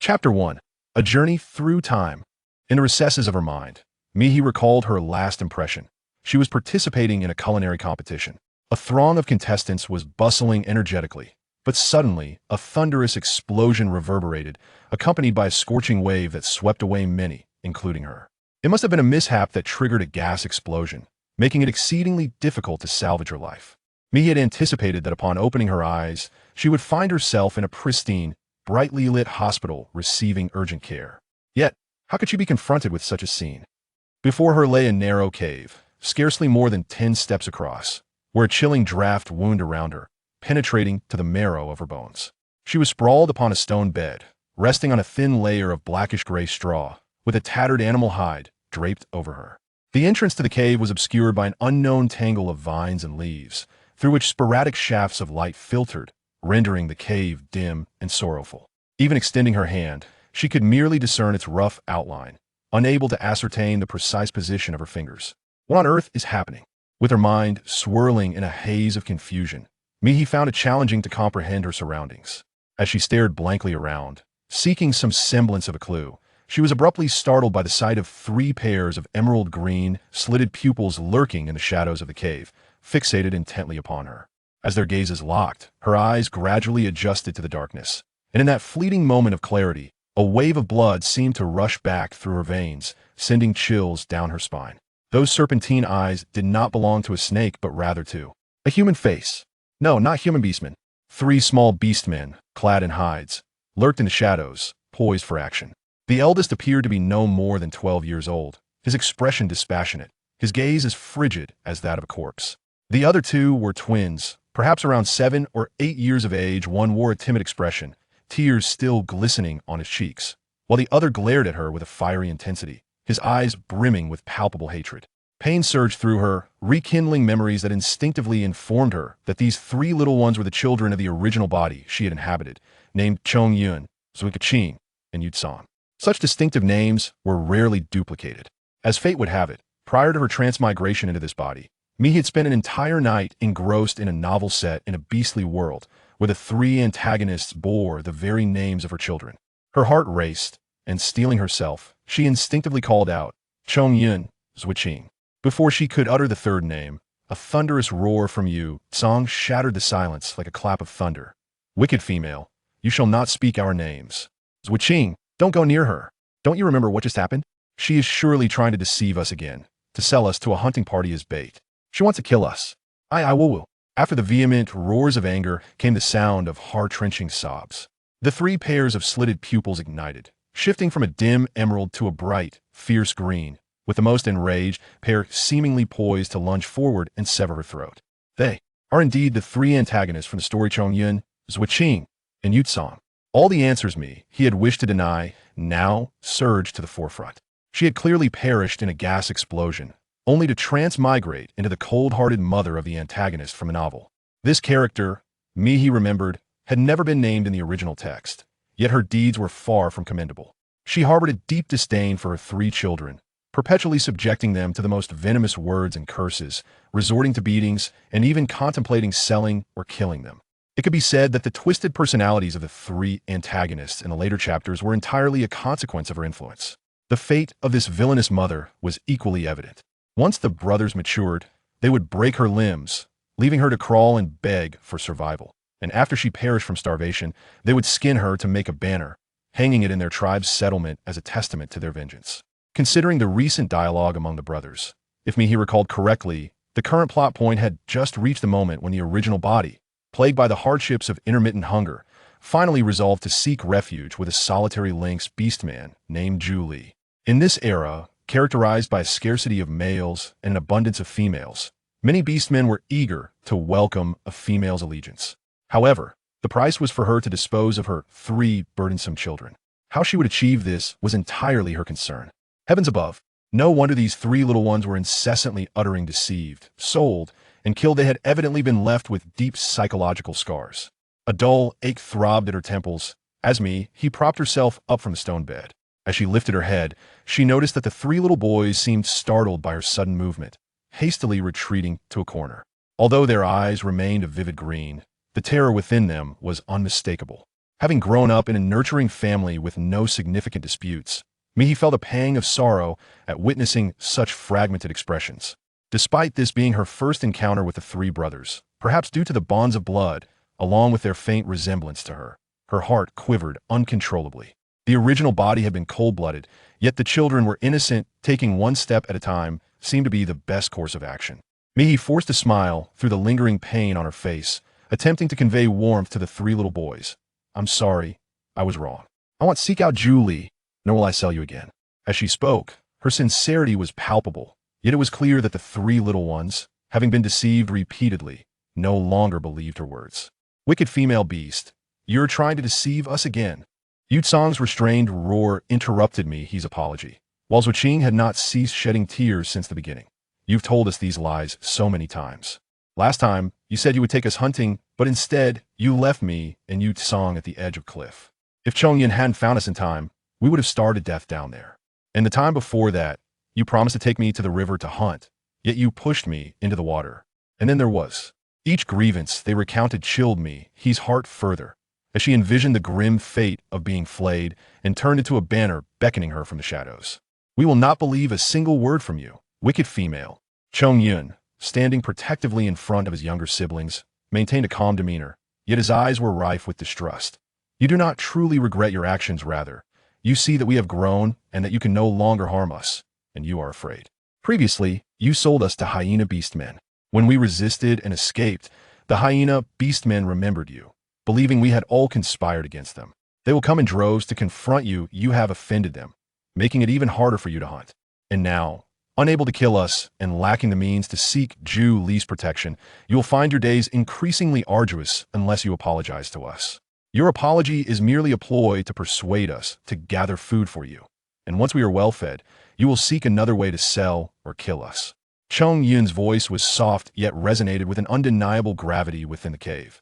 Chapter 1. A Journey Through Time. In the recesses of her mind, Mihi recalled her last impression. She was participating in a culinary competition. A throng of contestants was bustling energetically, but suddenly a thunderous explosion reverberated, accompanied by a scorching wave that swept away many, including her. It must have been a mishap that triggered a gas explosion, making it exceedingly difficult to salvage her life. Mihi had anticipated that upon opening her eyes, she would find herself in a pristine, brightly lit hospital receiving urgent care. Yet, how could she be confronted with such a scene? Before her lay a narrow cave, scarcely more than 10 steps across, where a chilling draft wound around her, penetrating to the marrow of her bones. She was sprawled upon a stone bed, resting on a thin layer of blackish-gray straw, with a tattered animal hide draped over her. The entrance to the cave was obscured by an unknown tangle of vines and leaves, through which sporadic shafts of light filtered, rendering the cave dim and sorrowful. Even extending her hand, she could merely discern its rough outline, unable to ascertain the precise position of her fingers. What on earth is happening? With her mind swirling in a haze of confusion, Mihi found it challenging to comprehend her surroundings. As she stared blankly around, seeking some semblance of a clue, she was abruptly startled by the sight of 3 pairs of emerald green, slitted pupils lurking in the shadows of the cave, fixated intently upon her. As their gazes locked, her eyes gradually adjusted to the darkness, and in that fleeting moment of clarity, a wave of blood seemed to rush back through her veins, sending chills down her spine. Those serpentine eyes did not belong to a snake, but rather to a human face. No, not human beastmen. 3 small beastmen, clad in hides, lurked in the shadows, poised for action. The eldest appeared to be no more than 12 years old, his expression dispassionate, his gaze as frigid as that of a corpse. The other 2 were twins, perhaps around 7 or 8 years of age. One wore a timid expression, tears still glistening on his cheeks, while the other glared at her with a fiery intensity, his eyes brimming with palpable hatred. Pain surged through her, rekindling memories that instinctively informed her that these 3 little ones were the children of the original body she had inhabited, named Chong-yun, Zuikaching, and Yutsong. Such distinctive names were rarely duplicated. As fate would have it, prior to her transmigration into this body, Mihi had spent an entire night engrossed in a novel set in a beastly world, where the 3 antagonists bore the very names of her children. Her heart raced, and steeling herself, she instinctively called out, Chong-yun, Zuiqing. Before she could utter the 3rd name, a thunderous roar from Yu Tsong shattered the silence like a clap of thunder. Wicked female, you shall not speak our names. Zuiqing, don't go near her. Don't you remember what just happened? She is surely trying to deceive us again, to sell us to a hunting party as bait. She wants to kill us. I will. After the vehement roars of anger came the sound of heart-wrenching sobs. The 3 pairs of slitted pupils ignited, shifting from a dim emerald to a bright, fierce green, with the most enraged pair seemingly poised to lunge forward and sever her throat. They are indeed the 3 antagonists from the story Chong-yun, Zuiqing, and Yutsong. All the answers he had wished to deny now surged to the forefront. She had clearly perished in a gas explosion, only to transmigrate into the cold-hearted mother of the antagonist from a novel. This character, Mihi remembered, had never been named in the original text, yet her deeds were far from commendable. She harbored a deep disdain for her 3 children, perpetually subjecting them to the most venomous words and curses, resorting to beatings, and even contemplating selling or killing them. It could be said that the twisted personalities of the 3 antagonists in the later chapters were entirely a consequence of her influence. The fate of this villainous mother was equally evident. Once the brothers matured, they would break her limbs, leaving her to crawl and beg for survival. And after she perished from starvation, they would skin her to make a banner, hanging it in their tribe's settlement as a testament to their vengeance. Considering the recent dialogue among the brothers, if Mihi recalled correctly, the current plot point had just reached the moment when the original body, plagued by the hardships of intermittent hunger, finally resolved to seek refuge with a solitary lynx beastman named Julie. In this era, characterized by a scarcity of males and an abundance of females, many beastmen were eager to welcome a female's allegiance. However, the price was for her to dispose of her 3 burdensome children. How she would achieve this was entirely her concern. Heavens above, no wonder these 3 little ones were incessantly uttering deceived, sold, and killed. They had evidently been left with deep psychological scars. A dull ache throbbed at her temples. As he propped herself up from the stone bed. As she lifted her head, she noticed that the 3 little boys seemed startled by her sudden movement, hastily retreating to a corner. Although their eyes remained a vivid green, the terror within them was unmistakable. Having grown up in a nurturing family with no significant disputes, Mihi felt a pang of sorrow at witnessing such fragmented expressions. Despite this being her first encounter with the three brothers, perhaps due to the bonds of blood, along with their faint resemblance to her heart quivered uncontrollably. The original body had been cold-blooded, yet the children were innocent. Taking one step at a time seemed to be the best course of action. Mihi forced a smile through the lingering pain on her face, attempting to convey warmth to the three little boys. "I'm sorry. I was wrong. I won't seek out Julie, nor will I sell you again." As she spoke, her sincerity was palpable, yet it was clear that the three little ones, having been deceived repeatedly, no longer believed her words. "Wicked female beast, you're trying to deceive us again." Yu Tsang's restrained roar interrupted Mihi's apology. While Zuoqing had not ceased shedding tears since the beginning. "You've told us these lies so many times. Last time, you said you would take us hunting, but instead, you left me and Yu Tsang at the edge of cliff. If Chongyan hadn't found us in time, we would have starved to death down there. And the time before that, you promised to take me to the river to hunt, yet you pushed me into the water. And then there was." Each grievance they recounted chilled Mihi's heart further, as she envisioned the grim fate of being flayed and turned into a banner beckoning her from the shadows. "We will not believe a single word from you, wicked female." Chong Yun, standing protectively in front of his younger siblings, maintained a calm demeanor, yet his eyes were rife with distrust. "You do not truly regret your actions, rather. You see that we have grown and that you can no longer harm us, and you are afraid. Previously, you sold us to hyena beastmen. When we resisted and escaped, the hyena beastmen remembered you, believing we had all conspired against them. They will come in droves to confront you. You have offended them, making it even harder for you to hunt. And now, unable to kill us and lacking the means to seek Ju Li's protection, you will find your days increasingly arduous unless you apologize to us. Your apology is merely a ploy to persuade us to gather food for you. And once we are well fed, you will seek another way to sell or kill us." Chong Yun's voice was soft yet resonated with an undeniable gravity within the cave.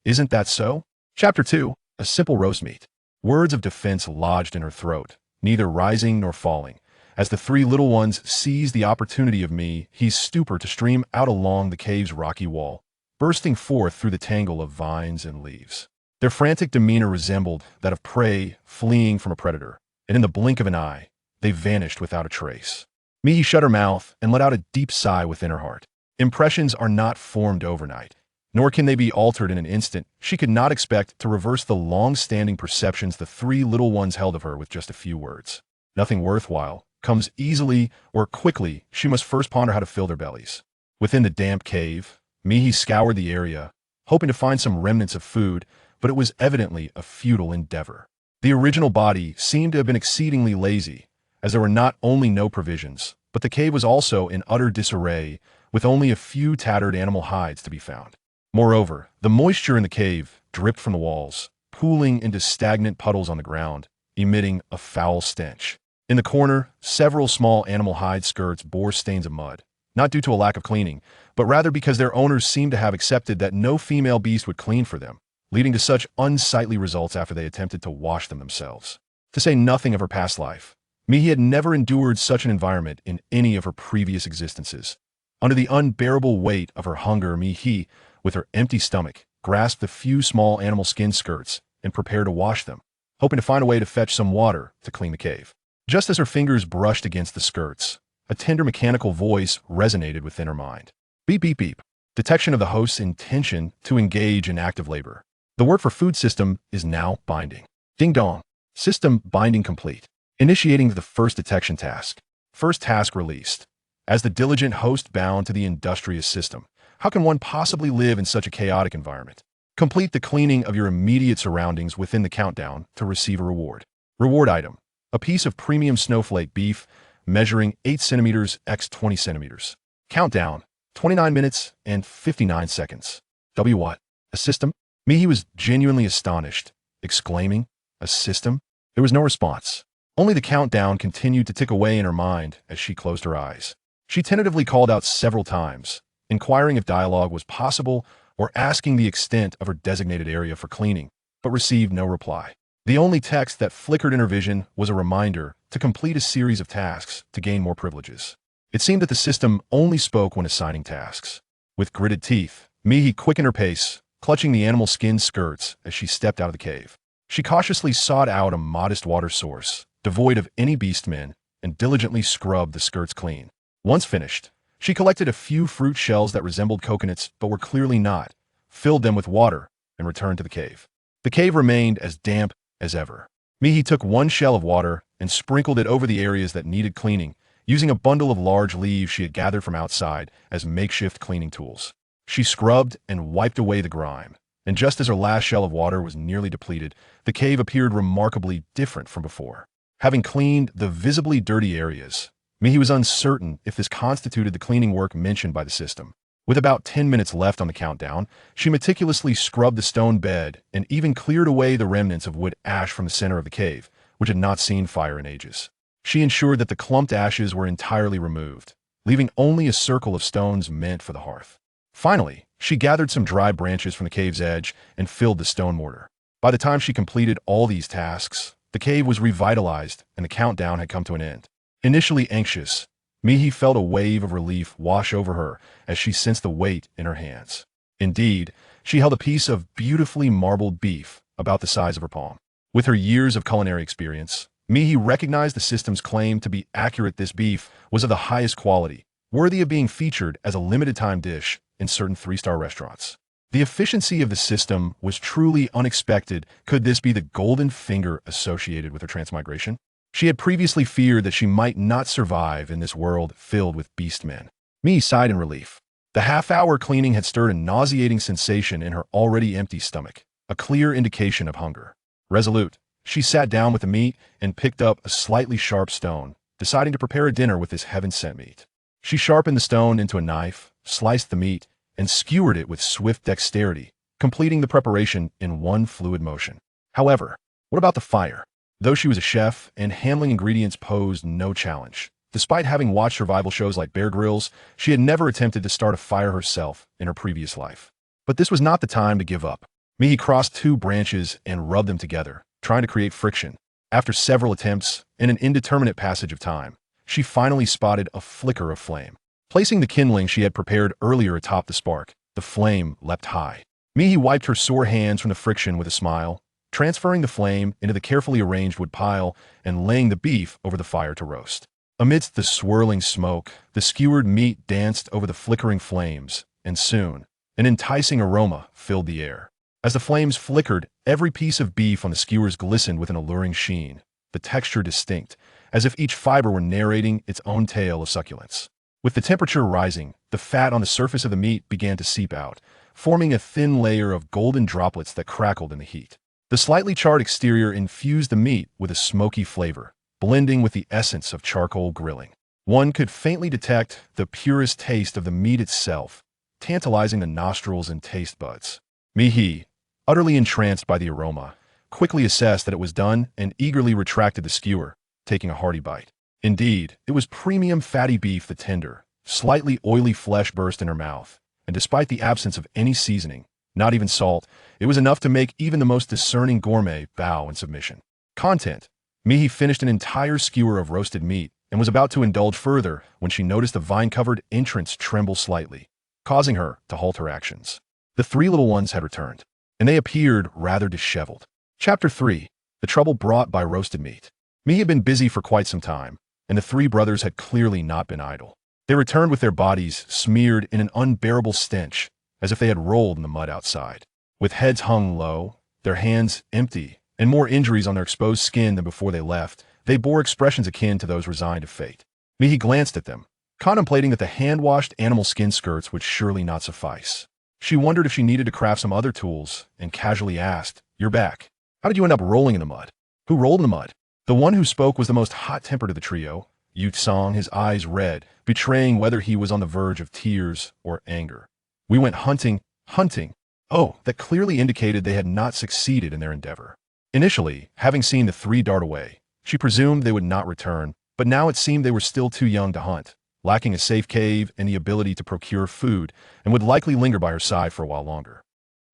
"Isn't that so?" Chapter 2, A Simple Roast Meat. Words of defense lodged in her throat, neither rising nor falling, as the three little ones seized the opportunity of Mihi's stupor to stream out along the cave's rocky wall, bursting forth through the tangle of vines and leaves. Their frantic demeanor resembled that of prey fleeing from a predator, and in the blink of an eye, they vanished without a trace. Mihi shut her mouth and let out a deep sigh within her heart. Impressions are not formed overnight, nor can they be altered in an instant. She could not expect to reverse the long-standing perceptions the three little ones held of her with just a few words. Nothing worthwhile comes easily or quickly. She must first ponder how to fill their bellies. Within the damp cave, Mihi scoured the area, hoping to find some remnants of food, but it was evidently a futile endeavor. The original body seemed to have been exceedingly lazy, as there were not only no provisions, but the cave was also in utter disarray, with only a few tattered animal hides to be found. Moreover, the moisture in the cave dripped from the walls, pooling into stagnant puddles on the ground, emitting a foul stench. In the corner, several small animal hide skirts bore stains of mud, not due to a lack of cleaning, but rather because their owners seemed to have accepted that no female beast would clean for them, leading to such unsightly results after they attempted to wash them themselves. To say nothing of her past life, Mihi had never endured such an environment in any of her previous existences. Under the unbearable weight of her hunger, Mihi, with her empty stomach, grasped the few small animal skin skirts and prepared to wash them, hoping to find a way to fetch some water to clean the cave. Just as her fingers brushed against the skirts, a tender mechanical voice resonated within her mind. Beep, beep, beep. Detection of the host's intention to engage in active labor. The word for food system is now binding. Ding dong. System binding complete. Initiating the first detection task. First task released. As the diligent host bound to the industrious system, how can one possibly live in such a chaotic environment? Complete the cleaning of your immediate surroundings within the countdown to receive a reward. Reward item. A piece of premium snowflake beef measuring 8 centimeters x 20 centimeters. Countdown. 29 minutes and 59 seconds. W what? A system? Mihi was genuinely astonished, exclaiming, "A system?" There was no response. Only the countdown continued to tick away in her mind as she closed her eyes. She tentatively called out several times, inquiring if dialogue was possible or asking the extent of her designated area for cleaning, but received no reply. The only text that flickered in her vision was a reminder to complete a series of tasks to gain more privileges. It seemed that the system only spoke when assigning tasks. With gritted teeth, Mihi quickened her pace, clutching the animal skin skirts as she stepped out of the cave. She cautiously sought out a modest water source, devoid of any beastmen, and diligently scrubbed the skirts clean. Once finished, she collected a few fruit shells that resembled coconuts but were clearly not, filled them with water, and returned to the cave. The cave remained as damp as ever. Mihi took one shell of water and sprinkled it over the areas that needed cleaning, using a bundle of large leaves she had gathered from outside as makeshift cleaning tools. She scrubbed and wiped away the grime, and just as her last shell of water was nearly depleted, the cave appeared remarkably different from before. Having cleaned the visibly dirty areas, Mihi was uncertain if this constituted the cleaning work mentioned by the system. With about 10 minutes left on the countdown, she meticulously scrubbed the stone bed and even cleared away the remnants of wood ash from the center of the cave, which had not seen fire in ages. She ensured that the clumped ashes were entirely removed, leaving only a circle of stones meant for the hearth. Finally, she gathered some dry branches from the cave's edge and filled the stone mortar. By the time she completed all these tasks, the cave was revitalized and the countdown had come to an end. Initially anxious, Mihi felt a wave of relief wash over her as she sensed the weight in her hands. Indeed, she held a piece of beautifully marbled beef about the size of her palm. With her years of culinary experience, Mihi recognized the system's claim to be accurate. This beef was of the highest quality, worthy of being featured as a limited-time dish in certain 3-star restaurants. The efficiency of the system was truly unexpected. Could this be the golden finger associated with her transmigration? She had previously feared that she might not survive in this world filled with beastmen. Mihi sighed in relief. The half-hour cleaning had stirred a nauseating sensation in her already empty stomach, a clear indication of hunger. Resolute, she sat down with the meat and picked up a slightly sharp stone, deciding to prepare a dinner with this heaven-sent meat. She sharpened the stone into a knife, sliced the meat, and skewered it with swift dexterity, completing the preparation in one fluid motion. However, what about the fire? Though she was a chef and handling ingredients posed no challenge. Despite having watched survival shows like Bear Grylls, she had never attempted to start a fire herself in her previous life. But this was not the time to give up. Mihi crossed 2 branches and rubbed them together, trying to create friction. After several attempts, in an indeterminate passage of time, she finally spotted a flicker of flame. Placing the kindling she had prepared earlier atop the spark, the flame leapt high. Mihi wiped her sore hands from the friction with a smile, transferring the flame into the carefully arranged wood pile and laying the beef over the fire to roast. Amidst the swirling smoke, the skewered meat danced over the flickering flames, and soon, an enticing aroma filled the air. As the flames flickered, every piece of beef on the skewers glistened with an alluring sheen, the texture distinct, as if each fiber were narrating its own tale of succulence. With the temperature rising, the fat on the surface of the meat began to seep out, forming a thin layer of golden droplets that crackled in the heat. The slightly charred exterior infused the meat with a smoky flavor, blending with the essence of charcoal grilling. One could faintly detect the purest taste of the meat itself, tantalizing the nostrils and taste buds. Mihi, utterly entranced by the aroma, quickly assessed that it was done and eagerly retracted the skewer, taking a hearty bite. Indeed, it was premium fatty beef. The tender, slightly oily flesh burst in her mouth, and despite the absence of any seasoning, not even salt, it was enough to make even the most discerning gourmet bow in submission. Content. Mihi finished an entire skewer of roasted meat and was about to indulge further when she noticed the vine-covered entrance tremble slightly, causing her to halt her actions. The 3 little ones had returned, and they appeared rather disheveled. Chapter 3. The Trouble Brought by Roasted Meat. Mihi had been busy for quite some time, and the 3 brothers had clearly not been idle. They returned with their bodies smeared in an unbearable stench, as if they had rolled in the mud outside. With heads hung low, their hands empty, and more injuries on their exposed skin than before they left, they bore expressions akin to those resigned to fate. Mihi glanced at them, contemplating that the hand-washed animal skin skirts would surely not suffice. She wondered if she needed to craft some other tools, and casually asked, "You're back. How did you end up rolling in the mud?" "Who rolled in the mud?" The one who spoke was the most hot-tempered of the trio, Yu Tsong, his eyes red, betraying whether he was on the verge of tears or anger. "We went hunting." "Hunting?" Oh, that clearly indicated they had not succeeded in their endeavor. Initially, having seen the 3 dart away, she presumed they would not return, but now it seemed they were still too young to hunt, lacking a safe cave and the ability to procure food, and would likely linger by her side for a while longer.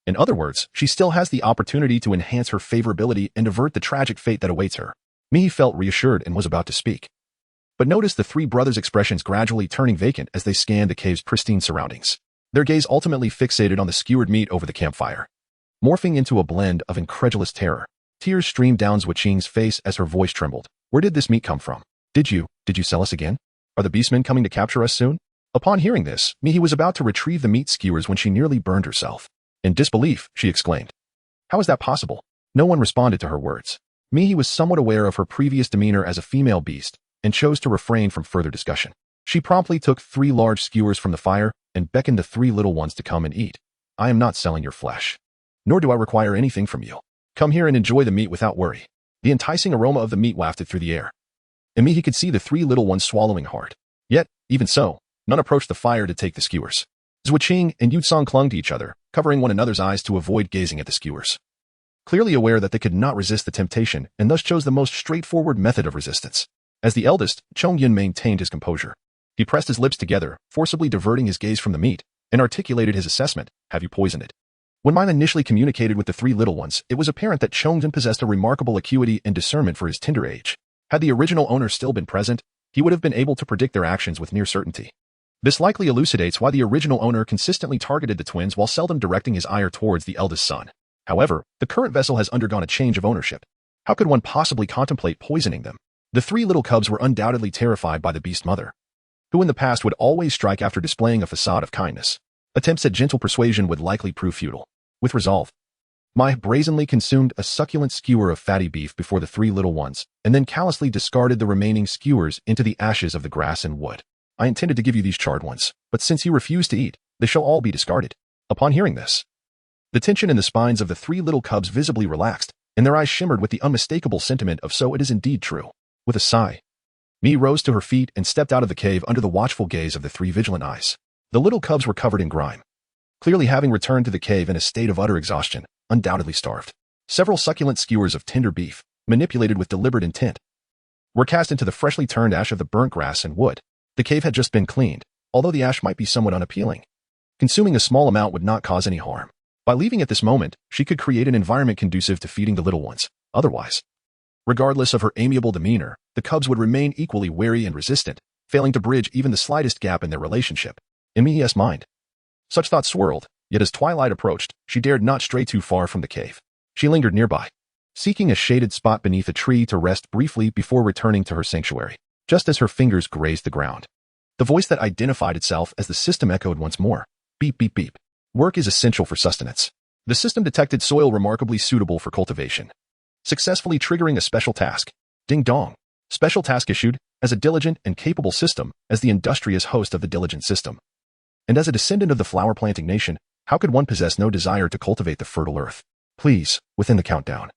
In other words, she still has the opportunity to enhance her favorability and avert the tragic fate that awaits her. Mihi felt reassured and was about to speak, but noticed the 3 brothers' expressions gradually turning vacant as they scanned the cave's pristine surroundings. Their gaze ultimately fixated on the skewered meat over the campfire, morphing into a blend of incredulous terror. Tears streamed down Zhuqing's face as her voice trembled. Where did this meat come from? Did you sell us again? Are the beastmen coming to capture us soon? Upon hearing this, Mihi was about to retrieve the meat skewers when she nearly burned herself. In disbelief, she exclaimed, "How is that possible?" No one responded to her words. Mihi was somewhat aware of her previous demeanor as a female beast and chose to refrain from further discussion. She promptly took 3 large skewers from the fire and beckoned the 3 little ones to come and eat. "I am not selling your flesh. Nor do I require anything from you. Come here and enjoy the meat without worry." The enticing aroma of the meat wafted through the air. And Mihi could see the 3 little ones swallowing hard. Yet, even so, none approached the fire to take the skewers. Zhuqing and Yusong clung to each other, covering one another's eyes to avoid gazing at the skewers. Clearly aware that they could not resist the temptation and thus chose the most straightforward method of resistance. As the eldest, Chongyun maintained his composure. He pressed his lips together, forcibly diverting his gaze from the meat, and articulated his assessment. "Have you poisoned it?" When Mine initially communicated with the 3 little ones, it was apparent that Chongyun possessed a remarkable acuity and discernment for his tender age. Had the original owner still been present, he would have been able to predict their actions with near certainty. This likely elucidates why the original owner consistently targeted the twins while seldom directing his ire towards the eldest son. However, the current vessel has undergone a change of ownership. How could one possibly contemplate poisoning them? The 3 little cubs were undoubtedly terrified by the beast mother, who in the past would always strike after displaying a facade of kindness. Attempts at gentle persuasion would likely prove futile. With resolve, Mai brazenly consumed a succulent skewer of fatty beef before the 3 little ones, and then callously discarded the remaining skewers into the ashes of the grass and wood. "I intended to give you these charred ones, but since you refuse to eat, they shall all be discarded." Upon hearing this, the tension in the spines of the 3 little cubs visibly relaxed, and their eyes shimmered with the unmistakable sentiment of "so it is indeed true." With a sigh, Mi rose to her feet and stepped out of the cave under the watchful gaze of the 3 vigilant eyes. The little cubs were covered in grime, clearly having returned to the cave in a state of utter exhaustion, undoubtedly starved. Several succulent skewers of tender beef, manipulated with deliberate intent, were cast into the freshly turned ash of the burnt grass and wood. The cave had just been cleaned, although the ash might be somewhat unappealing. Consuming a small amount would not cause any harm. By leaving at this moment, she could create an environment conducive to feeding the little ones. Otherwise, regardless of her amiable demeanor, the cubs would remain equally wary and resistant, failing to bridge even the slightest gap in their relationship. In Mihi's mind, such thoughts swirled, yet as twilight approached, she dared not stray too far from the cave. She lingered nearby, seeking a shaded spot beneath a tree to rest briefly before returning to her sanctuary. Just as her fingers grazed the ground, the voice that identified itself as the system echoed once more. "Beep, beep, beep. Work is essential for sustenance." The system detected soil remarkably suitable for cultivation, successfully triggering a special task. Ding dong. Special task issued. As a diligent and capable system, as the industrious host of the diligent system, and as a descendant of the flower-planting nation, how could one possess no desire to cultivate the fertile earth? Please, within the countdown,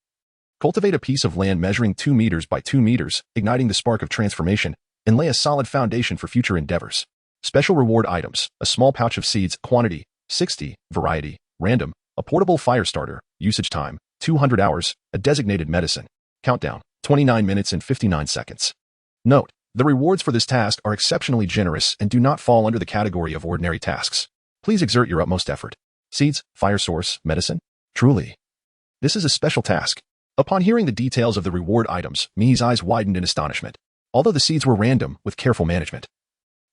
cultivate a piece of land measuring 2 meters by 2 meters, igniting the spark of transformation, and lay a solid foundation for future endeavors. Special reward items: a small pouch of seeds, quantity 60, variety random, a portable fire starter, usage time 200 hours, a designated medicine. Countdown 29 minutes and 59 seconds. Note: the rewards for this task are exceptionally generous and do not fall under the category of ordinary tasks. Please exert your utmost effort. Seeds, fire source, medicine. Truly, this is a special task. Upon hearing the details of the reward items, Mihi's eyes widened in astonishment. Although the seeds were random, with careful management,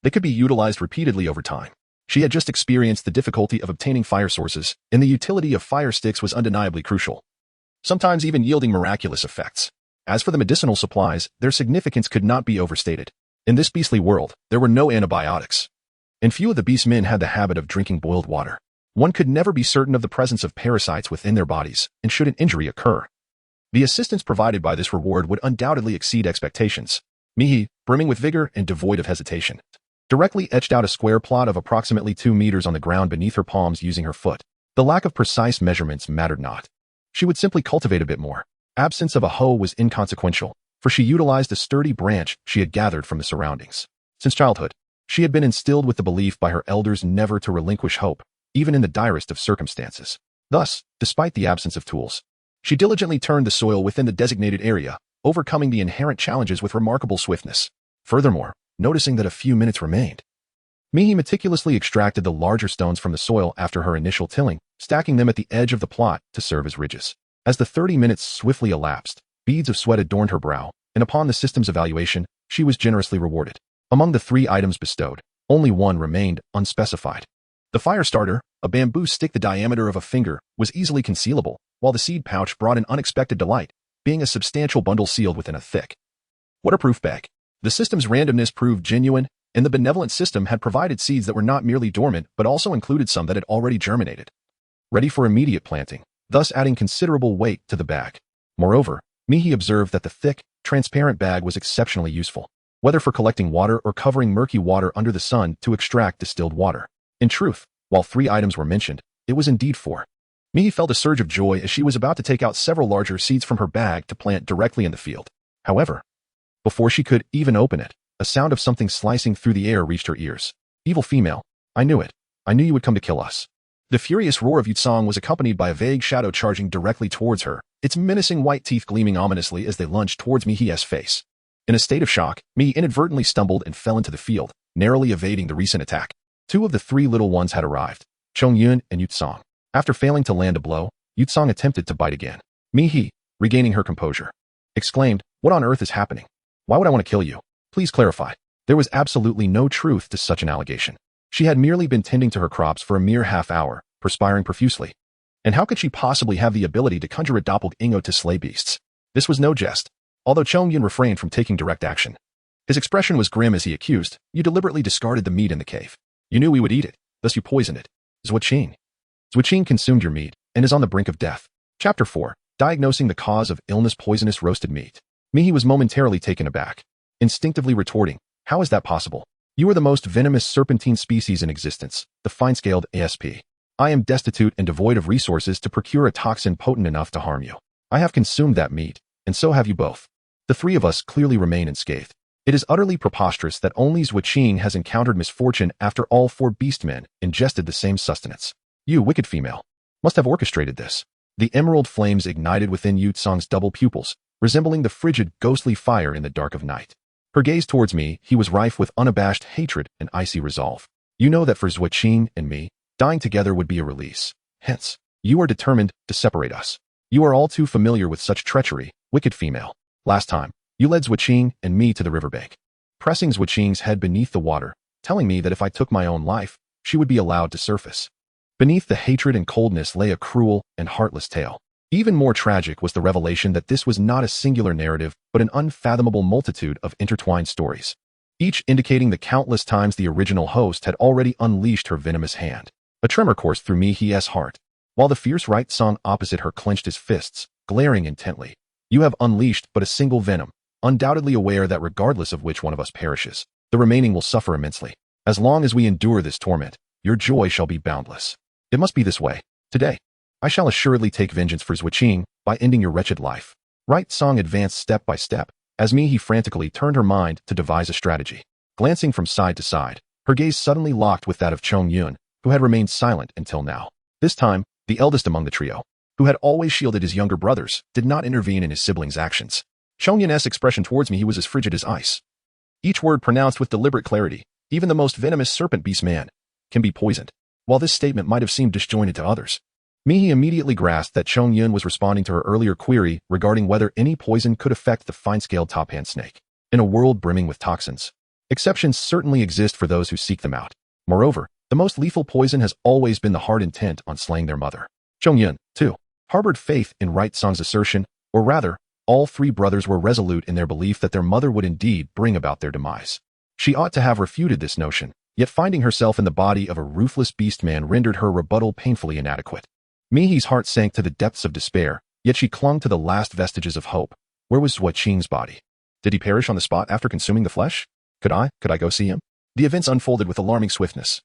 they could be utilized repeatedly over time. She had just experienced the difficulty of obtaining fire sources, and the utility of fire sticks was undeniably crucial, sometimes even yielding miraculous effects. As for the medicinal supplies, their significance could not be overstated. In this beastly world, there were no antibiotics, and few of the beastmen had the habit of drinking boiled water. One could never be certain of the presence of parasites within their bodies, and should an injury occur, the assistance provided by this reward would undoubtedly exceed expectations. Mihi, brimming with vigor and devoid of hesitation, directly etched out a square plot of approximately 2 meters on the ground beneath her palms using her foot. The lack of precise measurements mattered not. She would simply cultivate a bit more. Absence of a hoe was inconsequential, for she utilized a sturdy branch she had gathered from the surroundings. Since childhood, she had been instilled with the belief by her elders never to relinquish hope, even in the direst of circumstances. Thus, despite the absence of tools, she diligently turned the soil within the designated area, overcoming the inherent challenges with remarkable swiftness. Furthermore, noticing that a few minutes remained, Mihi meticulously extracted the larger stones from the soil after her initial tilling, stacking them at the edge of the plot to serve as ridges. As the 30 minutes swiftly elapsed, beads of sweat adorned her brow, and upon the system's evaluation, she was generously rewarded. Among the 3 items bestowed, only one remained unspecified. The fire starter, a bamboo stick the diameter of a finger, was easily concealable, while the seed pouch brought an unexpected delight. being a substantial bundle sealed within a thick waterproof bag. The system's randomness proved genuine, and the benevolent system had provided seeds that were not merely dormant but also included some that had already germinated, ready for immediate planting, thus adding considerable weight to the bag. Moreover, Mihi observed that the thick, transparent bag was exceptionally useful, whether for collecting water or covering murky water under the sun to extract distilled water. In truth, while 3 items were mentioned, it was indeed 4. Mihi felt a surge of joy as she was about to take out several larger seeds from her bag to plant directly in the field. However, before she could even open it, a sound of something slicing through the air reached her ears. Evil female, I knew it. I knew you would come to kill us. The furious roar of Yutsong was accompanied by a vague shadow charging directly towards her, its menacing white teeth gleaming ominously as they lunged towards Mihi's face. In a state of shock, Mihi inadvertently stumbled and fell into the field, narrowly evading the recent attack. 2 of the 3 little ones had arrived, Chongyun and Yutsong. After failing to land a blow, Yutsong attempted to bite again. Mihi, regaining her composure, exclaimed, "What on earth is happening? Why would I want to kill you? Please clarify." There was absolutely no truth to such an allegation. She had merely been tending to her crops for a mere half hour, perspiring profusely. And how could she possibly have the ability to conjure a doppelganger to slay beasts? This was no jest. Although Chongyun refrained from taking direct action, his expression was grim as he accused, "You deliberately discarded the meat in the cave. You knew we would eat it, thus you poisoned it. Zhuoqing consumed your meat and is on the brink of death." Chapter 4. Diagnosing the cause of illness. Poisonous roasted meat. Mihi was momentarily taken aback, instinctively retorting, "How is that possible? You are the most venomous serpentine species in existence, the fine-scaled ASP. I am destitute and devoid of resources to procure a toxin potent enough to harm you. I have consumed that meat, and so have you both. The 3 of us clearly remain unscathed. It is utterly preposterous that only Zhuoqing has encountered misfortune after all 4 beastmen ingested the same sustenance. You, wicked female, must have orchestrated this." The emerald flames ignited within Yutsong's double pupils, resembling the frigid, ghostly fire in the dark of night. Her gaze towards me, he was rife with unabashed hatred and icy resolve. "You know that for Zhuoqing and me, dying together would be a release. Hence, you are determined to separate us. You are all too familiar with such treachery, wicked female. Last time, you led Zhuoqing and me to the riverbank, pressing Zhuoqing's head beneath the water, telling me that if I took my own life, she would be allowed to surface. Beneath the hatred and coldness lay a cruel and heartless tale. Even more tragic was the revelation that this was not a singular narrative, but an unfathomable multitude of intertwined stories, each indicating the countless times the original host had already unleashed her venomous hand. A tremor coursed through Mihi's heart, while the fierce right song opposite her clenched his fists, glaring intently. "You have unleashed but a single venom, undoubtedly aware that regardless of which one of us perishes, the remaining will suffer immensely. As long as we endure this torment, your joy shall be boundless. It must be this way. Today, I shall assuredly take vengeance for Zhuoqing by ending your wretched life." Right Song advanced step by step, as Mihi frantically turned her mind to devise a strategy. Glancing from side to side, her gaze suddenly locked with that of Chongyun, who had remained silent until now. This time, the eldest among the trio, who had always shielded his younger brothers, did not intervene in his siblings' actions. Chongyun's expression towards me was as frigid as ice. Each word pronounced with deliberate clarity. Even the most venomous serpent beast man can be poisoned. While this statement might have seemed disjointed to others, Mihi immediately grasped that Chongyun was responding to her earlier query regarding whether any poison could affect the fine-scaled top-hand snake. In a world brimming with toxins, exceptions certainly exist for those who seek them out. Moreover, the most lethal poison has always been the hard intent on slaying their mother. Chongyun, too, harbored faith in Right Song's assertion, or rather, all 3 brothers were resolute in their belief that their mother would indeed bring about their demise. She ought to have refuted this notion, yet finding herself in the body of a ruthless beastman rendered her rebuttal painfully inadequate. Mihi's heart sank to the depths of despair, yet she clung to the last vestiges of hope. Where was Zhuoqing's body? Did he perish on the spot after consuming the flesh? Could I go see him? The events unfolded with alarming swiftness.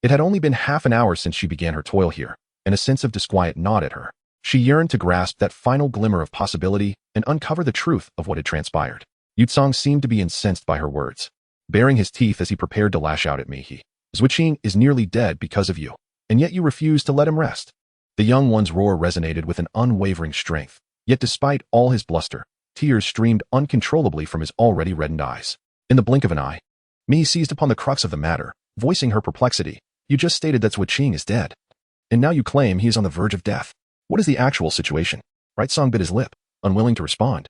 It had only been half an hour since she began her toil here, and a sense of disquiet gnawed at her. She yearned to grasp that final glimmer of possibility and uncover the truth of what had transpired. Yutsong seemed to be incensed by her words, baring his teeth as he prepared to lash out at Mihi. "Zhuoqing is nearly dead because of you, and yet you refuse to let him rest." The young one's roar resonated with an unwavering strength, yet despite all his bluster, tears streamed uncontrollably from his already reddened eyes. In the blink of an eye, Mihi seized upon the crux of the matter, voicing her perplexity. "You just stated that Zhuoqing is dead, and now you claim he is on the verge of death. What is the actual situation?" Right Song bit his lip, unwilling to respond.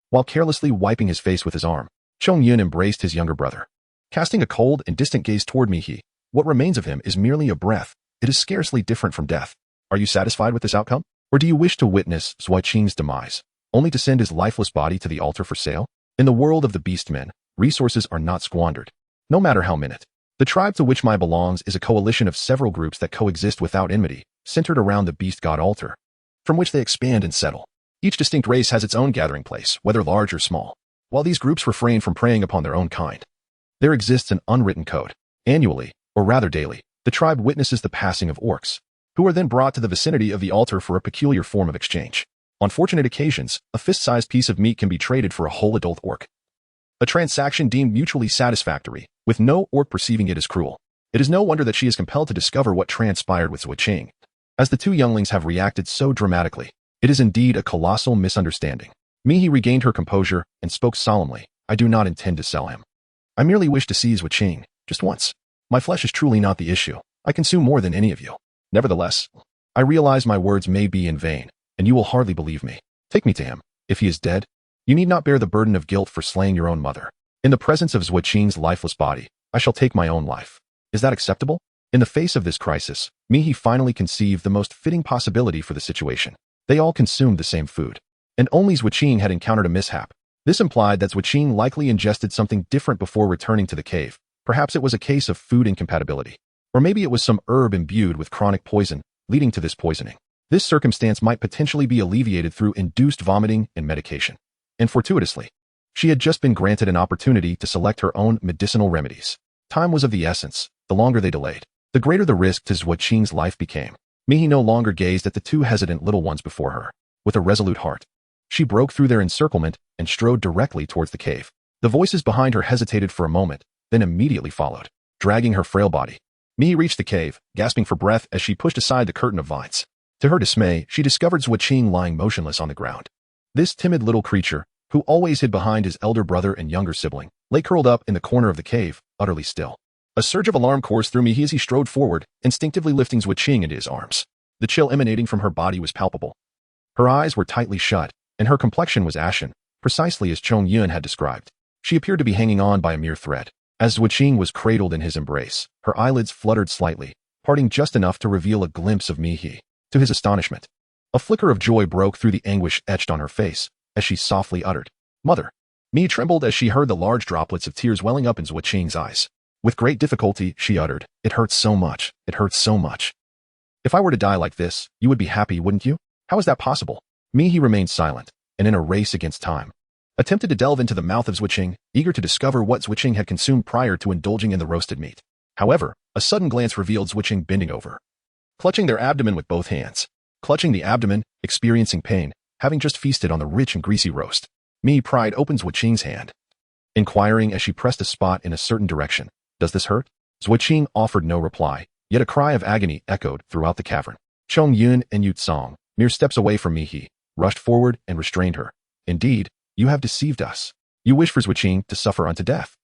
While carelessly wiping his face with his arm, Chongyun embraced his younger brother. Casting a cold and distant gaze toward Mihi, "What remains of him is merely a breath. It is scarcely different from death. Are you satisfied with this outcome? Or do you wish to witness Zhuoqing's demise?" only to send his lifeless body to the altar for sale? In the world of the beastmen, resources are not squandered, no matter how minute. The tribe to which my belongs is a coalition of several groups that coexist without enmity, centered around the beast god altar, from which they expand and settle. Each distinct race has its own gathering place, whether large or small. While these groups refrain from preying upon their own kind, there exists an unwritten code. Annually, or rather daily, the tribe witnesses the passing of orcs, who are then brought to the vicinity of the altar for a peculiar form of exchange. On fortunate occasions, a fist-sized piece of meat can be traded for a whole adult orc. A transaction deemed mutually satisfactory, with no orc perceiving it as cruel. It is no wonder that she is compelled to discover what transpired with Zhuqing. As the two younglings have reacted so dramatically, it is indeed a colossal misunderstanding. Mihi regained her composure and spoke solemnly. I do not intend to sell him. I merely wish to see Zhuqing, just once. My flesh is truly not the issue. I consume more than any of you. Nevertheless, I realize my words may be in vain, and you will hardly believe me. Take me to him. If he is dead, you need not bear the burden of guilt for slaying your own mother. In the presence of Zhuqing's lifeless body, I shall take my own life. Is that acceptable? In the face of this crisis, Mihi finally conceived the most fitting possibility for the situation. They all consumed the same food, and only Zhuqing had encountered a mishap. This implied that Zhuqing likely ingested something different before returning to the cave. Perhaps it was a case of food incompatibility. Or maybe it was some herb imbued with chronic poison, leading to this poisoning. This circumstance might potentially be alleviated through induced vomiting and medication. And fortuitously, she had just been granted an opportunity to select her own medicinal remedies. Time was of the essence. The longer they delayed, the greater the risk to Zhuqing's life became. Mihi no longer gazed at the two hesitant little ones before her. With a resolute heart, she broke through their encirclement and strode directly towards the cave. The voices behind her hesitated for a moment, then immediately followed, dragging her frail body. Mihi reached the cave, gasping for breath as she pushed aside the curtain of vines. To her dismay, she discovered Zhuqing lying motionless on the ground. This timid little creature, who always hid behind his elder brother and younger sibling, lay curled up in the corner of the cave, utterly still. A surge of alarm coursed through Mihi as he strode forward, instinctively lifting Zhuqing into his arms. The chill emanating from her body was palpable. Her eyes were tightly shut, and her complexion was ashen, precisely as Chong Yun had described. She appeared to be hanging on by a mere thread. As Zhuqing was cradled in his embrace, her eyelids fluttered slightly, parting just enough to reveal a glimpse of Mihi. To his astonishment, a flicker of joy broke through the anguish etched on her face as she softly uttered, "Mother." Mihi trembled as she heard the large droplets of tears welling up in Zhuqing's eyes. With great difficulty, she uttered, "It hurts so much. It hurts so much. If I were to die like this, you would be happy, wouldn't you? How is that possible?" Mihi remained silent, and in a race against time, attempted to delve into the mouth of Zhuqing, eager to discover what Zhuqing had consumed prior to indulging in the roasted meat. However, a sudden glance revealed Zhuqing bending over, clutching their abdomen with both hands. Clutching the abdomen, experiencing pain, having just feasted on the rich and greasy roast. Mihi pried open Zhuqing's hand, inquiring as she pressed a spot in a certain direction, "Does this hurt?" Zhuqing offered no reply, yet a cry of agony echoed throughout the cavern. Chong Yun and Yu Tsong, mere steps away from Mihi, rushed forward and restrained her. "Indeed, you have deceived us. You wish for Zhuqing to suffer unto death."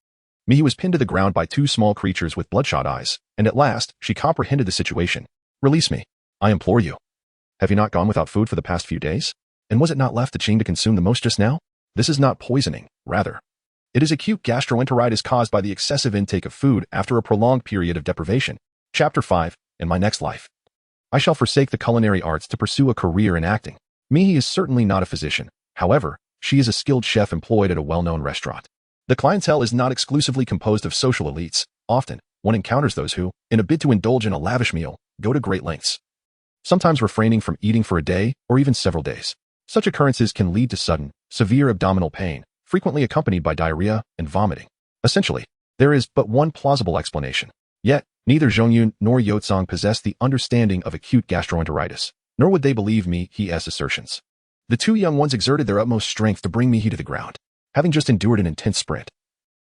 Mihi was pinned to the ground by two small creatures with bloodshot eyes, and at last, she comprehended the situation. "Release me, I implore you. Have you not gone without food for the past few days? And was it not left to Qing to consume the most just now? This is not poisoning, rather. It is acute gastroenteritis caused by the excessive intake of food after a prolonged period of deprivation." Chapter 5, In My Next Life. I shall forsake the culinary arts to pursue a career in acting. Mihi is certainly not a physician. However, she is a skilled chef employed at a well-known restaurant. The clientele is not exclusively composed of social elites. Often, one encounters those who, in a bid to indulge in a lavish meal, go to great lengths, sometimes refraining from eating for a day or even several days. Such occurrences can lead to sudden, severe abdominal pain, frequently accompanied by diarrhea and vomiting. Essentially, there is but one plausible explanation. Yet, neither Zhongyun nor Yotsong possess the understanding of acute gastroenteritis, nor would they believe Mihi's assertions. The two young ones exerted their utmost strength to bring Mihi to the ground, having just endured an intense sprint.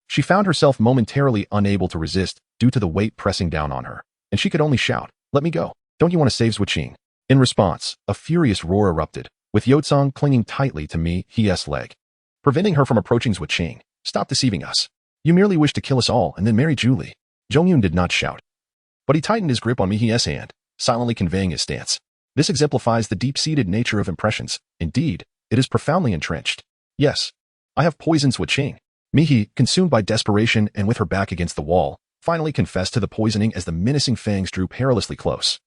She found herself momentarily unable to resist due to the weight pressing down on her, and she could only shout, "Let me go. Don't you want to save Zhuqing?" In response, a furious roar erupted, with Yotsong clinging tightly to Mihi's leg, preventing her from approaching Zhuqing. "Stop deceiving us. You merely wish to kill us all and then marry Julie." Zhongyun did not shout, but he tightened his grip on Mihi's hand, silently conveying his stance. This exemplifies the deep-seated nature of impressions. Indeed, it is profoundly entrenched. "Yes, I have poisoned Zhuqing." Mihi, consumed by desperation and with her back against the wall, finally confessed to the poisoning as the menacing fangs drew perilously close.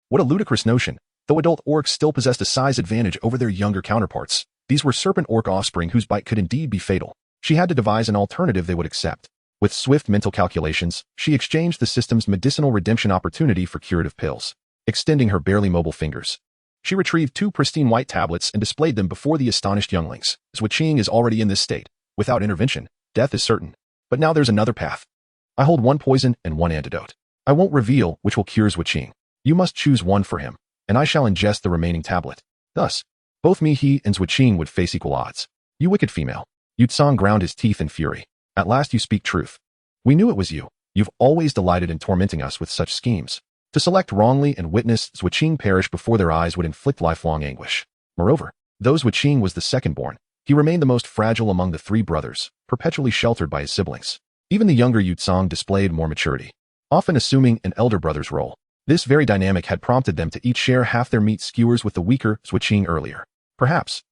What a ludicrous notion! Though adult orcs still possessed a size advantage over their younger counterparts, These were serpent orc offspring whose bite could indeed be fatal. She had to devise an alternative they would accept. With swift mental calculations, she exchanged the system's medicinal redemption opportunity for curative pills. Extending her barely mobile fingers, she retrieved 2 pristine white tablets and displayed them before the astonished younglings. Zhuqing is already in this state. Without intervention, death is certain. But now there's another path. I hold 1 poison and 1 antidote. I won't reveal which will cure Zhuqing. You must choose one for him, and I shall ingest the remaining tablet. Thus, both he and Zhuqing would face equal odds. You wicked female. Yutsong ground his teeth in fury. At last you speak truth. We knew it was you. You've always delighted in tormenting us with such schemes. To select wrongly and witness Zhuqing perish before their eyes would inflict lifelong anguish. Moreover, though Zhuqing was the second-born, he remained the most fragile among the 3 brothers, perpetually sheltered by his siblings. Even the younger Yutsong displayed more maturity, often assuming an elder brother's role. This very dynamic had prompted them to each share half their meat skewers with the weaker Zhuqing earlier. Perhaps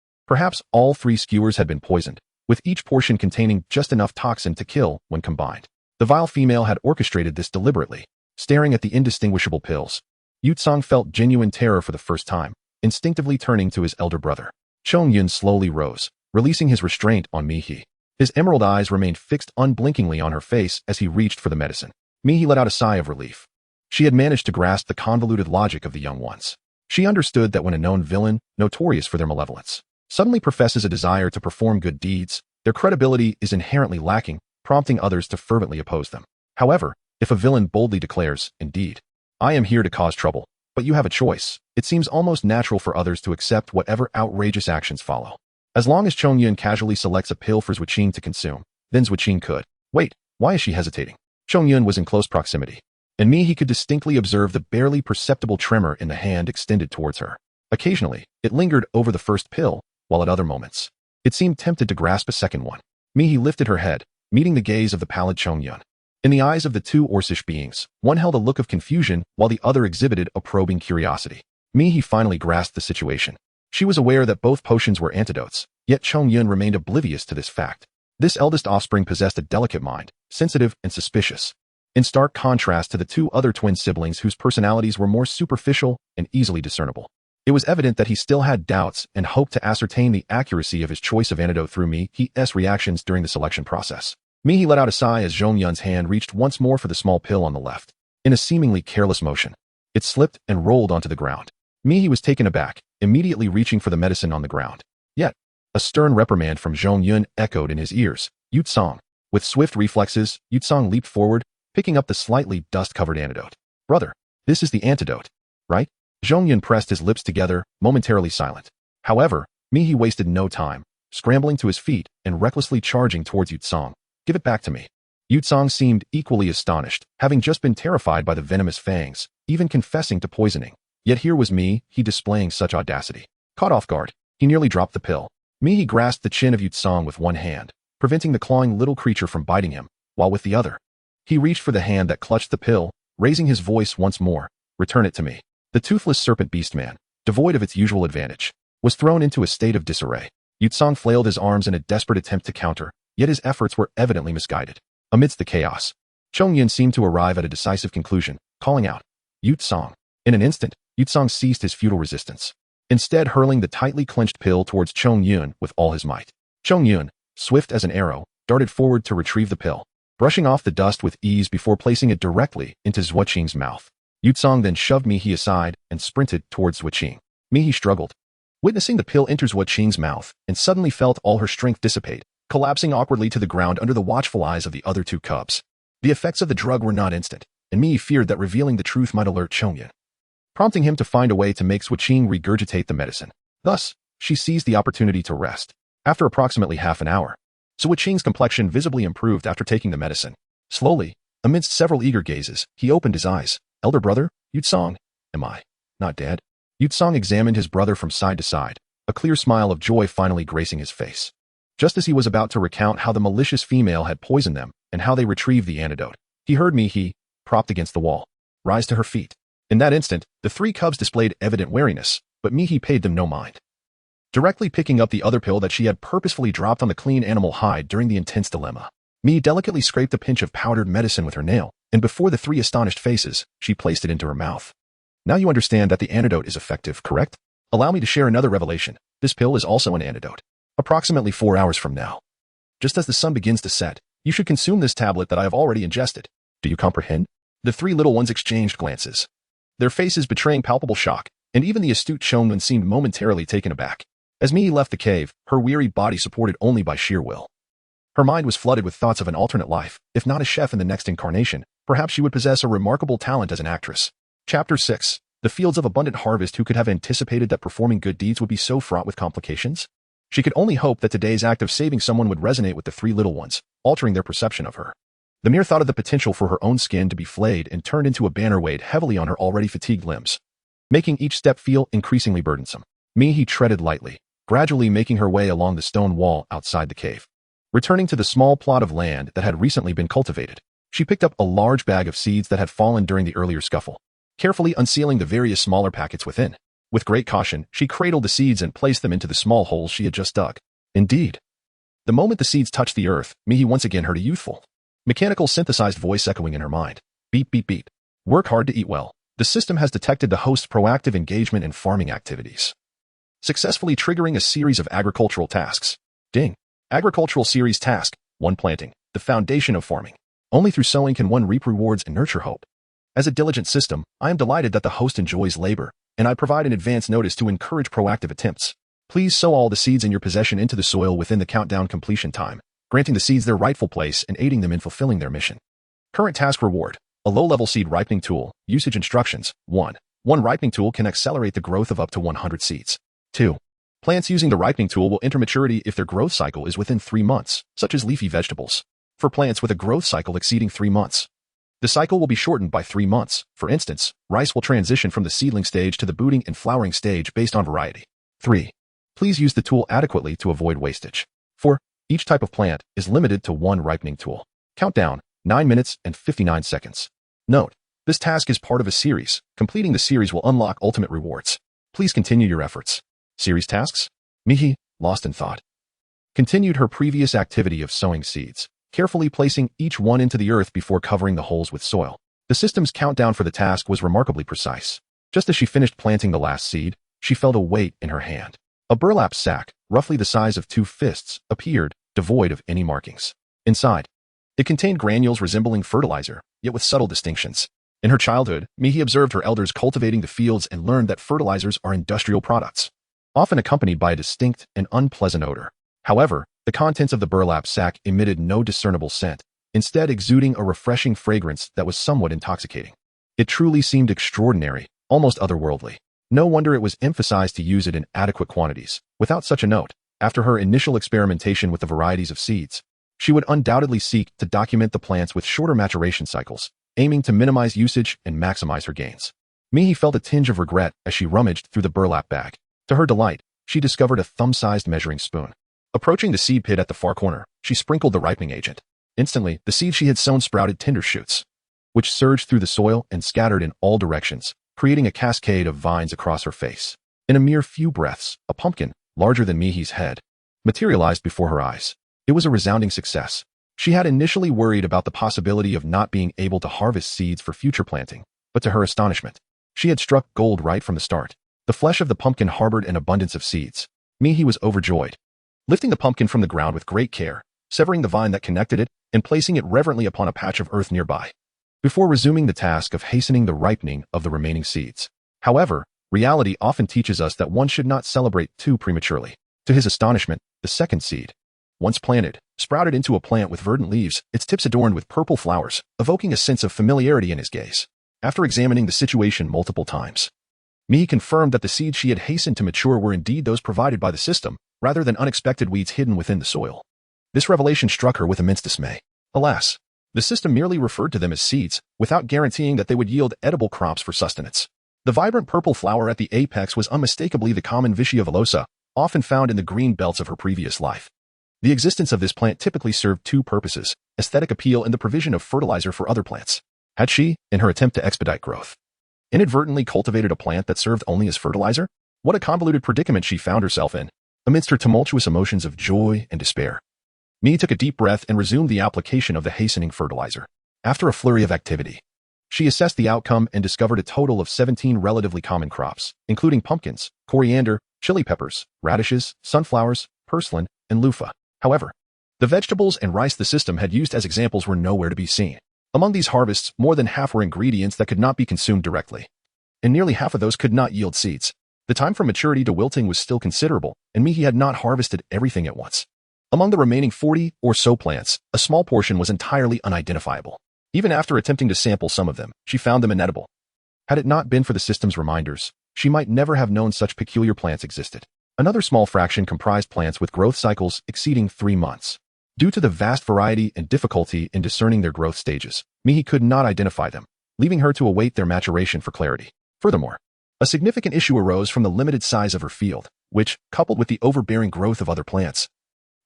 all 3 skewers had been poisoned, with each portion containing just enough toxin to kill when combined. The vile female had orchestrated this deliberately. Staring at the indistinguishable pills, Yutsong felt genuine terror for the first time, instinctively turning to his elder brother. Chongyun slowly rose, releasing his restraint on Mihi. His emerald eyes remained fixed unblinkingly on her face as he reached for the medicine. Mihi let out a sigh of relief. She had managed to grasp the convoluted logic of the young ones. She understood that when a known villain, notorious for their malevolence, suddenly professes a desire to perform good deeds, their credibility is inherently lacking, prompting others to fervently oppose them. However, if a villain boldly declares, indeed, I am here to cause trouble, but you have a choice, it seems almost natural for others to accept whatever outrageous actions follow. As long as Chongyun casually selects a pill for Zhuqing to consume, then Zhuqing could. Wait, why is she hesitating? Chongyun was in close proximity, and he could distinctly observe the barely perceptible tremor in the hand extended towards her. Occasionally, it lingered over the first pill, while at other moments, it seemed tempted to grasp a second one. Mihi lifted her head, meeting the gaze of the pallid Chongyun. In the eyes of the 2 Orcish beings, one held a look of confusion while the other exhibited a probing curiosity. Mihi finally grasped the situation. She was aware that both potions were antidotes, yet Chongyun remained oblivious to this fact. This eldest offspring possessed a delicate mind, sensitive and suspicious, in stark contrast to the 2 other twin siblings whose personalities were more superficial and easily discernible. It was evident that he still had doubts and hoped to ascertain the accuracy of his choice of antidote through Mihi's reactions during the selection process. Mihi let out a sigh as Zhongyun's hand reached once more for the small pill on the left. In a seemingly careless motion, it slipped and rolled onto the ground. Mihi was taken aback, immediately reaching for the medicine on the ground. Yet, a stern reprimand from Zhongyun echoed in his ears. Yutsong. With swift reflexes, Yutsong leaped forward, picking up the slightly dust-covered antidote. Brother, this is the antidote, right? Zhongyun pressed his lips together, momentarily silent. However, Mihi wasted no time, scrambling to his feet and recklessly charging towards Yutsong. Give it back to me. Yutsong seemed equally astonished, having just been terrified by the venomous fangs, even confessing to poisoning. Yet here was he displaying such audacity. Caught off guard, he nearly dropped the pill. Mihi grasped the chin of Yutsong with one hand, preventing the clawing little creature from biting him, while with the other, he reached for the hand that clutched the pill, raising his voice once more. Return it to me. The toothless serpent beastman, devoid of its usual advantage, was thrown into a state of disarray. Yutsong flailed his arms in a desperate attempt to counter, yet his efforts were evidently misguided. Amidst the chaos, Chongyun seemed to arrive at a decisive conclusion, calling out, Yutsong. In an instant, Yutsong ceased his futile resistance, instead hurling the tightly clenched pill towards Chongyun with all his might. Chongyun, swift as an arrow, darted forward to retrieve the pill, brushing off the dust with ease before placing it directly into Zhuqing's mouth. Yutsong then shoved Mihi aside and sprinted towards Zhuqing. Mihi struggled, witnessing the pill enter Zhuqing's mouth, and suddenly felt all her strength dissipate, collapsing awkwardly to the ground under the watchful eyes of the other 2 cubs. The effects of the drug were not instant, and Mihi feared that revealing the truth might alert Chongyun, prompting him to find a way to make Zhuqing regurgitate the medicine. Thus, she seized the opportunity to rest. After approximately half an hour, Zhuqing's complexion visibly improved after taking the medicine. Slowly, amidst several eager gazes, he opened his eyes. Elder brother, Yutsong, am I not dead? Yutsong examined his brother from side to side, a clear smile of joy finally gracing his face. Just as he was about to recount how the malicious female had poisoned them and how they retrieved the antidote, he heard Mihi, propped against the wall, rise to her feet. In that instant, the 3 cubs displayed evident wariness, but Mihi paid them no mind. Directly picking up the other pill that she had purposefully dropped on the clean animal hide during the intense dilemma, Mihi delicately scraped a pinch of powdered medicine with her nail, and before the 3 astonished faces, she placed it into her mouth. Now you understand that the antidote is effective, correct? Allow me to share another revelation. This pill is also an antidote. Approximately 4 hours from now, just as the sun begins to set, you should consume this tablet that I have already ingested. Do you comprehend? The three little ones exchanged glances, their faces betraying palpable shock, and even the astute showman seemed momentarily taken aback. As Mii left the cave, her weary body supported only by sheer will. Her mind was flooded with thoughts of an alternate life. If not a chef in the next incarnation, perhaps she would possess a remarkable talent as an actress. Chapter 6. The Fields of Abundant Harvest. Who could have anticipated that performing good deeds would be so fraught with complications? She could only hope that today's act of saving someone would resonate with the three little ones, altering their perception of her. The mere thought of the potential for her own skin to be flayed and turned into a banner weighed heavily on her already fatigued limbs, making each step feel increasingly burdensome. Mihi treaded lightly, gradually making her way along the stone wall outside the cave. Returning to the small plot of land that had recently been cultivated, she picked up a large bag of seeds that had fallen during the earlier scuffle, carefully unsealing the various smaller packets within. With great caution, she cradled the seeds and placed them into the small holes she had just dug. Indeed, the moment the seeds touched the earth, Mihi once again heard a youthful, mechanical synthesized voice echoing in her mind. Beep, beep, beep. Work hard to eat well. The system has detected the host's proactive engagement in farming activities, successfully triggering a series of agricultural tasks. Ding. Agricultural series task 1. Planting, the foundation of farming. Only through sowing can one reap rewards and nurture hope. As a diligent system, I am delighted that the host enjoys labor, and I provide an advance notice to encourage proactive attempts. Please sow all the seeds in your possession into the soil within the countdown completion time, granting the seeds their rightful place and aiding them in fulfilling their mission. Current task reward. A low-level seed ripening tool. Usage instructions. 1. One ripening tool can accelerate the growth of up to 100 seeds. 2. Plants using the ripening tool will enter maturity if their growth cycle is within 3 months, such as leafy vegetables. For plants with a growth cycle exceeding 3 months, the cycle will be shortened by 3 months. For instance, rice will transition from the seedling stage to the booting and flowering stage based on variety. 3. Please use the tool adequately to avoid wastage. 4. Each type of plant is limited to 1 ripening tool. Countdown, 9 minutes and 59 seconds. Note, this task is part of a series. Completing the series will unlock ultimate rewards. Please continue your efforts. Series tasks? Mihi, lost in thought, continued her previous activity of sowing seeds, carefully placing each one into the earth before covering the holes with soil. The system's countdown for the task was remarkably precise. Just as she finished planting the last seed, she felt a weight in her hand. A burlap sack, roughly the size of 2 fists, appeared, devoid of any markings. Inside, it contained granules resembling fertilizer, yet with subtle distinctions. In her childhood, Mihi observed her elders cultivating the fields and learned that fertilizers are industrial products, often accompanied by a distinct and unpleasant odor. However, the contents of the burlap sack emitted no discernible scent, instead exuding a refreshing fragrance that was somewhat intoxicating. It truly seemed extraordinary, almost otherworldly. No wonder it was emphasized to use it in adequate quantities. Without such a note, after her initial experimentation with the varieties of seeds, she would undoubtedly seek to document the plants with shorter maturation cycles, aiming to minimize usage and maximize her gains. Mihi felt a tinge of regret as she rummaged through the burlap bag. To her delight, she discovered a thumb-sized measuring spoon. Approaching the seed pit at the far corner, she sprinkled the ripening agent. Instantly, the seed she had sown sprouted tender shoots, which surged through the soil and scattered in all directions, creating a cascade of vines across her face. In a mere few breaths, a pumpkin, larger than Mihi's head, materialized before her eyes. It was a resounding success. She had initially worried about the possibility of not being able to harvest seeds for future planting, but to her astonishment, she had struck gold right from the start. The flesh of the pumpkin harbored an abundance of seeds. Mihi was overjoyed. Lifting the pumpkin from the ground with great care, severing the vine that connected it, and placing it reverently upon a patch of earth nearby, before resuming the task of hastening the ripening of the remaining seeds. However, reality often teaches us that one should not celebrate too prematurely. To his astonishment, the second seed, once planted, sprouted into a plant with verdant leaves, its tips adorned with purple flowers, evoking a sense of familiarity in his gaze. After examining the situation multiple times, Mihi confirmed that the seeds she had hastened to mature were indeed those provided by the system, rather than unexpected weeds hidden within the soil. This revelation struck her with immense dismay. Alas, the system merely referred to them as seeds, without guaranteeing that they would yield edible crops for sustenance. The vibrant purple flower at the apex was unmistakably the common Vicia villosa, often found in the green belts of her previous life. The existence of this plant typically served 2 purposes: aesthetic appeal and the provision of fertilizer for other plants. Had she, in her attempt to expedite growth, inadvertently cultivated a plant that served only as fertilizer? What a convoluted predicament she found herself in. Amidst her tumultuous emotions of joy and despair, Mihi took a deep breath and resumed the application of the hastening fertilizer. After a flurry of activity, She assessed the outcome and discovered a total of 17 relatively common crops, including pumpkins, coriander, chili peppers, radishes, sunflowers, purslane, and loofah. However, the vegetables and rice the system had used as examples were nowhere to be seen. Among these harvests, more than half were ingredients that could not be consumed directly, and nearly half of those could not yield seeds. The time from maturity to wilting was still considerable, and Mihi had not harvested everything at once. Among the remaining 40 or so plants, a small portion was entirely unidentifiable. Even after attempting to sample some of them, she found them inedible. Had it not been for the system's reminders, she might never have known such peculiar plants existed. Another small fraction comprised plants with growth cycles exceeding 3 months. Due to the vast variety and difficulty in discerning their growth stages, Mihi could not identify them, leaving her to await their maturation for clarity. Furthermore, a significant issue arose from the limited size of her field, which, coupled with the overbearing growth of other plants,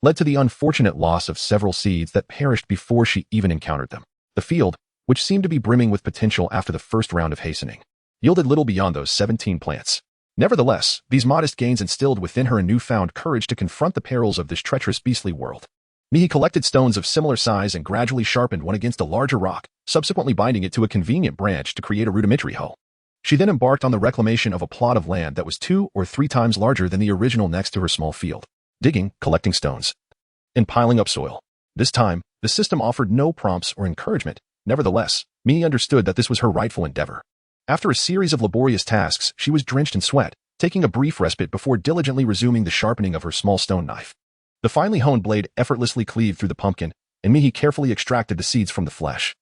led to the unfortunate loss of several seeds that perished before she even encountered them. The field, which seemed to be brimming with potential after the first round of hastening, yielded little beyond those 17 plants. Nevertheless, these modest gains instilled within her a newfound courage to confront the perils of this treacherous beastly world. Mihi collected stones of similar size and gradually sharpened one against a larger rock, subsequently binding it to a convenient branch to create a rudimentary hoe. She then embarked on the reclamation of a plot of land that was 2 or 3 times larger than the original next to her small field, digging, collecting stones, and piling up soil. This time, the system offered no prompts or encouragement. Nevertheless, Mihi understood that this was her rightful endeavor. After a series of laborious tasks, she was drenched in sweat, taking a brief respite before diligently resuming the sharpening of her small stone knife. The finely honed blade effortlessly cleaved through the pumpkin, and Mihi carefully extracted the seeds from the flesh,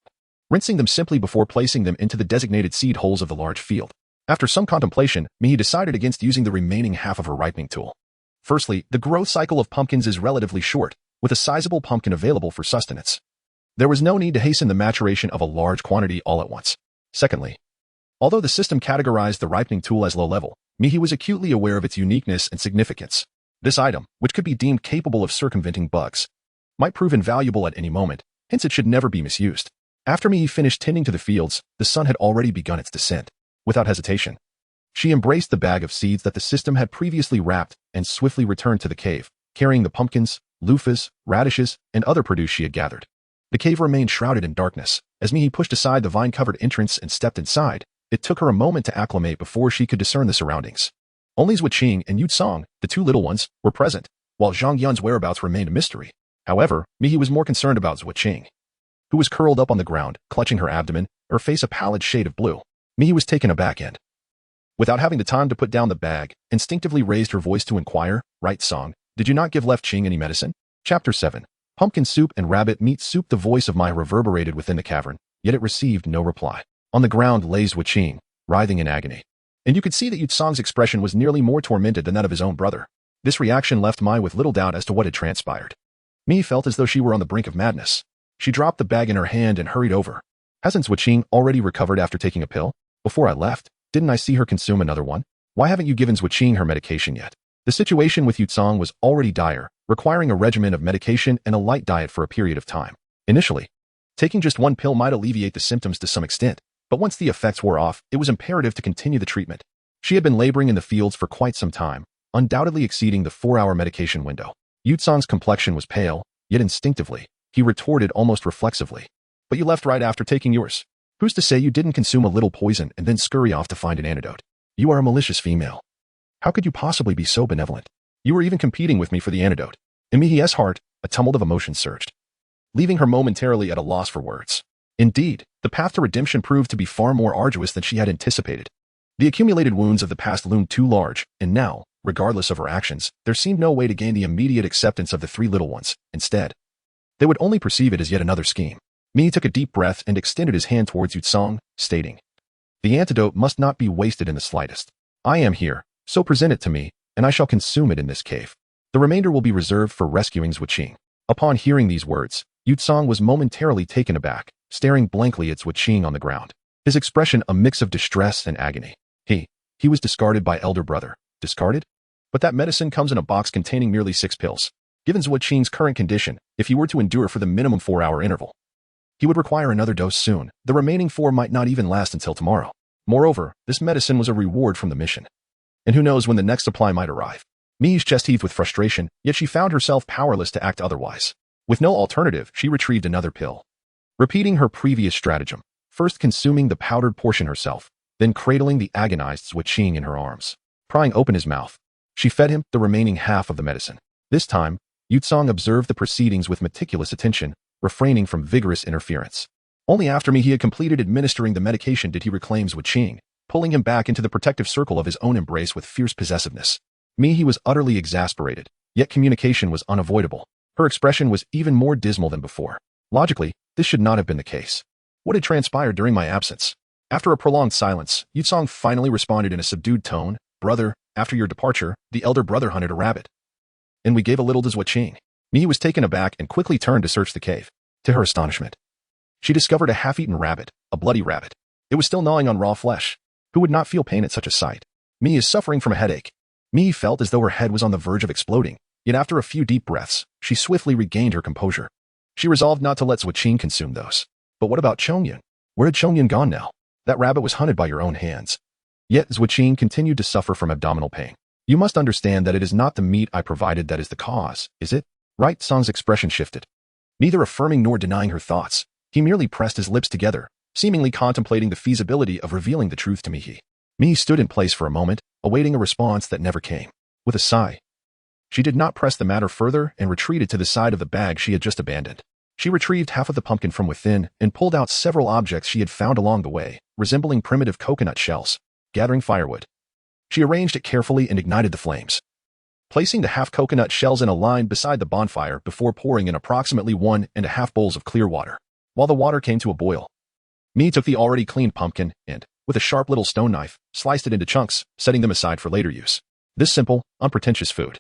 rinsing them simply before placing them into the designated seed holes of the large field. After some contemplation, Mihi decided against using the remaining half of her ripening tool. Firstly, the growth cycle of pumpkins is relatively short, with a sizable pumpkin available for sustenance. There was no need to hasten the maturation of a large quantity all at once. Secondly, although the system categorized the ripening tool as low level, Mihi was acutely aware of its uniqueness and significance. This item, which could be deemed capable of circumventing bugs, might prove invaluable at any moment, hence it should never be misused. After Mihi finished tending to the fields, the sun had already begun its descent. Without hesitation, she embraced the bag of seeds that the system had previously wrapped and swiftly returned to the cave, carrying the pumpkins, loofahs, radishes, and other produce she had gathered. The cave remained shrouded in darkness. As Mihi pushed aside the vine-covered entrance and stepped inside, it took her a moment to acclimate before she could discern the surroundings. Only Zhuo Qing and Yu Song, the 2 little ones, were present, while Zhang Yun's whereabouts remained a mystery. However, Mihi was more concerned about Zhuo Qing, who was curled up on the ground, clutching her abdomen, her face a pallid shade of blue. Mihi was taken aback and, without having the time to put down the bag, instinctively raised her voice to inquire, "Right, Song, did you not give Left Qing any medicine?" Chapter 7. Pumpkin soup and rabbit meat soup. The voice of Mai reverberated within the cavern, yet it received no reply. On the ground lay Zhuo Qing, writhing in agony, and you could see that Yu Song's expression was nearly more tormented than that of his own brother. This reaction left Mai with little doubt as to what had transpired. Mihi felt as though she were on the brink of madness. She dropped the bag in her hand and hurried over. "Hasn't Zhuo Qing already recovered after taking a pill? Before I left, didn't I see her consume another one? Why haven't you given Zhuo Qing her medication yet?" The situation with Yu Song was already dire, requiring a regimen of medication and a light diet for a period of time. Initially, taking just 1 pill might alleviate the symptoms to some extent, but once the effects wore off, it was imperative to continue the treatment. She had been laboring in the fields for quite some time, undoubtedly exceeding the 4-hour medication window. Yu Song's complexion was pale, yet instinctively, he retorted almost reflexively, "But you left right after taking yours. Who's to say you didn't consume a little poison and then scurry off to find an antidote? You are a malicious female. How could you possibly be so benevolent? You were even competing with me for the antidote." In Mihi's heart, a tumult of emotion surged, leaving her momentarily at a loss for words. Indeed, the path to redemption proved to be far more arduous than she had anticipated. The accumulated wounds of the past loomed too large, and now, regardless of her actions, there seemed no way to gain the immediate acceptance of the 3 little ones. Instead, they would only perceive it as yet another scheme. Mihi took a deep breath and extended his hand towards Yu Song, stating, "The antidote must not be wasted in the slightest. I am here, so present it to me, and I shall consume it in this cave. The remainder will be reserved for rescuing Zhuo Qing." Upon hearing these words, Yu Song was momentarily taken aback, staring blankly at Zhuo Qing on the ground, his expression a mix of distress and agony. He was discarded by elder brother. Discarded? But that medicine comes in a box containing merely 6 pills. Given Zhuo Qing's current condition, if he were to endure for the minimum 4-hour interval, he would require another dose soon. The remaining 4 might not even last until tomorrow. Moreover, this medicine was a reward from the mission. And who knows when the next supply might arrive. Mihi's chest heaved with frustration, yet she found herself powerless to act otherwise. With no alternative, she retrieved another pill. Repeating her previous stratagem, first consuming the powdered portion herself, then cradling the agonized Zhuqing in her arms. Prying open his mouth, she fed him the remaining half of the medicine. This time, Yutsong observed the proceedings with meticulous attention, refraining from vigorous interference. Only after he had completed administering the medication did he reclaim Zhuqing, pulling him back into the protective circle of his own embrace with fierce possessiveness. He was utterly exasperated, yet communication was unavoidable. Her expression was even more dismal than before. Logically, this should not have been the case. What had transpired during my absence? After a prolonged silence, Yutsong finally responded in a subdued tone, "Brother, after your departure, the elder brother hunted a rabbit. And we gave a little to Zhuqing." He was taken aback and quickly turned to search the cave. To her astonishment, she discovered a half-eaten rabbit, a bloody rabbit. It was still gnawing on raw flesh. Who would not feel pain at such a sight? Is suffering from a headache. Felt as though her head was on the verge of exploding, yet after a few deep breaths, she swiftly regained her composure. She resolved not to let Zhuqing consume those. But what about Chongyun? Where had Chongyun gone now? That rabbit was hunted by your own hands. Yet Zhuqing continued to suffer from abdominal pain. You must understand that it is not the meat I provided that is the cause, is it? Right Song's expression shifted. Neither affirming nor denying her thoughts, he merely pressed his lips together, seemingly contemplating the feasibility of revealing the truth to Mihi. Mihi stood in place for a moment, awaiting a response that never came. With a sigh, she did not press the matter further and retreated to the side of the bag she had just abandoned. She retrieved half of the pumpkin from within and pulled out several objects she had found along the way, resembling primitive coconut shells. Gathering firewood, she arranged it carefully and ignited the flames, placing the half coconut shells in a line beside the bonfire before pouring in approximately 1.5 bowls of clear water. While the water came to a boil, Mi took the already cleaned pumpkin and, with a sharp little stone knife, sliced it into chunks, setting them aside for later use. This simple, unpretentious food,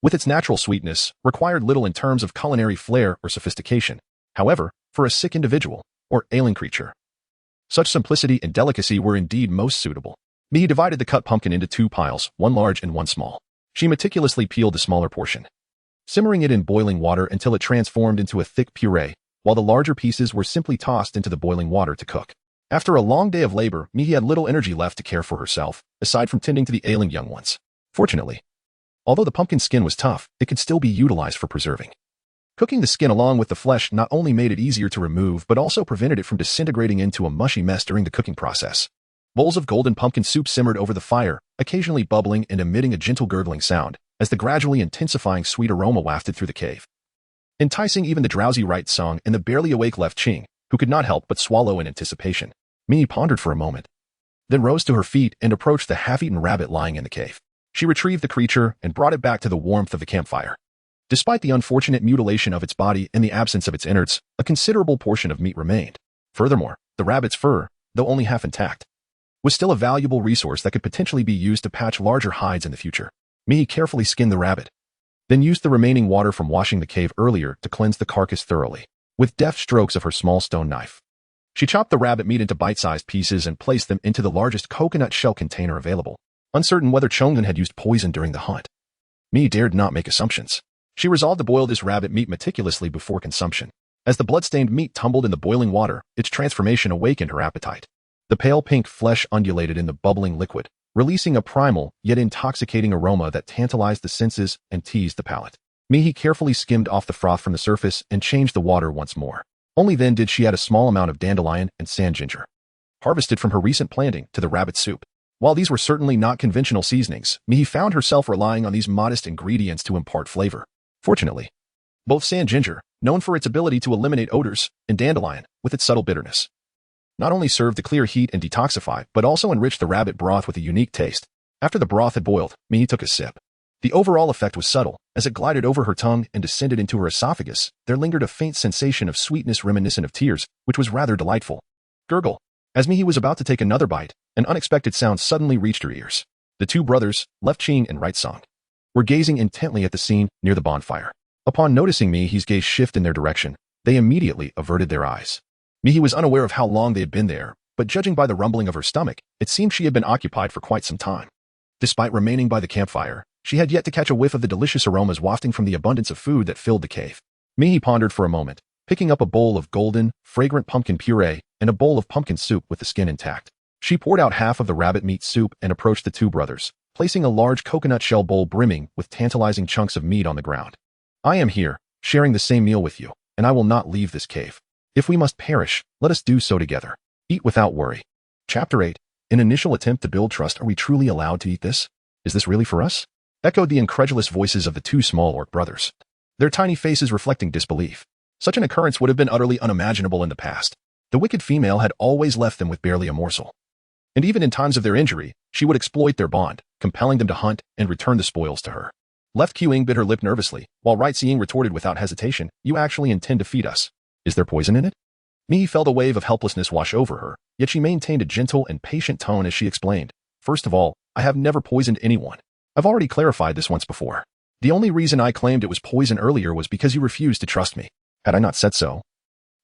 with its natural sweetness, required little in terms of culinary flair or sophistication. However, for a sick individual, or ailing creature, such simplicity and delicacy were indeed most suitable. Mi divided the cut pumpkin into 2 piles, one large and one small. She meticulously peeled the smaller portion, simmering it in boiling water until it transformed into a thick puree, while the larger pieces were simply tossed into the boiling water to cook. After a long day of labor, Mihi had little energy left to care for herself, aside from tending to the ailing young ones. Fortunately, although the pumpkin skin was tough, it could still be utilized for preserving. Cooking the skin along with the flesh not only made it easier to remove but also prevented it from disintegrating into a mushy mess during the cooking process. Bowls of golden pumpkin soup simmered over the fire, occasionally bubbling and emitting a gentle gurgling sound, as the gradually intensifying sweet aroma wafted through the cave, enticing even the drowsy Right Song and the barely awake Left Ching, who could not help but swallow in anticipation. Mi pondered for a moment, then rose to her feet and approached the half-eaten rabbit lying in the cave. She retrieved the creature and brought it back to the warmth of the campfire. Despite the unfortunate mutilation of its body and the absence of its innards, a considerable portion of meat remained. Furthermore, the rabbit's fur, though only half intact, was still a valuable resource that could potentially be used to patch larger hides in the future. Mi carefully skinned the rabbit, then used the remaining water from washing the cave earlier to cleanse the carcass thoroughly. With deft strokes of her small stone knife, she chopped the rabbit meat into bite-sized pieces and placed them into the largest coconut shell container available. Uncertain whether Chongyun had used poison during the hunt, Mi dared not make assumptions. She resolved to boil this rabbit meat meticulously before consumption. As the blood-stained meat tumbled in the boiling water, its transformation awakened her appetite. The pale pink flesh undulated in the bubbling liquid, releasing a primal yet intoxicating aroma that tantalized the senses and teased the palate. Mi carefully skimmed off the froth from the surface and changed the water once more. Only then did she add a small amount of dandelion and sand ginger, harvested from her recent planting, to the rabbit soup. While these were certainly not conventional seasonings, Mi found herself relying on these modest ingredients to impart flavor. Fortunately, both sand ginger, known for its ability to eliminate odors, and dandelion, with its subtle bitterness, not only served to clear heat and detoxify, but also enriched the rabbit broth with a unique taste. After the broth had boiled, Mi took a sip. The overall effect was subtle. As it glided over her tongue and descended into her esophagus, there lingered a faint sensation of sweetness reminiscent of tears, which was rather delightful. Gurgle. As Mi was about to take another bite, an unexpected sound suddenly reached her ears. The 2 brothers, Left Ching and Right Song, were gazing intently at the scene near the bonfire. Upon noticing Mi's gaze shift in their direction, they immediately averted their eyes. Mi was unaware of how long they had been there, but judging by the rumbling of her stomach, it seemed she had been occupied for quite some time. Despite remaining by the campfire, she had yet to catch a whiff of the delicious aromas wafting from the abundance of food that filled the cave. Mi pondered for a moment, picking up a bowl of golden, fragrant pumpkin puree and a bowl of pumpkin soup with the skin intact. She poured out half of the rabbit meat soup and approached the 2 brothers, placing a large coconut shell bowl brimming with tantalizing chunks of meat on the ground. I am here, sharing the same meal with you, and I will not leave this cave. If we must perish, let us do so together. Eat without worry. Chapter 8. An initial attempt to build trust. Are we truly allowed to eat this? Is this really for us? Echoed the incredulous voices of the two small orc brothers, their tiny faces reflecting disbelief. Such an occurrence would have been utterly unimaginable in the past. The wicked female had always left them with barely a morsel. And even in times of their injury, she would exploit their bond, compelling them to hunt and return the spoils to her. Left Qing bit her lip nervously, while Right Seeing retorted without hesitation, "You actually intend to feed us? Is there poison in it?" Mi felt a wave of helplessness wash over her, yet she maintained a gentle and patient tone as she explained, "First of all, I have never poisoned anyone. I've already clarified this once before. The only reason I claimed it was poison earlier was because you refused to trust me. Had I not said so,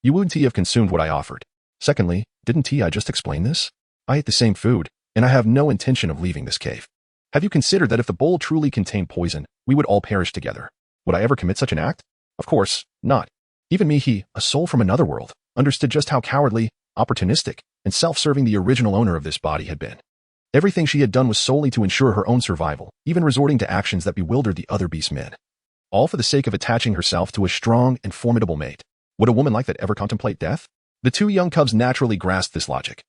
you wouldn't have consumed what I offered. Secondly, didn't I just explain this? I ate the same food, and I have no intention of leaving this cave. Have you considered that if the bowl truly contained poison, we would all perish together? Would I ever commit such an act? Of course, not. Even me, a soul from another world, understood just how cowardly, opportunistic, and self-serving the original owner of this body had been. Everything she had done was solely to ensure her own survival, even resorting to actions that bewildered the other beast men. All for the sake of attaching herself to a strong and formidable mate. Would a woman like that ever contemplate death? The two young cubs naturally grasped this logic.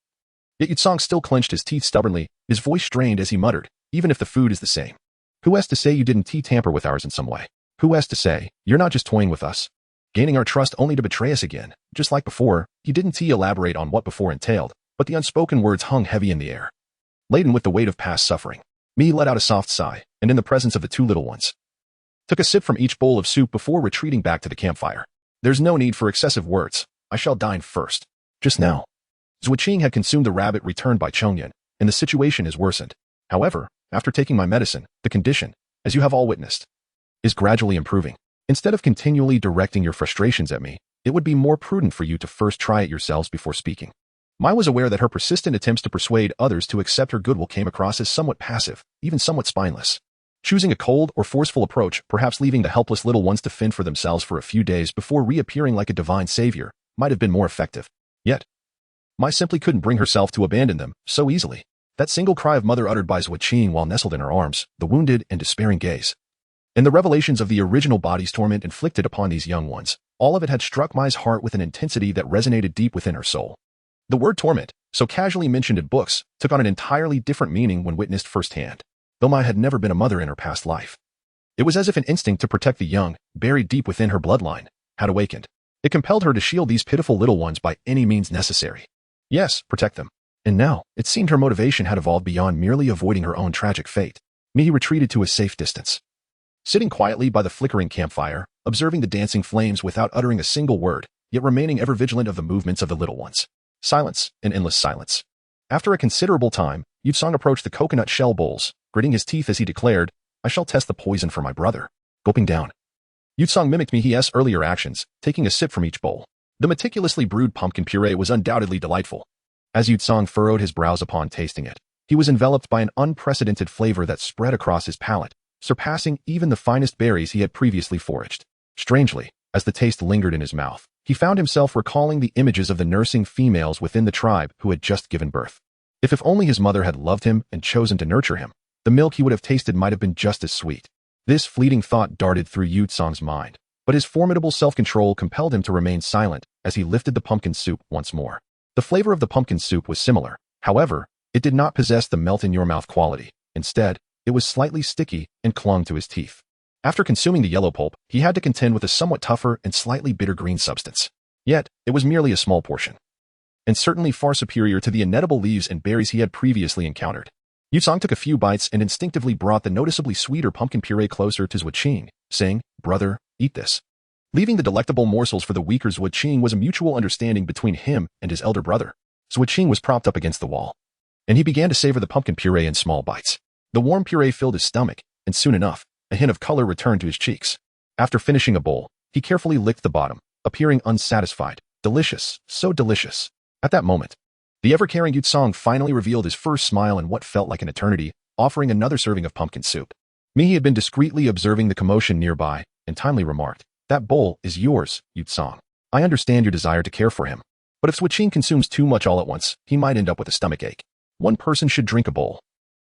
Yet Yutsong still clenched his teeth stubbornly, his voice strained as he muttered, "Even if the food is the same. Who has to say you didn't tamper with ours in some way? Who has to say you're not just toying with us, gaining our trust only to betray us again?" Just like before, he didn't elaborate on what before entailed, but the unspoken words hung heavy in the air. Laden with the weight of past suffering, Mi let out a soft sigh, and in the presence of the two little ones, took a sip from each bowl of soup before retreating back to the campfire. "There's no need for excessive words. I shall dine first." Just now, Zuoqing had consumed the rabbit returned by Chongyan, and the situation is worsened. However, after taking my medicine, the condition, as you have all witnessed, is gradually improving. Instead of continually directing your frustrations at me, it would be more prudent for you to first try it yourselves before speaking. Mai was aware that her persistent attempts to persuade others to accept her goodwill came across as somewhat passive, even somewhat spineless. Choosing a cold or forceful approach, perhaps leaving the helpless little ones to fend for themselves for a few days before reappearing like a divine savior, might have been more effective. Yet, Mai simply couldn't bring herself to abandon them so easily. That single cry of mother uttered by Zuoqing while nestled in her arms, the wounded and despairing gaze, and the revelations of the original body's torment inflicted upon these young ones, all of it had struck Mai's heart with an intensity that resonated deep within her soul. The word torment, so casually mentioned in books, took on an entirely different meaning when witnessed firsthand. Though Mai had never been a mother in her past life, it was as if an instinct to protect the young, buried deep within her bloodline, had awakened. It compelled her to shield these pitiful little ones by any means necessary. Yes, protect them. And now, it seemed her motivation had evolved beyond merely avoiding her own tragic fate. Mi retreated to a safe distance. Sitting quietly by the flickering campfire, observing the dancing flames without uttering a single word, yet remaining ever vigilant of the movements of the little ones. Silence, and endless silence. After a considerable time, Yutsong approached the coconut shell bowls, gritting his teeth as he declared, "I shall test the poison for my brother." Gulping down, Yutsong mimicked Mi's earlier actions, taking a sip from each bowl. The meticulously brewed pumpkin puree was undoubtedly delightful. As Yutsong furrowed his brows upon tasting it, he was enveloped by an unprecedented flavor that spread across his palate, surpassing even the finest berries he had previously foraged. Strangely, as the taste lingered in his mouth, he found himself recalling the images of the nursing females within the tribe who had just given birth. If only his mother had loved him and chosen to nurture him, the milk he would have tasted might have been just as sweet. This fleeting thought darted through Yutsong's mind, but his formidable self-control compelled him to remain silent as he lifted the pumpkin soup once more. The flavor of the pumpkin soup was similar. However, it did not possess the melt-in-your-mouth quality. Instead, it was slightly sticky and clung to his teeth. After consuming the yellow pulp, he had to contend with a somewhat tougher and slightly bitter green substance. Yet, it was merely a small portion, and certainly far superior to the inedible leaves and berries he had previously encountered. Yutsong took a few bites and instinctively brought the noticeably sweeter pumpkin puree closer to Zuoqing, saying, "Brother, eat this." Leaving the delectable morsels for the weaker Zuoqing was a mutual understanding between him and his elder brother. Zuoqing was propped up against the wall, and he began to savor the pumpkin puree in small bites. The warm puree filled his stomach, and soon enough, a hint of color returned to his cheeks. After finishing a bowl, he carefully licked the bottom, appearing unsatisfied. Delicious, so delicious. At that moment, the ever-caring Yutsong finally revealed his first smile in what felt like an eternity, offering another serving of pumpkin soup. Mi had been discreetly observing the commotion nearby, and timely remarked, "That bowl is yours, Yutsong. I understand your desire to care for him, but if Zuoqing consumes too much all at once, he might end up with a stomachache. One person should drink a bowl,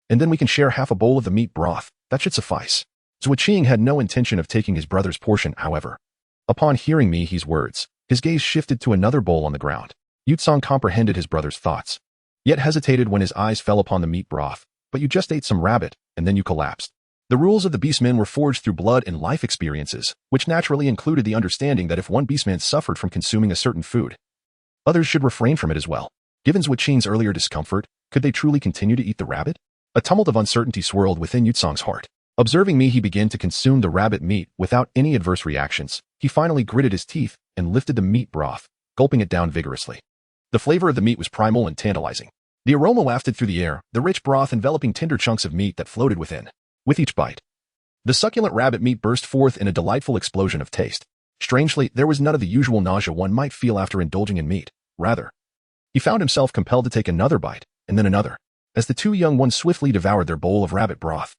and then we can share half a bowl of the meat broth. That should suffice." Zuoqing had no intention of taking his brother's portion, however. Upon hearing Mi's words, his gaze shifted to another bowl on the ground. Yutsong comprehended his brother's thoughts, yet hesitated when his eyes fell upon the meat broth. But you just ate some rabbit, and then you collapsed. The rules of the beastmen were forged through blood and life experiences, which naturally included the understanding that if one beastman suffered from consuming a certain food, others should refrain from it as well. Given Zhuqing's earlier discomfort, could they truly continue to eat the rabbit? A tumult of uncertainty swirled within Yutsong's heart. Observing me, he began to consume the rabbit meat without any adverse reactions. He finally gritted his teeth and lifted the meat broth, gulping it down vigorously. The flavor of the meat was primal and tantalizing. The aroma wafted through the air, the rich broth enveloping tender chunks of meat that floated within. With each bite, the succulent rabbit meat burst forth in a delightful explosion of taste. Strangely, there was none of the usual nausea one might feel after indulging in meat. Rather, he found himself compelled to take another bite, and then another, as the two young ones swiftly devoured their bowl of rabbit broth.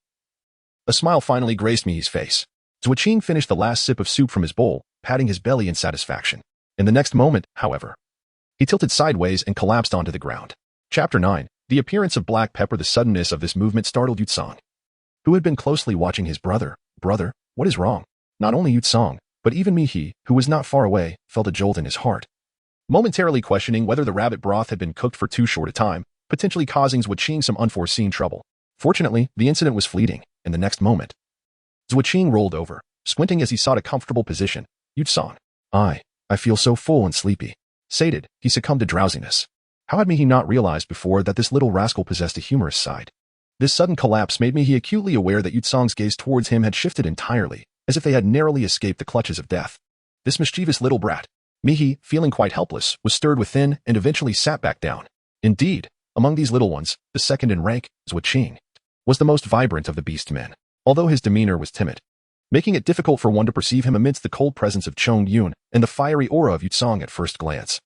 A smile finally graced Mi's face. Zhuqing finished the last sip of soup from his bowl, patting his belly in satisfaction. In the next moment, however, he tilted sideways and collapsed onto the ground. Chapter 9. The appearance of black pepper. The suddenness of this movement startled Yutsong, who had been closely watching his brother. Brother, what is wrong? Not only Yutsong, but even Mihi, who was not far away, felt a jolt in his heart, momentarily questioning whether the rabbit broth had been cooked for too short a time, potentially causing Zhuqing some unforeseen trouble. Fortunately, the incident was fleeting. In the next moment, Zhuqing rolled over, squinting as he sought a comfortable position. Yutsong. I feel so full and sleepy. Sated, he succumbed to drowsiness. How had Mihi not realized before that this little rascal possessed a humorous side? This sudden collapse made Mihi acutely aware that Yutsong's gaze towards him had shifted entirely, as if they had narrowly escaped the clutches of death. This mischievous little brat. Mihi, feeling quite helpless, was stirred within and eventually sat back down. Indeed, among these little ones, the second in rank, Zhuqing, was the most vibrant of the beast men, although his demeanor was timid, making it difficult for one to perceive him amidst the cold presence of Chongyun and the fiery aura of Yutsong at first glance.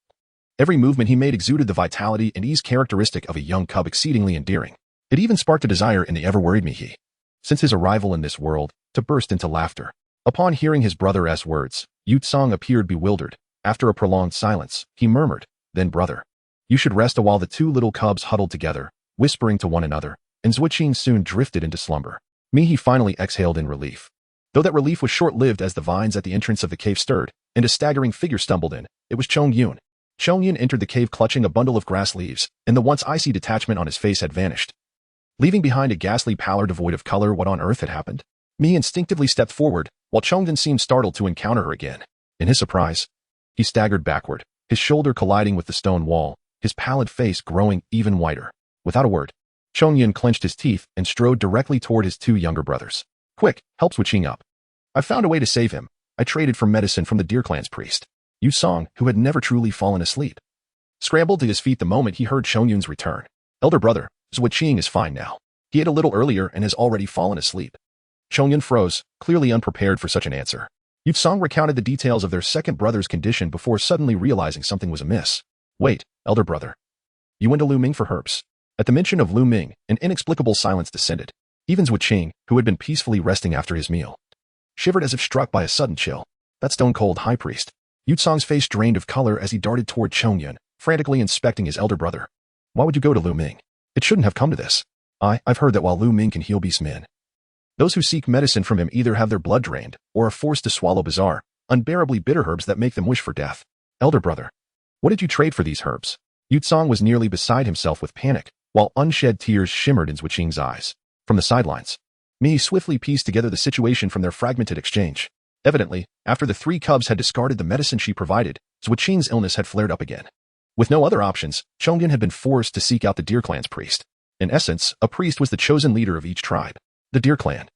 Every movement he made exuded the vitality and ease characteristic of a young cub, exceedingly endearing. It even sparked a desire in the ever-worried Mihi, since his arrival in this world, to burst into laughter. Upon hearing his brother's words, Yutsong appeared bewildered. After a prolonged silence, he murmured, "Then brother, you should rest a while." The two little cubs huddled together, whispering to one another, and Zhuqing soon drifted into slumber. Mihi finally exhaled in relief. Though that relief was short-lived, as the vines at the entrance of the cave stirred, and a staggering figure stumbled in. It was Chongyun. Chongyun entered the cave clutching a bundle of grass leaves, and the once icy detachment on his face had vanished, leaving behind a ghastly pallor devoid of color. What on earth had happened? Mi instinctively stepped forward, while Chongyun seemed startled to encounter her again. In his surprise, he staggered backward, his shoulder colliding with the stone wall, his pallid face growing even whiter. Without a word, Chongyun clenched his teeth and strode directly toward his two younger brothers. "Quick, help Zhuqing up. I found a way to save him. I traded for medicine from the Deer Clan's priest." Yutsong, who had never truly fallen asleep, scrambled to his feet the moment he heard Chongyun's return. "Elder brother, Zhuqing is fine now. He ate a little earlier and has already fallen asleep." Chongyun froze, clearly unprepared for such an answer. Yutsong recounted the details of their second brother's condition before suddenly realizing something was amiss. "Wait, elder brother. You went to Lu Ming for herbs." At the mention of Lu Ming, an inexplicable silence descended. Even Zhuqing, who had been peacefully resting after his meal, shivered as if struck by a sudden chill. That stone-cold high priest. Yutsong's face drained of color as he darted toward Chongyun, frantically inspecting his elder brother. "Why would you go to Lu Ming? It shouldn't have come to this. I've heard that while Lu Ming can heal beast men, those who seek medicine from him either have their blood drained or are forced to swallow bizarre, unbearably bitter herbs that make them wish for death. Elder brother, what did you trade for these herbs?" Yutsong was nearly beside himself with panic, while unshed tears shimmered in Zhuqing's eyes. From the sidelines, Mi swiftly pieced together the situation from their fragmented exchange. Evidently, after the three cubs had discarded the medicine she provided, Zhuqing's illness had flared up again. With no other options, Chongyun had been forced to seek out the Deer Clan's priest. In essence, a priest was the chosen leader of each tribe. The Deer Clan,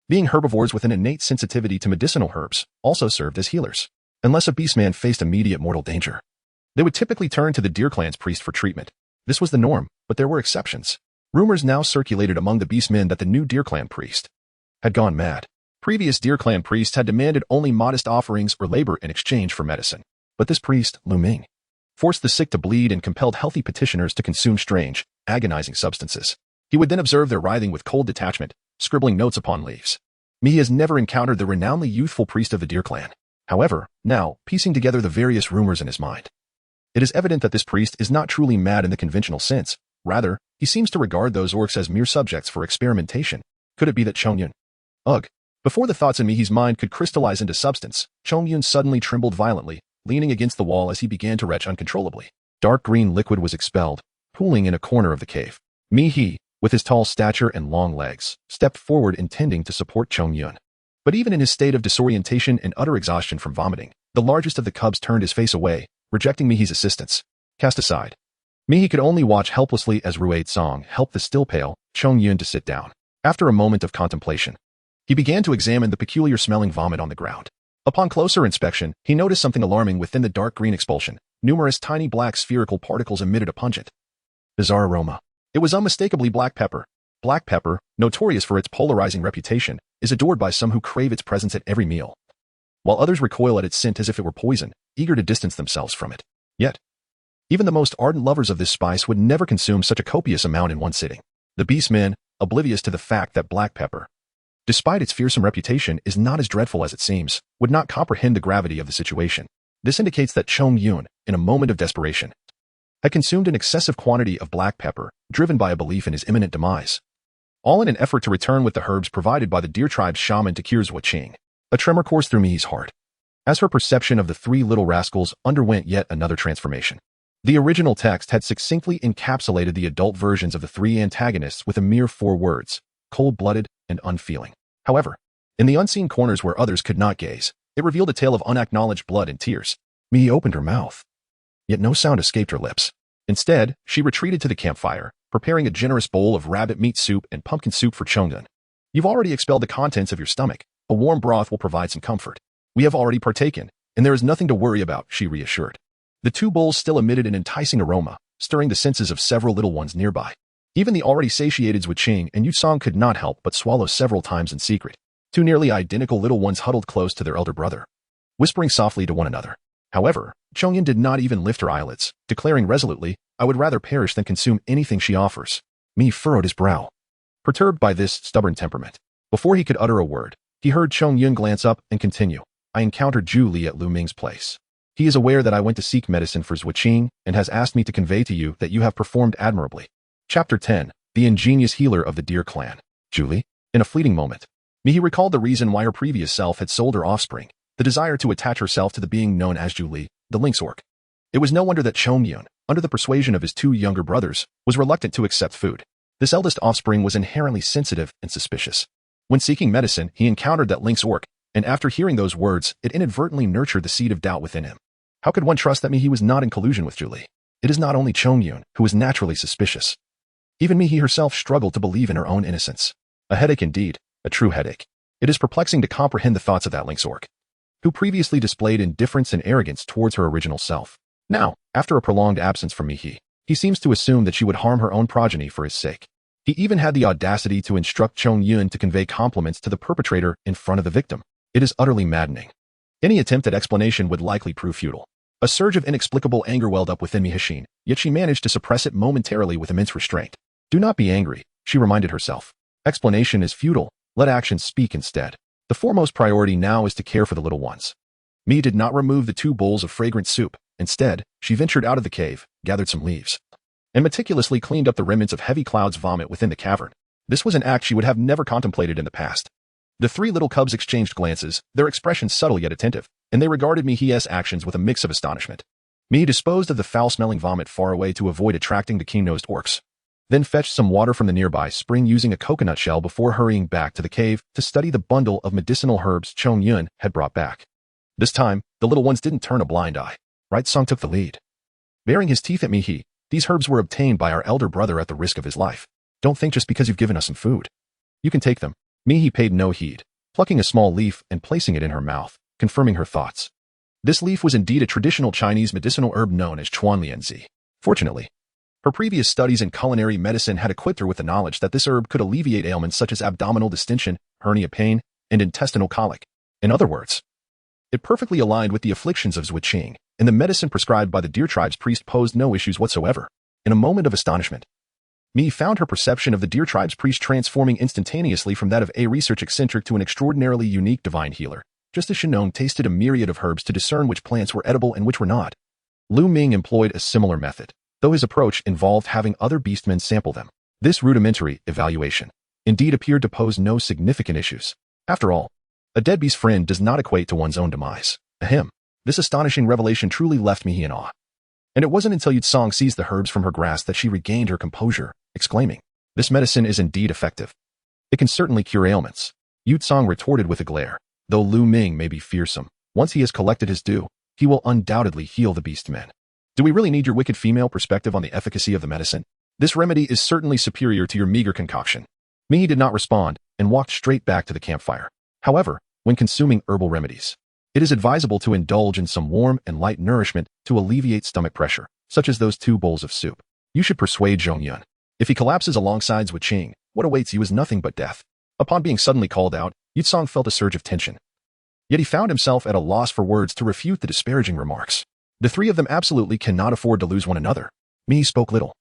being herbivores with an innate sensitivity to medicinal herbs, also served as healers. Unless a beastman faced immediate mortal danger, they would typically turn to the Deer Clan's priest for treatment. This was the norm, but there were exceptions. Rumors now circulated among the beastmen that the new Deer Clan priest had gone mad. Previous Deer Clan priests had demanded only modest offerings or labor in exchange for medicine. But this priest, Lu Ming, forced the sick to bleed and compelled healthy petitioners to consume strange, agonizing substances. He would then observe their writhing with cold detachment, scribbling notes upon leaves. Mi has never encountered the renownedly youthful priest of the Deer Clan. However, now, piecing together the various rumors in his mind, it is evident that this priest is not truly mad in the conventional sense. Rather, he seems to regard those orcs as mere subjects for experimentation. Could it be that Chongyun? Ugh. Before the thoughts in Mihi's mind could crystallize into substance, Chongyun suddenly trembled violently, leaning against the wall as he began to retch uncontrollably. Dark green liquid was expelled, pooling in a corner of the cave. Mi-hee, with his tall stature and long legs, stepped forward intending to support Chong-yun. But even in his state of disorientation and utter exhaustion from vomiting, the largest of the cubs turned his face away, rejecting Mi-hee's assistance. Cast aside. Mi-hee could only watch helplessly as Ruade-song helped the still pale Chong-yun to sit down. After a moment of contemplation, he began to examine the peculiar-smelling vomit on the ground. Upon closer inspection, he noticed something alarming within the dark green expulsion. Numerous tiny black spherical particles emitted a pungent, bizarre aroma. It was unmistakably black pepper. Black pepper, notorious for its polarizing reputation, is adored by some who crave its presence at every meal, while others recoil at its scent as if it were poison, eager to distance themselves from it. Yet, even the most ardent lovers of this spice would never consume such a copious amount in one sitting. The beastmen, oblivious to the fact that black pepper, despite its fearsome reputation, is not as dreadful as it seems, would not comprehend the gravity of the situation. This indicates that Chong-yun, in a moment of desperation, had consumed an excessive quantity of black pepper, driven by a belief in his imminent demise. All in an effort to return with the herbs provided by the deer tribe's shaman to cure Zhuo-qing. A tremor coursed through Mi-hee's heart, as her perception of the three little rascals underwent yet another transformation. The original text had succinctly encapsulated the adult versions of the three antagonists with a mere 4 words: cold-blooded and unfeeling. However, in the unseen corners where others could not gaze, it revealed a tale of unacknowledged blood and tears. Mi-hee opened her mouth, yet no sound escaped her lips. Instead, she retreated to the campfire, preparing a generous bowl of rabbit meat soup and pumpkin soup for Chong-yun. You've already expelled the contents of your stomach. A warm broth will provide some comfort. We have already partaken, and there is nothing to worry about, she reassured. The 2 bowls still emitted an enticing aroma, stirring the senses of several little ones nearby. Even the already satiated Zhuo-qing and Yu-song could not help but swallow several times in secret. 2 nearly identical little ones huddled close to their elder brother, whispering softly to one another. However, Chong-yun did not even lift her eyelids, declaring resolutely, I would rather perish than consume anything she offers. Mi furrowed his brow, perturbed by this stubborn temperament. Before he could utter a word, he heard Chong-yun glance up and continue. I encountered Zhu Li at Lu Ming's place. He is aware that I went to seek medicine for Zhuo-qing and has asked me to convey to you that you have performed admirably. Chapter 10. The ingenious healer of the deer clan. Zhu Li? In a fleeting moment, Mi-hee recalled the reason why her previous self had sold her offspring, the desire to attach herself to the being known as Zhu Li, the lynx orc. It was no wonder that Chong-yun, under the persuasion of his 2 younger brothers, was reluctant to accept food. This eldest offspring was inherently sensitive and suspicious. When seeking medicine, he encountered that lynx orc, and after hearing those words, it inadvertently nurtured the seed of doubt within him. How could one trust that Mi-hee was not in collusion with Zhu Li? It is not only Chong-yun who is naturally suspicious. Even Mi-hee herself struggled to believe in her own innocence. A headache indeed, a true headache. It is perplexing to comprehend the thoughts of that lynx orc, who previously displayed indifference and arrogance towards her original self. Now, after a prolonged absence from Mi-hee, he seems to assume that she would harm her own progeny for his sake. He even had the audacity to instruct Chong-yun to convey compliments to the perpetrator in front of the victim. It is utterly maddening. Any attempt at explanation would likely prove futile. A surge of inexplicable anger welled up within Mi-hee, yet she managed to suppress it momentarily with immense restraint. Do not be angry, she reminded herself. Explanation is futile, let actions speak instead. The foremost priority now is to care for the little ones. Mi did not remove the 2 bowls of fragrant soup. Instead, she ventured out of the cave, gathered some leaves, and meticulously cleaned up the remnants of Heavy Cloud's vomit within the cavern. This was an act she would have never contemplated in the past. The 3 little cubs exchanged glances, their expressions subtle yet attentive, and they regarded Mi-hee's actions with a mix of astonishment. Mi disposed of the foul-smelling vomit far away to avoid attracting the keen-nosed orcs, then fetched some water from the nearby spring using a coconut shell before hurrying back to the cave to study the bundle of medicinal herbs Chong-yun had brought back. This time, the little ones didn't turn a blind eye. Right-song took the lead, baring his teeth at Mi-hee. These herbs were obtained by our elder brother at the risk of his life. Don't think just because you've given us some food, you can take them. Mi-hee paid no heed, plucking a small leaf and placing it in her mouth, confirming her thoughts. This leaf was indeed a traditional Chinese medicinal herb known as chuanlianzi. Fortunately, her previous studies in culinary medicine had equipped her with the knowledge that this herb could alleviate ailments such as abdominal distension, hernia pain, and intestinal colic. In other words, it perfectly aligned with the afflictions of Zhuo-qing, and the medicine prescribed by the deer tribe's priest posed no issues whatsoever. In a moment of astonishment, Mi found her perception of the deer tribe's priest transforming instantaneously from that of a research eccentric to an extraordinarily unique divine healer, just as Shenong tasted a myriad of herbs to discern which plants were edible and which were not. Lu Ming employed a similar method, though his approach involved having other beastmen sample them. This rudimentary evaluation indeed appeared to pose no significant issues. After all, a dead beast friend does not equate to one's own demise. Ahem. This astonishing revelation truly left me in awe. And it wasn't until Yutsong seized the herbs from her grasp that she regained her composure, exclaiming, "This medicine is indeed effective. It can certainly cure ailments." Yutsong retorted with a glare. "Though Lu Ming may be fearsome, once he has collected his due, he will undoubtedly heal the beast men. Do we really need your wicked female perspective on the efficacy of the medicine? This remedy is certainly superior to your meager concoction." Mihi did not respond and walked straight back to the campfire. However, when consuming herbal remedies, it is advisable to indulge in some warm and light nourishment to alleviate stomach pressure, such as those 2 bowls of soup. You should persuade Zhongyun. If he collapses alongside with Qing, what awaits you is nothing but death. Upon being suddenly called out, Yutsong felt a surge of tension. Yet he found himself at a loss for words to refute the disparaging remarks. The 3 of them absolutely cannot afford to lose one another. Mihi spoke little,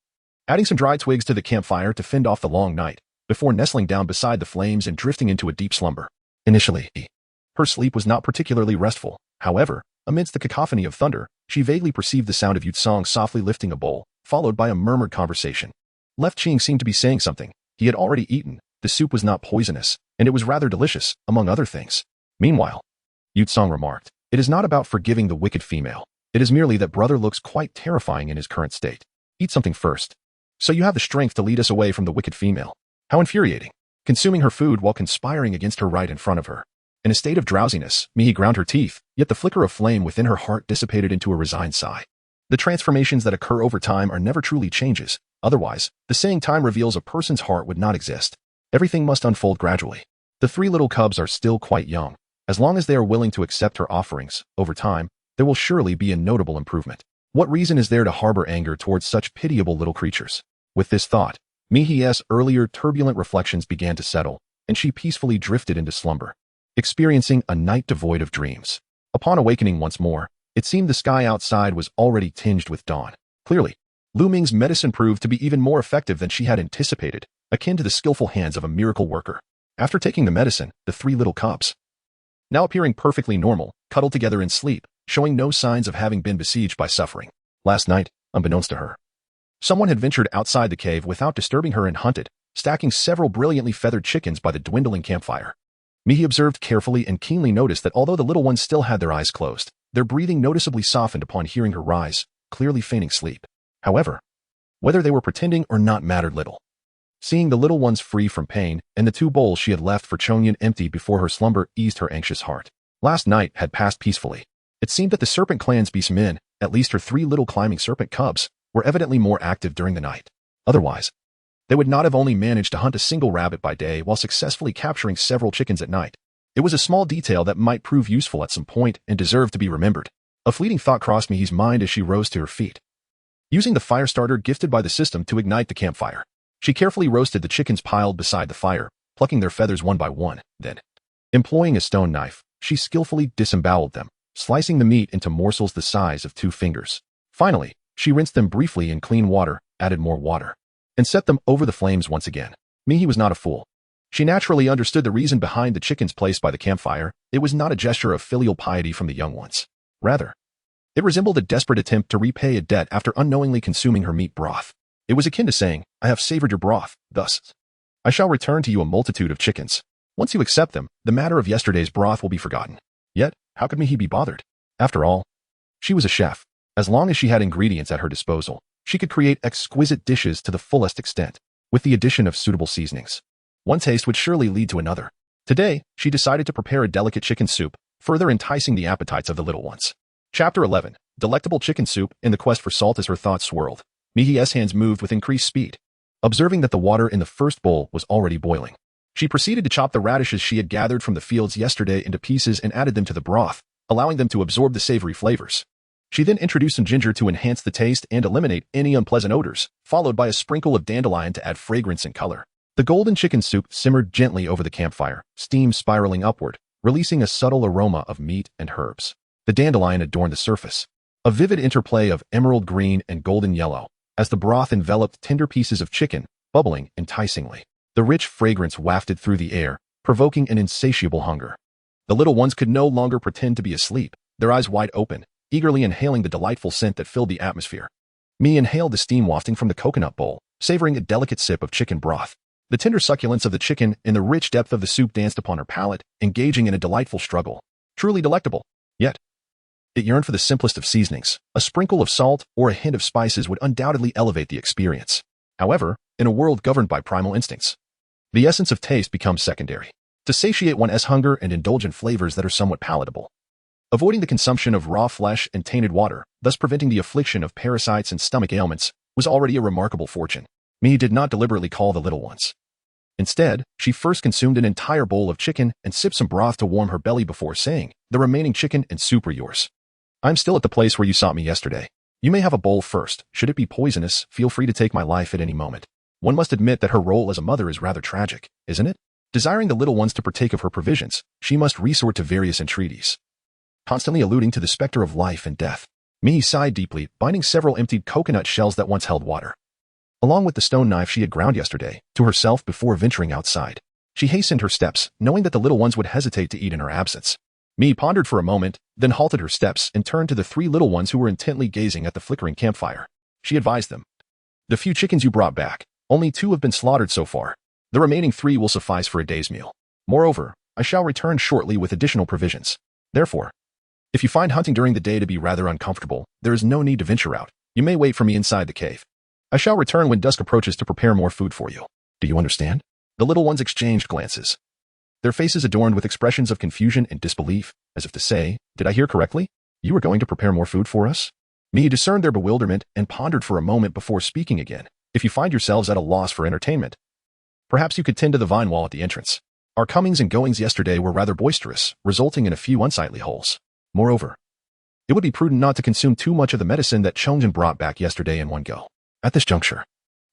adding some dry twigs to the campfire to fend off the long night, before nestling down beside the flames and drifting into a deep slumber. Initially, her sleep was not particularly restful. However, amidst the cacophony of thunder, she vaguely perceived the sound of Yutsong softly lifting a bowl, followed by a murmured conversation. Left Qing seemed to be saying something. He had already eaten, the soup was not poisonous, and it was rather delicious, among other things. Meanwhile, Yutsong remarked, "It is not about forgiving the wicked female. It is merely that brother looks quite terrifying in his current state. Eat something first. So you have the strength to lead us away from the wicked female." How infuriating. Consuming her food while conspiring against her right in front of her. In a state of drowsiness, Mihi ground her teeth, yet the flicker of flame within her heart dissipated into a resigned sigh. The transformations that occur over time are never truly changes. Otherwise, the saying time reveals a person's heart would not exist. Everything must unfold gradually. The 3 little cubs are still quite young. As long as they are willing to accept her offerings, over time, there will surely be a notable improvement. What reason is there to harbor anger towards such pitiable little creatures? With this thought, Mihi's earlier turbulent reflections began to settle, and she peacefully drifted into slumber, experiencing a night devoid of dreams. Upon awakening once more, it seemed the sky outside was already tinged with dawn. Clearly, Lu Ming's medicine proved to be even more effective than she had anticipated, akin to the skillful hands of a miracle worker. After taking the medicine, the 3 little cubs, now appearing perfectly normal, cuddled together in sleep, showing no signs of having been besieged by suffering. Last night, unbeknownst to her, someone had ventured outside the cave without disturbing her and hunted, stacking several brilliantly feathered chickens by the dwindling campfire. Mihi observed carefully and keenly noticed that although the little ones still had their eyes closed, their breathing noticeably softened upon hearing her rise, clearly feigning sleep. However, whether they were pretending or not mattered little. Seeing the little ones free from pain and the 2 bowls she had left for Chongyun empty before her slumber eased her anxious heart. Last night had passed peacefully. It seemed that the Serpent Clan's beast men, at least her 3 little climbing serpent cubs, were evidently more active during the night. Otherwise, they would not have only managed to hunt a single rabbit by day while successfully capturing several chickens at night. It was a small detail that might prove useful at some point and deserved to be remembered. A fleeting thought crossed Mihi's mind as she rose to her feet. Using the fire starter gifted by the system to ignite the campfire, she carefully roasted the chickens piled beside the fire, plucking their feathers one by one. Then, employing a stone knife, she skillfully disemboweled them, slicing the meat into morsels the size of 2 fingers. Finally, she rinsed them briefly in clean water, added more water, and set them over the flames once again. Mihi was not a fool. She naturally understood the reason behind the chickens placed by the campfire. It was not a gesture of filial piety from the young ones. Rather, it resembled a desperate attempt to repay a debt after unknowingly consuming her meat broth. It was akin to saying, "I have savored your broth, thus I shall return to you a multitude of chickens. Once you accept them, the matter of yesterday's broth will be forgotten." Yet, how could Mihi be bothered? After all, she was a chef. As long as she had ingredients at her disposal, she could create exquisite dishes to the fullest extent, with the addition of suitable seasonings. One taste would surely lead to another. Today, she decided to prepare a delicate chicken soup, further enticing the appetites of the little ones. Chapter 11. Delectable chicken soup. In the quest for salt as her thoughts swirled, Mihi's hands moved with increased speed. Observing that the water in the first bowl was already boiling, she proceeded to chop the radishes she had gathered from the fields yesterday into pieces and added them to the broth, allowing them to absorb the savory flavors. She then introduced some ginger to enhance the taste and eliminate any unpleasant odors, followed by a sprinkle of dandelion to add fragrance and color. The golden chicken soup simmered gently over the campfire, steam spiraling upward, releasing a subtle aroma of meat and herbs. The dandelion adorned the surface, a vivid interplay of emerald green and golden yellow, as the broth enveloped tender pieces of chicken, bubbling enticingly. The rich fragrance wafted through the air, provoking an insatiable hunger. The little ones could no longer pretend to be asleep, their eyes wide open, eagerly inhaling the delightful scent that filled the atmosphere. Mi inhaled the steam wafting from the coconut bowl, savoring a delicate sip of chicken broth. The tender succulence of the chicken and the rich depth of the soup danced upon her palate, engaging in a delightful struggle. Truly delectable. Yet, It yearned for the simplest of seasonings. A sprinkle of salt or a hint of spices would undoubtedly elevate the experience. However, in a world governed by primal instincts, the essence of taste becomes secondary. To satiate one's hunger and indulge in flavors that are somewhat palatable. Avoiding the consumption of raw flesh and tainted water, thus preventing the affliction of parasites and stomach ailments, was already a remarkable fortune. Mei did not deliberately call the little ones. Instead, she first consumed an entire bowl of chicken and sipped some broth to warm her belly before saying, "The remaining chicken and soup are yours. I'm still at the place where you sought me yesterday. You may have a bowl first. Should it be poisonous, feel free to take my life at any moment." One must admit that her role as a mother is rather tragic, isn't it? Desiring the little ones to partake of her provisions, she must resort to various entreaties, constantly alluding to the specter of life and death. Mei sighed deeply, binding several emptied coconut shells that once held water, along with the stone knife she had ground yesterday, to herself before venturing outside. She hastened her steps, knowing that the little ones would hesitate to eat in her absence. Mei pondered for a moment, then halted her steps and turned to the three little ones who were intently gazing at the flickering campfire. She advised them, "The few chickens you brought back, only 2 have been slaughtered so far. The remaining 3 will suffice for a day's meal. Moreover, I shall return shortly with additional provisions. Therefore, if you find hunting during the day to be rather uncomfortable, there is no need to venture out. You may wait for me inside the cave. I shall return when dusk approaches to prepare more food for you. Do you understand?" The little ones exchanged glances, their faces adorned with expressions of confusion and disbelief, as if to say, "Did I hear correctly? You are going to prepare more food for us?" Mei discerned their bewilderment and pondered for a moment before speaking again. "If you find yourselves at a loss for entertainment, perhaps you could tend to the vine wall at the entrance. Our comings and goings yesterday were rather boisterous, resulting in a few unsightly holes. Moreover, it would be prudent not to consume too much of the medicine that Chongjin brought back yesterday in one go." At this juncture,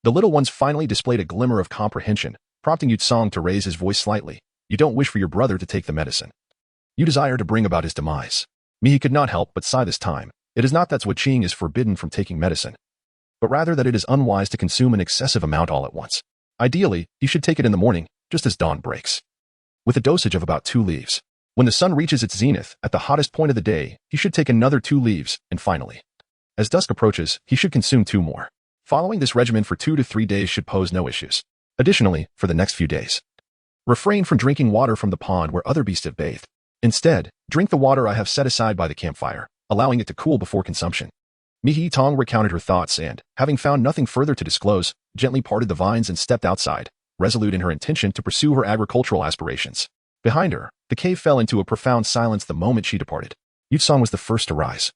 the little ones finally displayed a glimmer of comprehension, prompting Yutsong to raise his voice slightly. "You don't wish for your brother to take the medicine. You desire to bring about his demise." Mei could not help but sigh this time. It is not that Zuo-Qing is forbidden from taking medicine, but rather that it is unwise to consume an excessive amount all at once. Ideally, he should take it in the morning, just as dawn breaks, with a dosage of about 2 leaves. When the sun reaches its zenith, at the hottest point of the day, he should take another 2 leaves, and finally, as dusk approaches, he should consume 2 more. Following this regimen for 2 to 3 days should pose no issues. Additionally, for the next few days, refrain from drinking water from the pond where other beasts have bathed. Instead, drink the water I have set aside by the campfire, allowing it to cool before consumption. Mi Tong recounted her thoughts and, having found nothing further to disclose, gently parted the vines and stepped outside, resolute in her intention to pursue her agricultural aspirations. Behind her, the cave fell into a profound silence the moment she departed. Yutsong was the first to rise,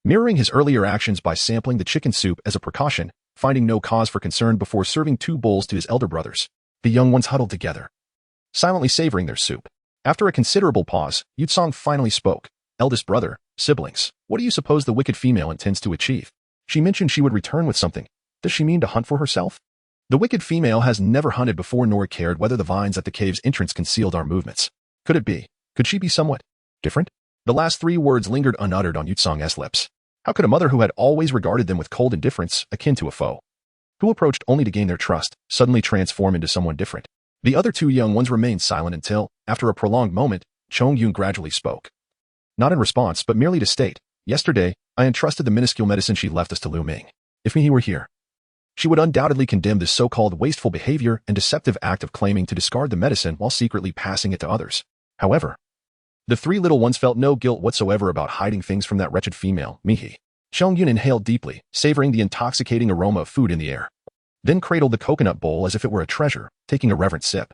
mirroring his earlier actions by sampling the chicken soup as a precaution, finding no cause for concern before serving 2 bowls to his elder brothers. The young ones huddled together, silently savoring their soup. After a considerable pause, Yutsong finally spoke. "Eldest brother, siblings, what do you suppose the wicked female intends to achieve? She mentioned she would return with something. Does she mean to hunt for herself?" The wicked female has never hunted before nor cared whether the vines at the cave's entrance concealed our movements. Could it be? Could she be somewhat different? The last 3 words lingered unuttered on Yutsong's lips. How could a mother who had always regarded them with cold indifference, akin to a foe, who approached only to gain their trust, suddenly transform into someone different? The other 2 young ones remained silent until, after a prolonged moment, Chongyun gradually spoke. Not in response, but merely to state, "Yesterday, I entrusted the minuscule medicine she left us to Lu Ming. If he were here, she would undoubtedly condemn this so-called wasteful behavior and deceptive act of claiming to discard the medicine while secretly passing it to others." However, the 3 little ones felt no guilt whatsoever about hiding things from that wretched female, Mihi. Chongyun inhaled deeply, savoring the intoxicating aroma of food in the air, then cradled the coconut bowl as if it were a treasure, taking a reverent sip.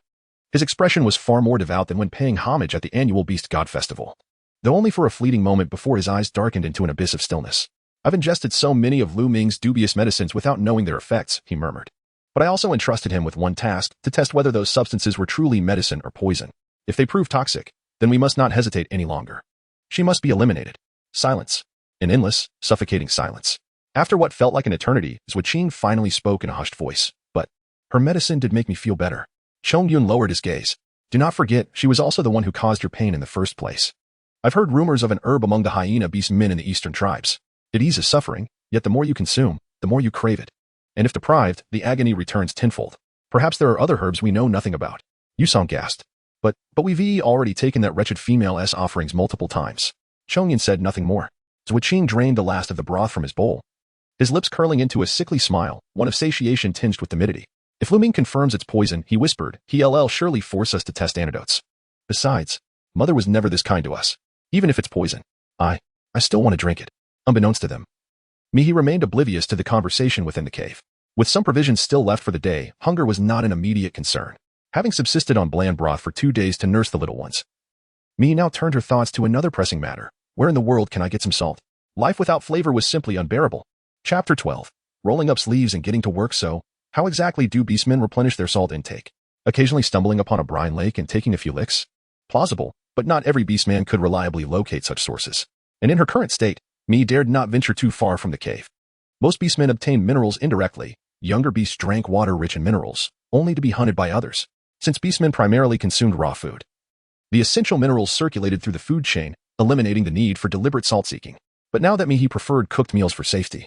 His expression was far more devout than when paying homage at the annual Beast God Festival, though only for a fleeting moment before his eyes darkened into an abyss of stillness. "I've ingested so many of Lu Ming's dubious medicines without knowing their effects," he murmured. "But I also entrusted him with one task, to test whether those substances were truly medicine or poison. If they prove toxic, then we must not hesitate any longer. She must be eliminated." Silence. An endless, suffocating silence. After what felt like an eternity, Zuo-Qing finally spoke in a hushed voice. "But her medicine did make me feel better." Chongyun lowered his gaze. "Do not forget, she was also the one who caused your pain in the first place. I've heard rumors of an herb among the hyena beast men in the eastern tribes. It eases suffering, yet the more you consume, the more you crave it. And if deprived, the agony returns tenfold. Perhaps there are other herbs we know nothing about." Yusong gasped. But we've already taken that wretched female's offerings multiple times." Chongyun said nothing more. Zuo-Qing drained the last of the broth from his bowl, his lips curling into a sickly smile, one of satiation tinged with timidity. "If Lu Ming confirms it's poison," he whispered, "he'll surely force us to test antidotes. Besides, Mother was never this kind to us. Even if it's poison, I still want to drink it. Unbeknownst to them, Mihi remained oblivious to the conversation within the cave. With some provisions still left for the day, hunger was not an immediate concern. Having subsisted on bland broth for 2 days to nurse the little ones, Mihi now turned her thoughts to another pressing matter. Where in the world can I get some salt? Life without flavor was simply unbearable. Chapter 12. Rolling up sleeves and getting to work. So, how exactly do beastmen replenish their salt intake? Occasionally stumbling upon a brine lake and taking a few licks? Plausible, but not every beastman could reliably locate such sources. And in her current state, Mihi dared not venture too far from the cave. Most beastmen obtained minerals indirectly. Younger beasts drank water rich in minerals, only to be hunted by others. Since beastmen primarily consumed raw food, the essential minerals circulated through the food chain, eliminating the need for deliberate salt-seeking. But now that Mihi preferred cooked meals for safety,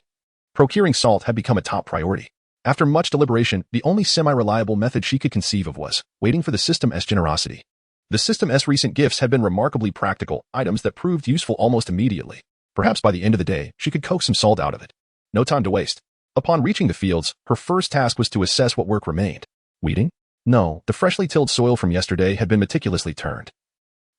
procuring salt had become a top priority. After much deliberation, the only semi-reliable method she could conceive of was waiting for the System's generosity. The System's recent gifts had been remarkably practical, items that proved useful almost immediately. Perhaps by the end of the day, she could coax some salt out of it. No time to waste. Upon reaching the fields, her first task was to assess what work remained. Weeding? No, the freshly tilled soil from yesterday had been meticulously turned.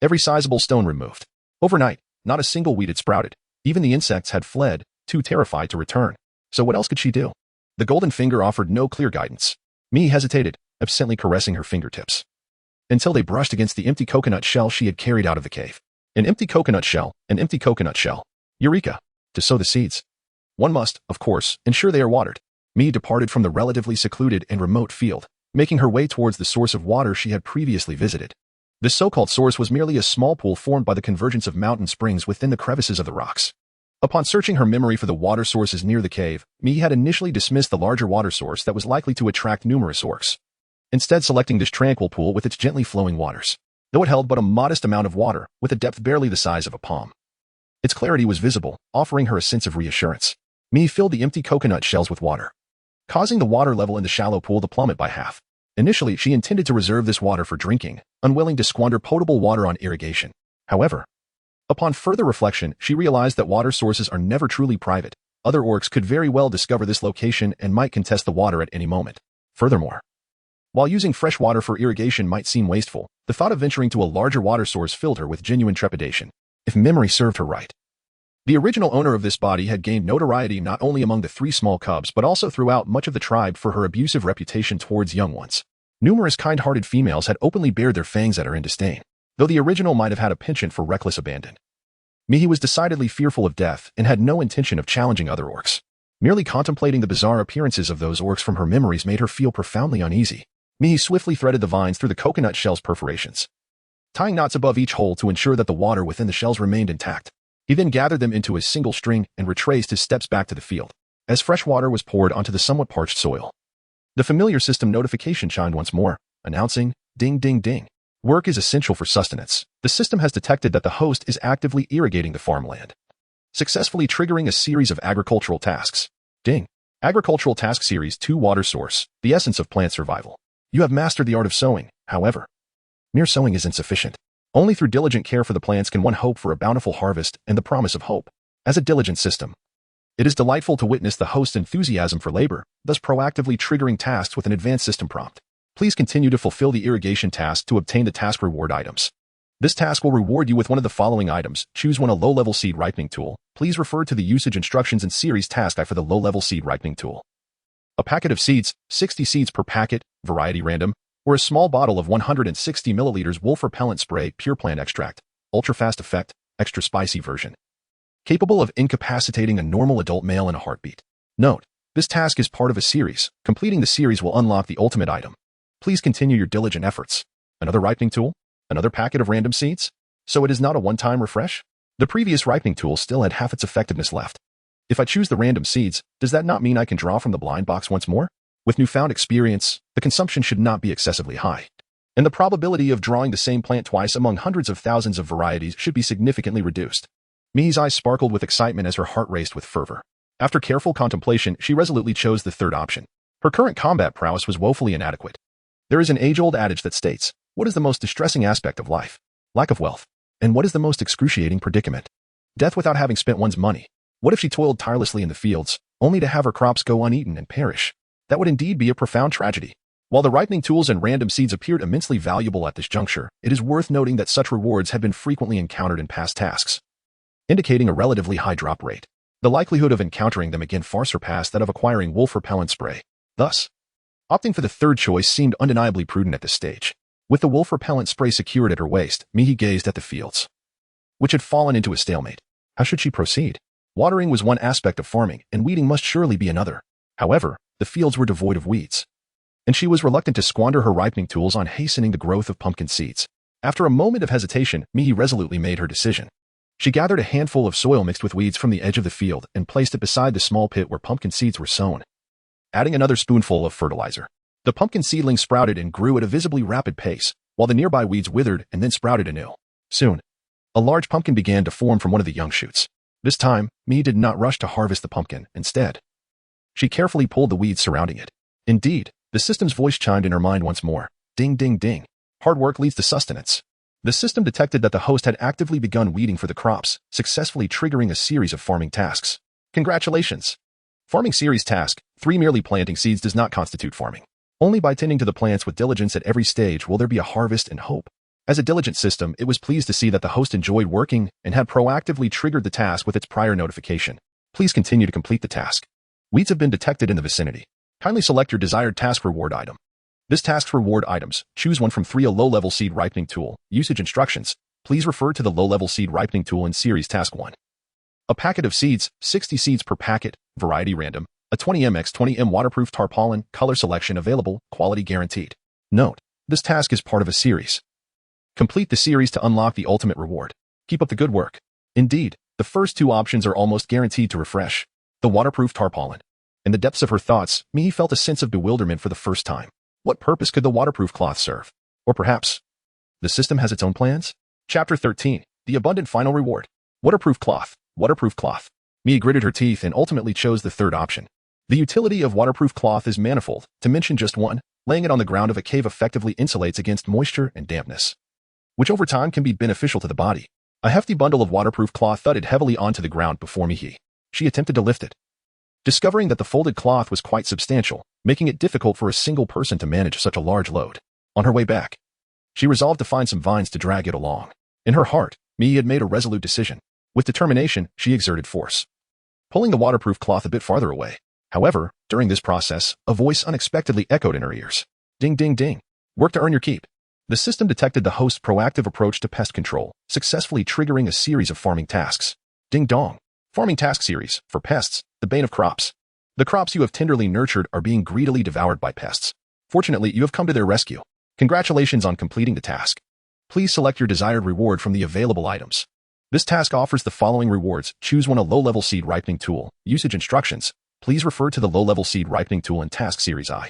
Every sizable stone removed. Overnight, not a single weed had sprouted. Even the insects had fled, too terrified to return. So what else could she do? The golden finger offered no clear guidance. Mihi hesitated, absently caressing her fingertips, until they brushed against the empty coconut shell she had carried out of the cave. An empty coconut shell, an empty coconut shell. Eureka! To sow the seeds. One must, of course, ensure they are watered. Mihi departed from the relatively secluded and remote field, making her way towards the source of water she had previously visited. This so-called source was merely a small pool formed by the convergence of mountain springs within the crevices of the rocks. Upon searching her memory for the water sources near the cave, Mihi had initially dismissed the larger water source that was likely to attract numerous orcs, instead selecting this tranquil pool with its gently flowing waters. Though it held but a modest amount of water, with a depth barely the size of a palm, its clarity was visible, offering her a sense of reassurance. Mihi filled the empty coconut shells with water, causing the water level in the shallow pool to plummet by half. Initially, she intended to reserve this water for drinking, unwilling to squander potable water on irrigation. However, upon further reflection, she realized that water sources are never truly private. Other orcs could very well discover this location and might contest the water at any moment. Furthermore, while using fresh water for irrigation might seem wasteful, the thought of venturing to a larger water source filled her with genuine trepidation. If memory served her right, the original owner of this body had gained notoriety not only among the 3 small cubs but also throughout much of the tribe for her abusive reputation towards young ones. Numerous kind-hearted females had openly bared their fangs at her in disdain, though the original might have had a penchant for reckless abandon. Mihi was decidedly fearful of death and had no intention of challenging other orcs. Merely contemplating the bizarre appearances of those orcs from her memories made her feel profoundly uneasy. Mihi swiftly threaded the vines through the coconut shell's perforations, tying knots above each hole to ensure that the water within the shells remained intact. He then gathered them into a single string and retraced his steps back to the field. As fresh water was poured onto the somewhat parched soil, the familiar system notification chimed once more, announcing, ding ding ding. Work is essential for sustenance. The system has detected that the host is actively irrigating the farmland, successfully triggering a series of agricultural tasks. Ding. Agricultural Task Series 2 Water Source, the essence of plant survival. You have mastered the art of sowing. However, mere sowing is insufficient. Only through diligent care for the plants can one hope for a bountiful harvest and the promise of hope. As a diligent system, it is delightful to witness the host's enthusiasm for labor, thus proactively triggering tasks with an advanced system prompt. Please continue to fulfill the irrigation task to obtain the task reward items. This task will reward you with one of the following items. Choose one: a low-level seed ripening tool. Please refer to the usage instructions in Series Task I for the low-level seed ripening tool. A packet of seeds, 60 seeds per packet, variety random, or a small bottle of 160 milliliters wolf repellent spray, pure plant extract, ultra-fast effect, extra spicy version, capable of incapacitating a normal adult male in a heartbeat. Note, this task is part of a series. Completing the series will unlock the ultimate item. Please continue your diligent efforts. Another ripening tool? Another packet of random seeds? So it is not a one-time refresh? The previous ripening tool still had half its effectiveness left. If I choose the random seeds, does that not mean I can draw from the blind box once more? With newfound experience, the consumption should not be excessively high, and the probability of drawing the same plant twice among hundreds of thousands of varieties should be significantly reduced. Mihi's eyes sparkled with excitement as her heart raced with fervor. After careful contemplation, she resolutely chose the third option. Her current combat prowess was woefully inadequate. There is an age-old adage that states, what is the most distressing aspect of life? Lack of wealth. And what is the most excruciating predicament? Death without having spent one's money. What if she toiled tirelessly in the fields, only to have her crops go uneaten and perish? That would indeed be a profound tragedy. While the ripening tools and random seeds appeared immensely valuable at this juncture, it is worth noting that such rewards had been frequently encountered in past tasks. indicating a relatively high drop rate. The likelihood of encountering them again far surpassed that of acquiring wolf repellent spray. Thus, opting for the third choice seemed undeniably prudent at this stage. With the wolf repellent spray secured at her waist, Mihi gazed at the fields, which had fallen into a stalemate. How should she proceed? Watering was one aspect of farming, and weeding must surely be another. However, the fields were devoid of weeds, and she was reluctant to squander her ripening tools on hastening the growth of pumpkin seeds. After a moment of hesitation, Mihi resolutely made her decision. She gathered a handful of soil mixed with weeds from the edge of the field and placed it beside the small pit where pumpkin seeds were sown. Adding another spoonful of fertilizer, the pumpkin seedling sprouted and grew at a visibly rapid pace, while the nearby weeds withered and then sprouted anew. Soon, a large pumpkin began to form from one of the young shoots. This time, Mihi did not rush to harvest the pumpkin. Instead, she carefully pulled the weeds surrounding it. Indeed, the system's voice chimed in her mind once more. Ding, ding, ding. Hard work leads to sustenance. The system detected that the host had actively begun weeding for the crops, successfully triggering a series of farming tasks. Congratulations! Farming Series Task 3. Merely planting seeds does not constitute farming. Only by tending to the plants with diligence at every stage will there be a harvest and hope. As a diligent system, it was pleased to see that the host enjoyed working and had proactively triggered the task with its prior notification. Please continue to complete the task. Weeds have been detected in the vicinity. Kindly select your desired task reward item. This task's reward items, choose one from 3. A low-level seed ripening tool. Usage instructions. Please refer to the low-level seed ripening tool in Series Task 1. A packet of seeds, 60 seeds per packet, variety random, a 20m x 20m waterproof tarpaulin, color selection available, quality guaranteed. Note, this task is part of a series. Complete the series to unlock the ultimate reward. Keep up the good work. Indeed, the first two options are almost guaranteed to refresh. The waterproof tarpaulin. In the depths of her thoughts, Mihi felt a sense of bewilderment for the first time. What purpose could the waterproof cloth serve? Or perhaps, the system has its own plans? Chapter 13. The Abundant Final Reward. Waterproof cloth. Waterproof cloth. Mihi gritted her teeth and ultimately chose the third option. The utility of waterproof cloth is manifold. To mention just one, laying it on the ground of a cave effectively insulates against moisture and dampness, which over time can be beneficial to the body. A hefty bundle of waterproof cloth thudded heavily onto the ground before Mihi. She attempted to lift it, discovering that the folded cloth was quite substantial, making it difficult for a single person to manage such a large load. On her way back, she resolved to find some vines to drag it along. In her heart, Mihi had made a resolute decision. With determination, she exerted force, pulling the waterproof cloth a bit farther away. However, during this process, a voice unexpectedly echoed in her ears. Ding, ding, ding. Work to earn your keep. The system detected the host's proactive approach to pest control, successfully triggering a series of farming tasks. Ding dong. Farming task series, for pests, the bane of crops. The crops you have tenderly nurtured are being greedily devoured by pests. Fortunately, you have come to their rescue. Congratulations on completing the task. Please select your desired reward from the available items. This task offers the following rewards. Choose one. A low-level seed ripening tool. Usage instructions. Please refer to the low-level seed ripening tool in Task Series I.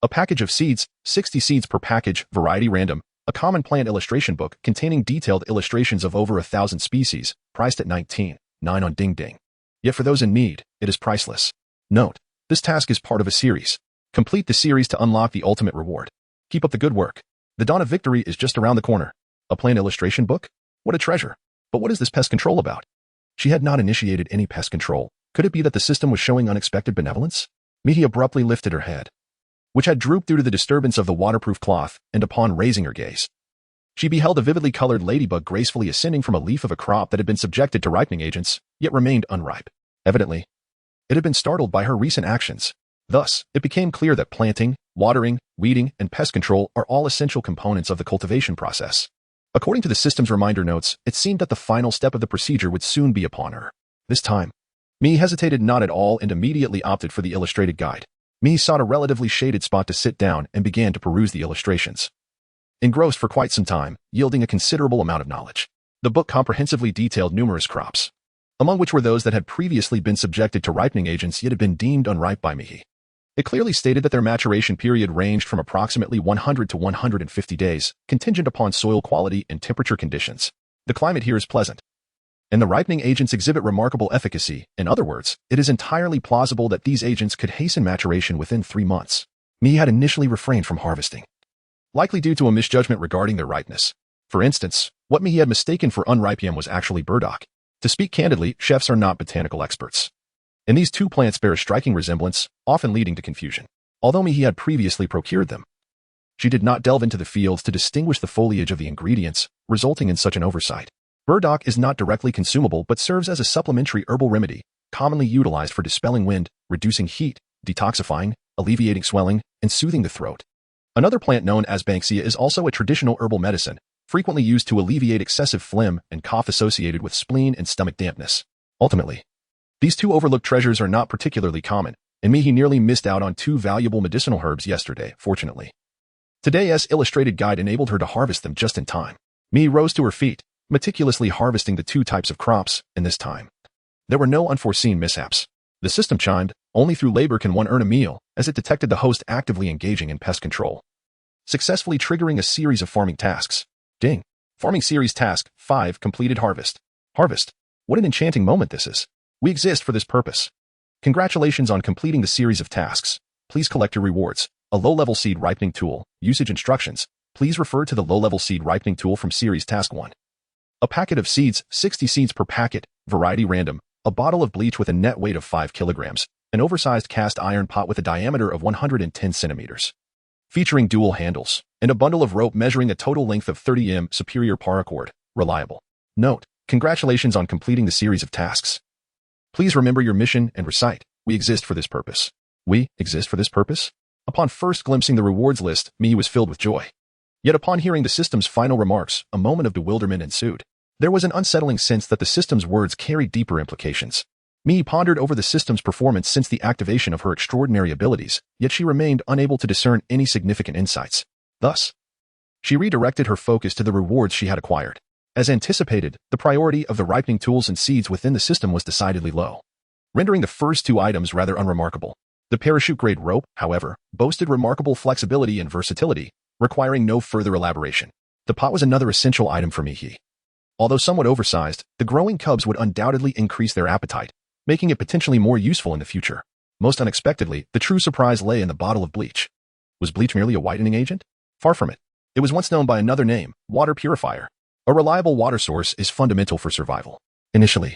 A package of seeds, 60 seeds per package, variety random, a common plant illustration book containing detailed illustrations of over 1,000 species, priced at $19.9 on Ding Ding. Yet for those in need, it is priceless. Note, this task is part of a series. Complete the series to unlock the ultimate reward. Keep up the good work. The dawn of victory is just around the corner. A plant illustration book? What a treasure. But what is this pest control about? She had not initiated any pest control. Could it be that the system was showing unexpected benevolence? Mihi abruptly lifted her head, which had drooped due to the disturbance of the waterproof cloth, and upon raising her gaze, she beheld a vividly colored ladybug gracefully ascending from a leaf of a crop that had been subjected to ripening agents, yet remained unripe. Evidently, it had been startled by her recent actions. Thus, it became clear that planting, watering, weeding, and pest control are all essential components of the cultivation process. According to the system's reminder notes, it seemed that the final step of the procedure would soon be upon her. This time, Mihi hesitated not at all and immediately opted for the illustrated guide. Mihi sought a relatively shaded spot to sit down and began to peruse the illustrations, engrossed for quite some time, yielding a considerable amount of knowledge. The book comprehensively detailed numerous crops, among which were those that had previously been subjected to ripening agents yet had been deemed unripe by Mihi. It clearly stated that their maturation period ranged from approximately 100 to 150 days, contingent upon soil quality and temperature conditions. The climate here is pleasant, and the ripening agents exhibit remarkable efficacy. In other words, it is entirely plausible that these agents could hasten maturation within 3 months. Mihi had initially refrained from harvesting, likely due to a misjudgment regarding their ripeness. For instance, what Mihi had mistaken for unripe yam was actually burdock. To speak candidly, chefs are not botanical experts, and these two plants bear a striking resemblance, often leading to confusion. Although Mihi had previously procured them, she did not delve into the fields to distinguish the foliage of the ingredients, resulting in such an oversight. Burdock is not directly consumable but serves as a supplementary herbal remedy, commonly utilized for dispelling wind, reducing heat, detoxifying, alleviating swelling, and soothing the throat. Another plant known as banksia is also a traditional herbal medicine, frequently used to alleviate excessive phlegm and cough associated with spleen and stomach dampness. Ultimately, these two overlooked treasures are not particularly common, and he nearly missed out on two valuable medicinal herbs yesterday, fortunately. Today's illustrated guide enabled her to harvest them just in time. Mi rose to her feet, meticulously harvesting the two types of crops, and this time, there were no unforeseen mishaps. The system chimed, only through labor can one earn a meal, as it detected the host actively engaging in pest control, successfully triggering a series of farming tasks. Ding. Farming Series Task 5 Completed Harvest. Harvest. What an enchanting moment this is. We exist for this purpose. Congratulations on completing the series of tasks. Please collect your rewards. A low-level seed ripening tool. Usage instructions. Please refer to the low-level seed ripening tool from Series Task 1. A packet of seeds, 60 seeds per packet, variety random, a bottle of bleach with a net weight of 5 kilograms, an oversized cast iron pot with a diameter of 110 centimeters, featuring dual handles, and a bundle of rope measuring a total length of 30 m, superior paracord, reliable. Note, congratulations on completing the series of tasks. Please remember your mission and recite, we exist for this purpose. We exist for this purpose? Upon first glimpsing the rewards list, Mi was filled with joy. Yet upon hearing the system's final remarks, a moment of bewilderment ensued. There was an unsettling sense that the system's words carried deeper implications. Mi pondered over the system's performance since the activation of her extraordinary abilities, yet she remained unable to discern any significant insights. Thus, she redirected her focus to the rewards she had acquired. As anticipated, the priority of the ripening tools and seeds within the system was decidedly low, rendering the first two items rather unremarkable. The parachute-grade rope, however, boasted remarkable flexibility and versatility, requiring no further elaboration. The pot was another essential item for Mihi. Although somewhat oversized, the growing cubs would undoubtedly increase their appetite, making it potentially more useful in the future. Most unexpectedly, the true surprise lay in the bottle of bleach. Was bleach merely a whitening agent? Far from it. It was once known by another name, water purifier. A reliable water source is fundamental for survival. Initially,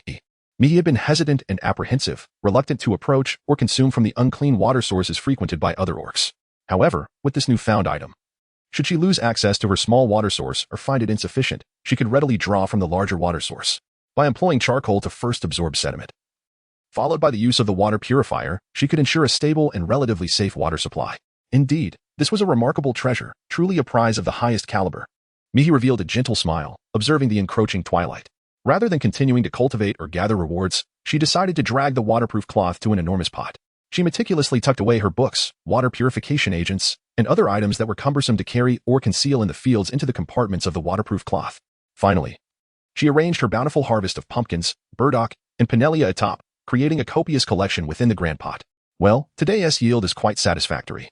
Mihi had been hesitant and apprehensive, reluctant to approach or consume from the unclean water sources frequented by other orcs. However, with this newfound item, should she lose access to her small water source or find it insufficient, she could readily draw from the larger water source by employing charcoal to first absorb sediment. Followed by the use of the water purifier, she could ensure a stable and relatively safe water supply. Indeed, this was a remarkable treasure, truly a prize of the highest caliber. Mihi revealed a gentle smile, observing the encroaching twilight. Rather than continuing to cultivate or gather rewards, she decided to drag the waterproof cloth to an enormous pot. She meticulously tucked away her books, water purification agents, and other items that were cumbersome to carry or conceal in the fields into the compartments of the waterproof cloth. Finally, she arranged her bountiful harvest of pumpkins, burdock, and pinellia atop, creating a copious collection within the grand pot. Well, today's yield is quite satisfactory.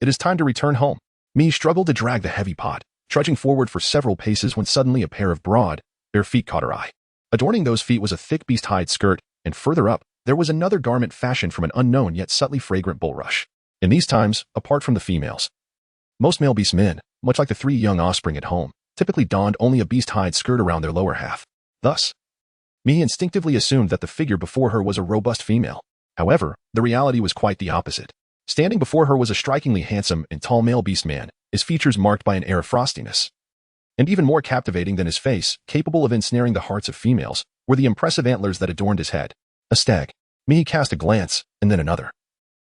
It is time to return home. Mi struggled to drag the heavy pot, trudging forward for several paces when suddenly a pair of broad, bare feet caught her eye. Adorning those feet was a thick beast hide skirt, and further up, there was another garment fashioned from an unknown yet subtly fragrant bulrush. In these times, apart from the females, most male beast men, much like the three young offspring at home, typically donned only a beast hide skirt around their lower half. Thus, Mi instinctively assumed that the figure before her was a robust female. However, the reality was quite the opposite. Standing before her was a strikingly handsome and tall male beast man, his features marked by an air of frostiness. And even more captivating than his face, capable of ensnaring the hearts of females, were the impressive antlers that adorned his head. A stag. Mi cast a glance, and then another,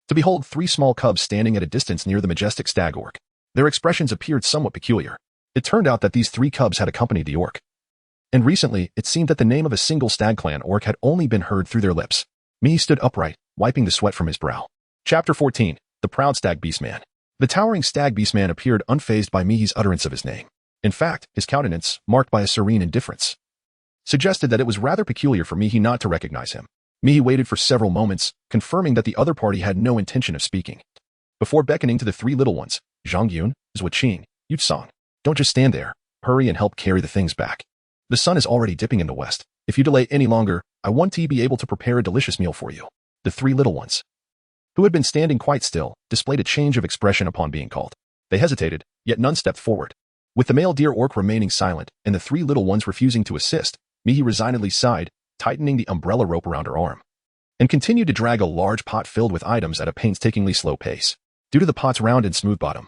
to behold three small cubs standing at a distance near the majestic stag orc. Their expressions appeared somewhat peculiar. It turned out that these three cubs had accompanied the orc. And recently, it seemed that the name of a single stag clan orc had only been heard through their lips. Mi stood upright, wiping the sweat from his brow. Chapter 14. The Proud Stag Beastman. The towering stag beastman appeared unfazed by Mihi's utterance of his name. In fact, his countenance, marked by a serene indifference, suggested that it was rather peculiar for Mihi not to recognize him. Mihi waited for several moments, confirming that the other party had no intention of speaking, before beckoning to the three little ones. Zhongyun, Zhuaqing, Yutsong. Don't just stand there. Hurry and help carry the things back. The sun is already dipping in the west. If you delay any longer, I want to be able to prepare a delicious meal for you. The three little ones, who had been standing quite still, displayed a change of expression upon being called. They hesitated, yet none stepped forward. With the male deer orc remaining silent and the three little ones refusing to assist, Mihi resignedly sighed, tightening the umbrella rope around her arm, and continued to drag a large pot filled with items at a painstakingly slow pace. Due to the pot's round and smooth bottom,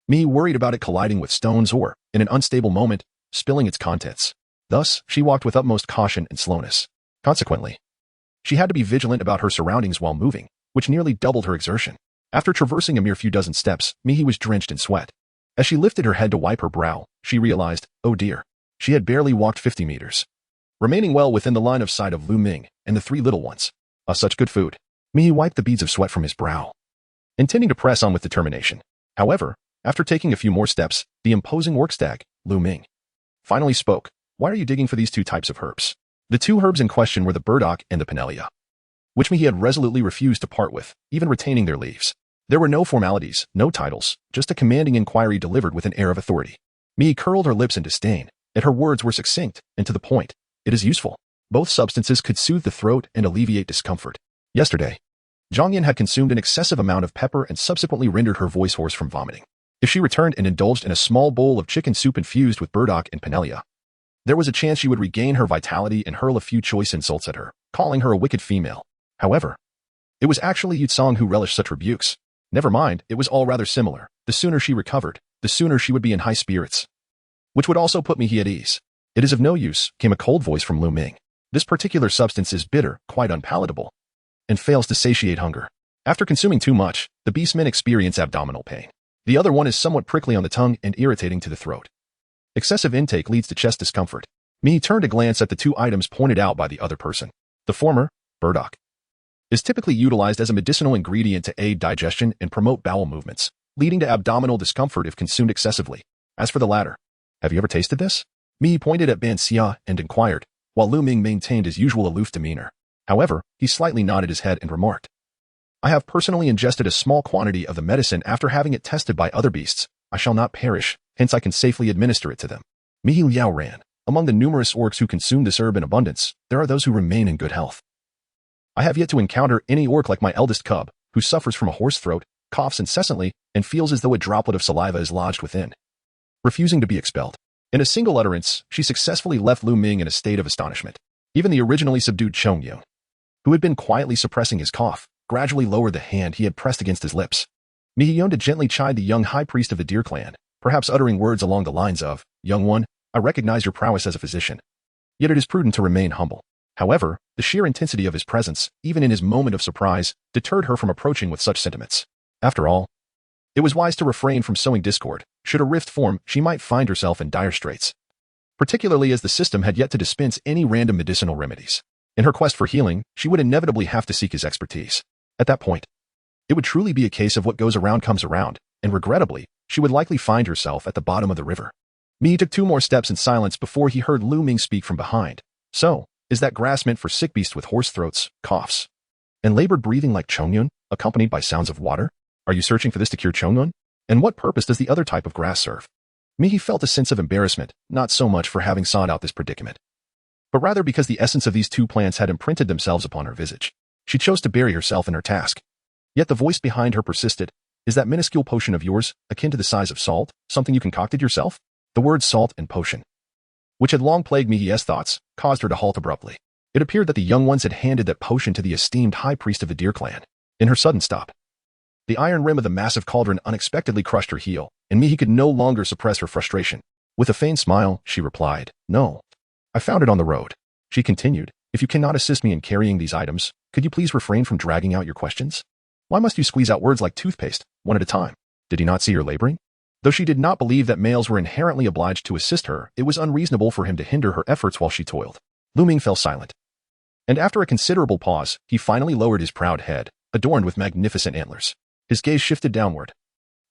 Mihi worried about it colliding with stones or, in an unstable moment, spilling its contents. Thus, she walked with utmost caution and slowness. Consequently, she had to be vigilant about her surroundings while moving, which nearly doubled her exertion. After traversing a mere few dozen steps, Mihi was drenched in sweat. As she lifted her head to wipe her brow, she realized, oh dear, she had barely walked 50 meters. Remaining well within the line of sight of Lu Ming and the three little ones. Such good food. Mihi wiped the beads of sweat from his brow, intending to press on with determination. However, after taking a few more steps, the imposing workstag, Lu Ming, finally spoke. Why are you digging for these two types of herbs? The two herbs in question were the burdock and the pinelia, which Mihi had resolutely refused to part with, even retaining their leaves. There were no formalities, no titles, just a commanding inquiry delivered with an air of authority. Mihi curled her lips in disdain, and her words were succinct and to the point. It is useful. Both substances could soothe the throat and alleviate discomfort. Yesterday, Zhang Yin had consumed an excessive amount of pepper and subsequently rendered her voice hoarse from vomiting. If she returned and indulged in a small bowl of chicken soup infused with burdock and pinelia, there was a chance she would regain her vitality and hurl a few choice insults at her, calling her a wicked female. However, it was actually Yutsong who relished such rebukes. Never mind, it was all rather similar. The sooner she recovered, the sooner she would be in high spirits, which would also put Mihi at ease. It is of no use, came a cold voice from Lu Ming. This particular substance is bitter, quite unpalatable, and fails to satiate hunger. After consuming too much, the beastmen experience abdominal pain. The other one is somewhat prickly on the tongue and irritating to the throat. Excessive intake leads to chest discomfort. Mihi turned to glance at the two items pointed out by the other person. The former, burdock, is typically utilized as a medicinal ingredient to aid digestion and promote bowel movements, leading to abdominal discomfort if consumed excessively. As for the latter, have you ever tasted this? Mihi pointed at Ban Xia and inquired, while Lu Ming maintained his usual aloof demeanor. However, he slightly nodded his head and remarked, I have personally ingested a small quantity of the medicine after having it tested by other beasts. I shall not perish, hence I can safely administer it to them. Mihi Liao ran. Among the numerous orcs who consume this herb in abundance, there are those who remain in good health. I have yet to encounter any orc like my eldest cub, who suffers from a hoarse throat, coughs incessantly, and feels as though a droplet of saliva is lodged within, refusing to be expelled. In a single utterance, she successfully left Lu Ming in a state of astonishment. Even the originally subdued Chongyun, who had been quietly suppressing his cough, gradually lowered the hand he had pressed against his lips. Mihi yearned to gently chide the young high priest of the deer clan, perhaps uttering words along the lines of, Young one, I recognize your prowess as a physician. Yet it is prudent to remain humble. However, the sheer intensity of his presence, even in his moment of surprise, deterred her from approaching with such sentiments. After all, it was wise to refrain from sowing discord. Should a rift form, she might find herself in dire straits, particularly as the system had yet to dispense any random medicinal remedies. In her quest for healing, she would inevitably have to seek his expertise. At that point, it would truly be a case of what goes around comes around, and regrettably, she would likely find herself at the bottom of the river. Mihi took 2 more steps in silence before he heard Lu Ming speak from behind. So, is that grass meant for sick beasts with hoarse throats, coughs, and labored breathing like Chongyun, accompanied by sounds of water? Are you searching for this to cure Chongyun? And what purpose does the other type of grass serve? Mihi felt a sense of embarrassment, not so much for having sought out this predicament, but rather because the essence of these 2 plants had imprinted themselves upon her visage. She chose to bury herself in her task. Yet the voice behind her persisted. Is that minuscule potion of yours, akin to the size of salt, something you concocted yourself? The words salt and potion, which had long plagued Mihi's thoughts, caused her to halt abruptly. It appeared that the young ones had handed that potion to the esteemed high priest of the deer clan. In her sudden stop, the iron rim of the massive cauldron unexpectedly crushed her heel, and Mihi could no longer suppress her frustration. With a faint smile, she replied, No. I found it on the road. She continued, If you cannot assist me in carrying these items, could you please refrain from dragging out your questions? Why must you squeeze out words like toothpaste, one at a time? Did he not see her laboring? Though she did not believe that males were inherently obliged to assist her, it was unreasonable for him to hinder her efforts while she toiled. Lu Ming fell silent. And after a considerable pause, he finally lowered his proud head, adorned with magnificent antlers. His gaze shifted downward,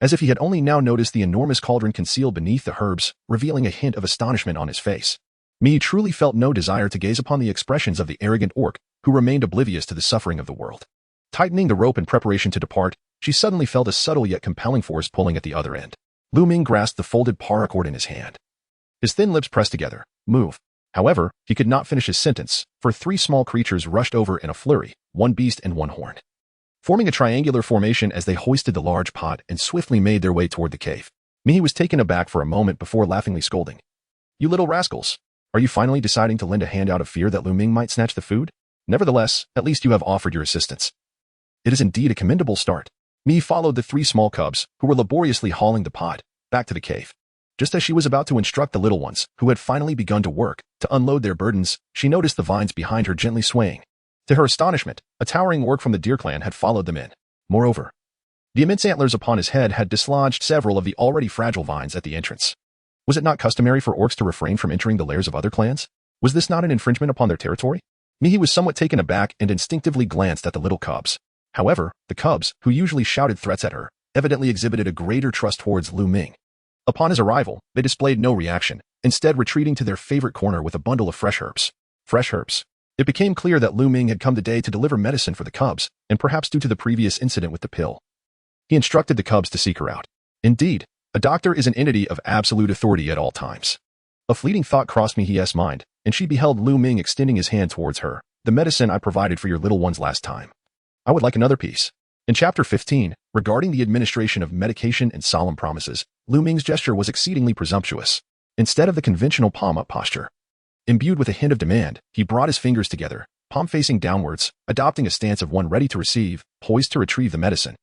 as if he had only now noticed the enormous cauldron concealed beneath the herbs, revealing a hint of astonishment on his face. Mihi truly felt no desire to gaze upon the expressions of the arrogant orc, who remained oblivious to the suffering of the world. Tightening the rope in preparation to depart, she suddenly felt a subtle yet compelling force pulling at the other end. Lu Ming grasped the folded paracord in his hand. His thin lips pressed together. Move. However, he could not finish his sentence, for 3 small creatures rushed over in a flurry, 1 beast and 1 horn, forming a triangular formation as they hoisted the large pot and swiftly made their way toward the cave. Mihi was taken aback for a moment before laughingly scolding. You little rascals! Are you finally deciding to lend a hand out of fear that Lu Ming might snatch the food? Nevertheless, at least you have offered your assistance. It is indeed a commendable start. Mihi followed the 3 small cubs, who were laboriously hauling the pot, back to the cave. Just as she was about to instruct the little ones, who had finally begun to work, to unload their burdens, she noticed the vines behind her gently swaying. To her astonishment, a towering orc from the deer clan had followed them in. Moreover, the immense antlers upon his head had dislodged several of the already fragile vines at the entrance. Was it not customary for orcs to refrain from entering the lairs of other clans? Was this not an infringement upon their territory? Mihi was somewhat taken aback and instinctively glanced at the little cubs. However, the cubs, who usually shouted threats at her, evidently exhibited a greater trust towards Lu Ming. Upon his arrival, they displayed no reaction, instead retreating to their favorite corner with a bundle of fresh herbs. Fresh herbs. It became clear that Lu Ming had come today to deliver medicine for the cubs, and perhaps due to the previous incident with the pill. He instructed the cubs to seek her out. Indeed, a doctor is an entity of absolute authority at all times. A fleeting thought crossed Mihi's mind, and she beheld Lu Ming extending his hand towards her. The medicine I provided for your little ones last time. I would like another piece. In Chapter 15, regarding the administration of medication and solemn promises, Lu Ming's gesture was exceedingly presumptuous. Instead of the conventional palm-up posture, imbued with a hint of demand, he brought his fingers together, palm facing downwards, adopting a stance of one ready to receive, poised to retrieve the medicine.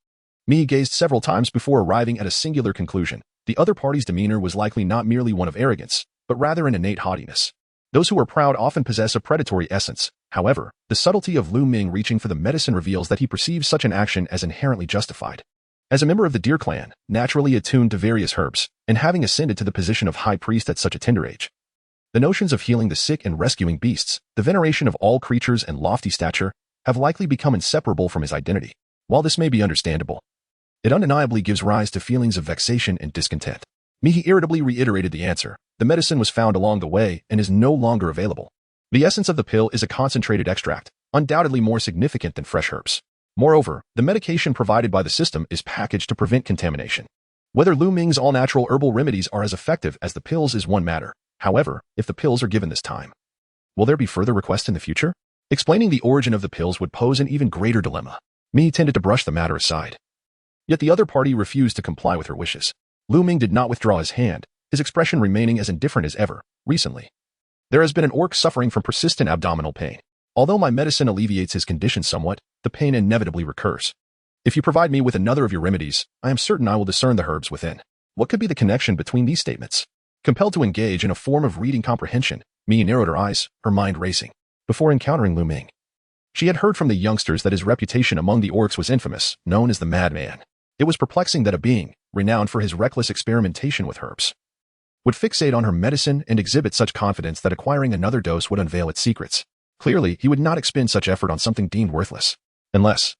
Mihi gazed several times before arriving at a singular conclusion. The other party's demeanor was likely not merely one of arrogance, but rather an innate haughtiness. Those who are proud often possess a predatory essence. However, the subtlety of Lu Ming reaching for the medicine reveals that he perceives such an action as inherently justified. As a member of the deer clan, naturally attuned to various herbs, and having ascended to the position of high priest at such a tender age, the notions of healing the sick and rescuing beasts, the veneration of all creatures and lofty stature, have likely become inseparable from his identity. While this may be understandable, it undeniably gives rise to feelings of vexation and discontent. Mihi irritably reiterated the answer. The medicine was found along the way and is no longer available. The essence of the pill is a concentrated extract, undoubtedly more significant than fresh herbs. Moreover, the medication provided by the system is packaged to prevent contamination. Whether Lu Ming's all-natural herbal remedies are as effective as the pills is one matter. However, if the pills are given this time, will there be further requests in the future? Explaining the origin of the pills would pose an even greater dilemma. Mihi tended to brush the matter aside. Yet the other party refused to comply with her wishes. Lu Ming did not withdraw his hand, his expression remaining as indifferent as ever. Recently, there has been an orc suffering from persistent abdominal pain. Although my medicine alleviates his condition somewhat, the pain inevitably recurs. If you provide me with another of your remedies, I am certain I will discern the herbs within. What could be the connection between these statements? Compelled to engage in a form of reading comprehension, Mihi narrowed her eyes, her mind racing. Before encountering Lu Ming, she had heard from the youngsters that his reputation among the orcs was infamous, known as the Madman. It was perplexing that a being, renowned for his reckless experimentation with herbs, would fixate on her medicine and exhibit such confidence that acquiring another dose would unveil its secrets. Clearly, he would not expend such effort on something deemed worthless. Unless...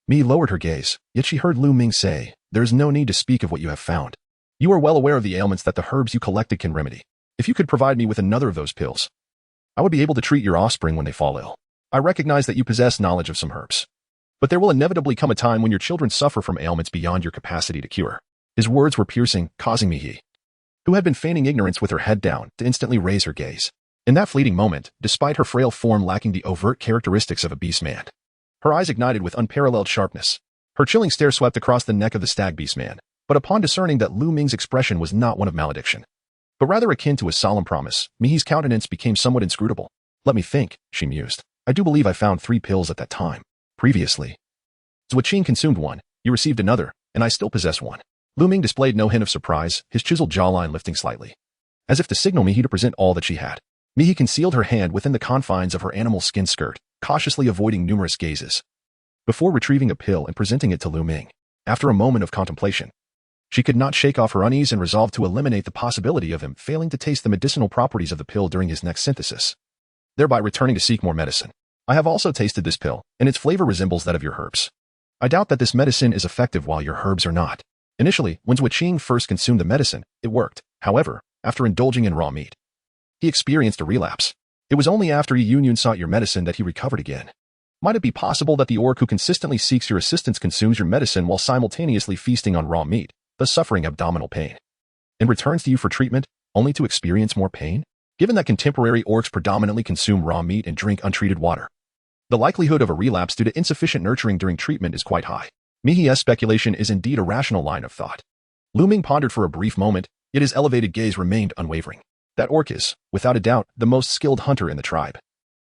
Mihi lowered her gaze, yet she heard Lu Ming say, "There is no need to speak of what you have found. You are well aware of the ailments that the herbs you collected can remedy. If you could provide me with another of those pills, I would be able to treat your offspring when they fall ill. I recognize that you possess knowledge of some herbs, but there will inevitably come a time when your children suffer from ailments beyond your capacity to cure." His words were piercing, causing Mihi, who had been feigning ignorance with her head down, to instantly raise her gaze. In that fleeting moment, despite her frail form lacking the overt characteristics of a beastman, her eyes ignited with unparalleled sharpness. Her chilling stare swept across the neck of the stag beastman, but upon discerning that Lu Ming's expression was not one of malediction, but rather akin to a solemn promise, Mihi's countenance became somewhat inscrutable. "Let me think," she mused. "I do believe I found 3 pills at that time. Previously, Zhuqing consumed one, you received another, and I still possess one." Lu Ming displayed no hint of surprise, his chiseled jawline lifting slightly, as if to signal Mihi to present all that she had. Mihi concealed her hand within the confines of her animal skin skirt, cautiously avoiding numerous gazes, before retrieving a pill and presenting it to Lu Ming. After a moment of contemplation, she could not shake off her unease and resolved to eliminate the possibility of him failing to taste the medicinal properties of the pill during his next synthesis, thereby returning to seek more medicine. "I have also tasted this pill, and its flavor resembles that of your herbs. I doubt that this medicine is effective while your herbs are not. Initially, when Zhuqing first consumed the medicine, it worked. However, after indulging in raw meat, he experienced a relapse. It was only after Yun sought your medicine that he recovered again. Might it be possible that the orc who consistently seeks your assistance consumes your medicine while simultaneously feasting on raw meat, thus suffering abdominal pain, and returns to you for treatment, only to experience more pain? Given that contemporary orcs predominantly consume raw meat and drink untreated water, the likelihood of a relapse due to insufficient nurturing during treatment is quite high." Mihi's speculation is indeed a rational line of thought. Lu Ming pondered for a brief moment, yet his elevated gaze remained unwavering. That orc is, without a doubt, the most skilled hunter in the tribe,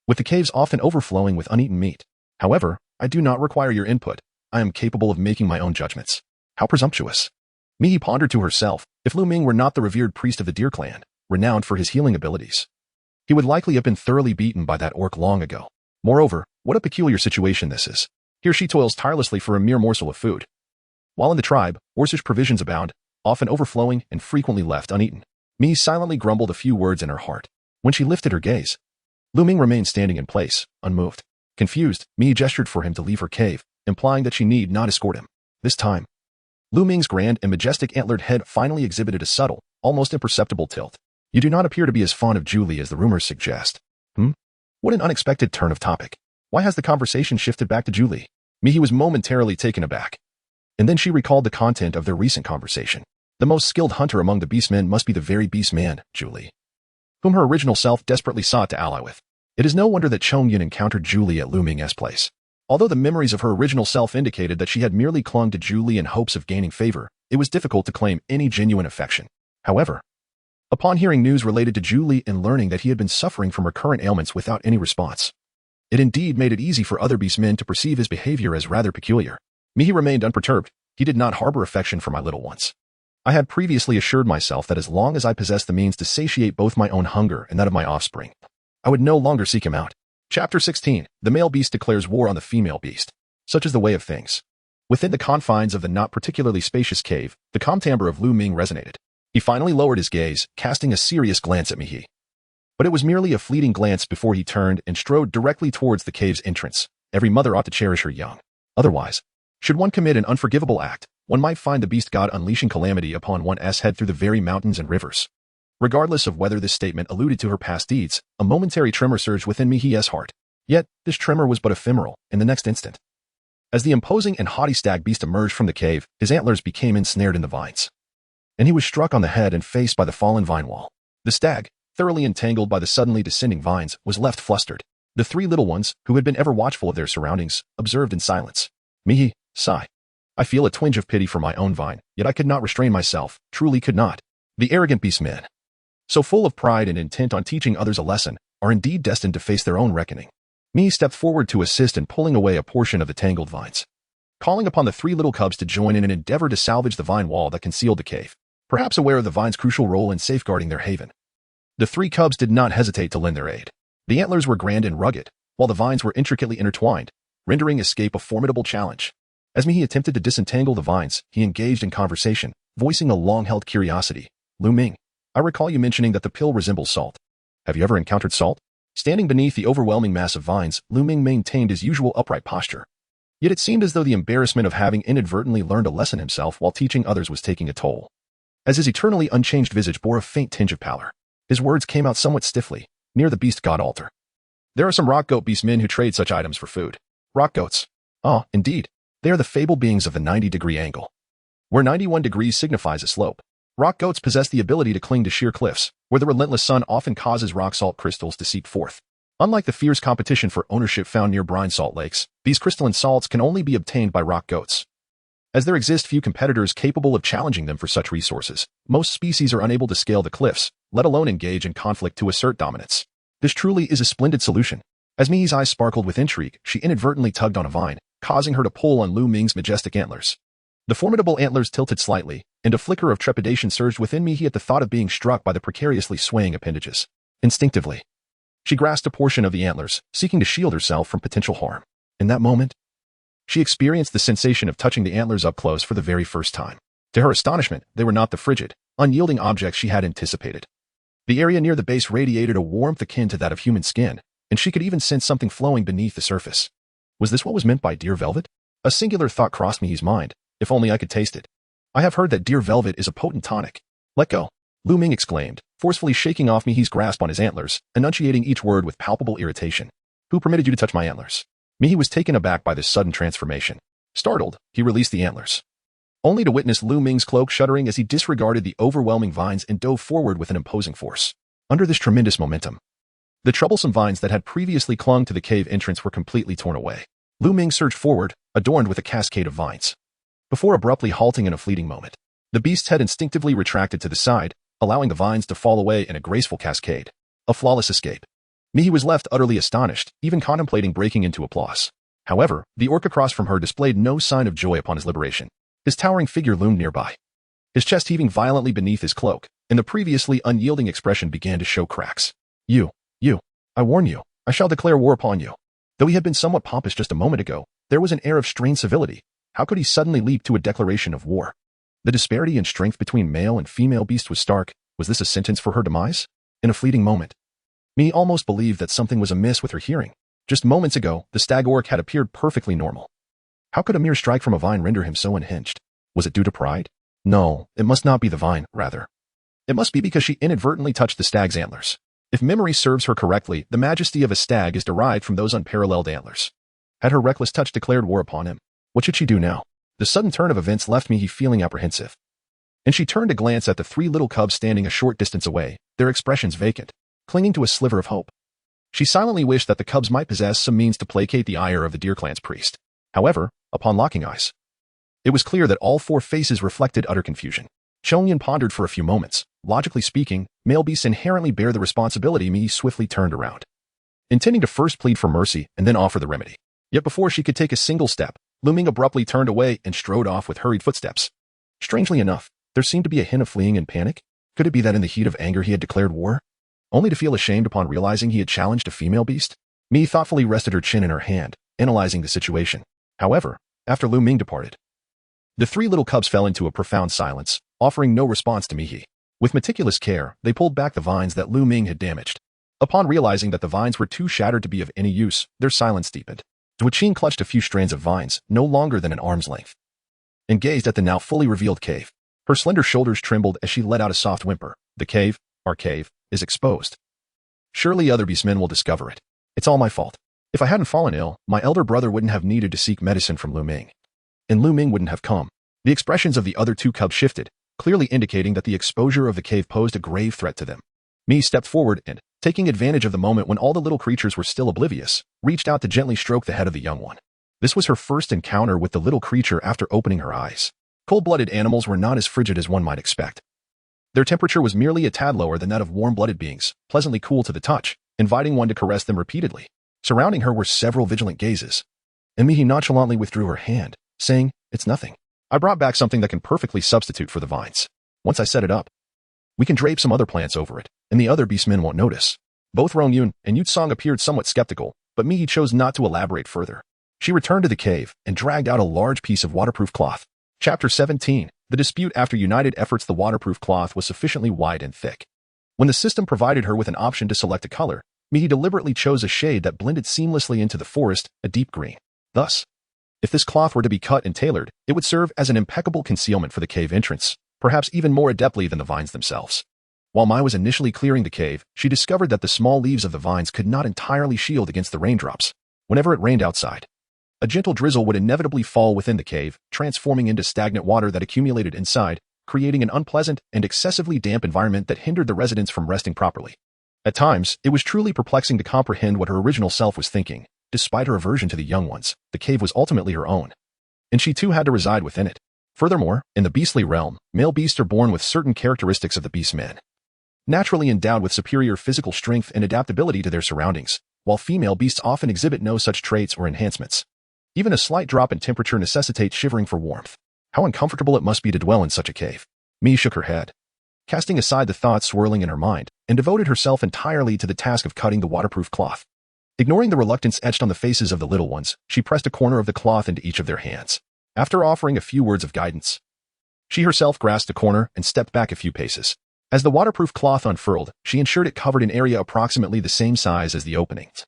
with the caves often overflowing with uneaten meat. However, I do not require your input. I am capable of making my own judgments. How presumptuous. Mihi pondered to herself, if Lu Ming were not the revered priest of the Deer Clan, renowned for his healing abilities, he would likely have been thoroughly beaten by that orc long ago. Moreover, what a peculiar situation this is. Here she toils tirelessly for a mere morsel of food. While in the tribe, Orcish provisions abound, often overflowing and frequently left uneaten. Mihi silently grumbled a few words in her heart. When she lifted her gaze, Lu Ming remained standing in place, unmoved. Confused, Mihi gestured for him to leave her cave, implying that she need not escort him. This time, Lu Ming's grand and majestic antlered head finally exhibited a subtle, almost imperceptible tilt. You do not appear to be as fond of Julie as the rumors suggest. What an unexpected turn of topic. Why has the conversation shifted back to Julie? Mihi was momentarily taken aback. And then she recalled the content of their recent conversation. The most skilled hunter among the beastmen must be the very beastman, Julie, whom her original self desperately sought to ally with. It is no wonder that Chong Yun encountered Julie at Lu Ming's place. Although the memories of her original self indicated that she had merely clung to Julie in hopes of gaining favor, it was difficult to claim any genuine affection. However, upon hearing news related to Julie and learning that he had been suffering from recurrent ailments without any response, it indeed made it easy for other beastmen to perceive his behavior as rather peculiar. Mihi remained unperturbed. He did not harbor affection for my little ones. I had previously assured myself that as long as I possessed the means to satiate both my own hunger and that of my offspring, I would no longer seek him out. Chapter 16. The male beast declares war on the female beast. Such is the way of things. Within the confines of the not particularly spacious cave, the calm timbre of Lu Ming resonated. He finally lowered his gaze, casting a serious glance at Mihi. But it was merely a fleeting glance before he turned and strode directly towards the cave's entrance. Every mother ought to cherish her young. Otherwise, should one commit an unforgivable act, one might find the beast god unleashing calamity upon one's head through the very mountains and rivers. Regardless of whether this statement alluded to her past deeds, a momentary tremor surged within Mihi's heart. Yet, this tremor was but ephemeral. In the next instant, as the imposing and haughty stag beast emerged from the cave, his antlers became ensnared in the vines, and he was struck on the head and face by the fallen vine wall. The stag, thoroughly entangled by the suddenly descending vines, was left flustered. The three little ones, who had been ever watchful of their surroundings, observed in silence. Mihi, sigh. I feel a twinge of pity for my own vine, yet I could not restrain myself, truly could not. The arrogant beastmen, so full of pride and intent on teaching others a lesson, are indeed destined to face their own reckoning. Mihi stepped forward to assist in pulling away a portion of the tangled vines, calling upon the three little cubs to join in an endeavor to salvage the vine wall that concealed the cave, perhaps aware of the vine's crucial role in safeguarding their haven. The three cubs did not hesitate to lend their aid. The antlers were grand and rugged, while the vines were intricately intertwined, rendering escape a formidable challenge. As Mihi attempted to disentangle the vines, he engaged in conversation, voicing a long-held curiosity. Lu Ming, I recall you mentioning that the pill resembles salt. Have you ever encountered salt? Standing beneath the overwhelming mass of vines, Lu Ming maintained his usual upright posture. Yet it seemed as though the embarrassment of having inadvertently learned a lesson himself while teaching others was taking a toll. As his eternally unchanged visage bore a faint tinge of pallor, his words came out somewhat stiffly, near the beast god altar. There are some rock goat beastmen who trade such items for food. Rock goats. Ah, indeed. They are the fabled beings of the 90-degree angle, where 91 degrees signifies a slope. Rock goats possess the ability to cling to sheer cliffs, where the relentless sun often causes rock salt crystals to seep forth. Unlike the fierce competition for ownership found near brine salt lakes, these crystalline salts can only be obtained by rock goats. As there exist few competitors capable of challenging them for such resources, most species are unable to scale the cliffs, let alone engage in conflict to assert dominance. This truly is a splendid solution. As Mihi's eyes sparkled with intrigue, she inadvertently tugged on a vine, causing her to pull on Lu Ming's majestic antlers. The formidable antlers tilted slightly, and a flicker of trepidation surged within Mihi at the thought of being struck by the precariously swaying appendages. Instinctively, she grasped a portion of the antlers, seeking to shield herself from potential harm. In that moment, she experienced the sensation of touching the antlers up close for the very first time. To her astonishment, they were not the frigid, unyielding objects she had anticipated. The area near the base radiated a warmth akin to that of human skin, and she could even sense something flowing beneath the surface. Was this what was meant by deer velvet? A singular thought crossed Mihi's mind. If only I could taste it. I have heard that deer velvet is a potent tonic. Let go, Lu Ming exclaimed, forcefully shaking off Mihi's grasp on his antlers, enunciating each word with palpable irritation. Who permitted you to touch my antlers? Mihi was taken aback by this sudden transformation. Startled, he released the antlers, only to witness Lu Ming's cloak shuddering as he disregarded the overwhelming vines and dove forward with an imposing force. Under this tremendous momentum, the troublesome vines that had previously clung to the cave entrance were completely torn away. Lu Ming surged forward, adorned with a cascade of vines. Before abruptly halting in a fleeting moment, the beast's head instinctively retracted to the side, allowing the vines to fall away in a graceful cascade. A flawless escape. Mihi was left utterly astonished, even contemplating breaking into applause. However, the orc across from her displayed no sign of joy upon his liberation. His towering figure loomed nearby, his chest heaving violently beneath his cloak, and the previously unyielding expression began to show cracks. You, I warn you, I shall declare war upon you. Though he had been somewhat pompous just a moment ago, there was an air of strained civility. How could he suddenly leap to a declaration of war? The disparity in strength between male and female beast was stark. Was this a sentence for her demise? In a fleeting moment, Me almost believed that something was amiss with her hearing. Just moments ago, the stag orc had appeared perfectly normal. How could a mere strike from a vine render him so unhinged? Was it due to pride? No, it must not be the vine, rather. It must be because she inadvertently touched the stag's antlers. If memory serves her correctly, the majesty of a stag is derived from those unparalleled antlers. Had her reckless touch declared war upon him? What should she do now? The sudden turn of events left me feeling apprehensive. And she turned to glance at the three little cubs standing a short distance away, their expressions vacant, clinging to a sliver of hope. She silently wished that the cubs might possess some means to placate the ire of the deer clan's priest. However, upon locking eyes, it was clear that all four faces reflected utter confusion. Chongyun pondered for a few moments. Logically speaking, male beasts inherently bear the responsibility. Me swiftly turned around, intending to first plead for mercy and then offer the remedy. Yet before she could take a single step, Lu Ming abruptly turned away and strode off with hurried footsteps. Strangely enough, there seemed to be a hint of fleeing and panic. Could it be that in the heat of anger he had declared war, only to feel ashamed upon realizing he had challenged a female beast? Me thoughtfully rested her chin in her hand, analyzing the situation. However, after Lu Ming departed, the three little cubs fell into a profound silence, offering no response to Mihi. With meticulous care, they pulled back the vines that Lu Ming had damaged. Upon realizing that the vines were too shattered to be of any use, their silence deepened. Duoqing clutched a few strands of vines, no longer than an arm's length, and gazed at the now fully revealed cave. Her slender shoulders trembled as she let out a soft whimper. The cave, our cave, is exposed. Surely other beastmen will discover it. It's all my fault. If I hadn't fallen ill, my elder brother wouldn't have needed to seek medicine from Lu Ming, and Lu Ming wouldn't have come. The expressions of the other two cubs shifted, clearly indicating that the exposure of the cave posed a grave threat to them. Me stepped forward and, taking advantage of the moment when all the little creatures were still oblivious, reached out to gently stroke the head of the young one. This was her first encounter with the little creature after opening her eyes. Cold-blooded animals were not as frigid as one might expect. Their temperature was merely a tad lower than that of warm-blooded beings, pleasantly cool to the touch, inviting one to caress them repeatedly. Surrounding her were several vigilant gazes. And Mihi nonchalantly withdrew her hand, saying, "It's nothing. I brought back something that can perfectly substitute for the vines. Once I set it up, we can drape some other plants over it, and the other beastmen won't notice." Both Rongyun and Yutsong appeared somewhat skeptical, but Mihi chose not to elaborate further. She returned to the cave and dragged out a large piece of waterproof cloth. Chapter 17. The dispute. After united efforts, the waterproof cloth was sufficiently wide and thick. When the system provided her with an option to select a color, Mihi deliberately chose a shade that blended seamlessly into the forest, a deep green. Thus, if this cloth were to be cut and tailored, it would serve as an impeccable concealment for the cave entrance, perhaps even more adeptly than the vines themselves. While Mai was initially clearing the cave, she discovered that the small leaves of the vines could not entirely shield against the raindrops. Whenever it rained outside, a gentle drizzle would inevitably fall within the cave, transforming into stagnant water that accumulated inside, creating an unpleasant and excessively damp environment that hindered the residents from resting properly. At times, it was truly perplexing to comprehend what her original self was thinking. Despite her aversion to the young ones, the cave was ultimately her own, and she too had to reside within it. Furthermore, in the beastly realm, male beasts are born with certain characteristics of the beast men, naturally endowed with superior physical strength and adaptability to their surroundings, while female beasts often exhibit no such traits or enhancements. Even a slight drop in temperature necessitates shivering for warmth. How uncomfortable it must be to dwell in such a cave. Mi shook her head, casting aside the thoughts swirling in her mind, and devoted herself entirely to the task of cutting the waterproof cloth. Ignoring the reluctance etched on the faces of the little ones, she pressed a corner of the cloth into each of their hands. After offering a few words of guidance, she herself grasped the corner and stepped back a few paces. As the waterproof cloth unfurled, she ensured it covered an area approximately the same size as the openings,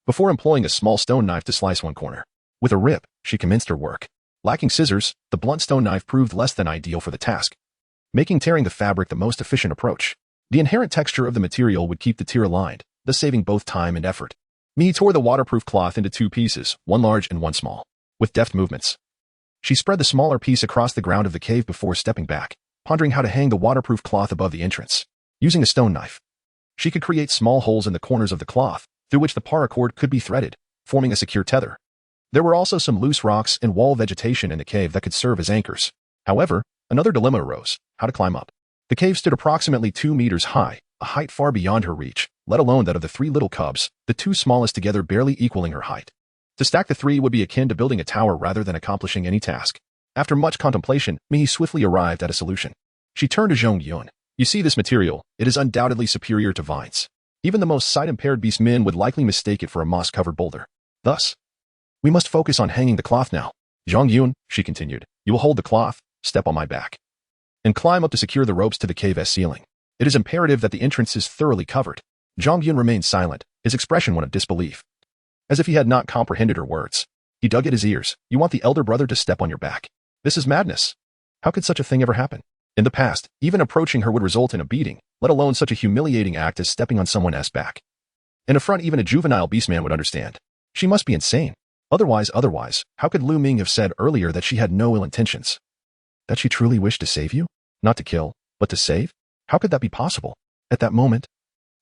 before employing a small stone knife to slice one corner. With a rip, she commenced her work. Lacking scissors, the blunt stone knife proved less than ideal for the task, making tearing the fabric the most efficient approach. The inherent texture of the material would keep the tear aligned, thus saving both time and effort. Mi tore the waterproof cloth into two pieces, one large and one small. With deft movements, she spread the smaller piece across the ground of the cave before stepping back, pondering how to hang the waterproof cloth above the entrance. Using a stone knife, she could create small holes in the corners of the cloth, through which the paracord could be threaded, forming a secure tether. There were also some loose rocks and wall vegetation in the cave that could serve as anchors. However, another dilemma arose: how to climb up. The cave stood approximately 2 meters high, a height far beyond her reach, let alone that of the three little cubs, the two smallest together barely equaling her height. To stack the three would be akin to building a tower rather than accomplishing any task. After much contemplation, Mihi swiftly arrived at a solution. She turned to Zhong Yun. You see this material, it is undoubtedly superior to vines. Even the most sight-impaired beastmen would likely mistake it for a moss-covered boulder. Thus, we must focus on hanging the cloth now. Zhong Yun, she continued, you will hold the cloth, step on my back, and climb up to secure the ropes to the cave's ceiling. It is imperative that the entrance is thoroughly covered. Zhong Yun remained silent, his expression one of disbelief. As if he had not comprehended her words. He dug at his ears. You want the elder brother to step on your back? This is madness. How could such a thing ever happen? In the past, even approaching her would result in a beating, let alone such a humiliating act as stepping on someone else's back. An affront even a juvenile beastman would understand. She must be insane. Otherwise, how could Lu Ming have said earlier that she had no ill intentions? That she truly wished to save you? Not to kill, but to save? How could that be possible? At that moment,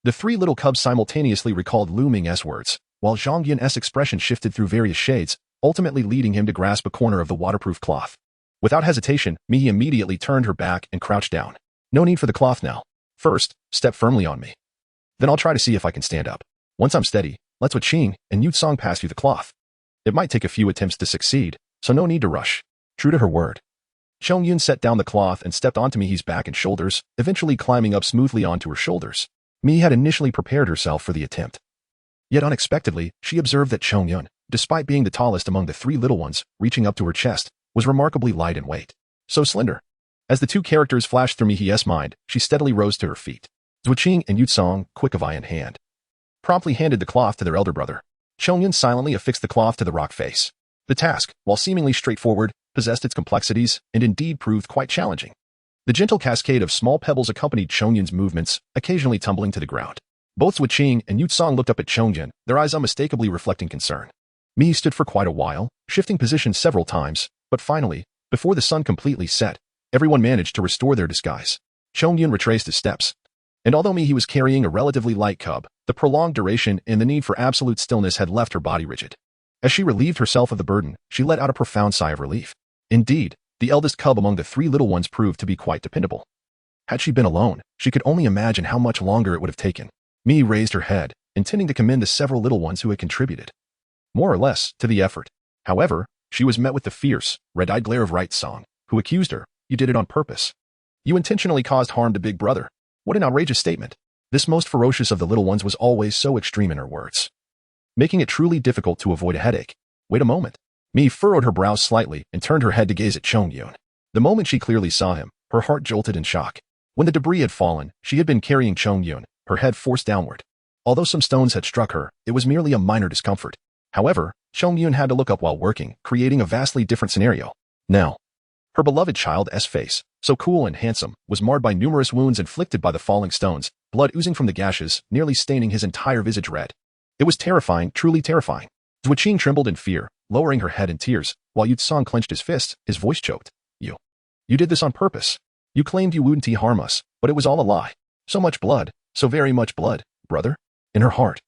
the three little cubs simultaneously recalled Lu Ming's words, while Zhang Yun's expression shifted through various shades, ultimately leading him to grasp a corner of the waterproof cloth. Without hesitation, Mihi immediately turned her back and crouched down. No need for the cloth now. First, step firmly on me. Then I'll try to see if I can stand up. Once I'm steady, let's Qing and Yu Song pass you the cloth. It might take a few attempts to succeed, so no need to rush. True to her word, Zhong Yun set down the cloth and stepped onto Mihi's back and shoulders, eventually climbing up smoothly onto her shoulders. Mihi had initially prepared herself for the attempt. Yet unexpectedly, she observed that Zhong Yun, despite being the tallest among the three little ones, reaching up to her chest, was remarkably light in weight. So slender. As the two characters flashed through Mihi's mind, she steadily rose to her feet. Qing and Yu Song, quick of eye and hand, promptly handed the cloth to their elder brother. Zhong Yun silently affixed the cloth to the rock face. The task, while seemingly straightforward, possessed its complexities and indeed proved quite challenging. The gentle cascade of small pebbles accompanied Zhong Yun's movements, occasionally tumbling to the ground. Both Qing and Yu Song looked up at Zhong Yun, their eyes unmistakably reflecting concern. Mi stood for quite a while, shifting positions several times, but finally, before the sun completely set, everyone managed to restore their disguise. Zhong Yun retraced his steps. And although he was carrying a relatively light cub, the prolonged duration and the need for absolute stillness had left her body rigid. As she relieved herself of the burden, she let out a profound sigh of relief. Indeed, the eldest cub among the three little ones proved to be quite dependable. Had she been alone, she could only imagine how much longer it would have taken. Mi raised her head, intending to commend the several little ones who had contributed, more or less, to the effort. However, she was met with the fierce, red-eyed glare of Right Song, who accused her, you did it on purpose. You intentionally caused harm to Big Brother. What an outrageous statement. This most ferocious of the little ones was always so extreme in her words, making it truly difficult to avoid a headache. Wait a moment. Mi furrowed her brows slightly and turned her head to gaze at Zhong Yun. The moment she clearly saw him, her heart jolted in shock. When the debris had fallen, she had been carrying Zhong Yun, her head forced downward. Although some stones had struck her, it was merely a minor discomfort. However, Zhong Yun had to look up while working, creating a vastly different scenario. Now, her beloved child's face, so cool and handsome, was marred by numerous wounds inflicted by the falling stones, blood oozing from the gashes, nearly staining his entire visage red. It was terrifying, truly terrifying. Qing trembled in fear, lowering her head in tears, while Yu Song clenched his fists, his voice choked. You did this on purpose. You claimed you wouldn't harm us, but it was all a lie. So much blood, so very much blood, brother. In her heart,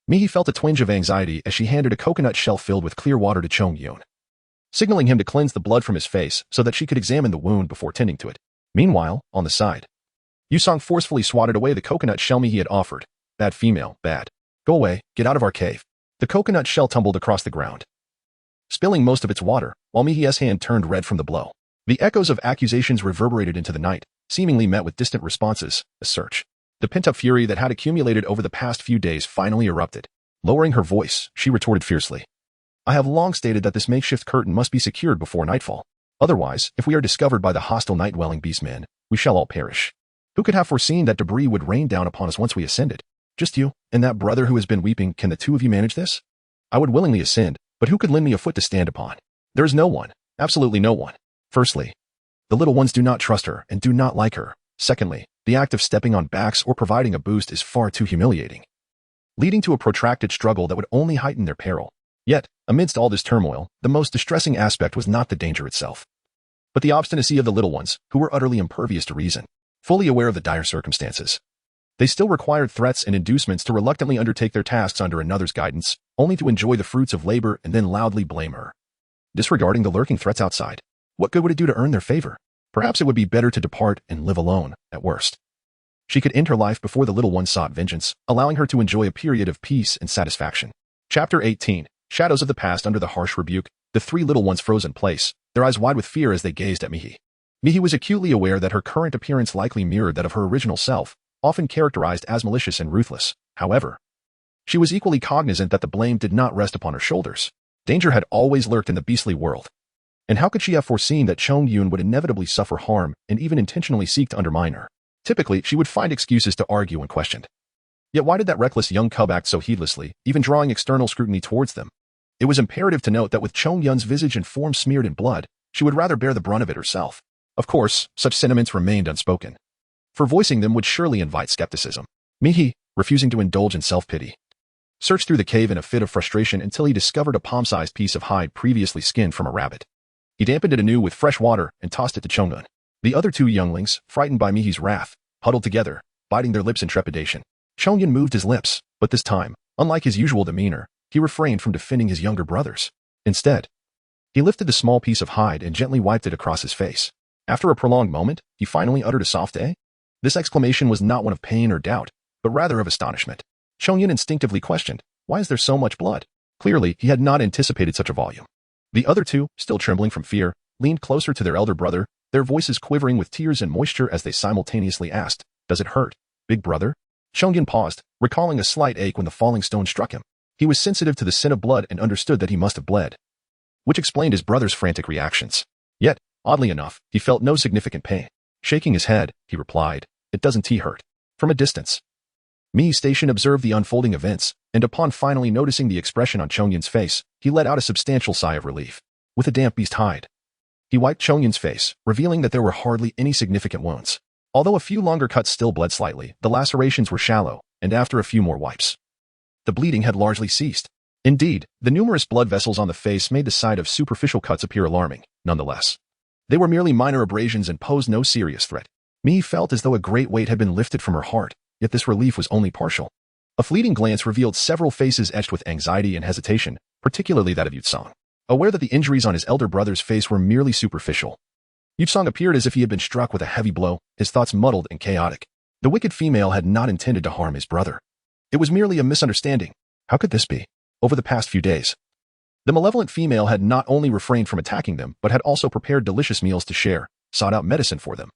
Mihi felt a twinge of anxiety as she handed a coconut shell filled with clear water to Zhong Yun, signaling him to cleanse the blood from his face so that she could examine the wound before tending to it. Meanwhile, on the side, Yu Song forcefully swatted away the coconut shell Mihi had offered. Bad female, bad. Go away, get out of our cave. The coconut shell tumbled across the ground, spilling most of its water, while Mihi's hand turned red from the blow. The echoes of accusations reverberated into the night, seemingly met with distant responses. A search. The pent-up fury that had accumulated over the past few days finally erupted. Lowering her voice, she retorted fiercely. I have long stated that this makeshift curtain must be secured before nightfall. Otherwise, if we are discovered by the hostile night-dwelling beastmen, we shall all perish. Who could have foreseen that debris would rain down upon us once we ascended? Just you, and that brother who has been weeping. Can the two of you manage this? I would willingly ascend, but who could lend me a foot to stand upon? There is no one, absolutely no one. Firstly, the little ones do not trust her and do not like her. Secondly, the act of stepping on backs or providing a boost is far too humiliating, leading to a protracted struggle that would only heighten their peril. Yet, amidst all this turmoil, the most distressing aspect was not the danger itself, but the obstinacy of the little ones, who were utterly impervious to reason. Fully aware of the dire circumstances, they still required threats and inducements to reluctantly undertake their tasks under another's guidance, only to enjoy the fruits of labor and then loudly blame her, disregarding the lurking threats outside. What good would it do to earn their favor? Perhaps it would be better to depart and live alone, at worst. She could end her life before the little one sought vengeance, allowing her to enjoy a period of peace and satisfaction. Chapter 18. Shadows of the past. Under the harsh rebuke, the three little ones froze in place, their eyes wide with fear as they gazed at Mihi. Mihi was acutely aware that her current appearance likely mirrored that of her original self, often characterized as malicious and ruthless. However, she was equally cognizant that the blame did not rest upon her shoulders. Danger had always lurked in the beastly world. And how could she have foreseen that Chongyun would inevitably suffer harm and even intentionally seek to undermine her? Typically, she would find excuses to argue when questioned. Yet why did that reckless young cub act so heedlessly, even drawing external scrutiny towards them? It was imperative to note that with Chongyun's visage and form smeared in blood, she would rather bear the brunt of it herself. Of course, such sentiments remained unspoken, for voicing them would surely invite skepticism. Mihi, refusing to indulge in self-pity, searched through the cave in a fit of frustration until he discovered a palm-sized piece of hide previously skinned from a rabbit. He dampened it anew with fresh water and tossed it to Chongyun. The other two younglings, frightened by Mihi's wrath, huddled together, biting their lips in trepidation. Chongyun moved his lips, but this time, unlike his usual demeanor, he refrained from defending his younger brothers. Instead, he lifted the small piece of hide and gently wiped it across his face. After a prolonged moment, he finally uttered a soft "eh?" This exclamation was not one of pain or doubt, but rather of astonishment. Chongyun instinctively questioned, why is there so much blood? Clearly, he had not anticipated such a volume. The other two, still trembling from fear, leaned closer to their elder brother, their voices quivering with tears and moisture as they simultaneously asked, does it hurt, big brother? Chongyun paused, recalling a slight ache when the falling stone struck him. He was sensitive to the scent of blood and understood that he must have bled, which explained his brother's frantic reactions. Yet, oddly enough, he felt no significant pain. Shaking his head, he replied, it doesn't hurt. From a distance, Mi Station observed the unfolding events, and upon finally noticing the expression on Chongyun's face, he let out a substantial sigh of relief. With a damp beast hide, he wiped Chongyun's face, revealing that there were hardly any significant wounds. Although a few longer cuts still bled slightly, the lacerations were shallow, and after a few more wipes, the bleeding had largely ceased. Indeed, the numerous blood vessels on the face made the sight of superficial cuts appear alarming. Nonetheless, they were merely minor abrasions and posed no serious threat. Mi felt as though a great weight had been lifted from her heart, yet this relief was only partial. A fleeting glance revealed several faces etched with anxiety and hesitation, particularly that of Yutsong. Aware that the injuries on his elder brother's face were merely superficial, Yutsong appeared as if he had been struck with a heavy blow, his thoughts muddled and chaotic. The wicked female had not intended to harm his brother. It was merely a misunderstanding. How could this be? Over the past few days, the malevolent female had not only refrained from attacking them, but had also prepared delicious meals to share, sought out medicine for them,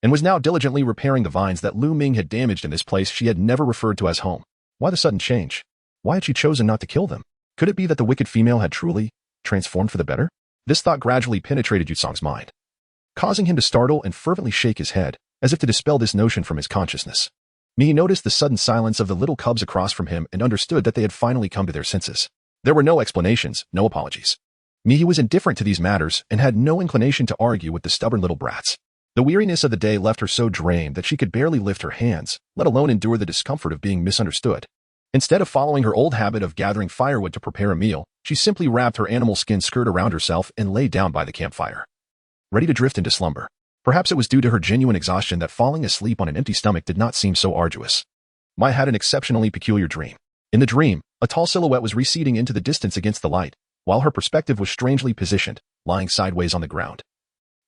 and was now diligently repairing the vines that Lu Ming had damaged in this place she had never referred to as home. Why the sudden change? Why had she chosen not to kill them? Could it be that the wicked female had truly transformed for the better? This thought gradually penetrated Yutsong's mind, causing him to startle and fervently shake his head, as if to dispel this notion from his consciousness. Mi noticed the sudden silence of the little cubs across from him and understood that they had finally come to their senses. There were no explanations, no apologies. Mi was indifferent to these matters and had no inclination to argue with the stubborn little brats. The weariness of the day left her so drained that she could barely lift her hands, let alone endure the discomfort of being misunderstood. Instead of following her old habit of gathering firewood to prepare a meal, she simply wrapped her animal skin skirt around herself and lay down by the campfire, ready to drift into slumber. Perhaps it was due to her genuine exhaustion that falling asleep on an empty stomach did not seem so arduous. Mai had an exceptionally peculiar dream. In the dream, a tall silhouette was receding into the distance against the light, while her perspective was strangely positioned, lying sideways on the ground,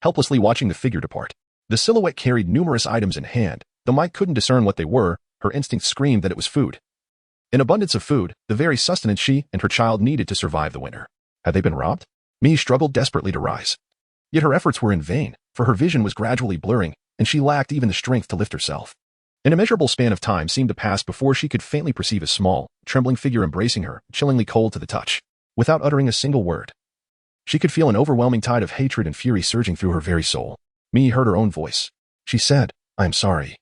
helplessly watching the figure depart. The silhouette carried numerous items in hand. Though Mai couldn't discern what they were, her instinct screamed that it was food. An abundance of food, the very sustenance she and her child needed to survive the winter. Had they been robbed? Mi struggled desperately to rise. Yet her efforts were in vain, for her vision was gradually blurring, and she lacked even the strength to lift herself. An immeasurable span of time seemed to pass before she could faintly perceive a small, trembling figure embracing her, chillingly cold to the touch. Without uttering a single word, she could feel an overwhelming tide of hatred and fury surging through her very soul. Mi heard her own voice. She said, I am sorry.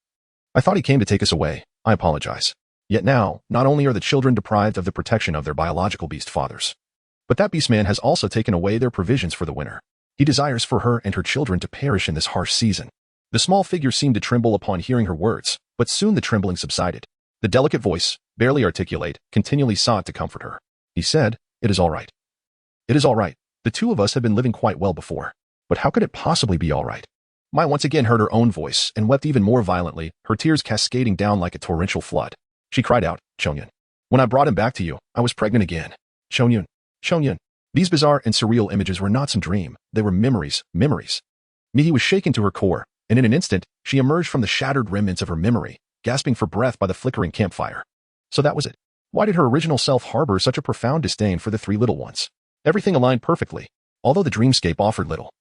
I thought he came to take us away. I apologize. Yet now, not only are the children deprived of the protection of their biological beast fathers, but that beast man has also taken away their provisions for the winter. He desires for her and her children to perish in this harsh season. The small figure seemed to tremble upon hearing her words, but soon the trembling subsided. The delicate voice, barely articulate, continually sought to comfort her. He said, it is all right. It is all right. The two of us have been living quite well before. But how could it possibly be all right? Mai once again heard her own voice and wept even more violently, her tears cascading down like a torrential flood. She cried out, Chongyun. When I brought him back to you, I was pregnant again. Chongyun. Chongyun. These bizarre and surreal images were not some dream. They were memories. Mihi was shaken to her core, and in an instant, she emerged from the shattered remnants of her memory, gasping for breath by the flickering campfire. So that was it. Why did her original self harbor such a profound disdain for the three little ones? Everything aligned perfectly, although the dreamscape offered little.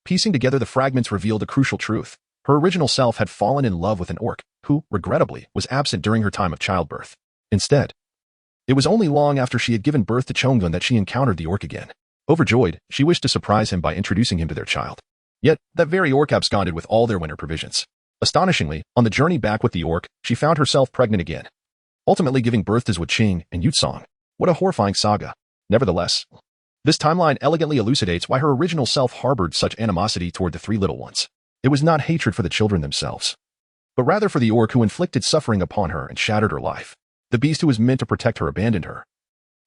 Piecing together the fragments revealed a crucial truth. Her original self had fallen in love with an orc, who, regrettably, was absent during her time of childbirth. Instead, it was only long after she had given birth to Chongun that she encountered the orc again. Overjoyed, she wished to surprise him by introducing him to their child. Yet, that very orc absconded with all their winter provisions. Astonishingly, on the journey back with the orc, she found herself pregnant again, ultimately giving birth to Zhuqing and Yutsong. What a horrifying saga. Nevertheless, this timeline elegantly elucidates why her original self harbored such animosity toward the three little ones. It was not hatred for the children themselves, but rather for the orc who inflicted suffering upon her and shattered her life. The beast who was meant to protect her abandoned her,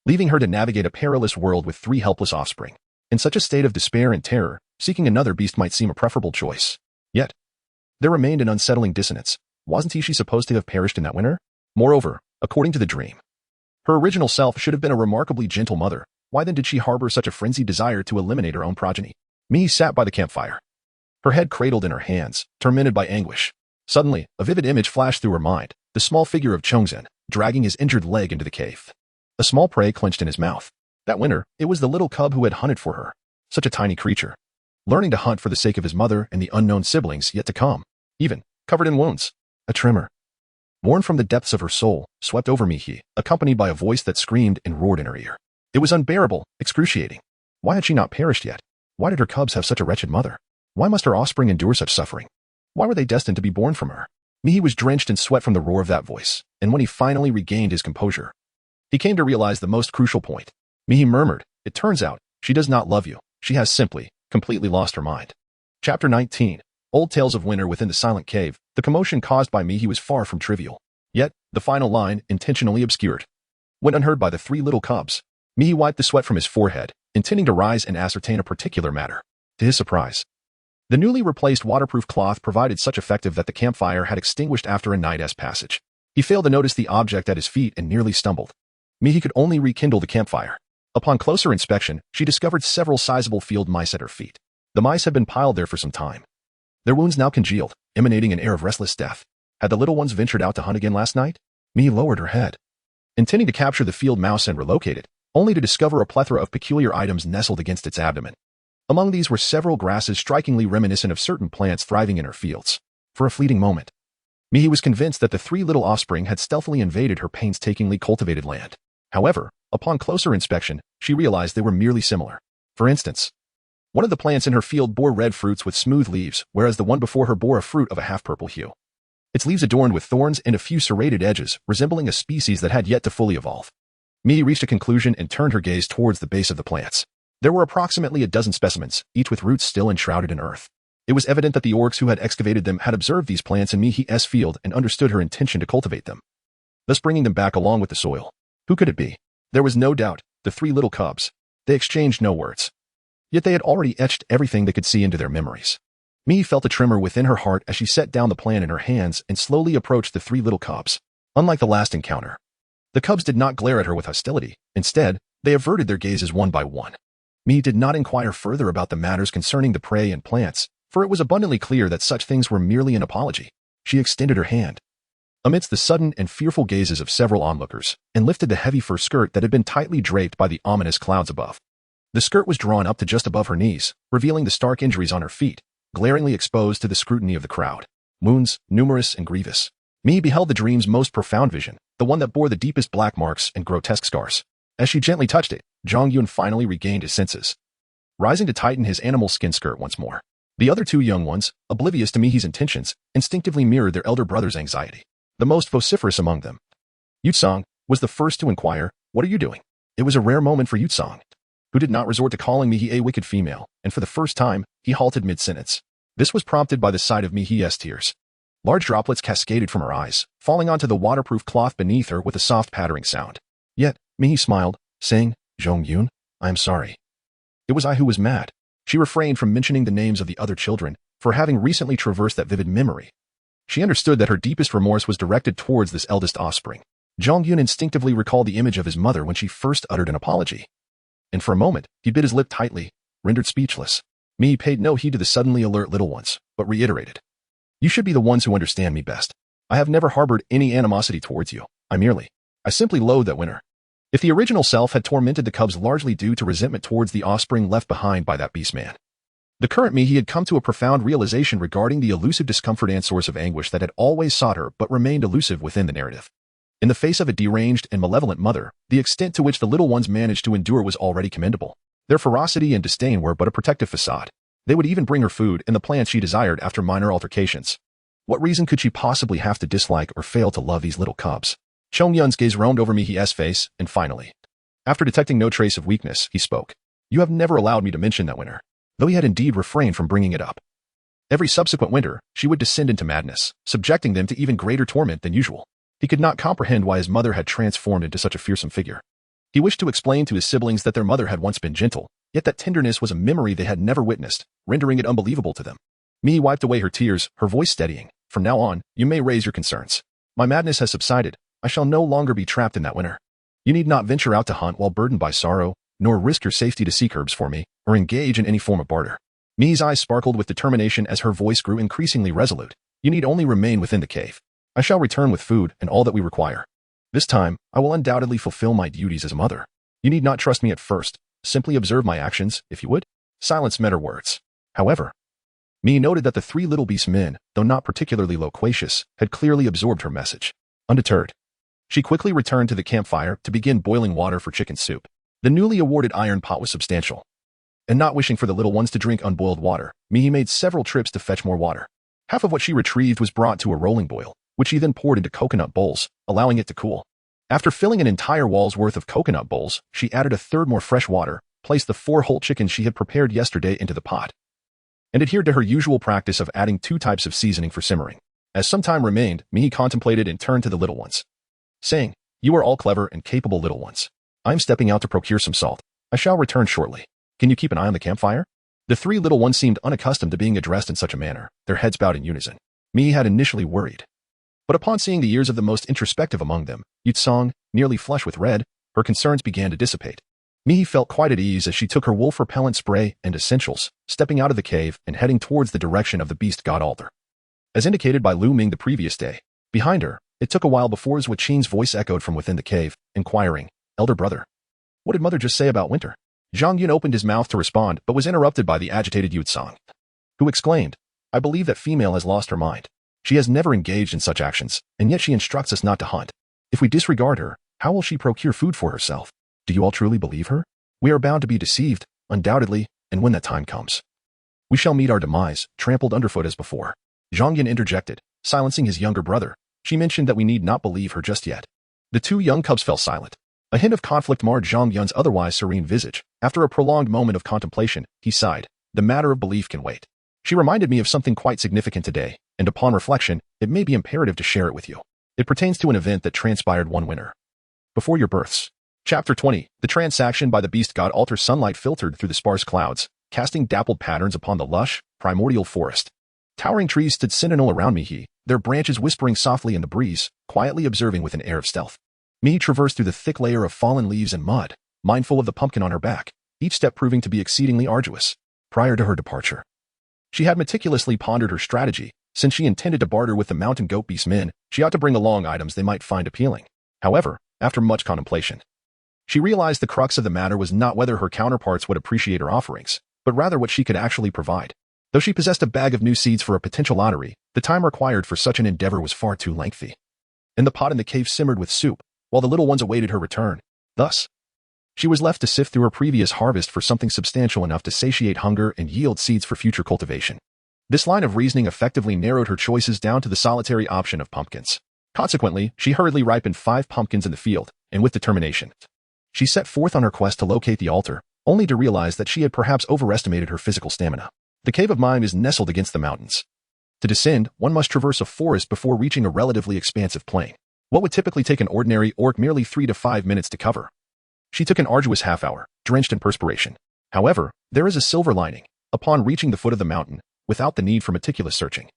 leaving her to navigate a perilous world with three helpless offspring. In such a state of despair and terror, seeking another beast might seem a preferable choice. Yet, there remained an unsettling dissonance. Wasn't she supposed to have perished in that winter? Moreover, according to the dream, her original self should have been a remarkably gentle mother. Why then did she harbor such a frenzied desire to eliminate her own progeny? Mi sat by the campfire, her head cradled in her hands, tormented by anguish. Suddenly, a vivid image flashed through her mind, the small figure of Chongzhen, dragging his injured leg into the cave. A small prey clenched in his mouth. That winter, it was the little cub who had hunted for her. Such a tiny creature, learning to hunt for the sake of his mother and the unknown siblings yet to come, even covered in wounds. A tremor, born from the depths of her soul, swept over Mihi, accompanied by a voice that screamed and roared in her ear. It was unbearable, excruciating. Why had she not perished yet? Why did her cubs have such a wretched mother? Why must her offspring endure such suffering? Why were they destined to be born from her? Mihi was drenched in sweat from the roar of that voice, and when he finally regained his composure, he came to realize the most crucial point. Mihi murmured, "It turns out, she does not love you. She has simply, completely lost her mind." Chapter 19. Old Tales of Winter within the silent cave. The commotion caused by Mihi was far from trivial. Yet, the final line, intentionally obscured, went unheard by the three little cubs. Mihi wiped the sweat from his forehead, intending to rise and ascertain a particular matter. To his surprise, the newly replaced waterproof cloth provided such effective that the campfire had extinguished after a night's passage. He failed to notice the object at his feet and nearly stumbled. Mihi could only rekindle the campfire. Upon closer inspection, she discovered several sizable field mice at her feet. The mice had been piled there for some time, their wounds now congealed, emanating an air of restless death. Had the little ones ventured out to hunt again last night? Mihi lowered her head, intending to capture the field mouse and relocate it, only to discover a plethora of peculiar items nestled against its abdomen. Among these were several grasses strikingly reminiscent of certain plants thriving in her fields. For a fleeting moment, Mihi was convinced that the three little offspring had stealthily invaded her painstakingly cultivated land. However, upon closer inspection, she realized they were merely similar. For instance, one of the plants in her field bore red fruits with smooth leaves, whereas the one before her bore a fruit of a half-purple hue. Its leaves adorned with thorns and a few serrated edges, resembling a species that had yet to fully evolve. Mihi reached a conclusion and turned her gaze towards the base of the plants. There were approximately a dozen specimens, each with roots still enshrouded in earth. It was evident that the orcs who had excavated them had observed these plants in Mihi's field and understood her intention to cultivate them, thus bringing them back along with the soil. Who could it be? There was no doubt, the three little cubs. They exchanged no words. Yet they had already etched everything they could see into their memories. Mihi felt a tremor within her heart as she set down the plant in her hands and slowly approached the three little cubs. Unlike the last encounter, the cubs did not glare at her with hostility. Instead, they averted their gazes one by one. Mihi did not inquire further about the matters concerning the prey and plants, for it was abundantly clear that such things were merely an apology. She extended her hand, amidst the sudden and fearful gazes of several onlookers, and lifted the heavy fur skirt that had been tightly draped by the ominous clouds above. The skirt was drawn up to just above her knees, revealing the stark injuries on her feet, glaringly exposed to the scrutiny of the crowd. Wounds, numerous and grievous. Mihi beheld the dream's most profound vision, the one that bore the deepest black marks and grotesque scars. As she gently touched it, Zhongyun finally regained his senses, rising to tighten his animal skin skirt once more. The other two young ones, oblivious to Mihi's intentions, instinctively mirrored their elder brother's anxiety. The most vociferous among them, Yutsong, was the first to inquire, "What are you doing?" It was a rare moment for Yutsong, who did not resort to calling Mihi a wicked female, and for the first time, he halted mid-sentence. This was prompted by the sight of Mihi's tears. Large droplets cascaded from her eyes, falling onto the waterproof cloth beneath her with a soft pattering sound. Yet, Mihi smiled, saying, "Zhongyun, I am sorry. It was I who was mad." She refrained from mentioning the names of the other children, for having recently traversed that vivid memory, she understood that her deepest remorse was directed towards this eldest offspring. Zhongyun instinctively recalled the image of his mother when she first uttered an apology. And for a moment, he bit his lip tightly, rendered speechless. Mihi paid no heed to the suddenly alert little ones, but reiterated, "You should be the ones who understand me best. I have never harbored any animosity towards you. I simply loathe that winter." If the original self had tormented the cubs largely due to resentment towards the offspring left behind by that beast man, The current Mihi had come to a profound realization regarding the elusive discomfort and source of anguish that had always sought her but remained elusive within the narrative. In the face of a deranged and malevolent mother, the extent to which the little ones managed to endure was already commendable. Their ferocity and disdain were but a protective facade. They would even bring her food and the plants she desired after minor altercations. What reason could she possibly have to dislike or fail to love these little cubs? Chongyun's gaze roamed over Mihi's face, and finally, after detecting no trace of weakness, he spoke. You have never allowed me to mention that winter, though he had indeed refrained from bringing it up. Every subsequent winter, she would descend into madness, subjecting them to even greater torment than usual. He could not comprehend why his mother had transformed into such a fearsome figure. He wished to explain to his siblings that their mother had once been gentle, yet that tenderness was a memory they had never witnessed, rendering it unbelievable to them. Mihi wiped away her tears, her voice steadying. From now on, you may raise your concerns. My madness has subsided. I shall no longer be trapped in that winter. You need not venture out to hunt while burdened by sorrow, nor risk your safety to seek herbs for me, or engage in any form of barter. Mihi's eyes sparkled with determination as her voice grew increasingly resolute. You need only remain within the cave. I shall return with food and all that we require. This time, I will undoubtedly fulfill my duties as a mother. You need not trust me at first. Simply observe my actions, if you would. Silence met her words. However, Mihi noted that the three little beast men, though not particularly loquacious, had clearly absorbed her message. Undeterred, she quickly returned to the campfire to begin boiling water for chicken soup. The newly awarded iron pot was substantial. And not wishing for the little ones to drink unboiled water, Mihi made several trips to fetch more water. Half of what she retrieved was brought to a rolling boil, which she then poured into coconut bowls, allowing it to cool. After filling an entire wall's worth of coconut bowls, she added a third more fresh water, placed the 4 whole chickens she had prepared yesterday into the pot, and adhered to her usual practice of adding 2 types of seasoning for simmering. As some time remained, Mihi contemplated and turned to the little ones, saying, You are all clever and capable little ones. I am stepping out to procure some salt. I shall return shortly. Can you keep an eye on the campfire? The 3 little ones seemed unaccustomed to being addressed in such a manner, their heads bowed in unison. Mihi had initially worried, but upon seeing the ears of the most introspective among them, Yutsong, nearly flush with red, her concerns began to dissipate. Mihi felt quite at ease as she took her wolf repellent spray and essentials, stepping out of the cave and heading towards the direction of the beast god altar. As indicated by Lu Ming the previous day, behind her, it took a while before Zhou Qing's voice echoed from within the cave, inquiring, Elder brother, what did mother just say about winter? Zhang Yun opened his mouth to respond but was interrupted by the agitated Yutsong, who exclaimed, I believe that female has lost her mind. She has never engaged in such actions, and yet she instructs us not to hunt. If we disregard her, how will she procure food for herself? Do you all truly believe her? We are bound to be deceived, undoubtedly, and when that time comes, we shall meet our demise, trampled underfoot as before. Zhang Yin interjected, silencing his younger brother. She mentioned that we need not believe her just yet. The 2 young cubs fell silent. A hint of conflict marred Zhang Yun's otherwise serene visage. After a prolonged moment of contemplation, he sighed. The matter of belief can wait. She reminded me of something quite significant today, and upon reflection, it may be imperative to share it with you. It pertains to an event that transpired one winter, before your births. Chapter 20. The transaction by the beast god altar. Sunlight filtered through the sparse clouds, casting dappled patterns upon the lush, primordial forest. Towering trees stood sentinel around Mihi, their branches whispering softly in the breeze, quietly observing with an air of stealth. Mihi traversed through the thick layer of fallen leaves and mud, mindful of the pumpkin on her back, each step proving to be exceedingly arduous. Prior to her departure, she had meticulously pondered her strategy. Since she intended to barter with the mountain goat beast men, she ought to bring along items they might find appealing. However, after much contemplation, she realized the crux of the matter was not whether her counterparts would appreciate her offerings, but rather what she could actually provide. Though she possessed a bag of new seeds for a potential lottery, the time required for such an endeavor was far too lengthy. And the pot in the cave simmered with soup, while the little ones awaited her return. Thus, she was left to sift through her previous harvest for something substantial enough to satiate hunger and yield seeds for future cultivation. This line of reasoning effectively narrowed her choices down to the solitary option of pumpkins. Consequently, she hurriedly ripened 5 pumpkins in the field, and with determination, she set forth on her quest to locate the altar, only to realize that she had perhaps overestimated her physical stamina. The Cave of Mime is nestled against the mountains. To descend, one must traverse a forest before reaching a relatively expansive plain. What would typically take an ordinary orc merely 3 to 5 minutes to cover, she took an arduous half-hour, drenched in perspiration. However, there is a silver lining. Upon reaching the foot of the mountain, without the need for meticulous searching,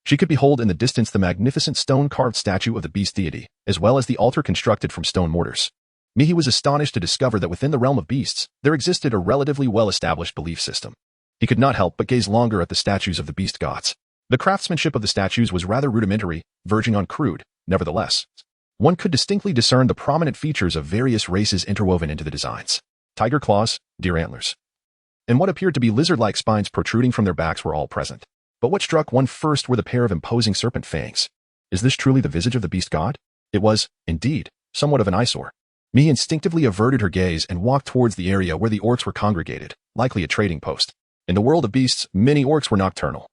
she could behold in the distance the magnificent stone-carved statue of the beast deity, as well as the altar constructed from stone mortars. Mihi was astonished to discover that within the realm of beasts, there existed a relatively well-established belief system. He could not help but gaze longer at the statues of the beast gods. The craftsmanship of the statues was rather rudimentary, verging on crude. Nevertheless, one could distinctly discern the prominent features of various races interwoven into the designs. Tiger claws, deer antlers, and what appeared to be lizard-like spines protruding from their backs were all present. But what struck one first were the pair of imposing serpent fangs. Is this truly the visage of the beast god? It was, indeed, somewhat of an eyesore. Mei instinctively averted her gaze and walked towards the area where the orcs were congregated, likely a trading post. In the world of beasts, many orcs were nocturnal,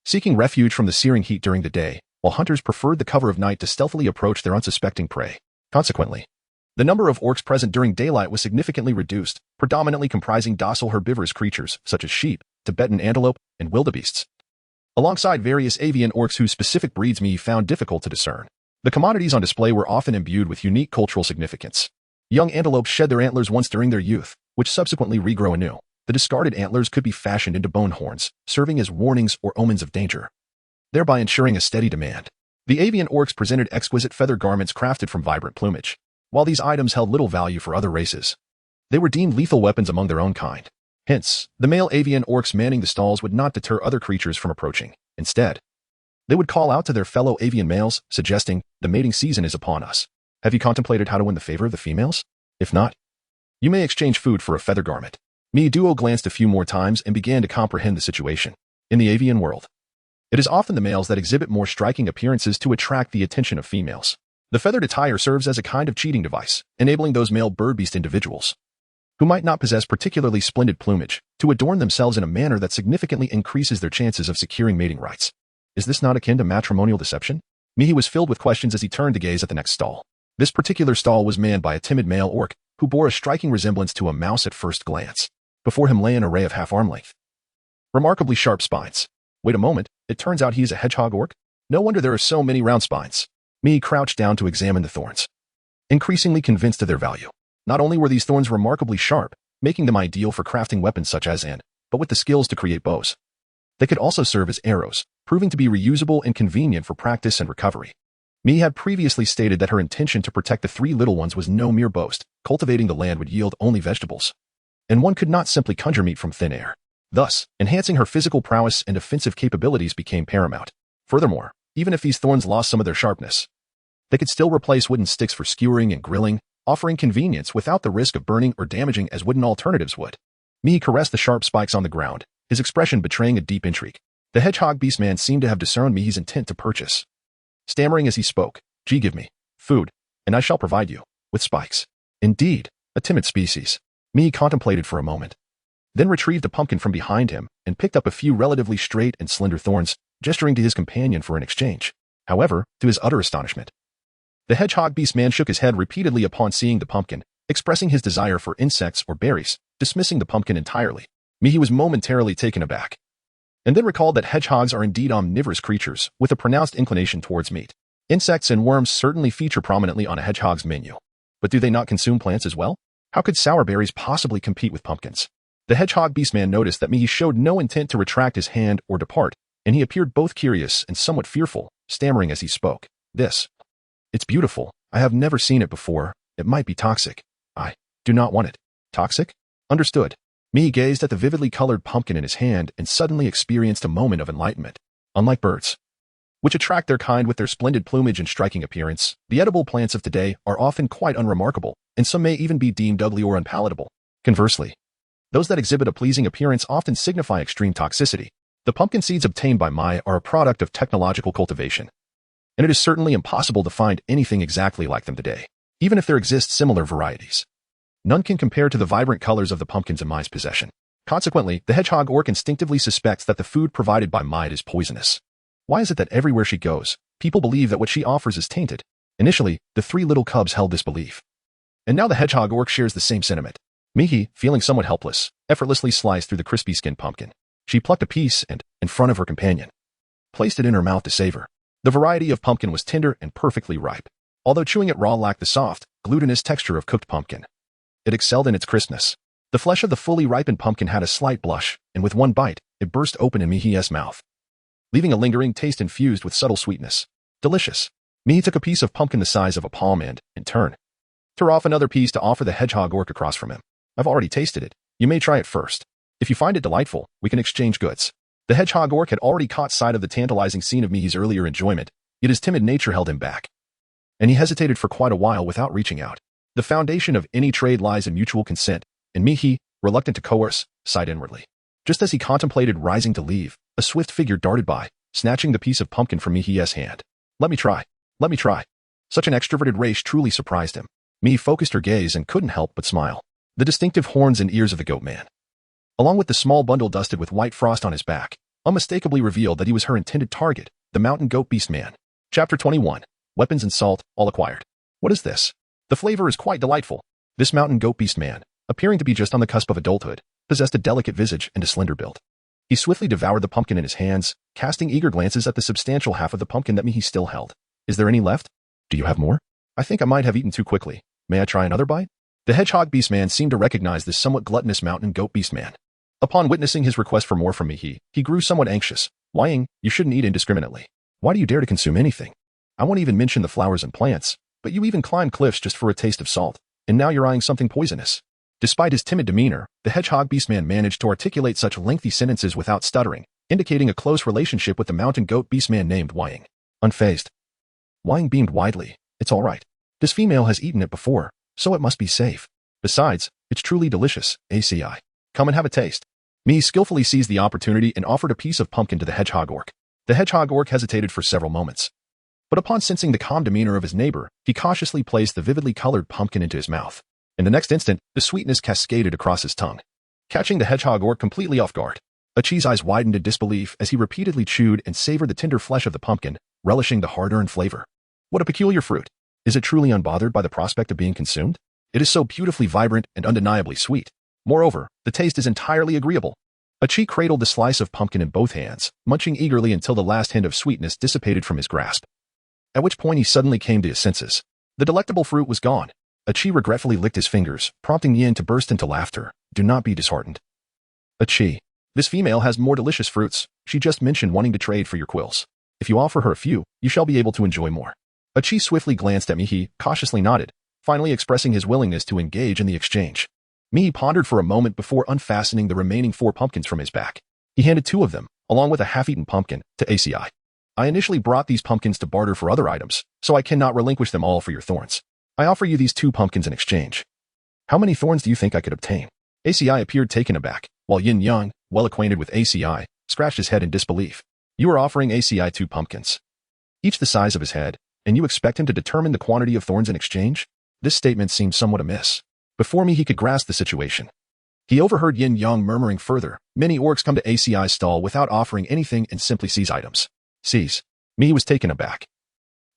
seeking refuge from the searing heat during the day, while hunters preferred the cover of night to stealthily approach their unsuspecting prey. Consequently, the number of orcs present during daylight was significantly reduced, predominantly comprising docile herbivorous creatures such as sheep, Tibetan antelope, and wildebeests, alongside various avian orcs whose specific breeds Mei found difficult to discern. The commodities on display were often imbued with unique cultural significance. Young antelopes shed their antlers once during their youth, which subsequently regrow anew. The discarded antlers could be fashioned into bone horns, serving as warnings or omens of danger, thereby ensuring a steady demand. The avian orcs presented exquisite feather garments crafted from vibrant plumage. While these items held little value for other races, they were deemed lethal weapons among their own kind. Hence, the male avian orcs manning the stalls would not deter other creatures from approaching. Instead, they would call out to their fellow avian males, suggesting, "The mating season is upon us. Have you contemplated how to win the favor of the females? If not, you may exchange food for a feather garment." Mei Duo glanced a few more times and began to comprehend the situation. In the avian world, it is often the males that exhibit more striking appearances to attract the attention of females. The feathered attire serves as a kind of cheating device, enabling those male bird-beast individuals who might not possess particularly splendid plumage to adorn themselves in a manner that significantly increases their chances of securing mating rights. Is this not akin to matrimonial deception? Mei was filled with questions as he turned to gaze at the next stall. This particular stall was manned by a timid male orc who bore a striking resemblance to a mouse at first glance. Before him lay an array of half-arm length, remarkably sharp spines. Wait a moment, it turns out he is a hedgehog orc? No wonder there are so many round spines. Mei crouched down to examine the thorns, increasingly convinced of their value. Not only were these thorns remarkably sharp, making them ideal for crafting weapons such as but with the skills to create bows, they could also serve as arrows, proving to be reusable and convenient for practice and recovery. Mei had previously stated that her intention to protect the three little ones was no mere boast. Cultivating the land would yield only vegetables, and one could not simply conjure meat from thin air. Thus, enhancing her physical prowess and offensive capabilities became paramount. Furthermore, even if these thorns lost some of their sharpness, they could still replace wooden sticks for skewering and grilling, offering convenience without the risk of burning or damaging as wooden alternatives would. Mei caressed the sharp spikes on the ground, his expression betraying a deep intrigue. The hedgehog beastman seemed to have discerned Mei's intent to purchase. Stammering as he spoke, "Gee, give me food, and I shall provide you with spikes." Indeed, a timid species. Mei contemplated for a moment, then retrieved a pumpkin from behind him and picked up a few relatively straight and slender thorns, gesturing to his companion for an exchange. However, to his utter astonishment, the hedgehog beastman shook his head repeatedly upon seeing the pumpkin, expressing his desire for insects or berries, dismissing the pumpkin entirely. Mei was momentarily taken aback, and then recalled that hedgehogs are indeed omnivorous creatures with a pronounced inclination towards meat. Insects and worms certainly feature prominently on a hedgehog's menu, but do they not consume plants as well? How could sour berries possibly compete with pumpkins? The hedgehog beastman noticed that Mei showed no intent to retract his hand or depart, and he appeared both curious and somewhat fearful, stammering as he spoke. It's beautiful. I have never seen it before. It might be toxic. I do not want it." "Toxic? Understood." Mei gazed at the vividly colored pumpkin in his hand and suddenly experienced a moment of enlightenment. Unlike birds, which attract their kind with their splendid plumage and striking appearance, the edible plants of today are often quite unremarkable, and some may even be deemed ugly or unpalatable. Conversely, those that exhibit a pleasing appearance often signify extreme toxicity. The pumpkin seeds obtained by Mei are a product of technological cultivation, and it is certainly impossible to find anything exactly like them today. Even if there exist similar varieties, none can compare to the vibrant colors of the pumpkins in Mei's possession. Consequently, the hedgehog orc instinctively suspects that the food provided by Mei is poisonous. Why is it that everywhere she goes, people believe that what she offers is tainted? Initially, the three little cubs held this belief, and now the hedgehog orc shares the same sentiment. Mei, feeling somewhat helpless, effortlessly sliced through the crispy skinned pumpkin. She plucked a piece and, in front of her companion, placed it in her mouth to savor. The variety of pumpkin was tender and perfectly ripe, although chewing it raw lacked the soft, glutinous texture of cooked pumpkin. It excelled in its crispness. The flesh of the fully ripened pumpkin had a slight blush, and with one bite, it burst open in Mei's mouth, leaving a lingering taste infused with subtle sweetness. Delicious. Mei took a piece of pumpkin the size of a palm and, in turn, tore off another piece to offer the hedgehog orc across from him. "I've already tasted it. You may try it first. If you find it delightful, we can exchange goods." The hedgehog orc had already caught sight of the tantalizing scene of Mei's earlier enjoyment, yet his timid nature held him back, and he hesitated for quite a while without reaching out. The foundation of any trade lies in mutual consent, and Mei, reluctant to coerce, sighed inwardly. Just as he contemplated rising to leave, a swift figure darted by, snatching the piece of pumpkin from Mihi's hand. Let me try. Let me try. Such an extroverted race truly surprised him. Mihi focused her gaze and couldn't help but smile. The distinctive horns and ears of the goat man, along with the small bundle dusted with white frost on his back, unmistakably revealed that he was her intended target, the mountain goat beast man. Chapter 21. Weapons and salt, all acquired. What is this? The flavor is quite delightful. This mountain goat beast man, appearing to be just on the cusp of adulthood, possessed a delicate visage and a slender build. He swiftly devoured the pumpkin in his hands, casting eager glances at the substantial half of the pumpkin that Mihi still held. Is there any left? Do you have more? I think I might have eaten too quickly. May I try another bite? The hedgehog beast man seemed to recognize this somewhat gluttonous mountain goat beast man. Upon witnessing his request for more from Mihi, he grew somewhat anxious. Lying, you shouldn't eat indiscriminately. Why do you dare to consume anything? I won't even mention the flowers and plants, but you even climbed cliffs just for a taste of salt, and now you're eyeing something poisonous. Despite his timid demeanor, the hedgehog beast man managed to articulate such lengthy sentences without stuttering, indicating a close relationship with the mountain goat beast man named Wying. Unfazed, Wying beamed widely. It's all right. This female has eaten it before, so it must be safe. Besides, it's truly delicious, ACI. Come and have a taste. Mihi skillfully seized the opportunity and offered a piece of pumpkin to the hedgehog orc. The hedgehog orc hesitated for several moments, but upon sensing the calm demeanor of his neighbor, he cautiously placed the vividly colored pumpkin into his mouth. In the next instant, the sweetness cascaded across his tongue, catching the hedgehog orc completely off guard. Achi's eyes widened in disbelief as he repeatedly chewed and savored the tender flesh of the pumpkin, relishing the hard-earned flavor. What a peculiar fruit. Is it truly unbothered by the prospect of being consumed? It is so beautifully vibrant and undeniably sweet. Moreover, the taste is entirely agreeable. Achi cradled the slice of pumpkin in both hands, munching eagerly until the last hint of sweetness dissipated from his grasp, at which point he suddenly came to his senses. The delectable fruit was gone. Achi regretfully licked his fingers, prompting Yin to burst into laughter. Do not be disheartened. Achi, this female has more delicious fruits. She just mentioned wanting to trade for your quills. If you offer her a few, you shall be able to enjoy more. Achi swiftly glanced at Mihi, cautiously nodded, finally expressing his willingness to engage in the exchange. Mihi pondered for a moment before unfastening the remaining 4 pumpkins from his back. He handed 2 of them, along with a half-eaten pumpkin, to ACI. I initially brought these pumpkins to barter for other items, so I cannot relinquish them all for your thorns. I offer you these 2 pumpkins in exchange. How many thorns do you think I could obtain? ACI appeared taken aback, while Yin Yang, well acquainted with ACI, scratched his head in disbelief. You are offering ACI 2 pumpkins, each the size of his head, and you expect him to determine the quantity of thorns in exchange? This statement seemed somewhat amiss. Before Mihi could grasp the situation, he overheard Yin Yang murmuring further. Many orcs come to ACI's stall without offering anything and simply seize items. Seize. Mihi was taken aback.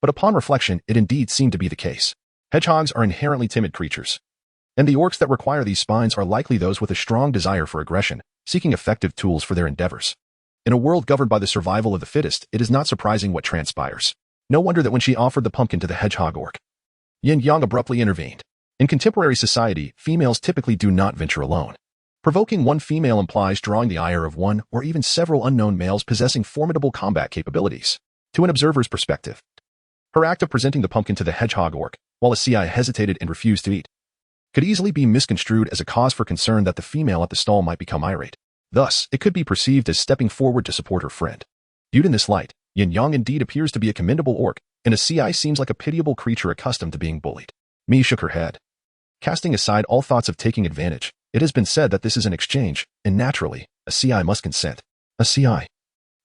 But upon reflection, it indeed seemed to be the case. Hedgehogs are inherently timid creatures, and the orcs that require these spines are likely those with a strong desire for aggression, seeking effective tools for their endeavors. In a world governed by the survival of the fittest, it is not surprising what transpires. No wonder that when she offered the pumpkin to the hedgehog orc, Yin Yang abruptly intervened. In contemporary society, females typically do not venture alone. Provoking one female implies drawing the ire of one or even several unknown males possessing formidable combat capabilities. To an observer's perspective, her act of presenting the pumpkin to the hedgehog orc, while a CI hesitated and refused to eat, could easily be misconstrued as a cause for concern that the female at the stall might become irate. Thus, it could be perceived as stepping forward to support her friend. Viewed in this light, Yin Yang indeed appears to be a commendable orc, and a CI seems like a pitiable creature accustomed to being bullied. Mihi shook her head, casting aside all thoughts of taking advantage. It has been said that this is an exchange, and naturally, a CI must consent. A CI.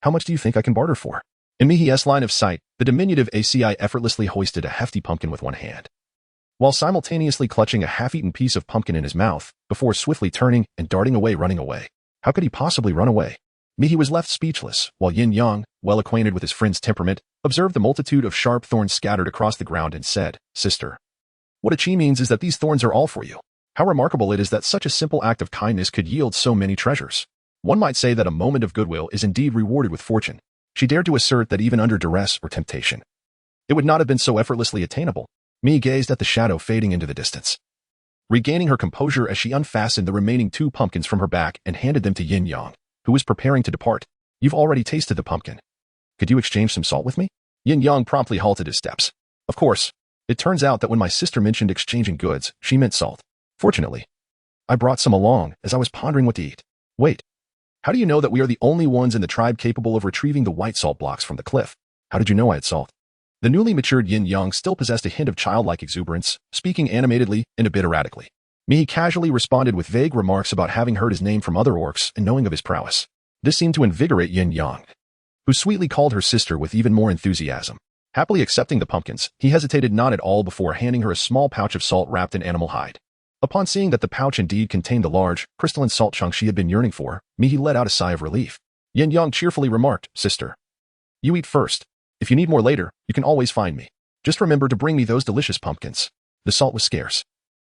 How much do you think I can barter for? In Mihi's line of sight, the diminutive ACI effortlessly hoisted a hefty pumpkin with one hand, while simultaneously clutching a half-eaten piece of pumpkin in his mouth, before swiftly turning and darting away, running away. How could he possibly run away? Mihi was left speechless, while Yin Yang, well acquainted with his friend's temperament, observed the multitude of sharp thorns scattered across the ground and said, Sister, what Achi means is that these thorns are all for you. How remarkable it is that such a simple act of kindness could yield so many treasures. One might say that a moment of goodwill is indeed rewarded with fortune. She dared to assert that even under duress or temptation, it would not have been so effortlessly attainable. Mihi gazed at the shadow fading into the distance, regaining her composure as she unfastened the remaining 2 pumpkins from her back and handed them to Yin Yang, who was preparing to depart. You've already tasted the pumpkin. Could you exchange some salt with me? Yin Yang promptly halted his steps. Of course. It turns out that when my sister mentioned exchanging goods, she meant salt. Fortunately, I brought some along as I was pondering what to eat. Wait. How do you know that we are the only ones in the tribe capable of retrieving the white salt blocks from the cliff? How did you know I had salt? The newly matured Yin Yang still possessed a hint of childlike exuberance, speaking animatedly and a bit erratically. Mihi casually responded with vague remarks about having heard his name from other orcs and knowing of his prowess. This seemed to invigorate Yin Yang, who sweetly called her sister with even more enthusiasm. Happily accepting the pumpkins, he hesitated not at all before handing her a small pouch of salt wrapped in animal hide. Upon seeing that the pouch indeed contained the large, crystalline salt chunk she had been yearning for, Mihi let out a sigh of relief. Yin Yang cheerfully remarked, "Sister, you eat first. If you need more later, you can always find me. Just remember to bring me those delicious pumpkins." The salt was scarce,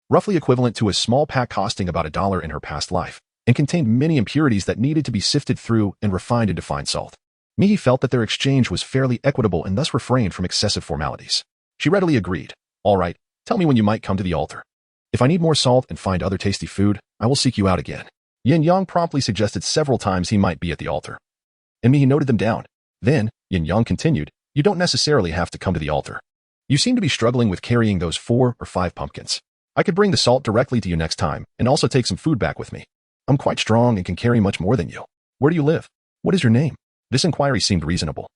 roughly equivalent to a small pack costing about $1 in her past life, and contained many impurities that needed to be sifted through and refined into fine salt. Mihi felt that their exchange was fairly equitable and thus refrained from excessive formalities. She readily agreed. "All right, tell me when you might come to the altar. If I need more salt and find other tasty food, I will seek you out again." Yin Yang promptly suggested several times he might be at the altar, and Mihi noted them down. Then, Yin Yang continued, "You don't necessarily have to come to the altar. You seem to be struggling with carrying those 4 or 5 pumpkins. I could bring the salt directly to you next time, and also take some food back with me. I'm quite strong and can carry much more than you. Where do you live? What is your name?" This inquiry seemed reasonable,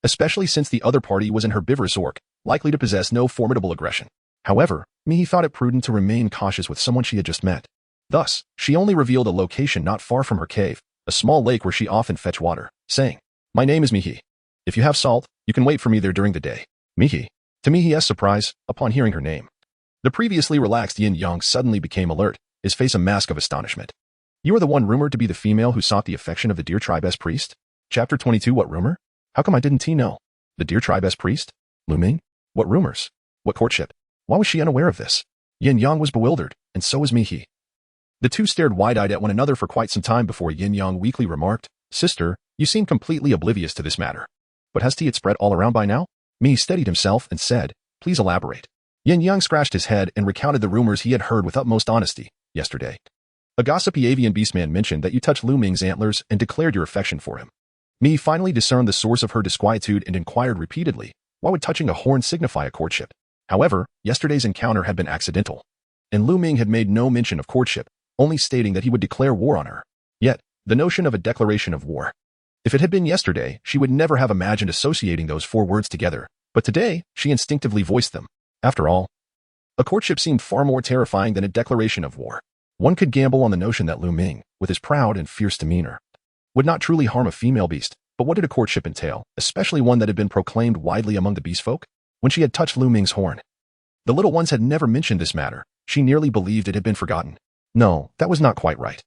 especially since the other party was an herbivorous orc, likely to possess no formidable aggression. However, Mihi thought it prudent to remain cautious with someone she had just met. Thus, she only revealed a location not far from her cave, a small lake where she often fetched water, saying, "My name is Mihi. If you have salt, you can wait for me there during the day." Mihi. To Mihi's surprise, upon hearing her name, the previously relaxed Yin Yang suddenly became alert, his face a mask of astonishment. "You are the one rumored to be the female who sought the affection of the Deer Tribe's priest?" Chapter 22. What rumor? How come I didn't know? The Deer Tribe's priest? Lu Ming? What rumors? What courtship? Why was she unaware of this? Yin Yang was bewildered, and so was Mihi. The two stared wide-eyed at one another for quite some time before Yin Yang weakly remarked, "Sister, you seem completely oblivious to this matter. But has it spread all around by now?" Mihi steadied himself and said, "Please elaborate." Yin Yang scratched his head and recounted the rumors he had heard with utmost honesty. "Yesterday, a gossipy avian beastman mentioned that you touched Lu Ming's antlers and declared your affection for him." Mihi finally discerned the source of her disquietude and inquired repeatedly, why would touching a horn signify a courtship? However, yesterday's encounter had been accidental, and Lu Ming had made no mention of courtship, only stating that he would declare war on her. Yet, the notion of a declaration of war. If it had been yesterday, she would never have imagined associating those 4 words together, but today, she instinctively voiced them. After all, a courtship seemed far more terrifying than a declaration of war. One could gamble on the notion that Lu Ming, with his proud and fierce demeanor, would not truly harm a female beast, but what did a courtship entail, especially one that had been proclaimed widely among the beast folk? When she had touched Lu Ming's horn, the little ones had never mentioned this matter. She nearly believed it had been forgotten. No, that was not quite right.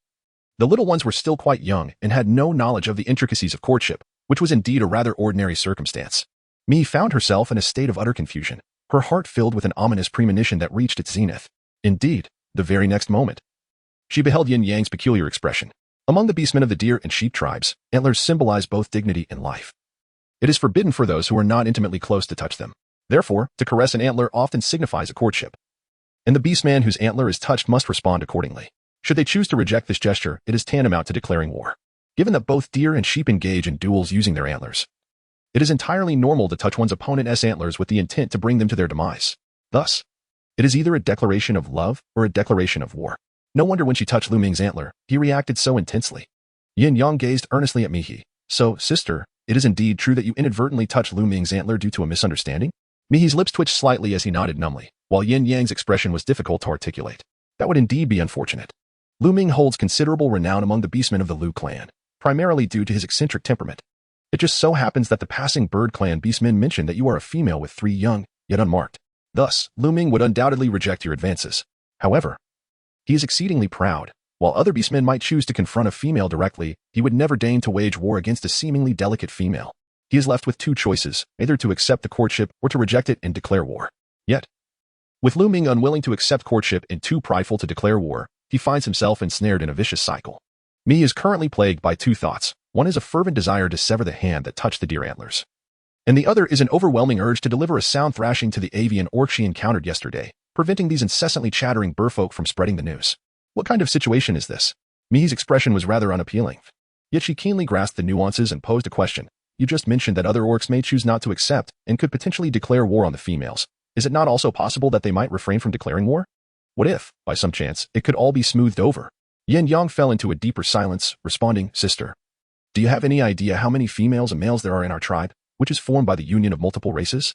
The little ones were still quite young and had no knowledge of the intricacies of courtship, which was indeed a rather ordinary circumstance. Mihi found herself in a state of utter confusion, her heart filled with an ominous premonition that reached its zenith. Indeed, the very next moment, she beheld Yin Yang's peculiar expression. Among the beastmen of the deer and sheep tribes, antlers symbolize both dignity and life. It is forbidden for those who are not intimately close to touch them. Therefore, to caress an antler often signifies a courtship, and the beastman whose antler is touched must respond accordingly. Should they choose to reject this gesture, it is tantamount to declaring war. Given that both deer and sheep engage in duels using their antlers, it is entirely normal to touch one's opponent's antlers with the intent to bring them to their demise. Thus, it is either a declaration of love or a declaration of war. No wonder when she touched Lu Ming's antler, he reacted so intensely. Yin Yang gazed earnestly at Mihi. "So, sister, it is indeed true that you inadvertently touched Lu Ming's antler due to a misunderstanding?" Mihi's lips twitched slightly as he nodded numbly, while Yin Yang's expression was difficult to articulate. That would indeed be unfortunate. Lu Ming holds considerable renown among the beastmen of the Lu clan, primarily due to his eccentric temperament. It just so happens that the passing Bird clan beastmen mentioned that you are a female with 3 young, yet unmarked. Thus, Lu Ming would undoubtedly reject your advances. However, he is exceedingly proud. While other beastmen might choose to confront a female directly, he would never deign to wage war against a seemingly delicate female. He is left with 2 choices, either to accept the courtship or to reject it and declare war. Yet, with Lu Ming unwilling to accept courtship and too prideful to declare war, he finds himself ensnared in a vicious cycle. Mihi is currently plagued by 2 thoughts. One is a fervent desire to sever the hand that touched the deer antlers, and the other is an overwhelming urge to deliver a sound thrashing to the avian orc she encountered yesterday, preventing these incessantly chattering burfolk from spreading the news. What kind of situation is this? Mihi's expression was rather unappealing. Yet she keenly grasped the nuances and posed a question. You just mentioned that other orcs may choose not to accept and could potentially declare war on the females. Is it not also possible that they might refrain from declaring war? What if, by some chance, it could all be smoothed over? Yin Yang fell into a deeper silence, responding, "Sister, do you have any idea how many females and males there are in our tribe, which is formed by the union of multiple races?"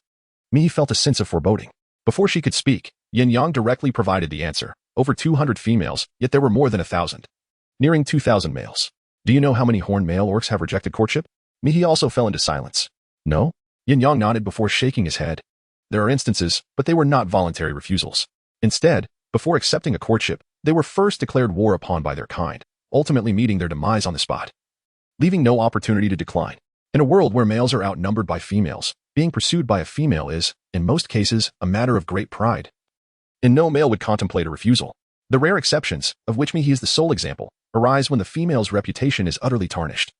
Mihi felt a sense of foreboding. Before she could speak, Yin Yang directly provided the answer. Over 200 females, yet there were more than 1,000. Nearing 2,000 males. Do you know how many horned male orcs have rejected courtship? Mihi also fell into silence. No? Yin Yang nodded before shaking his head. There are instances, but they were not voluntary refusals. Instead, before accepting a courtship, they were first declared war upon by their kind, ultimately meeting their demise on the spot, leaving no opportunity to decline. In a world where males are outnumbered by females, being pursued by a female is, in most cases, a matter of great pride. And no male would contemplate a refusal. The rare exceptions, of which Mihi is the sole example, arise when the female's reputation is utterly tarnished.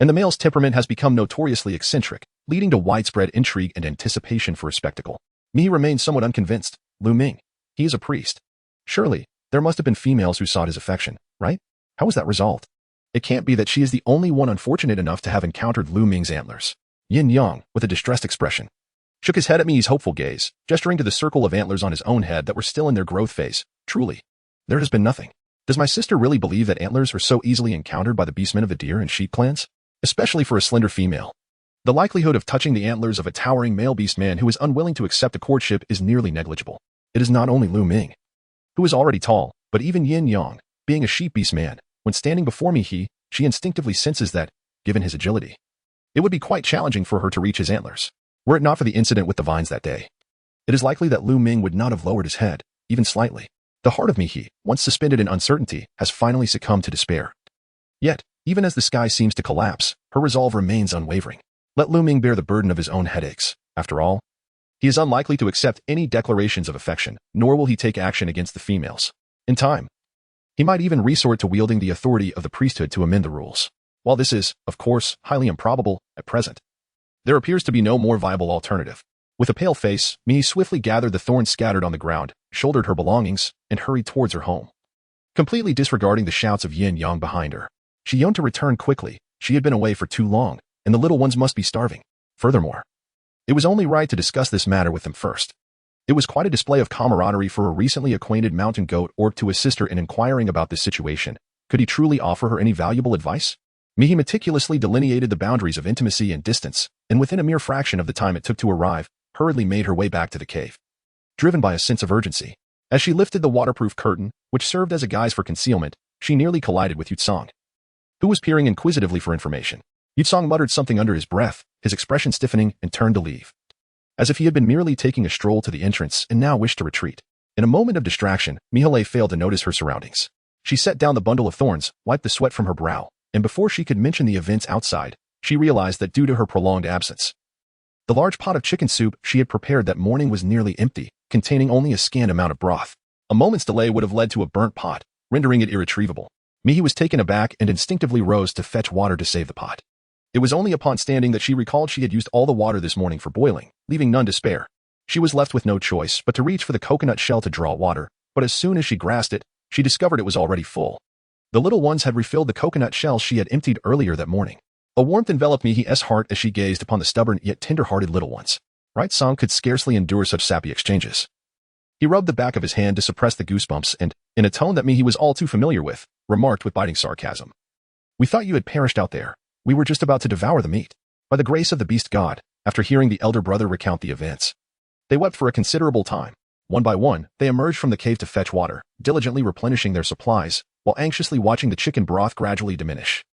And the male's temperament has become notoriously eccentric, leading to widespread intrigue and anticipation for a spectacle. Mihi remains somewhat unconvinced. Lu Ming. He is a priest. Surely, there must have been females who sought his affection, right? How was that resolved? It can't be that she is the only one unfortunate enough to have encountered Lu Ming's antlers. Yin Yang, with a distressed expression, shook his head at Mihi's hopeful gaze, gesturing to the circle of antlers on his own head that were still in their growth phase. Truly, there has been nothing. Does my sister really believe that antlers are so easily encountered by the beastmen of the deer and sheep clans? Especially for a slender female. The likelihood of touching the antlers of a towering male beastman who is unwilling to accept a courtship is nearly negligible. It is not only Lu Ming, who is already tall, but even Yin Yang, being a sheep beastman, when standing before Mihi, she instinctively senses that, given his agility, it would be quite challenging for her to reach his antlers, were it not for the incident with the vines that day. It is likely that Lu Ming would not have lowered his head, even slightly. The heart of Mihi, once suspended in uncertainty, has finally succumbed to despair. Yet, even as the sky seems to collapse, her resolve remains unwavering. Let Lu Ming bear the burden of his own headaches. After all, he is unlikely to accept any declarations of affection, nor will he take action against the females. In time, he might even resort to wielding the authority of the priesthood to amend the rules. While this is, of course, highly improbable at present, there appears to be no more viable alternative. With a pale face, Mihi swiftly gathered the thorns scattered on the ground, shouldered her belongings, and hurried towards her home, completely disregarding the shouts of Yin Yang behind her. She yearned to return quickly. She had been away for too long, and the little ones must be starving. Furthermore, it was only right to discuss this matter with them first. It was quite a display of camaraderie for a recently acquainted mountain goat orc to assist her in inquiring about this situation. Could he truly offer her any valuable advice? Mihi meticulously delineated the boundaries of intimacy and distance, and within a mere fraction of the time it took to arrive, hurriedly made her way back to the cave, driven by a sense of urgency. As she lifted the waterproof curtain, which served as a guise for concealment, she nearly collided with Yutsong, who was peering inquisitively for information. Yutsong muttered something under his breath, his expression stiffening, and turned to leave, as if he had been merely taking a stroll to the entrance and now wished to retreat. In a moment of distraction, Mihi failed to notice her surroundings. She set down the bundle of thorns, wiped the sweat from her brow, and before she could mention the events outside, she realized that due to her prolonged absence, the large pot of chicken soup she had prepared that morning was nearly empty, containing only a scant amount of broth. A moment's delay would have led to a burnt pot, rendering it irretrievable. Mihi was taken aback and instinctively rose to fetch water to save the pot. It was only upon standing that she recalled she had used all the water this morning for boiling, leaving none to spare. She was left with no choice but to reach for the coconut shell to draw water, but as soon as she grasped it, she discovered it was already full. The little ones had refilled the coconut shell she had emptied earlier that morning. A warmth enveloped Mihi's heart as she gazed upon the stubborn yet tender-hearted little ones. Right Song could scarcely endure such sappy exchanges. He rubbed the back of his hand to suppress the goosebumps and, in a tone that Mihi was all too familiar with, remarked with biting sarcasm, "We thought you had perished out there. We were just about to devour the meat." By the grace of the beast god, after hearing the elder brother recount the events, they wept for a considerable time. One by one, they emerged from the cave to fetch water, diligently replenishing their supplies, while anxiously watching the chicken broth gradually diminish.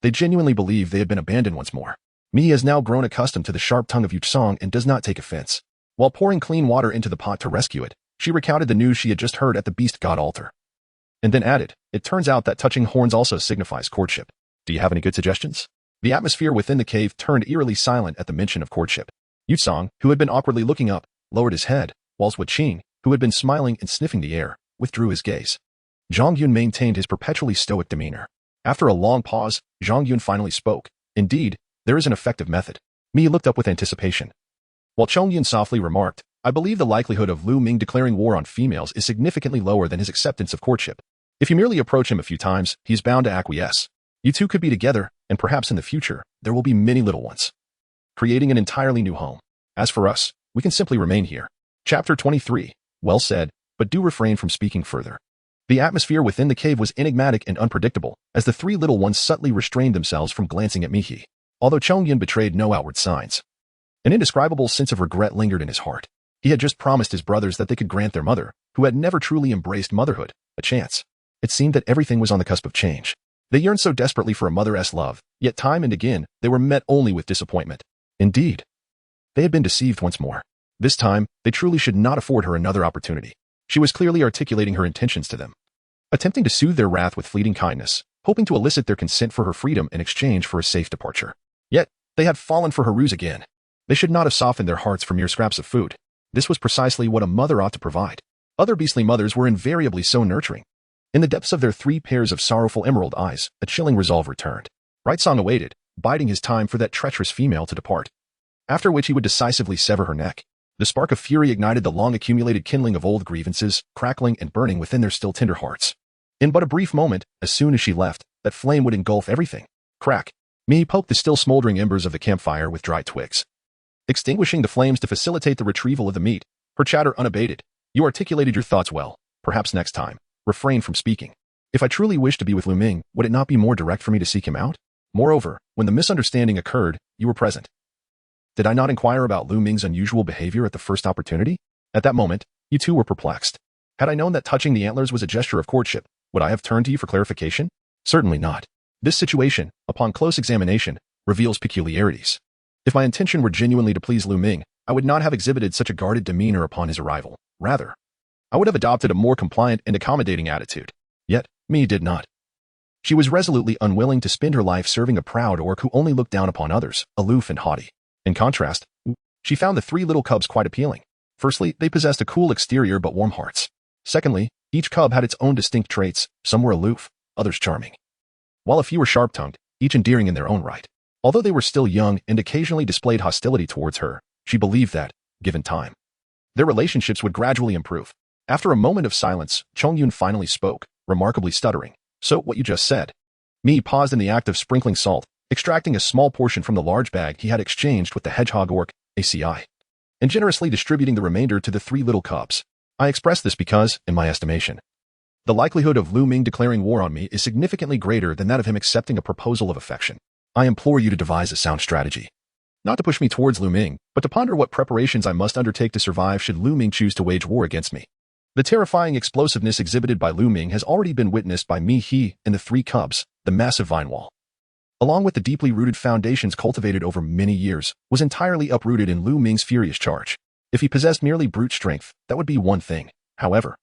They genuinely believed they had been abandoned once more. Mihi has now grown accustomed to the sharp tongue of Yutsong and does not take offense. While pouring clean water into the pot to rescue it, she recounted the news she had just heard at the beast god altar. And then added, "It turns out that touching horns also signifies courtship. Do you have any good suggestions?" The atmosphere within the cave turned eerily silent at the mention of courtship. Yutsong, who had been awkwardly looking up, lowered his head, whilst Wuqing, who had been smiling and sniffing the air, withdrew his gaze. Zhang Yun maintained his perpetually stoic demeanor. After a long pause, Zhang Yun finally spoke. "Indeed, there is an effective method." Mihi looked up with anticipation, while Chong Yun softly remarked, "I believe the likelihood of Lu Ming declaring war on females is significantly lower than his acceptance of courtship. If you merely approach him a few times, he is bound to acquiesce. You two could be together, and perhaps in the future, there will be many little ones, creating an entirely new home. As for us, we can simply remain here." Chapter 23. Well said, but do refrain from speaking further. The atmosphere within the cave was enigmatic and unpredictable, as the three little ones subtly restrained themselves from glancing at Mihi, although Chong Yun betrayed no outward signs. An indescribable sense of regret lingered in his heart. He had just promised his brothers that they could grant their mother, who had never truly embraced motherhood, a chance. It seemed that everything was on the cusp of change. They yearned so desperately for a mother's love, yet time and again, they were met only with disappointment. Indeed, they had been deceived once more. This time, they truly should not afford her another opportunity. She was clearly articulating her intentions to them, attempting to soothe their wrath with fleeting kindness, hoping to elicit their consent for her freedom in exchange for a safe departure. Yet, they had fallen for her ruse again. They should not have softened their hearts for mere scraps of food. This was precisely what a mother ought to provide. Other beastly mothers were invariably so nurturing. In the depths of their 3 pairs of sorrowful emerald eyes, a chilling resolve returned. Right Song awaited, biding his time for that treacherous female to depart, after which he would decisively sever her neck. The spark of fury ignited the long-accumulated kindling of old grievances, crackling and burning within their still tender hearts. In but a brief moment, as soon as she left, that flame would engulf everything. Crack. Mi poked the still smoldering embers of the campfire with dry twigs, extinguishing the flames to facilitate the retrieval of the meat, her chatter unabated. You articulated your thoughts well. Perhaps next time, refrain from speaking. If I truly wished to be with Lu Ming, would it not be more direct for me to seek him out? Moreover, when the misunderstanding occurred, you were present. Did I not inquire about Lu Ming's unusual behavior at the first opportunity? At that moment, you too were perplexed. Had I known that touching the antlers was a gesture of courtship, would I have turned to you for clarification? Certainly not. This situation, upon close examination, reveals peculiarities. If my intention were genuinely to please Lu Ming, I would not have exhibited such a guarded demeanor upon his arrival. Rather, I would have adopted a more compliant and accommodating attitude. Yet, Mi did not. She was resolutely unwilling to spend her life serving a proud orc who only looked down upon others, aloof and haughty. In contrast, she found the 3 little cubs quite appealing. Firstly, they possessed a cool exterior but warm hearts. Secondly, each cub had its own distinct traits, some were aloof, others charming, while a few were sharp-tongued, each endearing in their own right. Although they were still young and occasionally displayed hostility towards her, she believed that, given time, their relationships would gradually improve. After a moment of silence, Chongyun finally spoke, remarkably stuttering. So, what you just said. Mi paused in the act of sprinkling salt, extracting a small portion from the large bag he had exchanged with the hedgehog orc, ACI, and generously distributing the remainder to the 3 little cubs. I express this because, in my estimation, the likelihood of Lu Ming declaring war on me is significantly greater than that of him accepting a proposal of affection. I implore you to devise a sound strategy. Not to push me towards Lu Ming, but to ponder what preparations I must undertake to survive should Lu Ming choose to wage war against me. The terrifying explosiveness exhibited by Lu Ming has already been witnessed by Mi He and the 3 cubs. The massive vine wall, along with the deeply rooted foundations cultivated over many years, was entirely uprooted in Lu Ming's furious charge. If he possessed merely brute strength, that would be one thing. However,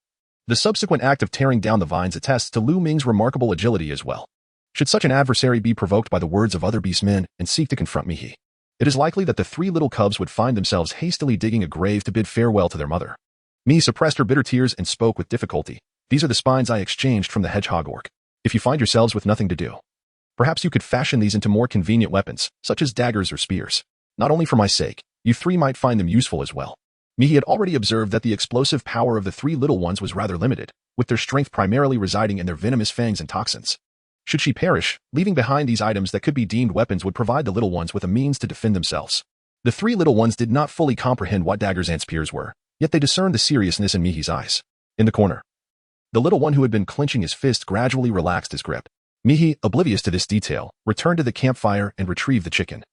the subsequent act of tearing down the vines attests to Lu Ming's remarkable agility as well. Should such an adversary be provoked by the words of other beastmen and seek to confront Mi He, it is likely that the 3 little cubs would find themselves hastily digging a grave to bid farewell to their mother. Mi suppressed her bitter tears and spoke with difficulty. These are the spines I exchanged from the hedgehog orc. If you find yourselves with nothing to do, perhaps you could fashion these into more convenient weapons, such as daggers or spears. Not only for my sake, you 3 might find them useful as well. Mi had already observed that the explosive power of the 3 little ones was rather limited, with their strength primarily residing in their venomous fangs and toxins. Should she perish, leaving behind these items that could be deemed weapons would provide the little ones with a means to defend themselves. The 3 little ones did not fully comprehend what daggers and spears were, yet they discerned the seriousness in Mihi's eyes. In the corner, the little one who had been clenching his fist gradually relaxed his grip. Mihi, oblivious to this detail, returned to the campfire and retrieved the chicken,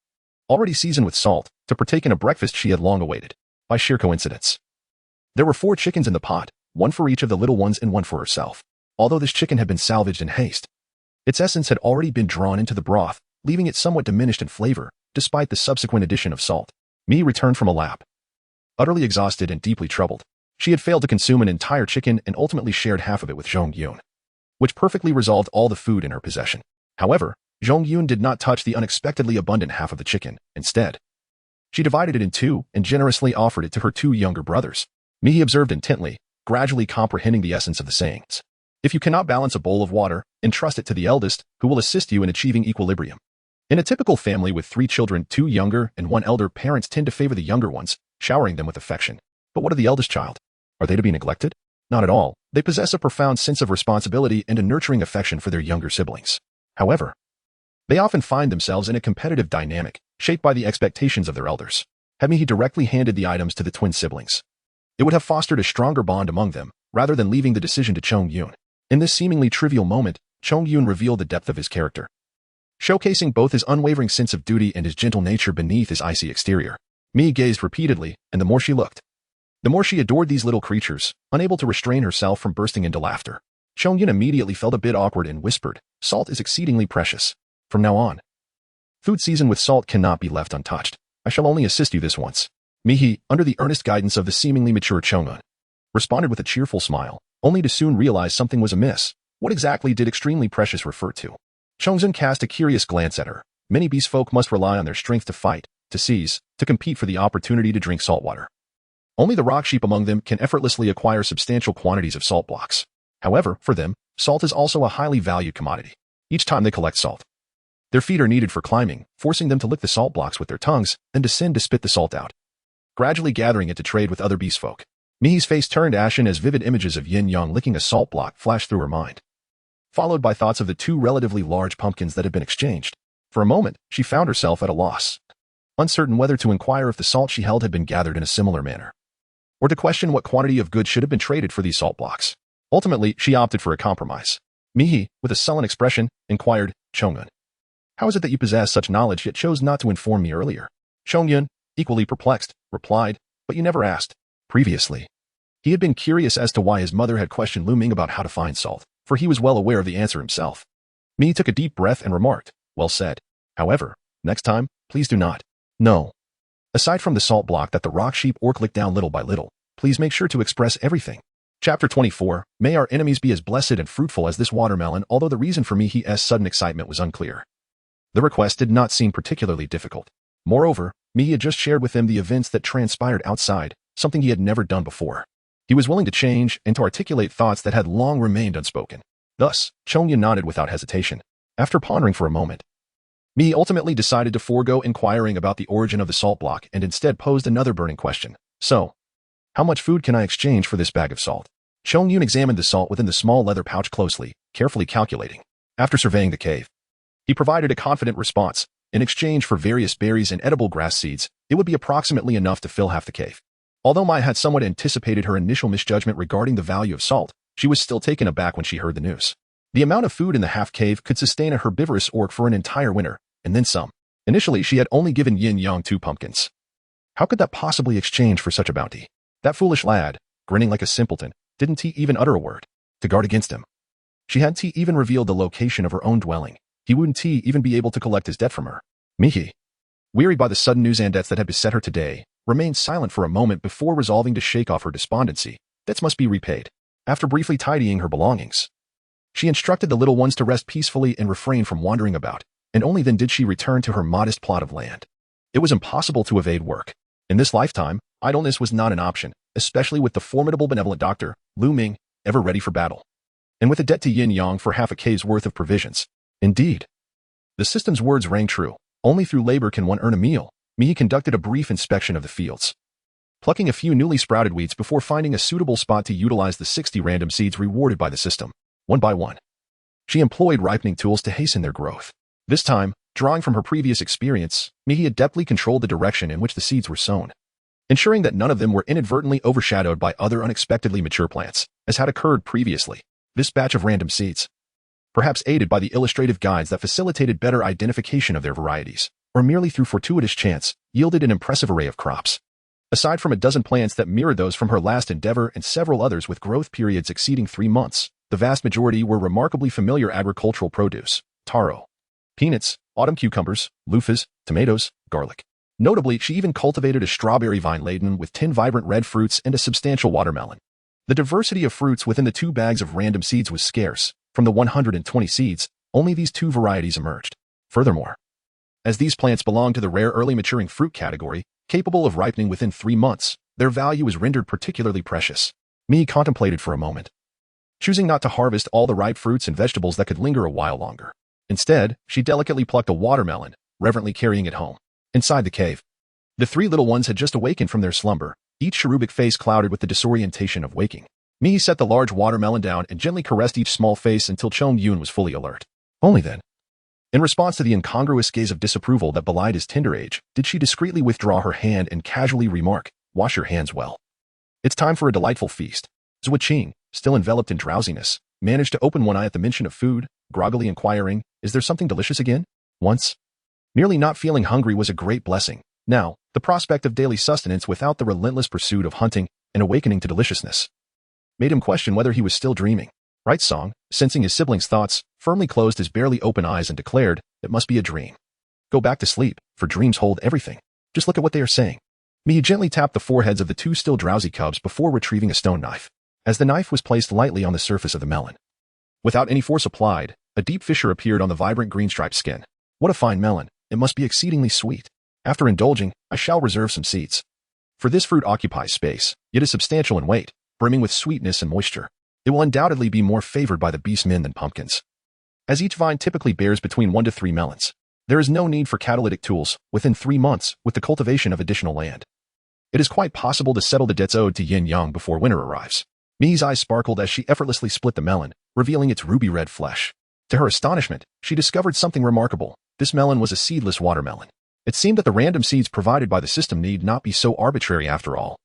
already seasoned with salt, to partake in a breakfast she had long awaited. By sheer coincidence, there were 4 chickens in the pot, 1 for each of the little ones and 1 for herself. Although this chicken had been salvaged in haste, its essence had already been drawn into the broth, leaving it somewhat diminished in flavor, despite the subsequent addition of salt. Mi returned from a lap, utterly exhausted and deeply troubled. She had failed to consume an entire chicken and ultimately shared half of it with Zhong Yun, which perfectly resolved all the food in her possession. However, Zhong Yun did not touch the unexpectedly abundant half of the chicken. Instead, she divided it in 2 and generously offered it to her 2 younger brothers. Mi observed intently, gradually comprehending the essence of the sayings. If you cannot balance a bowl of water, entrust it to the eldest, who will assist you in achieving equilibrium. In a typical family with 3 children, 2 younger and 1 elder, parents tend to favor the younger ones, showering them with affection. But what of the eldest child? Are they to be neglected? Not at all. They possess a profound sense of responsibility and a nurturing affection for their younger siblings. However, they often find themselves in a competitive dynamic, shaped by the expectations of their elders. Had Mihi directly handed the items to the twin siblings, it would have fostered a stronger bond among them, rather than leaving the decision to Chong Yun. In this seemingly trivial moment, Chong Yun revealed the depth of his character, showcasing both his unwavering sense of duty and his gentle nature beneath his icy exterior. Mi gazed repeatedly, and the more she looked, The more she adored these little creatures, unable to restrain herself from bursting into laughter. Chongyun immediately felt a bit awkward and whispered, "Salt is exceedingly precious. From now on, food seasoned with salt cannot be left untouched. I shall only assist you this once." Mihi, under the earnest guidance of the seemingly mature Chongyun, responded with a cheerful smile, only to soon realize something was amiss. What exactly did extremely precious refer to? Chongyun cast a curious glance at her. Many beast folk must rely on their strength to fight, to seize, to compete for the opportunity to drink salt water. Only the rock sheep among them can effortlessly acquire substantial quantities of salt blocks. However, for them, salt is also a highly valued commodity. Each time they collect salt, their feet are needed for climbing, forcing them to lick the salt blocks with their tongues, then descend to spit the salt out, gradually gathering it to trade with other beast folk. Mihi's face turned ashen as vivid images of Yin Yang licking a salt block flashed through her mind, followed by thoughts of the two relatively large pumpkins that had been exchanged. For a moment, she found herself at a loss, uncertain whether to inquire if the salt she held had been gathered in a similar manner, or to question what quantity of goods should have been traded for these salt blocks. Ultimately, she opted for a compromise. Mihi, with a sullen expression, inquired, "Chongyun, how is it that you possess such knowledge yet chose not to inform me earlier?" Chongyun, equally perplexed, replied, "But you never asked." Previously, he had been curious as to why his mother had questioned Lu Ming about how to find salt, for he was well aware of the answer himself. Mihi took a deep breath and remarked, "Well said. However, next time, please do not. No. Aside from the salt block that the rock sheep orc licked down little by little, please make sure to express everything." Chapter 24, May our enemies be as blessed and fruitful as this watermelon, although the reason for Mihi's sudden excitement was unclear. The request did not seem particularly difficult. Moreover, Mihi had just shared with him the events that transpired outside, something he had never done before. He was willing to change and to articulate thoughts that had long remained unspoken. Thus, Chongyun nodded without hesitation. After pondering for a moment, Mihi ultimately decided to forego inquiring about the origin of the salt block and instead posed another burning question. "So, how much food can I exchange for this bag of salt?" Chongyun examined the salt within the small leather pouch closely, carefully calculating. After surveying the cave, he provided a confident response. In exchange for various berries and edible grass seeds, it would be approximately enough to fill half the cave. Although Mai had somewhat anticipated her initial misjudgment regarding the value of salt, she was still taken aback when she heard the news. The amount of food in the half-cave could sustain a herbivorous orc for an entire winter, and then some. Initially, she had only given Yin Yang 2 pumpkins. How could that possibly exchange for such a bounty? That foolish lad, grinning like a simpleton, didn't he even utter a word to guard against him? She hadn't he even revealed the location of her own dwelling. He wouldn't he even be able to collect his debt from her. Mihi, wearied by the sudden news and debts that had beset her today, remained silent for a moment before resolving to shake off her despondency. Debts must be repaid. After briefly tidying her belongings, she instructed the little ones to rest peacefully and refrain from wandering about, and only then did she return to her modest plot of land. It was impossible to evade work. In this lifetime, idleness was not an option, especially with the formidable benevolent doctor, Lu Ming, ever ready for battle. And with a debt to Yin Yang for half a cave's worth of provisions. Indeed, the system's words rang true. Only through labor can one earn a meal. Mihi conducted a brief inspection of the fields, plucking a few newly sprouted weeds before finding a suitable spot to utilize the 60 random seeds rewarded by the system. One by one, she employed ripening tools to hasten their growth. This time, drawing from her previous experience, Mihi adeptly controlled the direction in which the seeds were sown, ensuring that none of them were inadvertently overshadowed by other unexpectedly mature plants, as had occurred previously. This batch of random seeds, perhaps aided by the illustrative guides that facilitated better identification of their varieties, or merely through fortuitous chance, yielded an impressive array of crops. Aside from a dozen plants that mirrored those from her last endeavor and several others with growth periods exceeding 3 months, the vast majority were remarkably familiar agricultural produce: taro, peanuts, autumn cucumbers, loofahs, tomatoes, garlic. Notably, she even cultivated a strawberry vine laden with 10 vibrant red fruits and a substantial watermelon. The diversity of fruits within the 2 bags of random seeds was scarce. From the 120 seeds, only these 2 varieties emerged. Furthermore, as these plants belong to the rare early maturing fruit category, capable of ripening within 3 months, their value is rendered particularly precious. Mihi contemplated for a moment, choosing not to harvest all the ripe fruits and vegetables that could linger a while longer. Instead, she delicately plucked a watermelon, reverently carrying it home. Inside the cave, the 3 little ones had just awakened from their slumber, each cherubic face clouded with the disorientation of waking. Mihi set the large watermelon down and gently caressed each small face until Chongyun was fully alert. Only then, in response to the incongruous gaze of disapproval that belied his tender age, did she discreetly withdraw her hand and casually remark, "Wash your hands well. It's time for a delightful feast." Zhua Qing, still enveloped in drowsiness, managed to open one eye at the mention of food, groggily inquiring, "Is there something delicious again?" Once, merely not feeling hungry was a great blessing. Now, the prospect of daily sustenance without the relentless pursuit of hunting, an awakening to deliciousness. Made him question whether he was still dreaming. Right Song, sensing his sibling's thoughts, firmly closed his barely open eyes and declared, "It must be a dream. Go back to sleep, for dreams hold everything. Just look at what they are saying." Mihi gently tapped the foreheads of the two still drowsy cubs before retrieving a stone knife. As the knife was placed lightly on the surface of the melon, without any force applied, a deep fissure appeared on the vibrant green-striped skin. "What a fine melon. It must be exceedingly sweet. After indulging, I shall reserve some seeds. For this fruit occupies space, yet is substantial in weight, brimming with sweetness and moisture. It will undoubtedly be more favored by the beast men than pumpkins. As each vine typically bears between 1 to 3 melons, there is no need for catalytic tools within 3 months with the cultivation of additional land. It is quite possible to settle the debts owed to Yin Yang before winter arrives." Mihi's eyes sparkled as she effortlessly split the melon, revealing its ruby-red flesh. To her astonishment, she discovered something remarkable. This melon was a seedless watermelon. It seemed that the random seeds provided by the system need not be so arbitrary after all.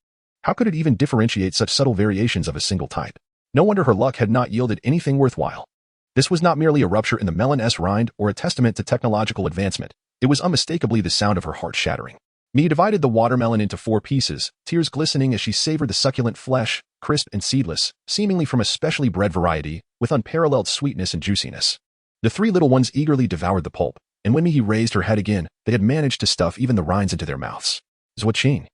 How could it even differentiate such subtle variations of a single type? No wonder her luck had not yielded anything worthwhile. This was not merely a rupture in the melon's rind or a testament to technological advancement. It was unmistakably the sound of her heart shattering. Mihi divided the watermelon into 4 pieces, tears glistening as she savored the succulent flesh, crisp and seedless, seemingly from a specially bred variety, with unparalleled sweetness and juiciness. The 3 little ones eagerly devoured the pulp, and when Mihi raised her head again, they had managed to stuff even the rinds into their mouths. Zuo-Qing,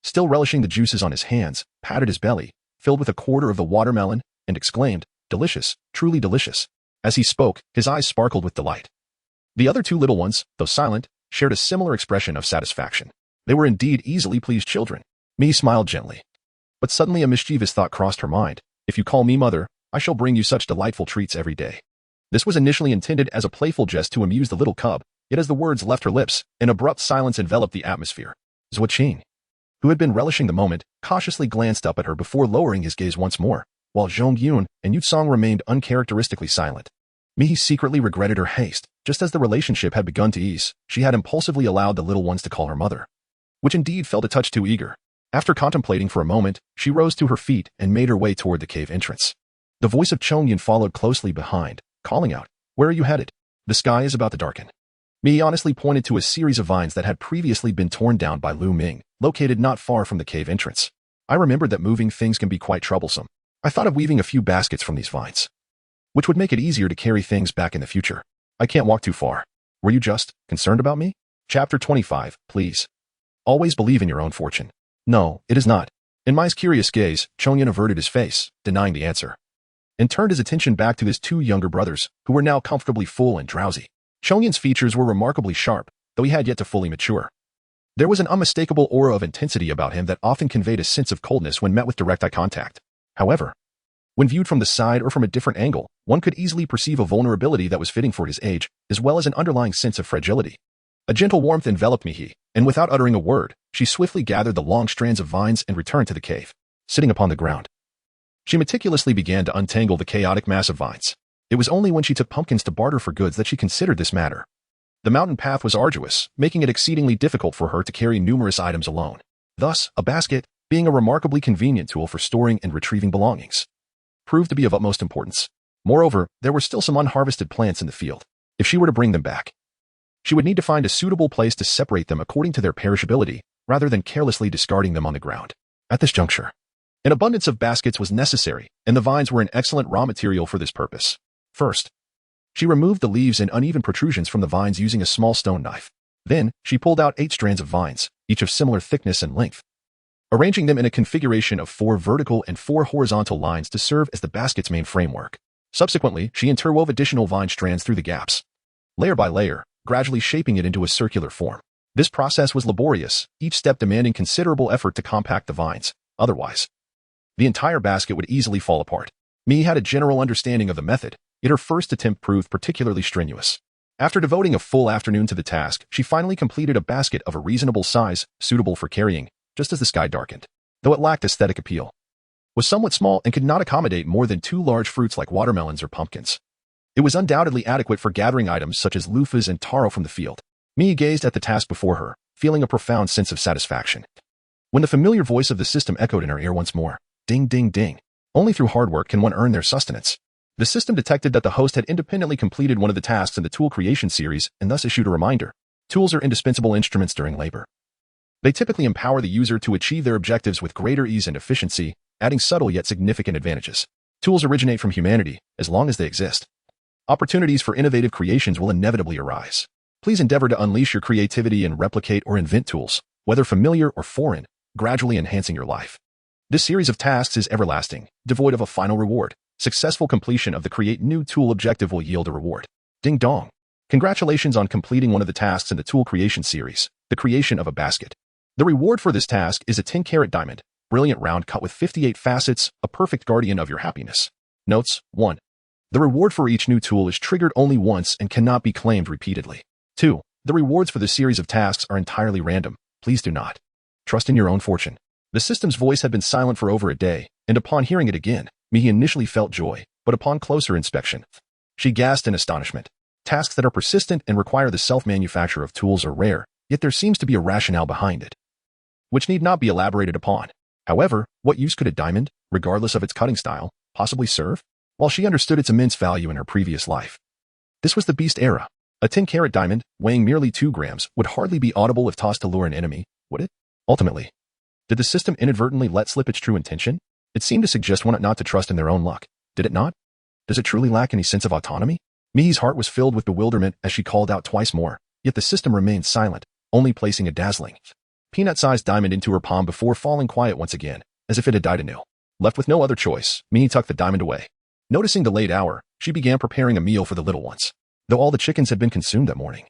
still relishing the juices on his hands, patted his belly, filled with a quarter of the watermelon, and exclaimed, "Delicious, truly delicious." As he spoke, his eyes sparkled with delight. The other 2 little ones, though silent, shared a similar expression of satisfaction. They were indeed easily pleased children. Mihi smiled gently. But suddenly a mischievous thought crossed her mind. "If you call me mother, I shall bring you such delightful treats every day." This was initially intended as a playful jest to amuse the little cub, yet as the words left her lips, an abrupt silence enveloped the atmosphere. Zuo-Qing, who had been relishing the moment, cautiously glanced up at her before lowering his gaze once more, while Zhong Yun and Yu Song remained uncharacteristically silent. Mihi secretly regretted her haste. Just as the relationship had begun to ease, she had impulsively allowed the little ones to call her mother, which indeed felt a touch too eager. After contemplating for a moment, she rose to her feet and made her way toward the cave entrance. The voice of Chongyan followed closely behind, calling out, "Where are you headed? The sky is about to darken." Mihi honestly pointed to a series of vines that had previously been torn down by Lu Ming, located not far from the cave entrance. "I remembered that moving things can be quite troublesome. I thought of weaving a few baskets from these vines, which would make it easier to carry things back in the future. I can't walk too far. Were you just concerned about me?" Chapter 25, please. Always believe in your own fortune. "No, it is not." In Mai's curious gaze, Chongyan averted his face, denying the answer, and turned his attention back to his 2 younger brothers, who were now comfortably full and drowsy. Chongyan's features were remarkably sharp, though he had yet to fully mature. There was an unmistakable aura of intensity about him that often conveyed a sense of coldness when met with direct eye contact. However, when viewed from the side or from a different angle, one could easily perceive a vulnerability that was fitting for his age, as well as an underlying sense of fragility. A gentle warmth enveloped Mihi, and without uttering a word, she swiftly gathered the long strands of vines and returned to the cave. Sitting upon the ground, she meticulously began to untangle the chaotic mass of vines. It was only when she took pumpkins to barter for goods that she considered this matter. The mountain path was arduous, making it exceedingly difficult for her to carry numerous items alone. Thus, a basket, being a remarkably convenient tool for storing and retrieving belongings, proved to be of utmost importance. Moreover, there were still some unharvested plants in the field. If she were to bring them back, she would need to find a suitable place to separate them according to their perishability, rather than carelessly discarding them on the ground. At this juncture, an abundance of baskets was necessary, and the vines were an excellent raw material for this purpose. First, she removed the leaves and uneven protrusions from the vines using a small stone knife. Then, she pulled out 8 strands of vines, each of similar thickness and length, arranging them in a configuration of 4 vertical and 4 horizontal lines to serve as the basket's main framework. Subsequently, she interwove additional vine strands through the gaps, layer by layer, gradually shaping it into a circular form. This process was laborious, each step demanding considerable effort to compact the vines. Otherwise, the entire basket would easily fall apart. Mihi had a general understanding of the method, yet her first attempt proved particularly strenuous. After devoting a full afternoon to the task, she finally completed a basket of a reasonable size, suitable for carrying, just as the sky darkened. Though it lacked aesthetic appeal, was somewhat small and could not accommodate more than 2 large fruits like watermelons or pumpkins. It was undoubtedly adequate for gathering items such as loofahs and taro from the field. Mihi gazed at the task before her, feeling a profound sense of satisfaction. When the familiar voice of the system echoed in her ear once more, ding ding ding, only through hard work can one earn their sustenance. The system detected that the host had independently completed one of the tasks in the tool creation series and thus issued a reminder. Tools are indispensable instruments during labor. They typically empower the user to achieve their objectives with greater ease and efficiency, adding subtle yet significant advantages. Tools originate from humanity, as long as they exist. Opportunities for innovative creations will inevitably arise. Please endeavor to unleash your creativity and replicate or invent tools, whether familiar or foreign, gradually enhancing your life. This series of tasks is everlasting, devoid of a final reward. Successful completion of the Create New Tool objective will yield a reward. Ding dong! Congratulations on completing one of the tasks in the tool creation series, the creation of a basket. The reward for this task is a 10-carat diamond, brilliant round cut with 58 facets, a perfect guardian of your happiness. Notes: 1. The reward for each new tool is triggered only once and cannot be claimed repeatedly. 2. The rewards for this series of tasks are entirely random. Please do not trust in your own fortune. The system's voice had been silent for over a day, and upon hearing it again, Mihi initially felt joy, but upon closer inspection, she gasped in astonishment. Tasks that are persistent and require the self-manufacture of tools are rare, yet there seems to be a rationale behind it, which need not be elaborated upon. However, what use could a diamond, regardless of its cutting style, possibly serve? While she understood its immense value in her previous life, this was the beast era. A 10-carat diamond, weighing merely 2 grams, would hardly be audible if tossed to lure an enemy, would it? Ultimately, did the system inadvertently let slip its true intention? It seemed to suggest one ought not to trust in their own luck. Did it not? Does it truly lack any sense of autonomy? Mihi's heart was filled with bewilderment as she called out twice more, yet the system remained silent, only placing a dazzling, peanut-sized diamond into her palm before falling quiet once again, as if it had died anew. Left with no other choice, Mihi tucked the diamond away. Noticing the late hour, she began preparing a meal for the little ones. Though all the chickens had been consumed that morning,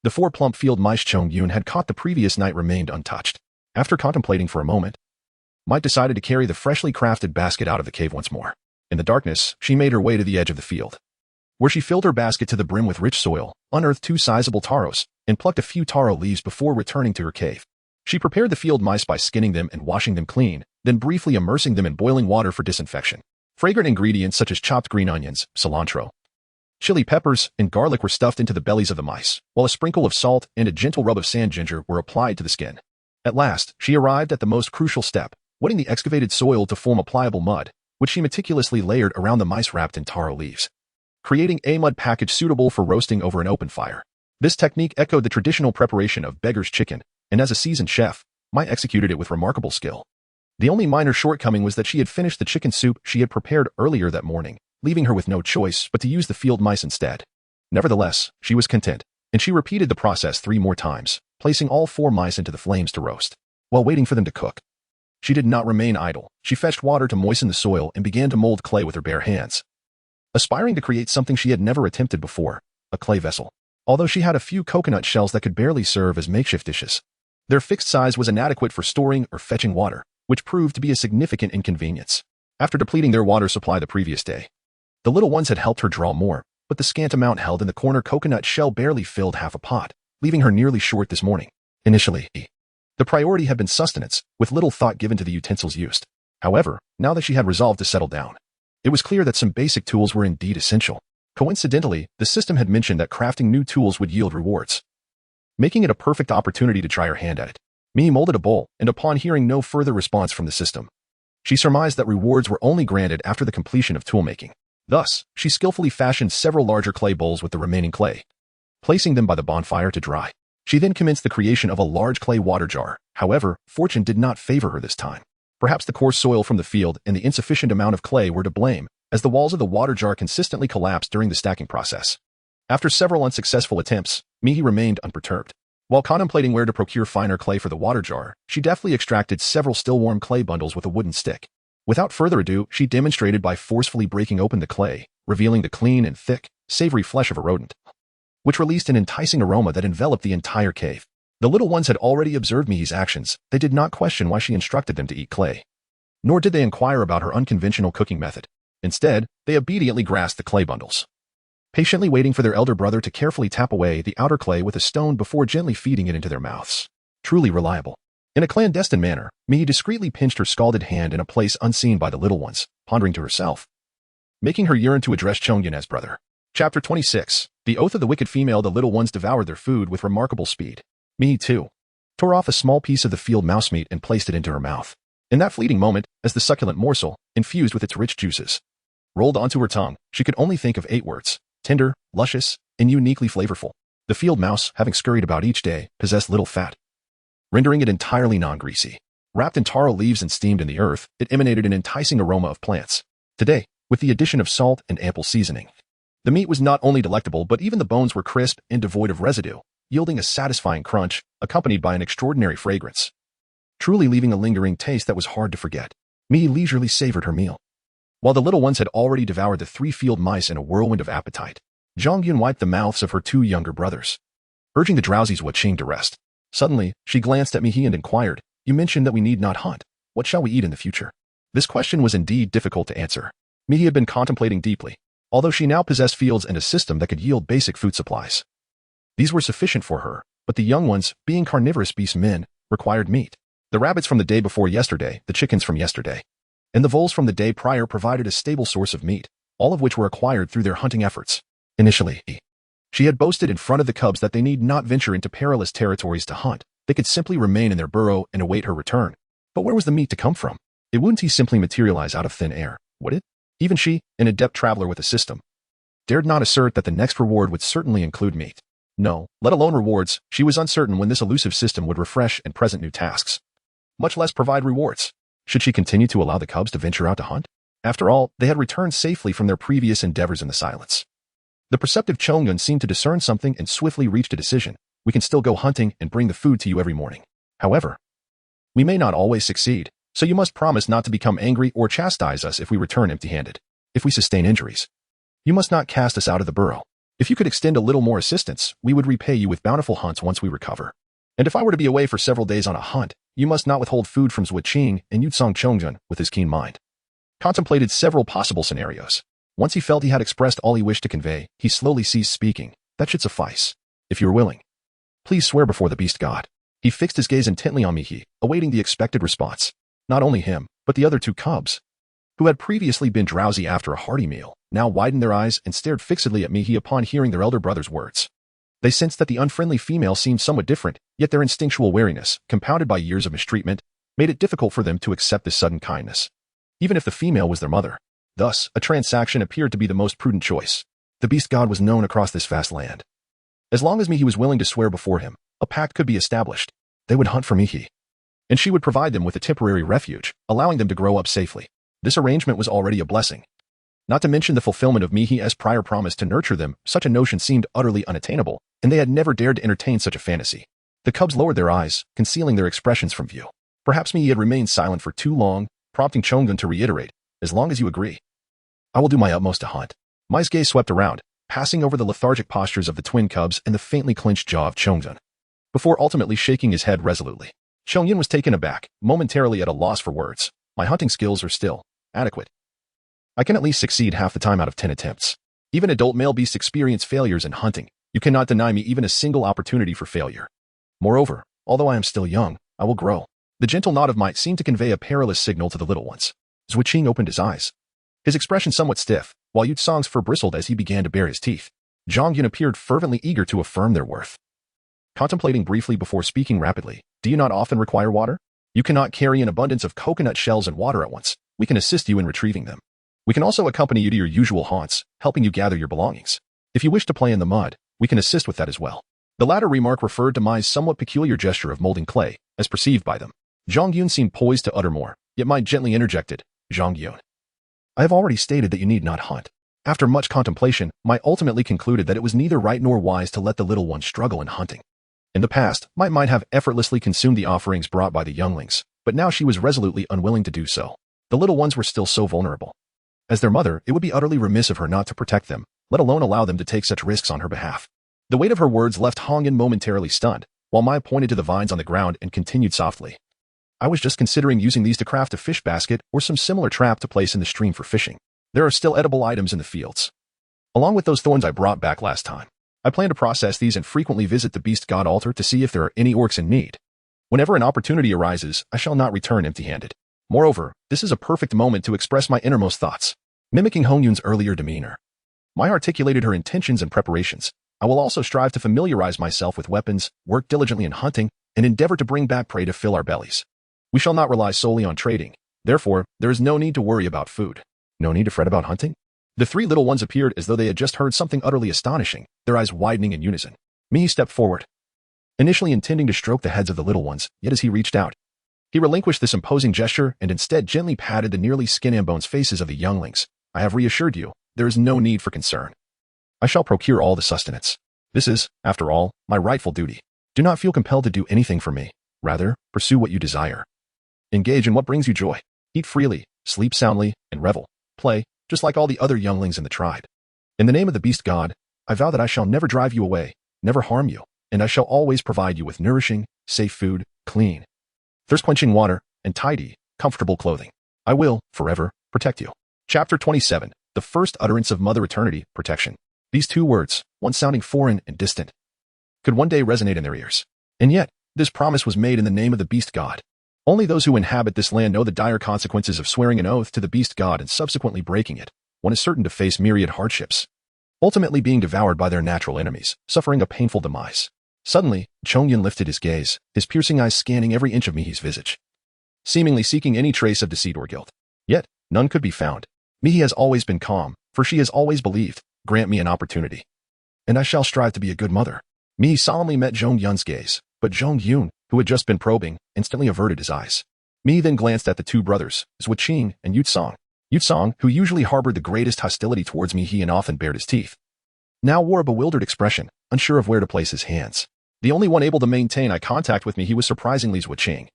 the 4 plump field mice Chong-Yun had caught the previous night remained untouched. After contemplating for a moment, Might decided to carry the freshly crafted basket out of the cave once more. In the darkness, she made her way to the edge of the field, where she filled her basket to the brim with rich soil, unearthed 2 sizable taros, and plucked a few taro leaves before returning to her cave. She prepared the field mice by skinning them and washing them clean, then briefly immersing them in boiling water for disinfection. Fragrant ingredients such as chopped green onions, cilantro, chili peppers, and garlic were stuffed into the bellies of the mice, while a sprinkle of salt and a gentle rub of sand ginger were applied to the skin. At last, she arrived at the most crucial step, wetting the excavated soil to form a pliable mud, which she meticulously layered around the mice wrapped in taro leaves, creating a mud package suitable for roasting over an open fire. This technique echoed the traditional preparation of beggar's chicken, and as a seasoned chef, Mai executed it with remarkable skill. The only minor shortcoming was that she had finished the chicken soup she had prepared earlier that morning, leaving her with no choice but to use the field mice instead. Nevertheless, she was content, and she repeated the process 3 more times, placing all 4 mice into the flames to roast, while waiting for them to cook. She did not remain idle. She fetched water to moisten the soil and began to mold clay with her bare hands, aspiring to create something she had never attempted before, a clay vessel. Although she had a few coconut shells that could barely serve as makeshift dishes, their fixed size was inadequate for storing or fetching water, which proved to be a significant inconvenience. After depleting their water supply the previous day, the little ones had helped her draw more, but the scant amount held in the corner coconut shell barely filled half a pot, leaving her nearly short this morning. Initially, the priority had been sustenance, with little thought given to the utensils used. However, now that she had resolved to settle down, it was clear that some basic tools were indeed essential. Coincidentally, the system had mentioned that crafting new tools would yield rewards, making it a perfect opportunity to try her hand at it. Mii molded a bowl, and upon hearing no further response from the system, she surmised that rewards were only granted after the completion of toolmaking. Thus, she skillfully fashioned several larger clay bowls with the remaining clay, placing them by the bonfire to dry. She then commenced the creation of a large clay water jar. However, fortune did not favor her this time. Perhaps the coarse soil from the field and the insufficient amount of clay were to blame, as the walls of the water jar consistently collapsed during the stacking process. After several unsuccessful attempts, Mihi remained unperturbed. While contemplating where to procure finer clay for the water jar, she deftly extracted several still-warm clay bundles with a wooden stick. Without further ado, she demonstrated by forcefully breaking open the clay, revealing the clean and thick, savory flesh of a rodent, which released an enticing aroma that enveloped the entire cave. The little ones had already observed Mihi's actions. They did not question why she instructed them to eat clay, nor did they inquire about her unconventional cooking method. Instead, they obediently grasped the clay bundles, patiently waiting for their elder brother to carefully tap away the outer clay with a stone before gently feeding it into their mouths. Truly reliable. In a clandestine manner, Mihi discreetly pinched her scalded hand in a place unseen by the little ones, pondering to herself, making her yearn to address Chongyun as brother. Chapter 26. The Oath of the Wicked Female. The little ones devoured their food with remarkable speed. Mihi, too, tore off a small piece of the field mouse meat and placed it into her mouth. In that fleeting moment, as the succulent morsel, infused with its rich juices, rolled onto her tongue, she could only think of 8 words: tender, luscious, and uniquely flavorful. The field mouse, having scurried about each day, possessed little fat, rendering it entirely non-greasy. Wrapped in taro leaves and steamed in the earth, it emanated an enticing aroma of plants. Today, with the addition of salt and ample seasoning, the meat was not only delectable but even the bones were crisp and devoid of residue, yielding a satisfying crunch, accompanied by an extraordinary fragrance, truly leaving a lingering taste that was hard to forget. Mi leisurely savored her meal. While the little ones had already devoured the 3 field mice in a whirlwind of appetite, Zhongyun wiped the mouths of her 2 younger brothers, urging the drowsy Zhuqing to rest. Suddenly, she glanced at Mihi and inquired, "You mentioned that we need not hunt. What shall we eat in the future?" This question was indeed difficult to answer. Mihi had been contemplating deeply, although she now possessed fields and a system that could yield basic food supplies. These were sufficient for her, but the young ones, being carnivorous beast men, required meat. The rabbits from the day before yesterday, the chickens from yesterday, and the voles from the day prior provided a stable source of meat, all of which were acquired through their hunting efforts. Initially, she had boasted in front of the cubs that they need not venture into perilous territories to hunt. They could simply remain in their burrow and await her return. But where was the meat to come from? It wouldn't simply materialize out of thin air, would it? Even she, an adept traveler with a system, dared not assert that the next reward would certainly include meat. No, let alone rewards, she was uncertain when this elusive system would refresh and present new tasks, much less provide rewards. Should she continue to allow the cubs to venture out to hunt? After all, they had returned safely from their previous endeavors in the silence. The perceptive Chongun seemed to discern something and swiftly reached a decision. We can still go hunting and bring the food to you every morning. However, we may not always succeed, so you must promise not to become angry or chastise us if we return empty-handed. If we sustain injuries, you must not cast us out of the burrow. If you could extend a little more assistance, we would repay you with bountiful hunts once we recover. And if I were to be away for several days on a hunt, you must not withhold food from Zhuqing and Yutsong Chongjun with his keen mind contemplated several possible scenarios. Once he felt he had expressed all he wished to convey, he slowly ceased speaking. That should suffice. If you are willing, please swear before the beast god. He fixed his gaze intently on Mihi, awaiting the expected response. Not only him, but the other 2 cubs, who had previously been drowsy after a hearty meal, now widened their eyes and stared fixedly at Mihi upon hearing their elder brother's words. They sensed that the unfriendly female seemed somewhat different, yet their instinctual wariness, compounded by years of mistreatment, made it difficult for them to accept this sudden kindness, even if the female was their mother. Thus, a transaction appeared to be the most prudent choice. The beast god was known across this vast land. As long as Mihi was willing to swear before him, a pact could be established. They would hunt for Mihi, and she would provide them with a temporary refuge, allowing them to grow up safely. This arrangement was already a blessing. Not to mention the fulfillment of Mihi's prior promise to nurture them, such a notion seemed utterly unattainable, and they had never dared to entertain such a fantasy. The cubs lowered their eyes, concealing their expressions from view. Perhaps Mihi had remained silent for too long, prompting Chongun to reiterate, "As long as you agree, I will do my utmost to hunt." Mi's gaze swept around, passing over the lethargic postures of the twin cubs and the faintly clenched jaw of Chongjun, before ultimately shaking his head resolutely. Chongyun was taken aback, momentarily at a loss for words. My hunting skills are still adequate. I can at least succeed half the time out of 10 attempts. Even adult male beasts experience failures in hunting. You cannot deny me even a single opportunity for failure. Moreover, although I am still young, I will grow. The gentle nod of might seemed to convey a perilous signal to the little ones. Zhuqing opened his eyes, his expression somewhat stiff, while Yutsong's fur bristled as he began to bare his teeth. Zhongyun appeared fervently eager to affirm their worth. Contemplating briefly before speaking rapidly, "Do you not often require water? You cannot carry an abundance of coconut shells and water at once. We can assist you in retrieving them. We can also accompany you to your usual haunts, helping you gather your belongings. If you wish to play in the mud, we can assist with that as well." The latter remark referred to Mai's somewhat peculiar gesture of molding clay, as perceived by them. Zhongyun seemed poised to utter more, yet Mai gently interjected, "Zhongyun, I have already stated that you need not hunt." After much contemplation, Mai ultimately concluded that it was neither right nor wise to let the little one struggle in hunting. In the past, Mai might have effortlessly consumed the offerings brought by the younglings, but now she was resolutely unwilling to do so. The little ones were still so vulnerable. As their mother, it would be utterly remiss of her not to protect them, let alone allow them to take such risks on her behalf. The weight of her words left Hongyan momentarily stunned, while Mai pointed to the vines on the ground and continued softly, "I was just considering using these to craft a fish basket or some similar trap to place in the stream for fishing. There are still edible items in the fields, along with those thorns I brought back last time. I plan to process these and frequently visit the beast god altar to see if there are any orcs in need. Whenever an opportunity arises, I shall not return empty-handed. Moreover, this is a perfect moment to express my innermost thoughts." Mimicking Hongyun's earlier demeanor, Mai articulated her intentions and preparations. "I will also strive to familiarize myself with weapons, work diligently in hunting, and endeavor to bring back prey to fill our bellies. We shall not rely solely on trading. Therefore, there is no need to worry about food. No need to fret about hunting?" The 3 little ones appeared as though they had just heard something utterly astonishing, their eyes widening in unison. Mihi stepped forward, initially intending to stroke the heads of the little ones, yet as he reached out, he relinquished this imposing gesture and instead gently patted the nearly skin-and-bones faces of the younglings. I have reassured you, there is no need for concern. I shall procure all the sustenance. This is, after all, my rightful duty. Do not feel compelled to do anything for me. Rather, pursue what you desire. Engage in what brings you joy. Eat freely, sleep soundly, and revel. Play, just like all the other younglings in the tribe. In the name of the beast god, I vow that I shall never drive you away, never harm you, and I shall always provide you with nourishing, safe food, clean, thirst-quenching water, and tidy, comfortable clothing. I will, forever, protect you. Chapter 27. The first utterance of Mother Eternity, protection. These two words, once sounding foreign and distant, could one day resonate in their ears. And yet, this promise was made in the name of the beast god. Only those who inhabit this land know the dire consequences of swearing an oath to the beast god and subsequently breaking it. One is certain to face myriad hardships, ultimately being devoured by their natural enemies, suffering a painful demise. Suddenly, Chongyun lifted his gaze, his piercing eyes scanning every inch of Mihi's visage, seemingly seeking any trace of deceit or guilt. Yet, none could be found. Mihi has always been calm, for she has always believed, grant me an opportunity, and I shall strive to be a good mother. Mihi solemnly met Zhongyun's gaze, but Zhongyun, who had just been probing, instantly averted his eyes. Mihi then glanced at the two brothers, Zhuqing and Yutsong. Yutsong, who usually harbored the greatest hostility towards Mihi and often bared his teeth, now wore a bewildered expression, unsure of where to place his hands. The only one able to maintain eye contact with Mihi was surprisingly Zhuqing,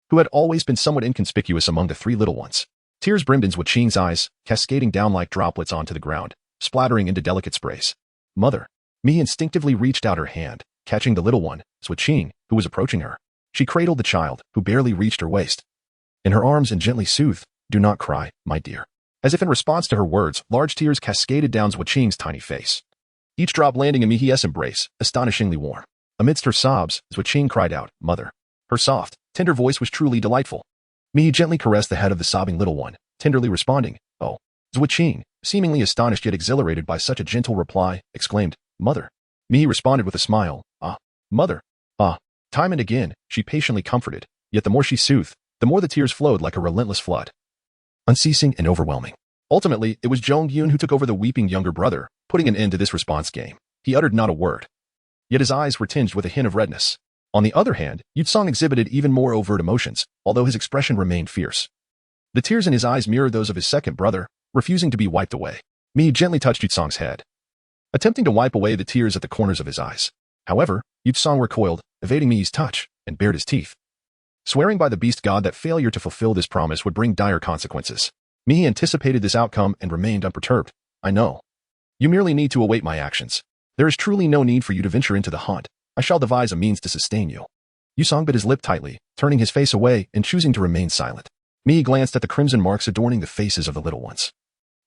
who had always been somewhat inconspicuous among the three little ones. Tears brimmed in Zhuqing's eyes, cascading down like droplets onto the ground, splattering into delicate sprays. Mother. Mihi instinctively reached out her hand, catching the little one, Zhuqing, who was approaching her. She cradled the child, who barely reached her waist, in her arms and gently soothed, "Do not cry, my dear." As if in response to her words, large tears cascaded down Zhuqing's tiny face, each drop landing in Mihi's embrace, astonishingly warm. Amidst her sobs, Zhuqing cried out, "Mother." Her soft, tender voice was truly delightful. Mihi gently caressed the head of the sobbing little one, tenderly responding, "Oh." Zhuqing, seemingly astonished yet exhilarated by such a gentle reply, exclaimed, "Mother." Mihi responded with a smile, "Ah, mother, ah." Time and again, she patiently comforted, yet the more she soothed, the more the tears flowed like a relentless flood, unceasing and overwhelming. Ultimately, it was Zhongyun who took over the weeping younger brother, putting an end to this response game. He uttered not a word, yet his eyes were tinged with a hint of redness. On the other hand, Yutsong exhibited even more overt emotions, although his expression remained fierce. The tears in his eyes mirrored those of his second brother, refusing to be wiped away. Mihi gently touched Yutsong's head, attempting to wipe away the tears at the corners of his eyes. However, Yutsong recoiled, evading Mihi's touch, and bared his teeth, swearing by the beast god that failure to fulfill this promise would bring dire consequences. Mihi anticipated this outcome and remained unperturbed. "I know. You merely need to await my actions. There is truly no need for you to venture into the hunt. I shall devise a means to sustain you." Yutsong bit his lip tightly, turning his face away and choosing to remain silent. Mihi glanced at the crimson marks adorning the faces of the little ones,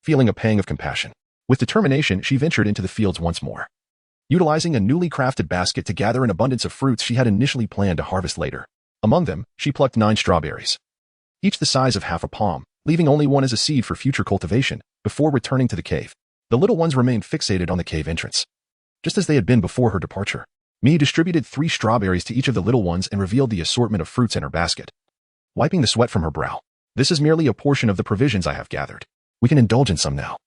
feeling a pang of compassion. With determination, she ventured into the fields once more, utilizing a newly crafted basket to gather an abundance of fruits she had initially planned to harvest later. Among them, she plucked 9 strawberries, each the size of half a palm, leaving only one as a seed for future cultivation, before returning to the cave. The little ones remained fixated on the cave entrance, just as they had been before her departure. Mihi distributed 3 strawberries to each of the little ones and revealed the assortment of fruits in her basket, wiping the sweat from her brow. "This is merely a portion of the provisions I have gathered. We can indulge in some now,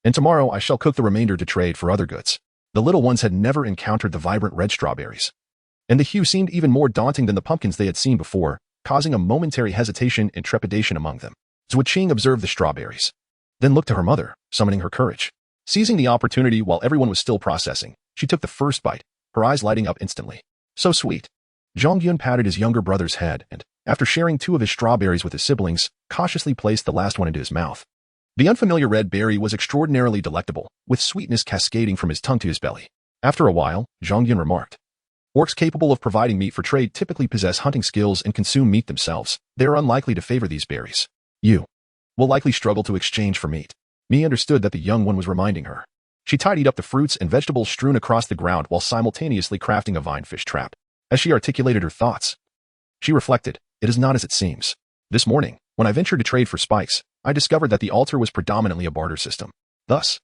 and tomorrow I shall cook the remainder to trade for other goods." The little ones had never encountered the vibrant red strawberries, and the hue seemed even more daunting than the pumpkins they had seen before, causing a momentary hesitation and trepidation among them. Zhuqing observed the strawberries, then looked to her mother, summoning her courage. Seizing the opportunity while everyone was still processing, she took the first bite, her eyes lighting up instantly. "So sweet." Zhongyun patted his younger brother's head and, after sharing 2 of his strawberries with his siblings, cautiously placed the last one into his mouth. The unfamiliar red berry was extraordinarily delectable, with sweetness cascading from his tongue to his belly. After a while, Zhongyun remarked, "Orcs capable of providing meat for trade typically possess hunting skills and consume meat themselves. They are unlikely to favor these berries. You will likely struggle to exchange for meat." Mihi understood that the young one was reminding her. She tidied up the fruits and vegetables strewn across the ground while simultaneously crafting a vine fish trap. As she articulated her thoughts, she reflected, "It is not as it seems. This morning, when I ventured to trade for spikes, I discovered that the altar was predominantly a barter system. Thus,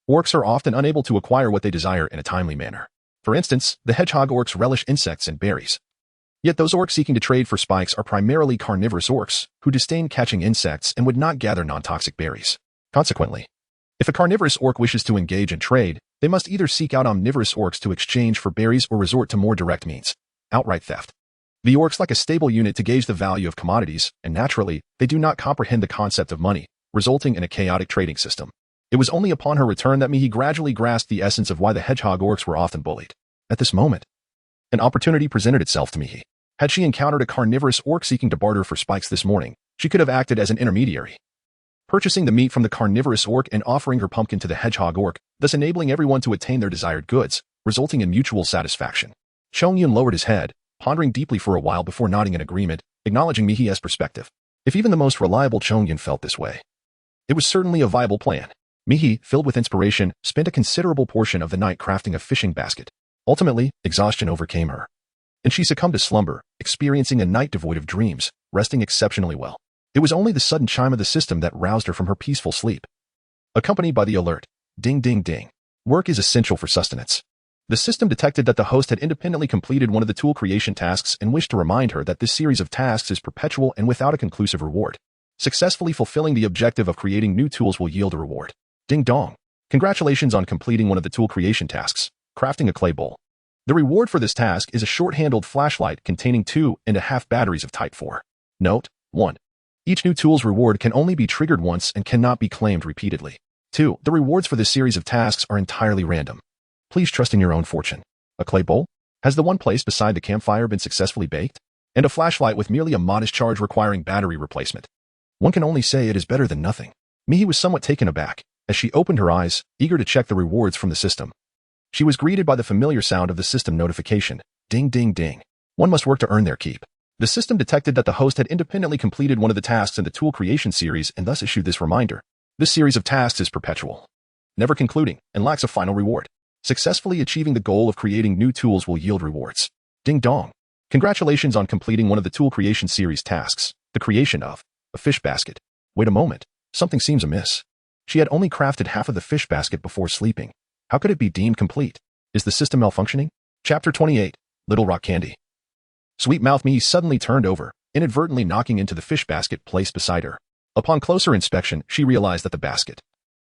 orcs are often unable to acquire what they desire in a timely manner. For instance, the hedgehog orcs relish insects and berries. Yet those orcs seeking to trade for spikes are primarily carnivorous orcs, who disdain catching insects and would not gather non-toxic berries. Consequently, if a carnivorous orc wishes to engage in trade, they must either seek out omnivorous orcs to exchange for berries or resort to more direct means. outright theft. The orcs lack a stable unit to gauge the value of commodities, and naturally, they do not comprehend the concept of money, resulting in a chaotic trading system. It was only upon her return that Mihi gradually grasped the essence of why the hedgehog orcs were often bullied. At this moment, an opportunity presented itself to Mihi. Had she encountered a carnivorous orc seeking to barter for spikes this morning, she could have acted as an intermediary, purchasing the meat from the carnivorous orc and offering her pumpkin to the hedgehog orc, thus enabling everyone to attain their desired goods, resulting in mutual satisfaction. Chongyun lowered his head, pondering deeply for a while before nodding in agreement, acknowledging Mihi's perspective. If even the most reliable Chongyun felt this way, it was certainly a viable plan. Mihi, filled with inspiration, spent a considerable portion of the night crafting a fishing basket. Ultimately, exhaustion overcame her, and she succumbed to slumber, experiencing a night devoid of dreams, resting exceptionally well. It was only the sudden chime of the system that roused her from her peaceful sleep, accompanied by the alert, ding ding ding. Work is essential for sustenance. The system detected that the host had independently completed one of the tool creation tasks and wished to remind her that this series of tasks is perpetual and without a conclusive reward. Successfully fulfilling the objective of creating new tools will yield a reward. Ding dong. Congratulations on completing one of the tool creation tasks, crafting a clay bowl. The reward for this task is a short-handled flashlight containing 2.5 batteries of Type 4. Note: 1. Each new tool's reward can only be triggered once and cannot be claimed repeatedly. 2. The rewards for this series of tasks are entirely random. Please trust in your own fortune. A clay bowl? Has the one placed beside the campfire been successfully baked? And a flashlight with merely a modest charge requiring battery replacement. One can only say it is better than nothing. Mihi was somewhat taken aback as she opened her eyes, eager to check the rewards from the system. She was greeted by the familiar sound of the system notification. Ding ding ding. One must work to earn their keep. The system detected that the host had independently completed one of the tasks in the tool creation series and thus issued this reminder. This series of tasks is perpetual, never concluding, and lacks a final reward. Successfully achieving the goal of creating new tools will yield rewards. Ding dong. Congratulations on completing one of the tool creation series tasks, the creation of a fish basket. Wait a moment. Something seems amiss. She had only crafted half of the fish basket before sleeping. How could it be deemed complete? Is the system malfunctioning? Chapter 28. Little Rock Candy. Sweet Mouth Mihi suddenly turned over, inadvertently knocking into the fish basket placed beside her. Upon closer inspection, she realized that the basket,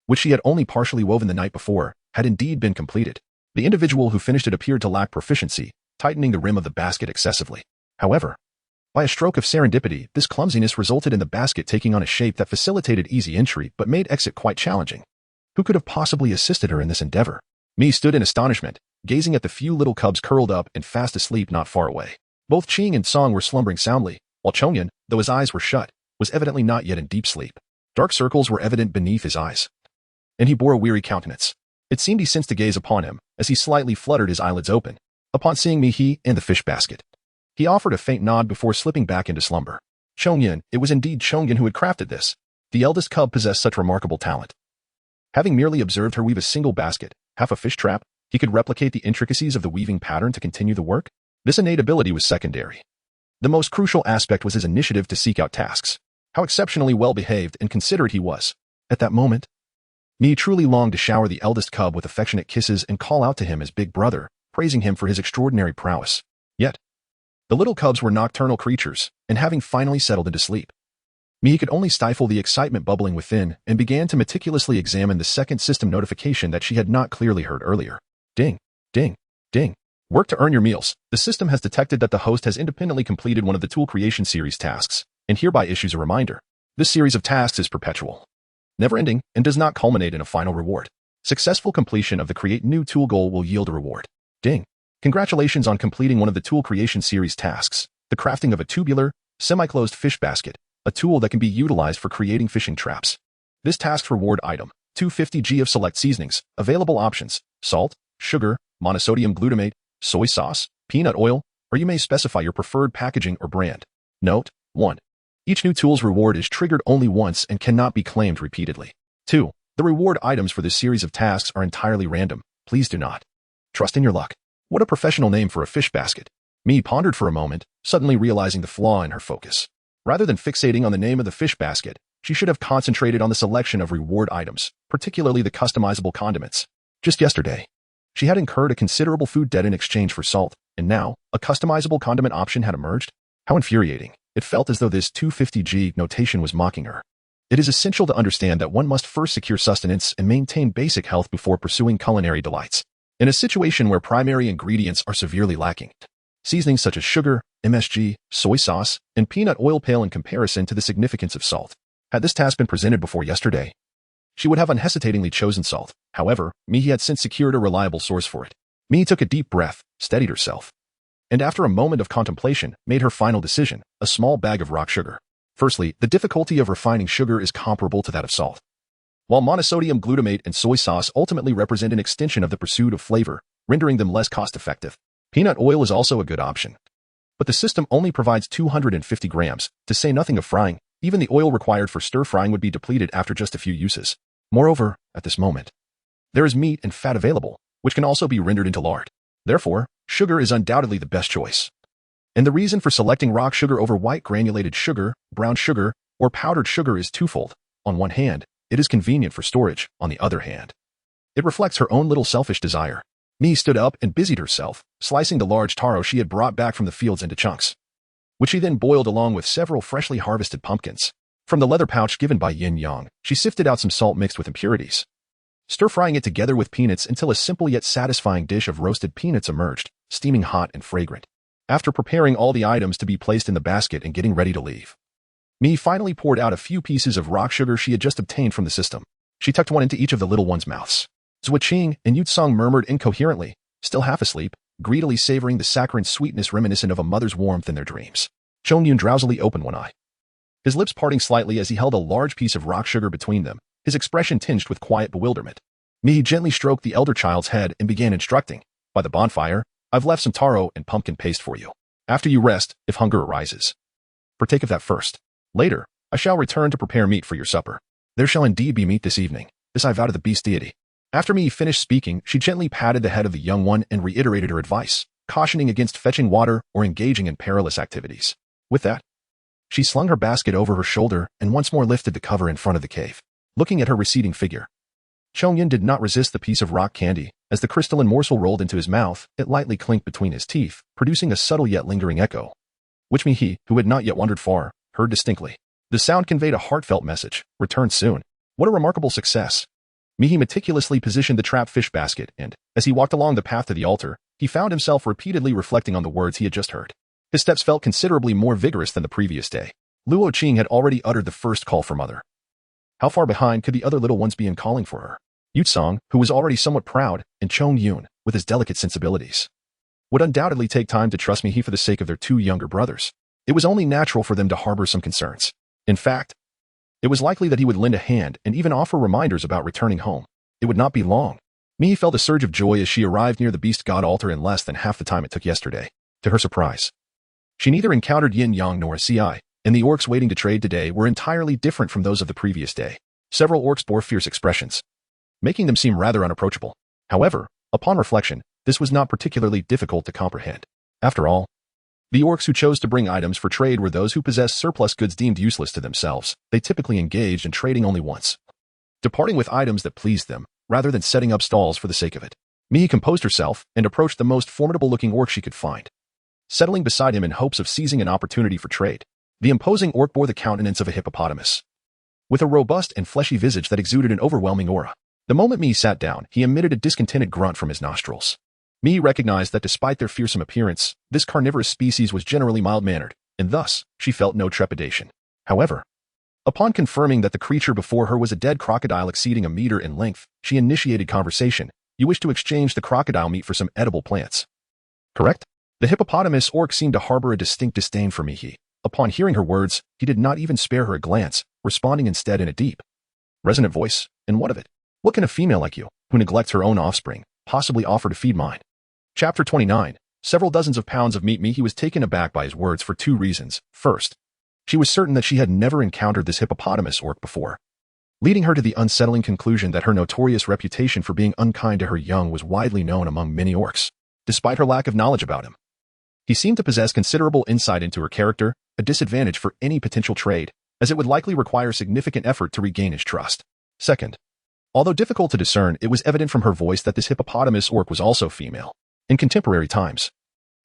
which she had only partially woven the night before, had indeed been completed. The individual who finished it appeared to lack proficiency, tightening the rim of the basket excessively. However, by a stroke of serendipity, this clumsiness resulted in the basket taking on a shape that facilitated easy entry but made exit quite challenging. Who could have possibly assisted her in this endeavor? Mihi stood in astonishment, gazing at the few little cubs curled up and fast asleep not far away. Both Qing and Song were slumbering soundly, while Chongyun, though his eyes were shut, was evidently not yet in deep sleep. Dark circles were evident beneath his eyes, and he bore a weary countenance. It seemed he sensed to gaze upon him, as he slightly fluttered his eyelids open. Upon seeing Mihi and the fish basket, he offered a faint nod before slipping back into slumber. Chongyun, it was indeed Chongyun who had crafted this. The eldest cub possessed such remarkable talent. Having merely observed her weave a single basket, half a fish trap, he could replicate the intricacies of the weaving pattern to continue the work. This innate ability was secondary. The most crucial aspect was his initiative to seek out tasks. How exceptionally well-behaved and considerate he was. At that moment, Mihi truly longed to shower the eldest cub with affectionate kisses and call out to him as big brother, praising him for his extraordinary prowess. Yet, the little cubs were nocturnal creatures, and having finally settled into sleep, Mihi could only stifle the excitement bubbling within and began to meticulously examine the second system notification that she had not clearly heard earlier. Ding, ding, ding. Work to earn your meals. The system has detected that the host has independently completed one of the tool creation series tasks, and hereby issues a reminder. This series of tasks is perpetual, never-ending, and does not culminate in a final reward. Successful completion of the create new tool goal will yield a reward. Ding. Congratulations on completing one of the tool creation series tasks, the crafting of a tubular, semi-closed fish basket, a tool that can be utilized for creating fishing traps. This task's reward item, 250 g of select seasonings, available options, salt, sugar, monosodium glutamate, soy sauce, peanut oil, or you may specify your preferred packaging or brand. Note: 1. Each new tool's reward is triggered only once and cannot be claimed repeatedly. 2. The reward items for this series of tasks are entirely random. Please do not trust in your luck. What a professional name for a fish basket. Mihi pondered for a moment, suddenly realizing the flaw in her focus. Rather than fixating on the name of the fish basket, she should have concentrated on the selection of reward items, particularly the customizable condiments. Just yesterday, she had incurred a considerable food debt in exchange for salt, and now, a customizable condiment option had emerged? How infuriating. It felt as though this 250g notation was mocking her. It is essential to understand that one must first secure sustenance and maintain basic health before pursuing culinary delights. In a situation where primary ingredients are severely lacking, Seasonings such as sugar, MSG, soy sauce, and peanut oil pale in comparison to the significance of salt. Had this task been presented before yesterday, she would have unhesitatingly chosen salt. However, Mihi had since secured a reliable source for it. Mihi took a deep breath, steadied herself, and after a moment of contemplation, made her final decision, a small bag of rock sugar. Firstly, the difficulty of refining sugar is comparable to that of salt. While monosodium glutamate and soy sauce ultimately represent an extension of the pursuit of flavor, rendering them less cost-effective, peanut oil is also a good option. But the system only provides 250 grams, to say nothing of frying. Even the oil required for stir-frying would be depleted after just a few uses. Moreover, at this moment, there is meat and fat available, which can also be rendered into lard. Therefore, sugar is undoubtedly the best choice. And the reason for selecting rock sugar over white granulated sugar, brown sugar, or powdered sugar is twofold. On one hand, it is convenient for storage. On the other hand, it reflects her own little selfish desire. Mihi stood up and busied herself, slicing the large taro she had brought back from the fields into chunks, which she then boiled along with several freshly harvested pumpkins. From the leather pouch given by Yin Yang, she sifted out some salt mixed with impurities, stir-frying it together with peanuts until a simple yet satisfying dish of roasted peanuts emerged, steaming hot and fragrant. After preparing all the items to be placed in the basket and getting ready to leave, Mihi finally poured out a few pieces of rock sugar she had just obtained from the system. She tucked one into each of the little ones' mouths. Zhua Qing and Yu Tsong murmured incoherently, still half asleep, greedily savoring the saccharine sweetness reminiscent of a mother's warmth in their dreams. Chong Yun drowsily opened one eye, his lips parting slightly as he held a large piece of rock sugar between them, his expression tinged with quiet bewilderment. Mihi gently stroked the elder child's head and began instructing, "By the bonfire, I've left some taro and pumpkin paste for you. After you rest, if hunger arises, partake of that first. Later, I shall return to prepare meat for your supper. There shall indeed be meat this evening. This I vow to the beast deity." After Mihi finished speaking, she gently patted the head of the young one and reiterated her advice, cautioning against fetching water or engaging in perilous activities. With that, she slung her basket over her shoulder and once more lifted the cover in front of the cave. Looking at her receding figure, Chongyin did not resist the piece of rock candy. As the crystalline morsel rolled into his mouth, it lightly clinked between his teeth, producing a subtle yet lingering echo, which Mihi, who had not yet wandered far, heard distinctly. The sound conveyed a heartfelt message: return soon. What a remarkable success! Mihi meticulously positioned the trapped fish basket, and, as he walked along the path to the altar, he found himself repeatedly reflecting on the words he had just heard. His steps felt considerably more vigorous than the previous day. Luo Qing had already uttered the first call for mother. How far behind could the other little ones be in calling for her? Yu Tsong, who was already somewhat proud, and Chong Yun, with his delicate sensibilities, would undoubtedly take time to trust Mihi for the sake of their two younger brothers. It was only natural for them to harbor some concerns. In fact, it was likely that he would lend a hand and even offer reminders about returning home. It would not be long. Mihi felt a surge of joy as she arrived near the beast god altar in less than half the time it took yesterday. To her surprise, she neither encountered Yin Yang nor a CI, and the orcs waiting to trade today were entirely different from those of the previous day. Several orcs bore fierce expressions, making them seem rather unapproachable. However, upon reflection, this was not particularly difficult to comprehend. After all, the orcs who chose to bring items for trade were those who possessed surplus goods deemed useless to themselves. They typically engaged in trading only once, departing with items that pleased them, rather than setting up stalls for the sake of it. Mihi composed herself and approached the most formidable-looking orc she could find, settling beside him in hopes of seizing an opportunity for trade. The imposing orc bore the countenance of a hippopotamus, with a robust and fleshy visage that exuded an overwhelming aura. The moment Mihi sat down, he emitted a discontented grunt from his nostrils. Mihi recognized that despite their fearsome appearance, this carnivorous species was generally mild-mannered, and thus, she felt no trepidation. However, upon confirming that the creature before her was a dead crocodile exceeding a meter in length, she initiated conversation. "You wish to exchange the crocodile meat for some edible plants, correct?" The hippopotamus orc seemed to harbor a distinct disdain for Mihi. Upon hearing her words, he did not even spare her a glance, responding instead in a deep, resonant voice, "And what of it? What can a female like you, who neglects her own offspring, possibly offer to feed mine?" Chapter 29. Several dozens of pounds of meat. Mihi was taken aback by his words for two reasons. First, she was certain that she had never encountered this hippopotamus orc before, leading her to the unsettling conclusion that her notorious reputation for being unkind to her young was widely known among many orcs. Despite her lack of knowledge about him, he seemed to possess considerable insight into her character, a disadvantage for any potential trade, as it would likely require significant effort to regain his trust. Second, although difficult to discern, it was evident from her voice that this hippopotamus orc was also female. In contemporary times,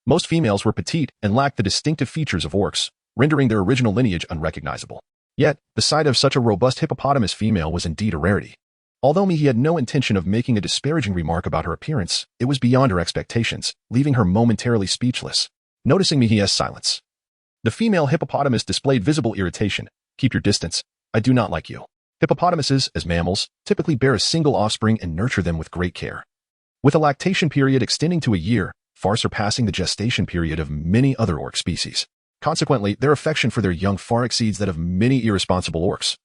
most females were petite and lacked the distinctive features of orcs, rendering their original lineage unrecognizable. Yet, the sight of such a robust hippopotamus female was indeed a rarity. Although Mihi had no intention of making a disparaging remark about her appearance, it was beyond her expectations, leaving her momentarily speechless. Noticing Mihi's silence, the female hippopotamus displayed visible irritation. Keep your distance. I do not like you. Hippopotamuses, as mammals, typically bear a single offspring and nurture them with great care, with a lactation period extending to a year, far surpassing the gestation period of many other orc species. Consequently, their affection for their young far exceeds that of many irresponsible orcs,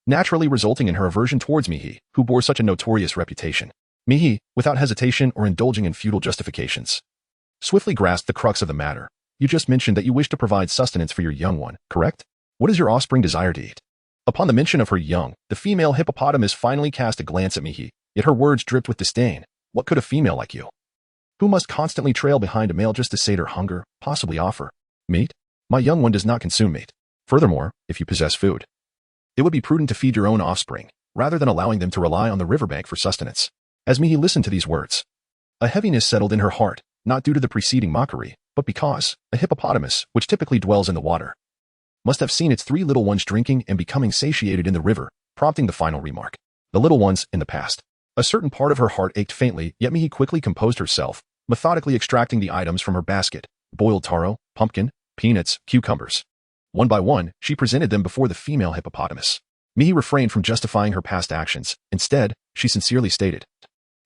naturally resulting in her aversion towards Mihi, who bore such a notorious reputation. Mihi, without hesitation or indulging in futile justifications, swiftly grasped the crux of the matter. You just mentioned that you wish to provide sustenance for your young one, correct? What does your offspring desire to eat? Upon the mention of her young, the female hippopotamus finally cast a glance at Mihi, yet her words dripped with disdain. What could a female like you, who must constantly trail behind a male just to sate her hunger, possibly offer? Meat? My young one does not consume meat. Furthermore, if you possess food, it would be prudent to feed your own offspring, rather than allowing them to rely on the riverbank for sustenance. As Mihi listened to these words, a heaviness settled in her heart, not due to the preceding mockery, but because a hippopotamus, which typically dwells in the water, must have seen its 3 little ones drinking and becoming satiated in the river, prompting the final remark. The little ones, in the past. A certain part of her heart ached faintly, yet Mihi quickly composed herself, methodically extracting the items from her basket: boiled taro, pumpkin, peanuts, cucumbers. One by one, she presented them before the female hippopotamus. Mihi refrained from justifying her past actions. Instead, she sincerely stated,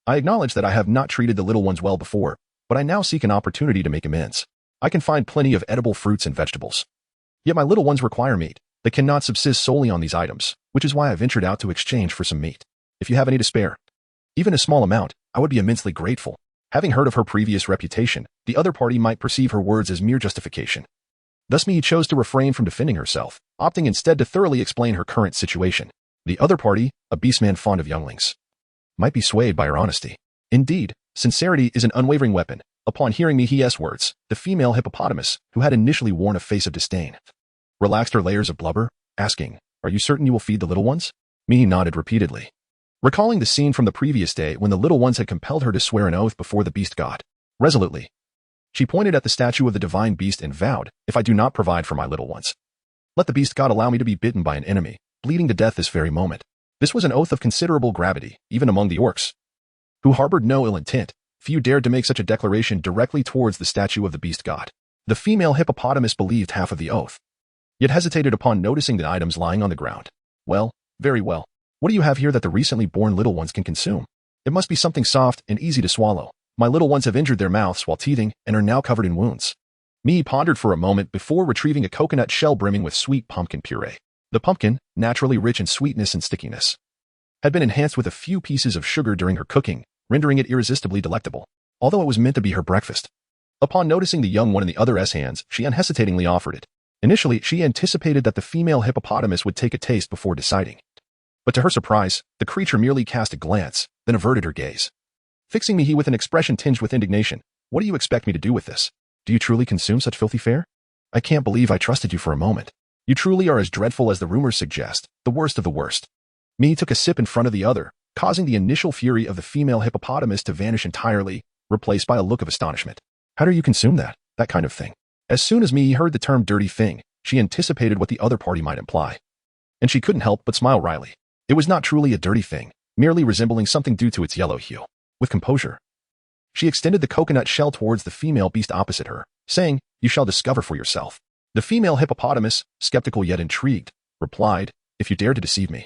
I acknowledge that I have not treated the little ones well before, but I now seek an opportunity to make amends. I can find plenty of edible fruits and vegetables. Yet my little ones require meat. They cannot subsist solely on these items, which is why I ventured out to exchange for some meat. If you have any to spare, even a small amount, I would be immensely grateful. Having heard of her previous reputation, the other party might perceive her words as mere justification. Thus Mihi chose to refrain from defending herself, opting instead to thoroughly explain her current situation. The other party, a beastman fond of younglings, might be swayed by her honesty. Indeed, sincerity is an unwavering weapon. Upon hearing Mihi's words, the female hippopotamus, who had initially worn a face of disdain, relaxed her layers of blubber, asking, Are you certain you will feed the little ones? Mihi nodded repeatedly, recalling the scene from the previous day when the little ones had compelled her to swear an oath before the beast god. Resolutely, she pointed at the statue of the divine beast and vowed, If I do not provide for my little ones, let the beast god allow me to be bitten by an enemy, bleeding to death this very moment. This was an oath of considerable gravity, even among the orcs, who harbored no ill intent. Few dared to make such a declaration directly towards the statue of the beast god. The female hippopotamus believed half of the oath, yet hesitated upon noticing the items lying on the ground. Well, very well. What do you have here that the recently born little ones can consume? It must be something soft and easy to swallow. My little ones have injured their mouths while teething and are now covered in wounds. Mihi pondered for a moment before retrieving a coconut shell brimming with sweet pumpkin puree. The pumpkin, naturally rich in sweetness and stickiness, had been enhanced with a few pieces of sugar during her cooking, rendering it irresistibly delectable, although it was meant to be her breakfast. Upon noticing the young one in the other's hands, she unhesitatingly offered it. Initially, she anticipated that the female hippopotamus would take a taste before deciding. But to her surprise, the creature merely cast a glance, then averted her gaze, fixing Mihi with an expression tinged with indignation. What do you expect me to do with this? Do you truly consume such filthy fare? I can't believe I trusted you for a moment. You truly are as dreadful as the rumors suggest, the worst of the worst. Mihi took a sip in front of the other, causing the initial fury of the female hippopotamus to vanish entirely, replaced by a look of astonishment. How do you consume that kind of thing? As soon as Mihi heard the term dirty thing, she anticipated what the other party might imply, and she couldn't help but smile wryly. It was not truly a dirty thing, merely resembling something due to its yellow hue. With composure, she extended the coconut shell towards the female beast opposite her, saying, You shall discover for yourself. The female hippopotamus, skeptical yet intrigued, replied, If you dare to deceive me,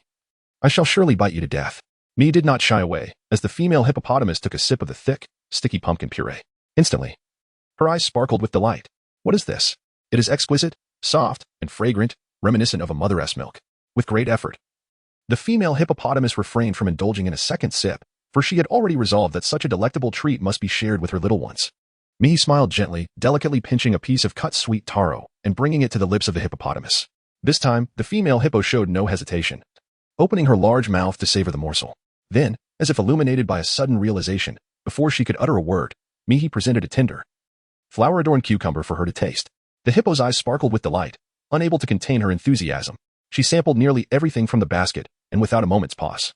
I shall surely bite you to death. Mihi did not shy away, as the female hippopotamus took a sip of the thick, sticky pumpkin puree. Instantly, her eyes sparkled with delight. What is this? It is exquisite, soft, and fragrant, reminiscent of a mother's milk. With great effort, the female hippopotamus refrained from indulging in a second sip, for she had already resolved that such a delectable treat must be shared with her little ones. Mihi smiled gently, delicately pinching a piece of cut sweet taro and bringing it to the lips of the hippopotamus. This time, the female hippo showed no hesitation, opening her large mouth to savor the morsel. Then, as if illuminated by a sudden realization, before she could utter a word, Mihi presented a tender, flower-adorned cucumber for her to taste. The hippo's eyes sparkled with delight. Unable to contain her enthusiasm, she sampled nearly everything from the basket, and without a moment's pause,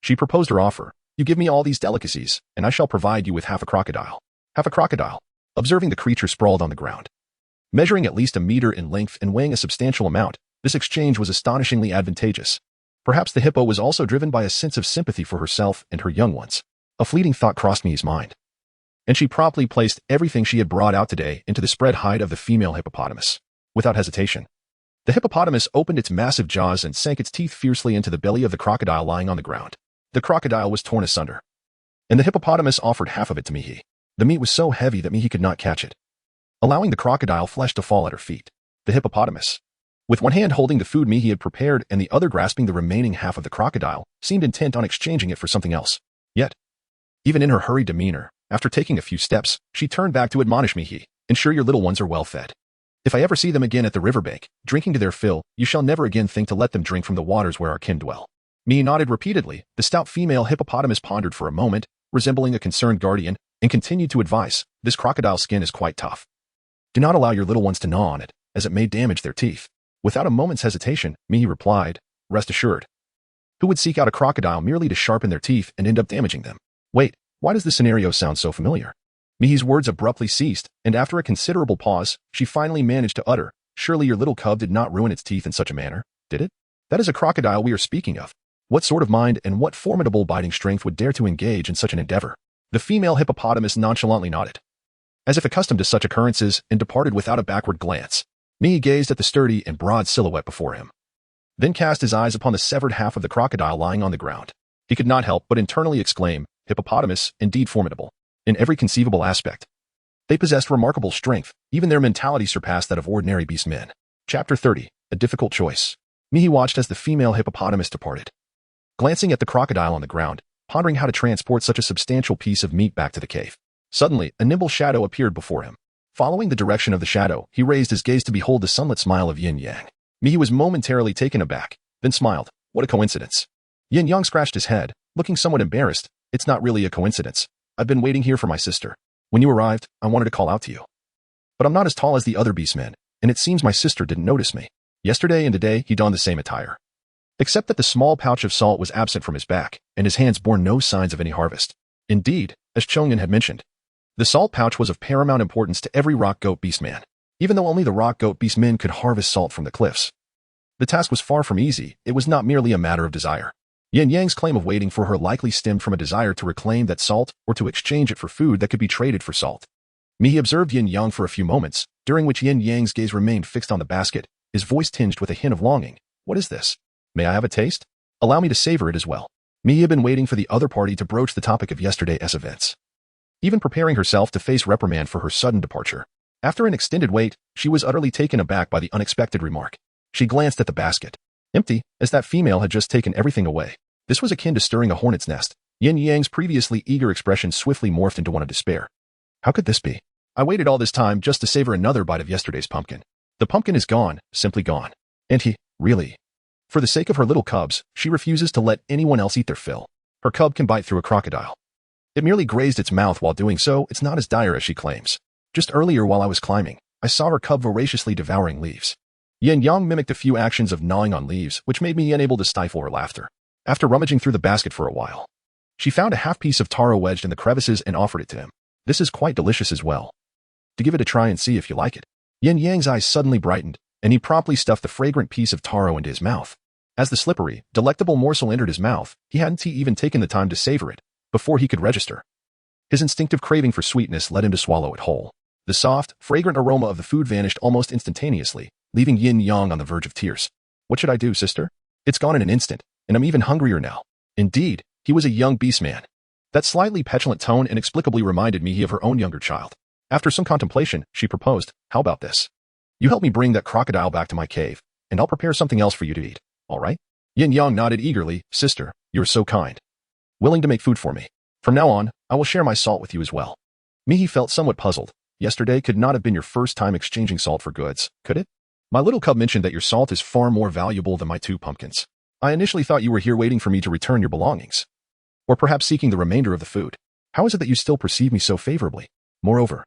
she proposed her offer. You give me all these delicacies, and I shall provide you with half a crocodile. Half a crocodile. Observing the creature sprawled on the ground, measuring at least a meter in length and weighing a substantial amount, this exchange was astonishingly advantageous. Perhaps the hippo was also driven by a sense of sympathy for herself and her young ones. A fleeting thought crossed Mihi's mind. and she promptly placed everything she had brought out today into the spread hide of the female hippopotamus. Without hesitation, the hippopotamus opened its massive jaws and sank its teeth fiercely into the belly of the crocodile lying on the ground. The crocodile was torn asunder, and the hippopotamus offered half of it to Mihi. The meat was so heavy that Mihi could not catch it, allowing the crocodile flesh to fall at her feet. The hippopotamus, with one hand holding the food Mihi had prepared and the other grasping the remaining half of the crocodile, seemed intent on exchanging it for something else. Yet, even in her hurried demeanor, after taking a few steps, she turned back to admonish Mihi. Ensure your little ones are well fed. If I ever see them again at the riverbank, drinking to their fill, you shall never again think to let them drink from the waters where our kin dwell. Mihi nodded repeatedly. The stout female hippopotamus pondered for a moment, resembling a concerned guardian, and continued to advise, this crocodile skin is quite tough. Do not allow your little ones to gnaw on it, as it may damage their teeth. Without a moment's hesitation, Mihi replied, rest assured. Who would seek out a crocodile merely to sharpen their teeth and end up damaging them? Wait, why does this scenario sound so familiar? Mihi's words abruptly ceased, and after a considerable pause, she finally managed to utter, surely your little cub did not ruin its teeth in such a manner, did it? That is a crocodile we are speaking of. What sort of mind and what formidable biting strength would dare to engage in such an endeavor? The female hippopotamus nonchalantly nodded, as if accustomed to such occurrences, and departed without a backward glance. Mihi gazed at the sturdy and broad silhouette before him, then cast his eyes upon the severed half of the crocodile lying on the ground. He could not help but internally exclaim, hippopotamus, indeed formidable, in every conceivable aspect. They possessed remarkable strength, even their mentality surpassed that of ordinary beast men. Chapter 30, A Difficult Choice. Mihi watched as the female hippopotamus departed, glancing at the crocodile on the ground, pondering how to transport such a substantial piece of meat back to the cave. Suddenly, a nimble shadow appeared before him. Following the direction of the shadow, he raised his gaze to behold the sunlit smile of Yin Yang. Mihi was momentarily taken aback, then smiled. What a coincidence. Yin Yang scratched his head, looking somewhat embarrassed. It's not really a coincidence. I've been waiting here for my sister. When you arrived, I wanted to call out to you. But I'm not as tall as the other beastmen, and it seems my sister didn't notice me. Yesterday and today, he donned the same attire, except that the small pouch of salt was absent from his back, and his hands bore no signs of any harvest. Indeed, as Chongyan had mentioned, the salt pouch was of paramount importance to every rock goat beastman, even though only the rock goat beastmen could harvest salt from the cliffs. The task was far from easy. It was not merely a matter of desire. Yin Yang's claim of waiting for her likely stemmed from a desire to reclaim that salt or to exchange it for food that could be traded for salt. Mihi observed Yin Yang for a few moments, during which Yin Yang's gaze remained fixed on the basket, his voice tinged with a hint of longing. What is this? May I have a taste? Allow me to savor it as well. Mihi had been waiting for the other party to broach the topic of yesterday's events, even preparing herself to face reprimand for her sudden departure. After an extended wait, she was utterly taken aback by the unexpected remark. She glanced at the basket, empty, as that female had just taken everything away. This was akin to stirring a hornet's nest. Yin Yang's previously eager expression swiftly morphed into one of despair. How could this be? I waited all this time just to savor another bite of yesterday's pumpkin. The pumpkin is gone, simply gone. And really, for the sake of her little cubs, she refuses to let anyone else eat their fill. Her cub can bite through a crocodile. It merely grazed its mouth while doing so. It's not as dire as she claims. Just earlier while I was climbing, I saw her cub voraciously devouring leaves. Yin Yang mimicked a few actions of gnawing on leaves, which made me unable to stifle her laughter. After rummaging through the basket for a while, she found a half piece of taro wedged in the crevices and offered it to him. This is quite delicious as well. To give it a try and see if you like it. Yin Yang's eyes suddenly brightened, and he promptly stuffed the fragrant piece of taro into his mouth. As the slippery, delectable morsel entered his mouth, he hadn't even taken the time to savor it before he could register. His instinctive craving for sweetness led him to swallow it whole. The soft, fragrant aroma of the food vanished almost instantaneously, leaving Yin Yang on the verge of tears. What should I do, sister? It's gone in an instant, and I'm even hungrier now. Indeed, he was a young beastman. That slightly petulant tone inexplicably reminded me of her own younger child. After some contemplation, she proposed, how about this? You help me bring that crocodile back to my cave, and I'll prepare something else for you to eat, all right? Yin Yang nodded eagerly. Sister, you're so kind. Willing to make food for me. From now on, I will share my salt with you as well. Mihi felt somewhat puzzled. Yesterday could not have been your first time exchanging salt for goods, could it? My little cub mentioned that your salt is far more valuable than my 2 pumpkins. I initially thought you were here waiting for me to return your belongings. Or perhaps seeking the remainder of the food. How is it that you still perceive me so favorably? Moreover,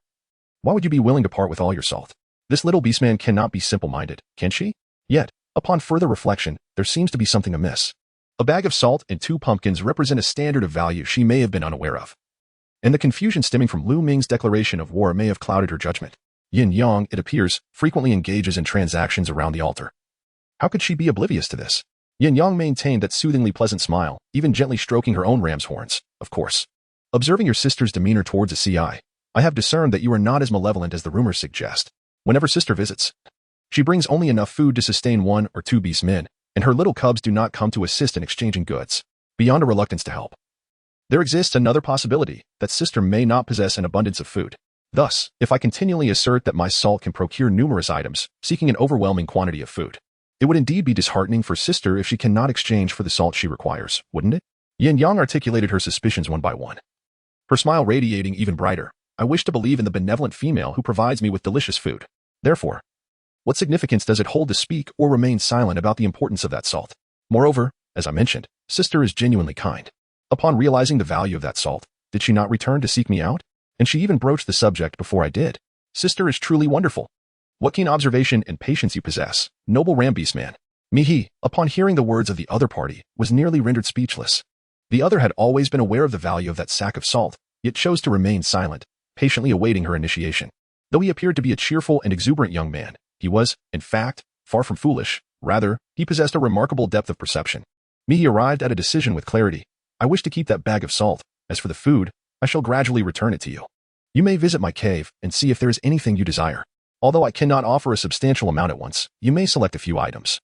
why would you be willing to part with all your salt? This little beastman cannot be simple-minded, can she? Yet, upon further reflection, there seems to be something amiss. A bag of salt and 2 pumpkins represent a standard of value she may have been unaware of. And the confusion stemming from Lu Ming's declaration of war may have clouded her judgment. Yin Yang, it appears, frequently engages in transactions around the altar. How could she be oblivious to this? Yin Yang maintained that soothingly pleasant smile, even gently stroking her own ram's horns, of course. Observing your sister's demeanor towards a CI, I have discerned that you are not as malevolent as the rumors suggest. Whenever sister visits, she brings only enough food to sustain 1 or 2 beast men, and her little cubs do not come to assist in exchanging goods, beyond a reluctance to help. There exists another possibility, that sister may not possess an abundance of food. Thus, if I continually assert that my salt can procure numerous items, seeking an overwhelming quantity of food, it would indeed be disheartening for sister if she cannot exchange for the salt she requires, wouldn't it? Yin Yang articulated her suspicions one by one, her smile radiating even brighter. I wish to believe in the benevolent female who provides me with delicious food. Therefore, what significance does it hold to speak or remain silent about the importance of that salt? Moreover, as I mentioned, sister is genuinely kind. Upon realizing the value of that salt, did she not return to seek me out? And she even broached the subject before I did. Sister is truly wonderful. What keen observation and patience you possess, noble ram beast man. Mihi, upon hearing the words of the other party, was nearly rendered speechless. The other had always been aware of the value of that sack of salt, yet chose to remain silent, patiently awaiting her initiation. Though he appeared to be a cheerful and exuberant young man, he was, in fact, far from foolish. Rather, he possessed a remarkable depth of perception. Mihi arrived at a decision with clarity. I wish to keep that bag of salt. As for the food, I shall gradually return it to you. You may visit my cave and see if there is anything you desire. Although I cannot offer a substantial amount at once, you may select a few items.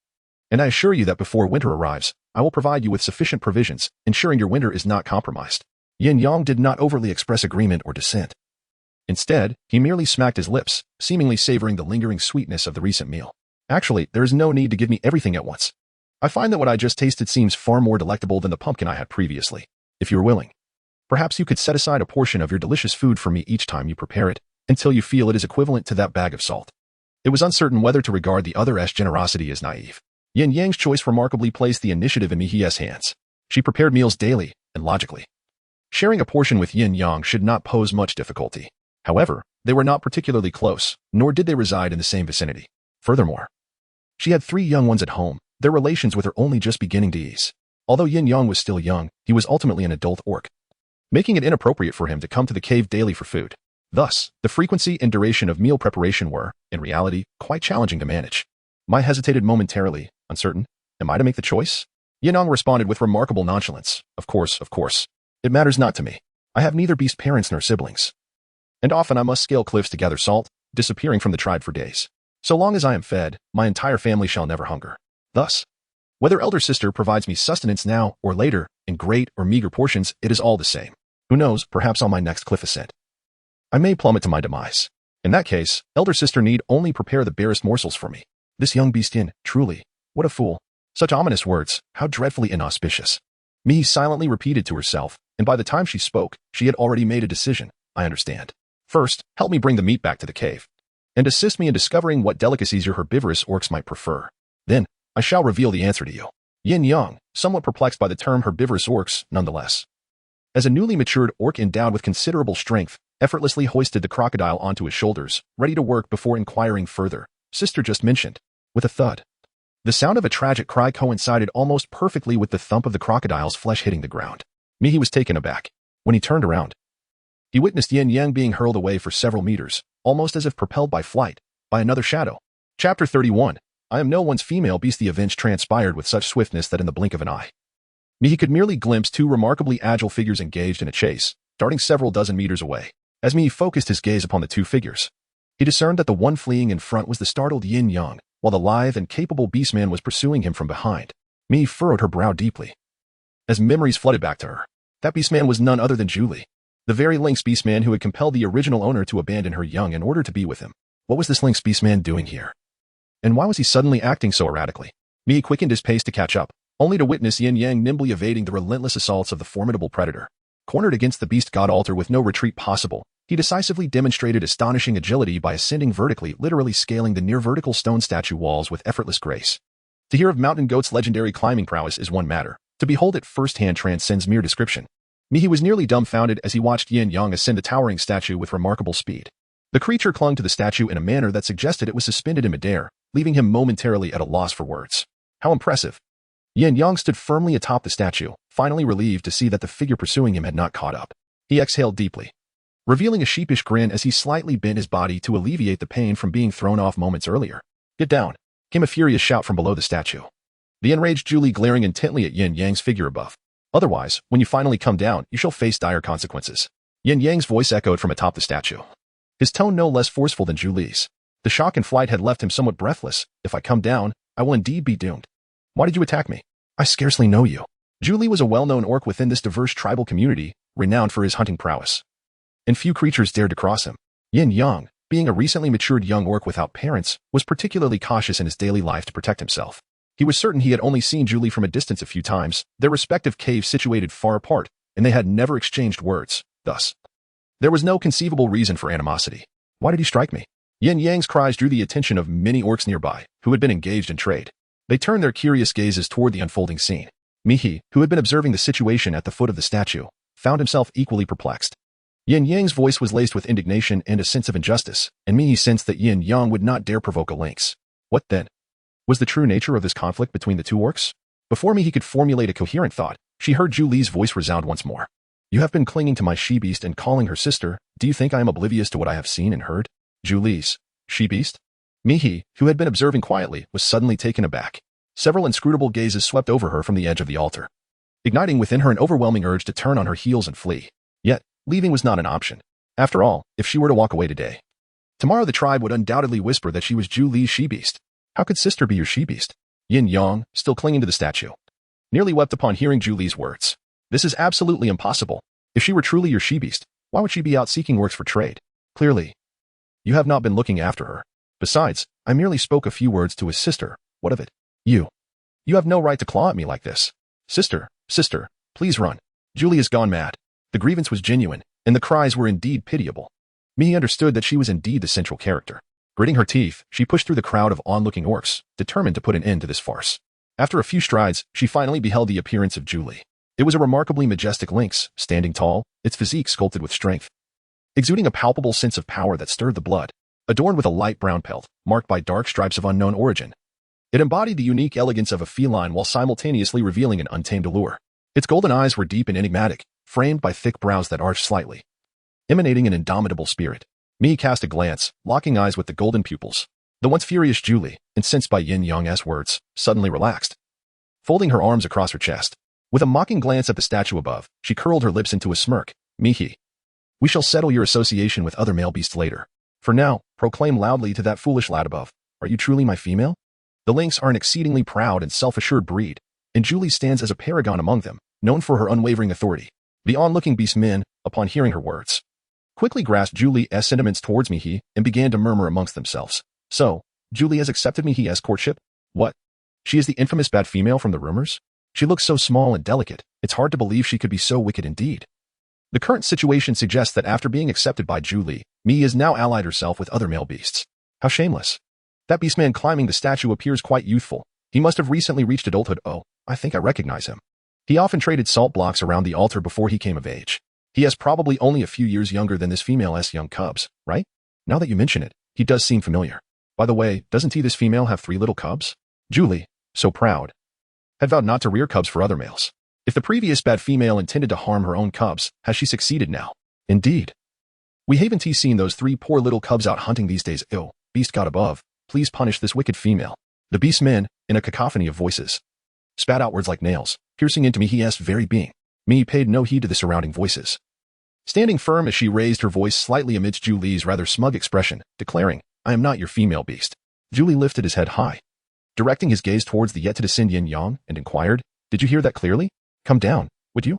And I assure you that before winter arrives, I will provide you with sufficient provisions, ensuring your winter is not compromised. Yin Yang did not overly express agreement or dissent. Instead, he merely smacked his lips, seemingly savoring the lingering sweetness of the recent meal. Actually, there is no need to give me everything at once. I find that what I just tasted seems far more delectable than the pumpkin I had previously. If you are willing, perhaps you could set aside a portion of your delicious food for me each time you prepare it, until you feel it is equivalent to that bag of salt. It was uncertain whether to regard the other's generosity as naive. Yin Yang's choice remarkably placed the initiative in Mihi's hands. She prepared meals daily, and logically, sharing a portion with Yin Yang should not pose much difficulty. However, they were not particularly close, nor did they reside in the same vicinity. Furthermore, she had 3 young ones at home, their relations with her only just beginning to ease. Although Yin Yang was still young, he was ultimately an adult orc, making it inappropriate for him to come to the cave daily for food. Thus, the frequency and duration of meal preparation were, in reality, quite challenging to manage. Mai hesitated momentarily, uncertain. Am I to make the choice? Yin Yang responded with remarkable nonchalance. Of course. It matters not to me. I have neither beast parents nor siblings. And often I must scale cliffs to gather salt, disappearing from the tribe for days. So long as I am fed, my entire family shall never hunger. Thus, whether elder sister provides me sustenance now or later, in great or meager portions, it is all the same. Who knows, perhaps on my next cliff ascent, I may plummet to my demise. In that case, elder sister need only prepare the barest morsels for me. This young beastin, truly, what a fool. Such ominous words, how dreadfully inauspicious. Mihi silently repeated to herself, and by the time she spoke, she had already made a decision. I understand. First, help me bring the meat back to the cave, and assist me in discovering what delicacies your herbivorous orcs might prefer. Then, I shall reveal the answer to you. Yin Yang, somewhat perplexed by the term herbivorous orcs, nonetheless, as a newly matured orc endowed with considerable strength, effortlessly hoisted the crocodile onto his shoulders, ready to work before inquiring further. Sister just mentioned, with a thud. The sound of a tragic cry coincided almost perfectly with the thump of the crocodile's flesh hitting the ground. Mihi was taken aback. When he turned around, he witnessed Yin Yang being hurled away for several meters, almost as if propelled by flight, by another shadow. Chapter 31. I am no one's female beast. The events transpired with such swiftness that in the blink of an eye, Mihi could merely glimpse 2 remarkably agile figures engaged in a chase, darting several dozen meters away. As Mihi focused his gaze upon the 2 figures, he discerned that the one fleeing in front was the startled Yin Yang, while the lithe and capable beastman was pursuing him from behind. Mihi furrowed her brow deeply, as memories flooded back to her. That beastman was none other than Julie, the very lynx beastman who had compelled the original owner to abandon her young in order to be with him. What was this lynx beastman doing here? And why was he suddenly acting so erratically? Mihi quickened his pace to catch up, only to witness Yin Yang nimbly evading the relentless assaults of the formidable predator. Cornered against the beast god altar with no retreat possible, he decisively demonstrated astonishing agility by ascending vertically, literally scaling the near-vertical stone statue walls with effortless grace. To hear of Mountain Goat's legendary climbing prowess is one matter. To behold it firsthand transcends mere description. Mihi was nearly dumbfounded as he watched Yin Yang ascend the towering statue with remarkable speed. The creature clung to the statue in a manner that suggested it was suspended in midair, leaving him momentarily at a loss for words. How impressive! Yin Yang stood firmly atop the statue, finally relieved to see that the figure pursuing him had not caught up. He exhaled deeply, revealing a sheepish grin as he slightly bent his body to alleviate the pain from being thrown off moments earlier. Get down! Came a furious shout from below the statue, the enraged Julie glaring intently at Yin Yang's figure above. Otherwise, when you finally come down, you shall face dire consequences. Yin Yang's voice echoed from atop the statue, his tone no less forceful than Julie's. The shock and flight had left him somewhat breathless. If I come down, I will indeed be doomed. Why did you attack me? I scarcely know you. Julie was a well-known orc within this diverse tribal community, renowned for his hunting prowess, and few creatures dared to cross him. Yin Yang, being a recently matured young orc without parents, was particularly cautious in his daily life to protect himself. He was certain he had only seen Julie from a distance a few times, their respective caves situated far apart, and they had never exchanged words. Thus, there was no conceivable reason for animosity. Why did he strike me? Yin Yang's cries drew the attention of many orcs nearby, who had been engaged in trade. They turned their curious gazes toward the unfolding scene. Mihi, who had been observing the situation at the foot of the statue, found himself equally perplexed. Yin Yang's voice was laced with indignation and a sense of injustice, and Mihi sensed that Yin Yang would not dare provoke a lynx. What then was the true nature of this conflict between the two orcs? Before Mihi could formulate a coherent thought, she heard Julie's voice resound once more. You have been clinging to my she-beast and calling her sister. Do you think I am oblivious to what I have seen and heard? Julie's she-beast? Mihi, who had been observing quietly, was suddenly taken aback. Several inscrutable gazes swept over her from the edge of the altar, igniting within her an overwhelming urge to turn on her heels and flee. Yet, leaving was not an option. After all, if she were to walk away today, tomorrow the tribe would undoubtedly whisper that she was Julie's she-beast. How could sister be your she-beast? Yin Yang, still clinging to the statue, nearly wept upon hearing Julie's words. This is absolutely impossible. If she were truly your she-beast, why would she be out seeking works for trade? Clearly, you have not been looking after her. Besides, I merely spoke a few words to his sister. What of it? You have no right to claw at me like this. Sister, please run. Julie has gone mad. The grievance was genuine, and the cries were indeed pitiable. Mihi understood that she was indeed the central character. Gritting her teeth, she pushed through the crowd of onlooking orcs, determined to put an end to this farce. After a few strides, she finally beheld the appearance of Julie. It was a remarkably majestic lynx, standing tall, its physique sculpted with strength, exuding a palpable sense of power that stirred the blood, adorned with a light brown pelt, marked by dark stripes of unknown origin. It embodied the unique elegance of a feline while simultaneously revealing an untamed allure. Its golden eyes were deep and enigmatic, framed by thick brows that arched slightly, emanating an indomitable spirit. Mihi cast a glance, locking eyes with the golden pupils. The once furious Julie, incensed by Yin Yang's words, suddenly relaxed, folding her arms across her chest. With a mocking glance at the statue above, she curled her lips into a smirk. Mihi, we shall settle your association with other male beasts later. For now, proclaim loudly to that foolish lad above, are you truly my female? The lynx are an exceedingly proud and self-assured breed, and Julie stands as a paragon among them, known for her unwavering authority. The onlooking beast men, upon hearing her words, quickly grasped Julie's sentiments towards Mihi and began to murmur amongst themselves. So, Julie has accepted Mihi's courtship? What? She is the infamous bad female from the rumors? She looks so small and delicate, it's hard to believe she could be so wicked indeed. The current situation suggests that after being accepted by Julie, Mihi has now allied herself with other male beasts. How shameless. That beastman climbing the statue appears quite youthful. He must have recently reached adulthood. Oh, I think I recognize him. He often traded salt blocks around the altar before he came of age. He is probably only a few years younger than this female's young cubs, right? Now that you mention it, he does seem familiar. By the way, doesn't this female have 3 little cubs? Julie, so proud, had vowed not to rear cubs for other males. If the previous bad female intended to harm her own cubs, has she succeeded now? Indeed. We haven't seen those 3 poor little cubs out hunting these days. Ew, beast god above, please punish this wicked female. The beast men, in a cacophony of voices, spat out words like nails, piercing into Mihi's very being. Mihi paid no heed to the surrounding voices, standing firm as she raised her voice slightly amidst Julie's rather smug expression, declaring, I am not your female beast. Julie lifted his head high, directing his gaze towards the yet-to-descend Yin Yang, and inquired, did you hear that clearly? Come down, would you?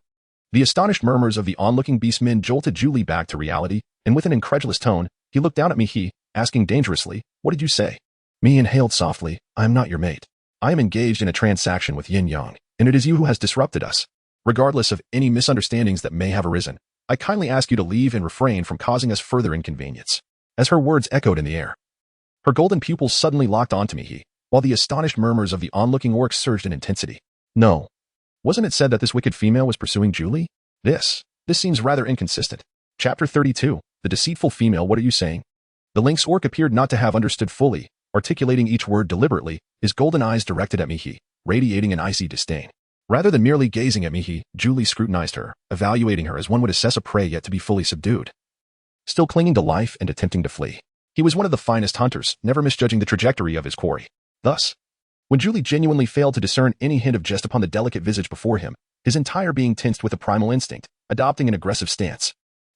The astonished murmurs of the onlooking beast men jolted Julie back to reality, and with an incredulous tone, he looked down at Mihi, asking dangerously, what did you say? Mihi inhaled softly, I am not your mate. I am engaged in a transaction with Yin Yang, and it is you who has disrupted us. Regardless of any misunderstandings that may have arisen, I kindly ask you to leave and refrain from causing us further inconvenience. As her words echoed in the air, her golden pupils suddenly locked onto Mihi, while the astonished murmurs of the onlooking orcs surged in intensity. No. Wasn't it said that this wicked female was pursuing Julie? This seems rather inconsistent. Chapter 32, The Deceitful Female. What are you saying? The lynx orc appeared not to have understood fully, articulating each word deliberately, his golden eyes directed at Mihi, radiating an icy disdain. Rather than merely gazing at Mihi, Julie scrutinized her, evaluating her as one would assess a prey yet to be fully subdued. Still clinging to life and attempting to flee. He was one of the finest hunters, never misjudging the trajectory of his quarry. Thus, when Julie genuinely failed to discern any hint of jest upon the delicate visage before him, his entire being tensed with a primal instinct, adopting an aggressive stance.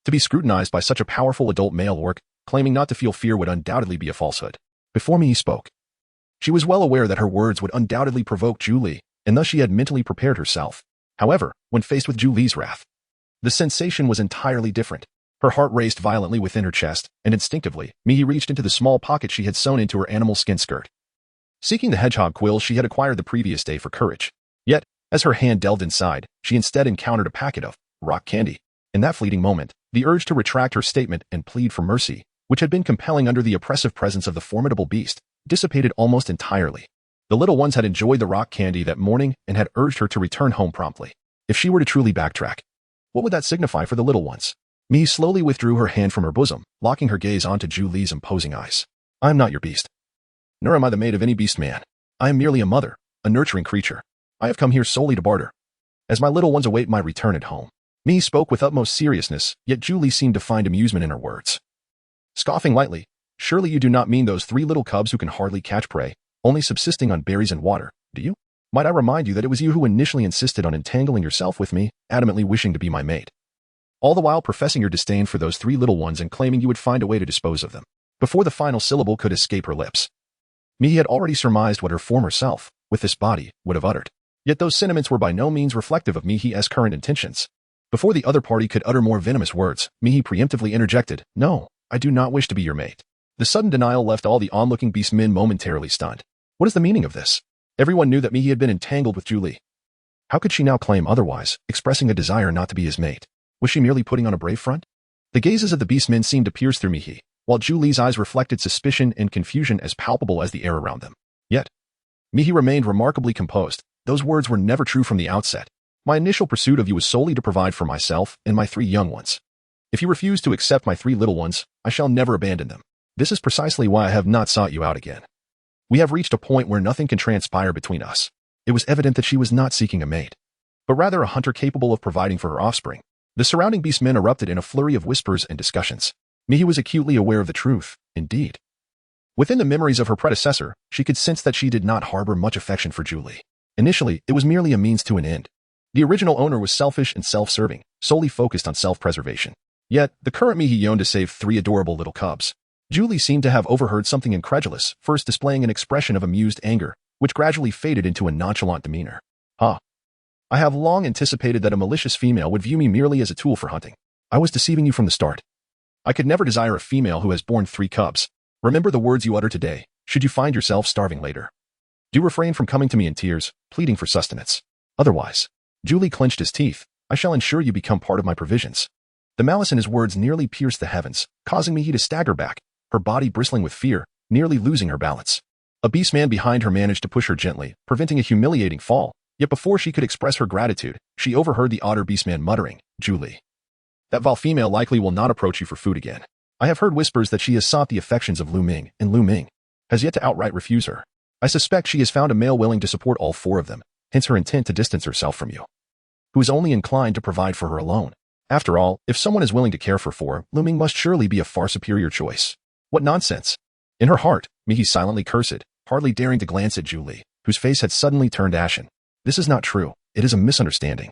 To be scrutinized by such a powerful adult male orc, claiming not to feel fear would undoubtedly be a falsehood. Before Mihi spoke. She was well aware that her words would undoubtedly provoke Zhu Li, and thus she had mentally prepared herself. However, when faced with Zhu Li's wrath, the sensation was entirely different. Her heart raced violently within her chest, and instinctively, Mihi reached into the small pocket she had sewn into her animal skin skirt. Seeking the hedgehog quill she had acquired the previous day for courage. Yet, as her hand delved inside, she instead encountered a packet of rock candy. In that fleeting moment, the urge to retract her statement and plead for mercy, which had been compelling under the oppressive presence of the formidable beast, dissipated almost entirely. The little ones had enjoyed the rock candy that morning and had urged her to return home promptly. If she were to truly backtrack, what would that signify for the little ones? Mihi slowly withdrew her hand from her bosom, locking her gaze onto Zhu Li's imposing eyes. I am not your beast. Nor am I the mate of any beast man. I am merely a mother, a nurturing creature. I have come here solely to barter. As my little ones await my return at home. Mihi spoke with utmost seriousness, yet Zhu Li seemed to find amusement in her words. Scoffing lightly, surely you do not mean those 3 little cubs who can hardly catch prey, only subsisting on berries and water, do you? Might I remind you that it was you who initially insisted on entangling yourself with me, adamantly wishing to be my mate. All the while professing your disdain for those 3 little ones and claiming you would find a way to dispose of them. Before the final syllable could escape her lips, Mihi had already surmised what her former self, with this body, would have uttered. Yet those sentiments were by no means reflective of Mihi's current intentions. Before the other party could utter more venomous words, Mihi preemptively interjected, No, I do not wish to be your mate. The sudden denial left all the onlooking beastmen momentarily stunned. What is the meaning of this? Everyone knew that Mihi had been entangled with Zhu Li. How could she now claim otherwise, expressing a desire not to be his mate? Was she merely putting on a brave front? The gazes of the beastmen seemed to pierce through Mihi, while Zhu Li's eyes reflected suspicion and confusion as palpable as the air around them. Yet, Mihi remained remarkably composed. Those words were never true from the outset. My initial pursuit of you was solely to provide for myself and my 3 young ones. If you refuse to accept my 3 little ones, I shall never abandon them. This is precisely why I have not sought you out again. We have reached a point where nothing can transpire between us. It was evident that she was not seeking a mate, but rather a hunter capable of providing for her offspring. The surrounding beastmen erupted in a flurry of whispers and discussions. Mihi was acutely aware of the truth, indeed. Within the memories of her predecessor, she could sense that she did not harbor much affection for Zhu Li. Initially, it was merely a means to an end. The original owner was selfish and self-serving, solely focused on self-preservation. Yet, the current Mihi yearned to save 3 adorable little cubs. Zhu Li seemed to have overheard something incredulous, first displaying an expression of amused anger, which gradually faded into a nonchalant demeanor. I have long anticipated that a malicious female would view me merely as a tool for hunting. I was deceiving you from the start. I could never desire a female who has borne 3 cubs. Remember the words you utter today, should you find yourself starving later. Do refrain from coming to me in tears, pleading for sustenance. Otherwise, Zhu Li clenched his teeth, I shall ensure you become part of my provisions. The malice in his words nearly pierced the heavens, causing Mihi to stagger back, her body bristling with fear, nearly losing her balance. A beastman behind her managed to push her gently, preventing a humiliating fall. Yet before she could express her gratitude, she overheard the otter beastman muttering, Zhu Li. That vile female likely will not approach you for food again. I have heard whispers that she has sought the affections of Lu Ming, and Lu Ming has yet to outright refuse her. I suspect she has found a male willing to support all 4 of them, hence her intent to distance herself from you, who is only inclined to provide for her alone. After all, if someone is willing to care for 4, Lu Ming must surely be a far superior choice. What nonsense! In her heart, Mihi silently cursed, hardly daring to glance at Zhu Li, whose face had suddenly turned ashen. This is not true. It is a misunderstanding.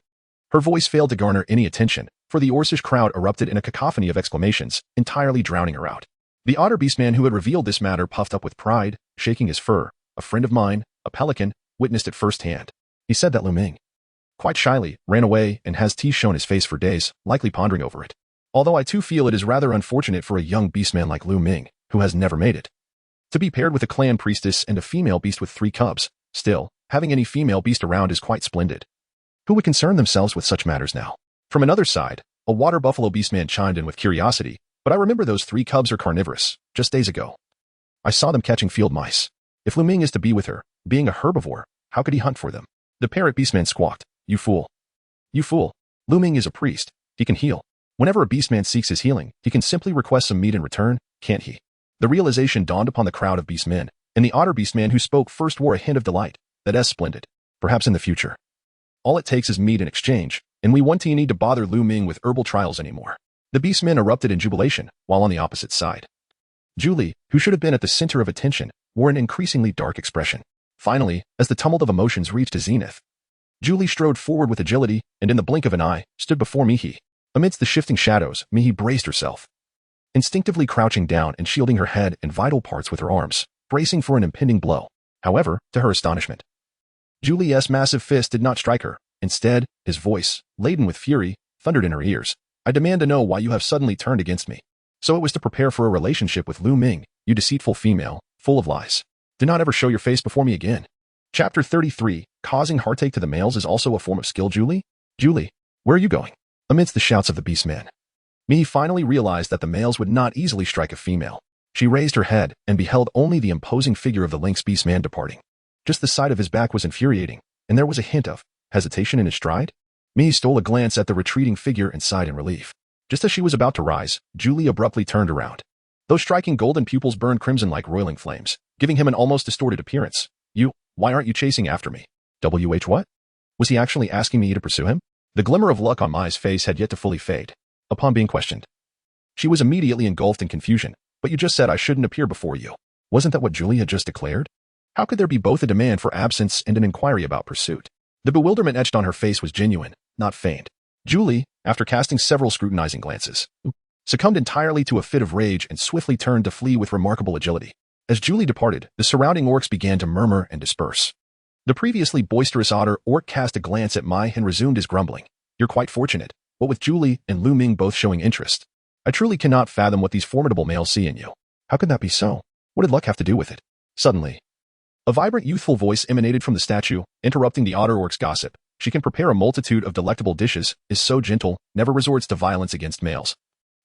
Her voice failed to garner any attention, for the Orcish crowd erupted in a cacophony of exclamations, entirely drowning her out. The otter beastman who had revealed this matter puffed up with pride, shaking his fur. A friend of mine, a pelican, witnessed it firsthand. He said that Lu Ming, quite shyly, ran away and has teeth shown his face for days, likely pondering over it. Although I too feel it is rather unfortunate for a young beastman like Lu Ming, who has never made it, to be paired with a clan priestess and a female beast with 3 cubs. Still, having any female beast around is quite splendid. Who would concern themselves with such matters now? From another side, a water buffalo beastman chimed in with curiosity, but I remember those 3 cubs are carnivorous. Just days ago, I saw them catching field mice. If Lu Ming is to be with her, being a herbivore, how could he hunt for them? The parrot beastman squawked, You fool. You fool. Lu Ming is a priest. He can heal. Whenever a beastman seeks his healing, he can simply request some meat in return, can't he? The realization dawned upon the crowd of beastmen, and the otter beastman who spoke first wore a hint of delight. That's splendid. Perhaps in the future. All it takes is meat in exchange, and we won't need to bother Lu Ming with herbal trials anymore. The beastmen erupted in jubilation, while on the opposite side, Zhu Li, who should have been at the center of attention, wore an increasingly dark expression. Finally, as the tumult of emotions reached a zenith, Zhu Li strode forward with agility, and in the blink of an eye, stood before Mihi. Amidst the shifting shadows, Mihi braced herself, instinctively crouching down and shielding her head and vital parts with her arms, bracing for an impending blow. However, to her astonishment, Julie's massive fist did not strike her. Instead, his voice, laden with fury, thundered in her ears. I demand to know why you have suddenly turned against me. So it was to prepare for a relationship with Lu Ming, you deceitful female, full of lies. Do not ever show your face before me again. Chapter 33, Causing heartache to the males is also a form of skill. Julie? Julie, where are you going? Amidst the shouts of the beastmen, Mihi finally realized that the males would not easily strike a female. She raised her head and beheld only the imposing figure of the lynx beastman departing. Just the sight of his back was infuriating, and there was a hint of hesitation in his stride. Mihi stole a glance at the retreating figure and sighed in relief. Just as she was about to rise, Julie abruptly turned around. Those striking golden pupils burned crimson like roiling flames, giving him an almost distorted appearance. Why aren't you chasing after me? What? Was he actually asking me to pursue him? The glimmer of luck on Mai's face had yet to fully fade. Upon being questioned, she was immediately engulfed in confusion. But you just said I shouldn't appear before you. Wasn't that what Julie had just declared? How could there be both a demand for absence and an inquiry about pursuit? The bewilderment etched on her face was genuine, not feigned. Julie, after casting several scrutinizing glances, succumbed entirely to a fit of rage and swiftly turned to flee with remarkable agility. As Julie departed, the surrounding orcs began to murmur and disperse. The previously boisterous otter orc cast a glance at Mai and resumed his grumbling. You're quite fortunate, what with Julie and Lu Ming both showing interest. I truly cannot fathom what these formidable males see in you. How could that be so? What did luck have to do with it? Suddenly, a vibrant youthful voice emanated from the statue, interrupting the otter orc's gossip. She can prepare a multitude of delectable dishes, is so gentle, never resorts to violence against males,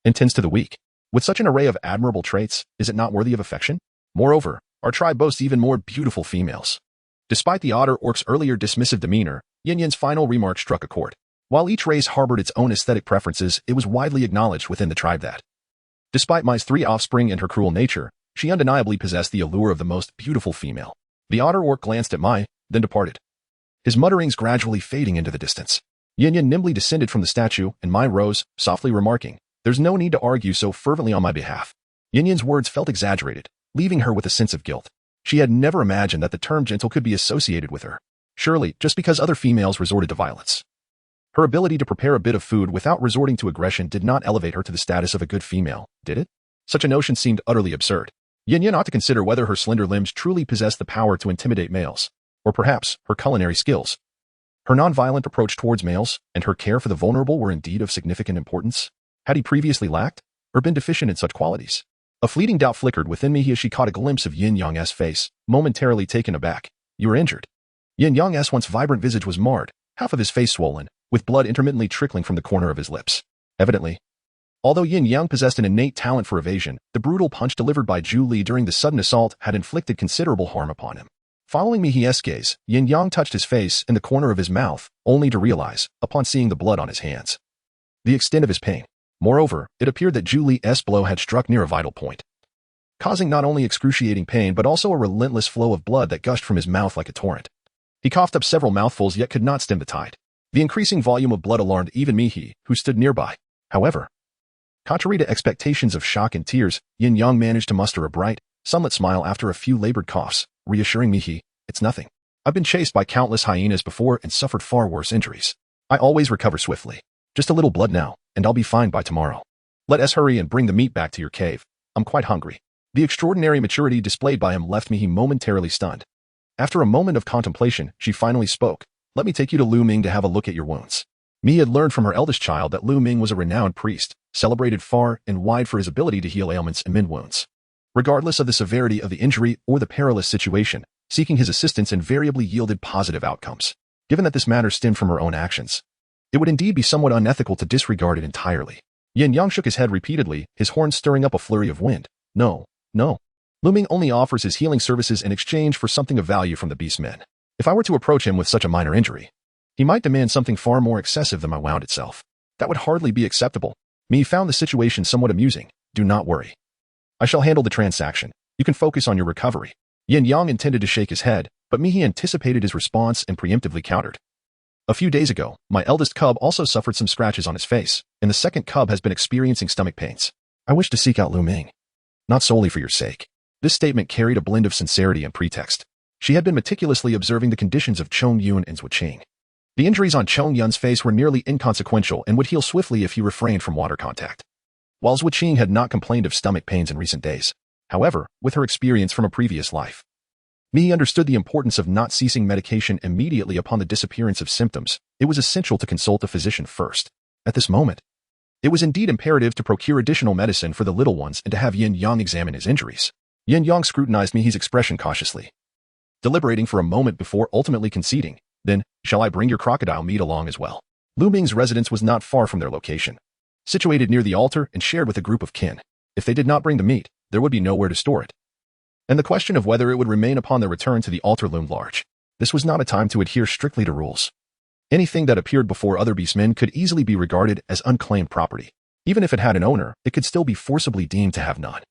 and tends to the weak. With such an array of admirable traits, is it not worthy of affection? Moreover, our tribe boasts even more beautiful females. Despite the otter orc's earlier dismissive demeanor, Yin Yin's final remark struck a chord. While each race harbored its own aesthetic preferences, it was widely acknowledged within the tribe that, despite Mai's 3 offspring and her cruel nature, she undeniably possessed the allure of the most beautiful female. The otter orc glanced at Mai, then departed, his mutterings gradually fading into the distance. Yin Yin nimbly descended from the statue, and Mai rose, softly remarking, There's no need to argue so fervently on my behalf. Yin Yin's words felt exaggerated, leaving her with a sense of guilt. She had never imagined that the term gentle could be associated with her. Surely, just because other females resorted to violence, her ability to prepare a bit of food without resorting to aggression did not elevate her to the status of a good female, did it? Such a notion seemed utterly absurd. Yin Yin ought to consider whether her slender limbs truly possessed the power to intimidate males, or perhaps her culinary skills. Her non-violent approach towards males and her care for the vulnerable were indeed of significant importance. Had he previously lacked, or been deficient in such qualities? A fleeting doubt flickered within me as she caught a glimpse of Yin Yang's face, momentarily taken aback. You were injured. Yin Yang's once vibrant visage was marred, half of his face swollen, with blood intermittently trickling from the corner of his lips. Evidently, although Yin Yang possessed an innate talent for evasion, the brutal punch delivered by Zhu Li during the sudden assault had inflicted considerable harm upon him. Following Mihi's gaze, Yin Yang touched his face and the corner of his mouth, only to realize, upon seeing the blood on his hands, the extent of his pain. Moreover, it appeared that Zhu Li's blow had struck near a vital point, causing not only excruciating pain but also a relentless flow of blood that gushed from his mouth like a torrent. He coughed up several mouthfuls yet could not stem the tide. The increasing volume of blood alarmed even Mihi, who stood nearby. However, contrary to expectations of shock and tears, Yin Yang managed to muster a bright, sunlit smile after a few labored coughs, reassuring Mihi, It's nothing. I've been chased by countless hyenas before and suffered far worse injuries. I always recover swiftly. Just a little blood now, and I'll be fine by tomorrow. Let us hurry and bring the meat back to your cave. I'm quite hungry. The extraordinary maturity displayed by him left Mihi momentarily stunned. After a moment of contemplation, she finally spoke. Let me take you to Lu Ming to have a look at your wounds. Mihi had learned from her eldest child that Lu Ming was a renowned priest, celebrated far and wide for his ability to heal ailments and mend wounds. Regardless of the severity of the injury or the perilous situation, seeking his assistance invariably yielded positive outcomes. Given that this matter stemmed from her own actions, it would indeed be somewhat unethical to disregard it entirely. Yin Yang shook his head repeatedly, his horns stirring up a flurry of wind. No. Lu Ming only offers his healing services in exchange for something of value from the beastmen. If I were to approach him with such a minor injury, he might demand something far more excessive than my wound itself. That would hardly be acceptable. Mi found the situation somewhat amusing. Do not worry. I shall handle the transaction. You can focus on your recovery. Yin Yang intended to shake his head, but Mihi anticipated his response and preemptively countered. A few days ago, my eldest cub also suffered some scratches on his face, and the second cub has been experiencing stomach pains. I wish to seek out Lu Ming, not solely for your sake. This statement carried a blend of sincerity and pretext. She had been meticulously observing the conditions of Chong Yun and Zhuo Qing. The injuries on Chong Yun's face were nearly inconsequential and would heal swiftly if he refrained from water contact. While Zhu Qing had not complained of stomach pains in recent days, however, with her experience from a previous life, Mi understood the importance of not ceasing medication immediately upon the disappearance of symptoms. It was essential to consult a physician first. At this moment, it was indeed imperative to procure additional medicine for the little ones and to have Yin Yang examine his injuries. Yin Yang scrutinized Mi's expression cautiously, deliberating for a moment before ultimately conceding. Then, shall I bring your crocodile meat along as well? Lu Ming's residence was not far from their location, situated near the altar and shared with a group of kin. If they did not bring the meat, there would be nowhere to store it. And the question of whether it would remain upon their return to the altar loomed large. This was not a time to adhere strictly to rules. Anything that appeared before other beastmen could easily be regarded as unclaimed property. Even if it had an owner, it could still be forcibly deemed to have none.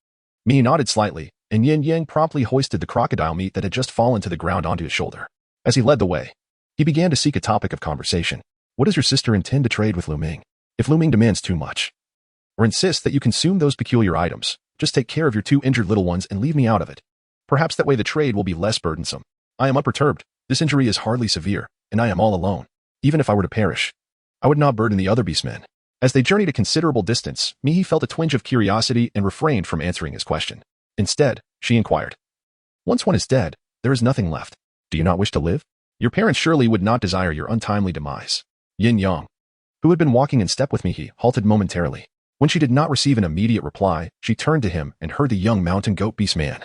Mi nodded slightly, and Yin Yang promptly hoisted the crocodile meat that had just fallen to the ground onto his shoulder. As he led the way, he began to seek a topic of conversation. What does your sister intend to trade with Lu Ming? If Lu Ming demands too much, or insists that you consume those peculiar items, just take care of your 2 injured little ones and leave me out of it. Perhaps that way the trade will be less burdensome. I am unperturbed. This injury is hardly severe, and I am all alone. Even if I were to perish, I would not burden the other beastmen. As they journeyed a considerable distance, Mi felt a twinge of curiosity and refrained from answering his question. Instead, she inquired, once one is dead, there is nothing left. Do you not wish to live? Your parents surely would not desire your untimely demise. Yin Yang, who had been walking in step with Mi, halted momentarily. When she did not receive an immediate reply, she turned to him and heard the young mountain goat beast man,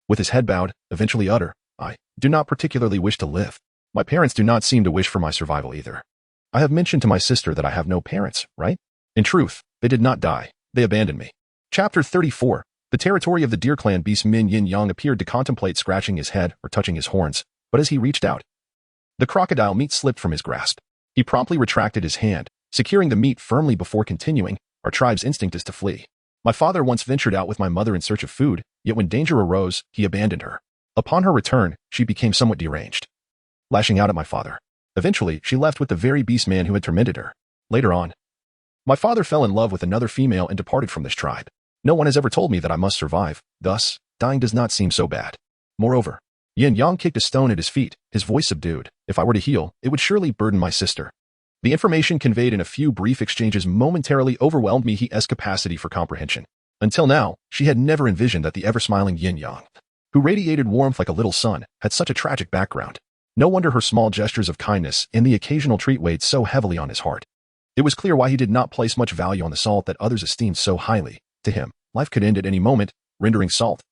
with his head bowed, eventually utter, I do not particularly wish to live. My parents do not seem to wish for my survival either. I have mentioned to my sister that I have no parents, right? In truth, they did not die. They abandoned me. Chapter 34. The territory of the Deer Clan beast Min Yin Yang appeared to contemplate scratching his head or touching his horns, but as he reached out, the crocodile meat slipped from his grasp. He promptly retracted his hand, securing the meat firmly before continuing. Our tribe's instinct is to flee. My father once ventured out with my mother in search of food, yet when danger arose, he abandoned her. Upon her return, she became somewhat deranged, lashing out at my father. Eventually, she left with the very beast man who had tormented her. Later on, my father fell in love with another female and departed from this tribe. No one has ever told me that I must survive, thus, dying does not seem so bad. Moreover, Yin Yang kicked a stone at his feet, his voice subdued. If I were to heal, it would surely burden my sister. The information conveyed in a few brief exchanges momentarily overwhelmed Mi's capacity for comprehension. Until now, she had never envisioned that the ever-smiling Yin Yang, who radiated warmth like a little sun, had such a tragic background. No wonder her small gestures of kindness and the occasional treat weighed so heavily on his heart. It was clear why he did not place much value on the salt that others esteemed so highly. To him, life could end at any moment, rendering salt,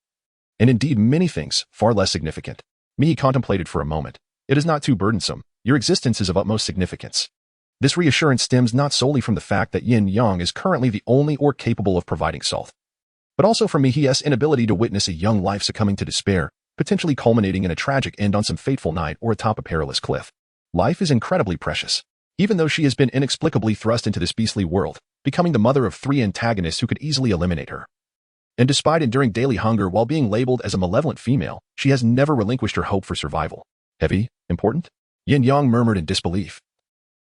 and indeed many things, far less significant. Mi contemplated for a moment. It is not too burdensome. Your existence is of utmost significance. This reassurance stems not solely from the fact that Yin Yang is currently the only or capable of providing salt, but also from Mi's inability to witness a young life succumbing to despair, potentially culminating in a tragic end on some fateful night or atop a perilous cliff. Life is incredibly precious. Even though she has been inexplicably thrust into this beastly world, becoming the mother of 3 antagonists who could easily eliminate her. And despite enduring daily hunger while being labeled as a malevolent female, she has never relinquished her hope for survival. Heavy? Important? Yin Yang murmured in disbelief,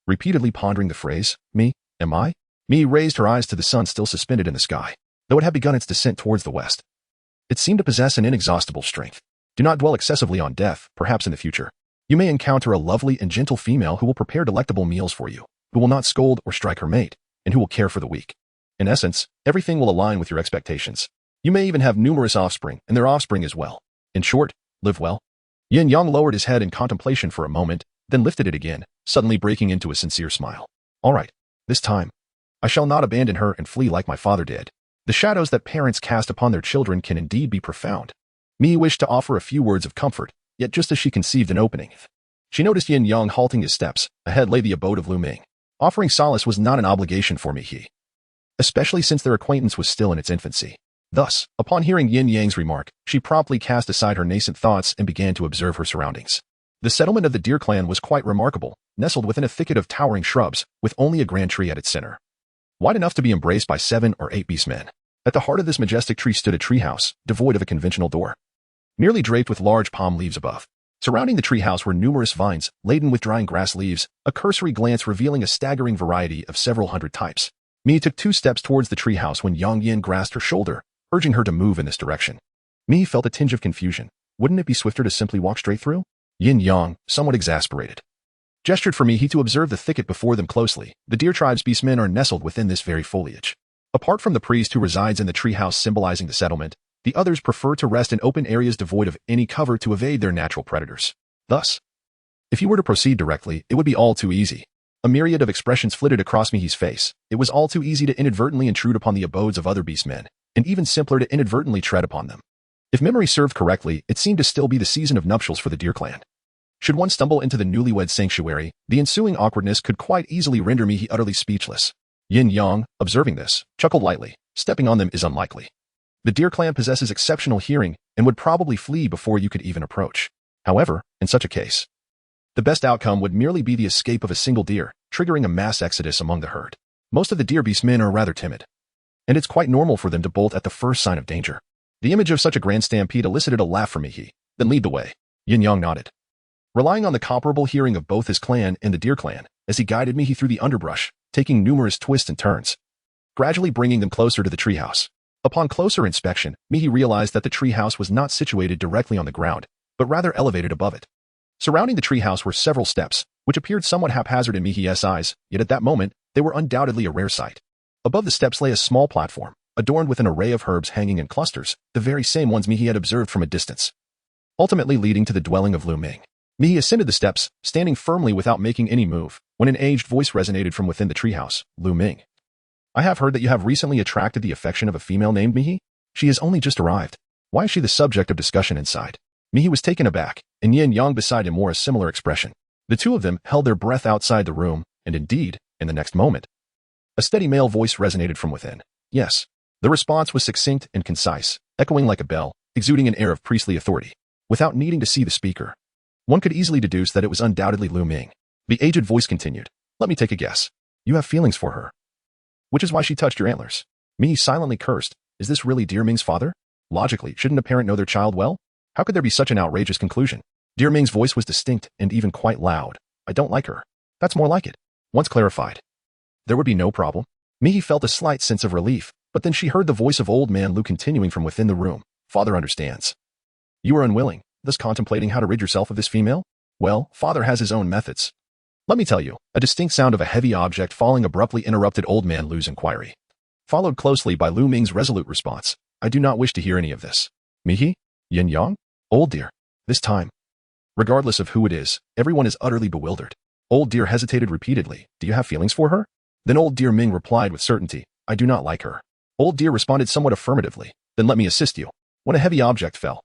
repeatedly pondering the phrase, me, am I? Mi raised her eyes to the sun still suspended in the sky, though it had begun its descent towards the west. It seemed to possess an inexhaustible strength. Do not dwell excessively on death, perhaps in the future. You may encounter a lovely and gentle female who will prepare delectable meals for you, who will not scold or strike her mate, and who will care for the weak. In essence, everything will align with your expectations. You may even have numerous offspring, and their offspring as well. In short, live well. Yin Yang lowered his head in contemplation for a moment, then lifted it again, suddenly breaking into a sincere smile. All right, this time, I shall not abandon her and flee like my father did. The shadows that parents cast upon their children can indeed be profound. Mi wished to offer a few words of comfort, yet just as she conceived an opening, she noticed Yin Yang halting his steps. Ahead lay the abode of Lu Ming. Offering solace was not an obligation for Mi, especially since their acquaintance was still in its infancy. Thus, upon hearing Yin Yang's remark, she promptly cast aside her nascent thoughts and began to observe her surroundings. The settlement of the Deer Clan was quite remarkable, nestled within a thicket of towering shrubs, with only a grand tree at its center, wide enough to be embraced by 7 or 8 beastmen. At the heart of this majestic tree stood a treehouse, devoid of a conventional door, nearly draped with large palm leaves above. Surrounding the treehouse were numerous vines, laden with drying grass leaves, a cursory glance revealing a staggering variety of several hundred types. Mi took 2 steps towards the treehouse when Yang Yin grasped her shoulder, urging her to move in this direction. Mi felt a tinge of confusion. Wouldn't it be swifter to simply walk straight through? Yin Yang, somewhat exasperated, gestured for me to observe the thicket before them closely. The deer tribe's beastmen are nestled within this very foliage. Apart from the priest who resides in the treehouse symbolizing the settlement, the others prefer to rest in open areas devoid of any cover to evade their natural predators. Thus, if you were to proceed directly, it would be all too easy. A myriad of expressions flitted across Mihi's face. It was all too easy to inadvertently intrude upon the abodes of other beastmen, and even simpler to inadvertently tread upon them. If memory served correctly, it seemed to still be the season of nuptials for the deer clan. Should one stumble into the newlywed sanctuary, the ensuing awkwardness could quite easily render Mihi utterly speechless. Yin Yang, observing this, chuckled lightly. Stepping on them is unlikely. The deer clan possesses exceptional hearing and would probably flee before you could even approach. However, in such a case, the best outcome would merely be the escape of a single deer, triggering a mass exodus among the herd. Most of the deer beastmen are rather timid, and it's quite normal for them to bolt at the first sign of danger. The image of such a grand stampede elicited a laugh from Mihi. Then lead the way. Yin Yang nodded, relying on the comparable hearing of both his clan and the deer clan, as he guided Mihi through the underbrush, taking numerous twists and turns, gradually bringing them closer to the treehouse. Upon closer inspection, Mihi realized that the treehouse was not situated directly on the ground, but rather elevated above it. Surrounding the treehouse were several steps, which appeared somewhat haphazard in Mihi's eyes, yet at that moment, they were undoubtedly a rare sight. Above the steps lay a small platform, adorned with an array of herbs hanging in clusters, the very same ones Mihi had observed from a distance, ultimately leading to the dwelling of Lu Ming. Mihi ascended the steps, standing firmly without making any move, when an aged voice resonated from within the treehouse. Lu Ming, I have heard that you have recently attracted the affection of a female named Mihi. She has only just arrived. Why is she the subject of discussion inside? Mihi was taken aback, and Yin Yang beside him wore a similar expression. The two of them held their breath outside the room, and indeed, in the next moment, a steady male voice resonated from within. Yes. The response was succinct and concise, echoing like a bell, exuding an air of priestly authority. Without needing to see the speaker, one could easily deduce that it was undoubtedly Lu Ming. The aged voice continued. Let me take a guess. You have feelings for her, which is why she touched your antlers. Mihi silently cursed. Is this really Deer Ming's father? Logically, shouldn't a parent know their child well? How could there be such an outrageous conclusion? Deer Ming's voice was distinct and even quite loud. I don't like her. That's more like it. Once clarified, there would be no problem. Mihi felt a slight sense of relief, but then she heard the voice of old man Lu continuing from within the room. Father understands. You are unwilling, thus contemplating how to rid yourself of this female? Well, father has his own methods. Let me tell you. A distinct sound of a heavy object falling abruptly interrupted old man Lu's inquiry, followed closely by Lu Ming's resolute response. I do not wish to hear any of this. Mihi? Yin Yang? Old dear. This time, regardless of who it is, everyone is utterly bewildered. Old dear hesitated repeatedly. Do you have feelings for her? Then old dear Ming replied with certainty. I do not like her. Old dear responded somewhat affirmatively. Then let me assist you. When a heavy object fell,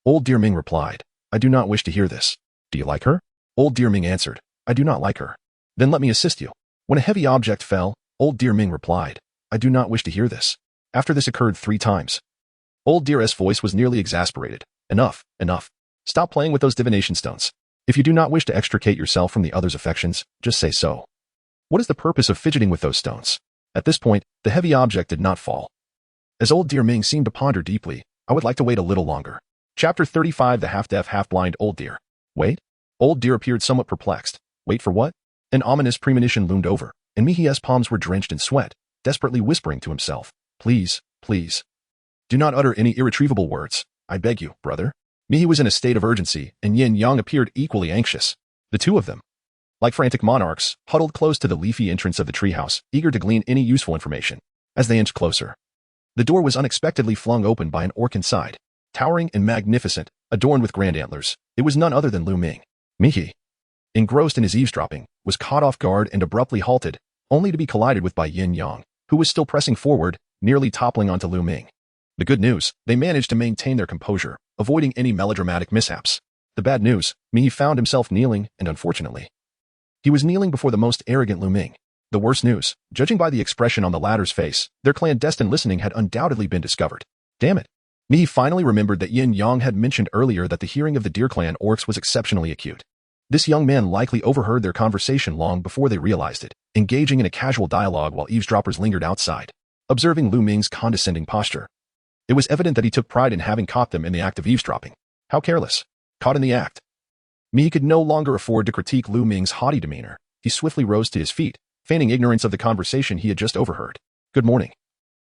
old dear Ming replied. I do not wish to hear this. Do you like her? Old dear Ming answered. I do not like her. Then let me assist you. When a heavy object fell, old dear Ming replied. I do not wish to hear this. After this occurred 3 times, old dear's voice was nearly exasperated. Enough, enough. Stop playing with those divination stones. If you do not wish to extricate yourself from the other's affections, just say so. What is the purpose of fidgeting with those stones? At this point, the heavy object did not fall. As old dear Ming seemed to ponder deeply, I would like to wait a little longer. Chapter 35. The half-deaf, half-blind old deer. Wait? Old deer appeared somewhat perplexed. Wait for what? An ominous premonition loomed over, and Mihi's palms were drenched in sweat, desperately whispering to himself. Please, please. Do not utter any irretrievable words. I beg you, brother. Mihi was in a state of urgency, and Yin Yang appeared equally anxious. The two of them, like frantic monarchs, huddled close to the leafy entrance of the treehouse, eager to glean any useful information. As they inched closer, the door was unexpectedly flung open by an orc inside. Towering and magnificent, adorned with grand antlers, it was none other than Lu Ming. Mihi, engrossed in his eavesdropping, was caught off guard and abruptly halted, only to be collided with by Yin Yang, who was still pressing forward, nearly toppling onto Lu Ming. The good news, they managed to maintain their composure, avoiding any melodramatic mishaps. The bad news, Mihi found himself kneeling, and unfortunately, he was kneeling before the most arrogant Lu Ming. The worst news, judging by the expression on the latter's face, their clandestine listening had undoubtedly been discovered. Damn it. Mihi finally remembered that Yin Yang had mentioned earlier that the hearing of the Deer Clan orcs was exceptionally acute. This young man likely overheard their conversation long before they realized it, engaging in a casual dialogue while eavesdroppers lingered outside, observing Lu Ming's condescending posture. It was evident that he took pride in having caught them in the act of eavesdropping. How careless. Caught in the act. Mihi could no longer afford to critique Lu Ming's haughty demeanor. He swiftly rose to his feet, feigning ignorance of the conversation he had just overheard. Good morning.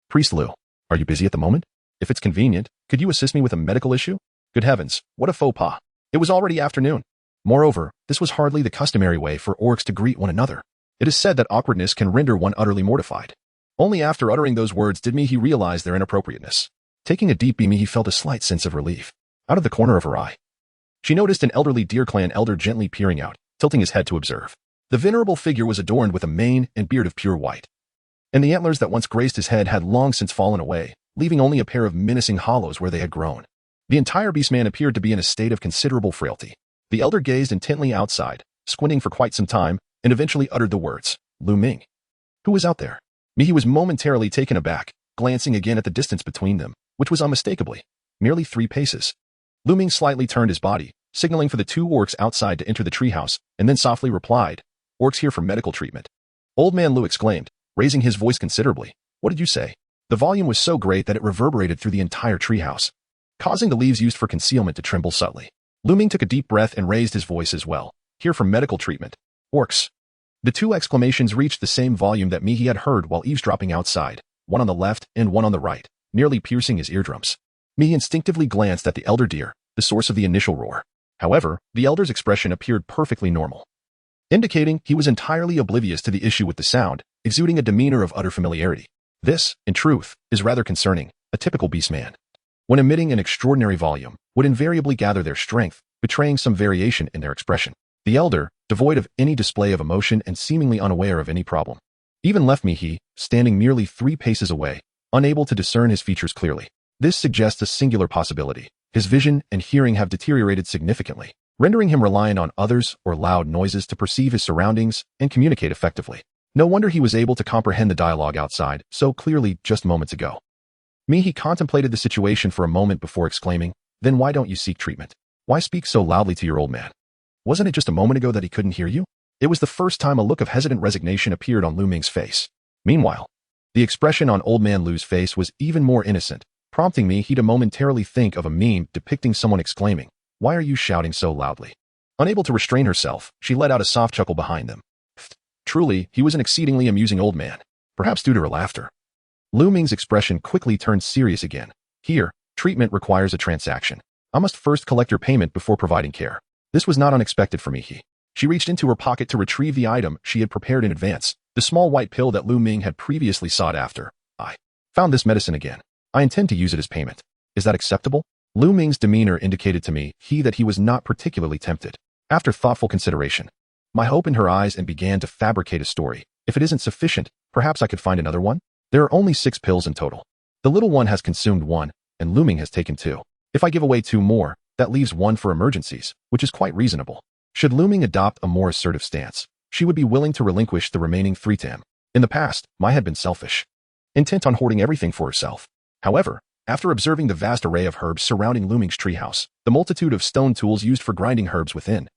Priest Lu, are you busy at the moment? If it's convenient, could you assist me with a medical issue? Good heavens, what a faux pas. It was already afternoon. Moreover, this was hardly the customary way for orcs to greet one another. It is said that awkwardness can render one utterly mortified. Only after uttering those words did Mihi realize their inappropriateness. Taking a deep breath, Mihi felt a slight sense of relief. Out of the corner of her eye, she noticed an elderly Deer Clan elder gently peering out, tilting his head to observe. The venerable figure was adorned with a mane and beard of pure white, and the antlers that once graced his head had long since fallen away, leaving only a pair of menacing hollows where they had grown. The entire beastman appeared to be in a state of considerable frailty. The elder gazed intently outside, squinting for quite some time, and eventually uttered the words, "Lu Ming." Who was out there? Mihi was momentarily taken aback, glancing again at the distance between them, which was unmistakably merely 3 paces. Lu Ming slightly turned his body, signaling for the 2 orcs outside to enter the treehouse, and then softly replied, "Orcs here for medical treatment." Old Man Lu exclaimed, raising his voice considerably. "What did you say?" The volume was so great that it reverberated through the entire treehouse, causing the leaves used for concealment to tremble subtly. Lu Ming took a deep breath and raised his voice as well. "Here for medical treatment. Orcs." The 2 exclamations reached the same volume that Mihi had heard while eavesdropping outside, one on the left and one on the right, nearly piercing his eardrums. Mihi instinctively glanced at the elder deer, the source of the initial roar. However, the elder's expression appeared perfectly normal, indicating he was entirely oblivious to the issue with the sound, exuding a demeanor of utter familiarity. This, in truth, is rather concerning. A typical beastman, when emitting an extraordinary volume, would invariably gather their strength, betraying some variation in their expression. The elder, devoid of any display of emotion and seemingly unaware of any problem, even left Mihi, standing merely 3 paces away, unable to discern his features clearly. This suggests a singular possibility. His vision and hearing have deteriorated significantly, rendering him reliant on others or loud noises to perceive his surroundings and communicate effectively. No wonder he was able to comprehend the dialogue outside so clearly just moments ago. Mihi contemplated the situation for a moment before exclaiming, "Then why don't you seek treatment? Why speak so loudly to your old man? Wasn't it just a moment ago that he couldn't hear you?" It was the first time a look of hesitant resignation appeared on Lu Ming's face. Meanwhile, the expression on Old Man Lu's face was even more innocent, prompting Mihi to momentarily think of a meme depicting someone exclaiming, "Why are you shouting so loudly?" Unable to restrain herself, she let out a soft chuckle behind them. Truly, he was an exceedingly amusing old man, perhaps due to her laughter. Lu Ming's expression quickly turned serious again. "Here, treatment requires a transaction. I must first collect your payment before providing care." This was not unexpected for Mihi. She reached into her pocket to retrieve the item she had prepared in advance, the small white pill that Lu Ming had previously sought after. "I found this medicine again. I intend to use it as payment. Is that acceptable?" Lu Ming's demeanor indicated to me that he was not particularly tempted. After thoughtful consideration, I opened her eyes and began to fabricate a story. "If it isn't sufficient, perhaps I could find another one? There are only 6 pills in total. The little one has consumed 1, and Lu Ming has taken 2. If I give away 2 more, that leaves 1 for emergencies, which is quite reasonable." Should Lu Ming adopt a more assertive stance, she would be willing to relinquish the remaining 3 to him. In the past, Mai had been selfish, intent on hoarding everything for herself. However, after observing the vast array of herbs surrounding Lu Ming's treehouse, the multitude of stone tools used for grinding herbs within,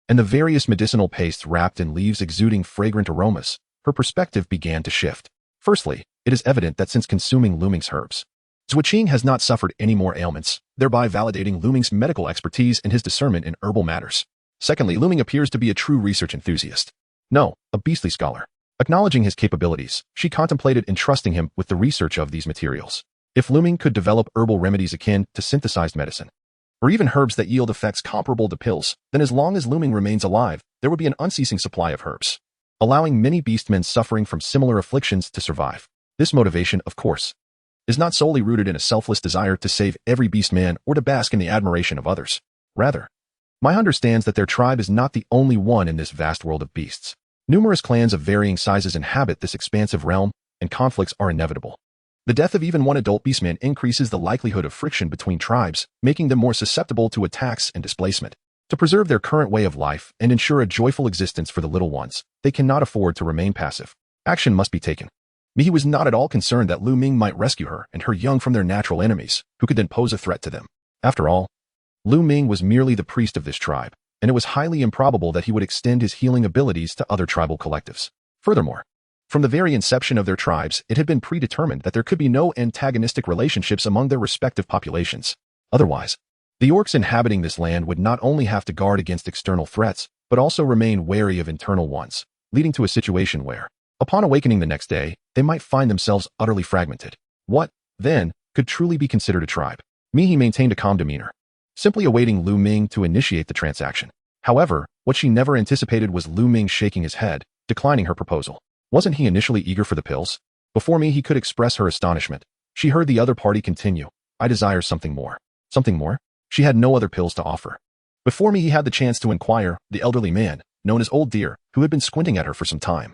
and the various medicinal pastes wrapped in leaves exuding fragrant aromas, her perspective began to shift. Firstly, it is evident that since consuming Lu Ming's herbs, Zhuqing has not suffered any more ailments, thereby validating Lu Ming's medical expertise and his discernment in herbal matters. Secondly, Lu Ming appears to be a true research enthusiast. No, a beastly scholar. Acknowledging his capabilities, she contemplated entrusting him with the research of these materials. If Lu Ming could develop herbal remedies akin to synthesized medicine, or even herbs that yield effects comparable to pills, then as long as Lu Ming remains alive, there would be an unceasing supply of herbs, allowing many beastmen suffering from similar afflictions to survive. This motivation, of course, is not solely rooted in a selfless desire to save every beastman or to bask in the admiration of others. Rather, Mai understands that their tribe is not the only one in this vast world of beasts. Numerous clans of varying sizes inhabit this expansive realm, and conflicts are inevitable. The death of even one adult beastman increases the likelihood of friction between tribes, making them more susceptible to attacks and displacement. To preserve their current way of life and ensure a joyful existence for the little ones, they cannot afford to remain passive. Action must be taken. Mihi was not at all concerned that Lu Ming might rescue her and her young from their natural enemies, who could then pose a threat to them. After all, Lu Ming was merely the priest of this tribe, and it was highly improbable that he would extend his healing abilities to other tribal collectives. Furthermore, from the very inception of their tribes, it had been predetermined that there could be no antagonistic relationships among their respective populations. Otherwise, the orcs inhabiting this land would not only have to guard against external threats, but also remain wary of internal ones, leading to a situation where, upon awakening the next day, they might find themselves utterly fragmented. What, then, could truly be considered a tribe? Mihi maintained a calm demeanor, simply awaiting Lu Ming to initiate the transaction. However, what she never anticipated was Lu Ming shaking his head, declining her proposal. Wasn't he initially eager for the pills? Before he could express her astonishment, she heard the other party continue, I desire something more. Something more? She had no other pills to offer. Before he had the chance to inquire, the elderly man, known as Old Dear, who had been squinting at her for some time,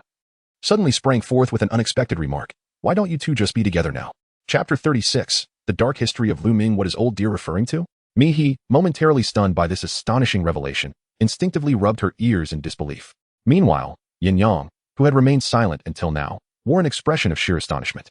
suddenly sprang forth with an unexpected remark. Why don't you two just be together now? Chapter 36. The Dark History of Lu Ming. What is Old Dear referring to? He, momentarily stunned by this astonishing revelation, instinctively rubbed her ears in disbelief. Meanwhile, Yin Yang, who had remained silent until now, wore an expression of sheer astonishment.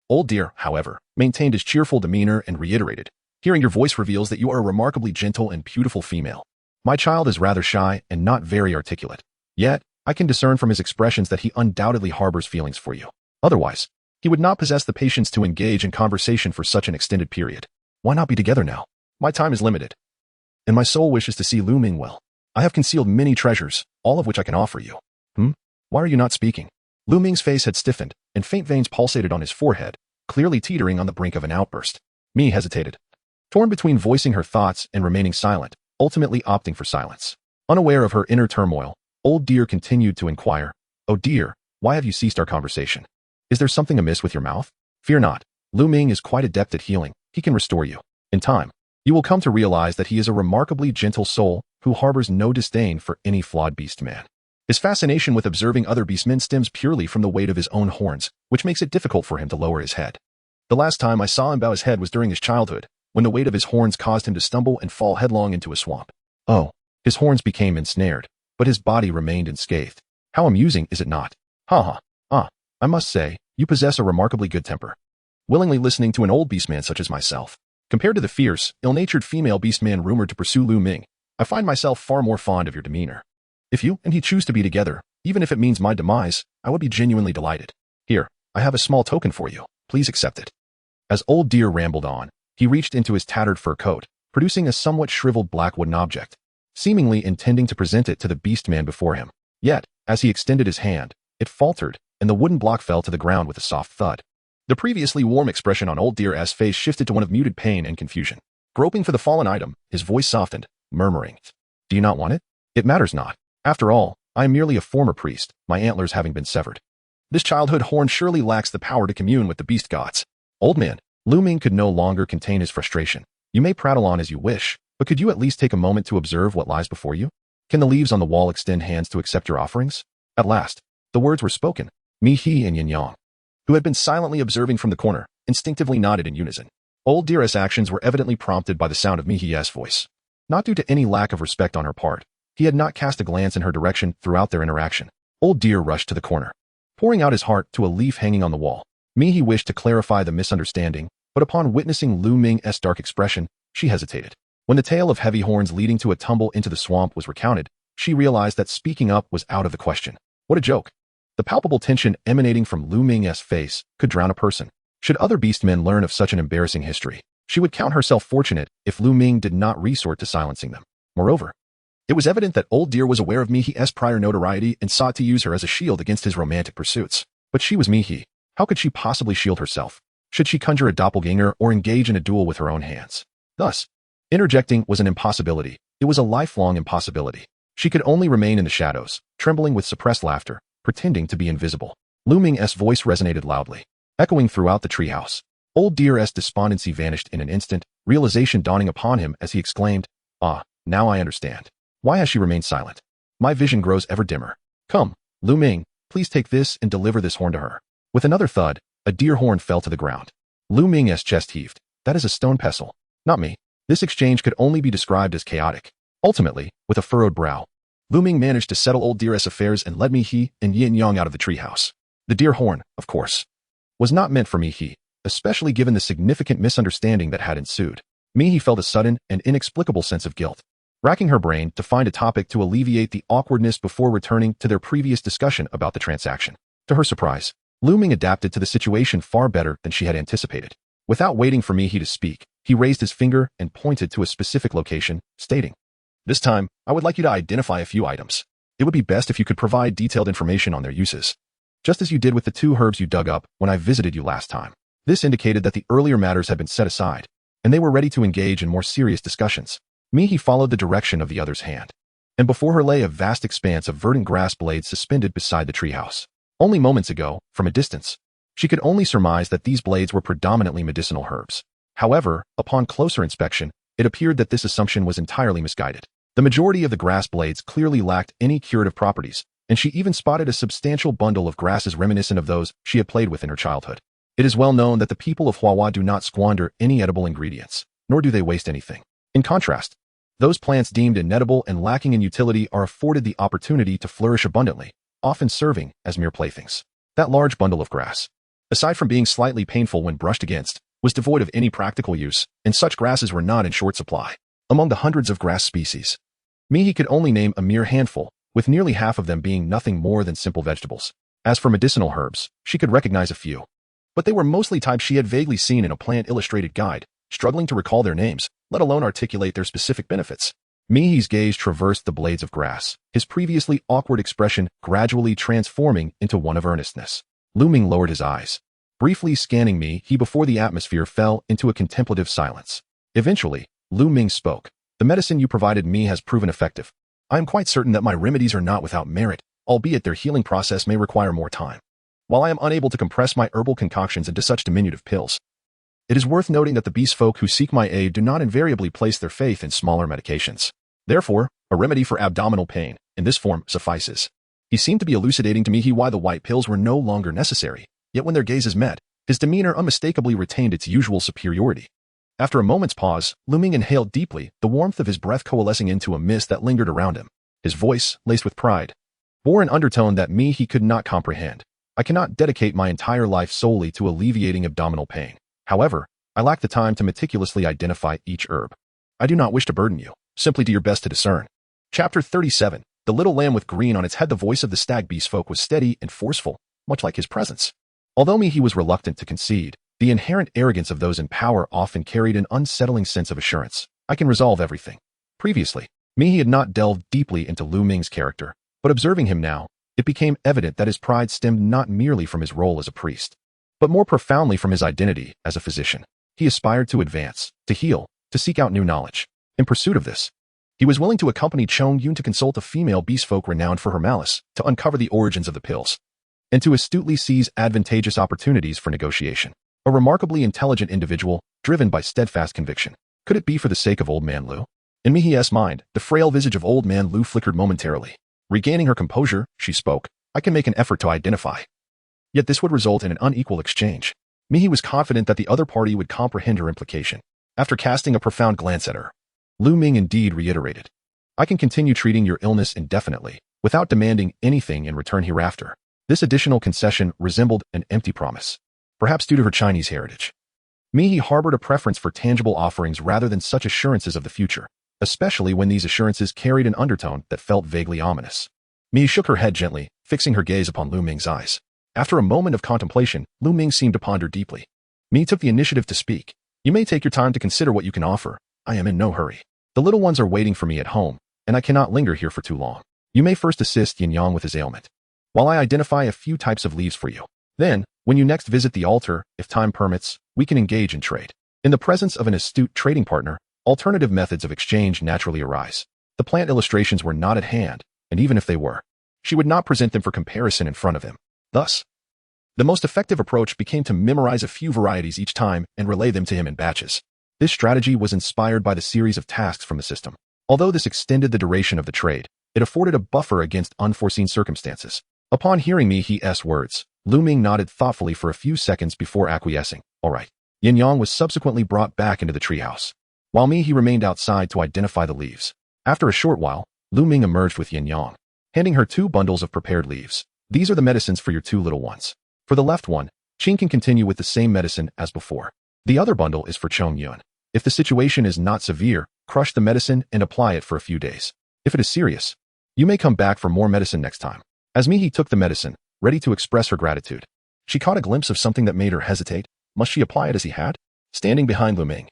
Old Dear, however, maintained his cheerful demeanor and reiterated, hearing your voice reveals that you are a remarkably gentle and beautiful female. My child is rather shy and not very articulate. Yet, I can discern from his expressions that he undoubtedly harbors feelings for you. Otherwise, he would not possess the patience to engage in conversation for such an extended period. Why not be together now? My time is limited, and my sole wish is to see Lu Ming well. I have concealed many treasures, all of which I can offer you. Why are you not speaking? Lu Ming's face had stiffened, and faint veins pulsated on his forehead, clearly teetering on the brink of an outburst. Mi hesitated, torn between voicing her thoughts and remaining silent, ultimately opting for silence. Unaware of her inner turmoil, Old Dear continued to inquire, Oh dear, why have you ceased our conversation? Is there something amiss with your mouth? Fear not. Lu Ming is quite adept at healing. He can restore you. In time, you will come to realize that he is a remarkably gentle soul who harbors no disdain for any flawed beast man. His fascination with observing other beastmen stems purely from the weight of his own horns, which makes it difficult for him to lower his head. The last time I saw him bow his head was during his childhood, when the weight of his horns caused him to stumble and fall headlong into a swamp. Oh, his horns became ensnared, but his body remained unscathed. How amusing, is it not? I must say, you possess a remarkably good temper. Willingly listening to an old beastman such as myself. Compared to the fierce, ill-natured female beastman rumored to pursue Lu Ming, I find myself far more fond of your demeanor. If you and he choose to be together, even if it means my demise, I would be genuinely delighted. Here, I have a small token for you. Please accept it. As Old Dear rambled on, he reached into his tattered fur coat, producing a somewhat shriveled black wooden object, seemingly intending to present it to the beastman before him. Yet, as he extended his hand, it faltered, and the wooden block fell to the ground with a soft thud. The previously warm expression on Old Dear's face shifted to one of muted pain and confusion. Groping for the fallen item, his voice softened, murmuring, Do you not want it? It matters not. After all, I am merely a former priest, my antlers having been severed. This childhood horn surely lacks the power to commune with the beast gods. Old man, Lu Ming could no longer contain his frustration. You may prattle on as you wish, but could you at least take a moment to observe what lies before you? Can the leaves on the wall extend hands to accept your offerings? At last, the words were spoken. He and Yin Yang, who had been silently observing from the corner, instinctively nodded in unison. Old Dear's actions were evidently prompted by the sound of Mihi's voice. Not due to any lack of respect on her part, he had not cast a glance in her direction throughout their interaction. Old Dear rushed to the corner, pouring out his heart to a leaf hanging on the wall. Mihi wished to clarify the misunderstanding, but upon witnessing Lu Ming's dark expression, she hesitated. When the tale of heavy horns leading to a tumble into the swamp was recounted, she realized that speaking up was out of the question. What a joke. The palpable tension emanating from Lu Ming's face could drown a person. Should other beastmen learn of such an embarrassing history, she would count herself fortunate if Lu Ming did not resort to silencing them. Moreover, it was evident that Old Dear was aware of Mihi's prior notoriety and sought to use her as a shield against his romantic pursuits. But she was Mihi. How could she possibly shield herself? Should she conjure a doppelganger or engage in a duel with her own hands? Thus, interjecting was an impossibility. It was a lifelong impossibility. She could only remain in the shadows, trembling with suppressed laughter, pretending to be invisible. Lu Ming's voice resonated loudly, echoing throughout the treehouse. Old Dear's despondency vanished in an instant, realization dawning upon him as he exclaimed, now I understand. Why has she remained silent? My vision grows ever dimmer. Come, Lu Ming, please take this and deliver this horn to her. With another thud, a deer horn fell to the ground. Lu Ming's chest heaved. That is a stone pestle. Not me. This exchange could only be described as chaotic. Ultimately, with a furrowed brow, Lu Ming managed to settle Old Dear's affairs and led Mihi and Yin Yang out of the treehouse. The deer horn, of course, was not meant for Mihi, especially given the significant misunderstanding that had ensued. Mihi felt a sudden and inexplicable sense of guilt, racking her brain to find a topic to alleviate the awkwardness before returning to their previous discussion about the transaction. To her surprise, Lu Ming adapted to the situation far better than she had anticipated. Without waiting for Mihi to speak, he raised his finger and pointed to a specific location, stating, This time, I would like you to identify a few items. It would be best if you could provide detailed information on their uses, just as you did with the 2 herbs you dug up when I visited you last time. This indicated that the earlier matters had been set aside, and they were ready to engage in more serious discussions. Mihi followed the direction of the other's hand, and before her lay a vast expanse of verdant grass blades suspended beside the treehouse. Only moments ago, from a distance, she could only surmise that these blades were predominantly medicinal herbs. However, upon closer inspection, it appeared that this assumption was entirely misguided. The majority of the grass blades clearly lacked any curative properties, and she even spotted a substantial bundle of grasses reminiscent of those she had played with in her childhood. It is well known that the people of Huahua do not squander any edible ingredients, nor do they waste anything. In contrast, those plants deemed inedible and lacking in utility are afforded the opportunity to flourish abundantly, often serving as mere playthings. That large bundle of grass, aside from being slightly painful when brushed against, was devoid of any practical use, and such grasses were not in short supply. Among the hundreds of grass species, Mihi could only name a mere handful, with nearly half of them being nothing more than simple vegetables. As for medicinal herbs, she could recognize a few, but they were mostly types she had vaguely seen in a plant illustrated guide, struggling to recall their names, let alone articulate their specific benefits. Mihi's gaze traversed the blades of grass, his previously awkward expression gradually transforming into one of earnestness. Lu Ming lowered his eyes. Briefly scanning Mihi before the atmosphere fell into a contemplative silence. Eventually, Lu Ming spoke. The medicine you provided me has proven effective. I am quite certain that my remedies are not without merit, albeit their healing process may require more time. While I am unable to compress my herbal concoctions into such diminutive pills, it is worth noting that the beast folk who seek my aid do not invariably place their faith in smaller medications. Therefore, a remedy for abdominal pain, in this form, suffices. He seemed to be elucidating to Mihi why the white pills were no longer necessary, yet when their gazes met, his demeanor unmistakably retained its usual superiority. After a moment's pause, Lu Ming inhaled deeply, the warmth of his breath coalescing into a mist that lingered around him. His voice, laced with pride, bore an undertone that Mihi could not comprehend. I cannot dedicate my entire life solely to alleviating abdominal pain. However, I lack the time to meticulously identify each herb. I do not wish to burden you. Simply do your best to discern. Chapter 37. The little lamb with green on its head. The voice of the stag beast folk was steady and forceful, much like his presence. Although Mihi was reluctant to concede, the inherent arrogance of those in power often carried an unsettling sense of assurance. I can resolve everything. Previously, Mihi had not delved deeply into Lu Ming's character, but observing him now, it became evident that his pride stemmed not merely from his role as a priest, but more profoundly from his identity as a physician. He aspired to advance, to heal, to seek out new knowledge. In pursuit of this, he was willing to accompany Chong Yun to consult a female beast folk renowned for her malice, to uncover the origins of the pills, and to astutely seize advantageous opportunities for negotiation. A remarkably intelligent individual, driven by steadfast conviction. Could it be for the sake of Old Man Lu? In Mihi's mind, the frail visage of Old Man Lu flickered momentarily. Regaining her composure, she spoke. I can make an effort to identify. Yet this would result in an unequal exchange. Mihi was confident that the other party would comprehend her implication. After casting a profound glance at her, Lu Ming indeed reiterated, I can continue treating your illness indefinitely, without demanding anything in return hereafter. This additional concession resembled an empty promise, perhaps due to her Chinese heritage. Mihi harbored a preference for tangible offerings rather than such assurances of the future, especially when these assurances carried an undertone that felt vaguely ominous. Mihi shook her head gently, fixing her gaze upon Lu Ming's eyes. After a moment of contemplation, Lu Ming seemed to ponder deeply. Mihi took the initiative to speak. You may take your time to consider what you can offer. I am in no hurry. The little ones are waiting for me at home, and I cannot linger here for too long. You may first assist Yin Yang with his ailment, while I identify a few types of leaves for you. Then, when you next visit the altar, if time permits, we can engage in trade. In the presence of an astute trading partner, alternative methods of exchange naturally arise. The plant illustrations were not at hand, and even if they were, she would not present them for comparison in front of him. Thus, the most effective approach became to memorize a few varieties each time and relay them to him in batches. This strategy was inspired by the series of tasks from the system. Although this extended the duration of the trade, it afforded a buffer against unforeseen circumstances. Upon hearing Mihi's words, Lu Ming nodded thoughtfully for a few seconds before acquiescing. All right. Yin Yang was subsequently brought back into the treehouse, while Mihi remained outside to identify the leaves. After a short while, Lu Ming emerged with Yin Yang, handing her 2 bundles of prepared leaves. These are the medicines for your 2 little ones. For the left one, Qing can continue with the same medicine as before. The other bundle is for Chong Yun. If the situation is not severe, crush the medicine and apply it for a few days. If it is serious, you may come back for more medicine next time. As Mihi took the medicine, ready to express her gratitude, she caught a glimpse of something that made her hesitate. Must she apply it as he had? Standing behind Lu Ming,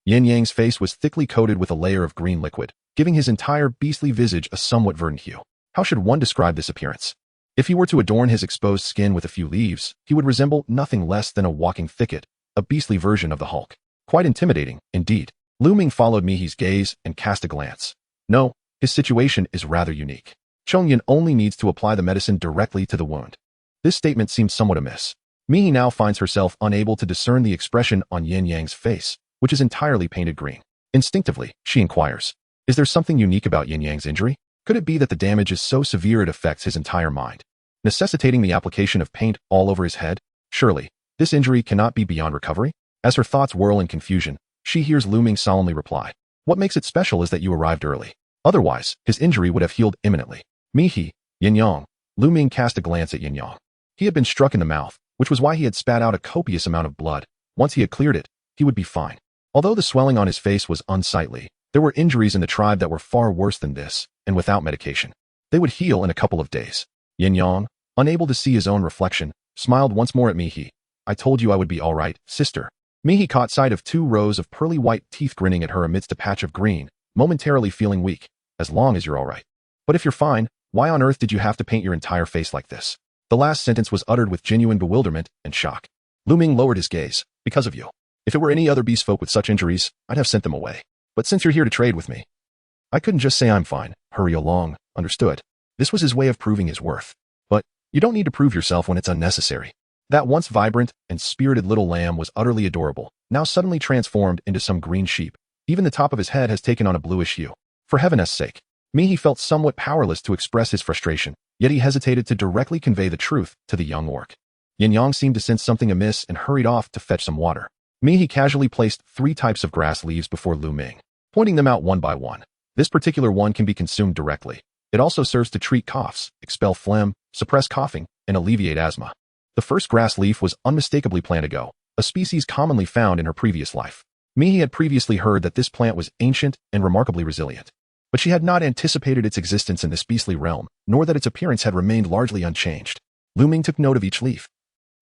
Yin Yang's face was thickly coated with a layer of green liquid, giving his entire beastly visage a somewhat verdant hue. How should one describe this appearance? If he were to adorn his exposed skin with a few leaves, he would resemble nothing less than a walking thicket, a beastly version of the Hulk. Quite intimidating, indeed. Lu Ming followed Mihi's gaze and cast a glance. No, His situation is rather unique. Chongyan only needs to apply the medicine directly to the wound. This statement seems somewhat amiss. Mihi now finds herself unable to discern the expression on Yin Yang's face, which is entirely painted green. Instinctively, she inquires, is there something unique about Yin Yang's injury? Could it be that the damage is so severe it affects his entire mind, necessitating the application of paint all over his head? Surely, this injury cannot be beyond recovery? As her thoughts whirl in confusion, she hears Lu Ming solemnly reply, what makes it special is that you arrived early. Otherwise, his injury would have healed imminently. Mihi, Yin Yang. Lu Ming cast a glance at Yin Yang. He had been struck in the mouth, which was why he had spat out a copious amount of blood. Once he had cleared it, he would be fine. Although the swelling on his face was unsightly, there were injuries in the tribe that were far worse than this, and without medication, they would heal in a couple of days. Yin Yang, unable to see his own reflection, smiled once more at Mihi. I told you I would be all right, sister. Mihi caught sight of 2 rows of pearly white teeth grinning at her amidst a patch of green, momentarily feeling weak. As long as you're all right. But if you're fine, why on earth did you have to paint your entire face like this? The last sentence was uttered with genuine bewilderment and shock. Lu Ming lowered his gaze. Because of you. If it were any other beast folk with such injuries, I'd have sent them away. But since you're here to trade with me, I couldn't just say I'm fine. Hurry along. Understood. This was his way of proving his worth. But you don't need to prove yourself when it's unnecessary. That once vibrant and spirited little lamb was utterly adorable, now suddenly transformed into some green sheep. Even the top of his head has taken on a bluish hue. For heaven's sake. Mihi felt somewhat powerless to express his frustration, yet he hesitated to directly convey the truth to the young orc. Yin Yang seemed to sense something amiss and hurried off to fetch some water. Mihi casually placed 3 types of grass leaves before Lu Ming, pointing them out one by one. This particular one can be consumed directly. It also serves to treat coughs, expel phlegm, suppress coughing, and alleviate asthma. The first grass leaf was unmistakably plantago, a species commonly found in her previous life. Mihi had previously heard that this plant was ancient and remarkably resilient, but she had not anticipated its existence in this beastly realm, nor that its appearance had remained largely unchanged. Lu Ming took note of each leaf.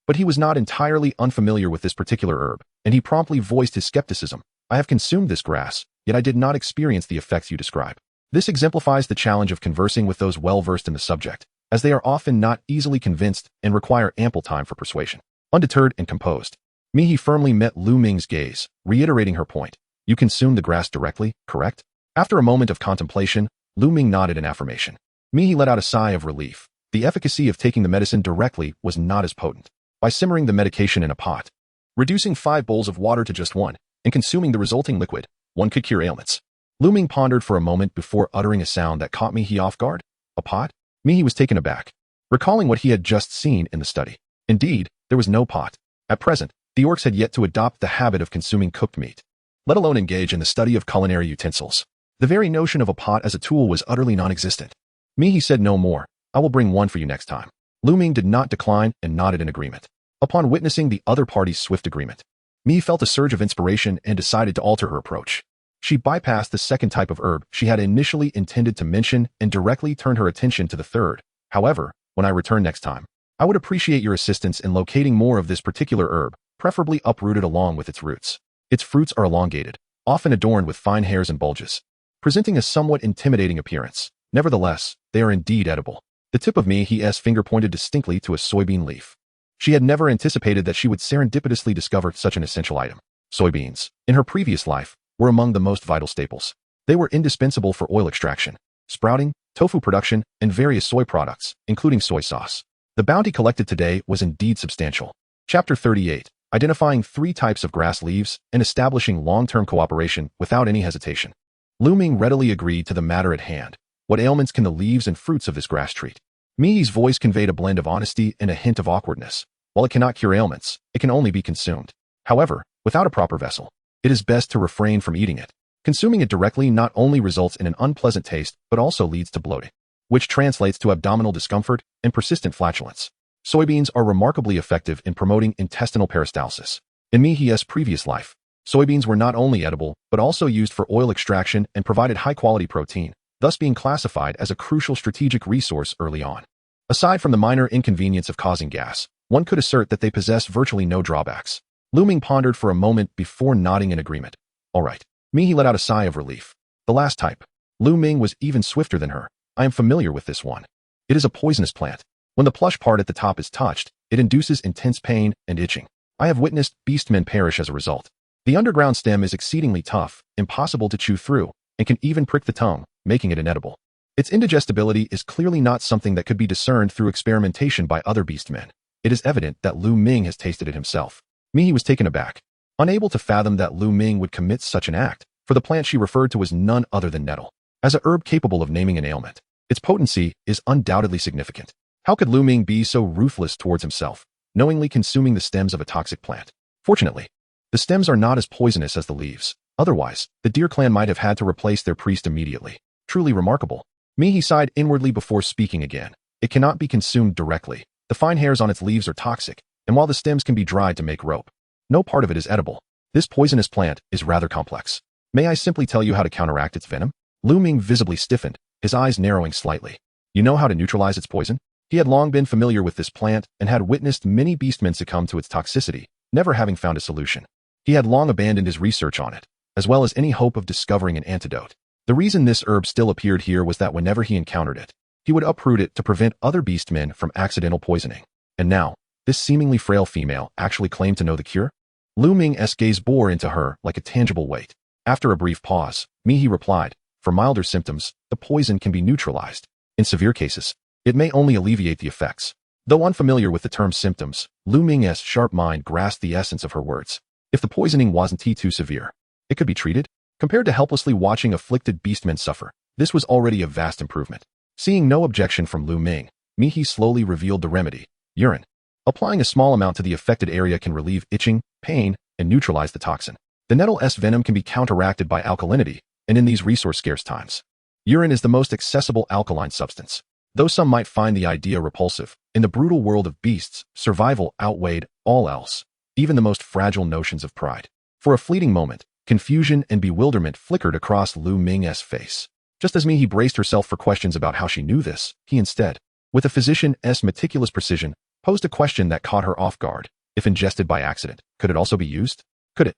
But he was not entirely unfamiliar with this particular herb, and he promptly voiced his skepticism. I have consumed this grass, yet I did not experience the effects you describe. This exemplifies the challenge of conversing with those well-versed in the subject, as they are often not easily convinced and require ample time for persuasion. Undeterred and composed, Mihi firmly met Lu Ming's gaze, reiterating her point. You consumed the grass directly, correct? After a moment of contemplation, Lu Ming nodded in affirmation. Mihi let out a sigh of relief. The efficacy of taking the medicine directly was not as potent. By simmering the medication in a pot, reducing 5 bowls of water to just 1, and consuming the resulting liquid, one could cure ailments. Lu Ming pondered for a moment before uttering a sound that caught Mihi off guard. A pot? Mihi was taken aback, recalling what he had just seen in the study. Indeed, there was no pot. At present, the orcs had yet to adopt the habit of consuming cooked meat, let alone engage in the study of culinary utensils. The very notion of a pot as a tool was utterly non-existent. Mihi said no more. I will bring one for you next time. Lu Ming did not decline and nodded in agreement. Upon witnessing the other party's swift agreement, Mihi felt a surge of inspiration and decided to alter her approach. She bypassed the second type of herb she had initially intended to mention and directly turned her attention to the third. However, when I return next time, I would appreciate your assistance in locating more of this particular herb, preferably uprooted along with its roots. Its fruits are elongated, often adorned with fine hairs and bulges, presenting a somewhat intimidating appearance. Nevertheless, they are indeed edible. The tip of Mihi's finger pointed distinctly to a soybean leaf. She had never anticipated that she would serendipitously discover such an essential item. Soybeans, in her previous life, were among the most vital staples. They were indispensable for oil extraction, sprouting, tofu production, and various soy products, including soy sauce. The bounty collected today was indeed substantial. Chapter 38. Identifying 3 types of grass leaves and establishing long-term cooperation without any hesitation. Lu Ming readily agreed to the matter at hand. What ailments can the leaves and fruits of this grass treat? Mihi's voice conveyed a blend of honesty and a hint of awkwardness. While it cannot cure ailments, it can only be consumed. However, without a proper vessel, it is best to refrain from eating it. Consuming it directly not only results in an unpleasant taste, but also leads to bloating, which translates to abdominal discomfort and persistent flatulence. Soybeans are remarkably effective in promoting intestinal peristalsis. In Mihi's previous life, soybeans were not only edible, but also used for oil extraction and provided high-quality protein, thus being classified as a crucial strategic resource early on. Aside from the minor inconvenience of causing gas, one could assert that they possess virtually no drawbacks. Lu Ming pondered for a moment before nodding in agreement. All right. Mihi let out a sigh of relief. The last type. Lu Ming was even swifter than her. I am familiar with this one. It is a poisonous plant. When the plush part at the top is touched, it induces intense pain and itching. I have witnessed beastmen perish as a result. The underground stem is exceedingly tough, impossible to chew through, and can even prick the tongue, making it inedible. Its indigestibility is clearly not something that could be discerned through experimentation by other beastmen. It is evident that Lu Ming has tasted it himself. Mihi was taken aback, unable to fathom that Lu Ming would commit such an act, for the plant she referred to was none other than nettle. As a herb capable of naming an ailment, its potency is undoubtedly significant. How could Lu Ming be so ruthless towards himself, knowingly consuming the stems of a toxic plant? Fortunately, the stems are not as poisonous as the leaves. Otherwise, the deer clan might have had to replace their priest immediately. Truly remarkable. Mihi sighed inwardly before speaking again. It cannot be consumed directly. The fine hairs on its leaves are toxic, and while the stems can be dried to make rope, no part of it is edible. This poisonous plant is rather complex. May I simply tell you how to counteract its venom? Lu Ming visibly stiffened, his eyes narrowing slightly. You know how to neutralize its poison? He had long been familiar with this plant and had witnessed many beastmen succumb to its toxicity, never having found a solution. He had long abandoned his research on it, as well as any hope of discovering an antidote. The reason this herb still appeared here was that whenever he encountered it, he would uproot it to prevent other beastmen from accidental poisoning. And now, this seemingly frail female actually claimed to know the cure? Lu Ming's gaze bore into her like a tangible weight. After a brief pause, Mihi replied, for milder symptoms, the poison can be neutralized. In severe cases, it may only alleviate the effects. Though unfamiliar with the term symptoms, Lu Ming's sharp mind grasped the essence of her words. If the poisoning wasn't too severe, it could be treated. Compared to helplessly watching afflicted beastmen suffer, this was already a vast improvement. Seeing no objection from Lu Ming, Mihi slowly revealed the remedy: urine. Applying a small amount to the affected area can relieve itching, pain, and neutralize the toxin. The nettle's venom can be counteracted by alkalinity, and in these resource-scarce times, urine is the most accessible alkaline substance. Though some might find the idea repulsive, in the brutal world of beasts, survival outweighed all else, even the most fragile notions of pride. For a fleeting moment, confusion and bewilderment flickered across Lu Ming's face. Just as Mihi braced herself for questions about how she knew this, he instead, with a physician's meticulous precision, posed a question that caught her off guard. If ingested by accident, could it also be used? Could it?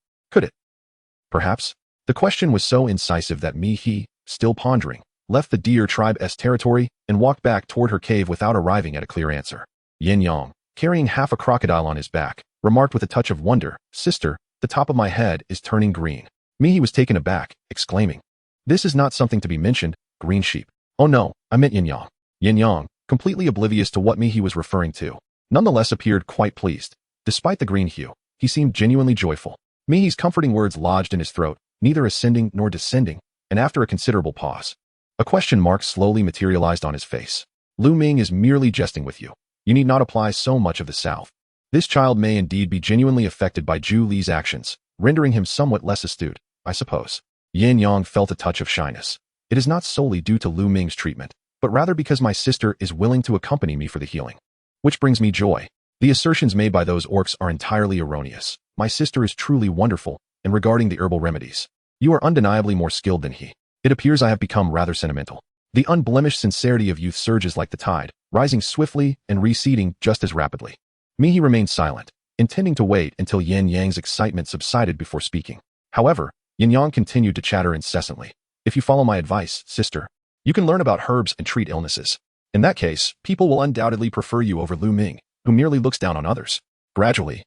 Perhaps? The question was so incisive that Mihi, still pondering, left the deer tribe's territory and walked back toward her cave without arriving at a clear answer. Yin Yang, carrying half a crocodile on his back, remarked with a touch of wonder, "Sister, the top of my head is turning green." Mihi was taken aback, exclaiming, "This is not something to be mentioned, green sheep." "Oh no, I meant Yin Yang." Yin Yang, completely oblivious to what Mihi was referring to, nonetheless appeared quite pleased. Despite the green hue, he seemed genuinely joyful. Mihi's comforting words lodged in his throat, neither ascending nor descending, and after a considerable pause, a question mark slowly materialized on his face. "Lu Ming is merely jesting with you. You need not apply so much of the salve. This child may indeed be genuinely affected by Zhu Li's actions, rendering him somewhat less astute, I suppose." Yin Yang felt a touch of shyness. "It is not solely due to Lu Ming's treatment, but rather because my sister is willing to accompany me for the healing. Which brings me joy. The assertions made by those orcs are entirely erroneous. My sister is truly wonderful, and regarding the herbal remedies, you are undeniably more skilled than he. It appears I have become rather sentimental." The unblemished sincerity of youth surges like the tide, rising swiftly and receding just as rapidly. Mihi remained silent, intending to wait until Yin Yang's excitement subsided before speaking. However, Yin Yang continued to chatter incessantly. "If you follow my advice, sister, you can learn about herbs and treat illnesses. In that case, people will undoubtedly prefer you over Lu Ming, who merely looks down on others. Gradually,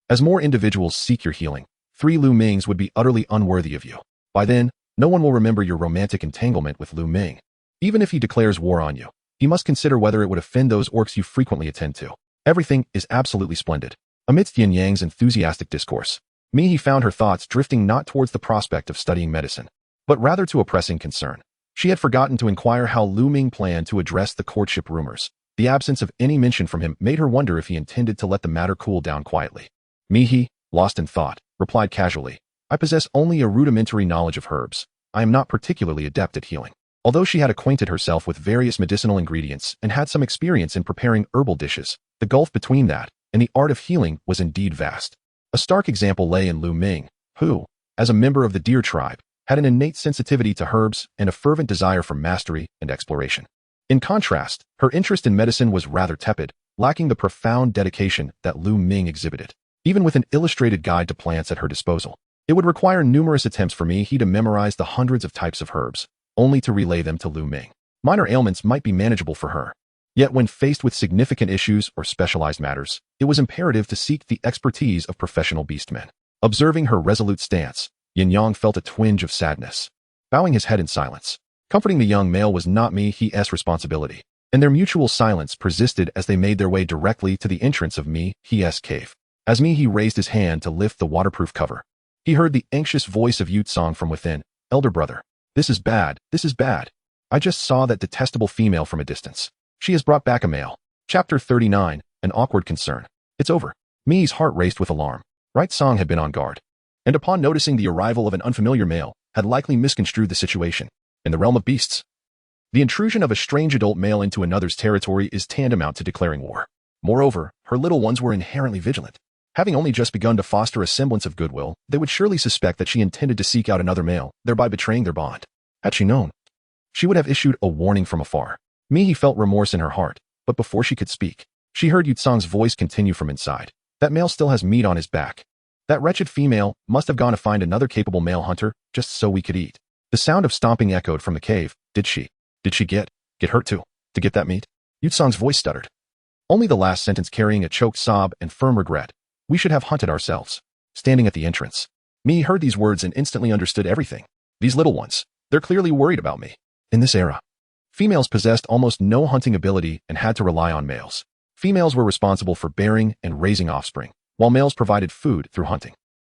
as more individuals seek your healing, 3 Lu Mings would be utterly unworthy of you. By then, no one will remember your romantic entanglement with Lu Ming. Even if he declares war on you, he must consider whether it would offend those orcs you frequently attend to. Everything is absolutely splendid." Amidst Yin Yang's enthusiastic discourse, Mihi found her thoughts drifting not towards the prospect of studying medicine, but rather to a pressing concern. She had forgotten to inquire how Lu Ming planned to address the courtship rumors. The absence of any mention from him made her wonder if he intended to let the matter cool down quietly. Mihi, lost in thought, replied casually, "I possess only a rudimentary knowledge of herbs. I am not particularly adept at healing." Although she had acquainted herself with various medicinal ingredients and had some experience in preparing herbal dishes, the gulf between that and the art of healing was indeed vast. A stark example lay in Lu Ming, who, as a member of the deer tribe, had an innate sensitivity to herbs and a fervent desire for mastery and exploration. In contrast, her interest in medicine was rather tepid, lacking the profound dedication that Lu Ming exhibited. Even with an illustrated guide to plants at her disposal, it would require numerous attempts for Mihi to memorize the hundreds of types of herbs, only to relay them to Lu Ming. Minor ailments might be manageable for her. Yet when faced with significant issues or specialized matters, it was imperative to seek the expertise of professional beastmen. Observing her resolute stance, Yin Yang felt a twinge of sadness. bowing his head in silence. Comforting the young male was not me he's responsibility, and their mutual silence persisted as they made their way directly to the entrance of me he's cave. As he raised his hand to lift the waterproof cover, he heard the anxious voice of Yutsong from within. Elder brother, this is bad, this is bad. I just saw that detestable female from a distance. She has brought back a male. Chapter 39, an awkward concern. It's over. Mi's heart raced with alarm. Right Song had been on guard, and upon noticing the arrival of an unfamiliar male, had likely misconstrued the situation. In the realm of beasts, the intrusion of a strange adult male into another's territory is tantamount to declaring war. Moreover, her little ones were inherently vigilant. Having only just begun to foster a semblance of goodwill, they would surely suspect that she intended to seek out another male, thereby betraying their bond. Had she known, she would have issued a warning from afar. He felt remorse in her heart, but before she could speak, she heard Yutsong's voice continue from inside. That male still has meat on his back. That wretched female must have gone to find another capable male hunter, just so we could eat. The sound of stomping echoed from the cave. Did she get hurt too, to get that meat? Yutsong's voice stuttered. Only the last sentence carrying a choked sob and firm regret. We should have hunted ourselves. Standing at the entrance, Mi heard these words and instantly understood everything. These little ones, they're clearly worried about me. In this era, females possessed almost no hunting ability and had to rely on males. Females were responsible for bearing and raising offspring, while males provided food through hunting.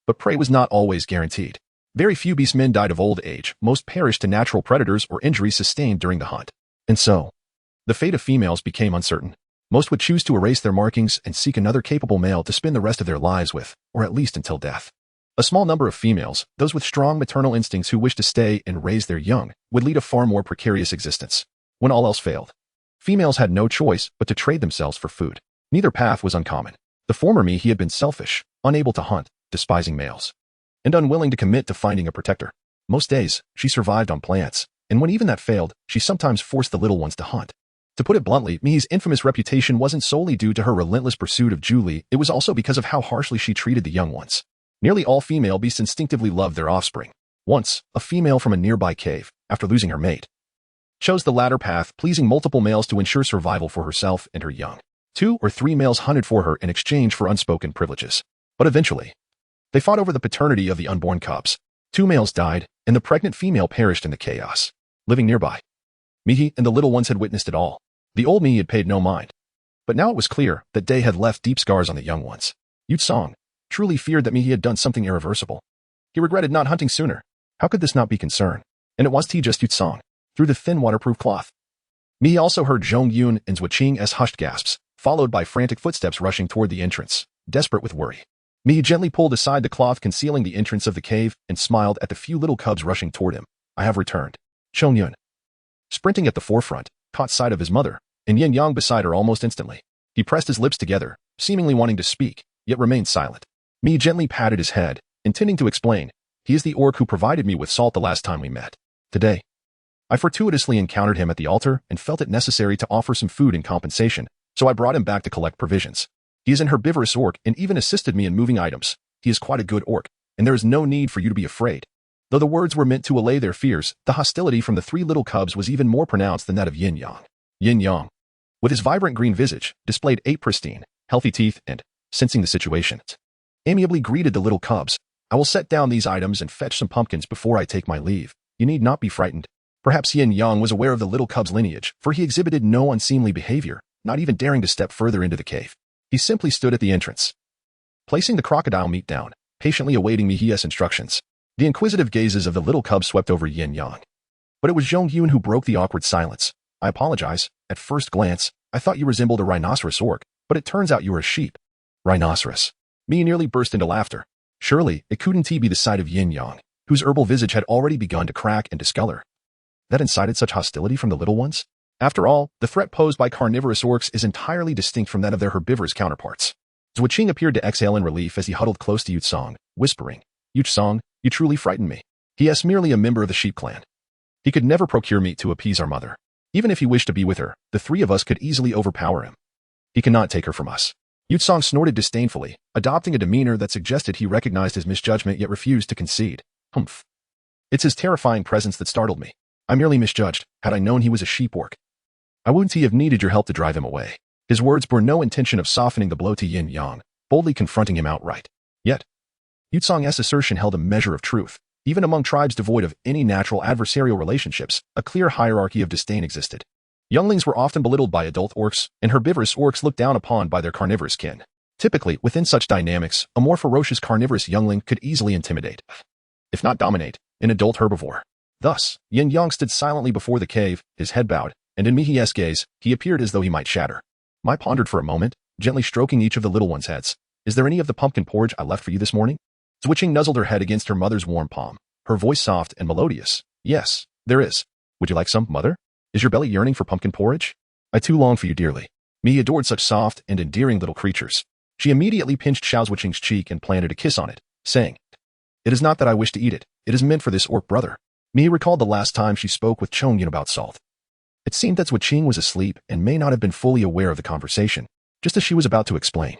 But prey was not always guaranteed. Very few beastmen died of old age, most perished to natural predators or injuries sustained during the hunt. And so, the fate of females became uncertain. Most would choose to erase their markings and seek another capable male to spend the rest of their lives with, or at least until death. A small number of females, those with strong maternal instincts who wished to stay and raise their young, would lead a far more precarious existence. When all else failed, females had no choice but to trade themselves for food. Neither path was uncommon. The former he had been selfish, unable to hunt, despising males, and unwilling to commit to finding a protector. Most days, she survived on plants, and when even that failed, she sometimes forced the little ones to hunt. To put it bluntly, Mi's infamous reputation wasn't solely due to her relentless pursuit of Julie, it was also because of how harshly she treated the young ones. Nearly all female beasts instinctively loved their offspring. Once, a female from a nearby cave, after losing her mate, chose the latter path, pleasing multiple males to ensure survival for herself and her young. 2 or 3 males hunted for her in exchange for unspoken privileges. But eventually, they fought over the paternity of the unborn cubs. 2 males died, and the pregnant female perished in the chaos. Living nearby, Mihi and the little ones had witnessed it all. The old me had paid no mind. But now it was clear that day had left deep scars on the young ones. Yutsong truly feared that Mihi had done something irreversible. He regretted not hunting sooner. How could this not be concern? And it was just Yutsong. Through the thin waterproof cloth, Mihi also heard Zhong Yun and Zhuqing's hushed gasps, followed by frantic footsteps rushing toward the entrance, desperate with worry. Mihi gently pulled aside the cloth concealing the entrance of the cave and smiled at the few little cubs rushing toward him. I have returned. Zhong Yun, sprinting at the forefront, caught sight of his mother, and Yin Yang beside her almost instantly. He pressed his lips together, seemingly wanting to speak, yet remained silent. Mi gently patted his head, intending to explain. He is the orc who provided me with salt the last time we met. Today, I fortuitously encountered him at the altar and felt it necessary to offer some food in compensation, so I brought him back to collect provisions. He is an herbivorous orc and even assisted me in moving items. He is quite a good orc, and there is no need for you to be afraid. Though the words were meant to allay their fears, the hostility from the 3 little cubs was even more pronounced than that of Yin Yang. Yin Yang, with his vibrant green visage, displayed 8 pristine, healthy teeth and, sensing the situation, amiably greeted the little cubs. I will set down these items and fetch some pumpkins before I take my leave. You need not be frightened. Perhaps Yin Yang was aware of the little cub's lineage, for he exhibited no unseemly behavior, not even daring to step further into the cave. He simply stood at the entrance, placing the crocodile meat down, patiently awaiting Mihi's instructions. The inquisitive gazes of the little cub swept over Yin Yang. But it was Zhong Yun who broke the awkward silence. I apologize. At first glance, I thought you resembled a rhinoceros orc, but it turns out you were a sheep. Rhinoceros. Mi nearly burst into laughter. Surely, it couldn't be the sight of Yin Yang, whose herbal visage had already begun to crack and discolor, that incited such hostility from the little ones? After all, the threat posed by carnivorous orcs is entirely distinct from that of their herbivorous counterparts. Zhuqing appeared to exhale in relief as he huddled close to Yutsong, whispering, Yutsong, you truly frightened me. He is merely a member of the sheep clan. He could never procure meat to appease our mother. Even if he wished to be with her, the 3 of us could easily overpower him. He cannot take her from us. Yutsong snorted disdainfully, adopting a demeanor that suggested he recognized his misjudgment yet refused to concede. Humph. It's his terrifying presence that startled me. I merely misjudged. Had I known he was a sheep orc, I wouldn't have needed your help to drive him away. His words bore no intention of softening the blow to Yin Yang, boldly confronting him outright. Yet, Yutsong's assertion held a measure of truth. Even among tribes devoid of any natural adversarial relationships, a clear hierarchy of disdain existed. Younglings were often belittled by adult orcs, and herbivorous orcs looked down upon by their carnivorous kin. Typically, within such dynamics, a more ferocious carnivorous youngling could easily intimidate, if not dominate, an adult herbivore. Thus, Yin Yang stood silently before the cave, his head bowed, and in Mihi's gaze, he appeared as though he might shatter. Mai pondered for a moment, gently stroking each of the little ones' heads. Is there any of the pumpkin porridge I left for you this morning? Switching nuzzled her head against her mother's warm palm, her voice soft and melodious. Yes, there is. Would you like some, mother? Is your belly yearning for pumpkin porridge? I too long for you dearly. Mi adored such soft and endearing little creatures. She immediately pinched Xiao Zhuqing's cheek and planted a kiss on it, saying, It is not that I wish to eat it. It is meant for this orc brother. Mi recalled the last time she spoke with Chongyun about salt. It seemed that Zhuqing was asleep and may not have been fully aware of the conversation, just as she was about to explain.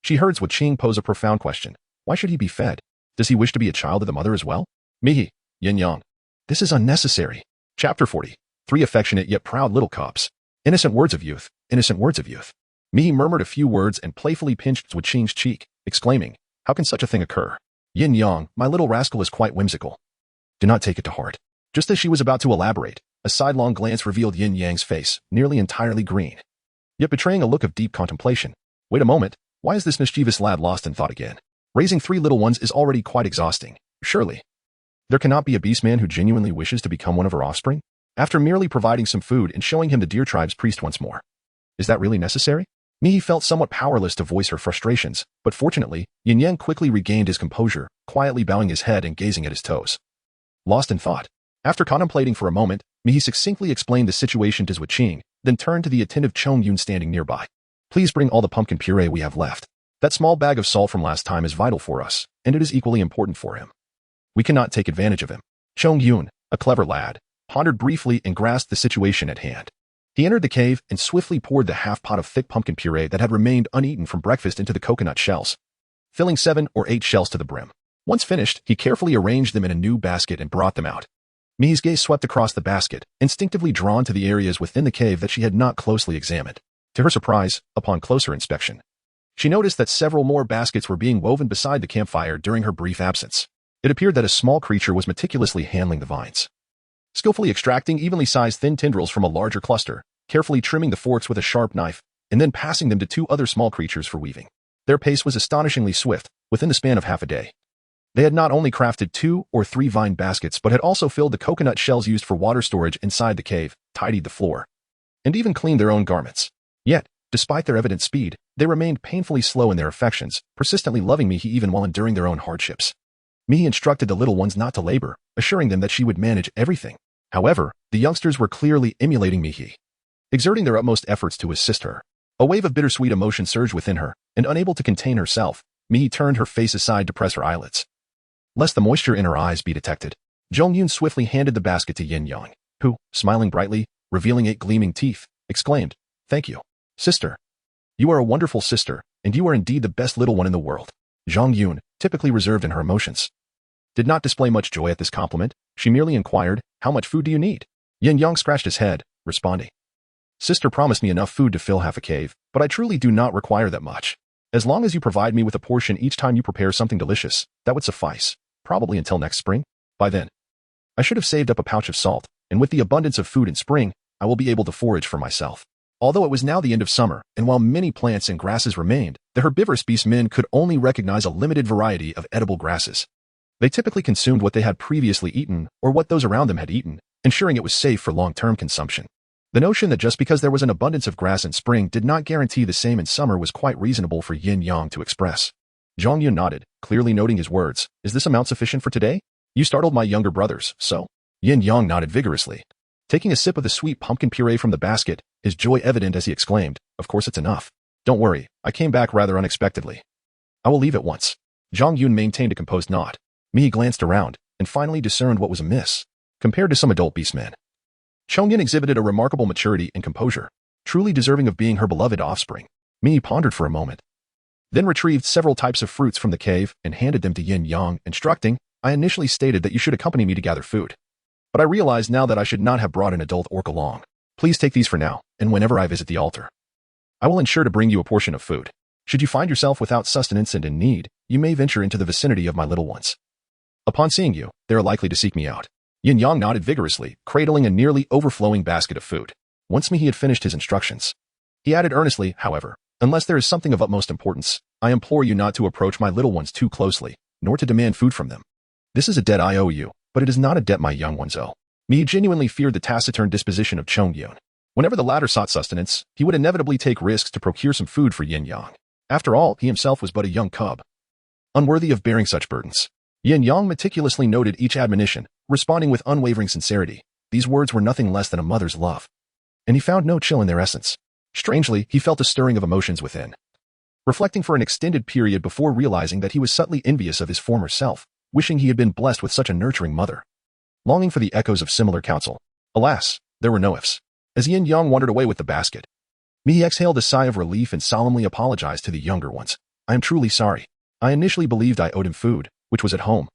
She heard Zhuqing pose a profound question. Why should he be fed? Does he wish to be a child of the mother as well? Mihi, Yin Yang. This is unnecessary. Chapter 40. 3 affectionate yet proud little cubs. Innocent words of youth, innocent words of youth. Mihi murmured a few words and playfully pinched Zhuqing's cheek, exclaiming, How can such a thing occur? Yin Yang, my little rascal is quite whimsical. Do not take it to heart. Just as she was about to elaborate, a sidelong glance revealed Yin Yang's face, nearly entirely green, yet betraying a look of deep contemplation. Wait a moment, why is this mischievous lad lost in thought again? Raising 3 little ones is already quite exhausting, surely. There cannot be a beastman who genuinely wishes to become one of her offspring? After merely providing some food and showing him the deer tribe's priest once more. Is that really necessary? Mihi felt somewhat powerless to voice her frustrations, but fortunately, Yin Yang quickly regained his composure, quietly bowing his head and gazing at his toes. Lost in thought. After contemplating for a moment, Mihi succinctly explained the situation to Zhuqing, then turned to the attentive Chongyun standing nearby. Please bring all the pumpkin puree we have left. That small bag of salt from last time is vital for us, and it is equally important for him. We cannot take advantage of him. Chongyun, a clever lad, pondered briefly and grasped the situation at hand. He entered the cave and swiftly poured the half pot of thick pumpkin puree that had remained uneaten from breakfast into the coconut shells, filling 7 or 8 shells to the brim. Once finished, he carefully arranged them in a new basket and brought them out. Mihi's gaze swept across the basket, instinctively drawn to the areas within the cave that she had not closely examined. To her surprise, upon closer inspection, she noticed that several more baskets were being woven beside the campfire during her brief absence. It appeared that a small creature was meticulously handling the vines, skillfully extracting evenly sized thin tendrils from a larger cluster, carefully trimming the forks with a sharp knife, and then passing them to 2 other small creatures for weaving. Their pace was astonishingly swift, within the span of half a day. They had not only crafted 2 or 3 vine baskets but had also filled the coconut shells used for water storage inside the cave, tidied the floor, and even cleaned their own garments. Yet, despite their evident speed, they remained painfully slow in their affections, persistently loving Mihi even while enduring their own hardships. Mihi instructed the little ones not to labor, assuring them that she would manage everything. However, the youngsters were clearly emulating Mihi, exerting their utmost efforts to assist her. A wave of bittersweet emotion surged within her, and unable to contain herself, Mihi turned her face aside to press her eyelids, lest the moisture in her eyes be detected. Zhongyun swiftly handed the basket to Yin Yang, who, smiling brightly, revealing 8 gleaming teeth, exclaimed, Thank you, sister. You are a wonderful sister, and you are indeed the best little one in the world. Zhongyun, typically reserved in her emotions, did not display much joy at this compliment. She merely inquired, How much food do you need? Yin Yang scratched his head, responding, Sister promised me enough food to fill half a cave, but I truly do not require that much. As long as you provide me with a portion each time you prepare something delicious, that would suffice, probably until next spring. By then, I should have saved up a pouch of salt, and with the abundance of food in spring, I will be able to forage for myself. Although it was now the end of summer, and while many plants and grasses remained, the herbivorous beastmen could only recognize a limited variety of edible grasses. They typically consumed what they had previously eaten or what those around them had eaten, ensuring it was safe for long-term consumption. The notion that just because there was an abundance of grass in spring did not guarantee the same in summer was quite reasonable for Yin Yang to express. Zhongyun nodded, clearly noting his words. Is this amount sufficient for today? You startled my younger brothers, so? Yin Yang nodded vigorously, taking a sip of the sweet pumpkin puree from the basket, his joy evident as he exclaimed, Of course it's enough. Don't worry, I came back rather unexpectedly. I will leave at once. Zhongyun maintained a composed nod. Mihi glanced around, and finally discerned what was amiss. Compared to some adult beastmen, Chongyun exhibited a remarkable maturity and composure, truly deserving of being her beloved offspring. Mihi pondered for a moment, then retrieved several types of fruits from the cave and handed them to Yin Yang, instructing, I initially stated that you should accompany me to gather food, but I realize now that I should not have brought an adult orc along. Please take these for now, and whenever I visit the altar, I will ensure to bring you a portion of food. Should you find yourself without sustenance and in need, you may venture into the vicinity of my little ones. Upon seeing you, they are likely to seek me out. Yin Yang nodded vigorously, cradling a nearly overflowing basket of food. Once he had finished his instructions, he added earnestly, however, unless there is something of utmost importance, I implore you not to approach my little ones too closely, nor to demand food from them. This is a debt I owe you, but it is not a debt my young ones owe. Mi genuinely feared the taciturn disposition of Chongyun. Whenever the latter sought sustenance, he would inevitably take risks to procure some food for Yin Yang. After all, he himself was but a young cub, unworthy of bearing such burdens. Yin Yang meticulously noted each admonition, responding with unwavering sincerity. These words were nothing less than a mother's love, and he found no chill in their essence. Strangely, he felt a stirring of emotions within. Reflecting for an extended period before realizing that he was subtly envious of his former self, wishing he had been blessed with such a nurturing mother. Longing for the echoes of similar counsel. Alas, there were no ifs. As Yin Yang wandered away with the basket, Mi exhaled a sigh of relief and solemnly apologized to the younger ones. I am truly sorry. I initially believed I owed him food, which was at home,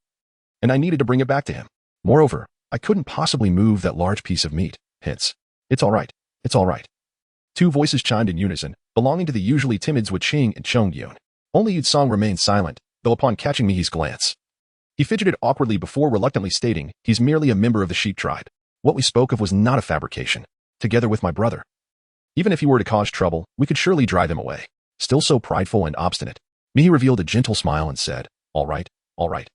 and I needed to bring it back to him. Moreover, I couldn't possibly move that large piece of meat. Hence, it's all right. It's all right. Two voices chimed in unison, belonging to the usually timid Zhuo Qing and Chongyun. Only Yutsong remained silent, though upon catching Mihi's glance, he fidgeted awkwardly before reluctantly stating, he's merely a member of the sheep tribe. What we spoke of was not a fabrication. Together with my brother. Even if he were to cause trouble, we could surely drive him away. Still so prideful and obstinate, Mihi revealed a gentle smile and said, all right, all right.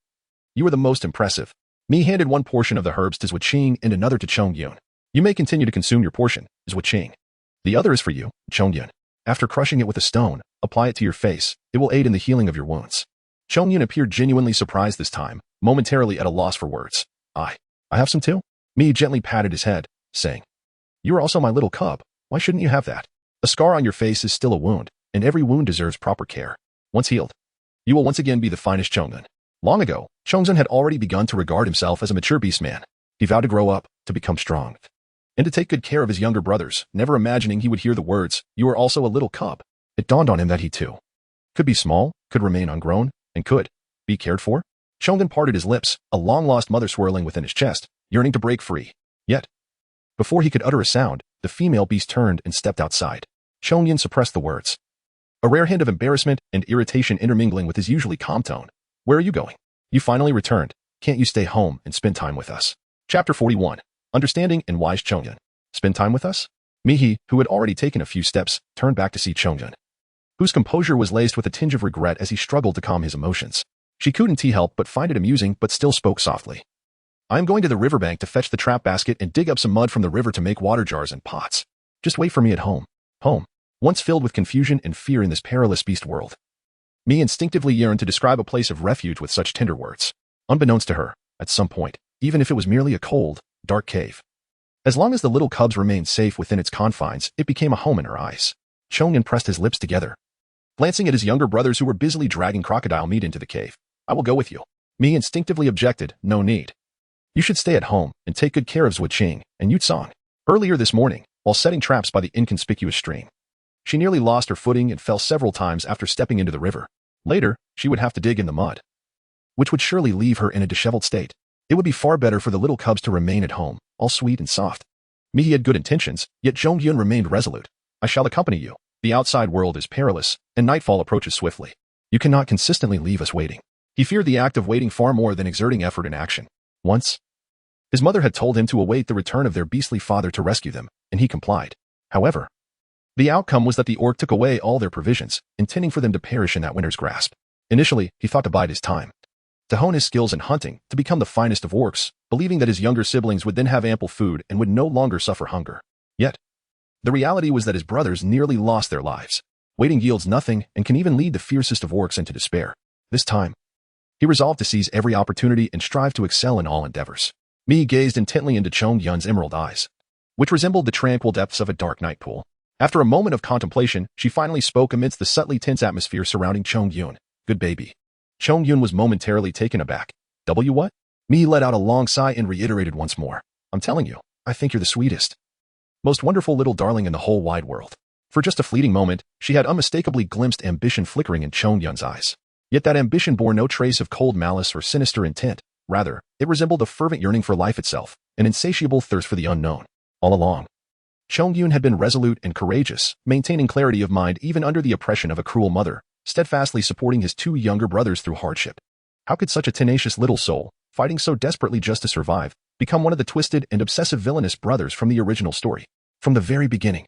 You are the most impressive. Mi handed one portion of the herbs to Zhuo Qing and another to Chongyun. You may continue to consume your portion, Zhuo Qing. The other is for you, Chongyun. After crushing it with a stone, apply it to your face. It will aid in the healing of your wounds. Chongyun appeared genuinely surprised this time, momentarily at a loss for words. I have some too? Mi gently patted his head, saying, you are also my little cub. Why shouldn't you have that? A scar on your face is still a wound, and every wound deserves proper care. Once healed, you will once again be the finest Chongyun. Long ago, Chongyun had already begun to regard himself as a mature beastman. He vowed to grow up, to become strong, and to take good care of his younger brothers, never imagining he would hear the words, you are also a little cub. It dawned on him that he too could be small, could remain ungrown, and could be cared for. Chongyun parted his lips, a long-lost mother swirling within his chest, yearning to break free. Yet, before he could utter a sound, the female beast turned and stepped outside. Chongyun suppressed the words, a rare hint of embarrassment and irritation intermingling with his usually calm tone. Where are you going? You finally returned. Can't you stay home and spend time with us? Chapter 41. Understanding and wise Chongyun. Spend time with us? Mihi, who had already taken a few steps, turned back to see Chongyun, whose composure was laced with a tinge of regret as he struggled to calm his emotions. She couldn't help but find it amusing, but still spoke softly. I am going to the riverbank to fetch the trap basket and dig up some mud from the river to make water jars and pots. Just wait for me at home. Home. Once filled with confusion and fear in this perilous beast world, Mi instinctively yearned to describe a place of refuge with such tender words. Unbeknownst to her, at some point, even if it was merely a cold, dark cave. As long as the little cubs remained safe within its confines, it became a home in her eyes. Chongyun pressed his lips together, glancing at his younger brothers who were busily dragging crocodile meat into the cave. I will go with you. Mi instinctively objected, no need. You should stay at home and take good care of Zhuo Qing and Yutsong. Earlier this morning, while setting traps by the inconspicuous stream, she nearly lost her footing and fell several times after stepping into the river. Later, she would have to dig in the mud, which would surely leave her in a disheveled state. It would be far better for the little cubs to remain at home, all sweet and soft. Mihi had good intentions, yet Chongyun remained resolute. I shall accompany you. The outside world is perilous, and nightfall approaches swiftly. You cannot consistently leave us waiting. He feared the act of waiting far more than exerting effort in action. Once, his mother had told him to await the return of their beastly father to rescue them, and he complied. However, the outcome was that the orc took away all their provisions, intending for them to perish in that winter's grasp. Initially, he thought to bide his time, to hone his skills in hunting, to become the finest of orcs, believing that his younger siblings would then have ample food and would no longer suffer hunger. Yet, the reality was that his brothers nearly lost their lives. Waiting yields nothing and can even lead the fiercest of orcs into despair. This time, he resolved to seize every opportunity and strive to excel in all endeavors. Mi gazed intently into Chongyun's emerald eyes, which resembled the tranquil depths of a dark night pool. After a moment of contemplation, she finally spoke amidst the subtly tense atmosphere surrounding Chongyun. Good baby. Chongyun was momentarily taken aback. What? Mi let out a long sigh and reiterated once more. I'm telling you, I think you're the sweetest, most wonderful little darling in the whole wide world. For just a fleeting moment, she had unmistakably glimpsed ambition flickering in Chongyun's eyes. Yet that ambition bore no trace of cold malice or sinister intent. Rather, it resembled a fervent yearning for life itself, an insatiable thirst for the unknown. All along, Chongyun had been resolute and courageous, maintaining clarity of mind even under the oppression of a cruel mother, steadfastly supporting his two younger brothers through hardship. How could such a tenacious little soul, fighting so desperately just to survive, become one of the twisted and obsessive villainous brothers from the original story. From the very beginning,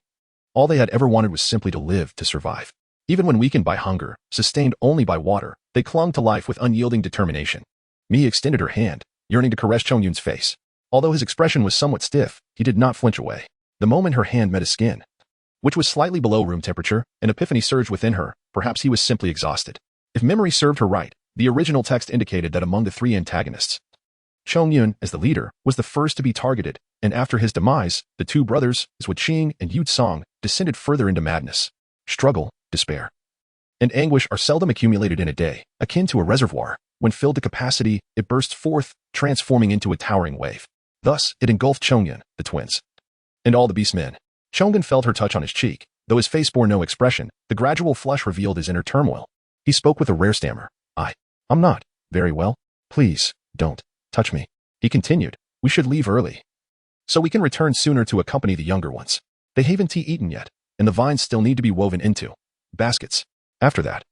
all they had ever wanted was simply to live, to survive. Even when weakened by hunger, sustained only by water, they clung to life with unyielding determination. Mi extended her hand, yearning to caress Chongyun's face. Although his expression was somewhat stiff, he did not flinch away. The moment her hand met his skin, which was slightly below room temperature, an epiphany surged within her. Perhaps he was simply exhausted. If memory served her right, the original text indicated that among the three antagonists, Chongyun, as the leader, was the first to be targeted, and after his demise, the two brothers, Zhuqing and Yu Song, descended further into madness. Struggle, despair, and anguish are seldom accumulated in a day. Akin to a reservoir, when filled to capacity, it bursts forth, transforming into a towering wave. Thus, it engulfed Chongyun, the twins, and all the beastmen. Chongyun felt her touch on his cheek. Though his face bore no expression, the gradual flush revealed his inner turmoil. He spoke with a rare stammer. I'm not very well. Please, don't touch me. He continued, we should leave early, so we can return sooner to accompany the younger ones. They haven't eaten yet, and the vines still need to be woven into baskets. After that,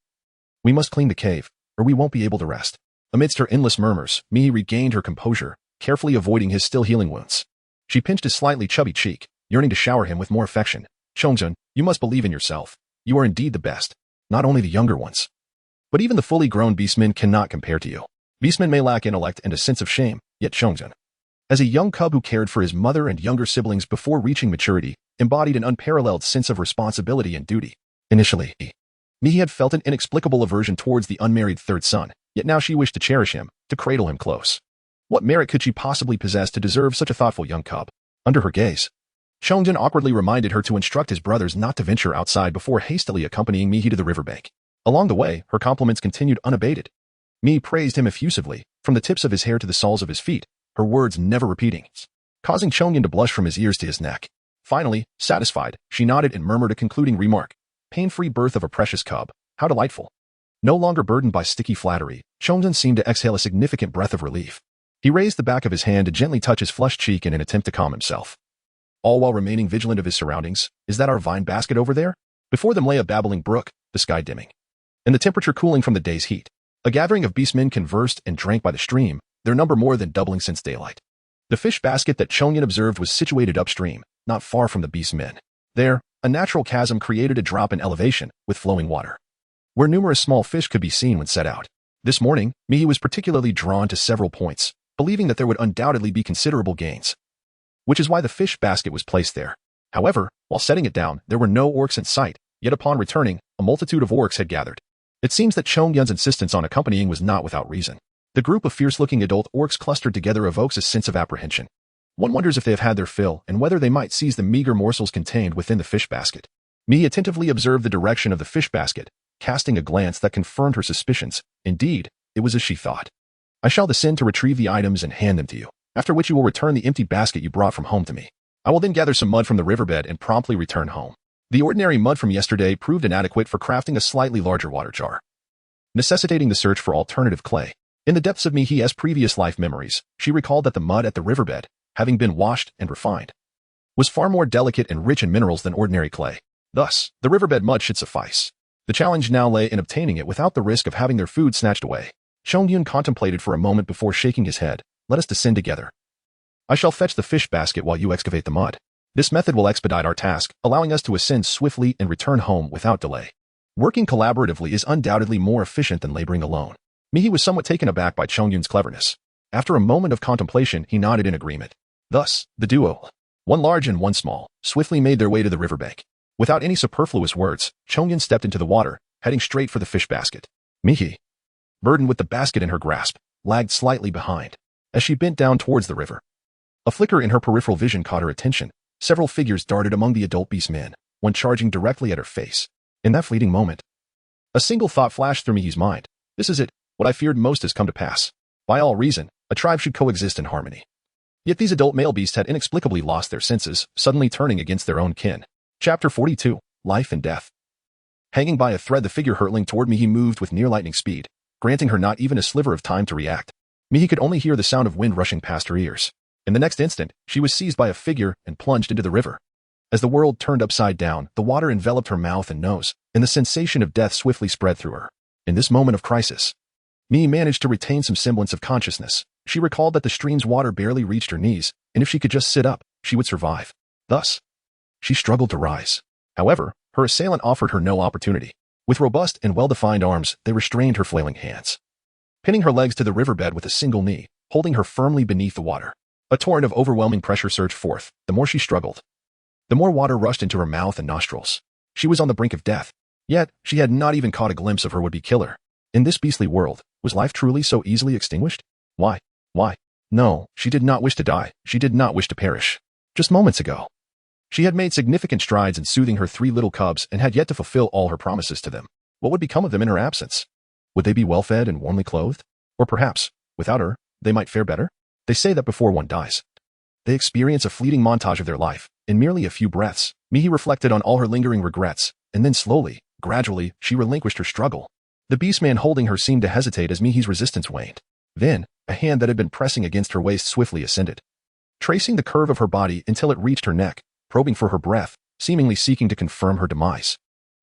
we must clean the cave, or we won't be able to rest. Amidst her endless murmurs, Mi regained her composure, carefully avoiding his still healing wounds. She pinched his slightly chubby cheek, yearning to shower him with more affection. Chongyun, you must believe in yourself. You are indeed the best. Not only the younger ones, but even the fully grown beastmen cannot compare to you. Beastmen may lack intellect and a sense of shame, yet Chongyun, as a young cub who cared for his mother and younger siblings before reaching maturity, embodied an unparalleled sense of responsibility and duty. Initially, Mi had felt an inexplicable aversion towards the unmarried third son, yet now she wished to cherish him, to cradle him close. What merit could she possibly possess to deserve such a thoughtful young cub? Under her gaze, Chongyun awkwardly reminded her to instruct his brothers not to venture outside before hastily accompanying Mi to the riverbank. Along the way, her compliments continued unabated. Mi praised him effusively, from the tips of his hair to the soles of his feet, her words never repeating, causing Chongyun to blush from his ears to his neck. Finally, satisfied, she nodded and murmured a concluding remark. Pain-free birth of a precious cub. How delightful. No longer burdened by sticky flattery, Chongyun seemed to exhale a significant breath of relief. He raised the back of his hand to gently touch his flushed cheek in an attempt to calm himself, all while remaining vigilant of his surroundings. Is that our vine basket over there? Before them lay a babbling brook, the sky dimming, and the temperature cooling from the day's heat. A gathering of beastmen conversed and drank by the stream, their number more than doubling since daylight. The fish basket that Chongyun observed was situated upstream, not far from the beastmen. There, a natural chasm created a drop in elevation, with flowing water, where numerous small fish could be seen when set out. This morning, Mihi was particularly drawn to several points, believing that there would undoubtedly be considerable gains, which is why the fish basket was placed there. However, while setting it down, there were no orcs in sight, yet upon returning, a multitude of orcs had gathered. It seems that Chongyun's insistence on accompanying was not without reason. The group of fierce-looking adult orcs clustered together evokes a sense of apprehension. One wonders if they have had their fill and whether they might seize the meager morsels contained within the fish basket. Mi attentively observed the direction of the fish basket, casting a glance that confirmed her suspicions. Indeed, it was as she thought. I shall descend to retrieve the items and hand them to you, after which you will return the empty basket you brought from home to me. I will then gather some mud from the riverbed and promptly return home. The ordinary mud from yesterday proved inadequate for crafting a slightly larger water jar, necessitating the search for alternative clay. In the depths of Mihi's previous life memories, she recalled that the mud at the riverbed, having been washed and refined, was far more delicate and rich in minerals than ordinary clay. Thus, the riverbed mud should suffice. The challenge now lay in obtaining it without the risk of having their food snatched away. Chongyun contemplated for a moment before shaking his head. Let us descend together. I shall fetch the fish basket while you excavate the mud. This method will expedite our task, allowing us to ascend swiftly and return home without delay. Working collaboratively is undoubtedly more efficient than laboring alone. Mihi was somewhat taken aback by Chongyun's cleverness. After a moment of contemplation, he nodded in agreement. Thus, the duo, one large and one small, swiftly made their way to the riverbank. Without any superfluous words, Chongyun stepped into the water, heading straight for the fish basket. Mihi, burdened with the basket in her grasp, lagged slightly behind. As she bent down towards the river, a flicker in her peripheral vision caught her attention. Several figures darted among the adult beastmen, one charging directly at her face. In that fleeting moment, a single thought flashed through Mihi's mind. This is it. What I feared most has come to pass. By all reason, a tribe should coexist in harmony. Yet these adult male beasts had inexplicably lost their senses, suddenly turning against their own kin. Chapter 42. Life and Death. Hanging by a thread, the figure hurtling toward Mihi moved with near lightning speed, granting her not even a sliver of time to react. Mihi could only hear the sound of wind rushing past her ears. In the next instant, she was seized by a figure and plunged into the river. As the world turned upside down, the water enveloped her mouth and nose, and the sensation of death swiftly spread through her. In this moment of crisis, Mihi managed to retain some semblance of consciousness. she recalled that the stream's water barely reached her knees, and if she could just sit up, she would survive. Thus, she struggled to rise. However, her assailant offered her no opportunity. With robust and well-defined arms, they restrained her flailing hands, pinning her legs to the riverbed with a single knee, holding her firmly beneath the water. A torrent of overwhelming pressure surged forth. The more she struggled, the more water rushed into her mouth and nostrils. She was on the brink of death, yet she had not even caught a glimpse of her would-be killer. In this beastly world, was life truly so easily extinguished? Why? Why? No, she did not wish to die. She did not wish to perish. Just moments ago, she had made significant strides in soothing her 3 little cubs and had yet to fulfill all her promises to them. What would become of them in her absence? Would they be well-fed and warmly clothed? Or perhaps, without her, they might fare better? They say that before one dies, they experience a fleeting montage of their life. In merely a few breaths, Mihi reflected on all her lingering regrets, and then slowly, gradually, she relinquished her struggle. The beastman holding her seemed to hesitate as Mihi's resistance waned. Then, a hand that had been pressing against her waist swiftly ascended, tracing the curve of her body until it reached her neck, probing for her breath, seemingly seeking to confirm her demise.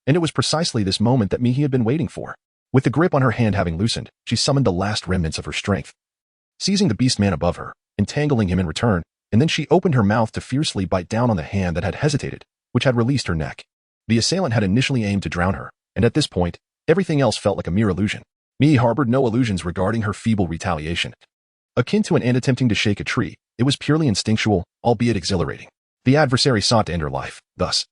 And it was precisely this moment that Mihi had been waiting for. With the grip on her hand having loosened, she summoned the last remnants of her strength, seizing the beastman above her, entangling him in return, and then she opened her mouth to fiercely bite down on the hand that had hesitated, which had released her neck. The assailant had initially aimed to drown her, and at this point, everything else felt like a mere illusion. Mihi harbored no illusions regarding her feeble retaliation. Akin to an ant attempting to shake a tree, it was purely instinctual, albeit exhilarating. The adversary sought to end her life, thus,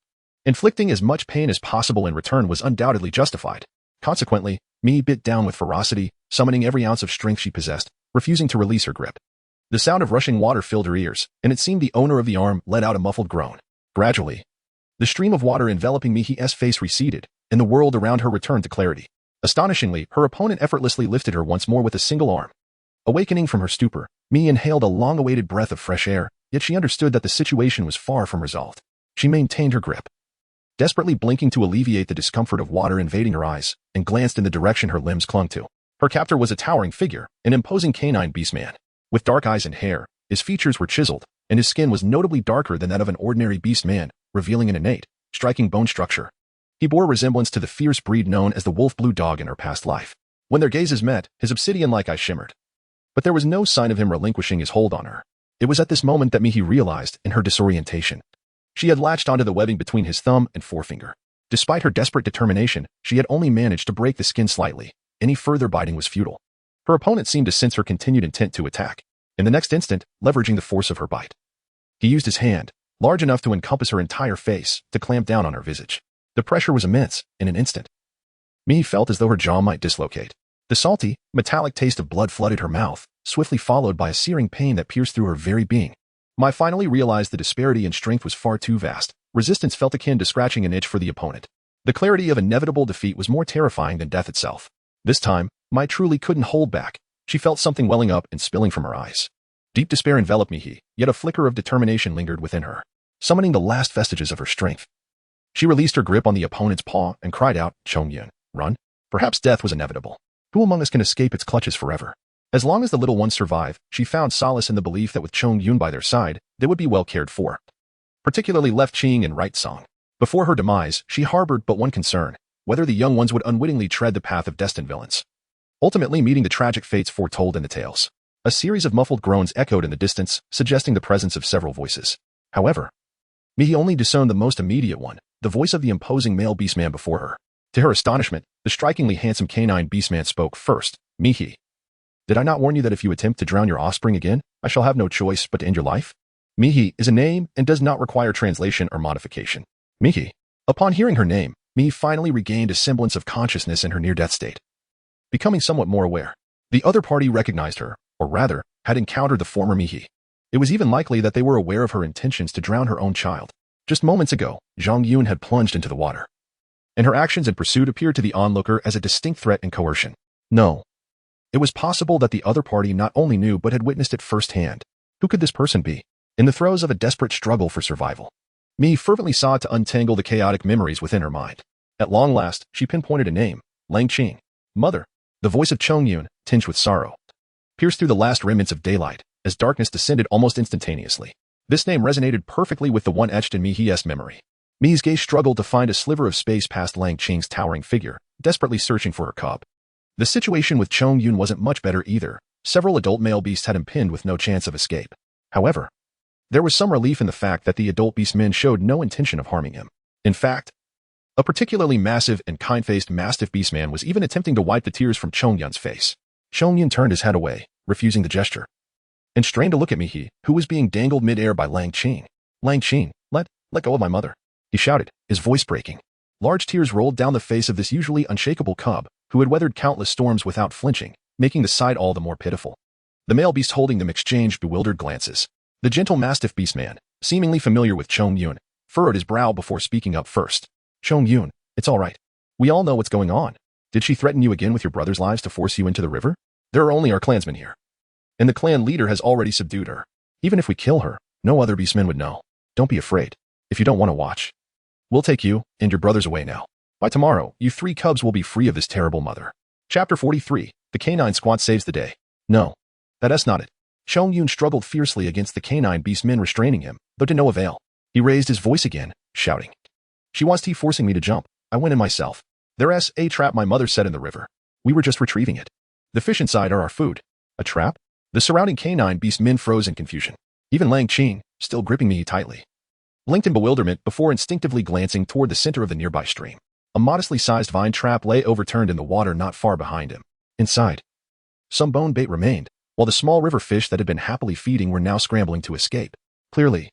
inflicting as much pain as possible in return was undoubtedly justified. Consequently, Mihi bit down with ferocity, summoning every ounce of strength she possessed, refusing to release her grip. The sound of rushing water filled her ears, and it seemed the owner of the arm let out a muffled groan. Gradually, the stream of water enveloping Mihi's face receded, and the world around her returned to clarity. Astonishingly, her opponent effortlessly lifted her once more with a single arm. Awakening from her stupor, Mihi inhaled a long-awaited breath of fresh air, yet she understood that the situation was far from resolved. She maintained her grip, desperately blinking to alleviate the discomfort of water invading her eyes, and glanced in the direction her limbs clung to. Her captor was a towering figure, an imposing canine beastman. With dark eyes and hair, his features were chiseled, and his skin was notably darker than that of an ordinary beast man, revealing an innate, striking bone structure. He bore resemblance to the fierce breed known as the wolf blue dog in her past life. When their gazes met, his obsidian-like eye shimmered. But there was no sign of him relinquishing his hold on her. It was at this moment that Mihi realized, in her disorientation, she had latched onto the webbing between his thumb and forefinger. Despite her desperate determination, she had only managed to break the skin slightly. Any further biting was futile. Her opponent seemed to sense her continued intent to attack. In the next instant, leveraging the force of her bite, he used his hand, large enough to encompass her entire face, to clamp down on her visage. The pressure was immense. In an instant, Mihi felt as though her jaw might dislocate. The salty, metallic taste of blood flooded her mouth, swiftly followed by a searing pain that pierced through her very being. Mihi finally realized the disparity in strength was far too vast. Resistance felt akin to scratching an itch for the opponent. The clarity of inevitable defeat was more terrifying than death itself. This time, Mihi truly couldn't hold back. She felt something welling up and spilling from her eyes. Deep despair enveloped Mihi, yet a flicker of determination lingered within her, summoning the last vestiges of her strength. She released her grip on the opponent's paw and cried out, "Chongyun, run." Perhaps death was inevitable. Who among us can escape its clutches forever? As long as the little ones survive, she found solace in the belief that with Chongyun by their side, they would be well cared for. Particularly Left Qing and Right Song. Before her demise, she harbored but one concern: whether the young ones would unwittingly tread the path of destined villains, ultimately meeting the tragic fates foretold in the tales. A series of muffled groans echoed in the distance, suggesting the presence of several voices. However, Mihi only discerned the most immediate one, the voice of the imposing male beastman before her. To her astonishment, the strikingly handsome canine beastman spoke first. "Mihi, did I not warn you that if you attempt to drown your offspring again, I shall have no choice but to end your life?" Mihi is a name and does not require translation or modification. Mihi. Upon hearing her name, Mihi finally regained a semblance of consciousness in her near-death state, becoming somewhat more aware. The other party recognized her, or rather, had encountered the former Mihi. It was even likely that they were aware of her intentions to drown her own child. Just moments ago, Zhang Yun had plunged into the water, and her actions in pursuit appeared to the onlooker as a distinct threat and coercion. No. It was possible that the other party not only knew but had witnessed it firsthand. Who could this person be? In the throes of a desperate struggle for survival, Mihi fervently sought to untangle the chaotic memories within her mind. At long last, she pinpointed a name: Lang Qing. Mother. The voice of Chongyun, tinged with sorrow, pierced through the last remnants of daylight, as darkness descended almost instantaneously. This name resonated perfectly with the one etched in Mihi's memory. Mihi's gaze struggled to find a sliver of space past Lang Qing's towering figure, desperately searching for her cub. The situation with Chongyun wasn't much better either. Several adult male beasts had him pinned with no chance of escape. However, there was some relief in the fact that the adult beastmen showed no intention of harming him. In fact, a particularly massive and kind-faced mastiff beastman was even attempting to wipe the tears from Chongyun's face. Chongyun turned his head away, refusing the gesture, and strained to look at Mihi, who was being dangled mid-air by Lang Qing. Lang Qing, let go of my mother, he shouted, his voice breaking. Large tears rolled down the face of this usually unshakable cub, who had weathered countless storms without flinching, making the sight all the more pitiful. The male beast holding them exchanged bewildered glances. The gentle mastiff beastman, seemingly familiar with Chongyun, furrowed his brow before speaking up first. Chongyun, it's all right. We all know what's going on. Did she threaten you again with your brother's lives to force you into the river? There are only our clansmen here, and the clan leader has already subdued her. Even if we kill her, no other beastmen would know. Don't be afraid. If you don't want to watch, we'll take you and your brothers away now. By tomorrow, you 3 cubs will be free of this terrible mother. Chapter 43, The Canine Squad Saves the Day. No, that's not it. Chongyun struggled fiercely against the canine beastmen restraining him, though to no avail. He raised his voice again, shouting. She was forcing me to jump. I went in myself. There's a trap my mother set in the river. We were just retrieving it. The fish inside are our food. A trap? The surrounding canine beastmen froze in confusion. Even Lang Qing, still gripping me tightly, blinked in bewilderment before instinctively glancing toward the center of the nearby stream. A modestly sized vine trap lay overturned in the water not far behind him. Inside, some bone bait remained, while the small river fish that had been happily feeding were now scrambling to escape. Clearly,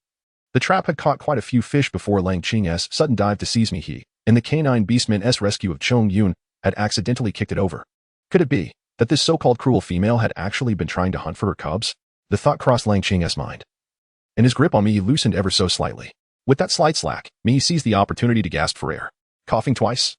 the trap had caught quite a few fish before Lang Qing's sudden dive to seize Mihi, and the canine beastman's rescue of Chongyun had accidentally kicked it over. Could it be that this so-called cruel female had actually been trying to hunt for her cubs? The thought crossed Lang Qing's mind, and his grip on Mihi loosened ever so slightly. With that slight slack, Mihi seized the opportunity to gasp for air. Coughing twice,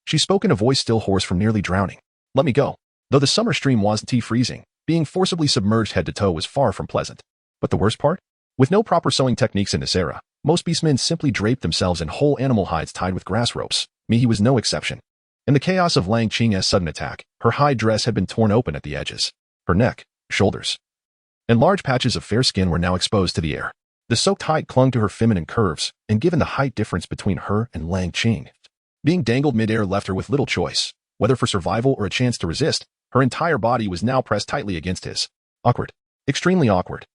she spoke in a voice still hoarse from nearly drowning. Let me go. Though the summer stream wasn't freezing, being forcibly submerged head to toe was far from pleasant. But the worst part? With no proper sewing techniques in this era, most beastmen simply draped themselves in whole animal hides tied with grass ropes. Mihi was no exception. In the chaos of Lang Qing's sudden attack, her hide dress had been torn open at the edges. Her neck, shoulders, and large patches of fair skin were now exposed to the air. The soaked hide clung to her feminine curves, and given the height difference between her and Lang Qing, being dangled mid-air left her with little choice. Whether for survival or a chance to resist, her entire body was now pressed tightly against his. Awkward. Extremely awkward.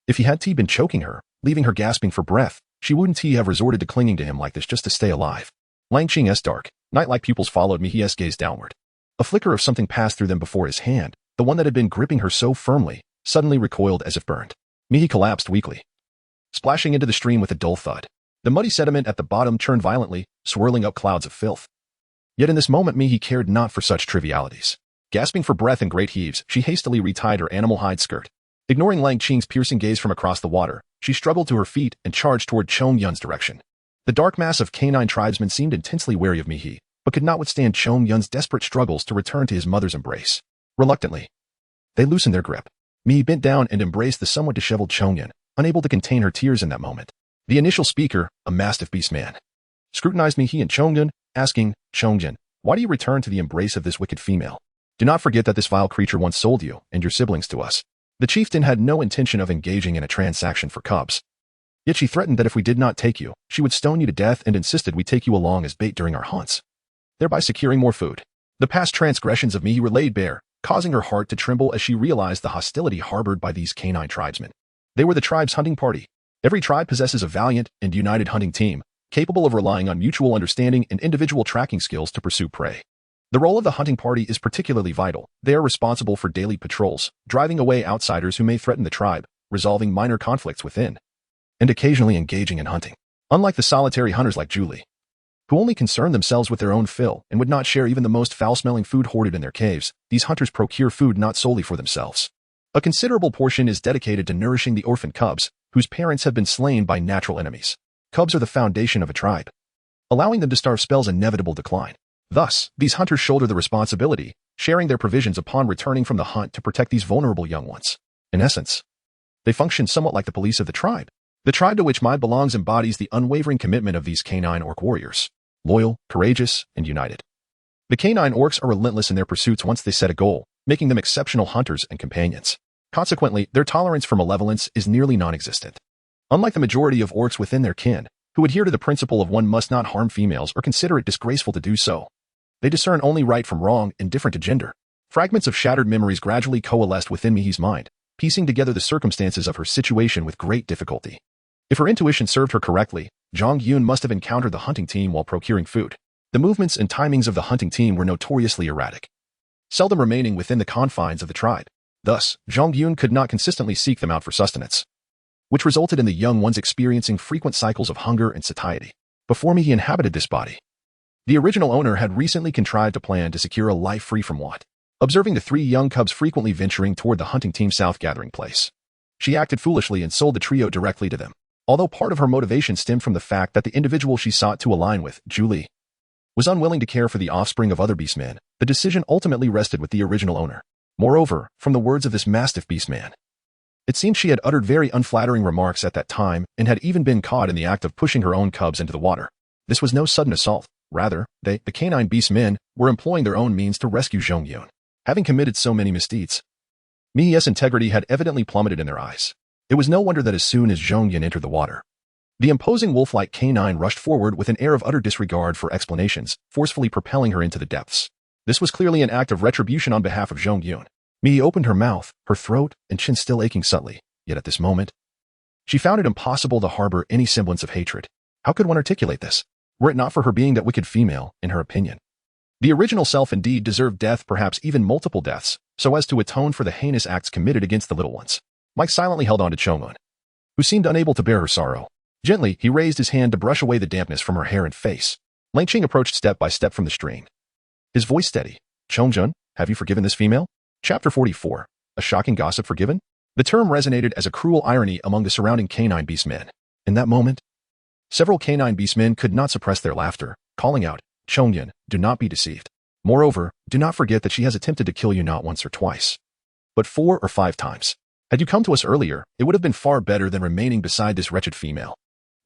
If he had been choking her, leaving her gasping for breath, she wouldn't have resorted to clinging to him like this just to stay alive. Lang Qing's dark, night-like pupils followed Mihi's gaze downward. A flicker of something passed through them before his hand, the one that had been gripping her so firmly, suddenly recoiled as if burned. Mihi collapsed weakly, splashing into the stream with a dull thud. The muddy sediment at the bottom churned violently, swirling up clouds of filth. Yet in this moment Mihi cared not for such trivialities. Gasping for breath in great heaves, she hastily retied her animal hide skirt. Ignoring Lang Qing's piercing gaze from across the water, she struggled to her feet and charged toward Chongyun's direction. The dark mass of canine tribesmen seemed intensely wary of Mihi, but could not withstand Chongyun's desperate struggles to return to his mother's embrace. Reluctantly, they loosened their grip. Mihi bent down and embraced the somewhat disheveled Chongyun, unable to contain her tears in that moment. The initial speaker, a mastiff beastman, scrutinized Mihi and Chongyun, asking, Chongyun, why do you return to the embrace of this wicked female? Do not forget that this vile creature once sold you and your siblings to us. The chieftain had no intention of engaging in a transaction for cubs. Yet she threatened that if we did not take you, she would stone you to death and insisted we take you along as bait during our hunts, thereby securing more food. The past transgressions of Mihi were laid bare, causing her heart to tremble as she realized the hostility harbored by these canine tribesmen. They were the tribe's hunting party. Every tribe possesses a valiant and united hunting team, capable of relying on mutual understanding and individual tracking skills to pursue prey. The role of the hunting party is particularly vital. They are responsible for daily patrols, driving away outsiders who may threaten the tribe, resolving minor conflicts within, and occasionally engaging in hunting. Unlike the solitary hunters like Julie, who only concern themselves with their own fill and would not share even the most foul-smelling food hoarded in their caves, these hunters procure food not solely for themselves. A considerable portion is dedicated to nourishing the orphan cubs, whose parents have been slain by natural enemies. Cubs are the foundation of a tribe. Allowing them to starve spells inevitable decline. Thus, these hunters shoulder the responsibility, sharing their provisions upon returning from the hunt to protect these vulnerable young ones. In essence, they function somewhat like the police of the tribe. The tribe to which Mai belongs embodies the unwavering commitment of these canine orc warriors. Loyal, courageous, and united. The canine orcs are relentless in their pursuits once they set a goal, making them exceptional hunters and companions. Consequently, their tolerance for malevolence is nearly non-existent. Unlike the majority of orcs within their kin, who adhere to the principle of one must not harm females or consider it disgraceful to do so, they discern only right from wrong, indifferent to gender. Fragments of shattered memories gradually coalesced within Mihi's mind, piecing together the circumstances of her situation with great difficulty. If her intuition served her correctly, Zhang Yun must have encountered the hunting team while procuring food. The movements and timings of the hunting team were notoriously erratic, seldom remaining within the confines of the tribe. Thus, Zhang Yun could not consistently seek them out for sustenance, which resulted in the young ones experiencing frequent cycles of hunger and satiety. Before Mihi inhabited this body, the original owner had recently contrived a plan to secure a life free from want. Observing the 3 young cubs frequently venturing toward the hunting team's south gathering place, she acted foolishly and sold the trio directly to them. Although part of her motivation stemmed from the fact that the individual she sought to align with, Julie, was unwilling to care for the offspring of other beastmen, the decision ultimately rested with the original owner. Moreover, from the words of this mastiff beastman, it seemed she had uttered very unflattering remarks at that time and had even been caught in the act of pushing her own cubs into the water. This was no sudden assault. Rather, the canine beastmen, were employing their own means to rescue Zhang Yun. Having committed so many misdeeds, Mihi's integrity had evidently plummeted in their eyes. It was no wonder that as soon as Zhang Yun entered the water, the imposing wolf-like canine rushed forward with an air of utter disregard for explanations, forcefully propelling her into the depths. This was clearly an act of retribution on behalf of Zhang Yun. Mihi opened her mouth, her throat and chin still aching subtly, yet at this moment, she found it impossible to harbor any semblance of hatred. How could one articulate this, were it not for her being that wicked female, in her opinion? The original self indeed deserved death, perhaps even multiple deaths, so as to atone for the heinous acts committed against the little ones. Mike silently held on to Chongun, who seemed unable to bear her sorrow. Gently, he raised his hand to brush away the dampness from her hair and face. Langqing approached step by step from the stream, his voice steady. Chongjun, have you forgiven this female? Chapter 44. A shocking gossip forgiven? The term resonated as a cruel irony among the surrounding canine beastmen. In that moment, several canine beastmen could not suppress their laughter, calling out, Chongyun, do not be deceived. Moreover, do not forget that she has attempted to kill you not once or twice, but 4 or 5 times. Had you come to us earlier, it would have been far better than remaining beside this wretched female.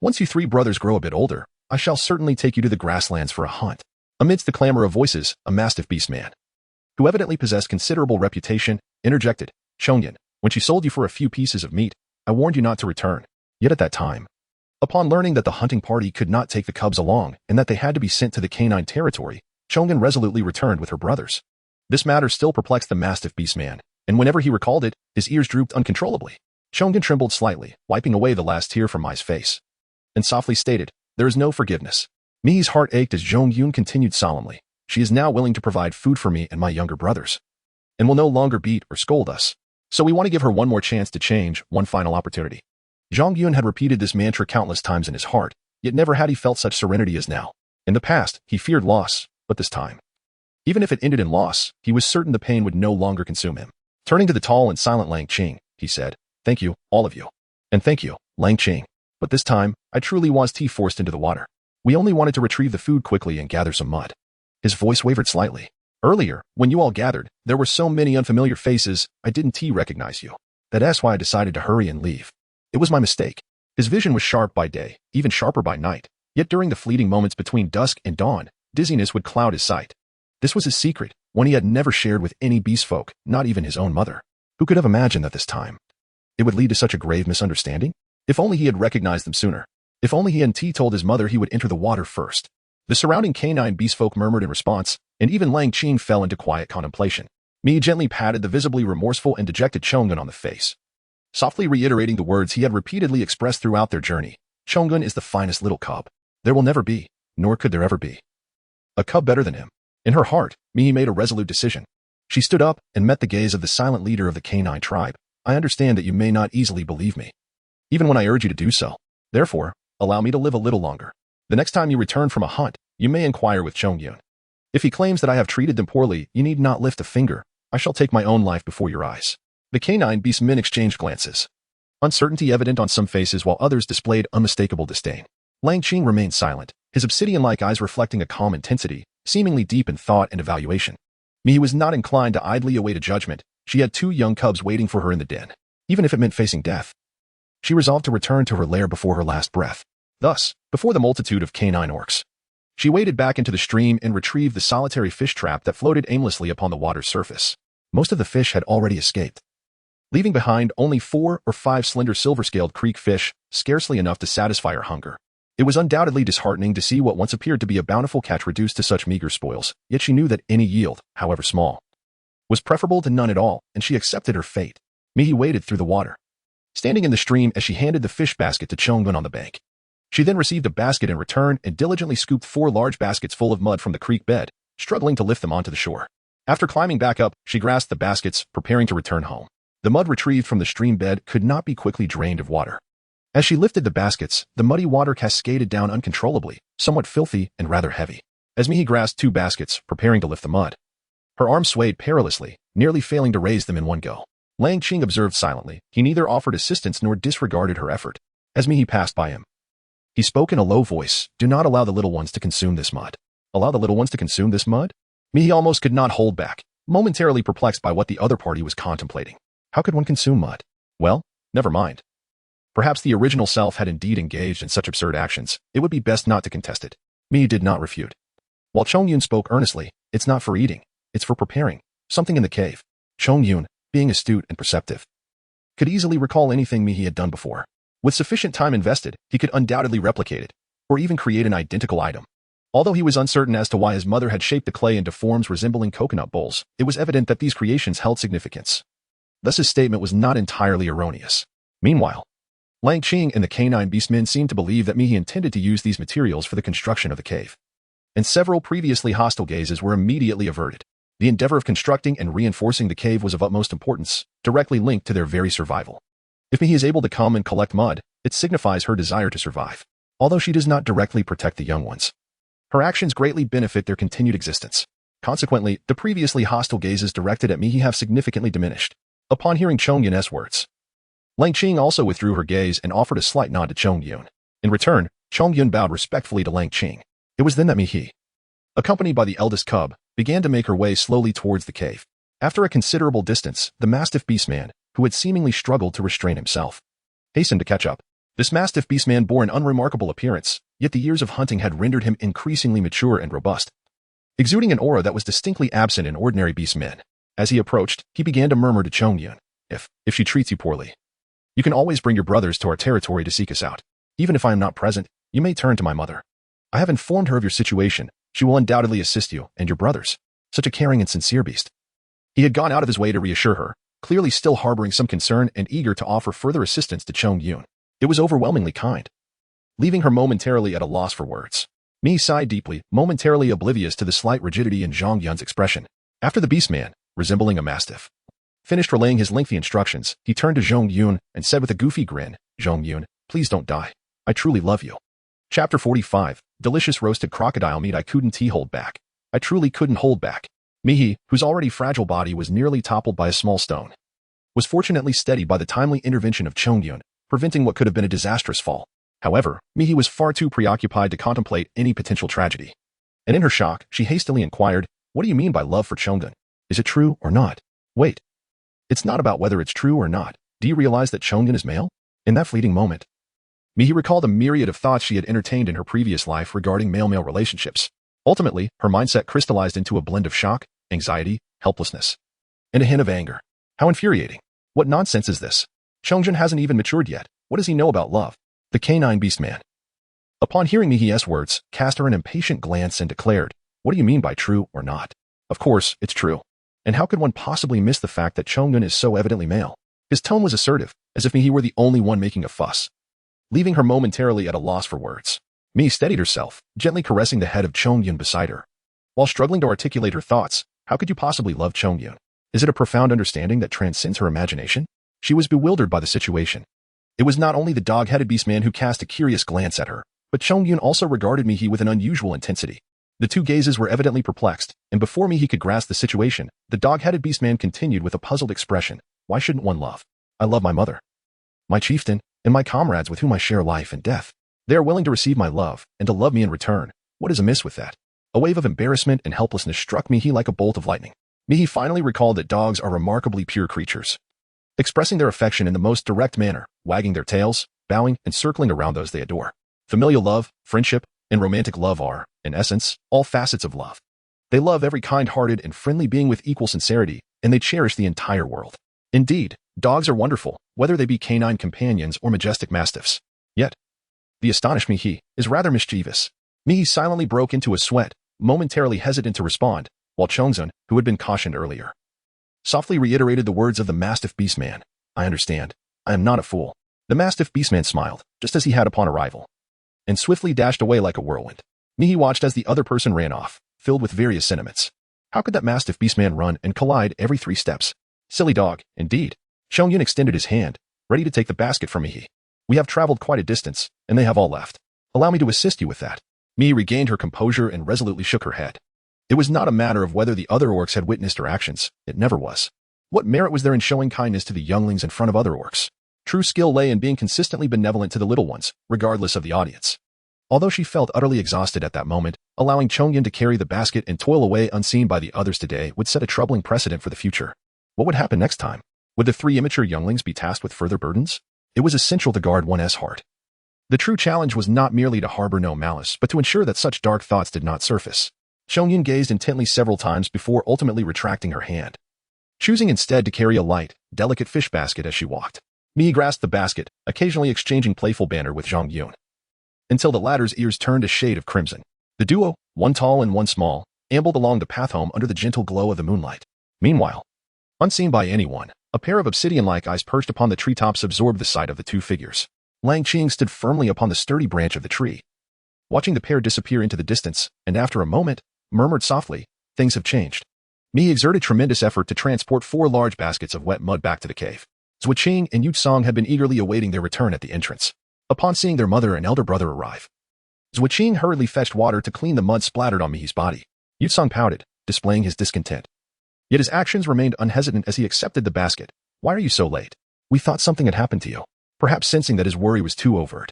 Once you 3 brothers grow a bit older, I shall certainly take you to the grasslands for a hunt. Amidst the clamor of voices, a mastiff beastman, who evidently possessed considerable reputation, interjected, Chongyun, when she sold you for a few pieces of meat, I warned you not to return. Yet at that time, upon learning that the hunting party could not take the cubs along and that they had to be sent to the canine territory, Chongyun resolutely returned with her brothers. This matter still perplexed the mastiff beastman, and whenever he recalled it, his ears drooped uncontrollably. Chongyun trembled slightly, wiping away the last tear from Mai's face, and softly stated, there is no forgiveness. Mihi's heart ached as Zhang Yun continued solemnly. She is now willing to provide food for me and my younger brothers, and will no longer beat or scold us. So we want to give her one more chance to change, one final opportunity. Zhang Yun had repeated this mantra countless times in his heart, yet never had he felt such serenity as now. In the past, he feared loss, but this time, even if it ended in loss, he was certain the pain would no longer consume him. Turning to the tall and silent Langqing, he said, thank you, all of you. And thank you, Langqing. But this time, I truly was forced into the water. We only wanted to retrieve the food quickly and gather some mud. His voice wavered slightly. Earlier, when you all gathered, there were so many unfamiliar faces, I didn't recognize you. That's why I decided to hurry and leave. It was my mistake. His vision was sharp by day, even sharper by night. Yet during the fleeting moments between dusk and dawn, dizziness would cloud his sight. This was his secret, one he had never shared with any beast folk, not even his own mother. Who could have imagined that this time it would lead to such a grave misunderstanding? If only he had recognized them sooner. If only he hadn't told his mother he would enter the water first. The surrounding canine beastfolk murmured in response, and even Langqing fell into quiet contemplation. Mi gently patted the visibly remorseful and dejected Chongun on the face, softly reiterating the words he had repeatedly expressed throughout their journey. Chongun is the finest little cub. There will never be, nor could there ever be, a cub better than him. In her heart, Mi made a resolute decision. She stood up and met the gaze of the silent leader of the canine tribe. I understand that you may not easily believe me, even when I urge you to do so. Therefore, allow me to live a little longer. The next time you return from a hunt, you may inquire with Chongyun. If he claims that I have treated them poorly, you need not lift a finger. I shall take my own life before your eyes. The canine beastmen exchanged glances, uncertainty evident on some faces while others displayed unmistakable disdain. Langqing remained silent, his obsidian-like eyes reflecting a calm intensity, seemingly deep in thought and evaluation. Mi was not inclined to idly await a judgment. She had 2 young cubs waiting for her in the den. Even if it meant facing death, she resolved to return to her lair before her last breath. Thus, before the multitude of canine orcs, she waded back into the stream and retrieved the solitary fish trap that floated aimlessly upon the water's surface. Most of the fish had already escaped, leaving behind only 4 or 5 slender silver-scaled creek fish, scarcely enough to satisfy her hunger. It was undoubtedly disheartening to see what once appeared to be a bountiful catch reduced to such meager spoils, yet she knew that any yield, however small, was preferable to none at all, and she accepted her fate. Mihi waded through the water, standing in the stream as she handed the fish basket to Chongyun on the bank. She then received a basket in return and diligently scooped 4 large baskets full of mud from the creek bed, struggling to lift them onto the shore. After climbing back up, she grasped the baskets, preparing to return home. The mud retrieved from the stream bed could not be quickly drained of water. As she lifted the baskets, the muddy water cascaded down uncontrollably, somewhat filthy and rather heavy. As Mihi grasped 2 baskets, preparing to lift the mud, her arms swayed perilously, nearly failing to raise them in one go. Lang Qing observed silently. He neither offered assistance nor disregarded her effort. As Mihi passed by him, he spoke in a low voice, "Do not allow the little ones to consume this mud." Allow the little ones to consume this mud? Mihi almost could not hold back, momentarily perplexed by what the other party was contemplating. How could one consume mud? Well, never mind. Perhaps the original self had indeed engaged in such absurd actions. It would be best not to contest it. Mihi did not refute. While Chongyun spoke earnestly, "It's not for eating. It's for preparing something in the cave." Chongyun, being astute and perceptive, could easily recall anything Mihi had done before. With sufficient time invested, he could undoubtedly replicate it, or even create an identical item. Although he was uncertain as to why his mother had shaped the clay into forms resembling coconut bowls, it was evident that these creations held significance. Thus his statement was not entirely erroneous. Meanwhile, Lang Qing and the canine beastmen seemed to believe that Mihi intended to use these materials for the construction of the cave, and several previously hostile gazes were immediately averted. The endeavor of constructing and reinforcing the cave was of utmost importance, directly linked to their very survival. If Mihi is able to come and collect mud, it signifies her desire to survive. Although she does not directly protect the young ones, her actions greatly benefit their continued existence. Consequently, the previously hostile gazes directed at Mihi have significantly diminished. Upon hearing Chongyun's words, Lang Qing also withdrew her gaze and offered a slight nod to Chongyun. In return, Chongyun bowed respectfully to Lang Qing. It was then that Mihi, accompanied by the eldest cub, began to make her way slowly towards the cave. After a considerable distance, the mastiff beastman, who had seemingly struggled to restrain himself, hastened to catch up. This mastiff beastman bore an unremarkable appearance, yet the years of hunting had rendered him increasingly mature and robust, exuding an aura that was distinctly absent in ordinary beastmen. As he approached, he began to murmur to Chongyun, If she treats you poorly, you can always bring your brothers to our territory to seek us out. Even if I am not present, you may turn to my mother. I have informed her of your situation. She will undoubtedly assist you and your brothers." Such a caring and sincere beast. He had gone out of his way to reassure her, clearly still harboring some concern and eager to offer further assistance to Chongyun. It was overwhelmingly kind, leaving her momentarily at a loss for words. Mi sighed deeply, momentarily oblivious to the slight rigidity in Zhang Yun's expression. After the beastman, resembling a mastiff, finished relaying his lengthy instructions, he turned to Zhong Yun and said with a goofy grin, "Zhong Yun, please don't die. I truly love you." Chapter 45, Delicious roasted crocodile meat. I couldn't hold back. I truly couldn't hold back. Mihi, whose already fragile body was nearly toppled by a small stone, was fortunately steadied by the timely intervention of Chongyun, preventing what could have been a disastrous fall. However, Mihi was far too preoccupied to contemplate any potential tragedy. And in her shock, she hastily inquired, "What do you mean by love for Chongyun? Is it true or not?" "Wait. It's not about whether it's true or not. Do you realize that Chongyun is male?" In that fleeting moment, Mihi recalled a myriad of thoughts she had entertained in her previous life regarding male-male relationships. Ultimately, her mindset crystallized into a blend of shock, anxiety, helplessness, and a hint of anger. How infuriating. What nonsense is this? Chongyun hasn't even matured yet. What does he know about love? The canine beastman, upon hearing Mihi's words, cast her an impatient glance and declared, "What do you mean by true or not? Of course, it's true. And how could one possibly miss the fact that Chongyun is so evidently male?" His tone was assertive, as if Mihi were the only one making a fuss, leaving her momentarily at a loss for words. Mihi steadied herself, gently caressing the head of Chongyun beside her. While struggling to articulate her thoughts, how could you possibly love Chongyun? Is it a profound understanding that transcends her imagination? She was bewildered by the situation. It was not only the dog-headed beastman who cast a curious glance at her, but Chongyun also regarded Mihi with an unusual intensity. The two gazes were evidently perplexed, and before Mihi could grasp the situation, the dog-headed beastman continued with a puzzled expression. "Why shouldn't one love? I love my mother, my chieftain, and my comrades with whom I share life and death. They are willing to receive my love and to love me in return. What is amiss with that?" A wave of embarrassment and helplessness struck Mihi like a bolt of lightning. Mihi finally recalled that dogs are remarkably pure creatures, expressing their affection in the most direct manner, wagging their tails, bowing, and circling around those they adore. Familial love, friendship, and romantic love are, in essence, all facets of love. They love every kind-hearted and friendly being with equal sincerity, and they cherish the entire world. Indeed, dogs are wonderful, whether they be canine companions or majestic mastiffs. Yet, the astonished Mihi is rather mischievous. Mihi silently broke into a sweat, momentarily hesitant to respond, while Chongzun, who had been cautioned earlier, softly reiterated the words of the Mastiff Beastman. I understand. I am not a fool. The Mastiff Beastman smiled, just as he had upon arrival, and swiftly dashed away like a whirlwind. Mihi watched as the other person ran off, filled with various sentiments. How could that Mastiff Beastman run and collide every 3 steps? Silly dog, indeed. Chongyun extended his hand, ready to take the basket from Mihi. We have traveled quite a distance, and they have all left. Allow me to assist you with that. Mihi regained her composure and resolutely shook her head. It was not a matter of whether the other orcs had witnessed her actions. It never was. What merit was there in showing kindness to the younglings in front of other orcs? True skill lay in being consistently benevolent to the little ones, regardless of the audience. Although she felt utterly exhausted at that moment, allowing Chongyun to carry the basket and toil away unseen by the others today would set a troubling precedent for the future. What would happen next time? Would the 3 immature younglings be tasked with further burdens? It was essential to guard one's heart. The true challenge was not merely to harbor no malice, but to ensure that such dark thoughts did not surface. Chongyun gazed intently several times before ultimately retracting her hand, choosing instead to carry a light, delicate fish basket as she walked. Mihi grasped the basket, occasionally exchanging playful banter with Chongyun, until the latter's ears turned a shade of crimson. The duo, one tall and one small, ambled along the path home under the gentle glow of the moonlight. Meanwhile, unseen by anyone, a pair of obsidian-like eyes perched upon the treetops absorbed the sight of the 2 figures. Lang Qing stood firmly upon the sturdy branch of the tree, watching the pair disappear into the distance, and after a moment, murmured softly, things have changed. Mihi exerted tremendous effort to transport 4 large baskets of wet mud back to the cave. Zhuqing and Yutsong had been eagerly awaiting their return at the entrance. Upon seeing their mother and elder brother arrive, Zhuqing hurriedly fetched water to clean the mud splattered on Mihi's body. Yutsong pouted, displaying his discontent. Yet his actions remained unhesitant as he accepted the basket. Why are you so late? We thought something had happened to you. Perhaps sensing that his worry was too overt,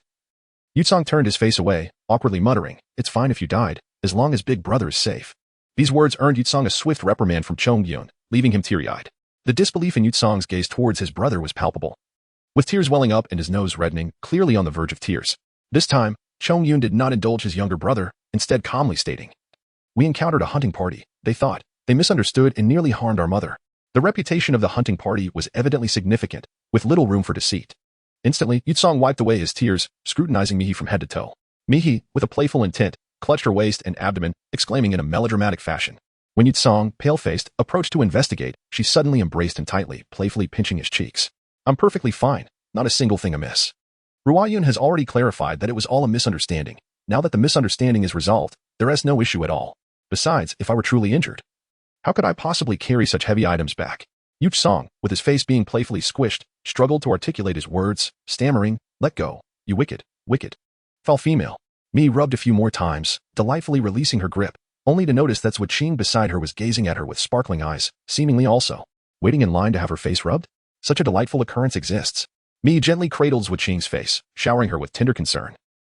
Yutsong turned his face away, awkwardly muttering, it's fine if you died, as long as Big Brother is safe. These words earned Yutsong a swift reprimand from Chongyun, leaving him teary-eyed. The disbelief in Yutsong's gaze towards his brother was palpable, with tears welling up and his nose reddening, clearly on the verge of tears. This time, Chongyun did not indulge his younger brother, instead calmly stating, we encountered a hunting party, they thought. They misunderstood and nearly harmed our mother. The reputation of the hunting party was evidently significant, with little room for deceit. Instantly, Yutsong wiped away his tears, scrutinizing Mihi from head to toe. Mihi, with a playful intent, clutched her waist and abdomen, exclaiming in a melodramatic fashion. When Yutsong, pale-faced, approached to investigate, she suddenly embraced him tightly, playfully pinching his cheeks. I'm perfectly fine, not a single thing amiss. Ruayun has already clarified that it was all a misunderstanding. Now that the misunderstanding is resolved, there is no issue at all. Besides, if I were truly injured, how could I possibly carry such heavy items back? Yutsong, with his face being playfully squished, struggled to articulate his words, stammering, let go, you wicked, foul female. Mihi rubbed a few more times, delightfully releasing her grip, only to notice that Zhuqing beside her was gazing at her with sparkling eyes, seemingly also waiting in line to have her face rubbed. Such a delightful occurrence exists. Mihi gently cradled Zhuqing's face, showering her with tender concern.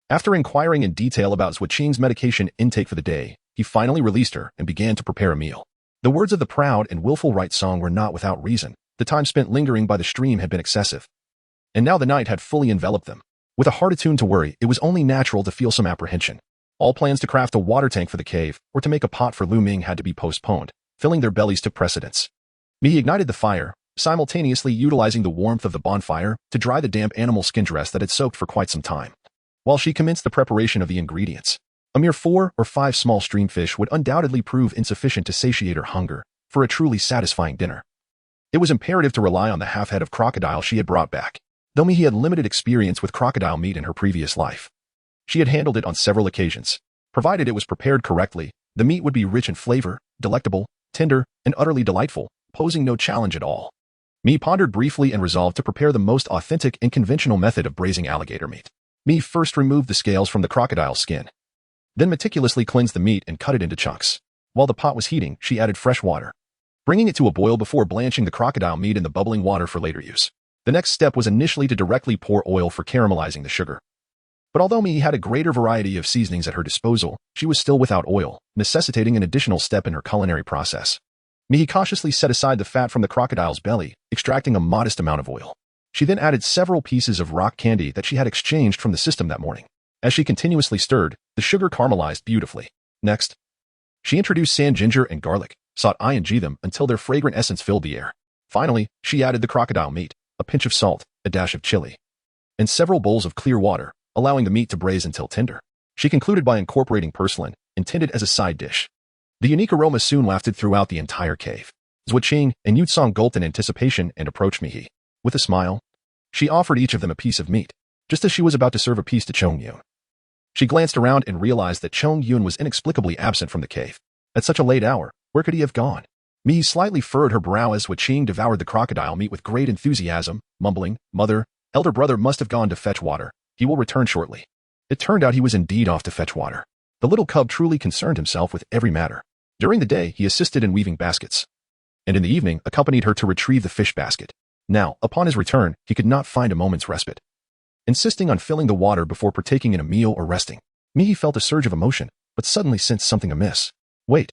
After inquiring in detail about Zhuqing's medication intake for the day, he finally released her and began to prepare a meal. The words of the proud and willful right song were not without reason. The time spent lingering by the stream had been excessive, and now the night had fully enveloped them. With a heart attuned to worry, it was only natural to feel some apprehension. All plans to craft a water tank for the cave or to make a pot for Lu Ming had to be postponed. Filling their bellies took precedence. Mihi ignited the fire, simultaneously utilizing the warmth of the bonfire to dry the damp animal skin dress that had soaked for quite some time. While she commenced the preparation of the ingredients, a mere 4 or 5 small streamfish would undoubtedly prove insufficient to satiate her hunger for a truly satisfying dinner. It was imperative to rely on the half-head of crocodile she had brought back. Though Mihi had limited experience with crocodile meat in her previous life, she had handled it on several occasions. Provided it was prepared correctly, the meat would be rich in flavor, delectable, tender, and utterly delightful, posing no challenge at all. Mihi pondered briefly and resolved to prepare the most authentic and conventional method of braising alligator meat. Mihi first removed the scales from the crocodile's skin, then meticulously cleansed the meat and cut it into chunks. While the pot was heating, she added fresh water, bringing it to a boil before blanching the crocodile meat in the bubbling water for later use. The next step was initially to directly pour oil for caramelizing the sugar. But although Mihi had a greater variety of seasonings at her disposal, she was still without oil, necessitating an additional step in her culinary process. Mihi cautiously set aside the fat from the crocodile's belly, extracting a modest amount of oil. She then added several pieces of rock candy that she had exchanged from the system that morning. As she continuously stirred, the sugar caramelized beautifully. Next, she introduced sand ginger and garlic, sought ing them until their fragrant essence filled the air. Finally, she added the crocodile meat, a pinch of salt, a dash of chili, and several bowls of clear water, allowing the meat to braise until tender. She concluded by incorporating purslane, intended as a side dish. The unique aroma soon wafted throughout the entire cave. Zhuqing and Yutsong gulped in anticipation and approached Mihi. With a smile, she offered each of them a piece of meat, just as she was about to serve a piece to Chongyun. She glanced around and realized that Chongyun was inexplicably absent from the cave. At such a late hour, where could he have gone? Mihi slightly furrowed her brow as Zhuqing devoured the crocodile meat with great enthusiasm, mumbling, "Mother, elder brother must have gone to fetch water. He will return shortly." It turned out he was indeed off to fetch water. The little cub truly concerned himself with every matter. During the day, he assisted in weaving baskets, and in the evening accompanied her to retrieve the fish basket. Now, upon his return, he could not find a moment's respite. Insisting on filling the water before partaking in a meal or resting, Mihi felt a surge of emotion, but suddenly sensed something amiss. Wait,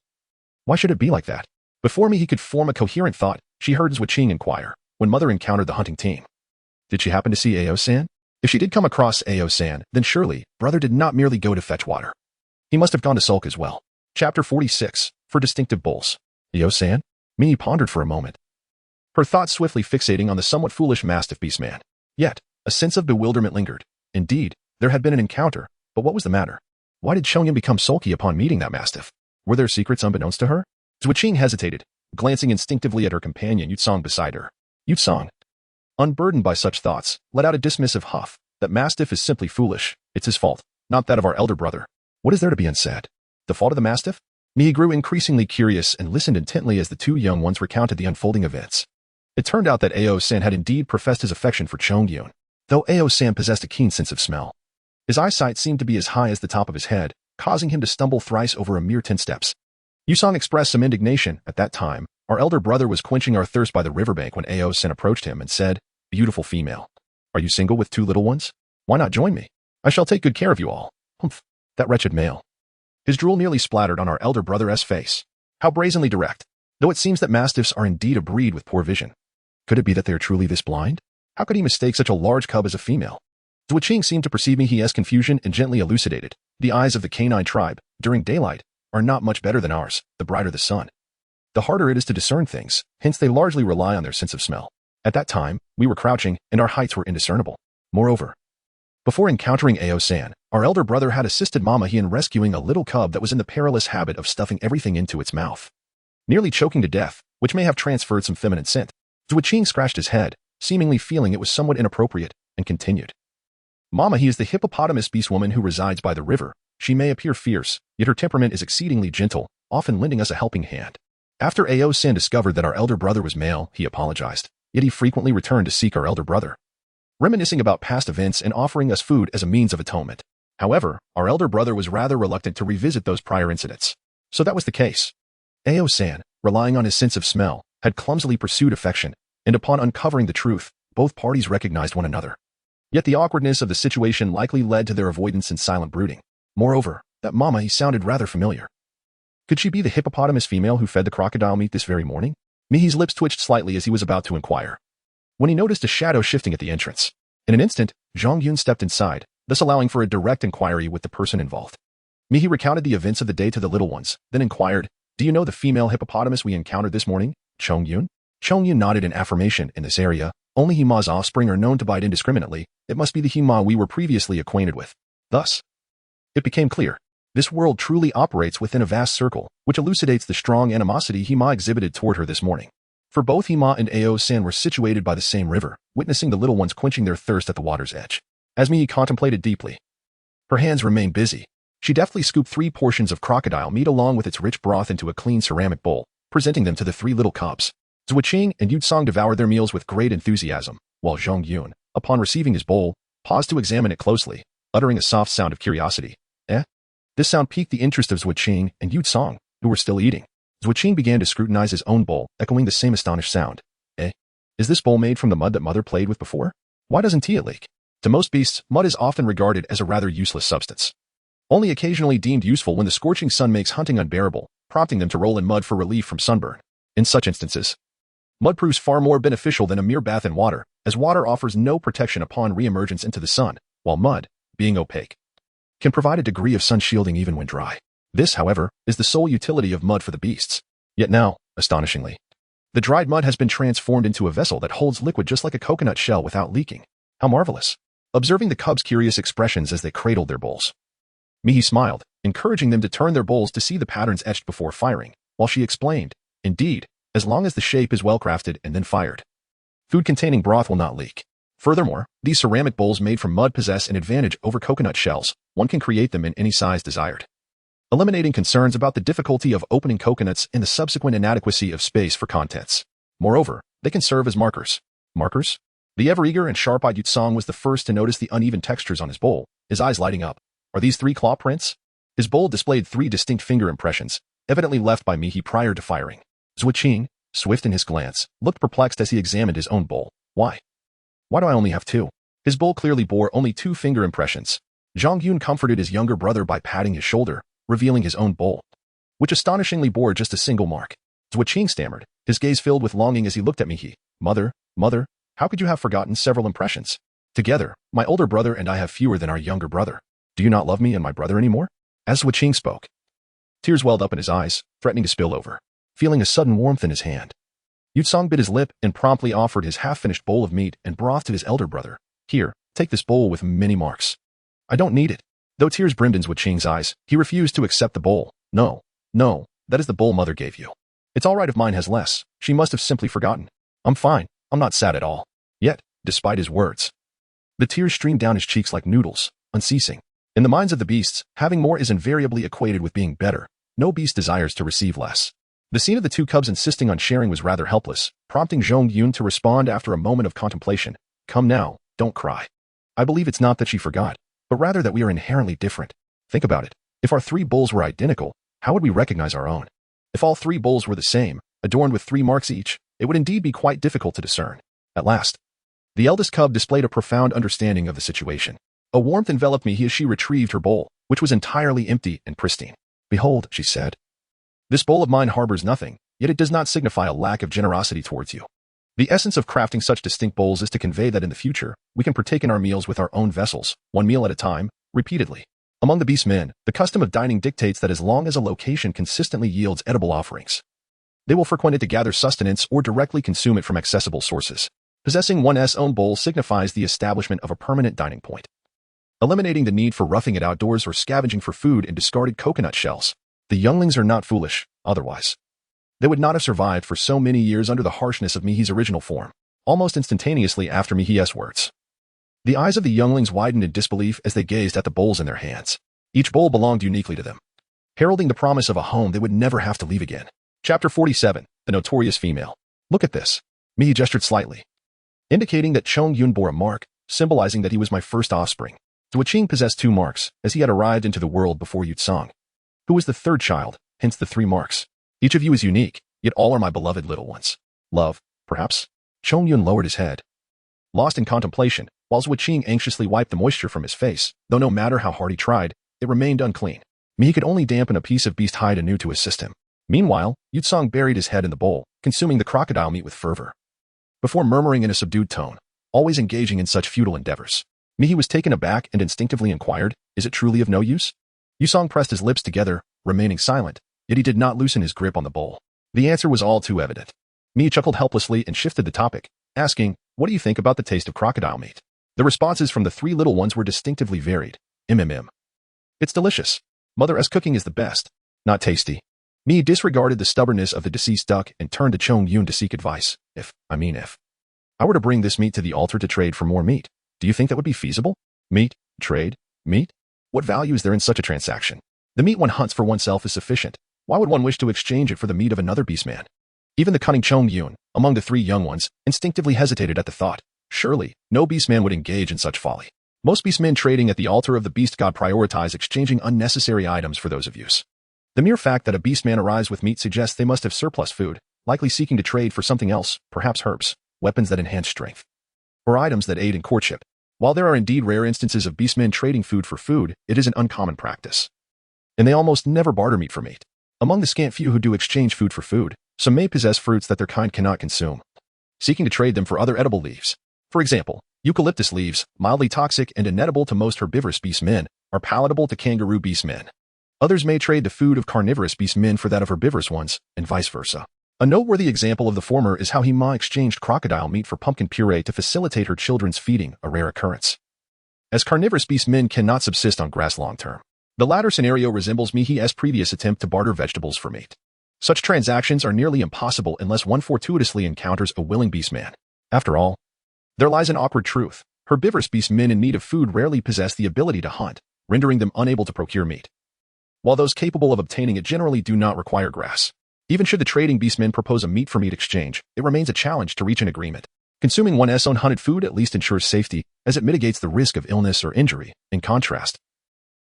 why should it be like that? Before Mihi could form a coherent thought, she heard Zhuqing inquire, when Mother encountered the hunting team. Did she happen to see Ao-san? If she did come across Ao-san, then surely, brother did not merely go to fetch water. He must have gone to sulk as well. Chapter 46, for distinctive bulls. Ao-san? Mihi pondered for a moment, her thoughts swiftly fixating on the somewhat foolish mastiff beastman. Yet, a sense of bewilderment lingered. Indeed, there had been an encounter, but what was the matter? Why did Chongyun become sulky upon meeting that mastiff? Were there secrets unbeknownst to her? Zhuqing hesitated, glancing instinctively at her companion Yutsong beside her. Yutsong, unburdened by such thoughts, let out a dismissive huff. That mastiff is simply foolish. It's his fault, not that of our elder brother. What is there to be unsaid? The fault of the mastiff? Mihi grew increasingly curious and listened intently as the two young ones recounted the unfolding events. It turned out that Ao-san had indeed professed his affection for Chongyun, though Ao-san possessed a keen sense of smell. His eyesight seemed to be as high as the top of his head, causing him to stumble thrice over a mere 10 steps. Yutsong expressed some indignation. At that time, our elder brother was quenching our thirst by the riverbank when Ao-san approached him and said, "Beautiful female. Are you single with 2 little ones? Why not join me? I shall take good care of you all." Humph, that wretched male. His drool nearly splattered on our elder brother's face. How brazenly direct. Though it seems that mastiffs are indeed a breed with poor vision. Could it be that they are truly this blind? How could he mistake such a large cub as a female? Zhuqing seemed to perceive Mihi's confusion and gently elucidated. The eyes of the canine tribe, during daylight, are not much better than ours, the brighter the sun. The harder it is to discern things, hence they largely rely on their sense of smell. At that time, we were crouching, and our heights were indiscernible. Moreover, before encountering Ao-san, our elder brother had assisted Mama in rescuing a little cub that was in the perilous habit of stuffing everything into its mouth, nearly choking to death, which may have transferred some feminine scent. Zhuqing scratched his head, seemingly feeling it was somewhat inappropriate, and continued. Mama is the hippopotamus beast woman who resides by the river. She may appear fierce, yet her temperament is exceedingly gentle, often lending us a helping hand. After Ao-san discovered that our elder brother was male, he apologized, yet he frequently returned to seek our elder brother, reminiscing about past events and offering us food as a means of atonement. However, our elder brother was rather reluctant to revisit those prior incidents. So that was the case. Ao-san, relying on his sense of smell, had clumsily pursued affection, and upon uncovering the truth, both parties recognized one another. Yet the awkwardness of the situation likely led to their avoidance and silent brooding. Moreover, that Mama sounded rather familiar. Could she be the hippopotamus female who fed the crocodile meat this very morning? Mihi's lips twitched slightly as he was about to inquire, when he noticed a shadow shifting at the entrance. In an instant, Zhongyun stepped inside, thus allowing for a direct inquiry with the person involved. Mihi recounted the events of the day to the little ones, then inquired, "Do you know the female hippopotamus we encountered this morning, Chongyun?" Chongyun nodded in affirmation. In this area, only Hima's offspring are known to bite indiscriminately. It must be the Hima we were previously acquainted with. Thus, it became clear. This world truly operates within a vast circle, which elucidates the strong animosity Hima exhibited toward her this morning. For both Hima and Ao-san were situated by the same river, witnessing the little ones quenching their thirst at the water's edge. As Mihi contemplated deeply, her hands remained busy. She deftly scooped 3 portions of crocodile meat along with its rich broth into a clean ceramic bowl, presenting them to the 3 little cubs. Zhuqing and Yutsong devoured their meals with great enthusiasm, while Zhongyun, upon receiving his bowl, paused to examine it closely, uttering a soft sound of curiosity. This sound piqued the interest of Zhuqing and Yutsong, who were still eating. Zhuqing began to scrutinize his own bowl, echoing the same astonished sound. Is this bowl made from the mud that Mother played with before? Why doesn't it leak? To most beasts, mud is often regarded as a rather useless substance, only occasionally deemed useful when the scorching sun makes hunting unbearable, prompting them to roll in mud for relief from sunburn. In such instances, mud proves far more beneficial than a mere bath in water, as water offers no protection upon re-emergence into the sun, while mud, being opaque, can provide a degree of sun shielding even when dry. This, however, is the sole utility of mud for the beasts. Yet now, astonishingly, the dried mud has been transformed into a vessel that holds liquid just like a coconut shell without leaking. How marvelous! Observing the cubs' curious expressions as they cradled their bowls, Mihi smiled, encouraging them to turn their bowls to see the patterns etched before firing, while she explained, "Indeed, as long as the shape is well crafted and then fired. Food containing broth will not leak. Furthermore, these ceramic bowls made from mud possess an advantage over coconut shells. One can create them in any size desired, eliminating concerns about the difficulty of opening coconuts and the subsequent inadequacy of space for contents. Moreover, they can serve as markers. Markers? The ever-eager and sharp-eyed Yutsong was the first to notice the uneven textures on his bowl, his eyes lighting up. Are these 3 claw prints? His bowl displayed 3 distinct finger impressions, evidently left by Mihi prior to firing. Zhuo Qing, swift in his glance, looked perplexed as he examined his own bowl. Why? Why do I only have 2? His bowl clearly bore only 2 finger impressions. Zhang Yun comforted his younger brother by patting his shoulder, revealing his own bowl, which astonishingly bore just a single mark. Zhuo Qing stammered, his gaze filled with longing as he looked at Mihi. Mother, how could you have forgotten several impressions? Together, my older brother and I have fewer than our younger brother. Do you not love me and my brother anymore? As Zhuo Qing spoke, tears welled up in his eyes, threatening to spill over. Feeling a sudden warmth in his hand, Yutsong bit his lip and promptly offered his half-finished bowl of meat and broth to his elder brother. Here, take this bowl with many marks. I don't need it. Though tears brimmed in Zhuo Qing's eyes, he refused to accept the bowl. No, that is the bowl mother gave you. It's all right if mine has less. She must have simply forgotten. I'm fine. I'm not sad at all. Yet, despite his words, the tears streamed down his cheeks like noodles, unceasing. In the minds of the beasts, having more is invariably equated with being better. No beast desires to receive less. The scene of the 2 cubs insisting on sharing was rather helpless, prompting Zhong Yun to respond after a moment of contemplation. Come now, don't cry. I believe it's not that she forgot, but rather that we are inherently different. Think about it. If our 3 bowls were identical, how would we recognize our own? If all 3 bowls were the same, adorned with 3 marks each, it would indeed be quite difficult to discern. At last, the eldest cub displayed a profound understanding of the situation. A warmth enveloped me as she retrieved her bowl, which was entirely empty and pristine. Behold, she said, this bowl of mine harbors nothing, yet it does not signify a lack of generosity towards you. The essence of crafting such distinct bowls is to convey that in the future, we can partake in our meals with our own vessels, 1 meal at a time, repeatedly. Among the beast men, the custom of dining dictates that as long as a location consistently yields edible offerings, they will frequent it to gather sustenance or directly consume it from accessible sources. Possessing one's own bowl signifies the establishment of a permanent dining point, eliminating the need for roughing it outdoors or scavenging for food in discarded coconut shells. The younglings are not foolish, otherwise they would not have survived for so many years under the harshness of Mihi's original form. Almost instantaneously after Mihi's words, the eyes of the younglings widened in disbelief as they gazed at the bowls in their hands. Each bowl belonged uniquely to them, heralding the promise of a home they would never have to leave again. Chapter 47, The Notorious Female. Look at this. Mihi gestured slightly, indicating that Chong Yun bore a mark, symbolizing that he was my first offspring. Zhuo Qing possessed 2 marks, as he had arrived into the world before Yutsong, who was the 3rd child, hence the 3 marks. Each of you is unique, yet all are my beloved little ones. Love, perhaps? Chong Yun lowered his head, lost in contemplation, while Zhuo Qing anxiously wiped the moisture from his face, though no matter how hard he tried, it remained unclean. Mihi could only dampen a piece of beast hide anew to assist him. Meanwhile, Yutsong buried his head in the bowl, consuming the crocodile meat with fervor, before murmuring in a subdued tone, always engaging in such futile endeavors. Mihi was taken aback and instinctively inquired, is it truly of no use? Yutsong pressed his lips together, remaining silent, yet he did not loosen his grip on the bowl. The answer was all too evident. Mihi chuckled helplessly and shifted the topic, asking, what do you think about the taste of crocodile meat? The responses from the 3 little ones were distinctively varied. It's delicious. Mother's cooking is the best. Not tasty. Mihi disregarded the stubbornness of the deceased duck and turned to Chong Yun to seek advice. If I were to bring this meat to the altar to trade for more meat, do you think that would be feasible? Meat? Trade? Meat? What value is there in such a transaction? The meat one hunts for oneself is sufficient. Why would one wish to exchange it for the meat of another beastman? Even the cunning Chong Yun, among the 3 young ones, instinctively hesitated at the thought. Surely, no beastman would engage in such folly. Most beastmen trading at the altar of the beast god prioritize exchanging unnecessary items for those of use. The mere fact that a beastman arrives with meat suggests they must have surplus food, likely seeking to trade for something else, perhaps herbs, weapons that enhance strength, or items that aid in courtship. While there are indeed rare instances of beastmen trading food for food, it is an uncommon practice, and they almost never barter meat for meat. Among the scant few who do exchange food for food, some may possess fruits that their kind cannot consume, seeking to trade them for other edible leaves. For example, eucalyptus leaves, mildly toxic and inedible to most herbivorous beastmen, are palatable to kangaroo beastmen. Others may trade the food of carnivorous beastmen for that of herbivorous ones, and vice versa. A noteworthy example of the former is how Hima exchanged crocodile meat for pumpkin puree to facilitate her children's feeding, a rare occurrence, as carnivorous beastmen cannot subsist on grass long-term. The latter scenario resembles Mihi's previous attempt to barter vegetables for meat. Such transactions are nearly impossible unless one fortuitously encounters a willing beastman. After all, there lies an awkward truth. Herbivorous beastmen in need of food rarely possess the ability to hunt, rendering them unable to procure meat, while those capable of obtaining it generally do not require grass. Even should the trading beastmen propose a meat-for-meat exchange, it remains a challenge to reach an agreement. Consuming one's own hunted food at least ensures safety, as it mitigates the risk of illness or injury. In contrast,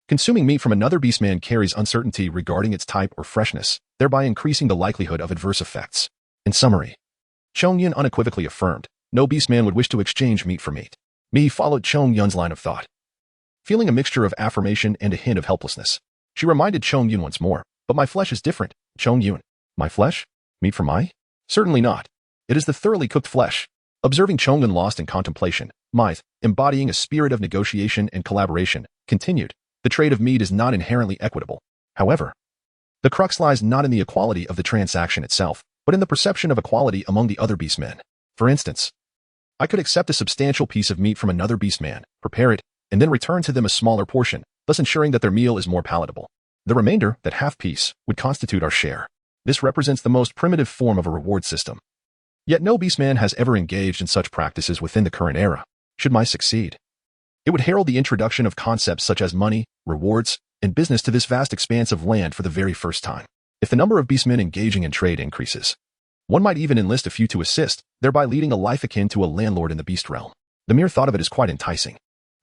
consuming meat from another beastman carries uncertainty regarding its type or freshness, thereby increasing the likelihood of adverse effects. In summary, Chongyun unequivocally affirmed, no beastman would wish to exchange meat for meat. Mi followed Chongyun's line of thought, feeling a mixture of affirmation and a hint of helplessness. She reminded Chongyun once more, but my flesh is different, Chongyun. My flesh? Meat for my? Certainly not. It is the thoroughly cooked flesh. Observing Chongyun lost in contemplation, Myth, embodying a spirit of negotiation and collaboration, continued, the trade of meat is not inherently equitable. However, the crux lies not in the equality of the transaction itself, but in the perception of equality among the other beastmen. For instance, I could accept a substantial piece of meat from another beastman, prepare it, and then return to them a smaller portion, thus ensuring that their meal is more palatable. The remainder, that half piece, would constitute our share. This represents the most primitive form of a reward system. Yet no beastman has ever engaged in such practices within the current era. Should my succeed, it would herald the introduction of concepts such as money, rewards, and business to this vast expanse of land for the very first time. If the number of beastmen engaging in trade increases, one might even enlist a few to assist, thereby leading a life akin to a landlord in the beast realm. The mere thought of it is quite enticing.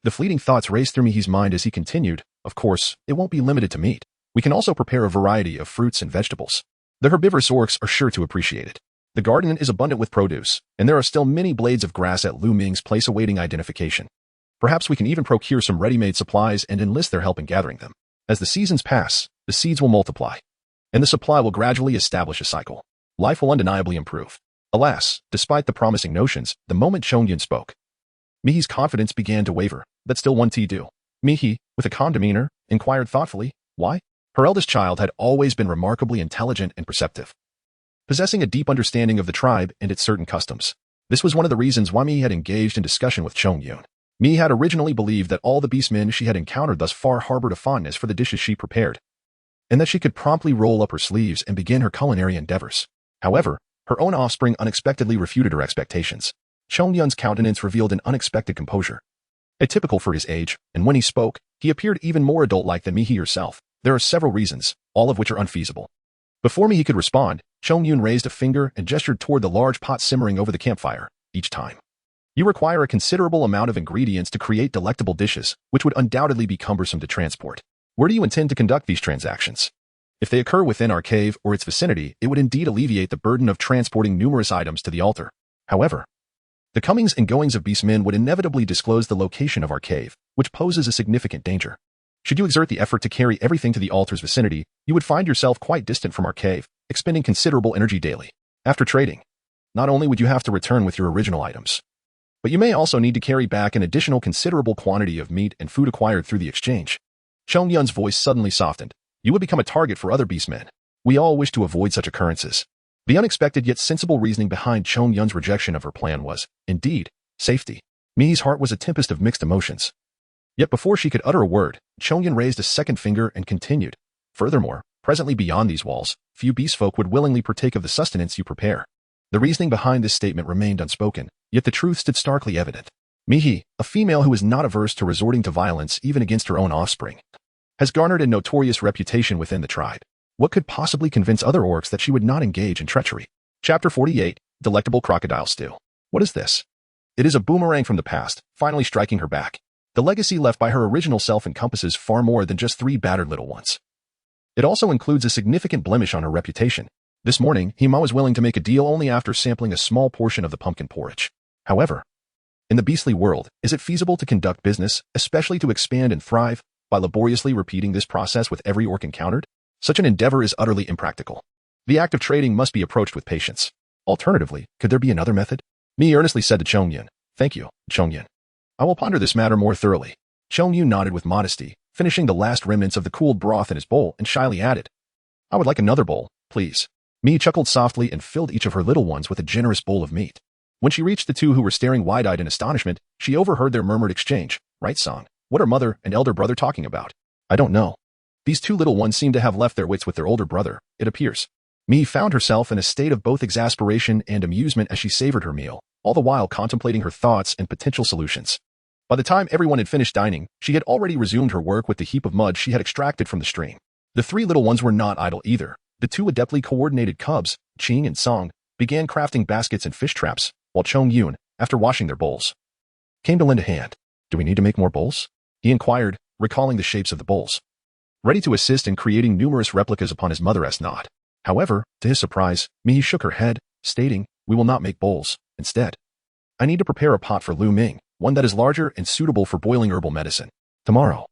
The fleeting thoughts raced through Mihi's mind as he continued, of course, it won't be limited to meat. We can also prepare a variety of fruits and vegetables. The herbivorous orcs are sure to appreciate it. The garden is abundant with produce, and there are still many blades of grass at Lu Ming's place awaiting identification. Perhaps we can even procure some ready-made supplies and enlist their help in gathering them. As the seasons pass, the seeds will multiply, and the supply will gradually establish a cycle. Life will undeniably improve. Alas, despite the promising notions, the moment Chongyun spoke, Mihi's confidence began to waver. That still won't do. Mihi, with a calm demeanor, inquired thoughtfully, why? Her eldest child had always been remarkably intelligent and perceptive, possessing a deep understanding of the tribe and its certain customs. This was one of the reasons why Mihi had engaged in discussion with Chongyun. Mihi had originally believed that all the beastmen she had encountered thus far harbored a fondness for the dishes she prepared, and that she could promptly roll up her sleeves and begin her culinary endeavors. However, her own offspring unexpectedly refuted her expectations. Chongyun's countenance revealed an unexpected composure, atypical for his age, and when he spoke, he appeared even more adult-like than Mihi herself. There are several reasons, all of which are unfeasible. Before Mihi could respond, Chongyun raised a finger and gestured toward the large pot simmering over the campfire. Each time, you require a considerable amount of ingredients to create delectable dishes, which would undoubtedly be cumbersome to transport. Where do you intend to conduct these transactions? If they occur within our cave or its vicinity, it would indeed alleviate the burden of transporting numerous items to the altar. However, the comings and goings of beastmen would inevitably disclose the location of our cave, which poses a significant danger. Should you exert the effort to carry everything to the altar's vicinity, you would find yourself quite distant from our cave, expending considerable energy daily. After trading, not only would you have to return with your original items, but you may also need to carry back an additional considerable quantity of meat and food acquired through the exchange. Chongyun's voice suddenly softened. You would become a target for other beastmen. We all wish to avoid such occurrences. The unexpected yet sensible reasoning behind Chongyun's rejection of her plan was, indeed, safety. Mihi's heart was a tempest of mixed emotions. Yet before she could utter a word, Chongyun raised a second finger and continued. Furthermore, presently beyond these walls, few beastfolk would willingly partake of the sustenance you prepare. The reasoning behind this statement remained unspoken, yet the truth stood starkly evident. Mihi, a female who is not averse to resorting to violence even against her own offspring, has garnered a notorious reputation within the tribe. What could possibly convince other orcs that she would not engage in treachery? Chapter 48, Delectable Crocodile Stew. What is this? It is a boomerang from the past, finally striking her back. The legacy left by her original self encompasses far more than just 3 battered little ones. It also includes a significant blemish on her reputation. This morning, Hima was willing to make a deal only after sampling a small portion of the pumpkin porridge. However, in the beastly world, is it feasible to conduct business, especially to expand and thrive, by laboriously repeating this process with every orc encountered? Such an endeavor is utterly impractical. The act of trading must be approached with patience. Alternatively, could there be another method? Mi earnestly said to Chongyun. Thank you, Chongyun. I will ponder this matter more thoroughly. Chongyun nodded with modesty, finishing the last remnants of the cooled broth in his bowl and shyly added, I would like another bowl, please. Mi chuckled softly and filled each of her little ones with a generous bowl of meat. When she reached the two who were staring wide-eyed in astonishment, she overheard their murmured exchange. Right, Song? What are mother and elder brother talking about? I don't know. These 2 little ones seem to have left their wits with their older brother, it appears. Mi found herself in a state of both exasperation and amusement as she savored her meal, all the while contemplating her thoughts and potential solutions. By the time everyone had finished dining, she had already resumed her work with the heap of mud she had extracted from the stream. The three little ones were not idle either. The two adeptly coordinated cubs, Qing and Song, began crafting baskets and fish traps, while Chong Yun, after washing their bowls, came to lend a hand. "Do we need to make more bowls?" he inquired, recalling the shapes of the bowls. Ready to assist in creating numerous replicas upon his mother-esque nod. However, to his surprise, Mi shook her head, stating, "We will not make bowls. Instead, I need to prepare a pot for Lu Ming, one that is larger and suitable for boiling herbal medicine. Tomorrow,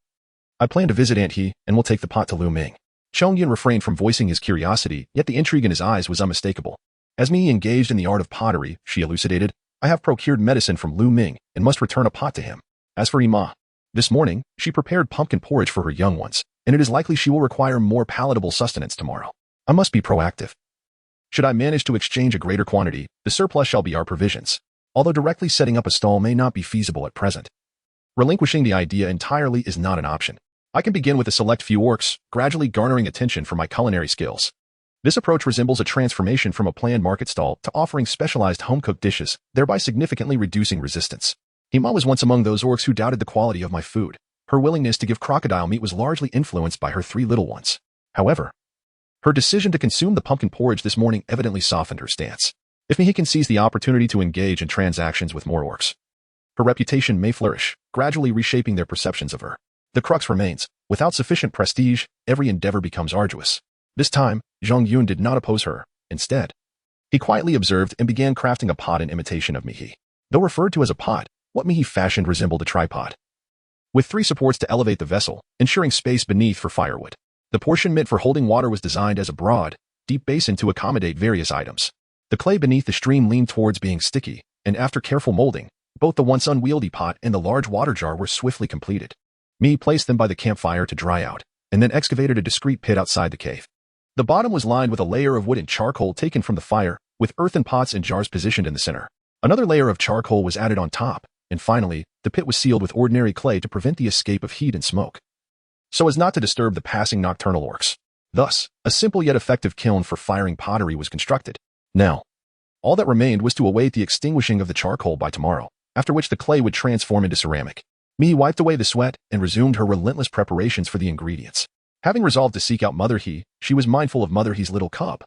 I plan to visit Aunt He and will take the pot to Lu Ming." Chong Yun refrained from voicing his curiosity, yet the intrigue in his eyes was unmistakable. As Mi engaged in the art of pottery, she elucidated, "I have procured medicine from Lu Ming and must return a pot to him. As for Ima, this morning, she prepared pumpkin porridge for her young ones, and it is likely she will require more palatable sustenance tomorrow. I must be proactive. Should I manage to exchange a greater quantity, the surplus shall be our provisions, although directly setting up a stall may not be feasible at present. Relinquishing the idea entirely is not an option. I can begin with a select few orcs, gradually garnering attention for my culinary skills. This approach resembles a transformation from a planned market stall to offering specialized home-cooked dishes, thereby significantly reducing resistance. Ima was once among those orcs who doubted the quality of my food. Her willingness to give crocodile meat was largely influenced by her three little ones. However, her decision to consume the pumpkin porridge this morning evidently softened her stance. If Mihi can seize the opportunity to engage in transactions with more orcs, her reputation may flourish, gradually reshaping their perceptions of her. The crux remains, without sufficient prestige, every endeavor becomes arduous. This time, Zhang Yun did not oppose her. Instead, he quietly observed and began crafting a pot in imitation of Mihi. Though referred to as a pot, what Mihi fashioned resembled a tripod, with three supports to elevate the vessel, ensuring space beneath for firewood. The portion meant for holding water was designed as a broad, deep basin to accommodate various items. The clay beneath the stream leaned towards being sticky, and after careful molding, both the once unwieldy pot and the large water jar were swiftly completed. Mi placed them by the campfire to dry out, and then excavated a discreet pit outside the cave. The bottom was lined with a layer of wood and charcoal taken from the fire, with earthen pots and jars positioned in the center. Another layer of charcoal was added on top, and finally, the pit was sealed with ordinary clay to prevent the escape of heat and smoke, so as not to disturb the passing nocturnal orcs. Thus, a simple yet effective kiln for firing pottery was constructed. Now, all that remained was to await the extinguishing of the charcoal by tomorrow, after which the clay would transform into ceramic. Mi wiped away the sweat and resumed her relentless preparations for the ingredients. Having resolved to seek out Mother He, she was mindful of Mother He's little cub,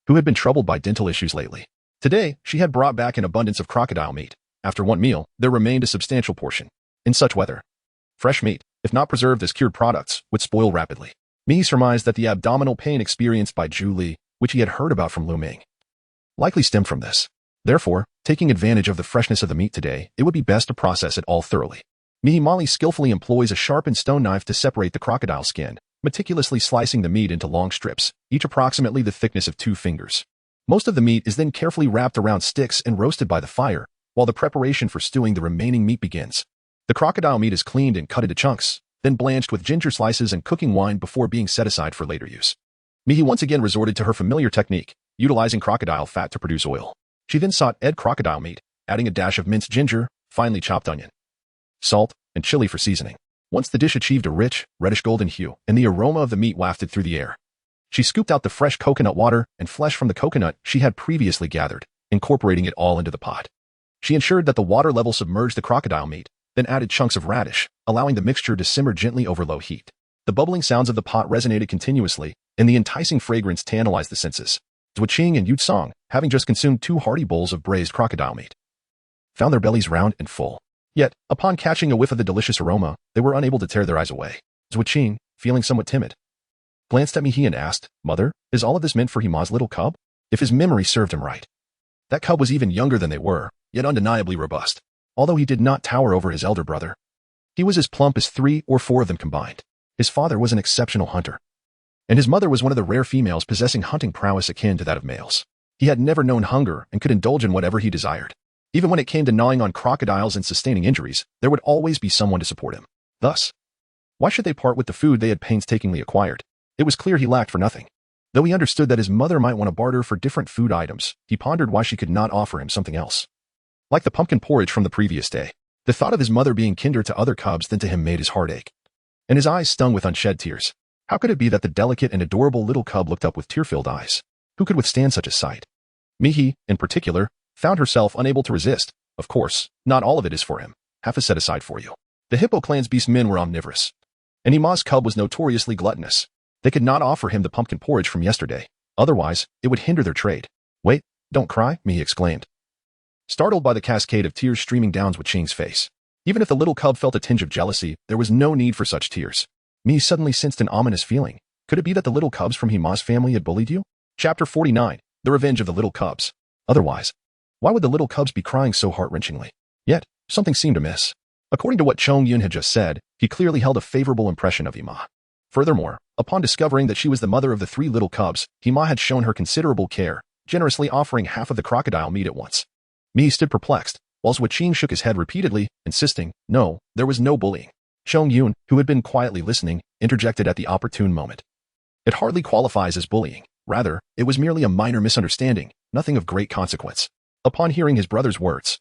who had been troubled by dental issues lately. Today, she had brought back an abundance of crocodile meat. After one meal, there remained a substantial portion. In such weather, fresh meat, if not preserved as cured products, would spoil rapidly. Mi surmised that the abdominal pain experienced by Zhu Li, which he had heard about from Lu Ming, likely stemmed from this. Therefore, taking advantage of the freshness of the meat today, it would be best to process it all thoroughly. Mi Mali skillfully employs a sharpened stone knife to separate the crocodile skin, meticulously slicing the meat into long strips, each approximately the thickness of 2 fingers. Most of the meat is then carefully wrapped around sticks and roasted by the fire, while the preparation for stewing the remaining meat begins. The crocodile meat is cleaned and cut into chunks, then blanched with ginger slices and cooking wine before being set aside for later use. Mihi once again resorted to her familiar technique, utilizing crocodile fat to produce oil. She then sought crocodile meat, adding a dash of minced ginger, finely chopped onion, salt, and chili for seasoning. Once the dish achieved a rich, reddish golden hue, and the aroma of the meat wafted through the air, she scooped out the fresh coconut water and flesh from the coconut she had previously gathered, incorporating it all into the pot. She ensured that the water level submerged the crocodile meat, then added chunks of radish, allowing the mixture to simmer gently over low heat. The bubbling sounds of the pot resonated continuously, and the enticing fragrance tantalized the senses. Zhuqing and Yu Song, having just consumed 2 hearty bowls of braised crocodile meat, found their bellies round and full. Yet, upon catching a whiff of the delicious aroma, they were unable to tear their eyes away. Zhuqing, feeling somewhat timid, glanced at Mihi and asked, "Mother, is all of this meant for Hima's little cub?" If his memory served him right, that cub was even younger than they were, yet undeniably robust. Although he did not tower over his elder brother, he was as plump as 3 or 4 of them combined. His father was an exceptional hunter, and his mother was one of the rare females possessing hunting prowess akin to that of males. He had never known hunger and could indulge in whatever he desired. Even when it came to gnawing on crocodiles and sustaining injuries, there would always be someone to support him. Thus, why should they part with the food they had painstakingly acquired? It was clear he lacked for nothing. Though he understood that his mother might want to barter for different food items, he pondered why she could not offer him something else. Like the pumpkin porridge from the previous day, the thought of his mother being kinder to other cubs than to him made his heart ache, and his eyes stung with unshed tears. How could it be that the delicate and adorable little cub looked up with tear-filled eyes? Who could withstand such a sight? Mihi, in particular, found herself unable to resist. Of course, not all of it is for him. Half is set aside for you. The Hippo clan's beast men were omnivorous, and Ima's cub was notoriously gluttonous. They could not offer him the pumpkin porridge from yesterday. Otherwise, it would hinder their trade. Wait, don't cry, Mihi exclaimed, startled by the cascade of tears streaming down Wei-Qing's face. Even if the little cub felt a tinge of jealousy, there was no need for such tears. Mihi suddenly sensed an ominous feeling. Could it be that the little cubs from Hima's family had bullied you? Chapter 49, The Revenge of the Little Cubs. Otherwise, why would the little cubs be crying so heart-wrenchingly? Yet, something seemed amiss. According to what Chongyun had just said, he clearly held a favorable impression of Hima. Furthermore, upon discovering that she was the mother of the 3 little cubs, Hima had shown her considerable care, generously offering half of the crocodile meat at once. Mihi stood perplexed, whilst Wei-Qing shook his head repeatedly, insisting, no, there was no bullying. Chongyun, who had been quietly listening, interjected at the opportune moment. It hardly qualifies as bullying. Rather, it was merely a minor misunderstanding, nothing of great consequence. Upon hearing his brother's words,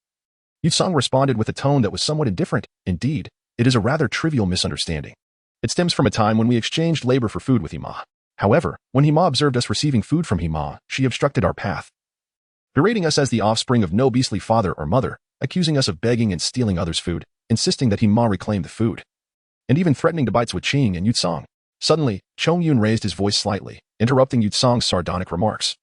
Yusong responded with a tone that was somewhat indifferent. Indeed, it is a rather trivial misunderstanding. It stems from a time when we exchanged labor for food with Hima. However, when Hima observed us receiving food from Hima, she obstructed our path, berating us as the offspring of no beastly father or mother, accusing us of begging and stealing others' food, insisting that Hima reclaim the food, and even threatening to bite Wei-Qing and Yusong. Suddenly, Chongyun raised his voice slightly, interrupting Yusong's sardonic remarks.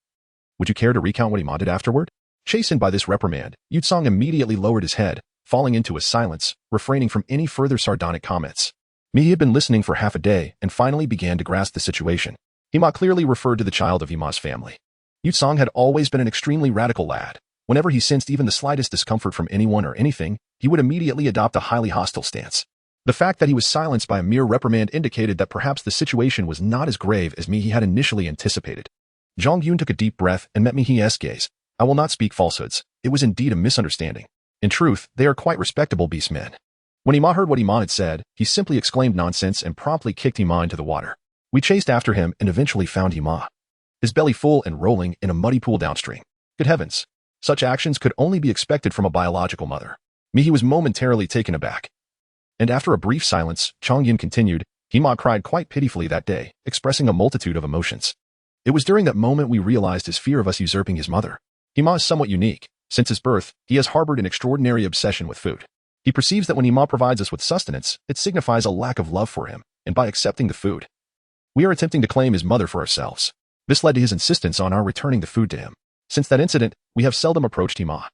Would you care to recount what Hima did afterward? Chastened by this reprimand, Yusong immediately lowered his head, falling into a silence, refraining from any further sardonic comments. Mihi had been listening for half a day and finally began to grasp the situation. Hima clearly referred to the child of Hima's family. Yusong had always been an extremely radical lad. Whenever he sensed even the slightest discomfort from anyone or anything, he would immediately adopt a highly hostile stance. The fact that he was silenced by a mere reprimand indicated that perhaps the situation was not as grave as Mihi had initially anticipated. Chongyun took a deep breath and met Mihi's gaze. I will not speak falsehoods. It was indeed a misunderstanding. In truth, they are quite respectable beast men. When Hima heard what Hima had said, he simply exclaimed nonsense and promptly kicked Hima into the water. We chased after him and eventually found Hima, his belly full and rolling in a muddy pool downstream. Good heavens! Such actions could only be expected from a biological mother. Mihi was momentarily taken aback. And after a brief silence, Chongyun continued, Hima cried quite pitifully that day, expressing a multitude of emotions. It was during that moment we realized his fear of us usurping his mother. Hima is somewhat unique. Since his birth, he has harbored an extraordinary obsession with food. He perceives that when Hima provides us with sustenance, it signifies a lack of love for him, and by accepting the food, we are attempting to claim his mother for ourselves. This led to his insistence on our returning the food to him. Since that incident, we have seldom approached Hima.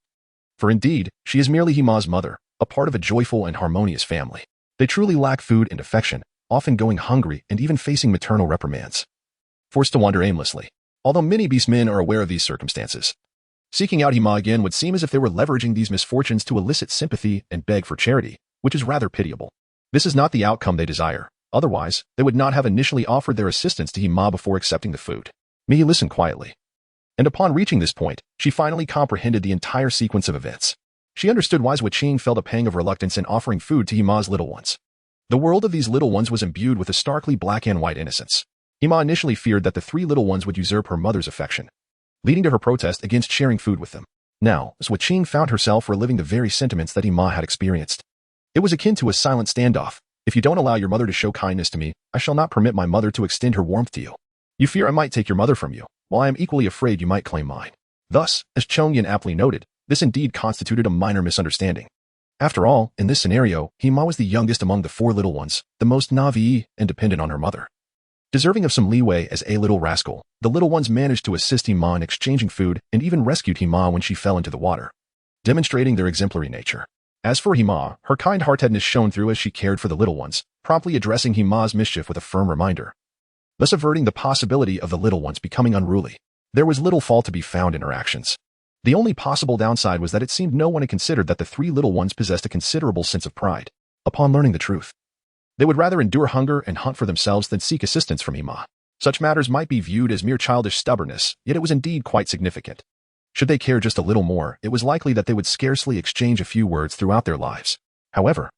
For indeed, she is merely Hima's mother, a part of a joyful and harmonious family. They truly lack food and affection, often going hungry and even facing maternal reprimands, forced to wander aimlessly. Although many beast men are aware of these circumstances, seeking out Hima again would seem as if they were leveraging these misfortunes to elicit sympathy and beg for charity, which is rather pitiable. This is not the outcome they desire. Otherwise, they would not have initially offered their assistance to Hima before accepting the food. Mihi listened quietly, and upon reaching this point, she finally comprehended the entire sequence of events. She understood why Wei-Qing felt a pang of reluctance in offering food to Hima's little ones. The world of these little ones was imbued with a starkly black and white innocence. Hima initially feared that the 3 little ones would usurp her mother's affection, leading to her protest against sharing food with them. Now, as Wei-Qing found herself reliving the very sentiments that Hima had experienced. It was akin to a silent standoff. If you don't allow your mother to show kindness to me, I shall not permit my mother to extend her warmth to you. You fear I might take your mother from you, while I am equally afraid you might claim mine. Thus, as Chongyun aptly noted, this indeed constituted a minor misunderstanding. After all, in this scenario, Hima was the youngest among the 4 little ones, the most naive and dependent on her mother. Deserving of some leeway as a little rascal, the little ones managed to assist Hima in exchanging food and even rescued Hima when she fell into the water, demonstrating their exemplary nature. As for Hima, her kind-heartedness shone through as she cared for the little ones, promptly addressing Hima's mischief with a firm reminder, thus averting the possibility of the little ones becoming unruly. There was little fault to be found in her actions. The only possible downside was that it seemed no one had considered that the 3 little ones possessed a considerable sense of pride. Upon learning the truth, they would rather endure hunger and hunt for themselves than seek assistance from Hima. Such matters might be viewed as mere childish stubbornness, yet it was indeed quite significant. Should they care just a little more, it was likely that they would scarcely exchange a few words throughout their lives. However,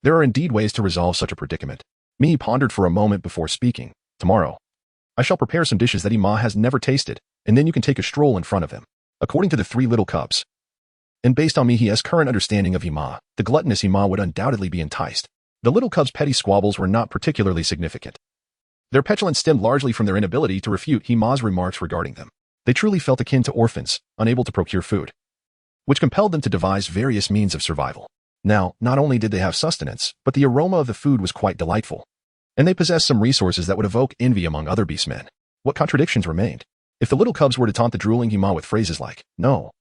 there are indeed ways to resolve such a predicament. Mihi pondered for a moment before speaking. Tomorrow, I shall prepare some dishes that Hima has never tasted, and then you can take a stroll in front of him. According to the 3 little cubs, and based on Mihi's current understanding of Hima, the gluttonous Hima would undoubtedly be enticed. The little cubs' petty squabbles were not particularly significant. Their petulance stemmed largely from their inability to refute Hima's remarks regarding them. They truly felt akin to orphans, unable to procure food, which compelled them to devise various means of survival. Now, not only did they have sustenance, but the aroma of the food was quite delightful, and they possessed some resources that would evoke envy among other beastmen. What contradictions remained? If the little cubs were to taunt the drooling Hima with phrases like, "No,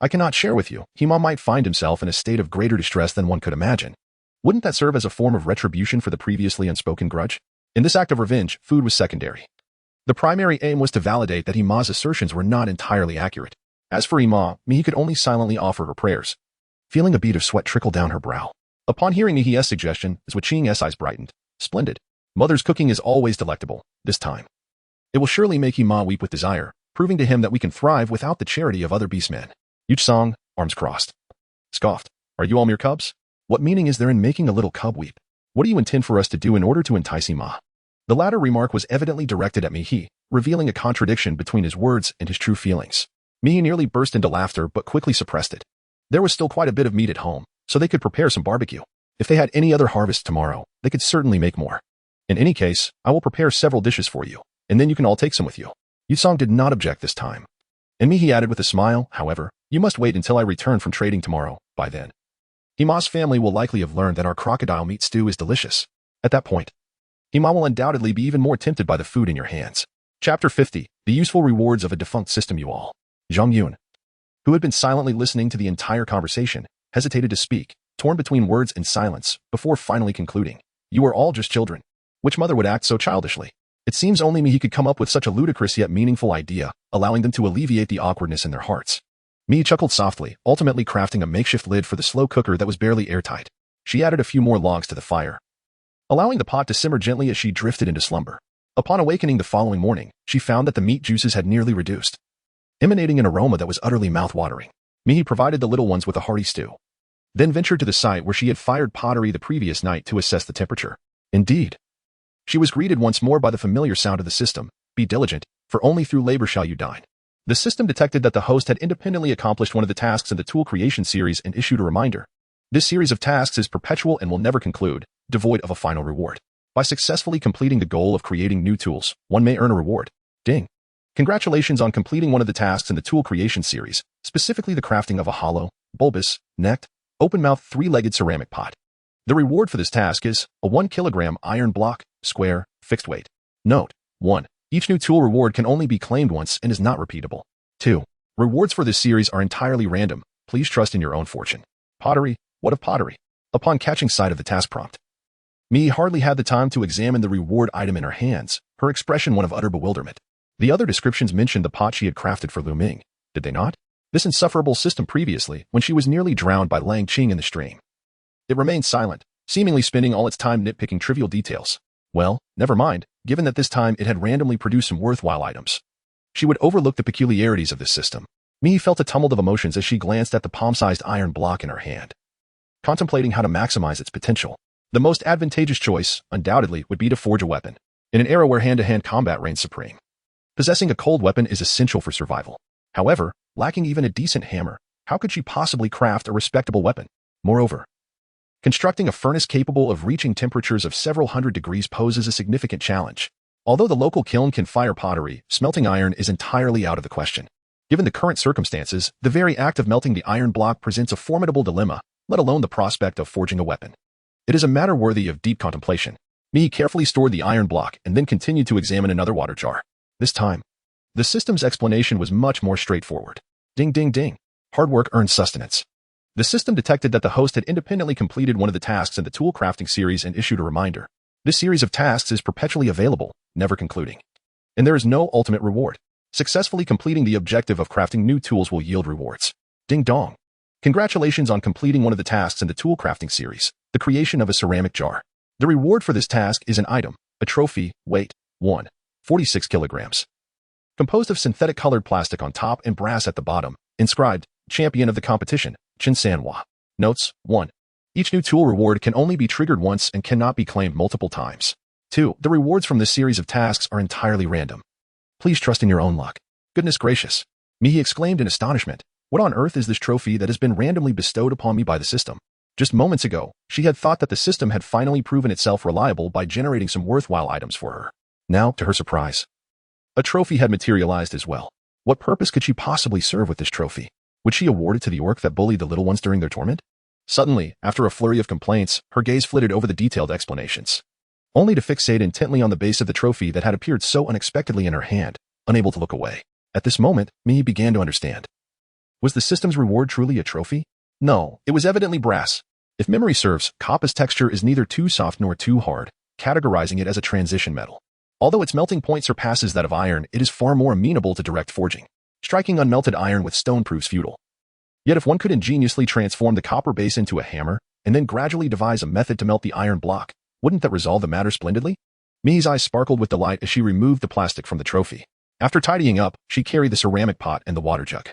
I cannot share with you," Hima might find himself in a state of greater distress than one could imagine. Wouldn't that serve as a form of retribution for the previously unspoken grudge? In this act of revenge, food was secondary. The primary aim was to validate that Hima's assertions were not entirely accurate. As for Hima, Mihi could only silently offer her prayers, feeling a bead of sweat trickle down her brow. Upon hearing Mihi's suggestion, Switching's eyes brightened. Splendid. Mother's cooking is always delectable, this time. It will surely make Hima weep with desire, proving to him that we can thrive without the charity of other beastmen. Yuch-song, arms crossed, scoffed. Are you all mere cubs? What meaning is there in making a little cub weep? What do you intend for us to do in order to entice Hima? The latter remark was evidently directed at Mihi, revealing a contradiction between his words and his true feelings. Mihi nearly burst into laughter but quickly suppressed it. There was still quite a bit of meat at home, so they could prepare some barbecue. If they had any other harvest tomorrow, they could certainly make more. In any case, I will prepare several dishes for you, and then you can all take some with you. Yuch-song did not object this time. And Mihi added with a smile, however, you must wait until I return from trading tomorrow. By then, Hima's family will likely have learned that our crocodile meat stew is delicious. At that point, Hima will undoubtedly be even more tempted by the food in your hands. Chapter 50, The Useful Rewards of a Defunct System. You all. Zhang Yun, who had been silently listening to the entire conversation, hesitated to speak, torn between words and silence, before finally concluding. You are all just children. Which mother would act so childishly? It seems only Mihi could come up with such a ludicrous yet meaningful idea, allowing them to alleviate the awkwardness in their hearts. Mihi chuckled softly, ultimately crafting a makeshift lid for the slow cooker that was barely airtight. She added a few more logs to the fire, allowing the pot to simmer gently as she drifted into slumber. Upon awakening the following morning, she found that the meat juices had nearly reduced, emanating an aroma that was utterly mouth-watering. Mihi provided the little ones with a hearty stew, then ventured to the site where she had fired pottery the previous night to assess the temperature. Indeed, she was greeted once more by the familiar sound of the system. Be diligent, for only through labor shall you dine. The system detected that the host had independently accomplished one of the tasks in the tool creation series and issued a reminder. This series of tasks is perpetual and will never conclude, devoid of a final reward. By successfully completing the goal of creating new tools, one may earn a reward. Ding. Congratulations on completing one of the tasks in the tool creation series, specifically the crafting of a hollow, bulbous, necked, open-mouthed three-legged ceramic pot. The reward for this task is a 1 kilogram iron block, square, fixed weight. Note: 1. Each new tool reward can only be claimed once and is not repeatable. 2. Rewards for this series are entirely random. Please trust in your own fortune. Pottery? What of pottery? Upon catching sight of the task prompt, Mihi hardly had the time to examine the reward item in her hands, her expression one of utter bewilderment. The other descriptions mentioned the pot she had crafted for Lu Ming, did they not? This insufferable system previously, when she was nearly drowned by Lang Qing in the stream. It remained silent, seemingly spending all its time nitpicking trivial details. Well, never mind, given that this time it had randomly produced some worthwhile items. She would overlook the peculiarities of this system. Mihi felt a tumult of emotions as she glanced at the palm-sized iron block in her hand, contemplating how to maximize its potential. The most advantageous choice, undoubtedly, would be to forge a weapon. In an era where hand-to-hand combat reigns supreme, possessing a cold weapon is essential for survival. However, lacking even a decent hammer, how could she possibly craft a respectable weapon? Moreover, constructing a furnace capable of reaching temperatures of several hundred degrees poses a significant challenge. Although the local kiln can fire pottery, smelting iron is entirely out of the question. Given the current circumstances, the very act of melting the iron block presents a formidable dilemma, let alone the prospect of forging a weapon. It is a matter worthy of deep contemplation. Mihi carefully stored the iron block and then continued to examine another water jar. This time, the system's explanation was much more straightforward. Ding ding ding. Hard work earns sustenance. The system detected that the host had independently completed one of the tasks in the tool crafting series and issued a reminder. This series of tasks is perpetually available, never concluding. And there is no ultimate reward. Successfully completing the objective of crafting new tools will yield rewards. Ding dong. Congratulations on completing one of the tasks in the tool crafting series, the creation of a ceramic jar. The reward for this task is an item, a trophy, weight, 1. 46 kilograms. Composed of synthetic colored plastic on top and brass at the bottom, inscribed, Champion of the Competition, Chen Sanhua. Notes: 1. Each new tool reward can only be triggered once and cannot be claimed multiple times. 2. The rewards from this series of tasks are entirely random. Please trust in your own luck. Goodness gracious. Mihi exclaimed in astonishment. What on earth is this trophy that has been randomly bestowed upon me by the system? Just moments ago, she had thought that the system had finally proven itself reliable by generating some worthwhile items for her. Now, to her surprise, a trophy had materialized as well. What purpose could she possibly serve with this trophy? Would she award it to the orc that bullied the little ones during their torment? Suddenly, after a flurry of complaints, her gaze flitted over the detailed explanations, only to fixate intently on the base of the trophy that had appeared so unexpectedly in her hand, unable to look away. At this moment, Mii began to understand. Was the system's reward truly a trophy? No, it was evidently brass. If memory serves, coppa's texture is neither too soft nor too hard, categorizing it as a transition metal. Although its melting point surpasses that of iron, it is far more amenable to direct forging. Striking unmelted iron with stone proves futile. Yet if one could ingeniously transform the copper base into a hammer, and then gradually devise a method to melt the iron block, wouldn't that resolve the matter splendidly? Mii's eyes sparkled with delight as she removed the plastic from the trophy. After tidying up, she carried the ceramic pot and the water jug,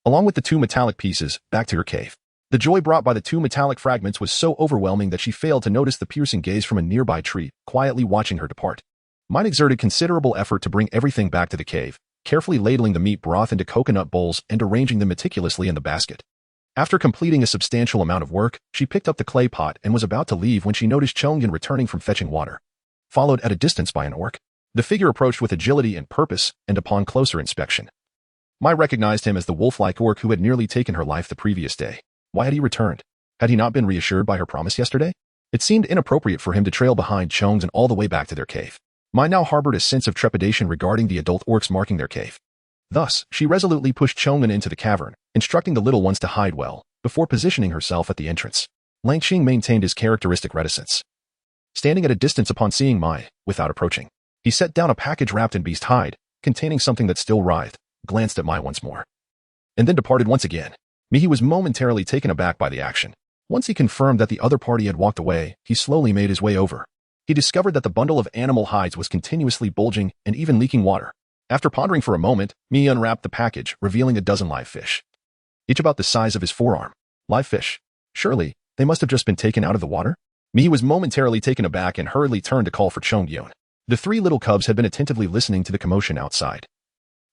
along with the 2 metallic pieces, back to her cave. The joy brought by the 2 metallic fragments was so overwhelming that she failed to notice the piercing gaze from a nearby tree, quietly watching her depart. Mine exerted considerable effort to bring everything back to the cave, carefully ladling the meat broth into coconut bowls and arranging them meticulously in the basket. After completing a substantial amount of work, she picked up the clay pot and was about to leave when she noticed Chongyun returning from fetching water, followed at a distance by an orc. The figure approached with agility and purpose, and upon closer inspection, Mai recognized him as the wolf-like orc who had nearly taken her life the previous day. Why had he returned? Had he not been reassured by her promise yesterday? It seemed inappropriate for him to trail behind Chongyun all the way back to their cave. Mai now harbored a sense of trepidation regarding the adult orcs marking their cave. Thus, she resolutely pushed Chongyun into the cavern, instructing the little ones to hide well, before positioning herself at the entrance. Langqing maintained his characteristic reticence, standing at a distance upon seeing Mai, without approaching. He set down a package wrapped in beast hide, containing something that still writhed, glanced at Mai once more, and then departed once again. Mihi was momentarily taken aback by the action. Once he confirmed that the other party had walked away, he slowly made his way over. He discovered that the bundle of animal hides was continuously bulging and even leaking water. After pondering for a moment, Mihi unwrapped the package, revealing a dozen live fish, each about the size of his forearm. Live fish. Surely, they must have just been taken out of the water? Mihi was momentarily taken aback and hurriedly turned to call for Chongyun. The 3 little cubs had been attentively listening to the commotion outside,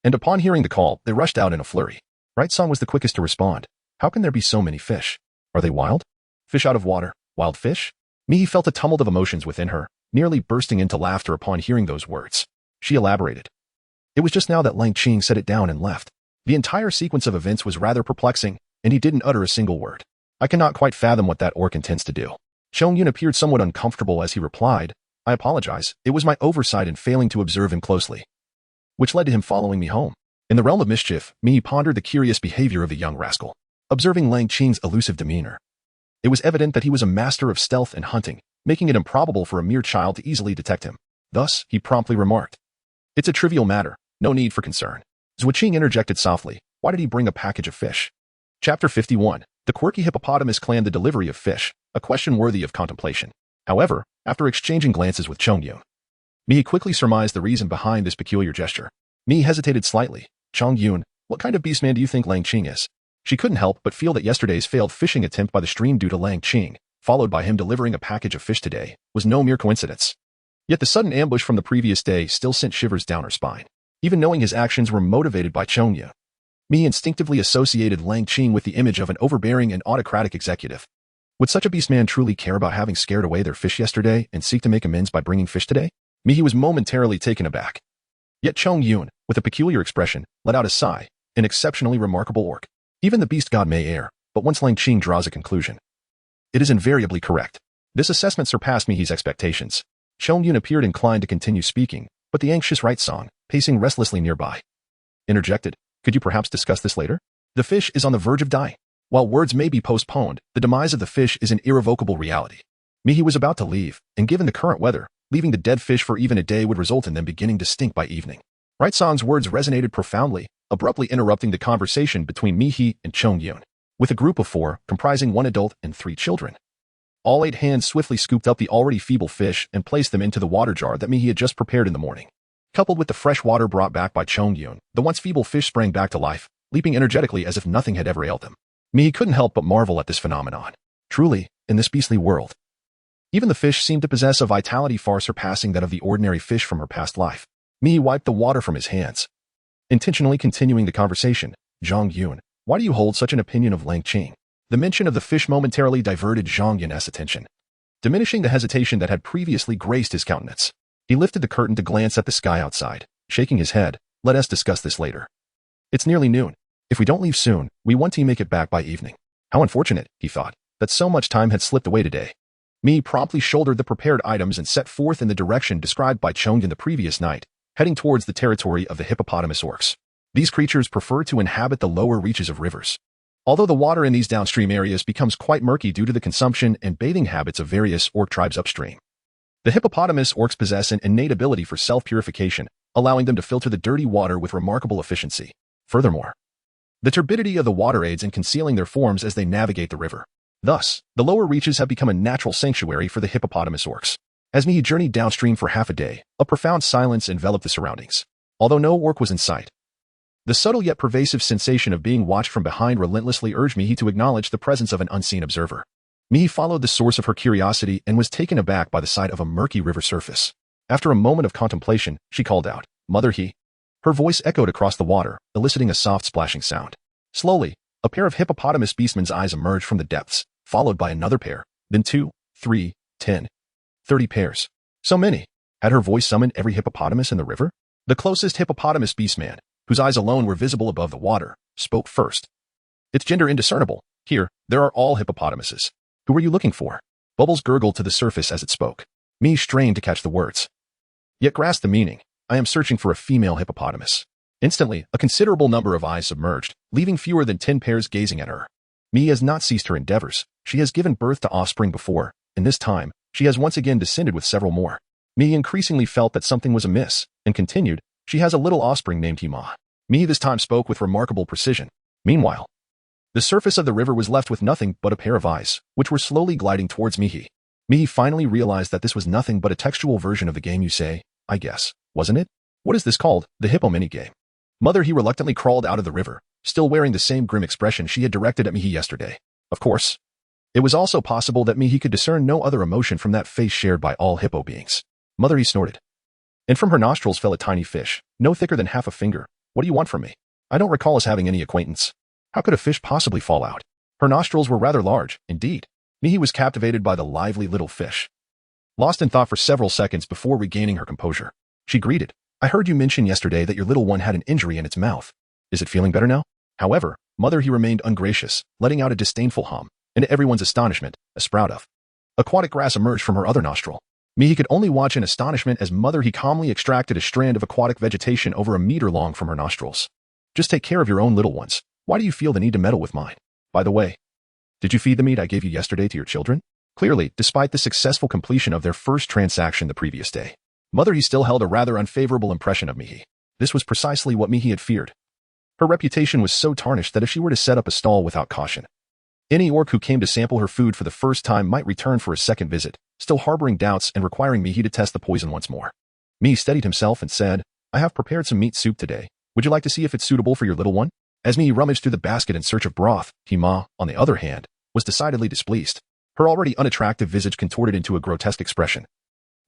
and upon hearing the call, they rushed out in a flurry. Right Song was the quickest to respond. How can there be so many fish? Are they wild? Fish out of water? Wild fish? Mihi felt a tumult of emotions within her, nearly bursting into laughter upon hearing those words. She elaborated. It was just now that Langqing set it down and left. The entire sequence of events was rather perplexing, and he didn't utter a single word. I cannot quite fathom what that orc intends to do. Chongyun appeared somewhat uncomfortable as he replied, I apologize, it was my oversight in failing to observe him closely, which led to him following me home. In the realm of mischief, Mihi pondered the curious behavior of the young rascal. Observing Langqing's elusive demeanor, it was evident that he was a master of stealth and hunting, making it improbable for a mere child to easily detect him. Thus, he promptly remarked, It's a trivial matter, no need for concern. Zhuqing interjected softly, Why did he bring a package of fish? Chapter 51. The quirky hippopotamus clan. The delivery of fish, a question worthy of contemplation. However, after exchanging glances with Chongyun, Mihi quickly surmised the reason behind this peculiar gesture. Mihi hesitated slightly. Chongyun, what kind of beastman do you think Langqing is? She couldn't help but feel that yesterday's failed fishing attempt by the stream due to Langqing, followed by him delivering a package of fish today, was no mere coincidence. Yet the sudden ambush from the previous day still sent shivers down her spine. Even knowing his actions were motivated by Chongyun, Mihi instinctively associated Langqing with the image of an overbearing and autocratic executive. Would such a beastman truly care about having scared away their fish yesterday and seek to make amends by bringing fish today? Mihi was momentarily taken aback. Yet Chongyun, with a peculiar expression, let out a sigh, an exceptionally remarkable orc. Even the beast god may err, but once Langqing draws a conclusion, it is invariably correct. This assessment surpassed Mihi's expectations. Chongyun appeared inclined to continue speaking, but the anxious Right Song, pacing restlessly nearby, interjected, Could you perhaps discuss this later? The fish is on the verge of dying. While words may be postponed, the demise of the fish is an irrevocable reality. Mihi was about to leave, and given the current weather, leaving the dead fish for even a day would result in them beginning to stink by evening. Right Song's words resonated profoundly, abruptly interrupting the conversation between Mihi and Chongyun. With a group of 4, comprising 1 adult and 3 children, all 8 hands swiftly scooped up the already feeble fish and placed them into the water jar that Mihi had just prepared in the morning. Coupled with the fresh water brought back by Chongyun, the once feeble fish sprang back to life, leaping energetically as if nothing had ever ailed them. Mihi couldn't help but marvel at this phenomenon. Truly, in this beastly world, even the fish seemed to possess a vitality far surpassing that of the ordinary fish from her past life. Mihi wiped the water from his hands, intentionally continuing the conversation. Chongyun, why do you hold such an opinion of Langqing? The mention of the fish momentarily diverted Zhang Yun's attention, diminishing the hesitation that had previously graced his countenance. He lifted the curtain to glance at the sky outside, shaking his head. Let us discuss this later. It's nearly noon. If we don't leave soon, we want to make it back by evening. How unfortunate, he thought, that so much time had slipped away today. Mi promptly shouldered the prepared items and set forth in the direction described by Chongin the previous night, heading towards the territory of the hippopotamus orcs. These creatures prefer to inhabit the lower reaches of rivers. Although the water in these downstream areas becomes quite murky due to the consumption and bathing habits of various orc tribes upstream. The hippopotamus orcs possess an innate ability for self-purification, allowing them to filter the dirty water with remarkable efficiency. Furthermore, the turbidity of the water aids in concealing their forms as they navigate the river. Thus, the lower reaches have become a natural sanctuary for the hippopotamus orcs. As Mi journeyed downstream for half a day, a profound silence enveloped the surroundings. Although no orc was in sight, the subtle yet pervasive sensation of being watched from behind relentlessly urged Mihi to acknowledge the presence of an unseen observer. Mihi followed the source of her curiosity and was taken aback by the sight of a murky river surface. After a moment of contemplation, she called out, "Mother He." Her voice echoed across the water, eliciting a soft splashing sound. Slowly, a pair of hippopotamus beastmen's eyes emerged from the depths, followed by another pair, then 2, 3, 10, 30 pairs. So many. Had her voice summoned every hippopotamus in the river? The closest hippopotamus beastman, whose eyes alone were visible above the water, spoke first. Its gender indiscernible. Here, there are all hippopotamuses. Who are you looking for? Bubbles gurgled to the surface as it spoke. Mi strained to catch the words, yet grasped the meaning. I am searching for a female hippopotamus. Instantly, a considerable number of eyes submerged, leaving fewer than 10 pairs gazing at her. Mi has not ceased her endeavors. She has given birth to offspring before, and this time, she has once again descended with several more. Mi increasingly felt that something was amiss, and continued, she has a little offspring named Hima. Mi this time spoke with remarkable precision. Meanwhile, the surface of the river was left with nothing but a pair of eyes, which were slowly gliding towards Mihi. Mihi finally realized that this was nothing but a textual version of the game you say, I guess, wasn't it? What is this called? The hippo minigame. Mother He reluctantly crawled out of the river, still wearing the same grim expression she had directed at Mihi yesterday. Of course, it was also possible that Mihi could discern no other emotion from that face shared by all hippo beings. Mother He snorted. And from her nostrils fell a tiny fish, no thicker than half a finger. What do you want from me? I don't recall us having any acquaintance. How could a fish possibly fall out? Her nostrils were rather large, indeed. Mihi was captivated by the lively little fish. Lost in thought for several seconds before regaining her composure, she greeted, I heard you mention yesterday that your little one had an injury in its mouth. Is it feeling better now? However, Mother He remained ungracious, letting out a disdainful hum, and to everyone's astonishment, a sprout of aquatic grass emerged from her other nostril. Mihi could only watch in astonishment as Mother He calmly extracted a strand of aquatic vegetation over a meter long from her nostrils. Just take care of your own little ones. Why do you feel the need to meddle with mine? By the way, did you feed the meat I gave you yesterday to your children? Clearly, despite the successful completion of their first transaction the previous day, Mother He still held a rather unfavorable impression of Mihi. This was precisely what Mihi had feared. Her reputation was so tarnished that if she were to set up a stall without caution, any orc who came to sample her food for the first time might return for a second visit, still harboring doubts and requiring Mihi to test the poison once more. Mihi steadied himself and said, I have prepared some meat soup today. Would you like to see if it's suitable for your little one? As Mihi rummaged through the basket in search of broth, Hima, on the other hand, was decidedly displeased. Her already unattractive visage contorted into a grotesque expression,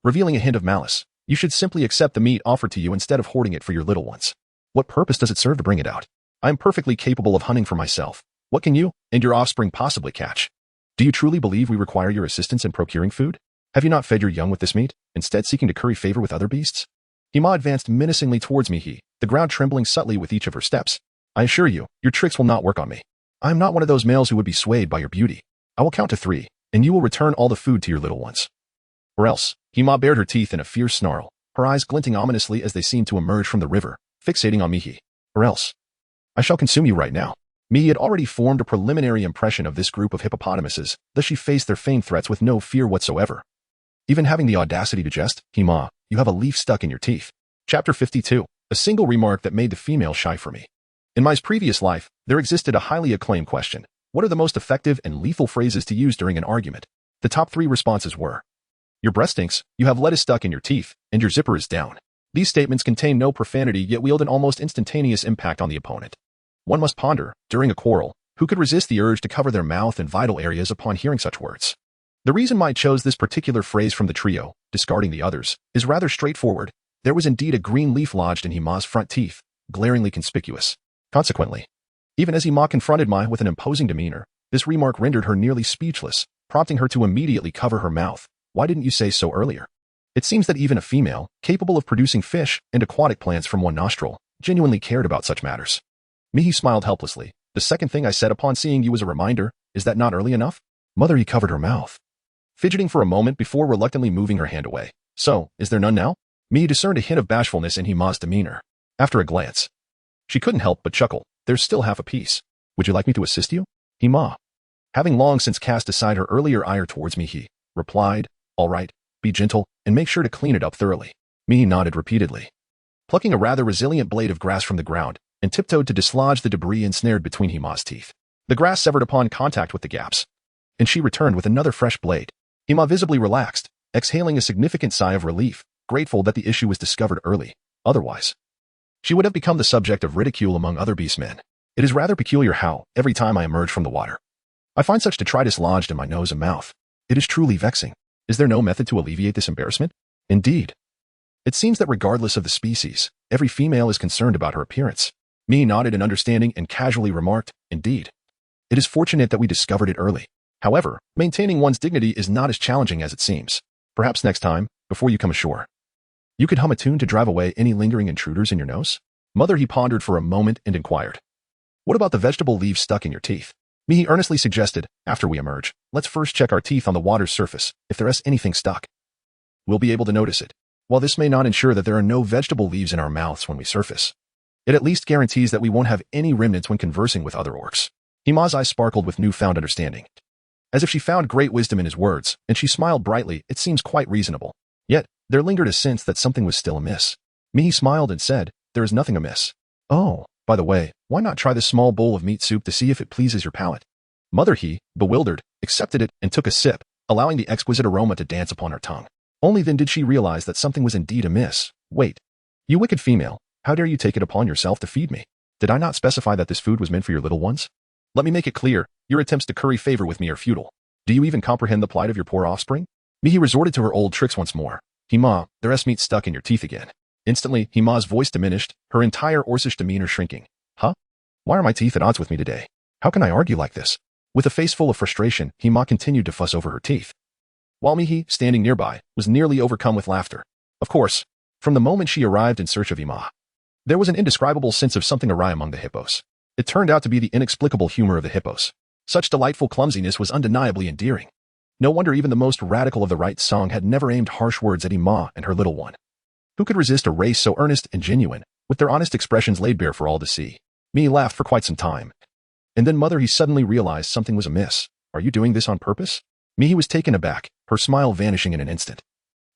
revealing a hint of malice. You should simply accept the meat offered to you instead of hoarding it for your little ones. What purpose does it serve to bring it out? I am perfectly capable of hunting for myself. What can you and your offspring possibly catch? Do you truly believe we require your assistance in procuring food? Have you not fed your young with this meat, instead seeking to curry favor with other beasts? Hima advanced menacingly towards Mihi, the ground trembling subtly with each of her steps. I assure you, your tricks will not work on me. I am not one of those males who would be swayed by your beauty. I will count to 3, and you will return all the food to your little ones. Or else, Hima bared her teeth in a fierce snarl, her eyes glinting ominously as they seemed to emerge from the river, fixating on Mihi. Or else, I shall consume you right now. Mihi had already formed a preliminary impression of this group of hippopotamuses, thus she faced their feigned threats with no fear whatsoever. Even having the audacity to jest, Hima, you have a leaf stuck in your teeth. Chapter 52. A single remark that made the female shy for me. In my previous life, there existed a highly acclaimed question. What are the most effective and lethal phrases to use during an argument? The top 3 responses were, your breath stinks, you have lettuce stuck in your teeth, and your zipper is down. These statements contain no profanity yet wield an almost instantaneous impact on the opponent. One must ponder, during a quarrel, who could resist the urge to cover their mouth and vital areas upon hearing such words. The reason I chose this particular phrase from the trio, discarding the others, is rather straightforward. There was indeed a green leaf lodged in Hima's front teeth, glaringly conspicuous. Consequently, even as Hima confronted Mai with an imposing demeanor, this remark rendered her nearly speechless, prompting her to immediately cover her mouth. Why didn't you say so earlier? It seems that even a female, capable of producing fish and aquatic plants from one nostril, genuinely cared about such matters. Mihi smiled helplessly. The second thing I said upon seeing you was a reminder. Is that not early enough? Mother, he covered her mouth, fidgeting for a moment before reluctantly moving her hand away. So, is there none now? Mihi discerned a hint of bashfulness in Hima's demeanor. After a glance, she couldn't help but chuckle. There's still half a piece. Would you like me to assist you? Hima, having long since cast aside her earlier ire towards Mihi, replied, all right, be gentle, and make sure to clean it up thoroughly. Mihi nodded repeatedly, plucking a rather resilient blade of grass from the ground, and tiptoed to dislodge the debris ensnared between Hima's teeth. The grass severed upon contact with the gaps, and she returned with another fresh blade. Hima visibly relaxed, exhaling a significant sigh of relief, grateful that the issue was discovered early. Otherwise, she would have become the subject of ridicule among other beastmen. It is rather peculiar how, every time I emerge from the water, I find such detritus lodged in my nose and mouth. It is truly vexing. Is there no method to alleviate this embarrassment? Indeed. It seems that regardless of the species, every female is concerned about her appearance. Mihi nodded in understanding and casually remarked, indeed. It is fortunate that we discovered it early. However, maintaining one's dignity is not as challenging as it seems. Perhaps next time, before you come ashore, you could hum a tune to drive away any lingering intruders in your nose? Mother, he pondered for a moment and inquired. What about the vegetable leaves stuck in your teeth? Mihi earnestly suggested, after we emerge, let's first check our teeth on the water's surface. If there is anything stuck, we'll be able to notice it. While this may not ensure that there are no vegetable leaves in our mouths when we surface, it at least guarantees that we won't have any remnants when conversing with other orcs. Hima's eyes sparkled with newfound understanding, as if she found great wisdom in his words, and she smiled brightly. It seems quite reasonable. Yet, there lingered a sense that something was still amiss. Mihi smiled and said, there is nothing amiss. Oh, by the way, why not try this small bowl of meat soup to see if it pleases your palate? Mother, he, bewildered, accepted it and took a sip, allowing the exquisite aroma to dance upon her tongue. Only then did she realize that something was indeed amiss. Wait, you wicked female, how dare you take it upon yourself to feed me? Did I not specify that this food was meant for your little ones? Let me make it clear, your attempts to curry favor with me are futile. Do you even comprehend the plight of your poor offspring? Mihi resorted to her old tricks once more. Hima, there's meat stuck in your teeth again. Instantly, Hima's voice diminished, her entire Orcish demeanor shrinking. Huh? Why are my teeth at odds with me today? How can I argue like this? With a face full of frustration, Hima continued to fuss over her teeth, while Mihi, standing nearby, was nearly overcome with laughter. Of course, from the moment she arrived in search of Hima, there was an indescribable sense of something awry among the hippos. It turned out to be the inexplicable humor of the hippos. Such delightful clumsiness was undeniably endearing. No wonder even the most radical of the right song had never aimed harsh words at Hima and her little one. Who could resist a race so earnest and genuine, with their honest expressions laid bare for all to see? Mihi laughed for quite some time. And then Mother, he suddenly realized something was amiss. Are you doing this on purpose? Mihi was taken aback, her smile vanishing in an instant.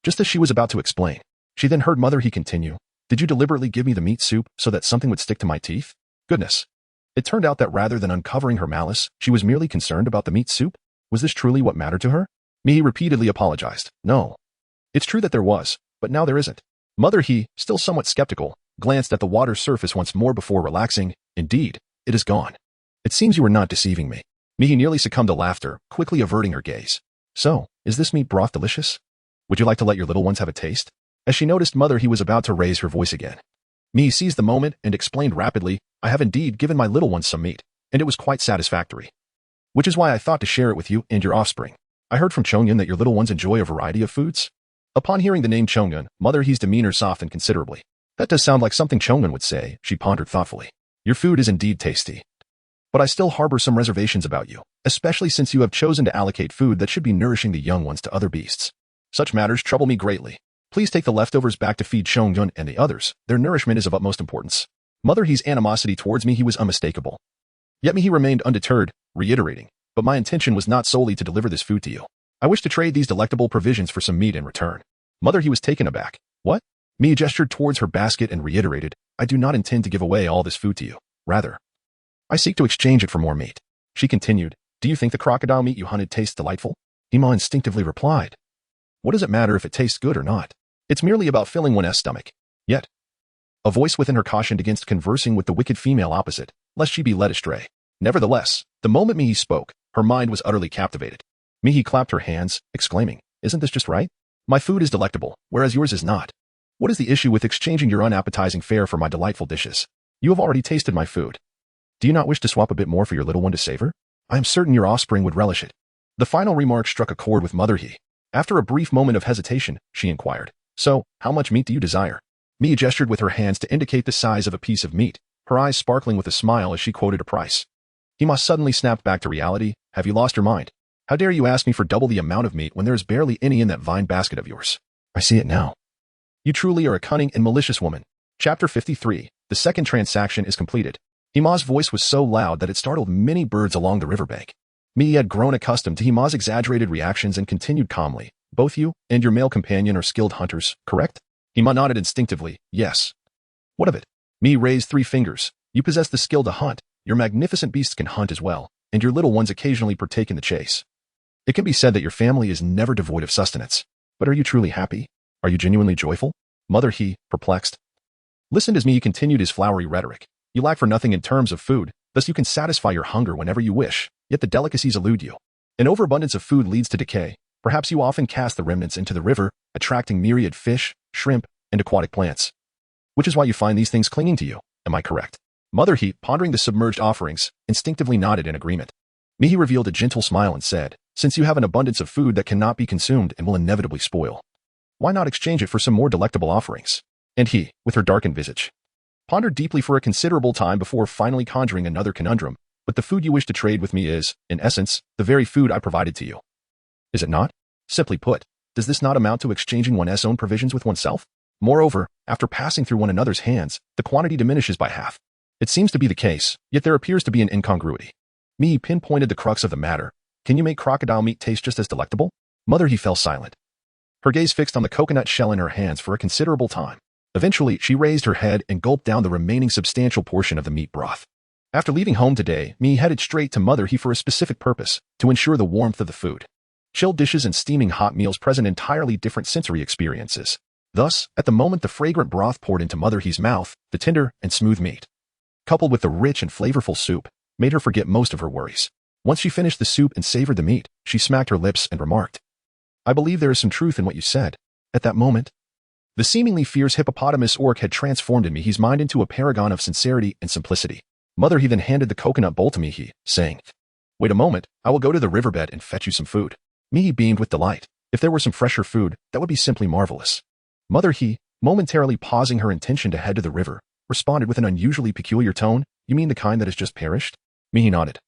Just as she was about to explain, she then heard Mother, he continue. Did you deliberately give me the meat soup so that something would stick to my teeth? Goodness. It turned out that rather than uncovering her malice, she was merely concerned about the meat soup. Was this truly what mattered to her? Mihi repeatedly apologized. No. It's true that there was, but now there isn't. Mother, he, still somewhat skeptical, glanced at the water's surface once more before relaxing. Indeed, it is gone. It seems you were not deceiving me. Mihi nearly succumbed to laughter, quickly averting her gaze. So, is this meat broth delicious? Would you like to let your little ones have a taste? As she noticed Mother, he was about to raise her voice again. Mihi seized the moment and explained rapidly, I have indeed given my little ones some meat, and it was quite satisfactory. Which is why I thought to share it with you and your offspring. I heard from Chongyun that your little ones enjoy a variety of foods. Upon hearing the name Chongyun, Mother He's demeanor softened considerably. That does sound like something Chongyun would say, she pondered thoughtfully. Your food is indeed tasty. But I still harbor some reservations about you, especially since you have chosen to allocate food that should be nourishing the young ones to other beasts. Such matters trouble me greatly. Please take the leftovers back to feed Chongyun and the others. Their nourishment is of utmost importance. Mother He's animosity towards me, he was unmistakable. Yet he remained undeterred, reiterating, but my intention was not solely to deliver this food to you. I wish to trade these delectable provisions for some meat in return. Mother, he was taken aback. What? Mihi gestured towards her basket and reiterated, I do not intend to give away all this food to you. Rather, I seek to exchange it for more meat. She continued, do you think the crocodile meat you hunted tastes delightful? Hima instinctively replied, what does it matter if it tastes good or not? It's merely about filling one's stomach. Yet, a voice within her cautioned against conversing with the wicked female opposite, lest she be led astray. Nevertheless, the moment Mihi spoke, her mind was utterly captivated. Mihi clapped her hands, exclaiming, isn't this just right? My food is delectable, whereas yours is not. What is the issue with exchanging your unappetizing fare for my delightful dishes? You have already tasted my food. Do you not wish to swap a bit more for your little one to savor? I am certain your offspring would relish it. The final remark struck a chord with Mother He. After a brief moment of hesitation, she inquired, so, how much meat do you desire? Mihi gestured with her hands to indicate the size of a piece of meat, her eyes sparkling with a smile as she quoted a price. Hima suddenly snapped back to reality. Have you lost your mind? How dare you ask me for double the amount of meat when there is barely any in that vine basket of yours? I see it now. You truly are a cunning and malicious woman. Chapter 53. The second transaction is completed. Hima's voice was so loud that it startled many birds along the riverbank. Mi had grown accustomed to Hima's exaggerated reactions and continued calmly. Both you and your male companion are skilled hunters, correct? Hima nodded instinctively. Yes. What of it? Mi raised 3 fingers. You possess the skill to hunt. Your magnificent beasts can hunt as well, and your little ones occasionally partake in the chase. It can be said that your family is never devoid of sustenance. But are you truly happy? Are you genuinely joyful? Mother he, perplexed. Listened as Mi continued his flowery rhetoric. You lack for nothing in terms of food, thus you can satisfy your hunger whenever you wish, yet the delicacies elude you. An overabundance of food leads to decay. Perhaps you often cast the remnants into the river, attracting myriad fish, shrimp, and aquatic plants. Which is why you find these things clinging to you, am I correct? Mother he, pondering the submerged offerings, instinctively nodded in agreement. Mihi revealed a gentle smile and said, since you have an abundance of food that cannot be consumed and will inevitably spoil, why not exchange it for some more delectable offerings? And he, with her darkened visage, pondered deeply for a considerable time before finally conjuring another conundrum. But the food you wish to trade with me is, in essence, the very food I provided to you. Is it not? Simply put, does this not amount to exchanging one's own provisions with oneself? Moreover, after passing through one another's hands, the quantity diminishes by half. It seems to be the case, yet there appears to be an incongruity. Mi pinpointed the crux of the matter. Can you make crocodile meat taste just as delectable? Mother he fell silent. Her gaze fixed on the coconut shell in her hands for a considerable time. Eventually, she raised her head and gulped down the remaining substantial portion of the meat broth. After leaving home today, Mi headed straight to Mother he for a specific purpose, to ensure the warmth of the food. Chilled dishes and steaming hot meals present entirely different sensory experiences. Thus, at the moment the fragrant broth poured into Mother he's mouth, the tender and smooth meat, coupled with the rich and flavorful soup, made her forget most of her worries. Once she finished the soup and savored the meat, she smacked her lips and remarked, I believe there is some truth in what you said. At that moment, the seemingly fierce hippopotamus orc had transformed in Mihi's mind into a paragon of sincerity and simplicity. Mother he then handed the coconut bowl to Mihi, saying, wait a moment, I will go to the riverbed and fetch you some food. Mihi beamed with delight. If there were some fresher food, that would be simply marvelous. Mother he, momentarily pausing her intention to head to the river, responded with an unusually peculiar tone, you mean the kind that has just perished? Mihi nodded.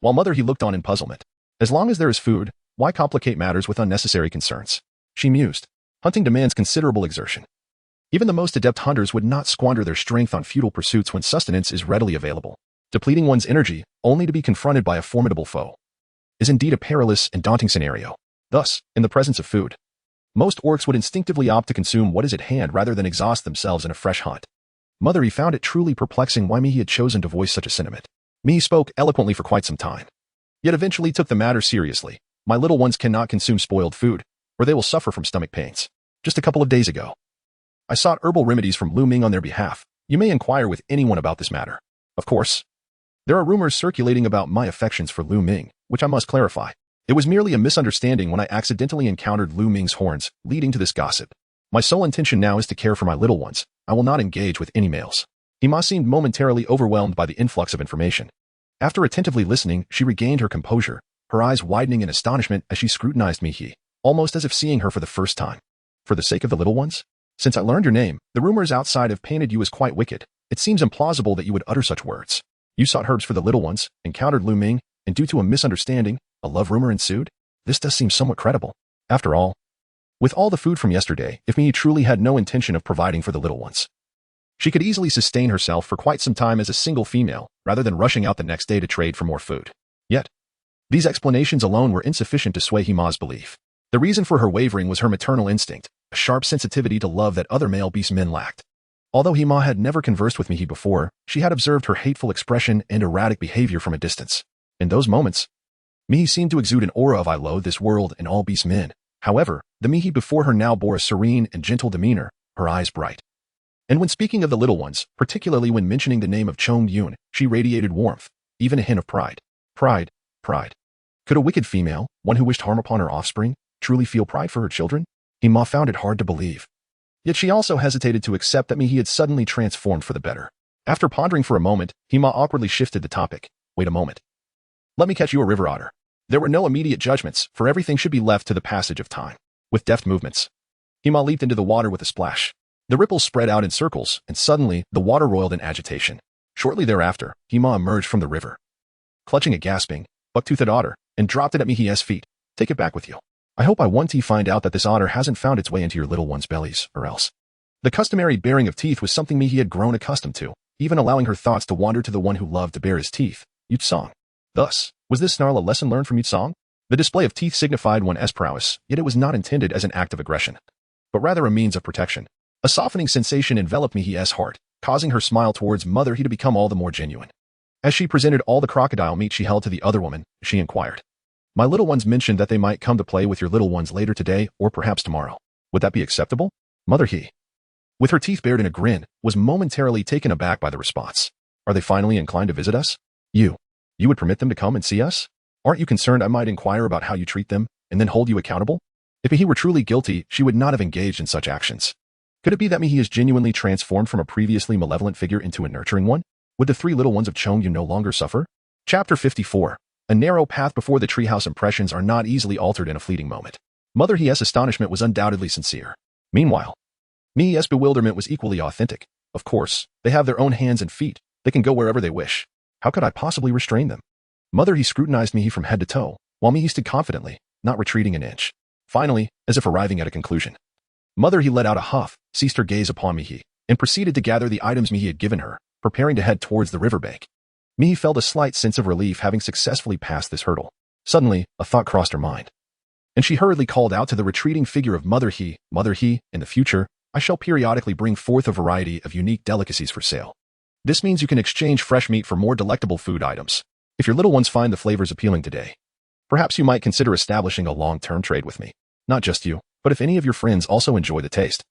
While Mother he looked on in puzzlement. As long as there is food, why complicate matters with unnecessary concerns? She mused. Hunting demands considerable exertion. Even the most adept hunters would not squander their strength on futile pursuits when sustenance is readily available. Depleting one's energy, only to be confronted by a formidable foe, is indeed a perilous and daunting scenario. Thus, in the presence of food, most orcs would instinctively opt to consume what is at hand rather than exhaust themselves in a fresh hunt. Mother he found it truly perplexing why Mihi had chosen to voice such a sentiment. Mihi spoke eloquently for quite some time, yet eventually took the matter seriously. My little ones cannot consume spoiled food, or they will suffer from stomach pains. Just a couple of days ago, I sought herbal remedies from Lu Ming on their behalf. You may inquire with anyone about this matter. Of course, there are rumors circulating about my affections for Lu Ming, which I must clarify. It was merely a misunderstanding when I accidentally encountered Lu Ming's horns, leading to this gossip. My sole intention now is to care for my little ones. I will not engage with any males. Hima seemed momentarily overwhelmed by the influx of information. After attentively listening, she regained her composure, her eyes widening in astonishment as she scrutinized Mihi, almost as if seeing her for the first time. For the sake of the little ones? Since I learned your name, the rumors outside have painted you as quite wicked. It seems implausible that you would utter such words. You sought herbs for the little ones, encountered Lu Ming, and due to a misunderstanding, a love rumor ensued? This does seem somewhat credible. After all, with all the food from yesterday, if Mihi truly had no intention of providing for the little ones, she could easily sustain herself for quite some time as a single female, rather than rushing out the next day to trade for more food. Yet, these explanations alone were insufficient to sway Hima's belief. The reason for her wavering was her maternal instinct, a sharp sensitivity to love that other male beast men lacked. Although Hima had never conversed with Mihi before, she had observed her hateful expression and erratic behavior from a distance. In those moments, Mihi seemed to exude an aura of I loathe this world and all beast men. However, the Mihi before her now bore a serene and gentle demeanor, her eyes bright. And when speaking of the little ones, particularly when mentioning the name of Chong Yun, she radiated warmth, even a hint of pride. Pride. Could a wicked female, one who wished harm upon her offspring, truly feel pride for her children? Hima found it hard to believe. Yet she also hesitated to accept that Mihi had suddenly transformed for the better. After pondering for a moment, Hima awkwardly shifted the topic. Wait a moment. Let me catch you a river otter. There were no immediate judgments, for everything should be left to the passage of time. With deft movements, Hima leaped into the water with a splash. The ripples spread out in circles, and suddenly, the water roiled in agitation. Shortly thereafter, Hema emerged from the river, clutching a gasping, buck-toothed otter, and dropped it at Mihi's feet. Take it back with you. I hope I want to find out that this otter hasn't found its way into your little one's bellies, or else. The customary baring of teeth was something Mihi had grown accustomed to, even allowing her thoughts to wander to the one who loved to bare his teeth, Yutsong. Thus, was this snarl a lesson learned from Yutsong? The display of teeth signified one's prowess, yet it was not intended as an act of aggression, but rather a means of protection. A softening sensation enveloped Mihi's heart, causing her smile towards Mother He to become all the more genuine. As she presented all the crocodile meat she held to the other woman, she inquired, "My little ones mentioned that they might come to play with your little ones later today or perhaps tomorrow. Would that be acceptable?" Mother He, with her teeth bared in a grin, was momentarily taken aback by the response. "Are they finally inclined to visit us? You would permit them to come and see us? Aren't you concerned I might inquire about how you treat them and then hold you accountable?" If Mihi were truly guilty, she would not have engaged in such actions. Could it be that Mihi is genuinely transformed from a previously malevolent figure into a nurturing one? Would the three little ones of Chongyu no longer suffer? Chapter 54. A narrow path before the treehouse. Impressions are not easily altered in a fleeting moment. Mother Hi's astonishment was undoubtedly sincere. Meanwhile, Mihi's bewilderment was equally authentic. Of course, they have their own hands and feet. They can go wherever they wish. How could I possibly restrain them? Mother He scrutinized Mihi from head to toe, while Mihi stood confidently, not retreating an inch. Finally, as if arriving at a conclusion, Mother He let out a huff, ceased her gaze upon Mihi, and proceeded to gather the items Mihi had given her, preparing to head towards the riverbank. Mihi felt a slight sense of relief having successfully passed this hurdle. Suddenly, a thought crossed her mind, and she hurriedly called out to the retreating figure of Mother He, "Mother He, in the future, I shall periodically bring forth a variety of unique delicacies for sale. This means you can exchange fresh meat for more delectable food items. If your little ones find the flavors appealing today, perhaps you might consider establishing a long-term trade with me. Not just you, but if any of your friends also enjoy the taste,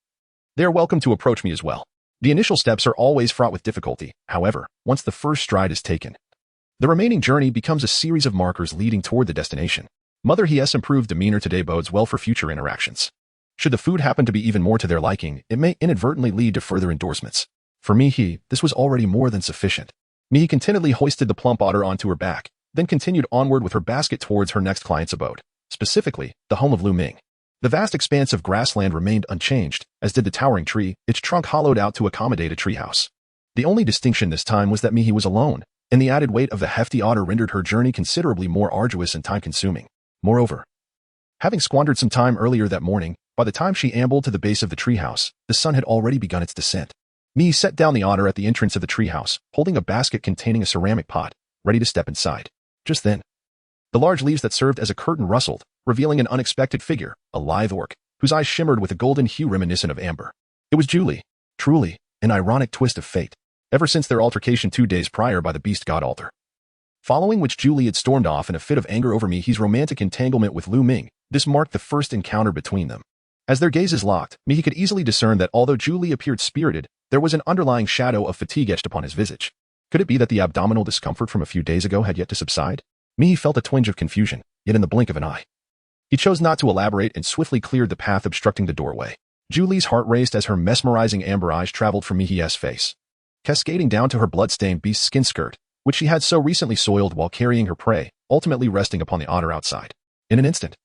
they are welcome to approach me as well." The initial steps are always fraught with difficulty. However, once the first stride is taken, the remaining journey becomes a series of markers leading toward the destination. Mother Hi's improved demeanor today bodes well for future interactions. Should the food happen to be even more to their liking, it may inadvertently lead to further endorsements. For Mihi, this was already more than sufficient. Mihi contentedly hoisted the plump otter onto her back, then continued onward with her basket towards her next client's abode, specifically, the home of Lu Ming. The vast expanse of grassland remained unchanged, as did the towering tree, its trunk hollowed out to accommodate a treehouse. The only distinction this time was that Mihi was alone, and the added weight of the hefty otter rendered her journey considerably more arduous and time-consuming. Moreover, having squandered some time earlier that morning, by the time she ambled to the base of the treehouse, the sun had already begun its descent. Mihi set down the otter at the entrance of the treehouse, holding a basket containing a ceramic pot, ready to step inside. Just then, the large leaves that served as a curtain rustled, revealing an unexpected figure, a lithe orc, whose eyes shimmered with a golden hue reminiscent of amber. It was Julie. Truly, an ironic twist of fate. Ever since their altercation 2 days prior by the beast god altar, following which Julie had stormed off in a fit of anger over Mihi's romantic entanglement with Lu Ming, this marked the first encounter between them. As their gazes locked, Mihi could easily discern that although Julie appeared spirited, there was an underlying shadow of fatigue etched upon his visage. Could it be that the abdominal discomfort from a few days ago had yet to subside? Mihi felt a twinge of confusion, yet in the blink of an eye, he chose not to elaborate and swiftly cleared the path obstructing the doorway. Julie's heart raced as her mesmerizing amber eyes traveled from Mihi's face, cascading down to her blood-stained beast skin skirt, which she had so recently soiled while carrying her prey, ultimately resting upon the otter outside. In an instant,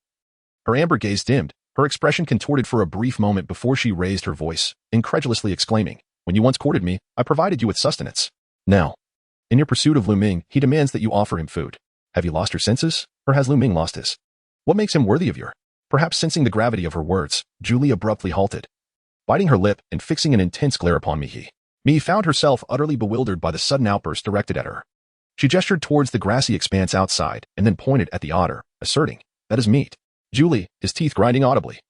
her amber gaze dimmed, her expression contorted for a brief moment before she raised her voice, incredulously exclaiming, "When you once courted me, I provided you with sustenance. Now, in your pursuit of Lu Ming, he demands that you offer him food. Have you lost your senses, or has Lu Ming lost his? What makes him worthy of your?" Perhaps sensing the gravity of her words, Julie abruptly halted, biting her lip and fixing an intense glare upon Mihi. Mihi found herself utterly bewildered by the sudden outburst directed at her. She gestured towards the grassy expanse outside and then pointed at the otter, asserting, "That is meat." Julie, his teeth grinding audibly,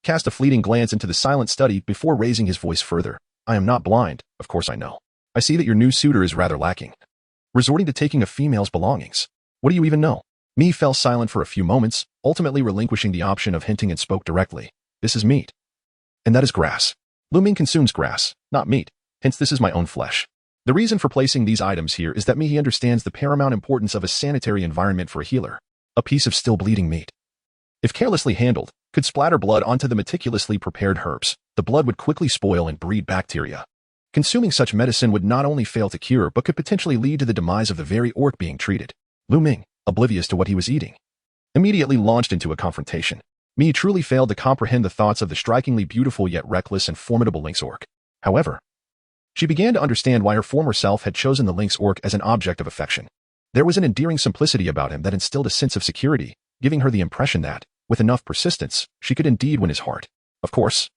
cast a fleeting glance into the silent study before raising his voice further. "I am not blind, of course I know. I see that your new suitor is rather lacking, resorting to taking a female's belongings. What do you even know?" Mihi fell silent for a few moments, ultimately relinquishing the option of hinting and spoke directly. "This is meat. And that is grass. Lu Ming consumes grass, not meat, hence this is my own flesh. The reason for placing these items here is that Mihi understands the paramount importance of a sanitary environment for a healer. A piece of still bleeding meat, if carelessly handled, could splatter blood onto the meticulously prepared herbs. The blood would quickly spoil and breed bacteria. Consuming such medicine would not only fail to cure but could potentially lead to the demise of the very orc being treated." Lu Ming, oblivious to what he was eating, immediately launched into a confrontation. Mihi truly failed to comprehend the thoughts of the strikingly beautiful yet reckless and formidable lynx orc. However, She began to understand why her former self had chosen the lynx orc as an object of affection. There was an endearing simplicity about him that instilled a sense of security, giving her the impression that, with enough persistence, she could indeed win his heart. Of course,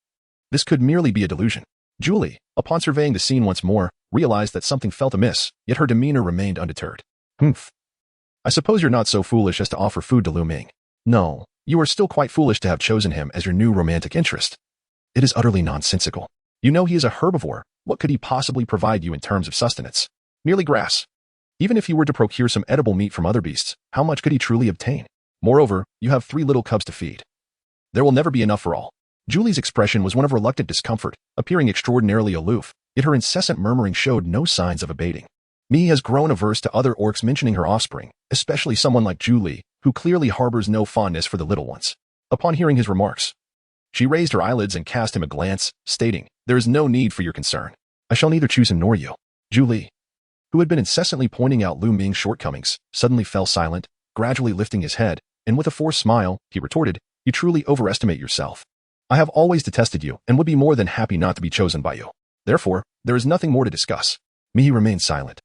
this could merely be a delusion. Julie, upon surveying the scene once more, realized that something felt amiss, yet her demeanor remained undeterred. Humph. I suppose you're not so foolish as to offer food to Lu Ming. No, you are still quite foolish to have chosen him as your new romantic interest. It is utterly nonsensical. You know he is a herbivore. What could he possibly provide you in terms of sustenance? Merely grass. Even if he were to procure some edible meat from other beasts, how much could he truly obtain? Moreover, you have 3 little cubs to feed. There will never be enough for all. Julie's expression was one of reluctant discomfort, appearing extraordinarily aloof, yet her incessant murmuring showed no signs of abating. Mi has grown averse to other orcs mentioning her offspring, especially someone like Julie, who clearly harbors no fondness for the little ones. Upon hearing his remarks, she raised her eyelids and cast him a glance, stating, "There is no need for your concern. I shall neither choose him nor you." Julie, who had been incessantly pointing out Lu Ming's shortcomings, suddenly fell silent, gradually lifting his head, and with a forced smile, he retorted, "You truly overestimate yourself. I have always detested you and would be more than happy not to be chosen by you. Therefore, there is nothing more to discuss." Mi remained silent,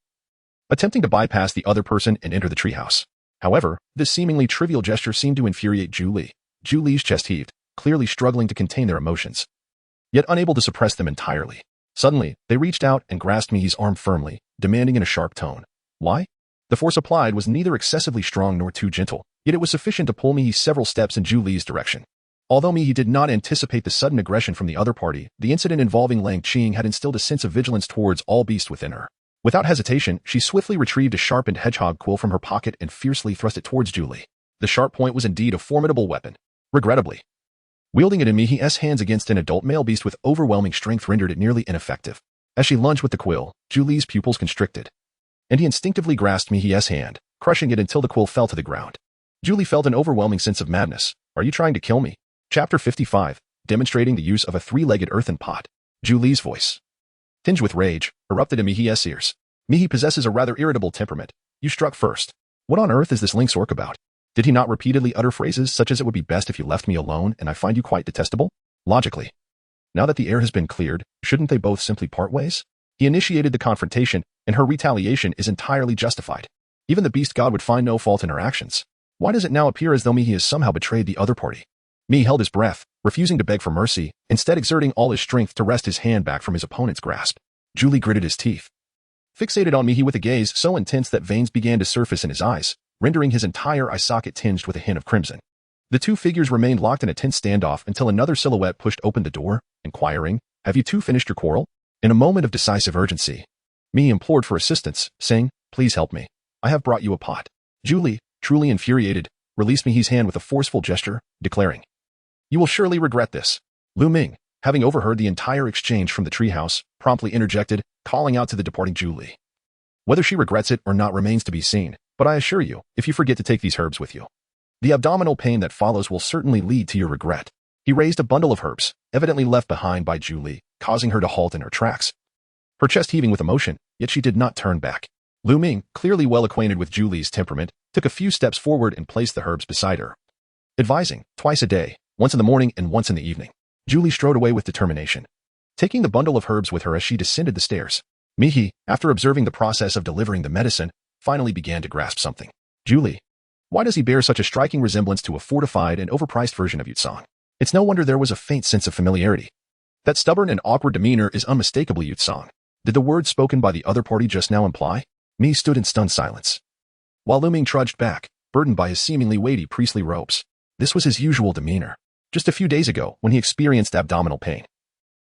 attempting to bypass the other person and enter the treehouse. However, this seemingly trivial gesture seemed to infuriate Julie. Julie's chest heaved, clearly struggling to contain their emotions, yet unable to suppress them entirely. Suddenly, they reached out and grasped Mi's arm firmly, demanding in a sharp tone. Why? The force applied was neither excessively strong nor too gentle, yet it was sufficient to pull Mi several steps in Julie's direction. Although Mi did not anticipate the sudden aggression from the other party, the incident involving Lang Qing had instilled a sense of vigilance towards all beasts within her. Without hesitation, she swiftly retrieved a sharpened hedgehog quill from her pocket and fiercely thrust it towards Julie. The sharp point was indeed a formidable weapon. Regrettably, wielding it in Mi's hands against an adult male beast with overwhelming strength rendered it nearly ineffective. As she lunged with the quill, Julie's pupils constricted, and he instinctively grasped Mi's hand, crushing it until the quill fell to the ground. Julie felt an overwhelming sense of madness. "Are you trying to kill me?" Chapter 55, demonstrating the use of a 3-legged earthen pot. Julie's voice, tinged with rage, erupted in Mi's ears. "Mi possesses a rather irritable temperament. You struck first. What on earth is this lynx orc about? Did he not repeatedly utter phrases such as it would be best if you left me alone and I find you quite detestable? Logically, now that the air has been cleared, shouldn't they both simply part ways? He initiated the confrontation, and her retaliation is entirely justified. Even the beast god would find no fault in her actions. Why does it now appear as though Mi has somehow betrayed the other party?" Mi held his breath, refusing to beg for mercy, instead exerting all his strength to wrest his hand back from his opponent's grasp. Julie gritted his teeth, fixated on Mi with a gaze so intense that veins began to surface in his eyes, rendering his entire eye socket tinged with a hint of crimson. The two figures remained locked in a tense standoff until another silhouette pushed open the door, inquiring, "Have you two finished your quarrel?" In a moment of decisive urgency, Mi implored for assistance, saying, "Please help me. I have brought you a pot." Julie, truly infuriated, released Mi's hand with a forceful gesture, declaring, "You will surely regret this." Lu Ming, having overheard the entire exchange from the treehouse, promptly interjected, calling out to the departing Julie. "Whether she regrets it or not remains to be seen, but I assure you, if you forget to take these herbs with you, the abdominal pain that follows will certainly lead to your regret." He raised a bundle of herbs, evidently left behind by Julie, causing her to halt in her tracks, her chest heaving with emotion, yet she did not turn back. Lu Ming, clearly well acquainted with Julie's temperament, took a few steps forward and placed the herbs beside her, advising, twice a day, once in the morning and once in the evening. Julie strode away with determination, taking the bundle of herbs with her as she descended the stairs. Mi, after observing the process of delivering the medicine, finally began to grasp something. "Julie, why does he bear such a striking resemblance to a fortified and overpriced version of Yutsong? It's no wonder there was a faint sense of familiarity. That stubborn and awkward demeanor is unmistakably Yutsong. Did the words spoken by the other party just now imply?" Mi stood in stunned silence, while Lu Ming trudged back, burdened by his seemingly weighty priestly robes. This was his usual demeanor. Just a few days ago, when he experienced abdominal pain,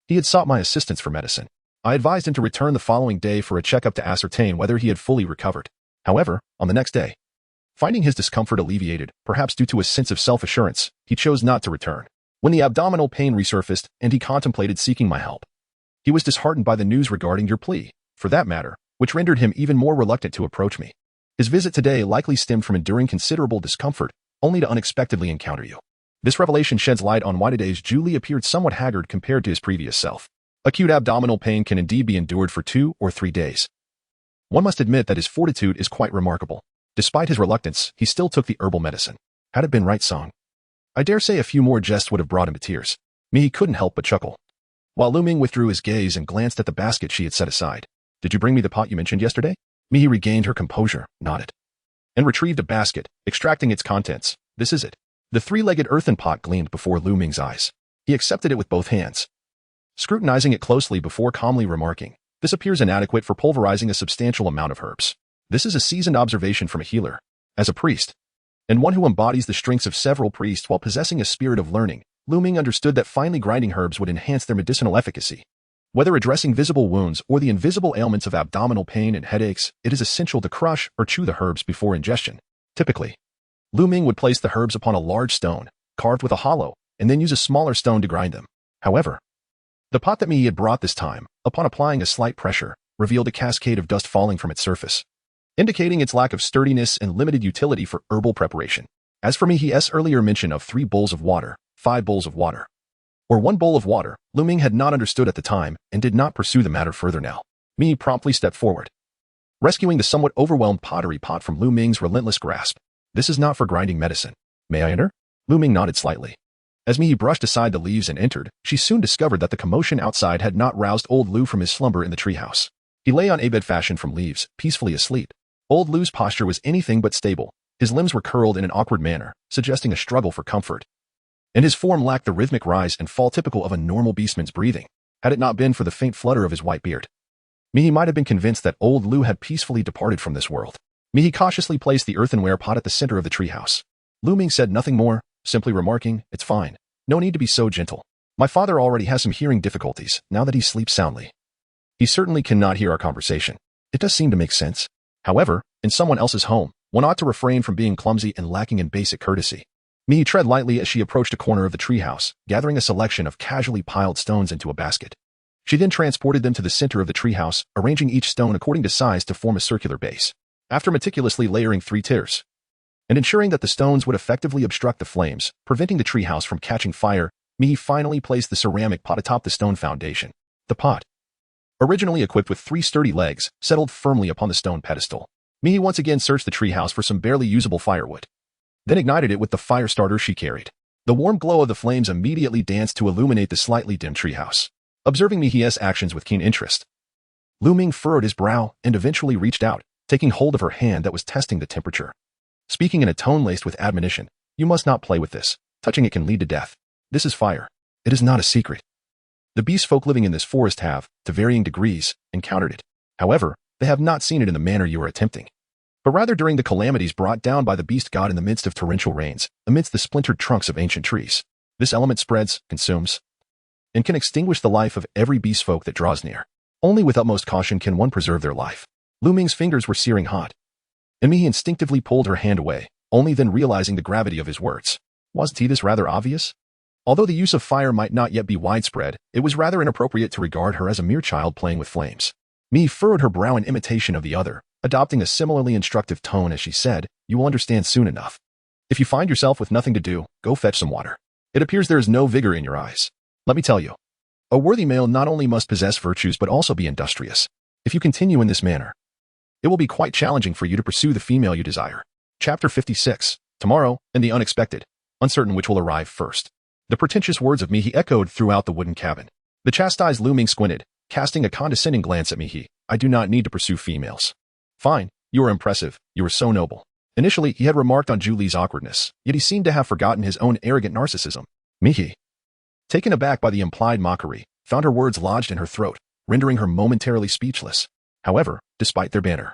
he had sought my assistance for medicine. I advised him to return the following day for a checkup to ascertain whether he had fully recovered. However, on the next day, finding his discomfort alleviated, perhaps due to a sense of self-assurance, he chose not to return. When the abdominal pain resurfaced and he contemplated seeking my help, he was disheartened by the news regarding your plea, for that matter, which rendered him even more reluctant to approach me. His visit today likely stemmed from enduring considerable discomfort, only to unexpectedly encounter you. This revelation sheds light on why today's Julie appeared somewhat haggard compared to his previous self. Acute abdominal pain can indeed be endured for 2 or 3 days. One must admit that his fortitude is quite remarkable. Despite his reluctance, he still took the herbal medicine. Had it been right song, I dare say a few more jests would have brought him to tears. Mi couldn't help but chuckle. while Lu Ming withdrew his gaze and glanced at the basket she had set aside. Did you bring me the pot you mentioned yesterday? Mihi regained her composure, nodded, and retrieved a basket, extracting its contents. This is it. The three-legged earthen pot gleamed before Lu Ming's eyes. He accepted it with both hands, scrutinizing it closely before calmly remarking, "This appears inadequate for pulverizing a substantial amount of herbs. This is a seasoned observation from a healer. As a priest, and one who embodies the strengths of several priests while possessing a spirit of learning, Lu Ming understood that finely grinding herbs would enhance their medicinal efficacy. Whether addressing visible wounds or the invisible ailments of abdominal pain and headaches, it is essential to crush or chew the herbs before ingestion. Typically, Lu Ming would place the herbs upon a large stone, carved with a hollow, and then use a smaller stone to grind them. However, the pot that Mihi had brought this time, upon applying a slight pressure, revealed a cascade of dust falling from its surface, indicating its lack of sturdiness and limited utility for herbal preparation. As for Mihi's earlier mention of 3 bowls of water, 5 bowls of water, or 1 bowl of water, Lu Ming had not understood at the time and did not pursue the matter further now. Mihi promptly stepped forward, rescuing the somewhat overwhelmed pottery pot from Lu Ming's relentless grasp. This is not for grinding medicine. May I enter? Lu Ming nodded slightly. As Mihi brushed aside the leaves and entered, she soon discovered that the commotion outside had not roused old Lu from his slumber in the treehouse. He lay on a bed fashioned from leaves, peacefully asleep. Old Lu's posture was anything but stable. His limbs were curled in an awkward manner, suggesting a struggle for comfort, and his form lacked the rhythmic rise and fall typical of a normal beastman's breathing, had it not been for the faint flutter of his white beard. Mihi might have been convinced that old Lu had peacefully departed from this world. Mihi cautiously placed the earthenware pot at the center of the treehouse. Lu Ming said nothing more, simply remarking, "It's fine. No need to be so gentle. My father already has some hearing difficulties, now that he sleeps soundly. He certainly cannot hear our conversation. It does seem to make sense. However, in someone else's home, one ought to refrain from being clumsy and lacking in basic courtesy." Mihi tread lightly as she approached a corner of the treehouse, gathering a selection of casually piled stones into a basket. She then transported them to the center of the treehouse, arranging each stone according to size to form a circular base. After meticulously layering 3 tiers, and ensuring that the stones would effectively obstruct the flames, preventing the treehouse from catching fire, Mihi finally placed the ceramic pot atop the stone foundation. The pot, originally equipped with 3 sturdy legs, settled firmly upon the stone pedestal. Mihi once again searched the treehouse for some barely usable firewood, then ignited it with the fire starter she carried. The warm glow of the flames immediately danced to illuminate the slightly dim treehouse. Observing Mihi's actions with keen interest, Lu Ming furrowed his brow and eventually reached out, taking hold of her hand that was testing the temperature. Speaking in a tone laced with admonition, "You must not play with this. Touching it can lead to death. This is fire. It is not a secret. The beast folk living in this forest have, to varying degrees, encountered it. However, they have not seen it in the manner you are attempting, but rather during the calamities brought down by the beast god in the midst of torrential rains, amidst the splintered trunks of ancient trees. This element spreads, consumes, and can extinguish the life of every beast folk that draws near. Only with utmost caution can one preserve their life." Lu Ming's fingers were searing hot, and Mihi instinctively pulled her hand away, only then realizing the gravity of his words. Wasn't this rather obvious? Although the use of fire might not yet be widespread, it was rather inappropriate to regard her as a mere child playing with flames. Mihi furrowed her brow in imitation of the other, adopting a similarly instructive tone as she said, "You will understand soon enough. If you find yourself with nothing to do, go fetch some water. It appears there is no vigor in your eyes. Let me tell you, a worthy male not only must possess virtues but also be industrious. If you continue in this manner, it will be quite challenging for you to pursue the female you desire." Chapter 56. Tomorrow, and the unexpected, uncertain which will arrive first. The pretentious words of Mihi echoed throughout the wooden cabin. The chastised Lu Ming squinted, casting a condescending glance at Mihi. "I do not need to pursue females." "Fine, you are impressive, you are so noble." Initially, he had remarked on Julie's awkwardness, yet he seemed to have forgotten his own arrogant narcissism. Mihi, taken aback by the implied mockery, found her words lodged in her throat, rendering her momentarily speechless. However, despite their banter,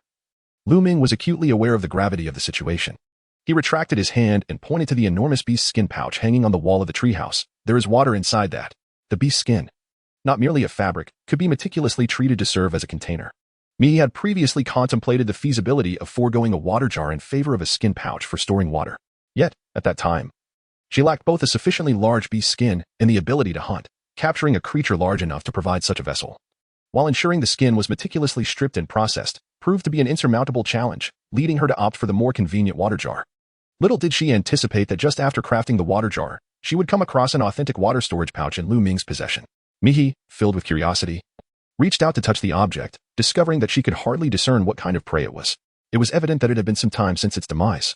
Lu Ming was acutely aware of the gravity of the situation. He retracted his hand and pointed to the enormous beast's skin pouch hanging on the wall of the treehouse. "There is water inside that. The beast's skin, not merely a fabric, could be meticulously treated to serve as a container." Mihi had previously contemplated the feasibility of foregoing a water jar in favor of a skin pouch for storing water. Yet, at that time, she lacked both a sufficiently large beast skin and the ability to hunt, capturing a creature large enough to provide such a vessel, while ensuring the skin was meticulously stripped and processed, proved to be an insurmountable challenge, leading her to opt for the more convenient water jar. Little did she anticipate that just after crafting the water jar, she would come across an authentic water storage pouch in Lu Ming's possession. Mihi, filled with curiosity, reached out to touch the object, discovering that she could hardly discern what kind of prey it was. It was evident that it had been some time since its demise,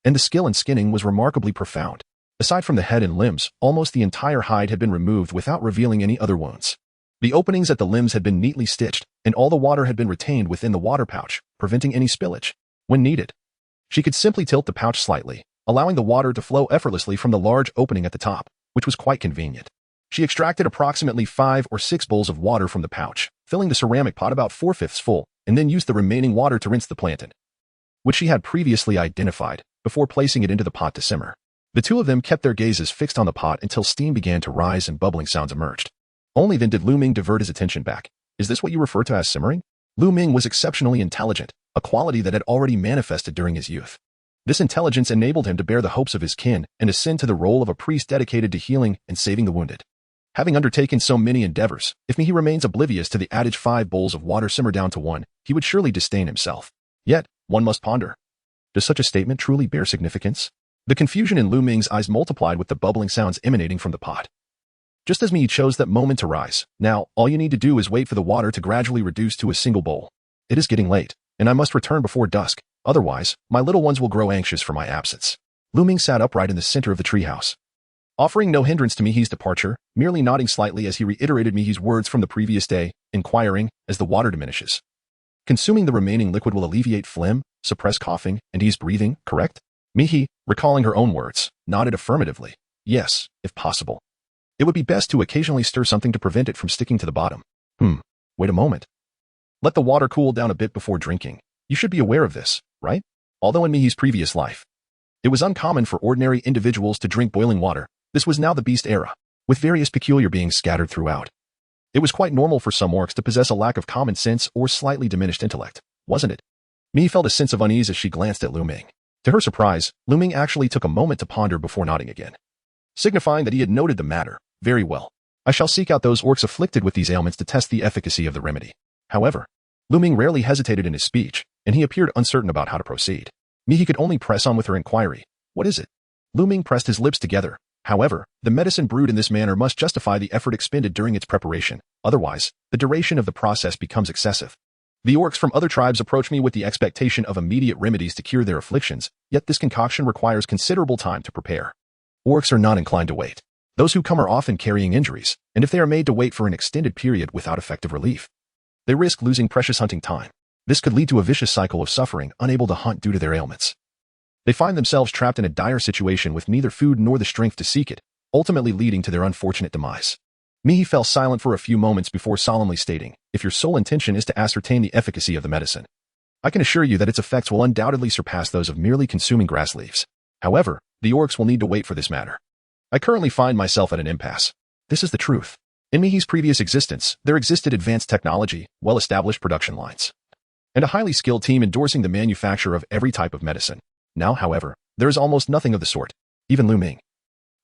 and the skill in skinning was remarkably profound. Aside from the head and limbs, almost the entire hide had been removed without revealing any other wounds. The openings at the limbs had been neatly stitched, and all the water had been retained within the water pouch, preventing any spillage. When needed, she could simply tilt the pouch slightly, allowing the water to flow effortlessly from the large opening at the top, which was quite convenient. She extracted approximately 5 or 6 bowls of water from the pouch, filling the ceramic pot about 4/5 full, and then used the remaining water to rinse the plant in, which she had previously identified, before placing it into the pot to simmer. The two of them kept their gazes fixed on the pot until steam began to rise and bubbling sounds emerged. Only then did Lu Ming divert his attention back. Is this what you refer to as simmering? Lu Ming was exceptionally intelligent, a quality that had already manifested during his youth. This intelligence enabled him to bear the hopes of his kin and ascend to the role of a priest dedicated to healing and saving the wounded. Having undertaken so many endeavors, if he remains oblivious to the adage 5 bowls of water simmer down to 1, he would surely disdain himself. Yet, one must ponder. Does such a statement truly bear significance? The confusion in Lu Ming's eyes multiplied with the bubbling sounds emanating from the pot. Just as me chose that moment to rise, now, all you need to do is wait for the water to gradually reduce to a single bowl. It is getting late, and I must return before dusk, otherwise, my little ones will grow anxious for my absence. Lu Ming sat upright in the center of the treehouse, offering no hindrance to Mihi's departure, merely nodding slightly as he reiterated Mihi's words from the previous day, inquiring, as the water diminishes. Consuming the remaining liquid will alleviate phlegm, suppress coughing, and ease breathing, correct? Mihi, recalling her own words, nodded affirmatively. Yes, if possible. It would be best to occasionally stir something to prevent it from sticking to the bottom. Wait a moment. Let the water cool down a bit before drinking. You should be aware of this, right? Although in Mihi's previous life, it was uncommon for ordinary individuals to drink boiling water, this was now the beast era, with various peculiar beings scattered throughout. It was quite normal for some orcs to possess a lack of common sense or slightly diminished intellect, wasn't it? Mihi felt a sense of unease as she glanced at Lu Ming. To her surprise, Lu Ming actually took a moment to ponder before nodding again, signifying that he had noted the matter. Very well. I shall seek out those orcs afflicted with these ailments to test the efficacy of the remedy. However, Lu Ming rarely hesitated in his speech, and he appeared uncertain about how to proceed. Mihi could only press on with her inquiry. What is it? Lu Ming pressed his lips together. However, the medicine brewed in this manner must justify the effort expended during its preparation. Otherwise, the duration of the process becomes excessive. The orcs from other tribes approach me with the expectation of immediate remedies to cure their afflictions, yet this concoction requires considerable time to prepare. Orcs are not inclined to wait. Those who come are often carrying injuries, and if they are made to wait for an extended period without effective relief, they risk losing precious hunting time. This could lead to a vicious cycle of suffering, unable to hunt due to their ailments. They find themselves trapped in a dire situation with neither food nor the strength to seek it, ultimately leading to their unfortunate demise. Mihi fell silent for a few moments before solemnly stating, if your sole intention is to ascertain the efficacy of the medicine, I can assure you that its effects will undoubtedly surpass those of merely consuming grass leaves. However, the orcs will need to wait for this matter. I currently find myself at an impasse. This is the truth. In Mihi's previous existence, there existed advanced technology, well-established production lines, and a highly skilled team endorsing the manufacture of every type of medicine. Now, however, there is almost nothing of the sort. Even Lu Ming,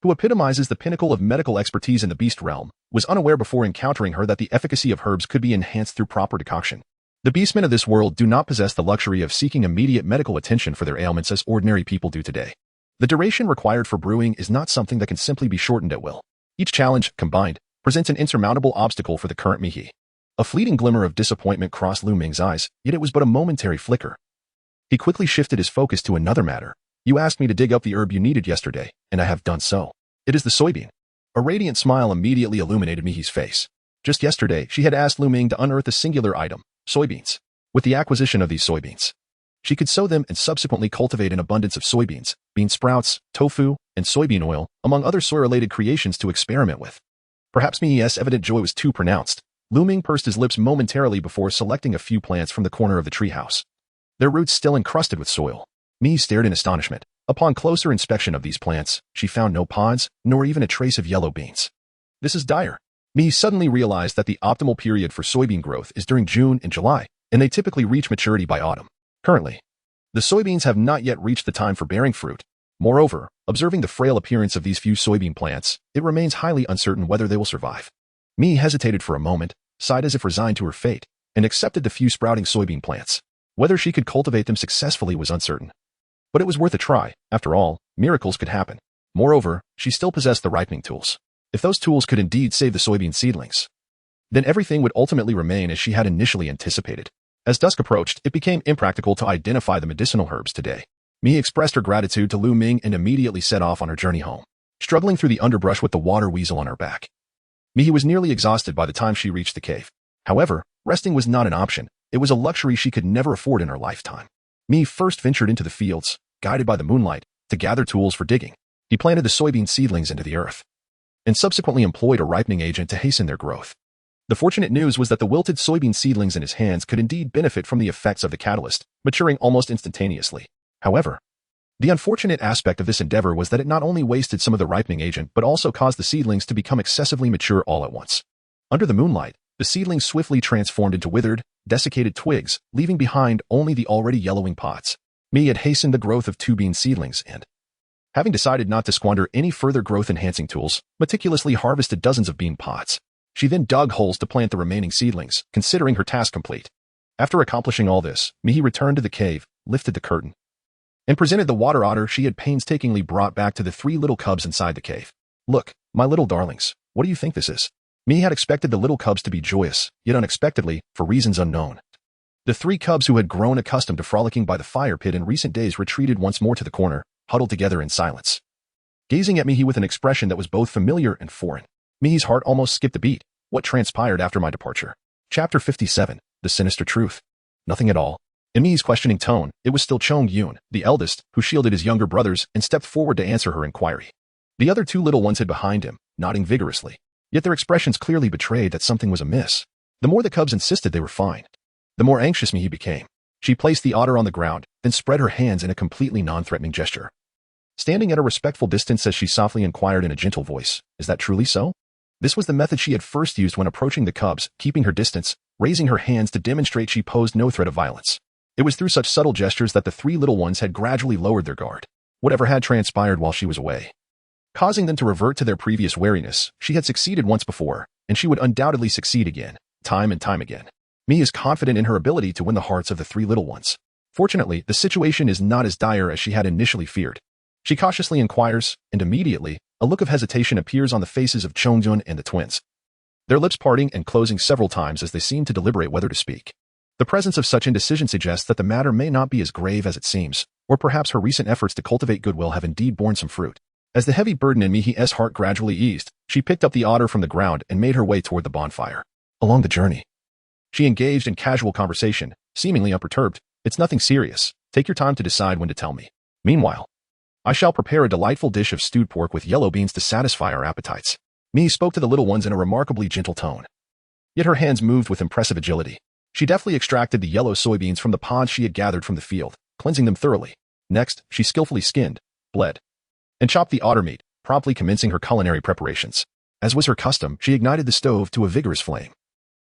who epitomizes the pinnacle of medical expertise in the beast realm, was unaware before encountering her that the efficacy of herbs could be enhanced through proper decoction. The beastmen of this world do not possess the luxury of seeking immediate medical attention for their ailments as ordinary people do today. The duration required for brewing is not something that can simply be shortened at will. Each challenge, combined, presents an insurmountable obstacle for the current Mihi. A fleeting glimmer of disappointment crossed Lu Ming's eyes, yet it was but a momentary flicker. He quickly shifted his focus to another matter. You asked me to dig up the herb you needed yesterday, and I have done so. It is the soybean. A radiant smile immediately illuminated Mihi's face. Just yesterday, she had asked Lu Ming to unearth a singular item, soybeans. With the acquisition of these soybeans, she could sow them and subsequently cultivate an abundance of soybeans, bean sprouts, tofu, and soybean oil, among other soy-related creations to experiment with. Perhaps Mihi's evident joy was too pronounced. Lu Ming pursed his lips momentarily before selecting a few plants from the corner of the treehouse, their roots still encrusted with soil. Mihi stared in astonishment. Upon closer inspection of these plants, she found no pods, nor even a trace of yellow beans. This is dire. Mihi suddenly realized that the optimal period for soybean growth is during June and July, and they typically reach maturity by autumn. Currently, the soybeans have not yet reached the time for bearing fruit. Moreover, observing the frail appearance of these few soybean plants, it remains highly uncertain whether they will survive. Mihi hesitated for a moment, sighed as if resigned to her fate, and accepted the few sprouting soybean plants. Whether she could cultivate them successfully was uncertain. But it was worth a try. After all, miracles could happen. Moreover, she still possessed the ripening tools. If those tools could indeed save the soybean seedlings, then everything would ultimately remain as she had initially anticipated. As dusk approached, it became impractical to identify the medicinal herbs today. Mihi expressed her gratitude to Lu Ming and immediately set off on her journey home. struggling through the underbrush with the water weasel on her back. Mihi was nearly exhausted by the time she reached the cave. However, resting was not an option. It was a luxury she could never afford in her lifetime. Mihi first ventured into the fields, guided by the moonlight, to gather tools for digging. He planted the soybean seedlings into the earth, and subsequently employed a ripening agent to hasten their growth. The fortunate news was that the wilted soybean seedlings in his hands could indeed benefit from the effects of the catalyst, maturing almost instantaneously. However, the unfortunate aspect of this endeavor was that it not only wasted some of the ripening agent but also caused the seedlings to become excessively mature all at once. Under the moonlight, the seedlings swiftly transformed into withered, desiccated twigs, leaving behind only the already yellowing pods. Mihi had hastened the growth of two bean seedlings and, having decided not to squander any further growth-enhancing tools, meticulously harvested dozens of bean pods. She then dug holes to plant the remaining seedlings, considering her task complete. After accomplishing all this, Mihi returned to the cave, lifted the curtain, and presented the water otter she had painstakingly brought back to the three little cubs inside the cave. "Look, my little darlings, what do you think this is?" Mihi had expected the little cubs to be joyous, yet unexpectedly, for reasons unknown. The three cubs who had grown accustomed to frolicking by the fire pit in recent days retreated once more to the corner, huddled together in silence, gazing at Mihi with an expression that was both familiar and foreign. Mihi's heart almost skipped a beat. What transpired after my departure? Chapter 57, The Sinister Truth. Nothing at all. In Mihi's questioning tone, it was still Chong Yun, the eldest, who shielded his younger brothers and stepped forward to answer her inquiry. The other two little ones hid behind him, nodding vigorously. Yet their expressions clearly betrayed that something was amiss. The more the cubs insisted they were fine, the more anxious Mihi became. She placed the otter on the ground, then spread her hands in a completely non-threatening gesture, standing at a respectful distance as she softly inquired in a gentle voice, "Is that truly so?" This was the method she had first used when approaching the cubs, keeping her distance, raising her hands to demonstrate she posed no threat of violence. It was through such subtle gestures that the three little ones had gradually lowered their guard. Whatever had transpired while she was away, causing them to revert to their previous wariness, she had succeeded once before, and she would undoubtedly succeed again, time and time again. Mihi is confident in her ability to win the hearts of the three little ones. Fortunately, the situation is not as dire as she had initially feared. She cautiously inquires, and immediately, a look of hesitation appears on the faces of Chongjun and the twins, their lips parting and closing several times as they seem to deliberate whether to speak. The presence of such indecision suggests that the matter may not be as grave as it seems, or perhaps her recent efforts to cultivate goodwill have indeed borne some fruit. As the heavy burden in Mihi's heart gradually eased, she picked up the otter from the ground and made her way toward the bonfire. Along the journey, she engaged in casual conversation, seemingly unperturbed. "It's nothing serious. Take your time to decide when to tell me. Meanwhile, I shall prepare a delightful dish of stewed pork with yellow beans to satisfy our appetites." Mihi spoke to the little ones in a remarkably gentle tone. Yet her hands moved with impressive agility. She deftly extracted the yellow soybeans from the pods she had gathered from the field, cleansing them thoroughly. Next, she skillfully skinned, bled, and chopped the otter meat, promptly commencing her culinary preparations. As was her custom, she ignited the stove to a vigorous flame,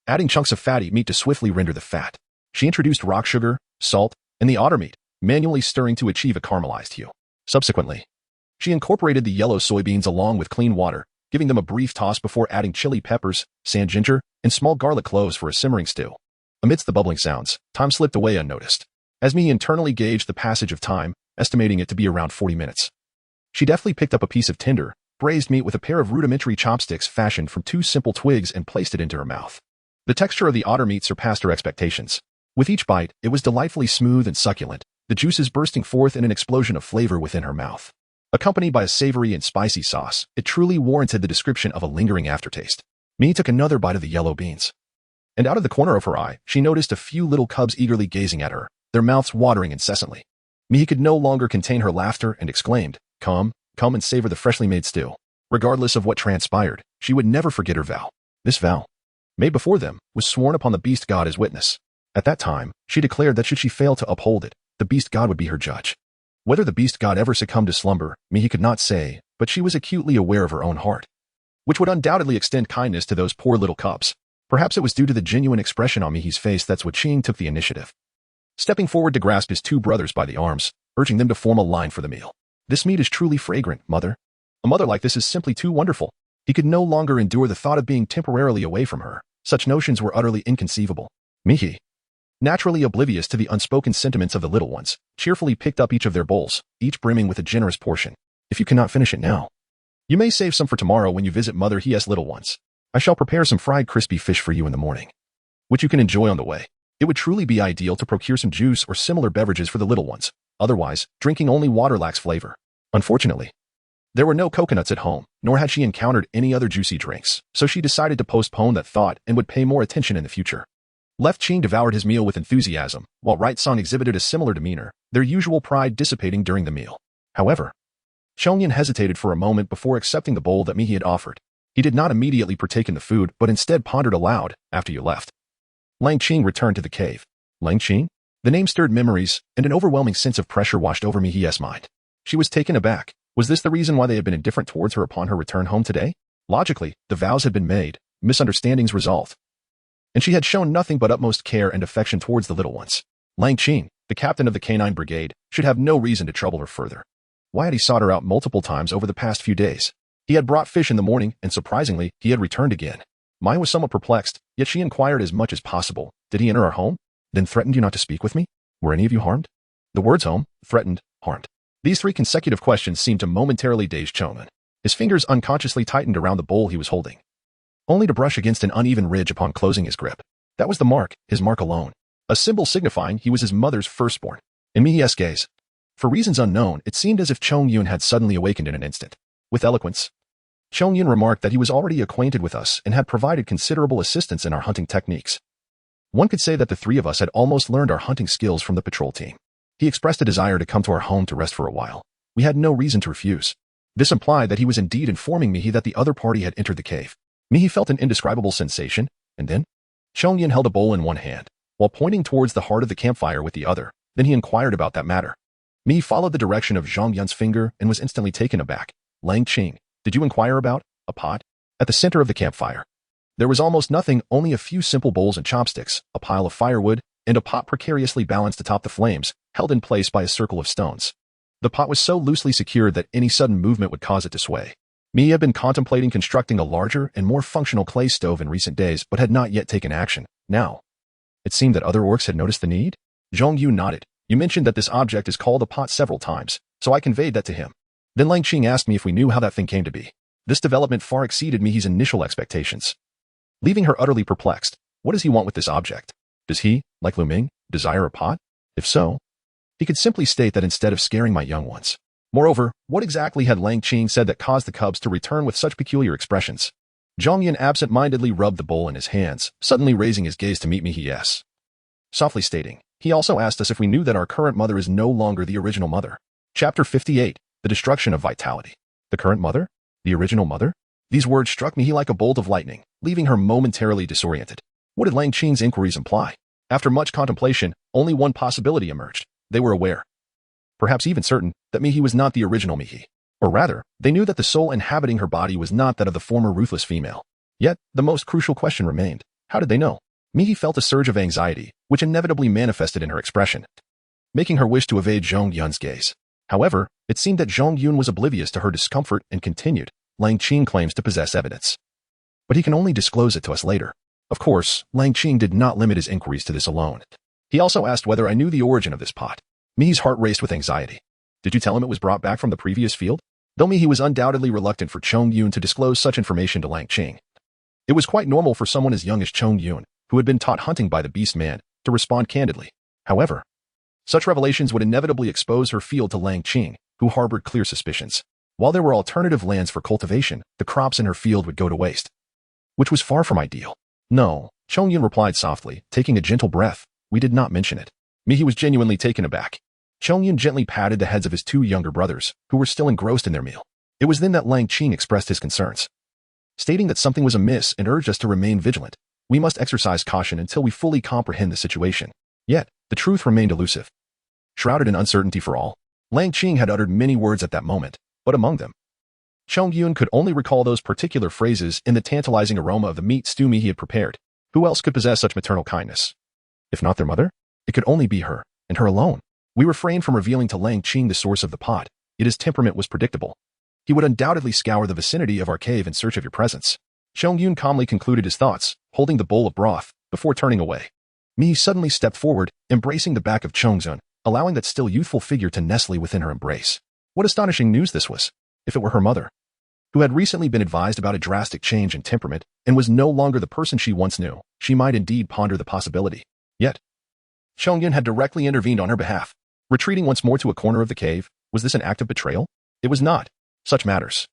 adding chunks of fatty meat to swiftly render the fat. She introduced rock sugar, salt, and the otter meat, manually stirring to achieve a caramelized hue. Subsequently, she incorporated the yellow soybeans along with clean water, giving them a brief toss before adding chili peppers, sand ginger, and small garlic cloves for a simmering stew. Amidst the bubbling sounds, time slipped away unnoticed. As Mihi internally gauged the passage of time, estimating it to be around 40 minutes, she deftly picked up a piece of tender, braised meat with a pair of rudimentary chopsticks fashioned from two simple twigs and placed it into her mouth. The texture of the otter meat surpassed her expectations. With each bite, it was delightfully smooth and succulent, the juices bursting forth in an explosion of flavor within her mouth. Accompanied by a savory and spicy sauce, it truly warranted the description of a lingering aftertaste. Mihi took another bite of the yellow beans, and out of the corner of her eye, she noticed a few little cubs eagerly gazing at her, their mouths watering incessantly. Mihi could no longer contain her laughter and exclaimed, "Come, come and savor the freshly made stew." Regardless of what transpired, she would never forget her vow. This vow, made before them, was sworn upon the beast god as witness. At that time, she declared that should she fail to uphold it, the beast god would be her judge. Whether the beast god ever succumbed to slumber, Mihi could not say, but she was acutely aware of her own heart, which would undoubtedly extend kindness to those poor little cubs. Perhaps it was due to the genuine expression on Mihi's face that Ching took the initiative, stepping forward to grasp his two brothers by the arms, urging them to form a line for the meal. "This meat is truly fragrant, mother. A mother like this is simply too wonderful." He could no longer endure the thought of being temporarily away from her. Such notions were utterly inconceivable. Mihi, naturally oblivious to the unspoken sentiments of the little ones, cheerfully picked up each of their bowls, each brimming with a generous portion. "If you cannot finish it now, you may save some for tomorrow when you visit Mother He's little ones. I shall prepare some fried crispy fish for you in the morning, which you can enjoy on the way." It would truly be ideal to procure some juice or similar beverages for the little ones. Otherwise, drinking only water lacks flavor. Unfortunately, There were no coconuts at home, nor had she encountered any other juicy drinks, so she decided to postpone that thought and would pay more attention in the future. Left Qing devoured his meal with enthusiasm, while Right Song exhibited a similar demeanor, their usual pride dissipating during the meal. However, Chongyan hesitated for a moment before accepting the bowl that Mihi had offered. He did not immediately partake in the food, but instead pondered aloud, after you left. Lang Qing returned to the cave. Lang Qing? The name stirred memories, and an overwhelming sense of pressure washed over Mihi's mind. She was taken aback. Was this the reason why they had been indifferent towards her upon her return home today? Logically, the vows had been made, misunderstandings resolved, and she had shown nothing but utmost care and affection towards the little ones. Lang Qing, the captain of the canine brigade, should have no reason to trouble her further. Why had he sought her out multiple times over the past few days? He had brought fish in the morning, and surprisingly, he had returned again. Mai was somewhat perplexed, yet she inquired as much as possible. Did he enter our home? Then threatened you not to speak with me? Were any of you harmed? The words home, threatened, harmed. These three consecutive questions seemed to momentarily daze Chongman. His fingers unconsciously tightened around the bowl he was holding, only to brush against an uneven ridge upon closing his grip. That was the mark, his mark alone. A symbol signifying he was his mother's firstborn. In Mihi's gaze, for reasons unknown, it seemed as if Chongyun had suddenly awakened in an instant. With eloquence, Chongyun remarked that he was already acquainted with us and had provided considerable assistance in our hunting techniques. One could say that the three of us had almost learned our hunting skills from the patrol team. He expressed a desire to come to our home to rest for a while. We had no reason to refuse. This implied that he was indeed informing Mihi that the other party had entered the cave. Mihi felt an indescribable sensation, and then Chongyan held a bowl in one hand, while pointing towards the heart of the campfire with the other. Then he inquired about that matter. Mihi followed the direction of Zhang Yun's finger and was instantly taken aback. Lang Qing, did you inquire about a pot? At the center of the campfire, there was almost nothing, only a few simple bowls and chopsticks, a pile of firewood, and a pot precariously balanced atop the flames, held in place by a circle of stones. The pot was so loosely secured that any sudden movement would cause it to sway. Mihi had been contemplating constructing a larger and more functional clay stove in recent days, but had not yet taken action. Now, it seemed that other orcs had noticed the need. Zhong Yu nodded. You mentioned that this object is called a pot several times, so I conveyed that to him. Then Lang Qing asked me if we knew how that thing came to be. This development far exceeded Mihi's initial expectations, leaving her utterly perplexed. What does he want with this object? Does he, like Lu Ming, desire a pot? If so, he could simply state that instead of scaring my young ones. Moreover, what exactly had Lang Qing said that caused the cubs to return with such peculiar expressions? Zhang Yun absent-mindedly rubbed the bowl in his hands, suddenly raising his gaze to meet Mihi's, softly stating, he also asked us if we knew that our current mother is no longer the original mother. Chapter 58, The Destruction of Vitality. The current mother? The original mother? These words struck Mihi like a bolt of lightning, leaving her momentarily disoriented. What did Lang Qing's inquiries imply? After much contemplation, only one possibility emerged. They were aware, perhaps even certain, that Mihi was not the original Mihi. Or rather, they knew that the soul inhabiting her body was not that of the former ruthless female. Yet, the most crucial question remained. How did they know? Mihi felt a surge of anxiety, which inevitably manifested in her expression, making her wish to evade Zhong Yun's gaze. However, it seemed that Zhong Yun was oblivious to her discomfort and continued. Lang Qing claims to possess evidence, but he can only disclose it to us later. Of course, Lang Qing did not limit his inquiries to this alone. He also asked whether I knew the origin of this pot. Mihi's heart raced with anxiety. Did you tell him it was brought back from the previous field? Though Mihi was undoubtedly reluctant for Chong Yun to disclose such information to Lang Qing, it was quite normal for someone as young as Chong Yun, who had been taught hunting by the beast man, to respond candidly. However, such revelations would inevitably expose her field to Lang Qing, who harbored clear suspicions. While there were alternative lands for cultivation, the crops in her field would go to waste, which was far from ideal. No, Chong Yun replied softly, taking a gentle breath. We did not mention it. Mihi was genuinely taken aback. Chong Yun gently patted the heads of his two younger brothers, who were still engrossed in their meal. It was then that Lang Qing expressed his concerns, stating that something was amiss and urged us to remain vigilant. We must exercise caution until we fully comprehend the situation. Yet, the truth remained elusive, shrouded in uncertainty for all. Lang Qing had uttered many words at that moment, but among them, Chong Yun could only recall those particular phrases in the tantalizing aroma of the meat stew he had prepared. Who else could possess such maternal kindness? If not their mother, it could only be her, and her alone. We refrained from revealing to Lang Qing the source of the pot, yet his temperament was predictable. He would undoubtedly scour the vicinity of our cave in search of your presence. Chong Yun calmly concluded his thoughts, holding the bowl of broth, before turning away. Mihi suddenly stepped forward, embracing the back of Chongzun, allowing that still youthful figure to nestle within her embrace. What astonishing news this was! If it were her mother, who had recently been advised about a drastic change in temperament and was no longer the person she once knew, she might indeed ponder the possibility. Yet, Chongyun had directly intervened on her behalf. Retreating once more to a corner of the cave, was this an act of betrayal? It was not. such matters,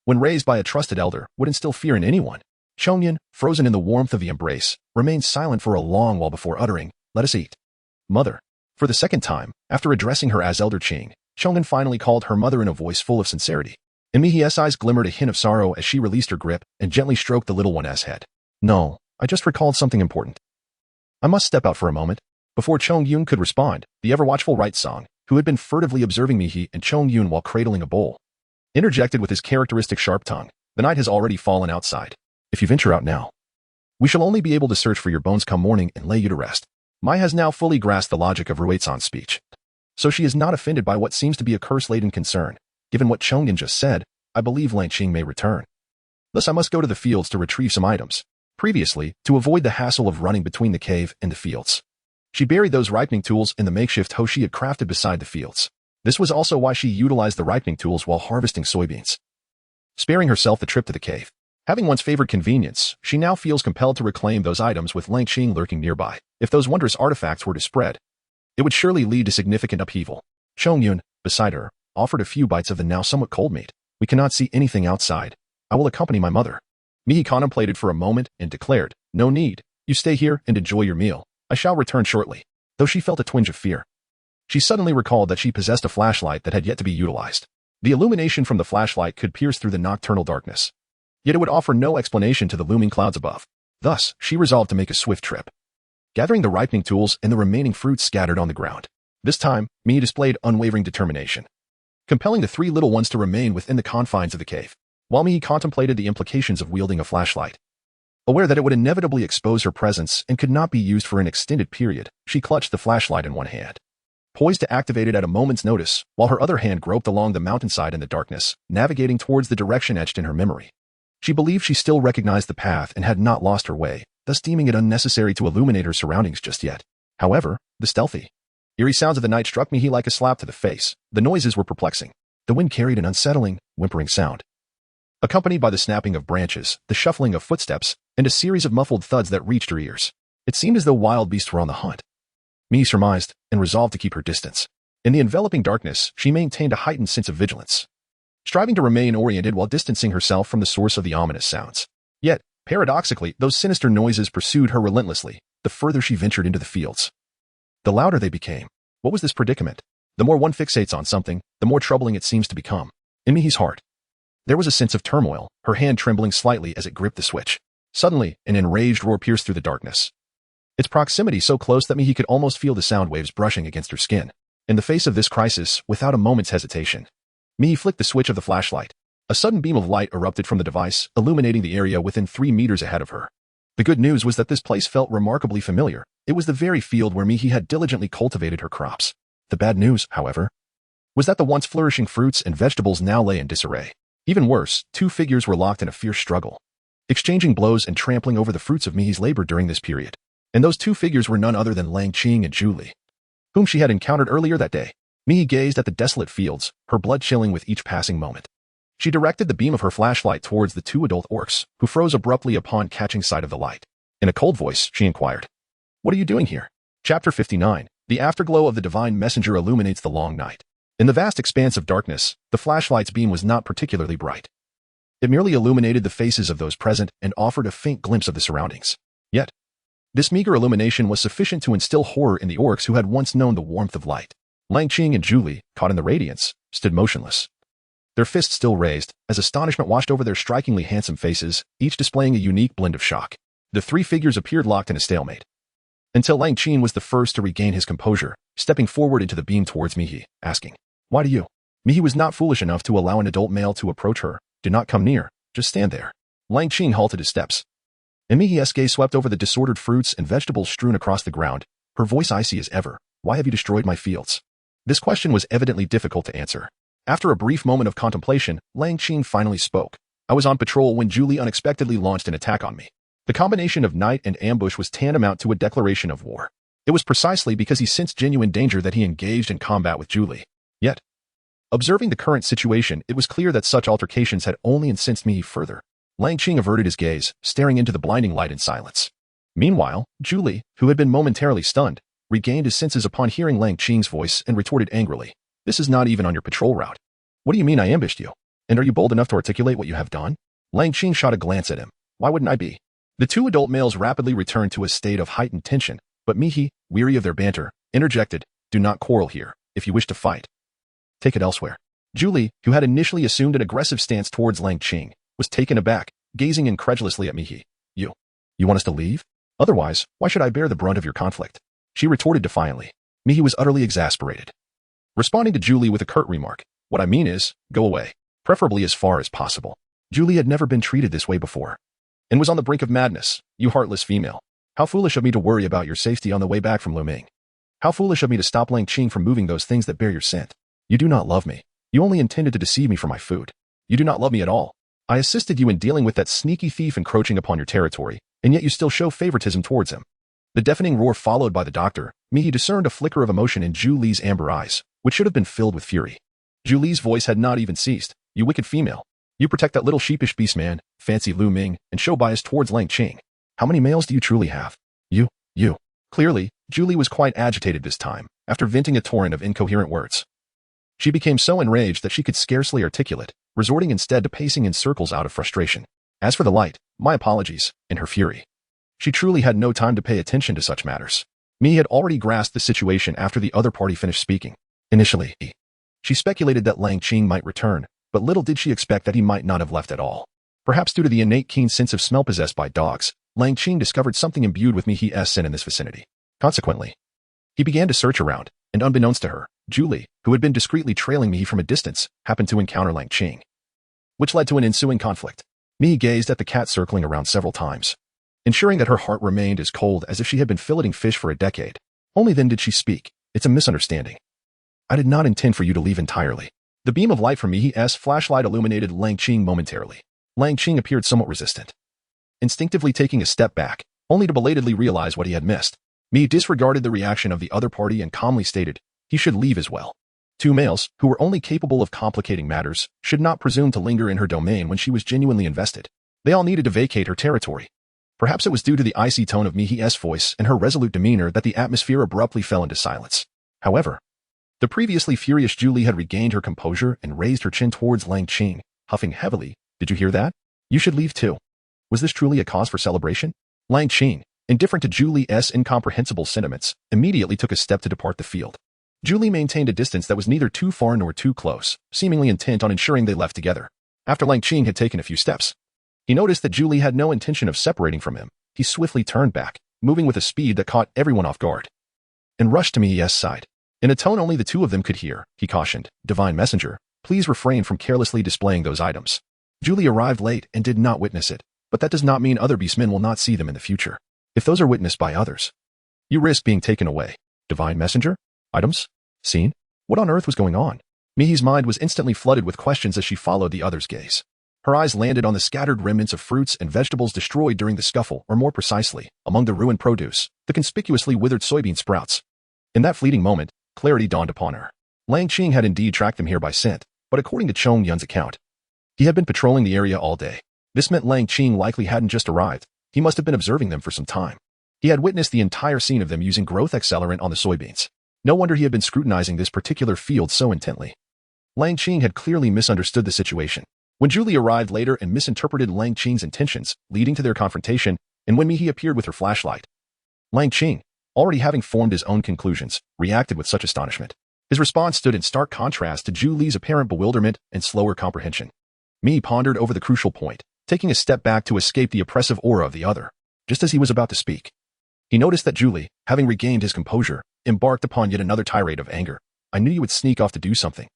when raised by a trusted elder, would instill fear in anyone. Chongyun, frozen in the warmth of the embrace, remained silent for a long while before uttering, "Let us eat." Mother. For the second time, after addressing her as Elder Qing, Chongyun finally called her mother in a voice full of sincerity. In Mihi's eyes glimmered a hint of sorrow as she released her grip and gently stroked the little one's head. "No, I just recalled something important. I must step out for a moment." Before Chongyun could respond, the ever-watchful Right Song, who had been furtively observing Mihi and Chongyun while cradling a bowl, interjected with his characteristic sharp tongue. "The night has already fallen outside. If you venture out now, we shall only be able to search for your bones come morning and lay you to rest." Mai has now fully grasped the logic of Ruizan's speech, so she is not offended by what seems to be a curse-laden concern. Given what Chongyun just said, I believe Langqing may return. Thus I must go to the fields to retrieve some items. Previously, to avoid the hassle of running between the cave and the fields, she buried those ripening tools in the makeshift hoe she had crafted beside the fields. This was also why she utilized the ripening tools while harvesting soybeans, sparing herself the trip to the cave. Having once favored convenience, she now feels compelled to reclaim those items with Langqing lurking nearby. If those wondrous artifacts were to spread, it would surely lead to significant upheaval. Chongyun, beside her, offered a few bites of the now somewhat cold meat. "We cannot see anything outside. I will accompany my mother." Mihi contemplated for a moment and declared, "No need. You stay here and enjoy your meal. I shall return shortly." Though she felt a twinge of fear, she suddenly recalled that she possessed a flashlight that had yet to be utilized. The illumination from the flashlight could pierce through the nocturnal darkness, yet it would offer no explanation to the looming clouds above. Thus, she resolved to make a swift trip, gathering the ripening tools and the remaining fruits scattered on the ground. This time, Mihi displayed unwavering determination, compelling the three little ones to remain within the confines of the cave, while Mihi contemplated the implications of wielding a flashlight. Aware that it would inevitably expose her presence and could not be used for an extended period, she clutched the flashlight in one hand, poised to activate it at a moment's notice, while her other hand groped along the mountainside in the darkness, navigating towards the direction etched in her memory. She believed she still recognized the path and had not lost her way, thus deeming it unnecessary to illuminate her surroundings just yet. However, the stealthy, eerie sounds of the night struck Mihi like a slap to the face. The noises were perplexing. The wind carried an unsettling, whimpering sound, accompanied by the snapping of branches, the shuffling of footsteps, and a series of muffled thuds that reached her ears. It seemed as though wild beasts were on the hunt. Mihi surmised, and resolved to keep her distance. In the enveloping darkness, she maintained a heightened sense of vigilance, striving to remain oriented while distancing herself from the source of the ominous sounds. Yet, paradoxically, those sinister noises pursued her relentlessly, the further she ventured into the fields. The louder they became. What was this predicament? The more one fixates on something, the more troubling it seems to become. In Mihi's heart, there was a sense of turmoil, her hand trembling slightly as it gripped the switch. Suddenly, an enraged roar pierced through the darkness, its proximity so close that Mihi could almost feel the sound waves brushing against her skin. In the face of this crisis, without a moment's hesitation, Mihi flicked the switch of the flashlight. A sudden beam of light erupted from the device, illuminating the area within 3 meters ahead of her. The good news was that this place felt remarkably familiar. It was the very field where Mihi had diligently cultivated her crops. The bad news, however, was that the once flourishing fruits and vegetables now lay in disarray. Even worse, 2 figures were locked in a fierce struggle, exchanging blows and trampling over the fruits of Mihi's labor during this period. And those 2 figures were none other than Langqing and Julie, whom she had encountered earlier that day. Mihi gazed at the desolate fields, her blood chilling with each passing moment. She directed the beam of her flashlight towards the 2 adult orcs, who froze abruptly upon catching sight of the light. In a cold voice, she inquired, "What are you doing here?" Chapter 59. The afterglow of the divine messenger illuminates the long night. In the vast expanse of darkness, the flashlight's beam was not particularly bright. It merely illuminated the faces of those present and offered a faint glimpse of the surroundings. Yet, this meager illumination was sufficient to instill horror in the orcs who had once known the warmth of light. Langqing and Julie, caught in the radiance, stood motionless, their fists still raised, as astonishment washed over their strikingly handsome faces, each displaying a unique blend of shock. The 3 figures appeared locked in a stalemate, until Langqing was the first to regain his composure, stepping forward into the beam towards Mihi, asking, "Why do you?" Mihi was not foolish enough to allow an adult male to approach her. "Do not come near, just stand there." Langqing halted his steps, and Mihi's gaze swept over the disordered fruits and vegetables strewn across the ground, her voice icy as ever. "Why have you destroyed my fields?" This question was evidently difficult to answer. After a brief moment of contemplation, Langqing finally spoke. "I was on patrol when Julie unexpectedly launched an attack on me. The combination of night and ambush was tantamount to a declaration of war. It was precisely because he sensed genuine danger that he engaged in combat with Julie. Yet, observing the current situation, it was clear that such altercations had only incensed me further." Langqing averted his gaze, staring into the blinding light in silence. Meanwhile, Julie, who had been momentarily stunned, regained his senses upon hearing Langqing's voice and retorted angrily, "This is not even on your patrol route." "What do you mean I ambushed you?" And are you bold enough to articulate what you have done? Lang Qing shot a glance at him. Why wouldn't I be? The two adult males rapidly returned to a state of heightened tension, but Mihi, weary of their banter, interjected, "Do not quarrel here. If you wish to fight, take it elsewhere." Julie, who had initially assumed an aggressive stance towards Lang Qing, was taken aback, gazing incredulously at Mihi. You want us to leave? Otherwise, why should I bear the brunt of your conflict? She retorted defiantly. Mihi was utterly exasperated, responding to Julie with a curt remark. What I mean is, go away, preferably as far as possible. Julie had never been treated this way before, and was on the brink of madness. You heartless female. How foolish of me to worry about your safety on the way back from Luming. How foolish of me to stop Lang Qing from moving those things that bear your scent. You do not love me. You only intended to deceive me for my food. You do not love me at all. I assisted you in dealing with that sneaky thief encroaching upon your territory, and yet you still show favoritism towards him. The deafening roar followed by the doctor. Mihi discerned a flicker of emotion in Julie's amber eyes, which should have been filled with fury. Julie's voice had not even ceased. You wicked female. You protect that little sheepish beast man, fancy Lu Ming, and show bias towards Lang Qing. How many males do you truly have? You. Clearly, Julie was quite agitated this time, after venting a torrent of incoherent words. She became so enraged that she could scarcely articulate, resorting instead to pacing in circles out of frustration. As for the light, my apologies, in her fury. She truly had no time to pay attention to such matters. Mihi had already grasped the situation after the other party finished speaking. Initially, she speculated that Lang Qing might return, but little did she expect that he might not have left at all. Perhaps due to the innate keen sense of smell possessed by dogs, Lang Qing discovered something imbued with Mihi's scent in this vicinity. Consequently, he began to search around, and unbeknownst to her, Julie, who had been discreetly trailing Mihi from a distance, happened to encounter Lang Qing, which led to an ensuing conflict. Mihi gazed at the cat circling around several times, ensuring that her heart remained as cold as if she had been filleting fish for a decade. Only then did she speak. It's a misunderstanding. I did not intend for you to leave entirely. The beam of light from Mihi's flashlight illuminated Lang Qing momentarily. Lang Qing appeared somewhat resistant, instinctively taking a step back, only to belatedly realize what he had missed. Mihi disregarded the reaction of the other party and calmly stated, he should leave as well. Two males, who were only capable of complicating matters, should not presume to linger in her domain when she was genuinely invested. They all needed to vacate her territory. Perhaps it was due to the icy tone of Mihi's voice and her resolute demeanor that the atmosphere abruptly fell into silence. However, the previously furious Julie had regained her composure and raised her chin towards Lang Qing, huffing heavily. Did you hear that? You should leave too. Was this truly a cause for celebration? Lang Qing, indifferent to Julie's incomprehensible sentiments, immediately took a step to depart the field. Julie maintained a distance that was neither too far nor too close, seemingly intent on ensuring they left together. After Lang Qing had taken a few steps, he noticed that Julie had no intention of separating from him. He swiftly turned back, moving with a speed that caught everyone off guard, and rushed to Mihi's side. In a tone only the two of them could hear, he cautioned, Divine Messenger, please refrain from carelessly displaying those items. Julie arrived late and did not witness it, but that does not mean other beastmen will not see them in the future. If those are witnessed by others, you risk being taken away. Divine Messenger? Items? Seen? What on earth was going on? Mihi's mind was instantly flooded with questions as she followed the other's gaze. Her eyes landed on the scattered remnants of fruits and vegetables destroyed during the scuffle, or more precisely, among the ruined produce, the conspicuously withered soybean sprouts. In that fleeting moment, clarity dawned upon her. Lang Qing had indeed tracked them here by scent, but according to Chong Yun's account, he had been patrolling the area all day. This meant Lang Qing likely hadn't just arrived. He must have been observing them for some time. He had witnessed the entire scene of them using growth accelerant on the soybeans. No wonder he had been scrutinizing this particular field so intently. Lang Qing had clearly misunderstood the situation. When Julie arrived later and misinterpreted Lang Qing's intentions, leading to their confrontation, and when Mihi appeared with her flashlight, Lang Qing, already having formed his own conclusions, reacted with such astonishment. His response stood in stark contrast to Julie's apparent bewilderment and slower comprehension. Mihi pondered over the crucial point, taking a step back to escape the oppressive aura of the other. Just as he was about to speak, he noticed that Julie, having regained his composure, embarked upon yet another tirade of anger. I knew you would sneak off to do something.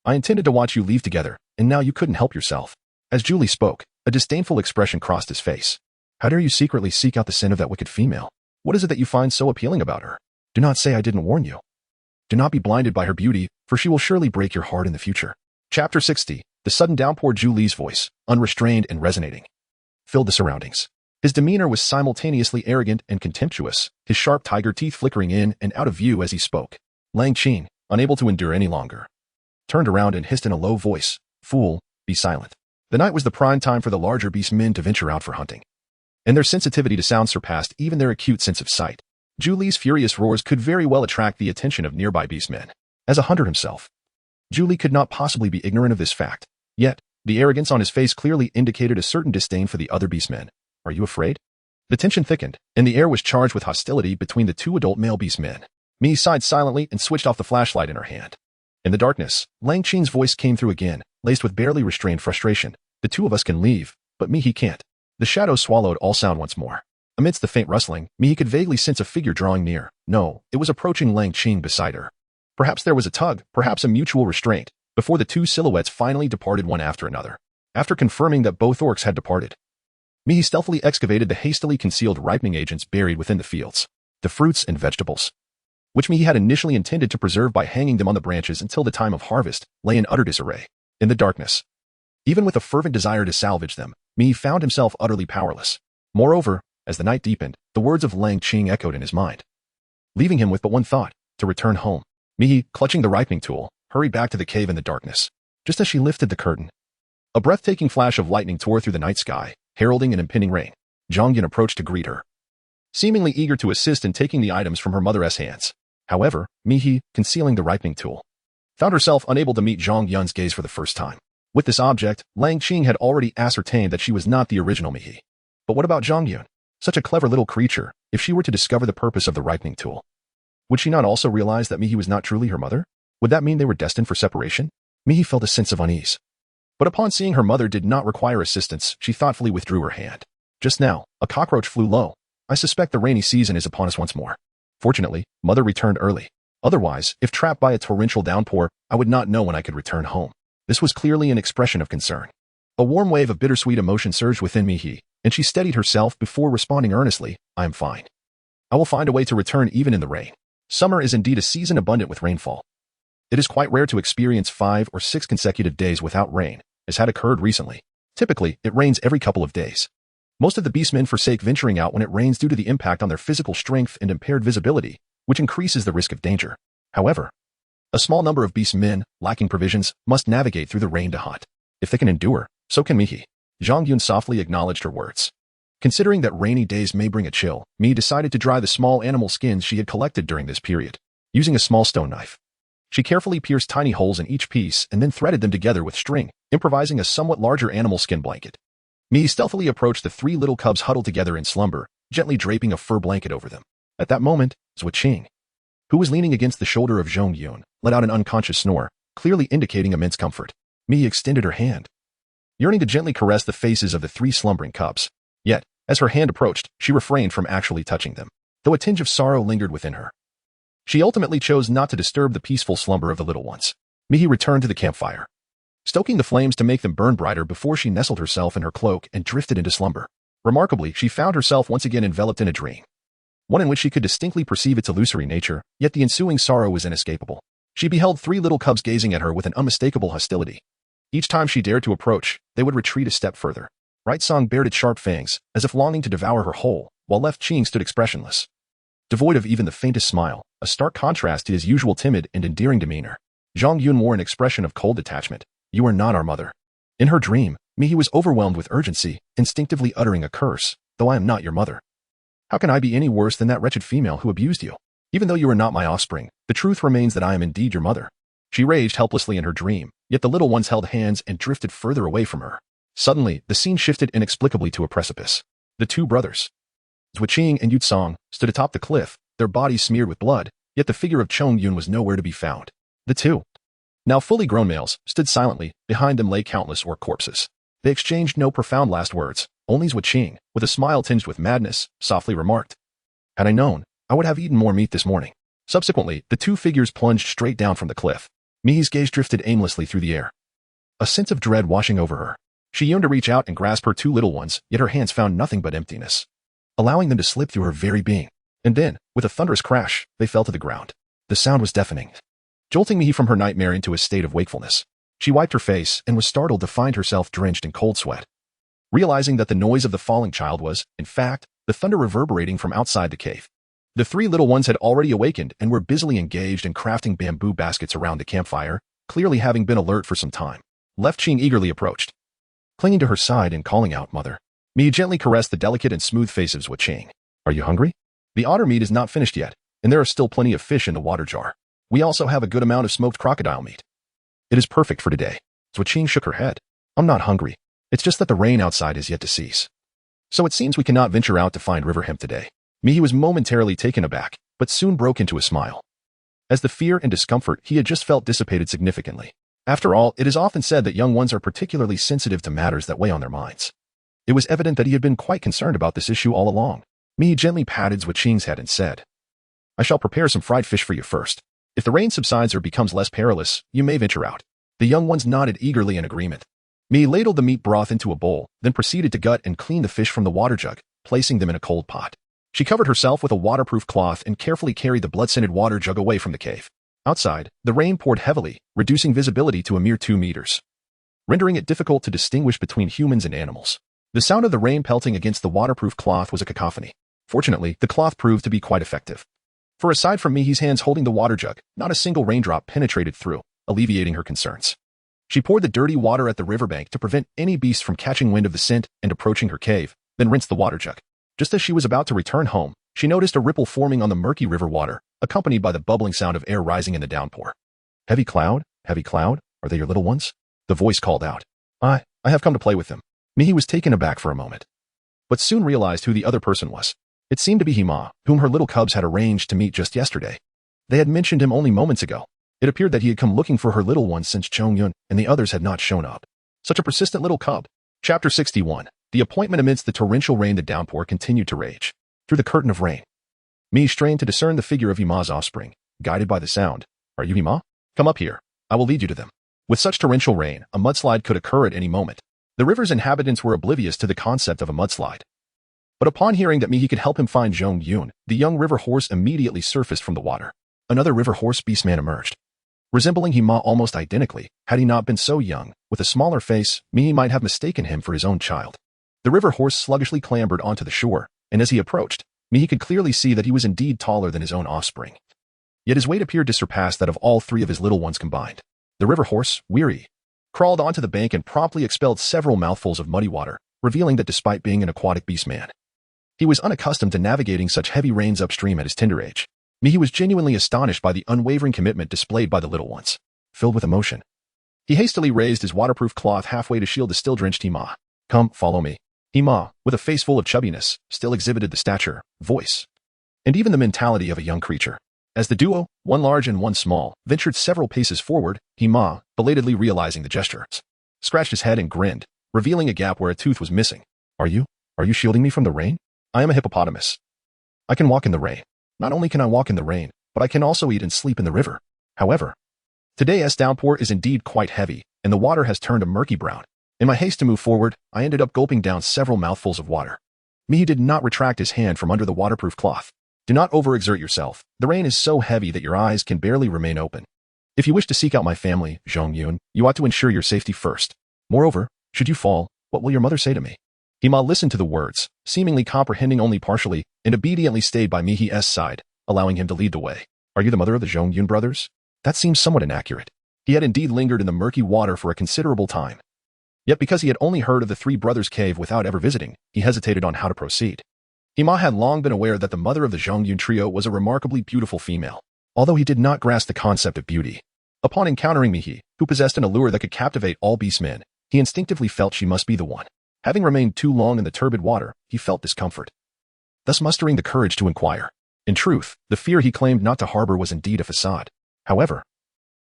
I intended to watch you leave together, and now you couldn't help yourself. As Julie spoke, a disdainful expression crossed his face. How dare you secretly seek out the sin of that wicked female? What is it that you find so appealing about her? Do not say I didn't warn you. Do not be blinded by her beauty, for she will surely break your heart in the future. Chapter 60. The sudden downpour. Julie's voice, unrestrained and resonating, filled the surroundings. His demeanor was simultaneously arrogant and contemptuous, his sharp tiger teeth flickering in and out of view as he spoke. Lang Qing, unable to endure any longer, turned around and hissed in a low voice, Fool, be silent. The night was the prime time for the larger beast men to venture out for hunting, and their sensitivity to sound surpassed even their acute sense of sight. Julie's furious roars could very well attract the attention of nearby beastmen. As a hunter himself, Julie could not possibly be ignorant of this fact. Yet, The arrogance on his face clearly indicated a certain disdain for the other beastmen. Are you afraid? The tension thickened, and the air was charged with hostility between the two adult male beastmen. Mi sighed silently and switched off the flashlight in her hand. In the darkness, Lang Qing's voice came through again, laced with barely restrained frustration. The two of us can leave, but he can't. The shadow swallowed all sound once more. Amidst the faint rustling, he could vaguely sense a figure drawing near. No, it was approaching Lang Qing beside her. Perhaps there was a tug, perhaps a mutual restraint, before the two silhouettes finally departed one after another. After confirming that both orcs had departed, he stealthily excavated the hastily concealed ripening agents buried within the fields, the fruits and vegetables, which he had initially intended to preserve by hanging them on the branches until the time of harvest, lay in utter disarray. In the darkness, even with a fervent desire to salvage them, he found himself utterly powerless. Moreover, as the night deepened, the words of Lang Qing echoed in his mind, leaving him with but one thought: to return home. Mi, clutching the ripening tool, hurried back to the cave in the darkness. Just as she lifted the curtain, a breathtaking flash of lightning tore through the night sky, heralding an impending rain. Zhang Yun approached to greet her, seemingly eager to assist in taking the items from her mother's hands. However, Mi, concealing the ripening tool, found herself unable to meet Zhang Yun's gaze for the first time. With this object, Lang Qing had already ascertained that she was not the original Mi. But what about Zhang Yun? Such a clever little creature. If she were to discover the purpose of the ripening tool, would she not also realize that Mi was not truly her mother? Would that mean they were destined for separation? Mi felt a sense of unease. But upon seeing her mother did not require assistance, she thoughtfully withdrew her hand. Just now, a cockroach flew low. I suspect the rainy season is upon us once more. Fortunately, mother returned early. Otherwise, if trapped by a torrential downpour, I would not know when I could return home. This was clearly an expression of concern. A warm wave of bittersweet emotion surged within Mi, and she steadied herself before responding earnestly. I am fine. I will find a way to return even in the rain. Summer is indeed a season abundant with rainfall. It is quite rare to experience 5 or 6 consecutive days without rain, as had occurred recently. Typically, it rains every couple of days. Most of the beastmen forsake venturing out when it rains due to the impact on their physical strength and impaired visibility, which increases the risk of danger. However, a small number of beastmen, lacking provisions, must navigate through the rain to hunt. If they can endure, so can Mi. Zhang Yun softly acknowledged her words. Considering that rainy days may bring a chill, Mi decided to dry the small animal skins she had collected during this period. Using a small stone knife, she carefully pierced tiny holes in each piece and then threaded them together with string, improvising a somewhat larger animal skin blanket. Mi stealthily approached the 3 little cubs huddled together in slumber, gently draping a fur blanket over them. At that moment, Zhao Qing, who was leaning against the shoulder of Zhang Yun, let out an unconscious snore, clearly indicating immense comfort. Mi extended her hand, yearning to gently caress the faces of the 3 slumbering cubs. Yet, as her hand approached, she refrained from actually touching them, though a tinge of sorrow lingered within her. She ultimately chose not to disturb the peaceful slumber of the little ones. Mi returned to the campfire, stoking the flames to make them burn brighter before she nestled herself in her cloak and drifted into slumber. Remarkably, she found herself once again enveloped in a dream, one in which she could distinctly perceive its illusory nature, yet the ensuing sorrow was inescapable. She beheld 3 little cubs gazing at her with an unmistakable hostility. Each time she dared to approach, they would retreat a step further. Right Song bared its sharp fangs, as if longing to devour her whole, while Left Qing stood expressionless, devoid of even the faintest smile, a stark contrast to his usual timid and endearing demeanor. Zhang Yun wore an expression of cold detachment. You are not our mother. In her dream, Mi was overwhelmed with urgency, instinctively uttering a curse. Though I am not your mother, how can I be any worse than that wretched female who abused you? Even though you are not my offspring, the truth remains that I am indeed your mother. She raged helplessly in her dream, yet the little ones held hands and drifted further away from her. Suddenly, the scene shifted inexplicably to a precipice. The 2 brothers, Zhao Qing and Yu Song, stood atop the cliff, their bodies smeared with blood, yet the figure of Zhang Yun was nowhere to be found. The 2, now fully grown males, stood silently. Behind them lay countless orc corpses. They exchanged no profound last words. Only Zhao Qing, with a smile tinged with madness, softly remarked, Had I known, I would have eaten more meat this morning. Subsequently, the 2 figures plunged straight down from the cliff. Mi's gaze drifted aimlessly through the air, a sense of dread washing over her. She yearned to reach out and grasp her 2 little ones, yet her hands found nothing but emptiness, allowing them to slip through her very being. And then, with a thunderous crash, they fell to the ground. The sound was deafening, jolting Mi from her nightmare into a state of wakefulness. She wiped her face and was startled to find herself drenched in cold sweat, realizing that the noise of the falling child was, in fact, the thunder reverberating from outside the cave. The 3 little ones had already awakened and were busily engaged in crafting bamboo baskets around the campfire, clearly having been alert for some time. Left Qing eagerly approached, clinging to her side and calling out, Mother. Mi gently caressed the delicate and smooth face of Zhao Qing. Are you hungry? The otter meat is not finished yet, and there are still plenty of fish in the water jar. We also have a good amount of smoked crocodile meat. It is perfect for today. Zhao Qing shook her head. I'm not hungry. It's just that the rain outside is yet to cease. So it seems we cannot venture out to find river hemp today. Mihi was momentarily taken aback, but soon broke into a smile, as the fear and discomfort he had just felt dissipated significantly. After all, it is often said that young ones are particularly sensitive to matters that weigh on their minds. It was evident that he had been quite concerned about this issue all along. Mihi gently patted Zhuqing's head and said, I shall prepare some fried fish for you first. If the rain subsides or becomes less perilous, you may venture out. The young ones nodded eagerly in agreement. Mihi ladled the meat broth into a bowl, then proceeded to gut and clean the fish from the water jug, placing them in a cold pot. She covered herself with a waterproof cloth and carefully carried the blood-scented water jug away from the cave. Outside, the rain poured heavily, reducing visibility to a mere 2 meters, rendering it difficult to distinguish between humans and animals. The sound of the rain pelting against the waterproof cloth was a cacophony. Fortunately, the cloth proved to be quite effective. For aside from Mihi's hands holding the water jug, not a single raindrop penetrated through, alleviating her concerns. She poured the dirty water at the riverbank to prevent any beast from catching wind of the scent and approaching her cave, then rinsed the water jug. Just as she was about to return home, she noticed a ripple forming on the murky river water, accompanied by the bubbling sound of air rising in the downpour. Heavy cloud, are they your little ones? The voice called out. I have come to play with them. Mihi was taken aback for a moment, but soon realized who the other person was. It seemed to be Hima, whom her little cubs had arranged to meet just yesterday. They had mentioned him only moments ago. It appeared that he had come looking for her little ones since Chongyun and the others had not shown up. Such a persistent little cub. Chapter 61. The appointment amidst the torrential rain. The downpour continued to rage. Through the curtain of rain, Mihi strained to discern the figure of Hima's offspring, guided by the sound. Are you Hima? Come up here. I will lead you to them. With such torrential rain, a mudslide could occur at any moment. The river's inhabitants were oblivious to the concept of a mudslide. But upon hearing that Mihi could help him find Zhongyun, the young river horse immediately surfaced from the water. Another river horse beastman emerged. Resembling Hima almost identically, had he not been so young, with a smaller face, Mihi might have mistaken him for his own child. The river horse sluggishly clambered onto the shore, and as he approached, Mihi could clearly see that he was indeed taller than his own offspring. Yet his weight appeared to surpass that of all 3 of his little ones combined. The river horse, weary, crawled onto the bank and promptly expelled several mouthfuls of muddy water, revealing that despite being an aquatic beastman, he was unaccustomed to navigating such heavy rains upstream at his tender age. Mihi was genuinely astonished by the unwavering commitment displayed by the little ones. Filled with emotion, he hastily raised his waterproof cloth halfway to shield the still-drenched Hima. Come, follow me. Hima, with a face full of chubbiness, still exhibited the stature, voice, and even the mentality of a young creature. As the duo, one large and one small, ventured several paces forward, Hima, belatedly realizing the gesture, scratched his head and grinned, revealing a gap where a tooth was missing. Are you shielding me from the rain? I am a hippopotamus. I can walk in the rain. Not only can I walk in the rain, but I can also eat and sleep in the river. However, today's downpour is indeed quite heavy, and the water has turned a murky brown. In my haste to move forward, I ended up gulping down several mouthfuls of water. Mihi did not retract his hand from under the waterproof cloth. Do not overexert yourself. The rain is so heavy that your eyes can barely remain open. If you wish to seek out my family, Zhongyun, you ought to ensure your safety first. Moreover, should you fall, what will your mother say to me? Hima listened to the words, seemingly comprehending only partially, and obediently stayed by Mihi's side, allowing him to lead the way. Are you the mother of the Zhongyun brothers? That seems somewhat inaccurate. He had indeed lingered in the murky water for a considerable time. Yet because he had only heard of the 3 brothers' cave without ever visiting, he hesitated on how to proceed. Hima had long been aware that the mother of the Zhongyun trio was a remarkably beautiful female, although he did not grasp the concept of beauty. Upon encountering Mihi, who possessed an allure that could captivate all beastmen, he instinctively felt she must be the one. Having remained too long in the turbid water, he felt discomfort, thus mustering the courage to inquire. In truth, the fear he claimed not to harbor was indeed a facade. However,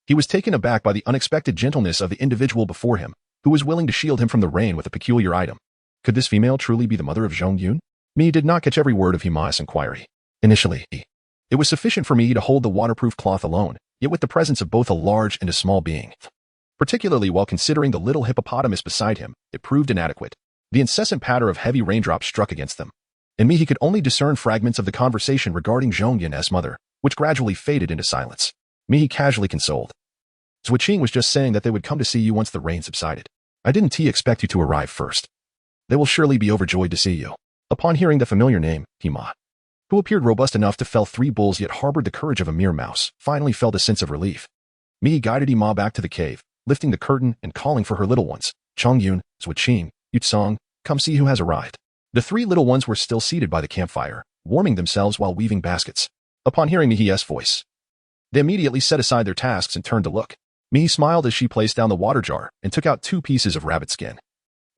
he was taken aback by the unexpected gentleness of the individual before him, who was willing to shield him from the rain with a peculiar item. Could this female truly be the mother of Zhongyun? Mihi did not catch every word of Hima's inquiry. Initially, it was sufficient for Mihi to hold the waterproof cloth alone, yet with the presence of both a large and a small being. Particularly while considering the little hippopotamus beside him, it proved inadequate. The incessant patter of heavy raindrops struck against them, and Mihi could only discern fragments of the conversation regarding Zhongyun's mother, which gradually faded into silence. Mihi casually consoled. Zhuqing was just saying that they would come to see you once the rain subsided. I didn't expect you to arrive first. They will surely be overjoyed to see you. Upon hearing the familiar name, Hima, who appeared robust enough to fell 3 bulls yet harbored the courage of a mere mouse, finally felt a sense of relief. Mihi guided Hima back to the cave, lifting the curtain and calling for her little ones. Chongyun, Zhuqing, Yutsong, come see who has arrived. The 3 little ones were still seated by the campfire, warming themselves while weaving baskets. Upon hearing Mihi's voice, they immediately set aside their tasks and turned to look. Mi smiled as she placed down the water jar and took out 2 pieces of rabbit skin,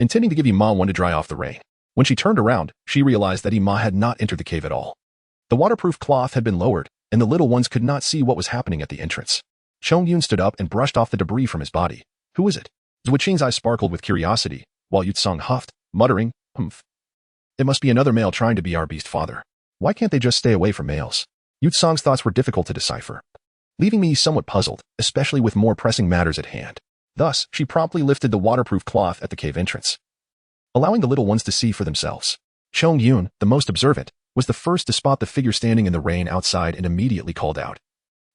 intending to give Ima one to dry off the rain. When she turned around, she realized that Ima had not entered the cave at all. The waterproof cloth had been lowered, and the little ones could not see what was happening at the entrance. Chongyun stood up and brushed off the debris from his body. Who is it? Zhuqing's eyes sparkled with curiosity, while Yutsong huffed, muttering, humph. It must be another male trying to be our beast father. Why can't they just stay away from males? Yutsong's thoughts were difficult to decipher, leaving me somewhat puzzled, especially with more pressing matters at hand. Thus, she promptly lifted the waterproof cloth at the cave entrance, allowing the little ones to see for themselves. Chongyun, the most observant, was the first to spot the figure standing in the rain outside and immediately called out,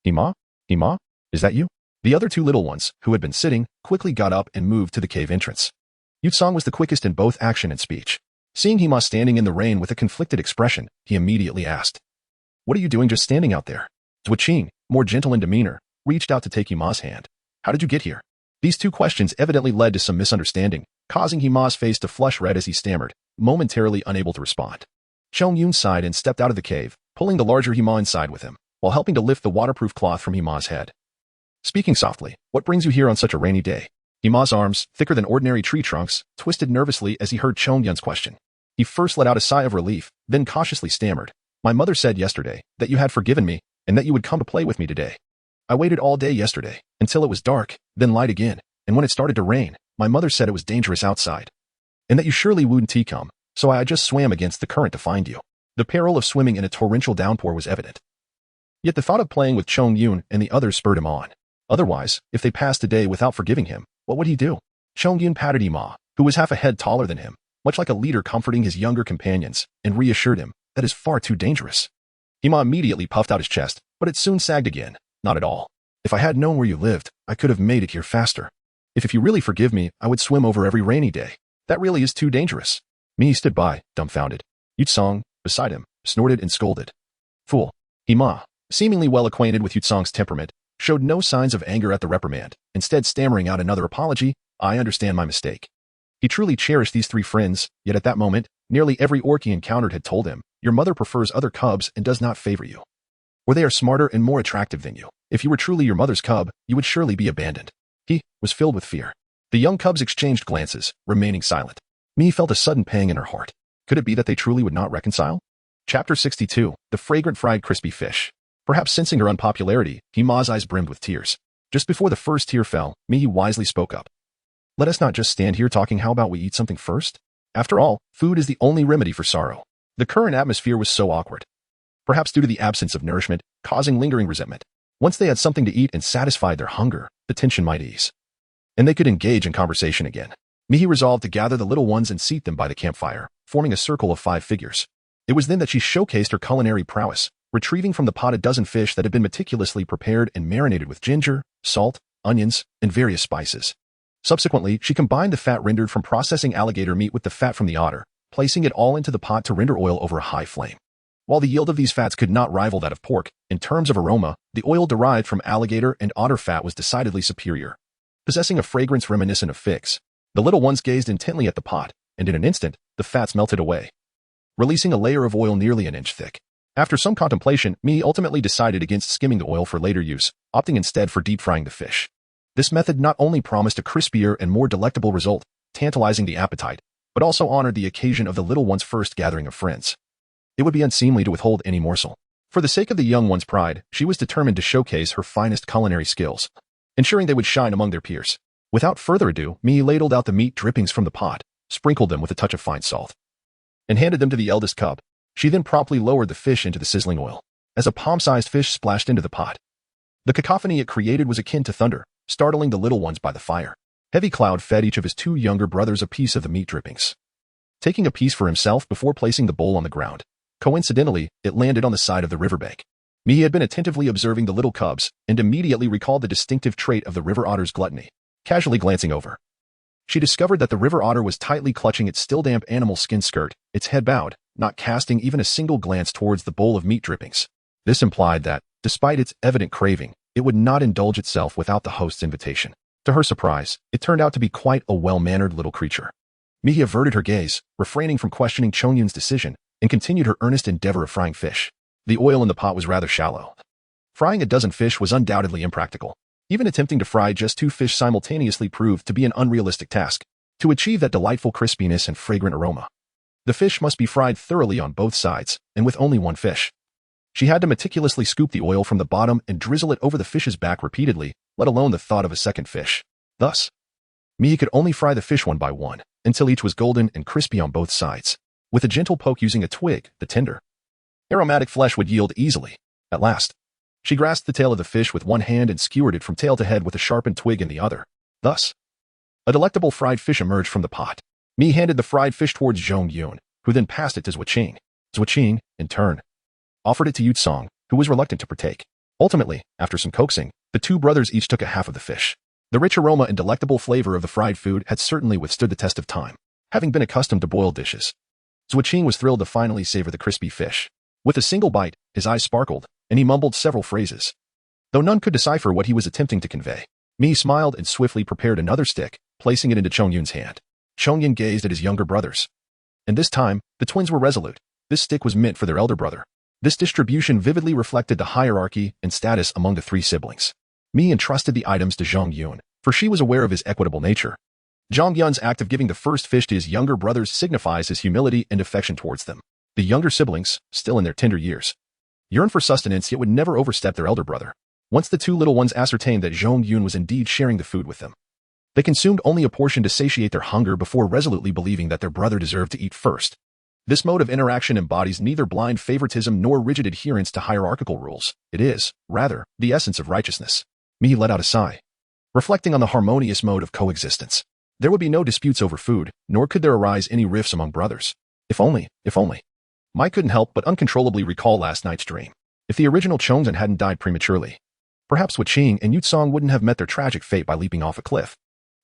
Ima? Ima? Is that you? The other 2 little ones, who had been sitting, quickly got up and moved to the cave entrance. Yutsong was the quickest in both action and speech. Seeing Ima standing in the rain with a conflicted expression, he immediately asked, What are you doing just standing out there? Zhuqing, more gentle in demeanor, reached out to take Ima's hand. How did you get here? These 2 questions evidently led to some misunderstanding, causing Ima's face to flush red as he stammered, momentarily unable to respond. Chongyun sighed and stepped out of the cave, pulling the larger Ima inside with him, while helping to lift the waterproof cloth from Ima's head. Speaking softly, what brings you here on such a rainy day? Ima's arms, thicker than ordinary tree trunks, twisted nervously as he heard Chongyun's question. He first let out a sigh of relief, then cautiously stammered. My mother said yesterday that you had forgiven me and that you would come to play with me today. I waited all day yesterday, until it was dark, then light again, and when it started to rain, my mother said it was dangerous outside, and that you surely wouldn't come, so I just swam against the current to find you. The peril of swimming in a torrential downpour was evident. Yet the thought of playing with Chongyun and the others spurred him on. Otherwise, if they passed the day without forgiving him, what would he do? Chongyun patted Ima, who was half a head taller than him, much like a leader comforting his younger companions, and reassured him, that is far too dangerous. Ima immediately puffed out his chest, but it soon sagged again. Not at all. If I had known where you lived, I could have made it here faster. If you really forgive me, I would swim over every rainy day. That really is too dangerous. Mi stood by, dumbfounded. Yutsong, beside him, snorted and scolded. Fool. Ima, seemingly well acquainted with Yutsong's temperament, showed no signs of anger at the reprimand, instead stammering out another apology. I understand my mistake. He truly cherished these 3 friends, yet at that moment, nearly every orc he encountered had told him, your mother prefers other cubs and does not favor you. Or they are smarter and more attractive than you. If you were truly your mother's cub, you would surely be abandoned. He was filled with fear. The young cubs exchanged glances, remaining silent. Mi felt a sudden pang in her heart. Could it be that they truly would not reconcile? Chapter 62, The Fragrant Fried Crispy Fish. Perhaps sensing her unpopularity, Ima's eyes brimmed with tears. Just before the first tear fell, Mi wisely spoke up. Let us not just stand here talking, how about we eat something first? After all, food is the only remedy for sorrow. The current atmosphere was so awkward. Perhaps due to the absence of nourishment, causing lingering resentment. Once they had something to eat and satisfied their hunger, the tension might ease, and they could engage in conversation again. Mihi resolved to gather the little ones and seat them by the campfire, forming a circle of 5 figures. It was then that she showcased her culinary prowess, retrieving from the pot a dozen fish that had been meticulously prepared and marinated with ginger, salt, onions, and various spices. Subsequently, she combined the fat rendered from processing alligator meat with the fat from the otter, placing it all into the pot to render oil over a high flame. While the yield of these fats could not rival that of pork, in terms of aroma, the oil derived from alligator and otter fat was decidedly superior, possessing a fragrance reminiscent of figs. The little ones gazed intently at the pot, and in an instant, the fats melted away, releasing a layer of oil nearly an inch thick. After some contemplation, Mi ultimately decided against skimming the oil for later use, opting instead for deep frying the fish. This method not only promised a crispier and more delectable result, tantalizing the appetite, but also honored the occasion of the little one's first gathering of friends. It would be unseemly to withhold any morsel. For the sake of the young one's pride, she was determined to showcase her finest culinary skills, ensuring they would shine among their peers. Without further ado, Mi ladled out the meat drippings from the pot, sprinkled them with a touch of fine salt, and handed them to the eldest cub. She then promptly lowered the fish into the sizzling oil, as a palm-sized fish splashed into the pot. The cacophony it created was akin to thunder, startling the little ones by the fire. Heavy Cloud fed each of his 2 younger brothers a piece of the meat drippings, taking a piece for himself before placing the bowl on the ground. Coincidentally, it landed on the side of the riverbank. Mi had been attentively observing the little cubs and immediately recalled the distinctive trait of the river otter's gluttony. Casually glancing over, she discovered that the river otter was tightly clutching its still damp animal skin skirt, its head bowed, not casting even a single glance towards the bowl of meat drippings. This implied that, despite its evident craving, it would not indulge itself without the host's invitation. To her surprise, it turned out to be quite a well-mannered little creature. Mi averted her gaze, refraining from questioning Chongyun's decision, and continued her earnest endeavor of frying fish. The oil in the pot was rather shallow. Frying a dozen fish was undoubtedly impractical. Even attempting to fry just 2 fish simultaneously proved to be an unrealistic task. To achieve that delightful crispiness and fragrant aroma, the fish must be fried thoroughly on both sides, and with only 1 fish. She had to meticulously scoop the oil from the bottom and drizzle it over the fish's back repeatedly, let alone the thought of a second fish. Thus, Mii could only fry the fish one by one, until each was golden and crispy on both sides. With a gentle poke using a twig, the tender, aromatic flesh would yield easily. At last, she grasped the tail of the fish with one hand and skewered it from tail to head with a sharpened twig in the other. Thus, a delectable fried fish emerged from the pot. Mii handed the fried fish towards Zhong Yun, who then passed it to Zhuqing. Zhuqing, in turn, offered it to Yu Song, who was reluctant to partake. Ultimately, after some coaxing, the 2 brothers each took a half of the fish. The rich aroma and delectable flavor of the fried food had certainly withstood the test of time, having been accustomed to boiled dishes. Zhuqing was thrilled to finally savor the crispy fish. With a single bite, his eyes sparkled, and he mumbled several phrases. Though none could decipher what he was attempting to convey, Mii smiled and swiftly prepared another stick, placing it into Chongyun's hand. Chongyun gazed at his younger brothers. And this time, the twins were resolute. This stick was meant for their elder brother. This distribution vividly reflected the hierarchy and status among the 3 siblings. Mii entrusted the items to Zhong Yun, for she was aware of his equitable nature. Zhong Yun's act of giving the first fish to his younger brothers signifies his humility and affection towards them. The younger siblings, still in their tender years, yearned for sustenance yet would never overstep their elder brother. Once the 2 little ones ascertained that Zhong Yun was indeed sharing the food with them, they consumed only a portion to satiate their hunger before resolutely believing that their brother deserved to eat first. This mode of interaction embodies neither blind favoritism nor rigid adherence to hierarchical rules. It is, rather, the essence of righteousness. Mii let out a sigh, reflecting on the harmonious mode of coexistence. There would be no disputes over food, nor could there arise any rifts among brothers. If only. Mai couldn't help but uncontrollably recall last night's dream. If the original Chongzhen hadn't died prematurely, perhaps Wuqing and Yutsong wouldn't have met their tragic fate by leaping off a cliff.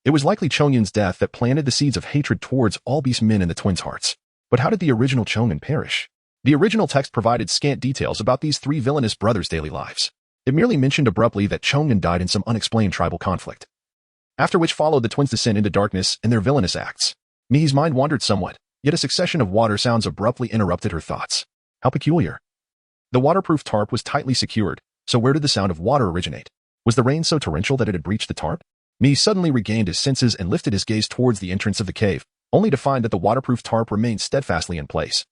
It was likely Chongyun's death that planted the seeds of hatred towards all beast men in the twins' hearts. But how did the original Chongyun perish? The original text provided scant details about these 3 villainous brothers' daily lives. It merely mentioned abruptly that Chongyun died in some unexplained tribal conflict, after which followed the twins' descent into darkness and their villainous acts. Mii's mind wandered somewhat, yet a succession of water sounds abruptly interrupted her thoughts. How peculiar. The waterproof tarp was tightly secured, so where did the sound of water originate? Was the rain so torrential that it had breached the tarp? Mii suddenly regained his senses and lifted his gaze towards the entrance of the cave, only to find that the waterproof tarp remained steadfastly in place,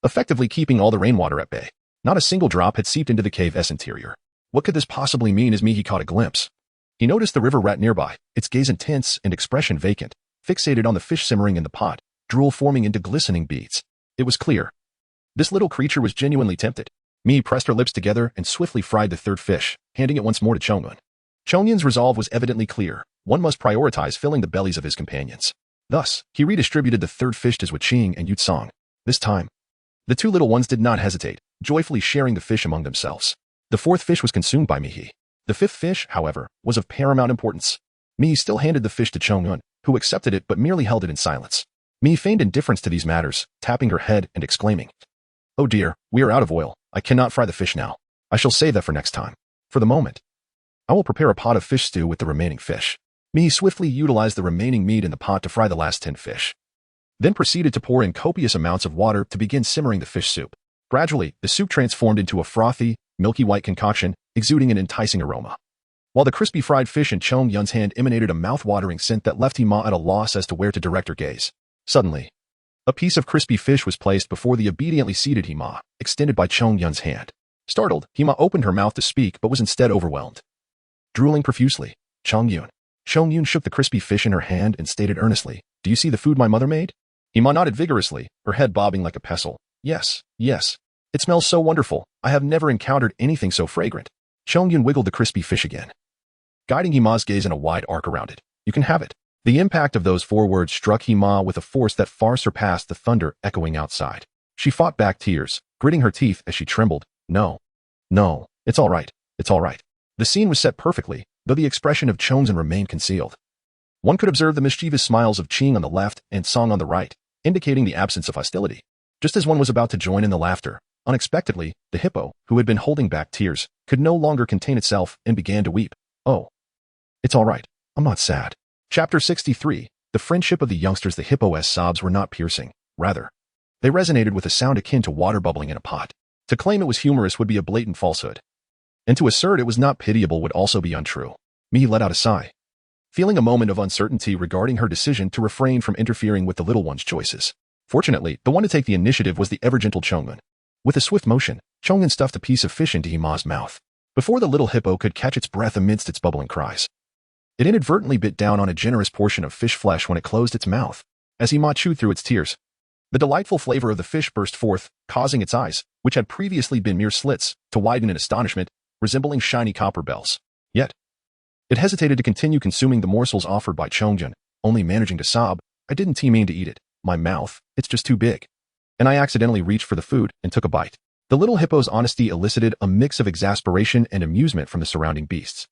effectively keeping all the rainwater at bay. Not a single drop had seeped into the cave's interior. What could this possibly mean? As Mii caught a glimpse, he noticed the river rat nearby, its gaze intense and expression vacant, fixated on the fish simmering in the pot, drool forming into glistening beads. It was clear this little creature was genuinely tempted. Mii pressed her lips together and swiftly fried the 3rd fish, handing it once more to Chongyun. Chongyun's resolve was evidently clear. One must prioritize filling the bellies of his companions. Thus, he redistributed the 3rd fish to Zhuqing and Yutsong. This time, the 2 little ones did not hesitate, joyfully sharing the fish among themselves. The 4th fish was consumed by Mii. The 5th fish, however, was of paramount importance. Mii still handed the fish to Chongyun, who accepted it but merely held it in silence. Mii feigned indifference to these matters, tapping her head and exclaiming, "Oh dear, we are out of oil. I cannot fry the fish now. I shall save that for next time. For the moment, I will prepare a pot of fish stew with the remaining fish." Mii swiftly utilized the remaining meat in the pot to fry the last 10 fish, then proceeded to pour in copious amounts of water to begin simmering the fish soup. Gradually, the soup transformed into a frothy, milky white concoction, exuding an enticing aroma, while the crispy fried fish in Chongyun's hand emanated a mouth-watering scent that left Hima at a loss as to where to direct her gaze. Suddenly, a piece of crispy fish was placed before the obediently seated Hima, extended by Chongyun's hand. Startled, Hima opened her mouth to speak but was instead overwhelmed. Drooling profusely, Chongyun shook the crispy fish in her hand and stated earnestly, "Do you see the food my mother made?" Hima nodded vigorously, her head bobbing like a pestle. Yes. It smells so wonderful. I have never encountered anything so fragrant." Chongyun wiggled the crispy fish again, guiding Hima's gaze in a wide arc around it. "You can have it." The impact of those 4 words struck Hima with a force that far surpassed the thunder echoing outside. She fought back tears, gritting her teeth as she trembled. No, it's all right. The scene was set perfectly, though the expression of Chongyun remained concealed. One could observe the mischievous smiles of Qing on the left and Song on the right, indicating the absence of hostility. Just as one was about to join in the laughter, unexpectedly, the hippo, who had been holding back tears, could no longer contain itself and began to weep. "Oh, it's all right. I'm not sad." Chapter 63. The friendship of the youngsters. The hippo's sobs were not piercing. Rather, they resonated with a sound akin to water bubbling in a pot. To claim it was humorous would be a blatant falsehood, and to assert it was not pitiable would also be untrue. Mi let out a sigh, feeling a moment of uncertainty regarding her decision to refrain from interfering with the little one's choices. Fortunately, the one to take the initiative was the ever-gentle Chongyun. With a swift motion, Chongyun stuffed a piece of fish into Hima's mouth, before the little hippo could catch its breath amidst its bubbling cries. It inadvertently bit down on a generous portion of fish flesh when it closed its mouth, as Hima chewed through its tears. The delightful flavor of the fish burst forth, causing its eyes, which had previously been mere slits, to widen in astonishment, resembling shiny copper bells. Yet, it hesitated to continue consuming the morsels offered by Chongyun, only managing to sob, "I didn't mean to eat it. My mouth, it's just too big." And I accidentally reached for the food and took a bite. The little hippo's honesty elicited a mix of exasperation and amusement from the surrounding beasts.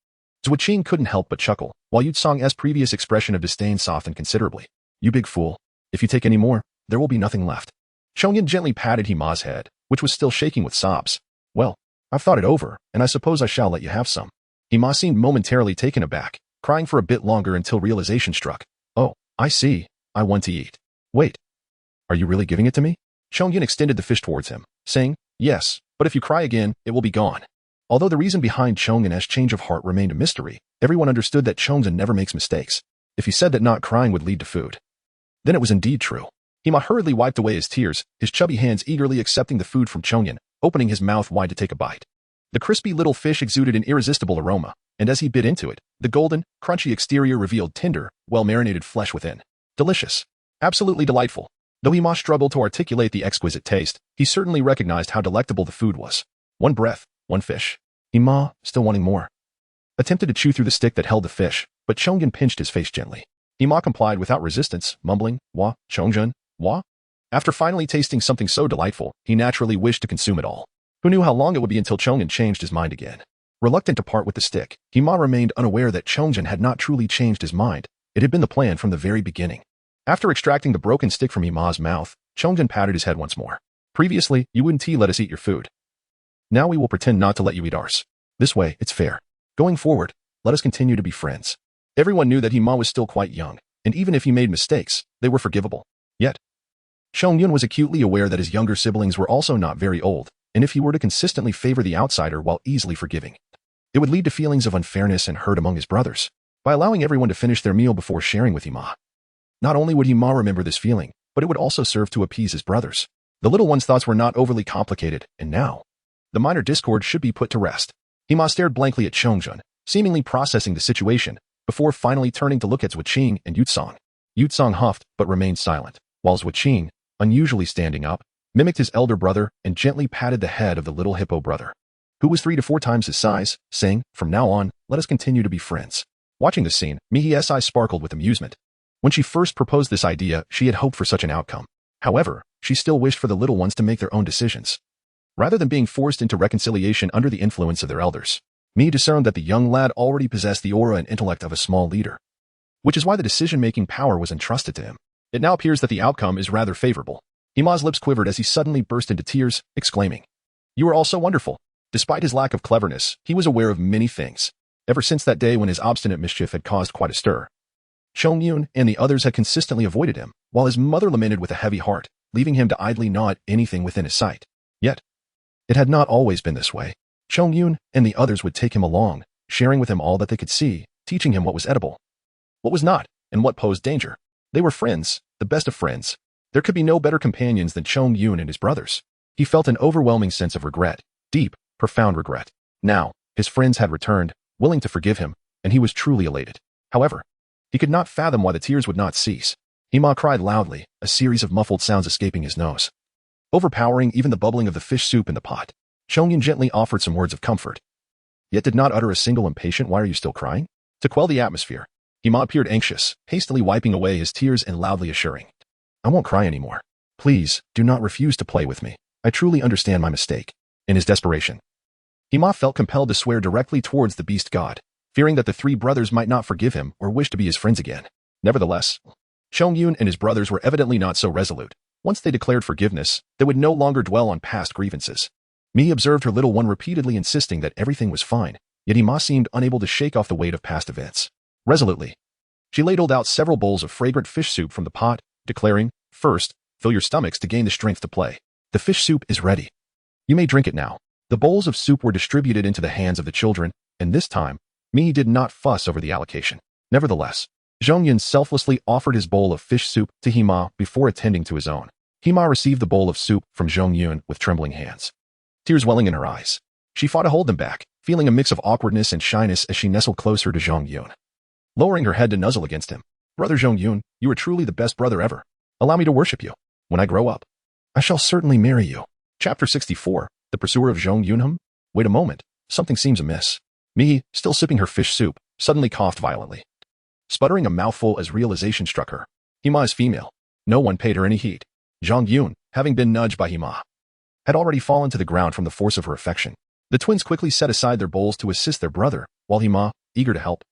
Zhuqing couldn't help but chuckle, while Yutsong's previous expression of disdain softened considerably. "You big fool. If you take any more, there will be nothing left." Chongyun gently patted Hima's head, which was still shaking with sobs. "Well, I've thought it over, and I suppose I shall let you have some." Hima seemed momentarily taken aback, crying for a bit longer until realization struck. "Oh, I see. I want to eat. Wait. Are you really giving it to me?" Chongyun extended the fish towards him, saying, "Yes, but if you cry again, it will be gone." Although the reason behind Chongyun's change of heart remained a mystery, everyone understood that Chongyun never makes mistakes. If he said that not crying would lead to food, then it was indeed true. Hima hurriedly wiped away his tears, his chubby hands eagerly accepting the food from Chongyun, opening his mouth wide to take a bite. The crispy little fish exuded an irresistible aroma, and as he bit into it, the golden, crunchy exterior revealed tender, well-marinated flesh within. Delicious. Absolutely delightful. Though Hima struggled to articulate the exquisite taste, he certainly recognized how delectable the food was. One breath, one fish. Hima, still wanting more, attempted to chew through the stick that held the fish, but Chongyun pinched his face gently. Hima complied without resistance, mumbling, "Wah, Chongyun, wah?" After finally tasting something so delightful, he naturally wished to consume it all. Who knew how long it would be until Chongyun changed his mind again? Reluctant to part with the stick, Hima remained unaware that Chongyun had not truly changed his mind. It had been the plan from the very beginning. After extracting the broken stick from Hima's mouth, Chongyun patted his head once more. "Previously, you wouldn't let us eat your food. Now we will pretend not to let you eat ours. This way, it's fair. Going forward, let us continue to be friends." Everyone knew that Hima was still quite young, and even if he made mistakes, they were forgivable. Yet, Chongyun was acutely aware that his younger siblings were also not very old, and if he were to consistently favor the outsider while easily forgiving, it would lead to feelings of unfairness and hurt among his brothers. By allowing everyone to finish their meal before sharing with Hima, not only would Hima remember this feeling, but it would also serve to appease his brothers. The little one's thoughts were not overly complicated, and now, the minor discord should be put to rest. Hima stared blankly at Chongyun, seemingly processing the situation, before finally turning to look at Zhuqing and Yutsong. Yutsong huffed, but remained silent, while Zhuqing, unusually standing up, mimicked his elder brother and gently patted the head of the little hippo brother, who was 3 to 4 times his size, saying, "From now on, let us continue to be friends." Watching this scene, Mihi's eyes sparkled with amusement. When she first proposed this idea, she had hoped for such an outcome. However, she still wished for the little ones to make their own decisions, rather than being forced into reconciliation under the influence of their elders. Mi discerned that the young lad already possessed the aura and intellect of a small leader, which is why the decision-making power was entrusted to him. It now appears that the outcome is rather favorable. Hima's lips quivered as he suddenly burst into tears, exclaiming, "You are all so wonderful." Despite his lack of cleverness, he was aware of many things. Ever since that day when his obstinate mischief had caused quite a stir, Chongyun and the others had consistently avoided him, while his mother lamented with a heavy heart, leaving him to idly gnaw at anything within his sight. Yet, it had not always been this way. Chongyun and the others would take him along, sharing with him all that they could see, teaching him what was edible, what was not, and what posed danger. They were friends, the best of friends. There could be no better companions than Chongyun and his brothers. He felt an overwhelming sense of regret, deep, profound regret. Now, his friends had returned, willing to forgive him, and he was truly elated. However, he could not fathom why the tears would not cease. Hima cried loudly, a series of muffled sounds escaping his nose, overpowering even the bubbling of the fish soup in the pot. Chongyun gently offered some words of comfort, yet did not utter a single impatient "Why are you still crying?" To quell the atmosphere, Hima appeared anxious, hastily wiping away his tears and loudly assuring, "I won't cry anymore. Please, do not refuse to play with me. I truly understand my mistake." In his desperation, Hima felt compelled to swear directly towards the beast god, fearing that the 3 brothers might not forgive him or wish to be his friends again. Nevertheless, Chongyun and his brothers were evidently not so resolute. Once they declared forgiveness, they would no longer dwell on past grievances. Mi observed her little one repeatedly insisting that everything was fine, yet Hima seemed unable to shake off the weight of past events. Resolutely, she ladled out several bowls of fragrant fish soup from the pot, declaring, "First, fill your stomachs to gain the strength to play. The fish soup is ready. You may drink it now." The bowls of soup were distributed into the hands of the children, and this time, Mi did not fuss over the allocation. Nevertheless, Zhongyun selflessly offered his bowl of fish soup to Hima before attending to his own. Hima received the bowl of soup from Zhongyun with trembling hands, tears welling in her eyes. She fought to hold them back, feeling a mix of awkwardness and shyness as she nestled closer to Zhongyun, lowering her head to nuzzle against him. Brother Zhongyun, you are truly the best brother ever. Allow me to worship you. When I grow up, I shall certainly marry you. Chapter 64, The Pursuer of Zhongyunham? Wait a moment, something seems amiss. Mi, still sipping her fish soup, suddenly coughed violently, sputtering a mouthful as realization struck her. Hima is female. No one paid her any heed. Zhongyun, having been nudged by Hima, had already fallen to the ground from the force of her affection. The twins quickly set aside their bowls to assist their brother, while Hima, eager to help,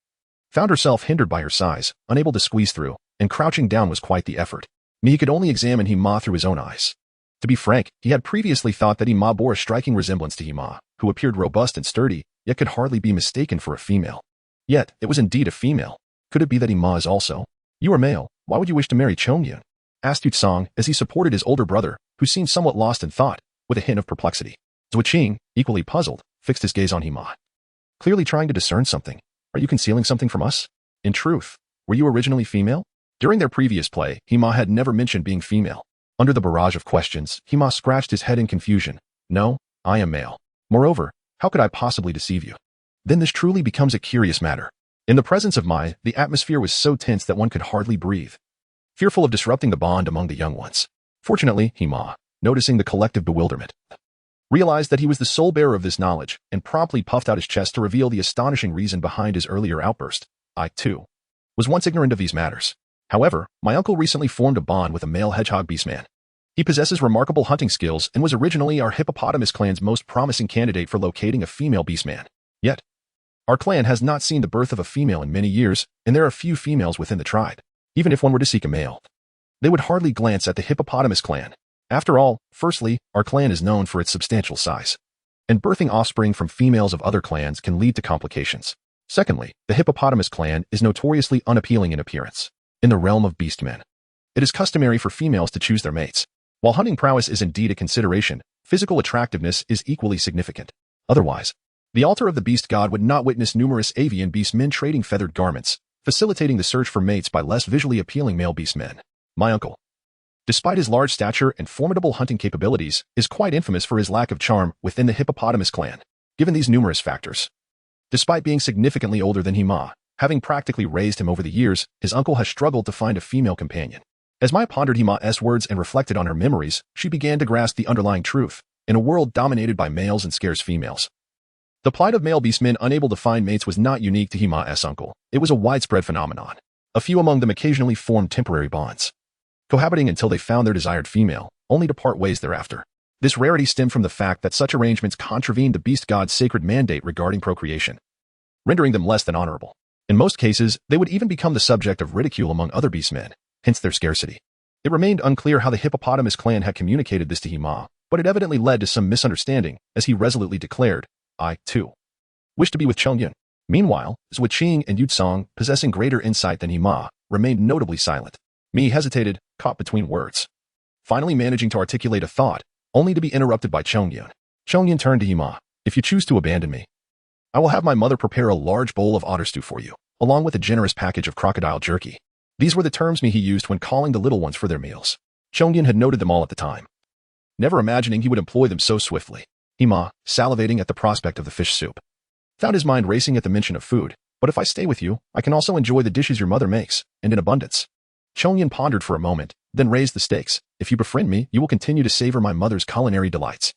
found herself hindered by her size, unable to squeeze through, and crouching down was quite the effort. Mi could only examine Hima through his own eyes. To be frank, he had previously thought that Hima bore a striking resemblance to Hima, who appeared robust and sturdy, yet could hardly be mistaken for a female. Yet, it was indeed a female. Could it be that Hima is also? You are male, why would you wish to marry Chongyun? Asked Yutsong as he supported his older brother, who seemed somewhat lost in thought, with a hint of perplexity. Zuoqing, equally puzzled, fixed his gaze on Hima, clearly trying to discern something. Are you concealing something from us? In truth, were you originally female? During their previous play, Hima had never mentioned being female. Under the barrage of questions, Hima scratched his head in confusion. No, I am male. Moreover, how could I possibly deceive you? Then this truly becomes a curious matter. In the presence of Mai, the atmosphere was so tense that one could hardly breathe, fearful of disrupting the bond among the young ones. Fortunately, Hima, noticing the collective bewilderment, realized that he was the sole bearer of this knowledge and promptly puffed out his chest to reveal the astonishing reason behind his earlier outburst. I, too, was once ignorant of these matters. However, my uncle recently formed a bond with a male hedgehog beastman. He possesses remarkable hunting skills and was originally our hippopotamus clan's most promising candidate for locating a female beastman. Yet, our clan has not seen the birth of a female in many years, and there are few females within the tribe. Even if one were to seek a male, they would hardly glance at the hippopotamus clan. After all, firstly, our clan is known for its substantial size, and birthing offspring from females of other clans can lead to complications. Secondly, the hippopotamus clan is notoriously unappealing in appearance. In the realm of beastmen, it is customary for females to choose their mates. While hunting prowess is indeed a consideration, physical attractiveness is equally significant. Otherwise, the altar of the beast god would not witness numerous avian beastmen trading feathered garments, facilitating the search for mates by less visually appealing male beastmen. My uncle, despite his large stature and formidable hunting capabilities, is quite infamous for his lack of charm within the hippopotamus clan. Given these numerous factors, despite being significantly older than Hima, having practically raised him over the years, his uncle has struggled to find a female companion. As Mai pondered Hima's words and reflected on her memories, she began to grasp the underlying truth. In a world dominated by males and scarce females, the plight of male beastmen unable to find mates was not unique to Hima's uncle. It was a widespread phenomenon. A few among them occasionally formed temporary bonds, cohabiting until they found their desired female, only to part ways thereafter. This rarity stemmed from the fact that such arrangements contravened the beast god's sacred mandate regarding procreation, rendering them less than honorable. In most cases, they would even become the subject of ridicule among other beastmen, hence their scarcity. It remained unclear how the hippopotamus clan had communicated this to Hima, but it evidently led to some misunderstanding, as he resolutely declared, I, too, wish to be with Chongyun. Meanwhile, Zuoqing and Yutsong, possessing greater insight than Hima, remained notably silent. Mi hesitated, caught between words, finally managing to articulate a thought, only to be interrupted by Chongyun. Chongyun turned to Hima. If you choose to abandon me, I will have my mother prepare a large bowl of otter stew for you, along with a generous package of crocodile jerky. These were the terms he used when calling the little ones for their meals. Chongyun had noted them all at the time, never imagining he would employ them so swiftly. Hima, salivating at the prospect of the fish soup, found his mind racing at the mention of food. But if I stay with you, I can also enjoy the dishes your mother makes, and in abundance. Chongyun pondered for a moment, then raised the stakes. If you befriend me, you will continue to savor my mother's culinary delights.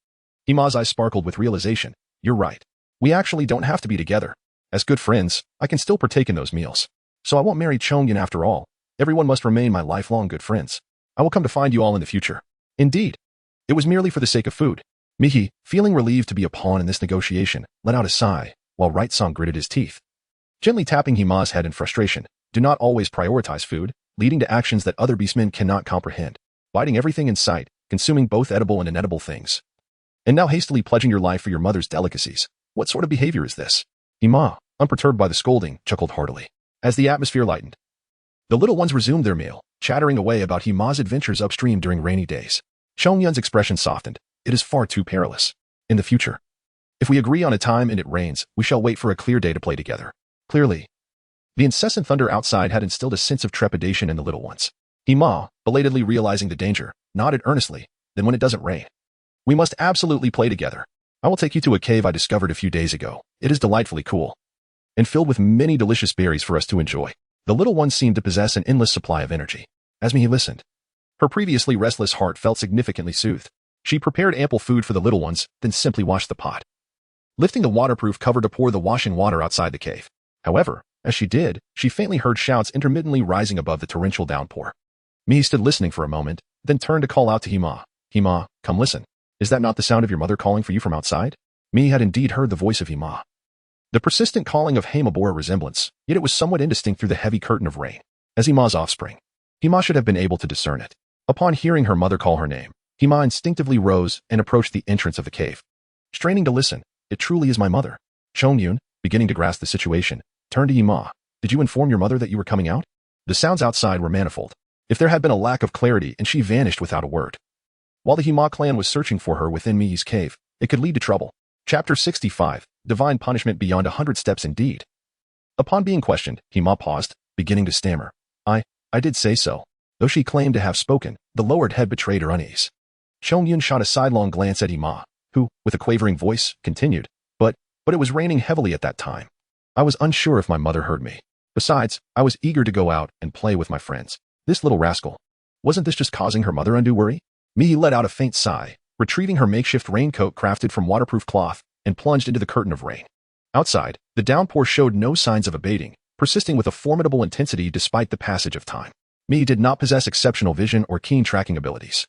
Hima's eyes sparkled with realization. You're right. We actually don't have to be together. As good friends, I can still partake in those meals. So I won't marry Chongyun after all. Everyone must remain my lifelong good friends. I will come to find you all in the future. Indeed. It was merely for the sake of food. Mihi, feeling relieved to be a pawn in this negotiation, let out a sigh, while Right Song gritted his teeth, gently tapping Hima's head in frustration. Do not always prioritize food, leading to actions that other beastmen cannot comprehend. Biting everything in sight, consuming both edible and inedible things. And now hastily pledging your life for your mother's delicacies. What sort of behavior is this? Hima, unperturbed by the scolding, chuckled heartily. As the atmosphere lightened, the little ones resumed their meal, chattering away about Hima's adventures upstream during rainy days. Chongyun's expression softened. It is far too perilous. In the future, if we agree on a time and it rains, we shall wait for a clear day to play together. Clearly, the incessant thunder outside had instilled a sense of trepidation in the little ones. Hima, belatedly realizing the danger, nodded earnestly. Then when it doesn't rain, we must absolutely play together. I will take you to a cave I discovered a few days ago. It is delightfully cool and filled with many delicious berries for us to enjoy. The little one seemed to possess an endless supply of energy. As Mihi listened, her previously restless heart felt significantly soothed. She prepared ample food for the little ones, then simply washed the pot, lifting the waterproof cover to pour the washing water outside the cave. However, as she did, she faintly heard shouts intermittently rising above the torrential downpour. Mihi stood listening for a moment, then turned to call out to Hima. Hima, come listen. Is that not the sound of your mother calling for you from outside? Mihi had indeed heard the voice of Hima. The persistent calling of Hema bore a resemblance, yet it was somewhat indistinct through the heavy curtain of rain. As Hima's offspring, Hima should have been able to discern it. Upon hearing her mother call her name, Hima instinctively rose and approached the entrance of the cave. Straining to listen, it truly is my mother. Chongyun, beginning to grasp the situation, turned to Hima. Did you inform your mother that you were coming out? The sounds outside were manifold. If there had been a lack of clarity and she vanished without a word. While the Hima clan was searching for her within Mihi's cave, it could lead to trouble. Chapter 65, Divine Punishment Beyond 100 Steps Indeed. Upon being questioned, Hima paused, beginning to stammer. I did say so. Though she claimed to have spoken, the lowered head betrayed her unease. Chongyun shot a sidelong glance at Hima, who, with a quavering voice, continued. But it was raining heavily at that time. I was unsure if my mother heard me. Besides, I was eager to go out and play with my friends. This little rascal. Wasn't this just causing her mother undue worry? Mihi let out a faint sigh, retrieving her makeshift raincoat crafted from waterproof cloth, and plunged into the curtain of rain. Outside, the downpour showed no signs of abating, persisting with a formidable intensity despite the passage of time. Mihi did not possess exceptional vision or keen tracking abilities.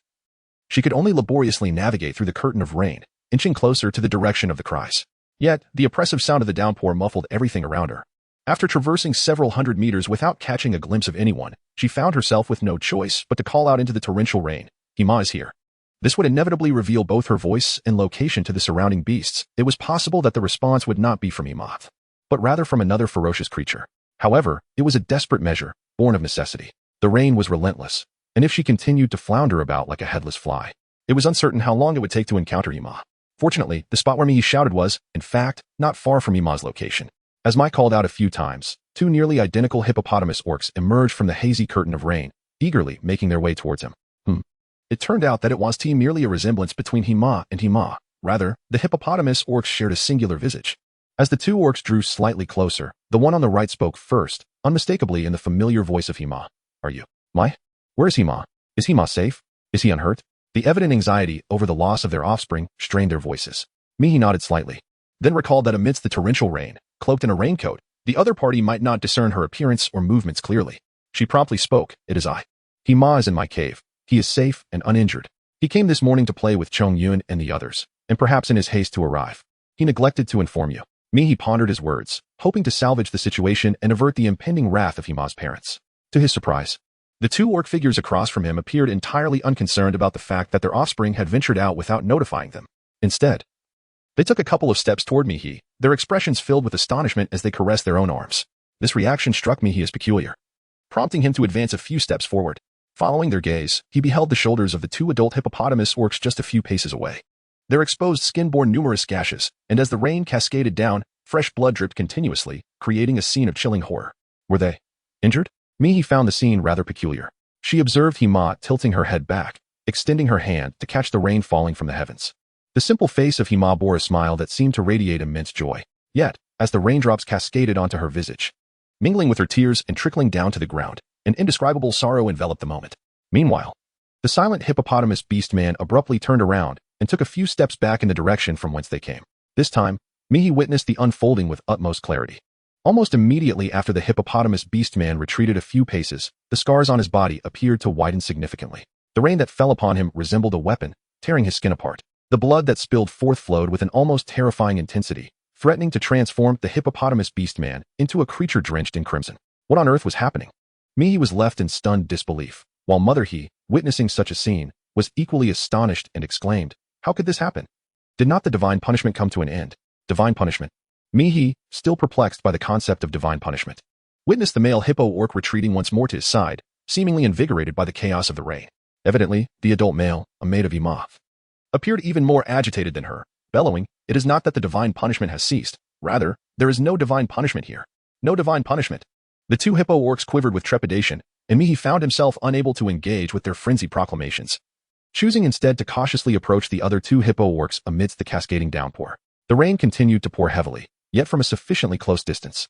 She could only laboriously navigate through the curtain of rain, inching closer to the direction of the cries. Yet, the oppressive sound of the downpour muffled everything around her. After traversing several hundred meters without catching a glimpse of anyone, she found herself with no choice but to call out into the torrential rain. Hima is here. This would inevitably reveal both her voice and location to the surrounding beasts. It was possible that the response would not be from Hima, but rather from another ferocious creature. However, it was a desperate measure, born of necessity. The rain was relentless, and if she continued to flounder about like a headless fly, it was uncertain how long it would take to encounter Hima. Fortunately, the spot where Mihi shouted was, in fact, not far from Hima's location. As Mai called out a few times, two nearly identical hippopotamus orcs emerged from the hazy curtain of rain, eagerly making their way towards him. It turned out that it was merely a resemblance between Hima and Hima. Rather, the hippopotamus orcs shared a singular visage. As the two orcs drew slightly closer, the one on the right spoke first, unmistakably in the familiar voice of Hima. Are you, Mai? Where is Hima? Is Hima safe? Is he unhurt? The evident anxiety over the loss of their offspring strained their voices. Mihi nodded slightly, then recalled that amidst the torrential rain, cloaked in a raincoat, the other party might not discern her appearance or movements clearly. She promptly spoke, It is I. Hima is in my cave. He is safe and uninjured. He came this morning to play with Chongyun and the others, and perhaps in his haste to arrive, he neglected to inform you. Mihi pondered his words, hoping to salvage the situation and avert the impending wrath of Hima's parents. To his surprise, the two orc figures across from him appeared entirely unconcerned about the fact that their offspring had ventured out without notifying them. Instead, they took a couple of steps toward Mihi, their expressions filled with astonishment as they caressed their own arms. This reaction struck Mihi as peculiar, prompting him to advance a few steps forward. Following their gaze, he beheld the shoulders of the two adult hippopotamus orcs just a few paces away. Their exposed skin bore numerous gashes, and as the rain cascaded down, fresh blood dripped continuously, creating a scene of chilling horror. Were they injured? Mihi found the scene rather peculiar. She observed Hima tilting her head back, extending her hand to catch the rain falling from the heavens. The simple face of Hima bore a smile that seemed to radiate immense joy. Yet, as the raindrops cascaded onto her visage, mingling with her tears and trickling down to the ground, an indescribable sorrow enveloped the moment. Meanwhile, the silent hippopotamus beast man abruptly turned around and took a few steps back in the direction from whence they came. This time, Mihi witnessed the unfolding with utmost clarity. Almost immediately after the hippopotamus beast man retreated a few paces, the scars on his body appeared to widen significantly. The rain that fell upon him resembled a weapon, tearing his skin apart. The blood that spilled forth flowed with an almost terrifying intensity, threatening to transform the hippopotamus beast man into a creature drenched in crimson. What on earth was happening? Mihi was left in stunned disbelief, while Mother He, witnessing such a scene, was equally astonished and exclaimed, How could this happen? Did not the divine punishment come to an end? Divine punishment. Mihi, still perplexed by the concept of divine punishment, witnessed the male hippo orc retreating once more to his side, seemingly invigorated by the chaos of the rain. Evidently, the adult male, a mate of Imath, appeared even more agitated than her, bellowing, It is not that the divine punishment has ceased. Rather, there is no divine punishment here. No divine punishment. The two hippo orcs quivered with trepidation, and Mihi found himself unable to engage with their frenzied proclamations, choosing instead to cautiously approach the other two hippo orcs amidst the cascading downpour. The rain continued to pour heavily, yet from a sufficiently close distance.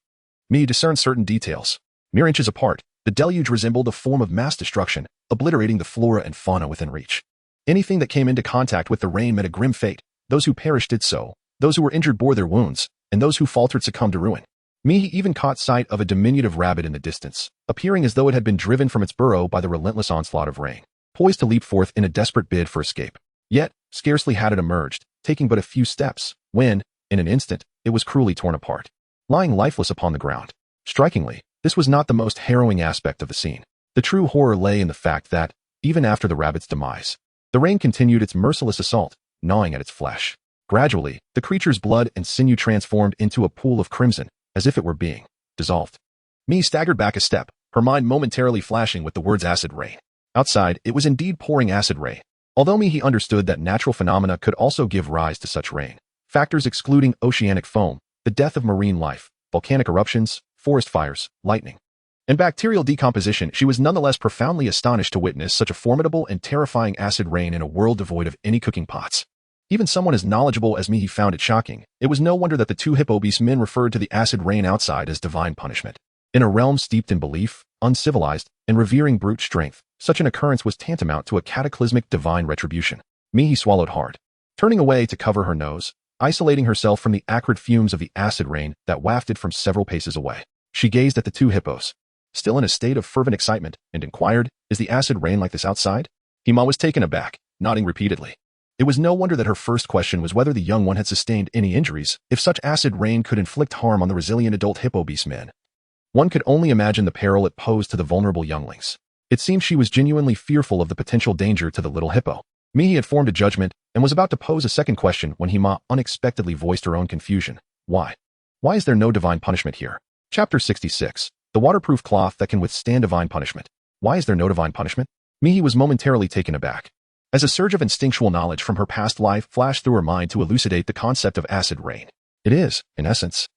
Mihi discerned certain details. Mere inches apart, the deluge resembled a form of mass destruction, obliterating the flora and fauna within reach. Anything that came into contact with the rain met a grim fate. Those who perished did so, those who were injured bore their wounds, and those who faltered succumbed to ruin. Mihi even caught sight of a diminutive rabbit in the distance, appearing as though it had been driven from its burrow by the relentless onslaught of rain, poised to leap forth in a desperate bid for escape. Yet, scarcely had it emerged, taking but a few steps, when, in an instant, it was cruelly torn apart, lying lifeless upon the ground. Strikingly, this was not the most harrowing aspect of the scene. The true horror lay in the fact that, even after the rabbit's demise, the rain continued its merciless assault, gnawing at its flesh. Gradually, the creature's blood and sinew transformed into a pool of crimson, as if it were being dissolved. Mihi staggered back a step, her mind momentarily flashing with the words acid rain. Outside, it was indeed pouring acid rain. Although Mihi understood that natural phenomena could also give rise to such rain, factors excluding oceanic foam, the death of marine life, volcanic eruptions, forest fires, lightning, and bacterial decomposition, she was nonetheless profoundly astonished to witness such a formidable and terrifying acid rain in a world devoid of any cooking pots. Even someone as knowledgeable as Mihi found it shocking. It was no wonder that the two hippo beast men referred to the acid rain outside as divine punishment. In a realm steeped in belief, uncivilized, and revering brute strength, such an occurrence was tantamount to a cataclysmic divine retribution. Mihi swallowed hard, turning away to cover her nose, isolating herself from the acrid fumes of the acid rain that wafted from several paces away. She gazed at the two hippos, still in a state of fervent excitement, and inquired, "Is the acid rain like this outside?" Hima was taken aback, nodding repeatedly. It was no wonder that her first question was whether the young one had sustained any injuries. If such acid rain could inflict harm on the resilient adult hippo beast men, one could only imagine the peril it posed to the vulnerable younglings. It seemed she was genuinely fearful of the potential danger to the little hippo. Mihi had formed a judgment and was about to pose a second question when Hima unexpectedly voiced her own confusion. Why? Why is there no divine punishment here? Chapter 66. The waterproof cloth that can withstand divine punishment. Why is there no divine punishment? Mihi was momentarily taken aback, as a surge of instinctual knowledge from her past life flashed through her mind to elucidate the concept of acid rain. It is, in essence,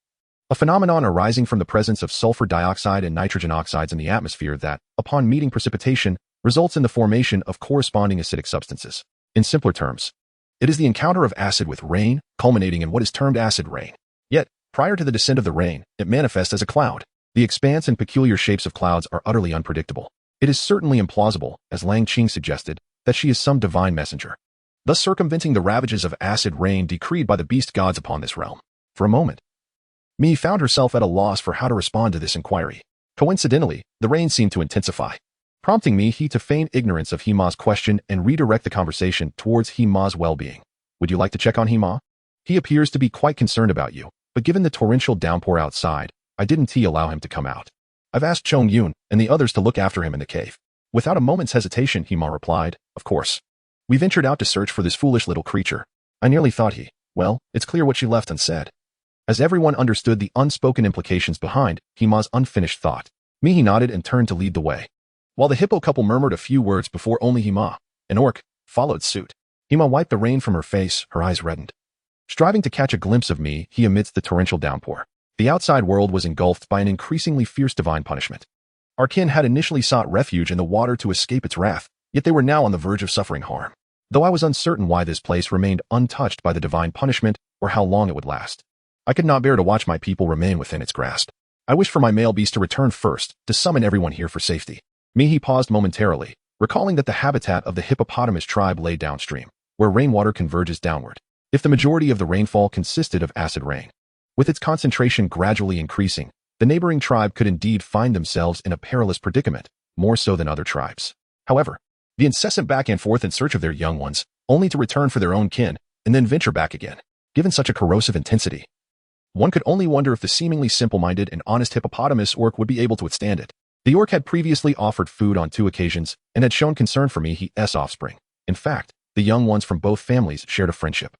a phenomenon arising from the presence of sulfur dioxide and nitrogen oxides in the atmosphere that, upon meeting precipitation, results in the formation of corresponding acidic substances. In simpler terms, it is the encounter of acid with rain, culminating in what is termed acid rain. Yet, prior to the descent of the rain, it manifests as a cloud. The expanse and peculiar shapes of clouds are utterly unpredictable. It is certainly implausible, as Lang Qing suggested, that she is some divine messenger, thus circumventing the ravages of acid rain decreed by the beast gods upon this realm. For a moment, Mihi found herself at a loss for how to respond to this inquiry. Coincidentally, the rain seemed to intensify, prompting Mihi to feign ignorance of Hima's question and redirect the conversation towards Hima's well-being. Would you like to check on Hima? He appears to be quite concerned about you, but given the torrential downpour outside, I didn't allow him to come out. I've asked Chong Yun and the others to look after him in the cave. Without a moment's hesitation, Hima replied, "Of course. We ventured out to search for this foolish little creature. I nearly thought well, it's clear what she left unsaid." As everyone understood the unspoken implications behind Hima's unfinished thought, Mihi nodded and turned to lead the way, while the hippo couple murmured a few words before only Hima, an orc, followed suit. Hima wiped the rain from her face, her eyes reddened, striving to catch a glimpse of Mihi amidst the torrential downpour. The outside world was engulfed by an increasingly fierce divine punishment. Our kin had initially sought refuge in the water to escape its wrath, yet they were now on the verge of suffering harm. Though I was uncertain why this place remained untouched by the divine punishment or how long it would last, I could not bear to watch my people remain within its grasp. I wished for my male beast to return first, to summon everyone here for safety. Mihi paused momentarily, recalling that the habitat of the hippopotamus tribe lay downstream, where rainwater converges downward. If the majority of the rainfall consisted of acid rain, with its concentration gradually increasing, the neighboring tribe could indeed find themselves in a perilous predicament, more so than other tribes. However, the incessant back and forth in search of their young ones, only to return for their own kin, and then venture back again, given such a corrosive intensity, one could only wonder if the seemingly simple-minded and honest hippopotamus orc would be able to withstand it. The orc had previously offered food on 2 occasions and had shown concern for Mihi's offspring. In fact, the young ones from both families shared a friendship.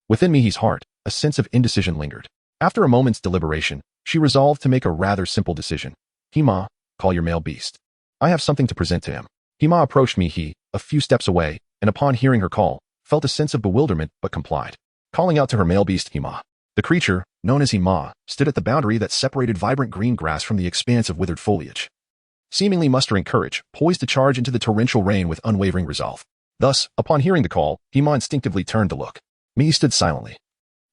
Within Mihi's heart, a sense of indecision lingered. After a moment's deliberation, she resolved to make a rather simple decision. Hima, call your male beast. I have something to present to him. Hima approached Mihi, a few steps away, and upon hearing her call, felt a sense of bewilderment but complied. Calling out to her male beast Hima, The creature, known as Hima, stood at the boundary that separated vibrant green grass from the expanse of withered foliage. Seemingly mustering courage, poised to charge into the torrential rain with unwavering resolve. Thus, upon hearing the call, Hima instinctively turned to look. Mihi stood silently,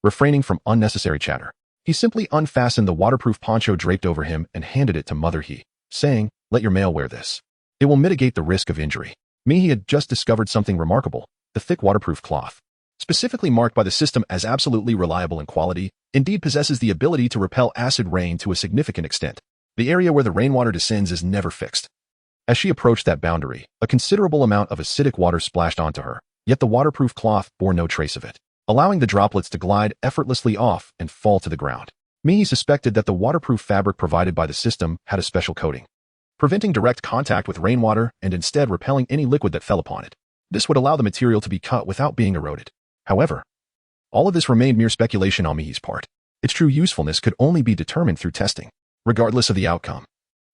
refraining from unnecessary chatter. He simply unfastened the waterproof poncho draped over him and handed it to Mother He, saying, "Let your male wear this. It will mitigate the risk of injury." Mihi had just discovered something remarkable: the thick waterproof cloth, specifically marked by the system as absolutely reliable in quality, indeed possesses the ability to repel acid rain to a significant extent. The area where the rainwater descends is never fixed. As she approached that boundary, a considerable amount of acidic water splashed onto her, yet the waterproof cloth bore no trace of it, allowing the droplets to glide effortlessly off and fall to the ground. Mihi suspected that the waterproof fabric provided by the system had a special coating, preventing direct contact with rainwater and instead repelling any liquid that fell upon it. This would allow the material to be cut without being eroded. However, all of this remained mere speculation on Mihi's part. Its true usefulness could only be determined through testing. Regardless of the outcome,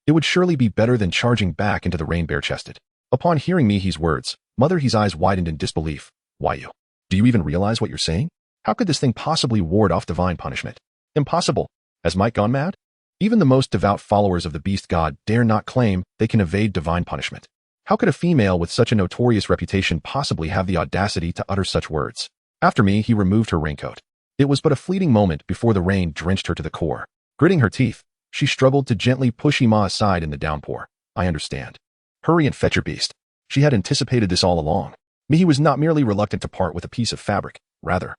it would surely be better than charging back into the rain bare-chested. Upon hearing Mihi's words, Mother He's eyes widened in disbelief. "Why you? Do you even realize what you're saying? How could this thing possibly ward off divine punishment?" "Impossible. Has Mike gone mad?" Even the most devout followers of the beast god dare not claim they can evade divine punishment. How could a female with such a notorious reputation possibly have the audacity to utter such words? After Mihi removed her raincoat, it was but a fleeting moment before the rain drenched her to the core. Gritting her teeth, she struggled to gently push Hima aside in the downpour. "I understand. Hurry and fetch your beast." She had anticipated this all along. Mihi was not merely reluctant to part with a piece of fabric. Rather,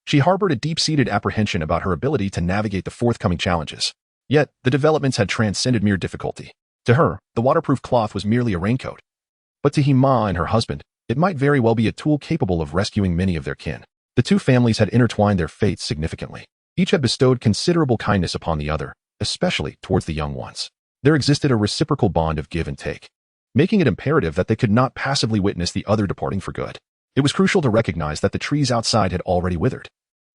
she harbored a deep-seated apprehension about her ability to navigate the forthcoming challenges. Yet, the developments had transcended mere difficulty. To her, the waterproof cloth was merely a raincoat. But to Hima and her husband, it might very well be a tool capable of rescuing many of their kin. The two families had intertwined their fates significantly. Each had bestowed considerable kindness upon the other, especially towards the young ones. There existed a reciprocal bond of give and take, making it imperative that they could not passively witness the other departing for good. It was crucial to recognize that the trees outside had already withered,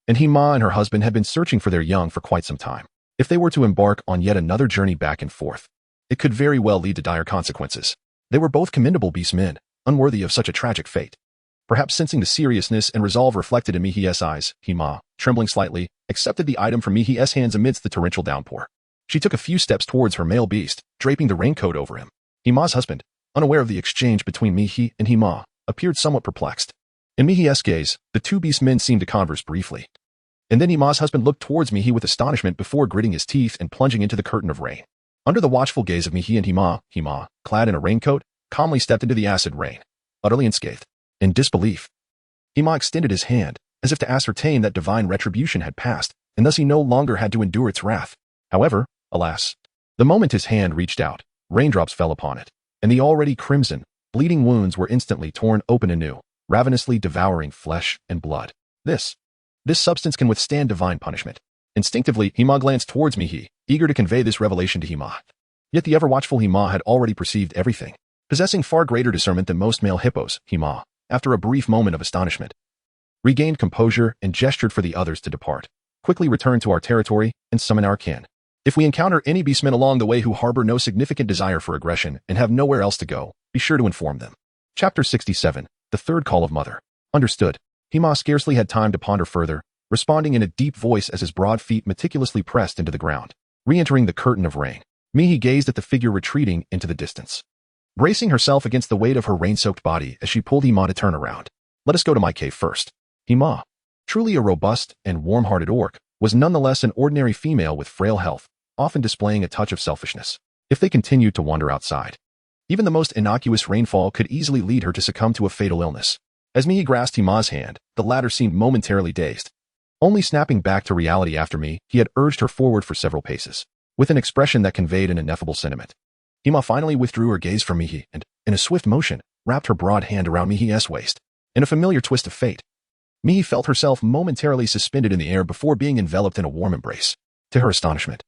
and Hima and her husband had been searching for their young for quite some time. If they were to embark on yet another journey back and forth, it could very well lead to dire consequences. They were both commendable beast men, unworthy of such a tragic fate. Perhaps sensing the seriousness and resolve reflected in Mihi's eyes, Hima, trembling slightly, accepted the item from Mihi's hands amidst the torrential downpour. She took a few steps towards her male beast, draping the raincoat over him. Hima's husband, unaware of the exchange between Mihi and Hima, appeared somewhat perplexed. In Mihi's gaze, the two beast men seemed to converse briefly. And then Hima's husband looked towards Mihi with astonishment before gritting his teeth and plunging into the curtain of rain. Under the watchful gaze of Mihi and Hima, clad in a raincoat, calmly stepped into the acid rain, utterly unscathed. In disbelief, Hima extended his hand, as if to ascertain that divine retribution had passed, and thus he no longer had to endure its wrath. However, alas, the moment his hand reached out, raindrops fell upon it, and the already crimson, bleeding wounds were instantly torn open anew, ravenously devouring flesh and blood. This substance can withstand divine punishment. Instinctively, Hima glanced towards Mihi, eager to convey this revelation to Hima. Yet the ever-watchful Hima had already perceived everything. Possessing far greater discernment than most male hippos, Hima, after a brief moment of astonishment, regained composure and gestured for the others to depart. "Quickly return to our territory and summon our kin. If we encounter any beastmen along the way who harbor no significant desire for aggression and have nowhere else to go, be sure to inform them." Chapter 67, The Third Call of Mother. Understood. Hima scarcely had time to ponder further, responding in a deep voice as his broad feet meticulously pressed into the ground. Re-entering the curtain of rain, Mihi gazed at the figure retreating into the distance, bracing herself against the weight of her rain-soaked body as she pulled Hima to turn around. "Let us go to my cave first." Hima, truly a robust and warm-hearted orc, was nonetheless an ordinary female with frail health, often displaying a touch of selfishness. If they continued to wander outside, even the most innocuous rainfall could easily lead her to succumb to a fatal illness. As Mihi grasped Hima's hand, the latter seemed momentarily dazed. Only snapping back to reality after Mihi, he had urged her forward for several paces, with an expression that conveyed an ineffable sentiment. Hima finally withdrew her gaze from Mihi and, in a swift motion, wrapped her broad hand around Mihi's waist. In a familiar twist of fate, Mihi felt herself momentarily suspended in the air before being enveloped in a warm embrace. To her astonishment,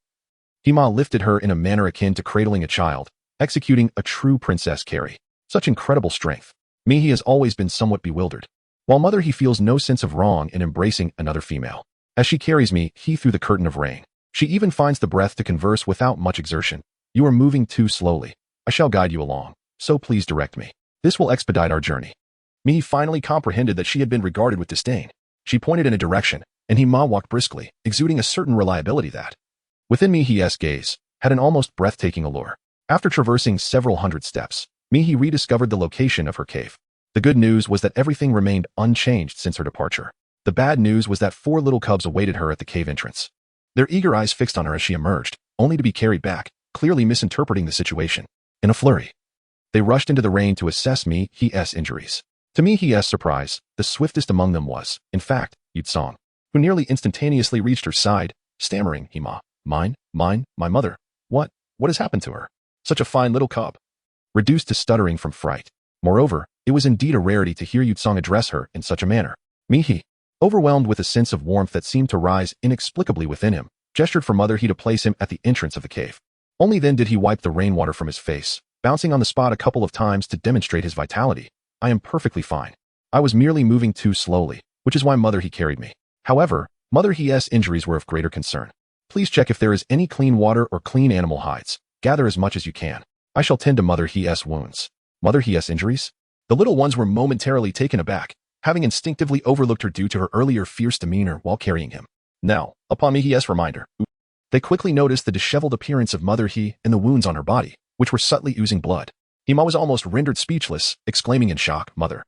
Hima lifted her in a manner akin to cradling a child, executing a true princess carry. Such incredible strength. Mihi has always been somewhat bewildered. While Mother He feels no sense of wrong in embracing another female. As she carries Mihi through the curtain of rain, she even finds the breath to converse without much exertion. "You are moving too slowly. I shall guide you along, so please direct me. This will expedite our journey." Mihi finally comprehended that she had been regarded with disdain. She pointed in a direction, and Hima walked briskly, exuding a certain reliability that, within Mihi's gaze, had an almost breathtaking allure. After traversing several hundred steps, Mihi rediscovered the location of her cave. The good news was that everything remained unchanged since her departure. The bad news was that 4 little cubs awaited her at the cave entrance. Their eager eyes fixed on her as she emerged, only to be carried back, clearly misinterpreting the situation. In a flurry, they rushed into the rain to assess Mihi's injuries. To Mihi's surprise, the swiftest among them was, in fact, Yutsong, who nearly instantaneously reached her side, stammering, "Hima, my mother. What has happened to her? Such a fine little cub." Reduced to stuttering from fright. Moreover, it was indeed a rarity to hear Yutsong address her in such a manner. Mihi, overwhelmed with a sense of warmth that seemed to rise inexplicably within him, gestured for Mother He to place him at the entrance of the cave. Only then did he wipe the rainwater from his face, bouncing on the spot a couple of times to demonstrate his vitality. "I am perfectly fine. I was merely moving too slowly, which is why Mother He carried me." However, Mother He's injuries were of greater concern. "Please check if there is any clean water or clean animal hides. Gather as much as you can. I shall tend to Mother He's wounds." Mother He's injuries? The little ones were momentarily taken aback, having instinctively overlooked her due to her earlier fierce demeanor while carrying him. Now, upon Mihi's reminder, they quickly noticed the disheveled appearance of Mother He and the wounds on her body, which were subtly oozing blood. Hima was almost rendered speechless, exclaiming in shock, "Mother,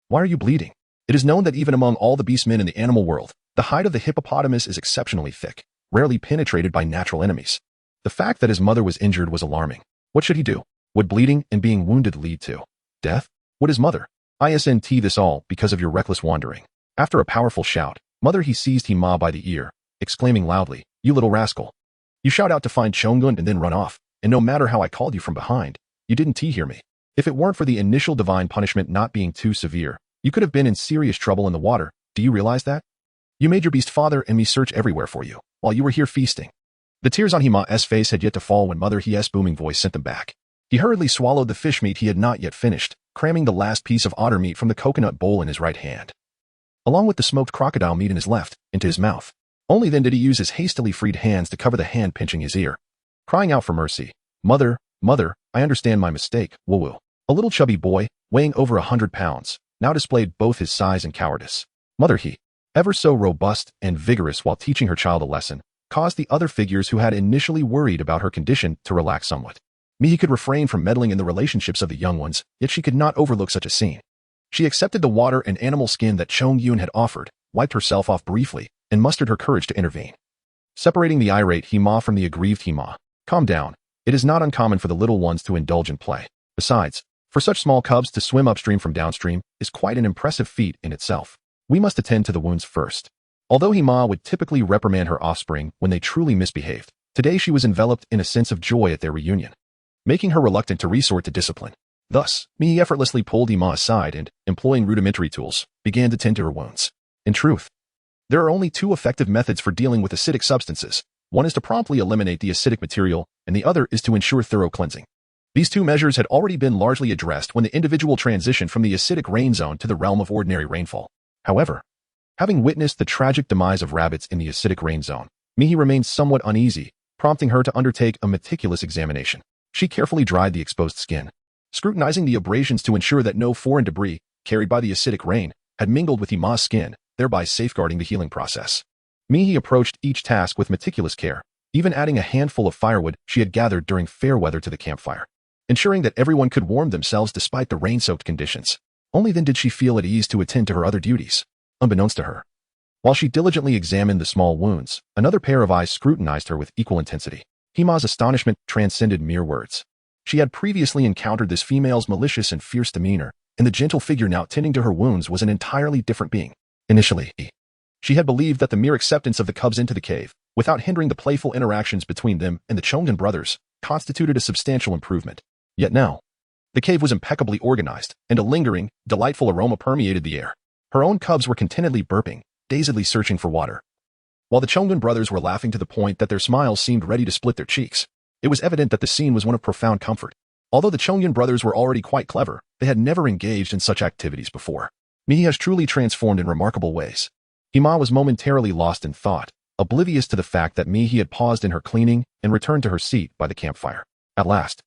why are you bleeding?" It is known that even among all the beastmen in the animal world, the hide of the hippopotamus is exceptionally thick, rarely penetrated by natural enemies. The fact that his mother was injured was alarming. What should he do? Would bleeding and being wounded lead to death? Would his mother? Isn't this all because of your reckless wandering? After a powerful shout, Mother He seized Hima by the ear, exclaiming loudly, "You little rascal. You shout out to find Chongun and then run off, and no matter how I called you from behind, you didn't hear me. If it weren't for the initial divine punishment not being too severe, you could have been in serious trouble in the water. Do you realize that? You made your beast father and me search everywhere for you, while you were here feasting." The tears on Hima's face had yet to fall when Mother He's booming voice sent them back. He hurriedly swallowed the fish meat he had not yet finished, cramming the last piece of otter meat from the coconut bowl in his right hand, along with the smoked crocodile meat in his left, into his mouth. Only then did he use his hastily freed hands to cover the hand pinching his ear, crying out for mercy. Mother, I understand my mistake, woo-woo." A little chubby boy, weighing over 100 pounds, now displayed both his size and cowardice. Mother He, ever so robust and vigorous while teaching her child a lesson, caused the other figures who had initially worried about her condition to relax somewhat. Mihi could refrain from meddling in the relationships of the young ones, yet she could not overlook such a scene. She accepted the water and animal skin that Chongyun had offered, wiped herself off briefly, and mustered her courage to intervene. Separating the irate Hima from the aggrieved Hima. "Calm down. It is not uncommon for the little ones to indulge in play. Besides, for such small cubs to swim upstream from downstream is quite an impressive feat in itself. We must attend to the wounds first." Although Hima would typically reprimand her offspring when they truly misbehaved, today she was enveloped in a sense of joy at their reunion, making her reluctant to resort to discipline. Thus, Mihi effortlessly pulled Hima aside and, employing rudimentary tools, began to tend to her wounds. In truth, there are only 2 effective methods for dealing with acidic substances. One is to promptly eliminate the acidic material, and the other is to ensure thorough cleansing. These 2 measures had already been largely addressed when the individual transitioned from the acidic rain zone to the realm of ordinary rainfall. However, having witnessed the tragic demise of rabbits in the acidic rain zone, Mihi remained somewhat uneasy, prompting her to undertake a meticulous examination. She carefully dried the exposed skin, scrutinizing the abrasions to ensure that no foreign debris, carried by the acidic rain, had mingled with Hima's skin, thereby safeguarding the healing process. Mihi approached each task with meticulous care, even adding a handful of firewood she had gathered during fair weather to the campfire, ensuring that everyone could warm themselves despite the rain-soaked conditions. Only then did she feel at ease to attend to her other duties. Unbeknownst to her, while she diligently examined the small wounds, another pair of eyes scrutinized her with equal intensity. Hima's astonishment transcended mere words. She had previously encountered this female's malicious and fierce demeanor, and the gentle figure now tending to her wounds was an entirely different being. Initially, she had believed that the mere acceptance of the cubs into the cave, without hindering the playful interactions between them and the Chongan brothers, constituted a substantial improvement. Yet now, the cave was impeccably organized, and a lingering, delightful aroma permeated the air. Her own cubs were contentedly burping, dazedly searching for water, while the Chongun brothers were laughing to the point that their smiles seemed ready to split their cheeks. It was evident that the scene was one of profound comfort. Although the Chongyun brothers were already quite clever, they had never engaged in such activities before. Mihi has truly transformed in remarkable ways. Hima was momentarily lost in thought, oblivious to the fact that Mihi had paused in her cleaning and returned to her seat by the campfire. At last,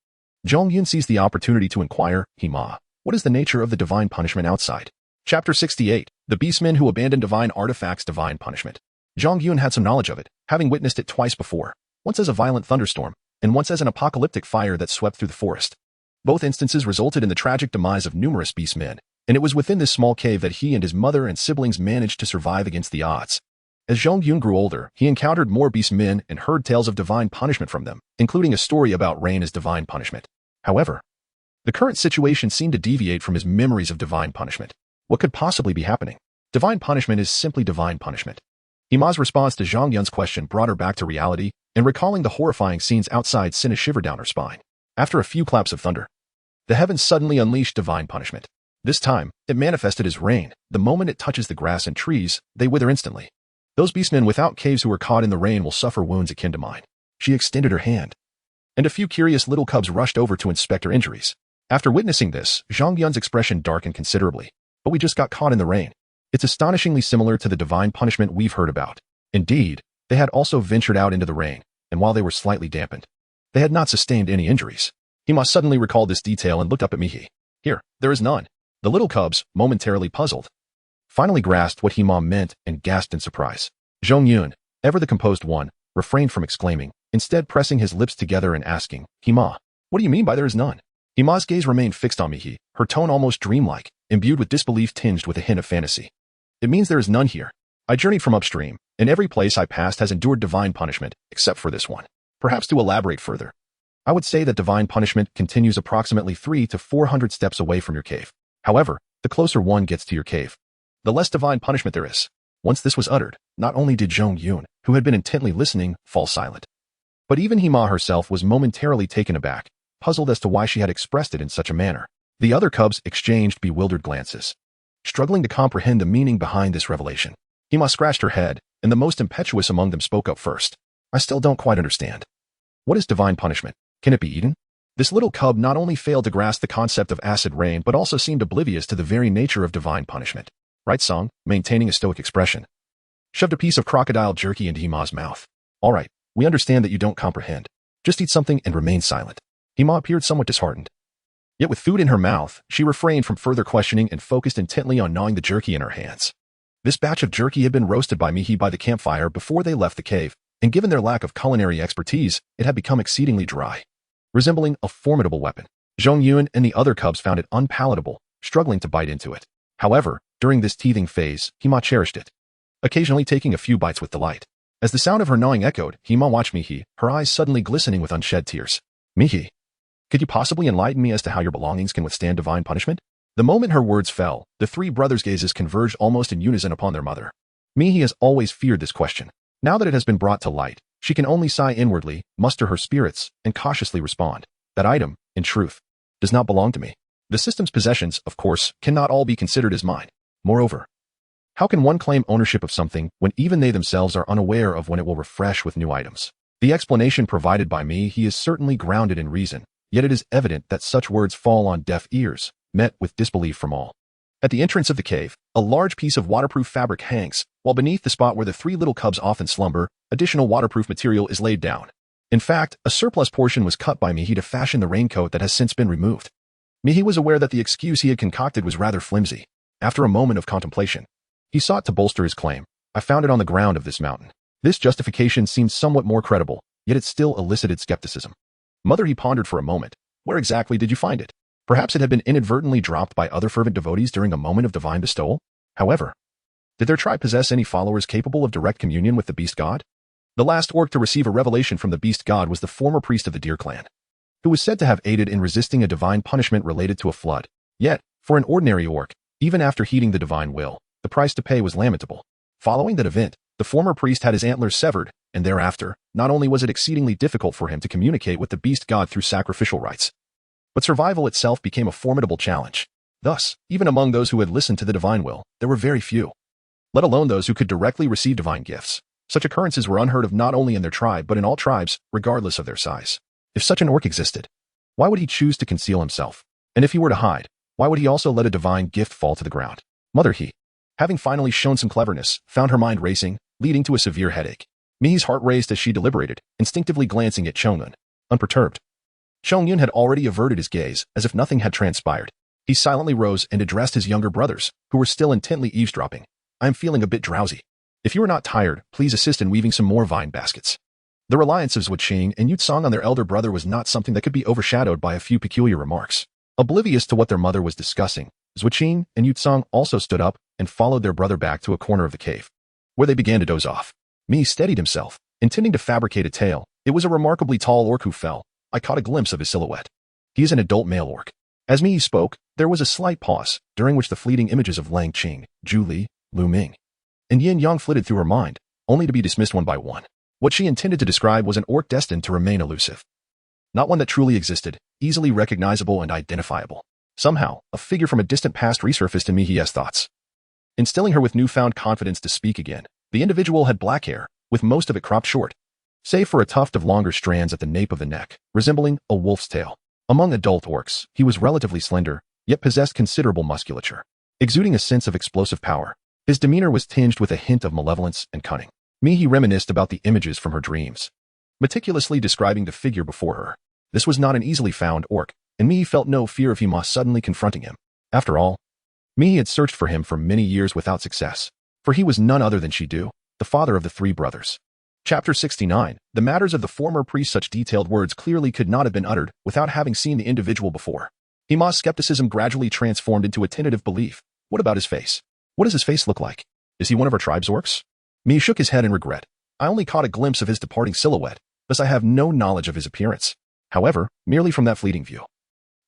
Zhongyun seized the opportunity to inquire, "Hima, what is the nature of the divine punishment outside?" Chapter 68, The Beastmen Who Abandoned Divine Artifacts. Divine Punishment. Zhang Yun had some knowledge of it, having witnessed it twice before, once as a violent thunderstorm, and once as an apocalyptic fire that swept through the forest. Both instances resulted in the tragic demise of numerous beast men, and it was within this small cave that he and his mother and siblings managed to survive against the odds. As Zhang Yun grew older, he encountered more beast men and heard tales of divine punishment from them, including a story about rain as divine punishment. However, the current situation seemed to deviate from his memories of divine punishment. What could possibly be happening? Divine punishment is simply divine punishment. Hima's response to Zhang Yun's question brought her back to reality, and recalling the horrifying scenes outside sent a shiver down her spine. After a few claps of thunder, the heavens suddenly unleashed divine punishment. This time, it manifested as rain. The moment it touches the grass and trees, they wither instantly. Those beastmen without caves who were caught in the rain will suffer wounds akin to mine. She extended her hand, and a few curious little cubs rushed over to inspect her injuries. After witnessing this, Zhang Yun's expression darkened considerably. But we just got caught in the rain. It's astonishingly similar to the divine punishment we've heard about. Indeed, they had also ventured out into the rain, and while they were slightly dampened, they had not sustained any injuries. Hima suddenly recalled this detail and looked up at Mihi. Here, there is none. The little cubs, momentarily puzzled, finally grasped what Hima meant and gasped in surprise. Zhang Yun, ever the composed one, refrained from exclaiming, instead pressing his lips together and asking, Hima, what do you mean by there is none? Hima's gaze remained fixed on Mihi, her tone almost dreamlike, imbued with disbelief tinged with a hint of fantasy. It means there is none here. I journeyed from upstream, and every place I passed has endured divine punishment, except for this one. Perhaps to elaborate further, I would say that divine punishment continues approximately 300 to 400 steps away from your cave. However, the closer one gets to your cave, the less divine punishment there is. Once this was uttered, not only did Zhang Yun, who had been intently listening, fall silent, but even Hima herself was momentarily taken aback, puzzled as to why she had expressed it in such a manner. The other cubs exchanged bewildered glances, struggling to comprehend the meaning behind this revelation. Hima scratched her head, and the most impetuous among them spoke up first. I still don't quite understand. What is divine punishment? Can it be eaten? This little cub not only failed to grasp the concept of acid rain but also seemed oblivious to the very nature of divine punishment. Right Song, maintaining a stoic expression, shoved a piece of crocodile jerky into Hima's mouth. All right, we understand that you don't comprehend. Just eat something and remain silent. Hima appeared somewhat disheartened. Yet with food in her mouth, she refrained from further questioning and focused intently on gnawing the jerky in her hands. This batch of jerky had been roasted by Mihi by the campfire before they left the cave, and given their lack of culinary expertise, it had become exceedingly dry, resembling a formidable weapon. Zhang Yun and the other cubs found it unpalatable, struggling to bite into it. However, during this teething phase, Hima cherished it, occasionally taking a few bites with delight. As the sound of her gnawing echoed, Hima watched Mihi, her eyes suddenly glistening with unshed tears. Mihi, could you possibly enlighten me as to how your belongings can withstand divine punishment? The moment her words fell, the three brothers' gazes converged almost in unison upon their mother. Mihi has always feared this question. Now that it has been brought to light, she can only sigh inwardly, muster her spirits, and cautiously respond. That item, in truth, does not belong to me. The system's possessions, of course, cannot all be considered as mine. Moreover, how can one claim ownership of something when even they themselves are unaware of when it will refresh with new items? The explanation provided by Mihi is certainly grounded in reason, yet it is evident that such words fall on deaf ears, met with disbelief from all. At the entrance of the cave, a large piece of waterproof fabric hangs, while beneath the spot where the three little cubs often slumber, additional waterproof material is laid down. In fact, a surplus portion was cut by Mihi to fashion the raincoat that has since been removed. Mihi was aware that the excuse he had concocted was rather flimsy. After a moment of contemplation, he sought to bolster his claim. I found it on the ground of this mountain. This justification seemed somewhat more credible, yet it still elicited skepticism. Mother, he pondered for a moment. Where exactly did you find it? Perhaps it had been inadvertently dropped by other fervent devotees during a moment of divine bestowal? However, did their tribe possess any followers capable of direct communion with the beast god? The last orc to receive a revelation from the beast god was the former priest of the Deer clan, who was said to have aided in resisting a divine punishment related to a flood. Yet, for an ordinary orc, even after heeding the divine will, the price to pay was lamentable. Following that event, the former priest had his antlers severed, and thereafter, not only was it exceedingly difficult for him to communicate with the beast god through sacrificial rites, but survival itself became a formidable challenge. Thus, even among those who had listened to the divine will, there were very few, let alone those who could directly receive divine gifts. Such occurrences were unheard of not only in their tribe but in all tribes, regardless of their size. If such an orc existed, why would he choose to conceal himself? And if he were to hide, why would he also let a divine gift fall to the ground? Mother, he, having finally shown some cleverness, found her mind racing, leading to a severe headache. Mihi's heart raced as she deliberated, instinctively glancing at Chongyun, unperturbed. Chongyun had already averted his gaze, as if nothing had transpired. He silently rose and addressed his younger brothers, who were still intently eavesdropping. I am feeling a bit drowsy. If you are not tired, please assist in weaving some more vine baskets. The reliance of Zhuqing and Yutsong on their elder brother was not something that could be overshadowed by a few peculiar remarks. Oblivious to what their mother was discussing, Zhuqing and Yutsong also stood up and followed their brother back to a corner of the cave, where they began to doze off. Mi steadied himself, intending to fabricate a tale. It was a remarkably tall orc who fell. I caught a glimpse of his silhouette. He is an adult male orc. As Mi spoke, there was a slight pause, during which the fleeting images of Lang Qing, Zhu Li, Lu Ming, and Yin Yang flitted through her mind, only to be dismissed one by one. What she intended to describe was an orc destined to remain elusive. Not one that truly existed, easily recognizable and identifiable. Somehow, a figure from a distant past resurfaced in Mihi's thoughts, instilling her with newfound confidence to speak again. The individual had black hair, with most of it cropped short, save for a tuft of longer strands at the nape of the neck, resembling a wolf's tail. Among adult orcs, he was relatively slender, yet possessed considerable musculature, exuding a sense of explosive power. His demeanor was tinged with a hint of malevolence and cunning. Mihi reminisced about the images from her dreams, meticulously describing the figure before her. This was not an easily found orc, and Mihi felt no fear of Hima suddenly confronting him. After all, Mihi had searched for him for many years without success, for he was none other than Shidu, the father of the three brothers. Chapter 69. The matters of the former priest. Such detailed words clearly could not have been uttered without having seen the individual before. Hima's skepticism gradually transformed into a tentative belief. What about his face? What does his face look like? Is he one of our tribe's orcs? Mi shook his head in regret. I only caught a glimpse of his departing silhouette, thus I have no knowledge of his appearance. However, merely from that fleeting view,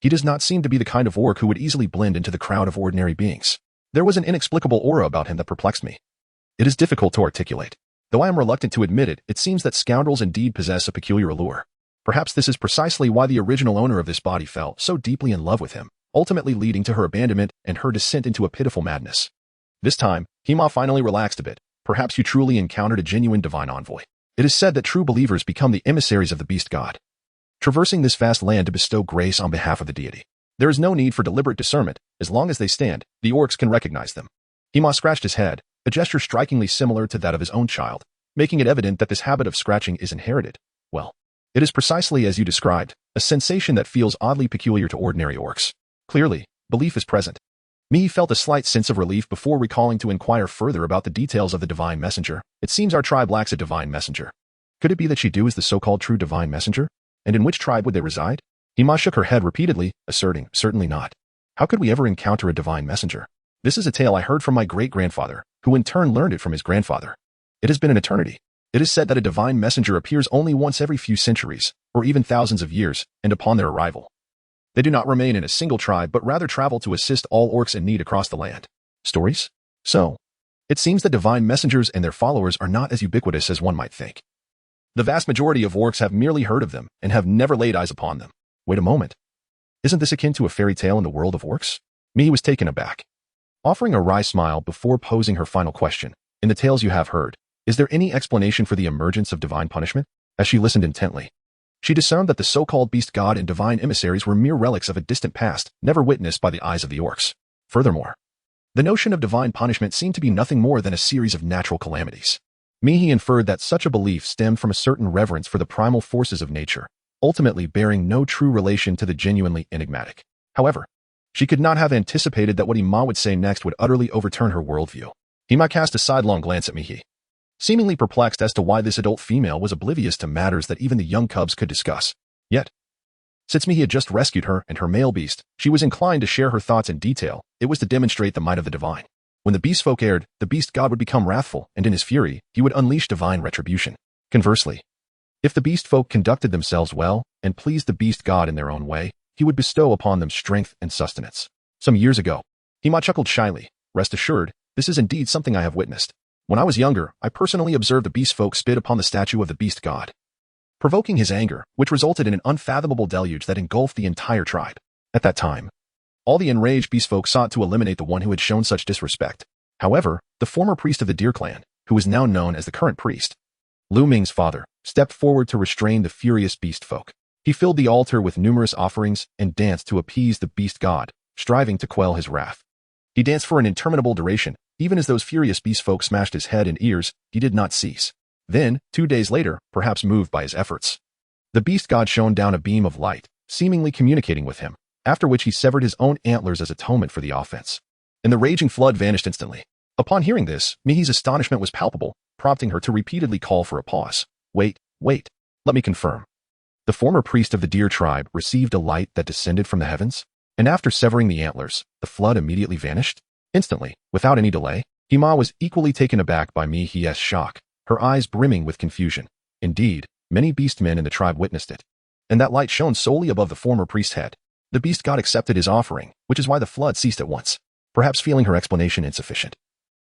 he does not seem to be the kind of orc who would easily blend into the crowd of ordinary beings. There was an inexplicable aura about him that perplexed me. It is difficult to articulate. Though I am reluctant to admit it, it seems that scoundrels indeed possess a peculiar allure. Perhaps this is precisely why the original owner of this body fell so deeply in love with him, ultimately leading to her abandonment and her descent into a pitiful madness. This time, Hima finally relaxed a bit. Perhaps you truly encountered a genuine divine envoy. It is said that true believers become the emissaries of the beast god, traversing this vast land to bestow grace on behalf of the deity. There is no need for deliberate discernment. As long as they stand, the orcs can recognize them. Hima scratched his head, a gesture strikingly similar to that of his own child, making it evident that this habit of scratching is inherited. Well, it is precisely as you described, a sensation that feels oddly peculiar to ordinary orcs. Clearly, belief is present. Mi felt a slight sense of relief before recalling to inquire further about the details of the divine messenger. It seems our tribe lacks a divine messenger. Could it be that Shidu is the so-called true divine messenger? And in which tribe would they reside? Hima shook her head repeatedly, asserting, certainly not. How could we ever encounter a divine messenger? This is a tale I heard from my great-grandfather, who in turn learned it from his grandfather. It has been an eternity. It is said that a divine messenger appears only once every few centuries, or even thousands of years, and upon their arrival, they do not remain in a single tribe but rather travel to assist all orcs in need across the land. Stories? So, it seems that divine messengers and their followers are not as ubiquitous as one might think. The vast majority of orcs have merely heard of them and have never laid eyes upon them. Wait a moment. Isn't this akin to a fairy tale in the world of orcs? Mi was taken aback, offering a wry smile before posing her final question. In the tales you have heard, is there any explanation for the emergence of divine punishment? As she listened intently, she discerned that the so-called beast god and divine emissaries were mere relics of a distant past, never witnessed by the eyes of the orcs. Furthermore, the notion of divine punishment seemed to be nothing more than a series of natural calamities. Mihi inferred that such a belief stemmed from a certain reverence for the primal forces of nature, ultimately bearing no true relation to the genuinely enigmatic. However, she could not have anticipated that what Hima would say next would utterly overturn her worldview. Hima cast a sidelong glance at Mihi, seemingly perplexed as to why this adult female was oblivious to matters that even the young cubs could discuss. Yet, since Mihi had just rescued her and her male beast, she was inclined to share her thoughts in detail. It was to demonstrate the might of the divine. When the beast folk erred, the beast god would become wrathful, and in his fury, he would unleash divine retribution. Conversely, if the beast folk conducted themselves well and pleased the beast god in their own way, he would bestow upon them strength and sustenance. Some years ago, Hima chuckled shyly. Rest assured, this is indeed something I have witnessed. When I was younger, I personally observed the beast folk spit upon the statue of the beast god, provoking his anger, which resulted in an unfathomable deluge that engulfed the entire tribe. At that time, all the enraged beast folk sought to eliminate the one who had shown such disrespect. However, the former priest of the Deer clan, who is now known as the current priest, Lu Ming's father, stepped forward to restrain the furious beast folk. He filled the altar with numerous offerings and danced to appease the beast god, striving to quell his wrath. He danced for an interminable duration. Even as those furious beast folk smashed his head and ears, he did not cease. Then, 2 days later, perhaps moved by his efforts, the beast god shone down a beam of light, seemingly communicating with him, after which he severed his own antlers as atonement for the offense. And the raging flood vanished instantly. Upon hearing this, Mihi's astonishment was palpable, prompting her to repeatedly call for a pause. Wait, let me confirm. The former priest of the deer tribe received a light that descended from the heavens, and after severing the antlers, the flood immediately vanished? Instantly, without any delay, Hima was equally taken aback by Mihi's shock, her eyes brimming with confusion. Indeed, many beast men in the tribe witnessed it, and that light shone solely above the former priest's head. The beast god accepted his offering, which is why the flood ceased at once, perhaps feeling her explanation insufficient.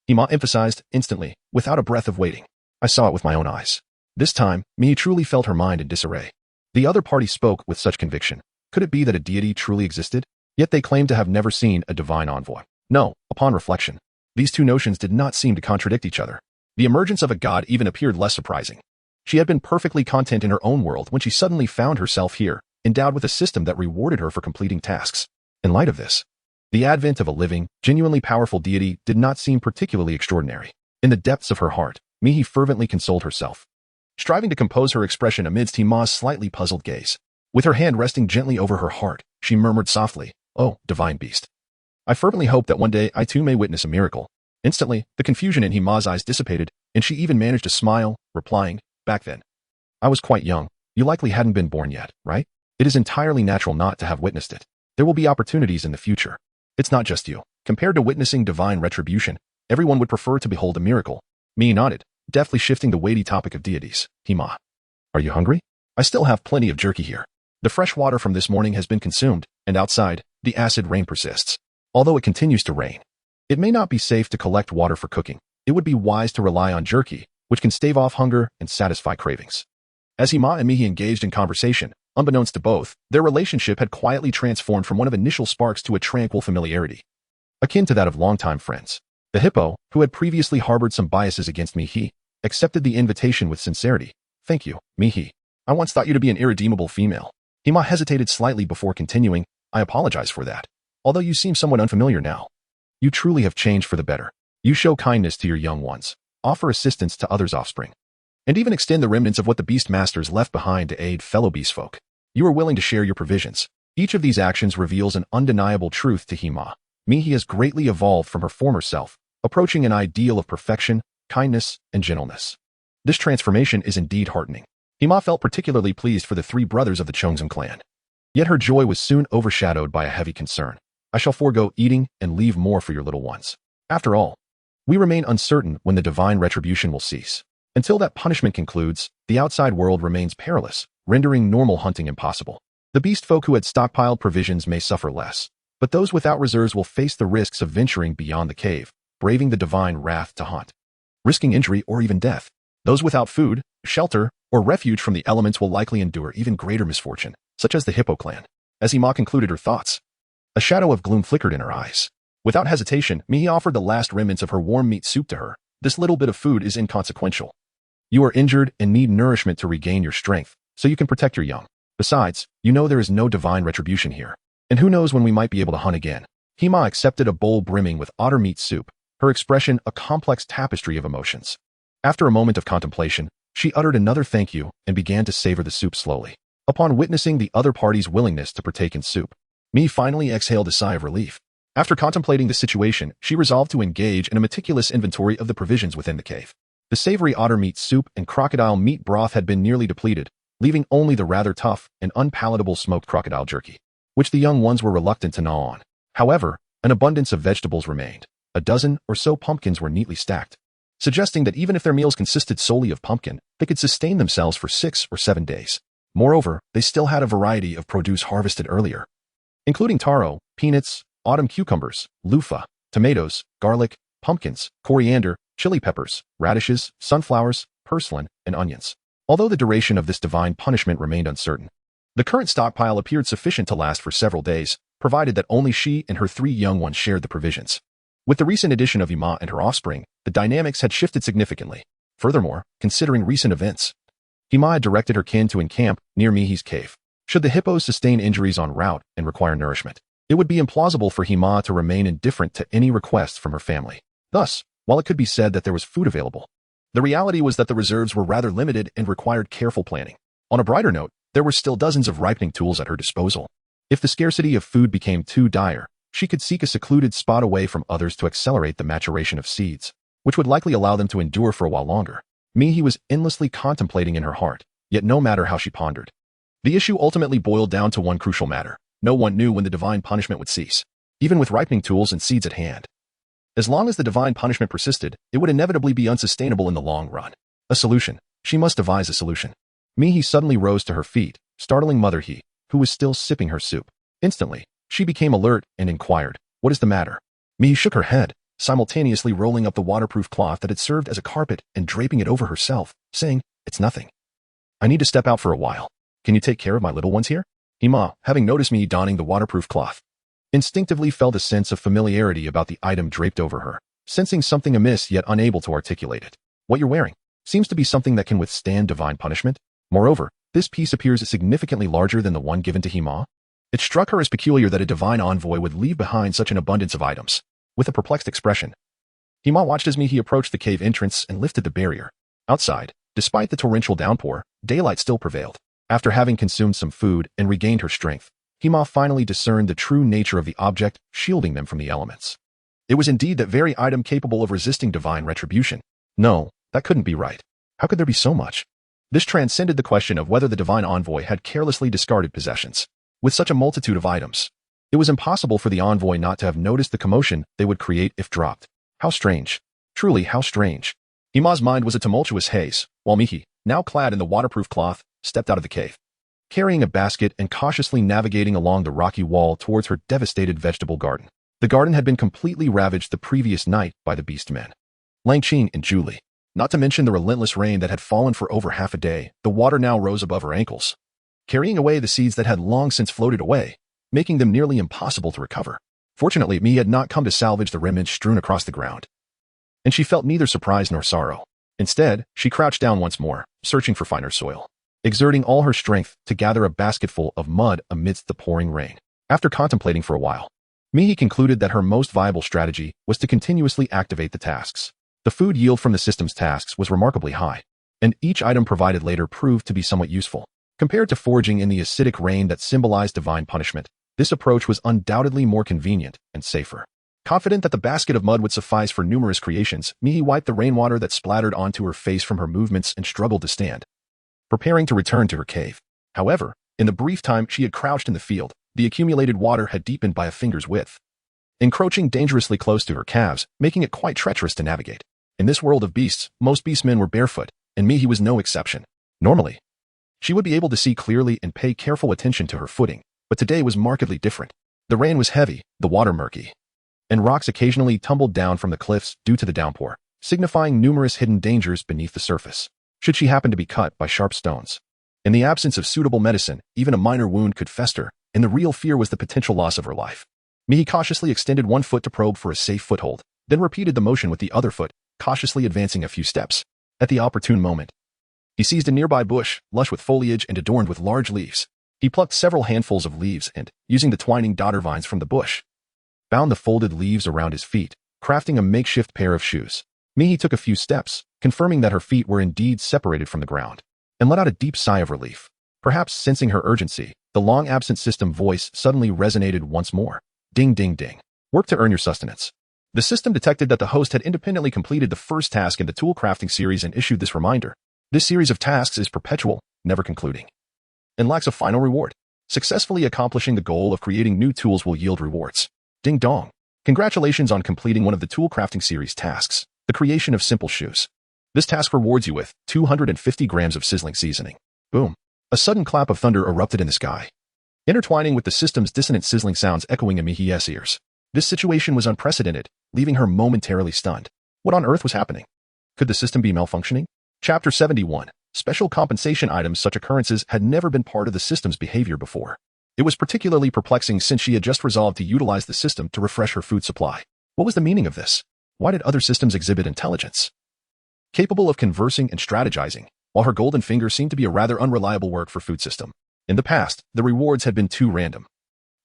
Hima emphasized instantly, without a breath of waiting. I saw it with my own eyes. This time, Mihi truly felt her mind in disarray. The other party spoke with such conviction. Could it be that a deity truly existed? Yet they claimed to have never seen a divine envoy. No, upon reflection, these two notions did not seem to contradict each other. The emergence of a god even appeared less surprising. She had been perfectly content in her own world when she suddenly found herself here, endowed with a system that rewarded her for completing tasks. In light of this, the advent of a living, genuinely powerful deity did not seem particularly extraordinary. In the depths of her heart, Mihi fervently consoled herself, striving to compose her expression amidst Hima's slightly puzzled gaze. With her hand resting gently over her heart, she murmured softly, "Oh, divine beast. I fervently hope that one day I too may witness a miracle." Instantly, the confusion in Hima's eyes dissipated, and she even managed to smile, replying, "Back then, I was quite young. You likely hadn't been born yet, right? It is entirely natural not to have witnessed it. There will be opportunities in the future. It's not just you. Compared to witnessing divine retribution, everyone would prefer to behold a miracle." Mihi nodded, deftly shifting the weighty topic of deities. Hima, are you hungry? I still have plenty of jerky here. The fresh water from this morning has been consumed, and outside, the acid rain persists. Although it continues to rain, it may not be safe to collect water for cooking. It would be wise to rely on jerky, which can stave off hunger and satisfy cravings. As Hima and Mihi engaged in conversation, unbeknownst to both, their relationship had quietly transformed from one of initial sparks to a tranquil familiarity, akin to that of longtime friends. The hippo, who had previously harbored some biases against Mihi, accepted the invitation with sincerity. "Thank you, Mihi. I once thought you to be an irredeemable female." Hima hesitated slightly before continuing, "I apologize for that. Although you seem somewhat unfamiliar now. You truly have changed for the better. You show kindness to your young ones, offer assistance to others' offspring, and even extend the remnants of what the beast masters left behind to aid fellow beastfolk. You are willing to share your provisions." Each of these actions reveals an undeniable truth to Hima. Mihi has greatly evolved from her former self, approaching an ideal of perfection, kindness, and gentleness. This transformation is indeed heartening. Hima felt particularly pleased for the three brothers of the Cheongzum clan. Yet her joy was soon overshadowed by a heavy concern. "I shall forego eating and leave more for your little ones. After all, we remain uncertain when the divine retribution will cease. Until that punishment concludes, the outside world remains perilous, rendering normal hunting impossible. The beast folk who had stockpiled provisions may suffer less, but those without reserves will face the risks of venturing beyond the cave, braving the divine wrath to hunt, risking injury or even death. Those without food, shelter, or refuge from the elements will likely endure even greater misfortune, such as the hippo clan." As Hima concluded her thoughts, a shadow of gloom flickered in her eyes. Without hesitation, Mihi offered the last remnants of her warm meat soup to her. "This little bit of food is inconsequential. You are injured and need nourishment to regain your strength, so you can protect your young. Besides, you know there is no divine retribution here, and who knows when we might be able to hunt again." Hima accepted a bowl brimming with otter meat soup, her expression a complex tapestry of emotions. After a moment of contemplation, she uttered another thank you and began to savor the soup slowly. Upon witnessing the other party's willingness to partake in soup, Mihi finally exhaled a sigh of relief. After contemplating the situation, she resolved to engage in a meticulous inventory of the provisions within the cave. The savory otter meat soup and crocodile meat broth had been nearly depleted, leaving only the rather tough and unpalatable smoked crocodile jerky, which the young ones were reluctant to gnaw on. However, an abundance of vegetables remained. A dozen or so pumpkins were neatly stacked, suggesting that even if their meals consisted solely of pumpkin, they could sustain themselves for 6 or 7 days. Moreover, they still had a variety of produce harvested earlier, including taro, peanuts, autumn cucumbers, loofah, tomatoes, garlic, pumpkins, coriander, chili peppers, radishes, sunflowers, purslane, and onions. Although the duration of this divine punishment remained uncertain, the current stockpile appeared sufficient to last for several days, provided that only she and her 3 young ones shared the provisions. With the recent addition of Hima and her offspring, the dynamics had shifted significantly. Furthermore, considering recent events, Hima had directed her kin to encamp near Mihi's cave. Should the hippos sustain injuries en route and require nourishment, it would be implausible for Hima to remain indifferent to any requests from her family. Thus, while it could be said that there was food available, the reality was that the reserves were rather limited and required careful planning. On a brighter note, there were still dozens of ripening tools at her disposal. If the scarcity of food became too dire, She could seek a secluded spot away from others to accelerate the maturation of seeds, which would likely allow them to endure for a while longer. Mihi was endlessly contemplating in her heart, yet no matter how she pondered. The issue ultimately boiled down to one crucial matter. No one knew when the divine punishment would cease, even with ripening tools and seeds at hand. As long as the divine punishment persisted, it would inevitably be unsustainable in the long run. A solution. She must devise a solution. Mihi suddenly rose to her feet, startling Mother He, who was still sipping her soup. Instantly, she became alert and inquired, "What is the matter?" Mihi shook her head, simultaneously rolling up the waterproof cloth that had served as a carpet and draping it over herself, saying, "It's nothing. I need to step out for a while. Can you take care of my little ones here?" Hima, having noticed Mihi donning the waterproof cloth, instinctively felt a sense of familiarity about the item draped over her, sensing something amiss yet unable to articulate it. "What you're wearing seems to be something that can withstand divine punishment. Moreover, this piece appears significantly larger than the one given to Hima." It struck her as peculiar that a divine envoy would leave behind such an abundance of items. With a perplexed expression, Hima watched as Mihi approached the cave entrance and lifted the barrier. Outside, despite the torrential downpour, daylight still prevailed. After having consumed some food and regained her strength, Hima finally discerned the true nature of the object, shielding them from the elements. It was indeed that very item capable of resisting divine retribution. No, that couldn't be right. How could there be so much? This transcended the question of whether the divine envoy had carelessly discarded possessions. With such a multitude of items, it was impossible for the envoy not to have noticed the commotion they would create if dropped. How strange. Truly, how strange. Hima's mind was a tumultuous haze, while Mihi, now clad in the waterproof cloth, stepped out of the cave, carrying a basket and cautiously navigating along the rocky wall towards her devastated vegetable garden. The garden had been completely ravaged the previous night by the beast men, Langqing and Julie. Not to mention the relentless rain that had fallen for over half a day, the water now rose above her ankles, carrying away the seeds that had long since floated away, making them nearly impossible to recover. Fortunately, Mihi had not come to salvage the remnants strewn across the ground, and she felt neither surprise nor sorrow. Instead, she crouched down once more, searching for finer soil, exerting all her strength to gather a basketful of mud amidst the pouring rain. After contemplating for a while, Mihi concluded that her most viable strategy was to continuously activate the tasks. The food yield from the system's tasks was remarkably high, and each item provided later proved to be somewhat useful. Compared to foraging in the acidic rain that symbolized divine punishment, this approach was undoubtedly more convenient and safer. Confident that the basket of mud would suffice for numerous creations, Mihi wiped the rainwater that splattered onto her face from her movements and struggled to stand, preparing to return to her cave. However, in the brief time she had crouched in the field, the accumulated water had deepened by a finger's width, encroaching dangerously close to her calves, making it quite treacherous to navigate. In this world of beasts, most beastmen were barefoot, and Mihi was no exception. Normally, she would be able to see clearly and pay careful attention to her footing, but today was markedly different. The rain was heavy, the water murky, and rocks occasionally tumbled down from the cliffs due to the downpour, signifying numerous hidden dangers beneath the surface, should she happen to be cut by sharp stones. In the absence of suitable medicine, even a minor wound could fester, and the real fear was the potential loss of her life. Mihi cautiously extended one foot to probe for a safe foothold, then repeated the motion with the other foot, cautiously advancing a few steps. At the opportune moment, he seized a nearby bush, lush with foliage and adorned with large leaves. He plucked several handfuls of leaves and, using the twining dodder vines from the bush, bound the folded leaves around his feet, crafting a makeshift pair of shoes. Mihi took a few steps, confirming that her feet were indeed separated from the ground, and let out a deep sigh of relief. Perhaps sensing her urgency, the long-absent system voice suddenly resonated once more. Ding, ding, ding. Work to earn your sustenance. The system detected that the host had independently completed the first task in the tool crafting series and issued this reminder. This series of tasks is perpetual, never concluding, and lacks a final reward. Successfully accomplishing the goal of creating new tools will yield rewards. Ding dong. Congratulations on completing one of the tool crafting series tasks, the creation of simple shoes. This task rewards you with 250 grams of sizzling seasoning. Boom. A sudden clap of thunder erupted in the sky, intertwining with the system's dissonant sizzling sounds echoing in Mihi's ears. This situation was unprecedented, leaving her momentarily stunned. What on earth was happening? Could the system be malfunctioning? Chapter 71. Special compensation items. Such occurrences had never been part of the system's behavior before. It was particularly perplexing since she had just resolved to utilize the system to refresh her food supply. What was the meaning of this? Why did other systems exhibit intelligence capable of conversing and strategizing, while her golden finger seemed to be a rather unreliable work for food system? In the past, the rewards had been too random,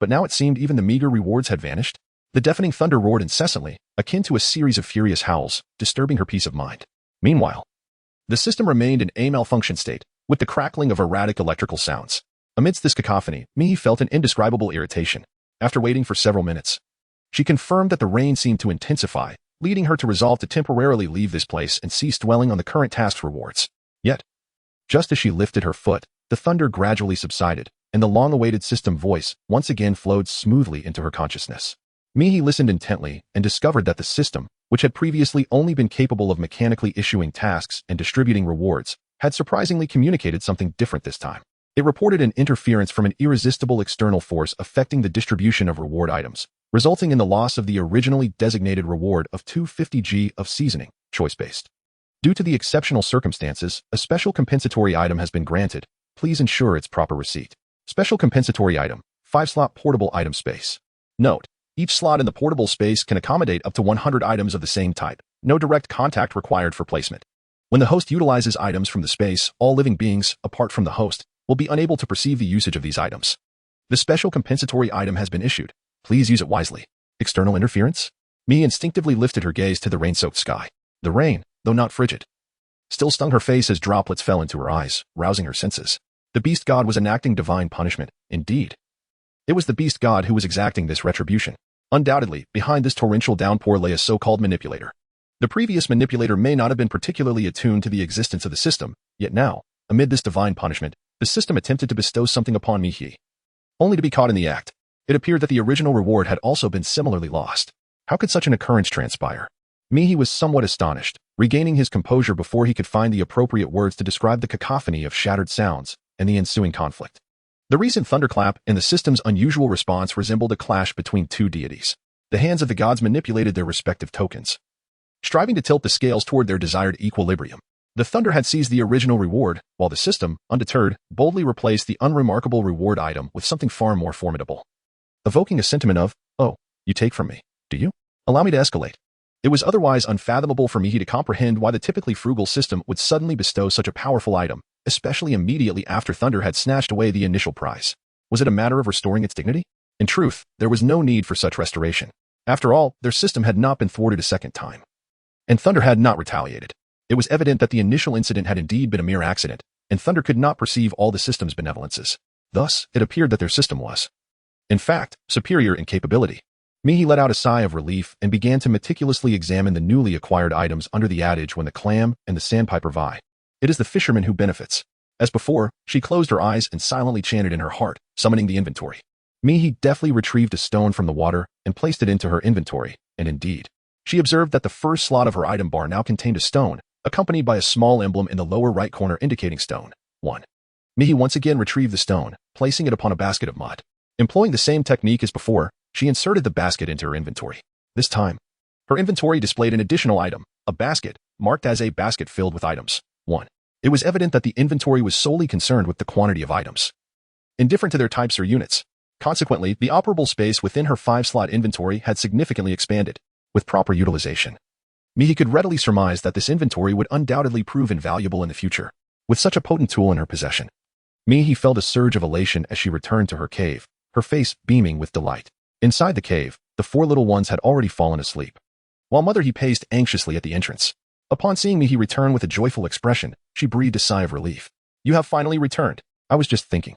but now it seemed even the meager rewards had vanished. The deafening thunder roared incessantly, akin to a series of furious howls, disturbing her peace of mind. Meanwhile, the system remained in a malfunction state, with the crackling of erratic electrical sounds. Amidst this cacophony, Mihi felt an indescribable irritation. After waiting for several minutes, She confirmed that the rain seemed to intensify, leading her to resolve to temporarily leave this place and cease dwelling on the current task's rewards. Yet, just as she lifted her foot, the thunder gradually subsided, and the long-awaited system voice once again flowed smoothly into her consciousness. Mihi listened intently and discovered that the system, which had previously only been capable of mechanically issuing tasks and distributing rewards, had surprisingly communicated something different this time. It reported an interference from an irresistible external force affecting the distribution of reward items, resulting in the loss of the originally designated reward of 250G of seasoning, choice-based. Due to the exceptional circumstances, a special compensatory item has been granted. Please ensure its proper receipt. Special compensatory item, 5-slot portable item space. Note: each slot in the portable space can accommodate up to 100 items of the same type. No direct contact required for placement. When the host utilizes items from the space, all living beings, apart from the host, will be unable to perceive the usage of these items. The special compensatory item has been issued. Please use it wisely. External interference? Mia instinctively lifted her gaze to the rain-soaked sky. The rain, though not frigid, still stung her face as droplets fell into her eyes, rousing her senses. The beast god was enacting divine punishment, indeed. It was the beast god who was exacting this retribution. Undoubtedly, behind this torrential downpour lay a so-called manipulator. The previous manipulator may not have been particularly attuned to the existence of the system, yet now, amid this divine punishment, the system attempted to bestow something upon Mihi, only to be caught in the act. It appeared that the original reward had also been similarly lost. How could such an occurrence transpire? Mihi was somewhat astonished, regaining his composure before he could find the appropriate words to describe the cacophony of shattered sounds and the ensuing conflict. The recent thunderclap and the system's unusual response resembled a clash between two deities. The hands of the gods manipulated their respective tokens, striving to tilt the scales toward their desired equilibrium. The thunder had seized the original reward, while the system, undeterred, boldly replaced the unremarkable reward item with something far more formidable, evoking a sentiment of, "Oh, you take from me, do you? Allow me to escalate." It was otherwise unfathomable for Mihi to comprehend why the typically frugal system would suddenly bestow such a powerful item, especially immediately after Thunder had snatched away the initial prize. Was it a matter of restoring its dignity? In truth, there was no need for such restoration. After all, their system had not been thwarted a second time, and Thunder had not retaliated. It was evident that the initial incident had indeed been a mere accident, and Thunder could not perceive all the system's benevolences. Thus, it appeared that their system was, in fact, superior in capability. Mihi let out a sigh of relief and began to meticulously examine the newly acquired items under the adage when the clam and the sandpiper vie. It is the fisherman who benefits. As before, she closed her eyes and silently chanted in her heart, summoning the inventory. Mihi deftly retrieved a stone from the water and placed it into her inventory, and indeed, she observed that the first slot of her item bar now contained a stone, accompanied by a small emblem in the lower right corner indicating stone 1. Mihi once again retrieved the stone, placing it upon a basket of mud. Employing the same technique as before, she inserted the basket into her inventory. This time, her inventory displayed an additional item, a basket, marked as a basket filled with items 1. It was evident that the inventory was solely concerned with the quantity of items, indifferent to their types or units. Consequently, the operable space within her 5-slot inventory had significantly expanded. With proper utilization, Mihi could readily surmise that this inventory would undoubtedly prove invaluable in the future. With such a potent tool in her possession, Mihi felt a surge of elation as she returned to her cave, her face beaming with delight. Inside the cave, the 4 little ones had already fallen asleep, while Mother He paced anxiously at the entrance. Upon seeing Mihi return with a joyful expression, she breathed a sigh of relief. "You have finally returned. I was just thinking,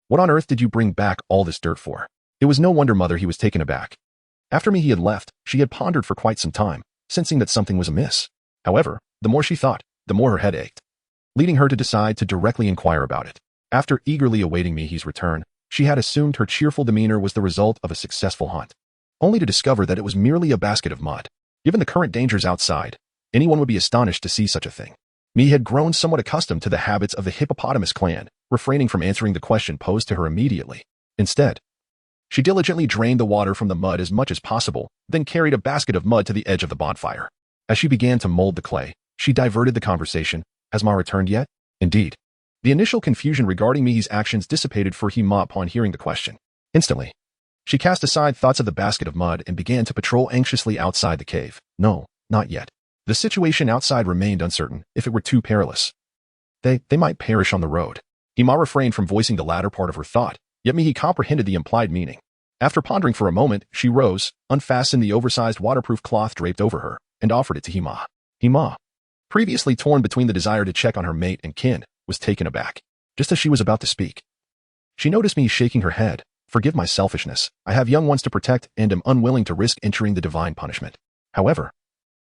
what on earth did you bring back all this dirt for?" It was no wonder Mother He was taken aback. After Mihi had left, she had pondered for quite some time, sensing that something was amiss. However, the more she thought, the more her head ached, leading her to decide to directly inquire about it. After eagerly awaiting Mihi's return, she had assumed her cheerful demeanor was the result of a successful hunt, only to discover that it was merely a basket of mud. Given the current dangers outside, anyone would be astonished to see such a thing. Mihi had grown somewhat accustomed to the habits of the hippopotamus clan, refraining from answering the question posed to her immediately. Instead, she diligently drained the water from the mud as much as possible, then carried a basket of mud to the edge of the bonfire. As she began to mold the clay, she diverted the conversation. "Has Ma returned yet?" Indeed. The initial confusion regarding Mihi's actions dissipated for Ma upon hearing the question. Instantly, she cast aside thoughts of the basket of mud and began to patrol anxiously outside the cave. No, not yet. The situation outside remained uncertain. If it were too perilous, they might perish on the road. Ma refrained from voicing the latter part of her thought, yet Mihi comprehended the implied meaning. After pondering for a moment, she rose, unfastened the oversized waterproof cloth draped over her, and offered it to Ma. Ma, previously torn between the desire to check on her mate and kin, was taken aback. Just as she was about to speak, she noticed me shaking her head, Forgive my selfishness. I have young ones to protect and am unwilling to risk entering the divine punishment. However,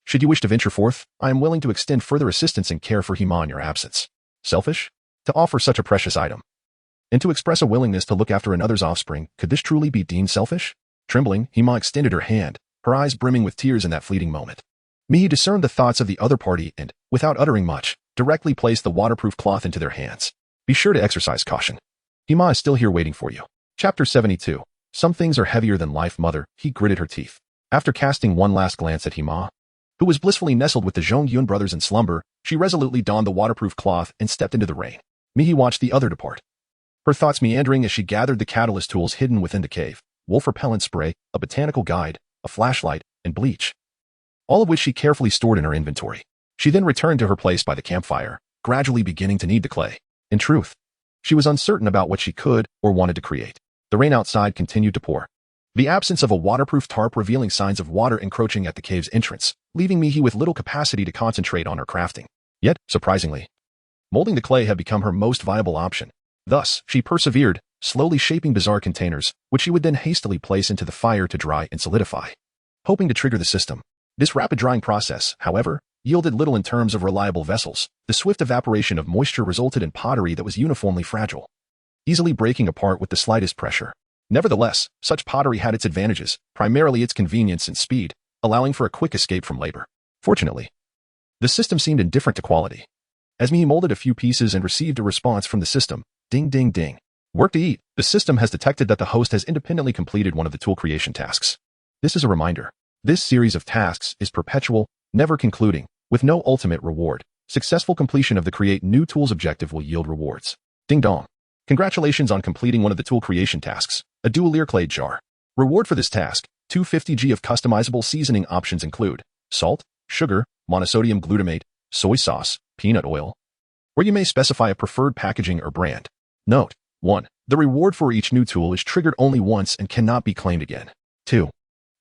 should you wish to venture forth, I am willing to extend further assistance and care for Hima in your absence. Selfish? To offer such a precious item. And to express a willingness to look after another's offspring, could this truly be deemed selfish? Trembling, Hima extended her hand, her eyes brimming with tears in that fleeting moment. Mihi discerned the thoughts of the other party and, without uttering much, directly placed the waterproof cloth into their hands. Be sure to exercise caution. Hima is still here waiting for you. Chapter 72. Some things are heavier than life, mother, he gritted her teeth. After casting one last glance at Hima, who was blissfully nestled with the Zhongyun brothers in slumber, she resolutely donned the waterproof cloth and stepped into the rain. Mihi watched the other depart, her thoughts meandering as she gathered the catalyst tools hidden within the cave: wolf repellent spray, a botanical guide, a flashlight, and bleach, all of which she carefully stored in her inventory. She then returned to her place by the campfire, gradually beginning to knead the clay. In truth, she was uncertain about what she could or wanted to create. The rain outside continued to pour, the absence of a waterproof tarp revealing signs of water encroaching at the cave's entrance, leaving Mihi with little capacity to concentrate on her crafting. Yet, surprisingly, molding the clay had become her most viable option. Thus, she persevered, slowly shaping bizarre containers, which she would then hastily place into the fire to dry and solidify, hoping to trigger the system. This rapid drying process, however, yielded little in terms of reliable vessels. The swift evaporation of moisture resulted in pottery that was uniformly fragile, easily breaking apart with the slightest pressure. Nevertheless, such pottery had its advantages, primarily its convenience and speed, allowing for a quick escape from labor. Fortunately, the system seemed indifferent to quality. As Mihi molded a few pieces and received a response from the system, ding ding ding. Work to eat. The system has detected that the host has independently completed one of the tool creation tasks. This is a reminder. This series of tasks is perpetual, never concluding, with no ultimate reward. Successful completion of the Create New Tools objective will yield rewards. Ding dong. Congratulations on completing one of the tool creation tasks, a dual clay jar. Reward for this task, 250g of customizable seasoning options include salt, sugar, monosodium glutamate, soy sauce, peanut oil, or you may specify a preferred packaging or brand. Note: 1. The reward for each new tool is triggered only once and cannot be claimed again. 2.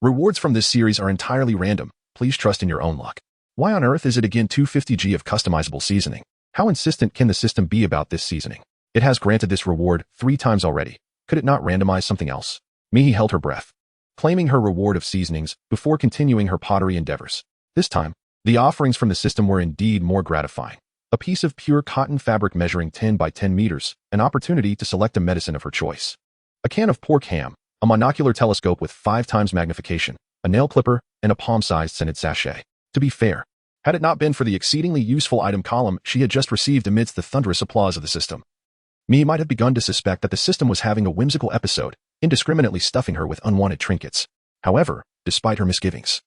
Rewards from this series are entirely random. Please trust in your own luck. Why on earth is it again 250g of customizable seasoning? How insistent can the system be about this seasoning? It has granted this reward 3 times already. Could it not randomize something else? Mihi held her breath, claiming her reward of seasonings before continuing her pottery endeavors. This time, the offerings from the system were indeed more gratifying. A piece of pure cotton fabric measuring 10 by 10 meters, an opportunity to select a medicine of her choice, a can of pork ham, a monocular telescope with 5 times magnification, a nail clipper, and a palm-sized scented sachet. To be fair, had it not been for the exceedingly useful item column she had just received amidst the thunderous applause of the system, Mihi might have begun to suspect that the system was having a whimsical episode, indiscriminately stuffing her with unwanted trinkets. However, despite her misgivings,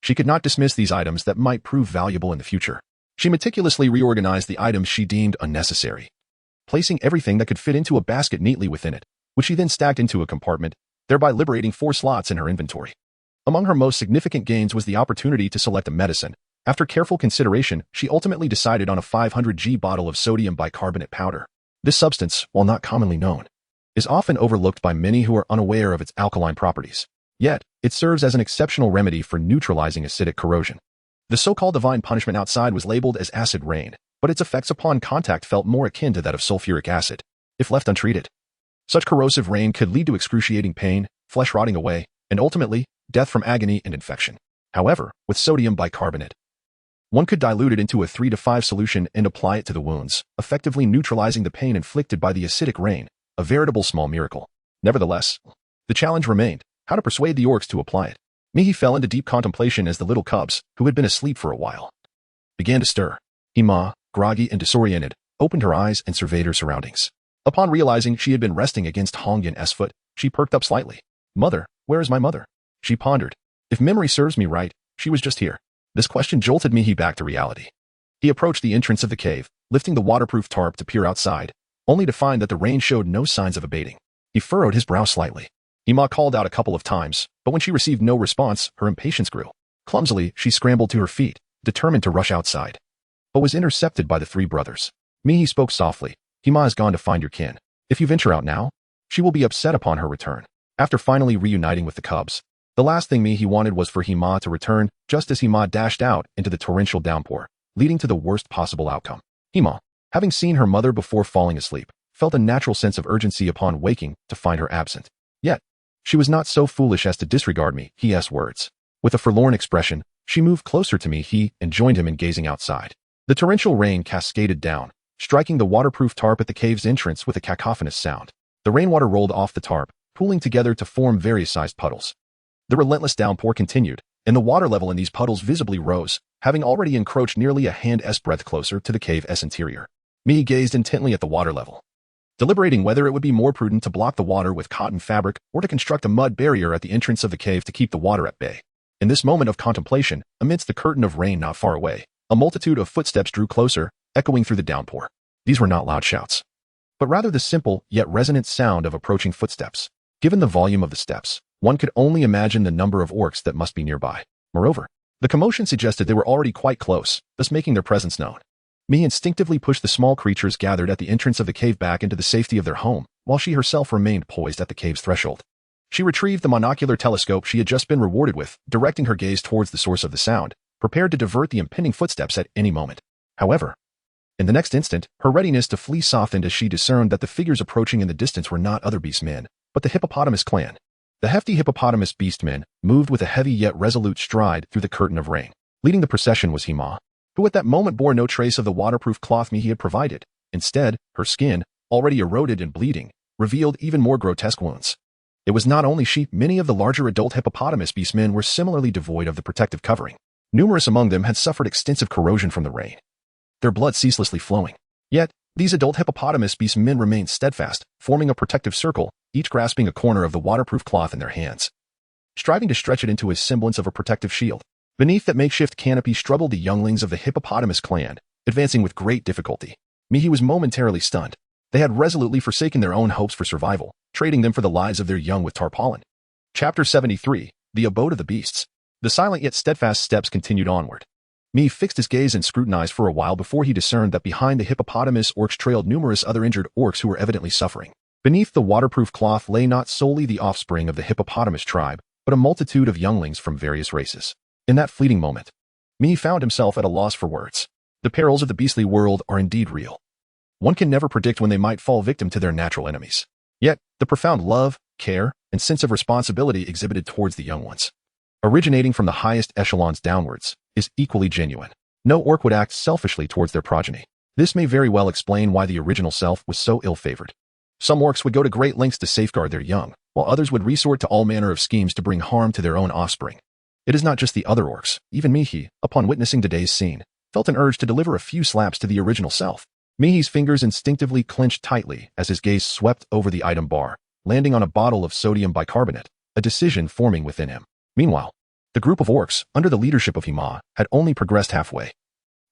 she could not dismiss these items that might prove valuable in the future. She meticulously reorganized the items she deemed unnecessary, placing everything that could fit into a basket neatly within it, which she then stacked into a compartment, thereby liberating 4 slots in her inventory. Among her most significant gains was the opportunity to select a medicine. After careful consideration, she ultimately decided on a 500g bottle of sodium bicarbonate powder. This substance, while not commonly known, is often overlooked by many who are unaware of its alkaline properties. Yet, it serves as an exceptional remedy for neutralizing acidic corrosion. The so-called divine punishment outside was labeled as acid rain, but its effects upon contact felt more akin to that of sulfuric acid, if left untreated. Such corrosive rain could lead to excruciating pain, flesh rotting away, and ultimately, death from agony and infection. However, with sodium bicarbonate, one could dilute it into a 3 to 5 solution and apply it to the wounds, effectively neutralizing the pain inflicted by the acidic rain, a veritable small miracle. Nevertheless, the challenge remained: how to persuade the orcs to apply it. Mihi fell into deep contemplation as the little cubs, who had been asleep for a while, began to stir. Hima, groggy and disoriented, opened her eyes and surveyed her surroundings. Upon realizing she had been resting against Hongyun's foot, she perked up slightly. Mother, where is my mother? She pondered. If memory serves me right, she was just here. This question jolted Mihi back to reality. He approached the entrance of the cave, lifting the waterproof tarp to peer outside, only to find that the rain showed no signs of abating. He furrowed his brow slightly. Hima called out a couple of times, but when she received no response, her impatience grew. Clumsily, she scrambled to her feet, determined to rush outside, but was intercepted by the 3 brothers. Mihi spoke softly. Hima has gone to find your kin. If you venture out now, she will be upset upon her return. After finally reuniting with the cubs, the last thing Mihi wanted was for Hima to return just as Hima dashed out into the torrential downpour, leading to the worst possible outcome. Hima, having seen her mother before falling asleep, felt a natural sense of urgency upon waking to find her absent. Yet She was not so foolish as to disregard me, he's words. With a forlorn expression, she moved closer to me, and joined him in gazing outside. The torrential rain cascaded down, striking the waterproof tarp at the cave's entrance with a cacophonous sound. The rainwater rolled off the tarp, pooling together to form various sized puddles. The relentless downpour continued, and the water level in these puddles visibly rose, having already encroached nearly a hand's breadth closer to the cave's interior. Me gazed intently at the water level, deliberating whether it would be more prudent to block the water with cotton fabric or to construct a mud barrier at the entrance of the cave to keep the water at bay. In this moment of contemplation, amidst the curtain of rain not far away, a multitude of footsteps drew closer, echoing through the downpour. These were not loud shouts, but rather the simple yet resonant sound of approaching footsteps. Given the volume of the steps, one could only imagine the number of orcs that must be nearby. Moreover, the commotion suggested they were already quite close, thus making their presence known. Me instinctively pushed the small creatures gathered at the entrance of the cave back into the safety of their home, while she herself remained poised at the cave's threshold. She retrieved the monocular telescope she had just been rewarded with, directing her gaze towards the source of the sound, prepared to divert the impending footsteps at any moment. However, in the next instant, her readiness to flee softened as she discerned that the figures approaching in the distance were not other beastmen, but the hippopotamus clan. The hefty hippopotamus beastmen moved with a heavy yet resolute stride through the curtain of rain. Leading the procession was Hema, who at that moment bore no trace of the waterproof cloth he had provided. Instead, her skin, already eroded and bleeding, revealed even more grotesque wounds. It was not only she, many of the larger adult hippopotamus beastmen were similarly devoid of the protective covering. Numerous among them had suffered extensive corrosion from the rain, their blood ceaselessly flowing. Yet, these adult hippopotamus beastmen remained steadfast, forming a protective circle, each grasping a corner of the waterproof cloth in their hands, striving to stretch it into a semblance of a protective shield. Beneath that makeshift canopy struggled the younglings of the hippopotamus clan, advancing with great difficulty. Mihi was momentarily stunned. They had resolutely forsaken their own hopes for survival, trading them for the lives of their young with tarpaulin. Chapter 73, The Abode of the Beasts. The silent yet steadfast steps continued onward. Mi fixed his gaze and scrutinized for a while before he discerned that behind the hippopotamus orcs trailed numerous other injured orcs who were evidently suffering. Beneath the waterproof cloth lay not solely the offspring of the hippopotamus tribe, but a multitude of younglings from various races. In that fleeting moment, Mi found himself at a loss for words. The perils of the beastly world are indeed real. One can never predict when they might fall victim to their natural enemies. Yet, the profound love, care, and sense of responsibility exhibited towards the young ones, originating from the highest echelons downwards, is equally genuine. No orc would act selfishly towards their progeny. This may very well explain why the original self was so ill-favored. Some orcs would go to great lengths to safeguard their young, while others would resort to all manner of schemes to bring harm to their own offspring. It is not just the other orcs. Even Mihi, upon witnessing today's scene, felt an urge to deliver a few slaps to the original self. Mihi's fingers instinctively clenched tightly as his gaze swept over the item bar, landing on a bottle of sodium bicarbonate, a decision forming within him. Meanwhile, the group of orcs, under the leadership of Hema, had only progressed halfway.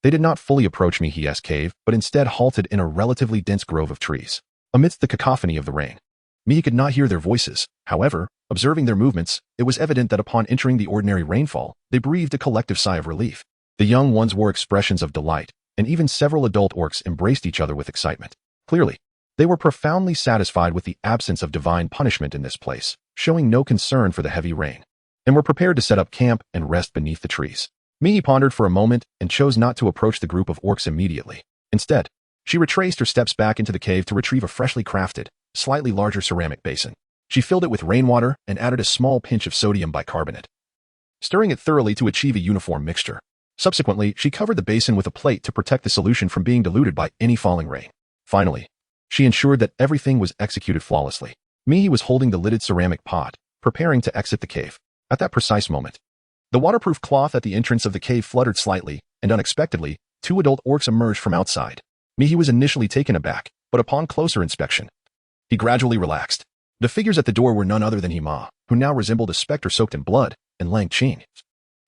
They did not fully approach Mihi's cave, but instead halted in a relatively dense grove of trees. Amidst the cacophony of the rain, Mihi could not hear their voices. However, observing their movements, it was evident that upon entering the ordinary rainfall, they breathed a collective sigh of relief. The young ones wore expressions of delight, and even several adult orcs embraced each other with excitement. Clearly, they were profoundly satisfied with the absence of divine punishment in this place, showing no concern for the heavy rain, and were prepared to set up camp and rest beneath the trees. Mihi pondered for a moment and chose not to approach the group of orcs immediately. Instead, she retraced her steps back into the cave to retrieve a freshly crafted, slightly larger ceramic basin. She filled it with rainwater and added a small pinch of sodium bicarbonate, stirring it thoroughly to achieve a uniform mixture. Subsequently, she covered the basin with a plate to protect the solution from being diluted by any falling rain. Finally, she ensured that everything was executed flawlessly. Mihi was holding the lidded ceramic pot, preparing to exit the cave. At that precise moment, the waterproof cloth at the entrance of the cave fluttered slightly, and unexpectedly, two adult orcs emerged from outside. Mihi was initially taken aback, but upon closer inspection, he gradually relaxed. The figures at the door were none other than Hema, who now resembled a specter soaked in blood, and Lang Qing,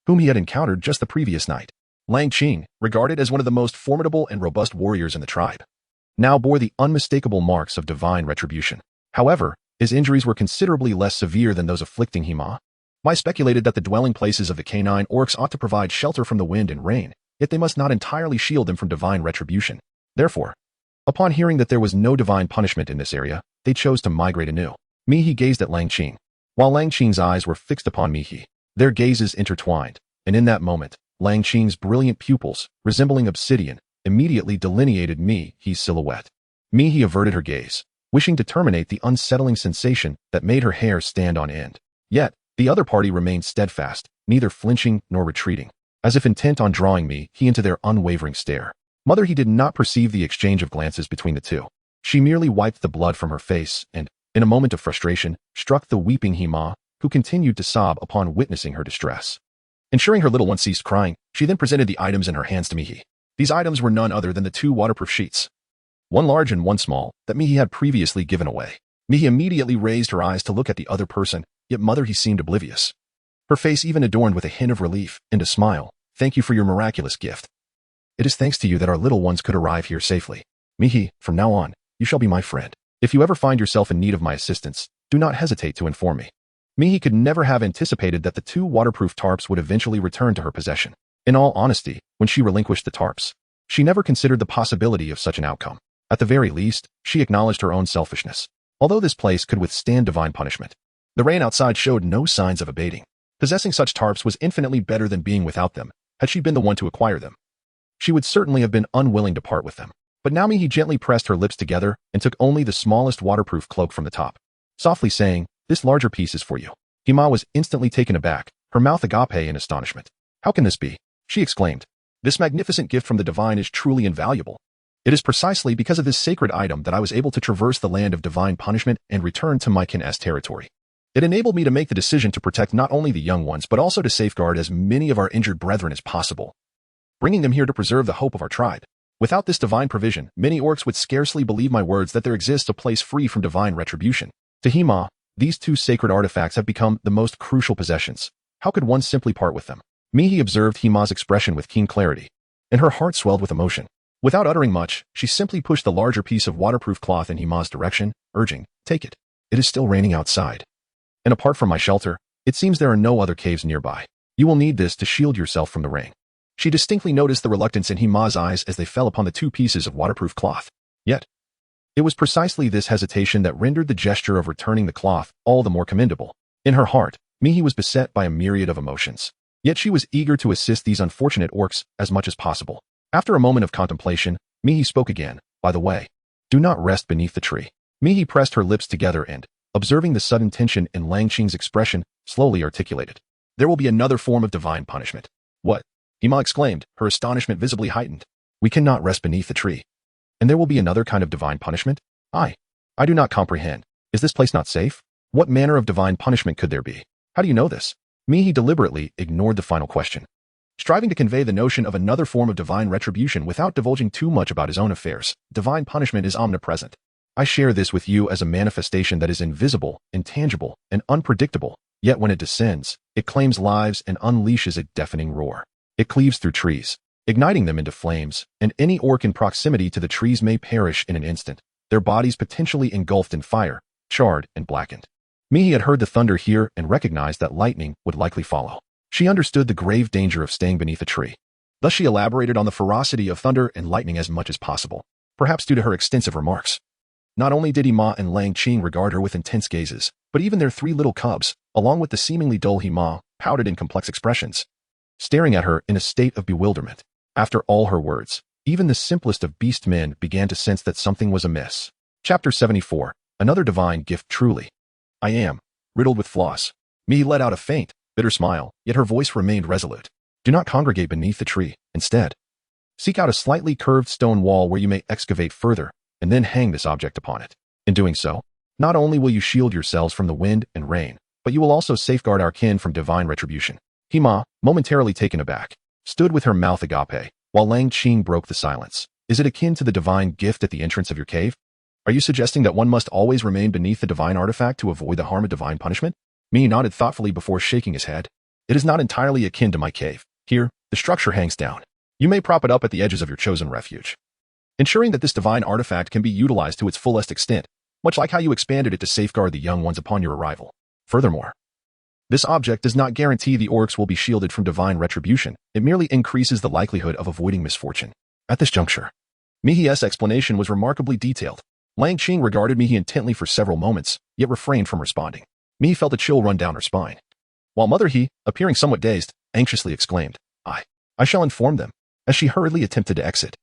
whom he had encountered just the previous night. Lang Qing, regarded as one of the most formidable and robust warriors in the tribe, now bore the unmistakable marks of divine retribution. However, his injuries were considerably less severe than those afflicting Hema. I speculated that the dwelling places of the canine orcs ought to provide shelter from the wind and rain, yet they must not entirely shield them from divine retribution. Therefore, upon hearing that there was no divine punishment in this area, they chose to migrate anew. Mihi gazed at Lang Qing, while Lang Qing's eyes were fixed upon Mihi. Their gazes intertwined, and in that moment, Lang Qing's brilliant pupils, resembling obsidian, immediately delineated Mihi's silhouette. Mihi averted her gaze, wishing to terminate the unsettling sensation that made her hair stand on end. Yet, the other party remained steadfast, neither flinching nor retreating, as if intent on drawing me into their unwavering stare. Mother He did not perceive the exchange of glances between the two. She merely wiped the blood from her face and, in a moment of frustration, struck the weeping Hima, who continued to sob upon witnessing her distress. Ensuring her little one ceased crying, she then presented the items in her hands to Mihi. These items were none other than the 2 waterproof sheets, one large and one small, that Mihi had previously given away. Mihi immediately raised her eyes to look at the other person, yet Mother He seemed oblivious. Her face even adorned with a hint of relief and a smile. Thank you for your miraculous gift. It is thanks to you that our little ones could arrive here safely. Mihi, from now on, you shall be my friend. If you ever find yourself in need of my assistance, do not hesitate to inform me. Mihi could never have anticipated that the 2 waterproof tarps would eventually return to her possession. In all honesty, when she relinquished the tarps, she never considered the possibility of such an outcome. At the very least, she acknowledged her own selfishness. Although this place could withstand divine punishment, the rain outside showed no signs of abating. Possessing such tarps was infinitely better than being without them. Had she been the one to acquire them, she would certainly have been unwilling to part with them. But now Mihi gently pressed her lips together and took only the smallest waterproof cloak from the top, softly saying, "This larger piece is for you." Hima was instantly taken aback, her mouth agape in astonishment. "How can this be?" she exclaimed. "This magnificent gift from the divine is truly invaluable. It is precisely because of this sacred item that I was able to traverse the land of divine punishment and return to my kin's territory. It enabled me to make the decision to protect not only the young ones but also to safeguard as many of our injured brethren as possible, bringing them here to preserve the hope of our tribe. Without this divine provision, many orcs would scarcely believe my words that there exists a place free from divine retribution. To Hima, these 2 sacred artifacts have become the most crucial possessions. How could one simply part with them?" Mihi observed Hima's expression with keen clarity, and her heart swelled with emotion. Without uttering much, she simply pushed the larger piece of waterproof cloth in Hima's direction, urging, "Take it. It is still raining outside. And apart from my shelter, it seems there are no other caves nearby. You will need this to shield yourself from the rain." She distinctly noticed the reluctance in Hima's eyes as they fell upon the 2 pieces of waterproof cloth. Yet, it was precisely this hesitation that rendered the gesture of returning the cloth all the more commendable. In her heart, Mihi was beset by a myriad of emotions. Yet she was eager to assist these unfortunate orcs as much as possible. After a moment of contemplation, Mihi spoke again. "By the way, do not rest beneath the tree." Mihi pressed her lips together and, observing the sudden tension in Langqing's expression, slowly articulated, "There will be another form of divine punishment." "What?" Hima exclaimed, her astonishment visibly heightened. "We cannot rest beneath the tree. And there will be another kind of divine punishment? I do not comprehend. Is this place not safe? What manner of divine punishment could there be? How do you know this?" Mihi deliberately ignored the final question, striving to convey the notion of another form of divine retribution without divulging too much about his own affairs. "Divine punishment is omnipresent. I share this with you as a manifestation that is invisible, intangible, and unpredictable. Yet when it descends, it claims lives and unleashes a deafening roar. It cleaves through trees, igniting them into flames, and any orc in proximity to the trees may perish in an instant, their bodies potentially engulfed in fire, charred and blackened." Mihi had heard the thunder here and recognized that lightning would likely follow. She understood the grave danger of staying beneath a tree. Thus she elaborated on the ferocity of thunder and lightning as much as possible, perhaps due to her extensive remarks. Not only did Hima and Langqing regard her with intense gazes, but even their 3 little cubs, along with the seemingly dull Hima, pouted in complex expressions, staring at her in a state of bewilderment. After all her words, even the simplest of beast men began to sense that something was amiss. Chapter 74. Another divine gift truly. "I am riddled with flaws." Mihi let out a faint, bitter smile, yet her voice remained resolute. "Do not congregate beneath the tree. Instead, seek out a slightly curved stone wall where you may excavate further, and then hang this object upon it. In doing so, not only will you shield yourselves from the wind and rain, but you will also safeguard our kin from divine retribution." Hima, momentarily taken aback, stood with her mouth agape, while Langqing broke the silence. "Is it akin to the divine gift at the entrance of your cave? Are you suggesting that one must always remain beneath the divine artifact to avoid the harm of divine punishment?" Mihi nodded thoughtfully before shaking his head. "It is not entirely akin to my cave. Here, the structure hangs down. You may prop it up at the edges of your chosen refuge, ensuring that this divine artifact can be utilized to its fullest extent, much like how you expanded it to safeguard the young ones upon your arrival. Furthermore, this object does not guarantee the orcs will be shielded from divine retribution. It merely increases the likelihood of avoiding misfortune." At this juncture, Mihi's explanation was remarkably detailed. Langqing regarded Mihi intently for several moments, yet refrained from responding. Mihi felt a chill run down her spine, while Mother He, appearing somewhat dazed, anxiously exclaimed, I shall inform them," as she hurriedly attempted to exit.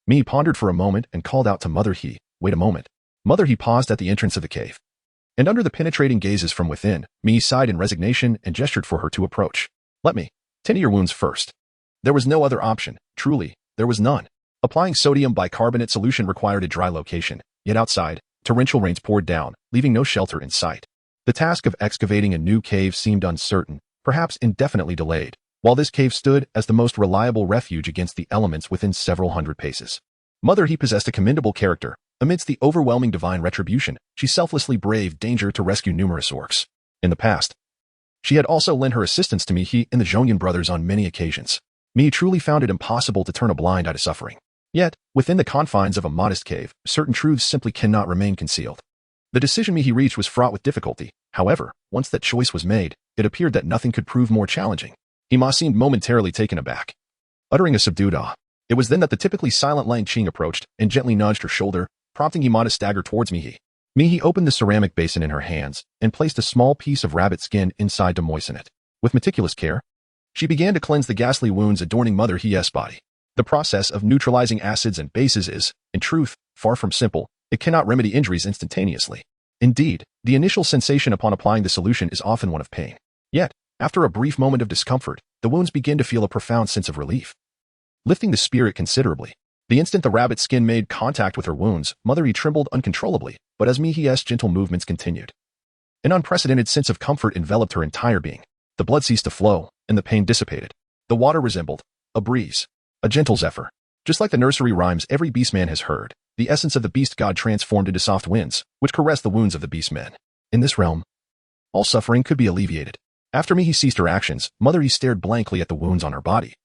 Mihi pondered for a moment and called out to Mother He, "Wait a moment." Mother, he paused at the entrance of the cave. And under the penetrating gazes from within, Mi sighed in resignation and gestured for her to approach. Let me tend to your wounds first. There was no other option. Truly, there was none. Applying sodium bicarbonate solution required a dry location, yet outside, torrential rains poured down, leaving no shelter in sight. The task of excavating a new cave seemed uncertain, perhaps indefinitely delayed, while this cave stood as the most reliable refuge against the elements within several hundred paces. Mother, he possessed a commendable character. Amidst the overwhelming divine retribution, she selflessly braved danger to rescue numerous orcs. In the past, she had also lent her assistance to Mi and the Zhongyun brothers on many occasions. Mi truly found it impossible to turn a blind eye to suffering. Yet, within the confines of a modest cave, certain truths simply cannot remain concealed. The decision he reached was fraught with difficulty. However, once that choice was made, it appeared that nothing could prove more challenging. Hima seemed momentarily taken aback. Uttering a subdued ah, it was then that the typically silent Lang Qing approached and gently nudged her shoulder, prompting Hima to stagger towards Mihi. Mihi opened the ceramic basin in her hands and placed a small piece of rabbit skin inside to moisten it. With meticulous care, she began to cleanse the ghastly wounds adorning Mother Hi's body. The process of neutralizing acids and bases is, in truth, far from simple. It cannot remedy injuries instantaneously. Indeed, the initial sensation upon applying the solution is often one of pain. Yet, after a brief moment of discomfort, the wounds begin to feel a profound sense of relief, lifting the spirit considerably. The instant the rabbit skin made contact with her wounds, Mother Yi trembled uncontrollably, but as Mihi's gentle movements continued, an unprecedented sense of comfort enveloped her entire being. The blood ceased to flow, and the pain dissipated. The water resembled a breeze, a gentle zephyr. Just like the nursery rhymes every beastman has heard, the essence of the beast god transformed into soft winds, which caressed the wounds of the beastmen. In this realm, all suffering could be alleviated. After Mihi ceased her actions, Mother Yi stared blankly at the wounds on her body,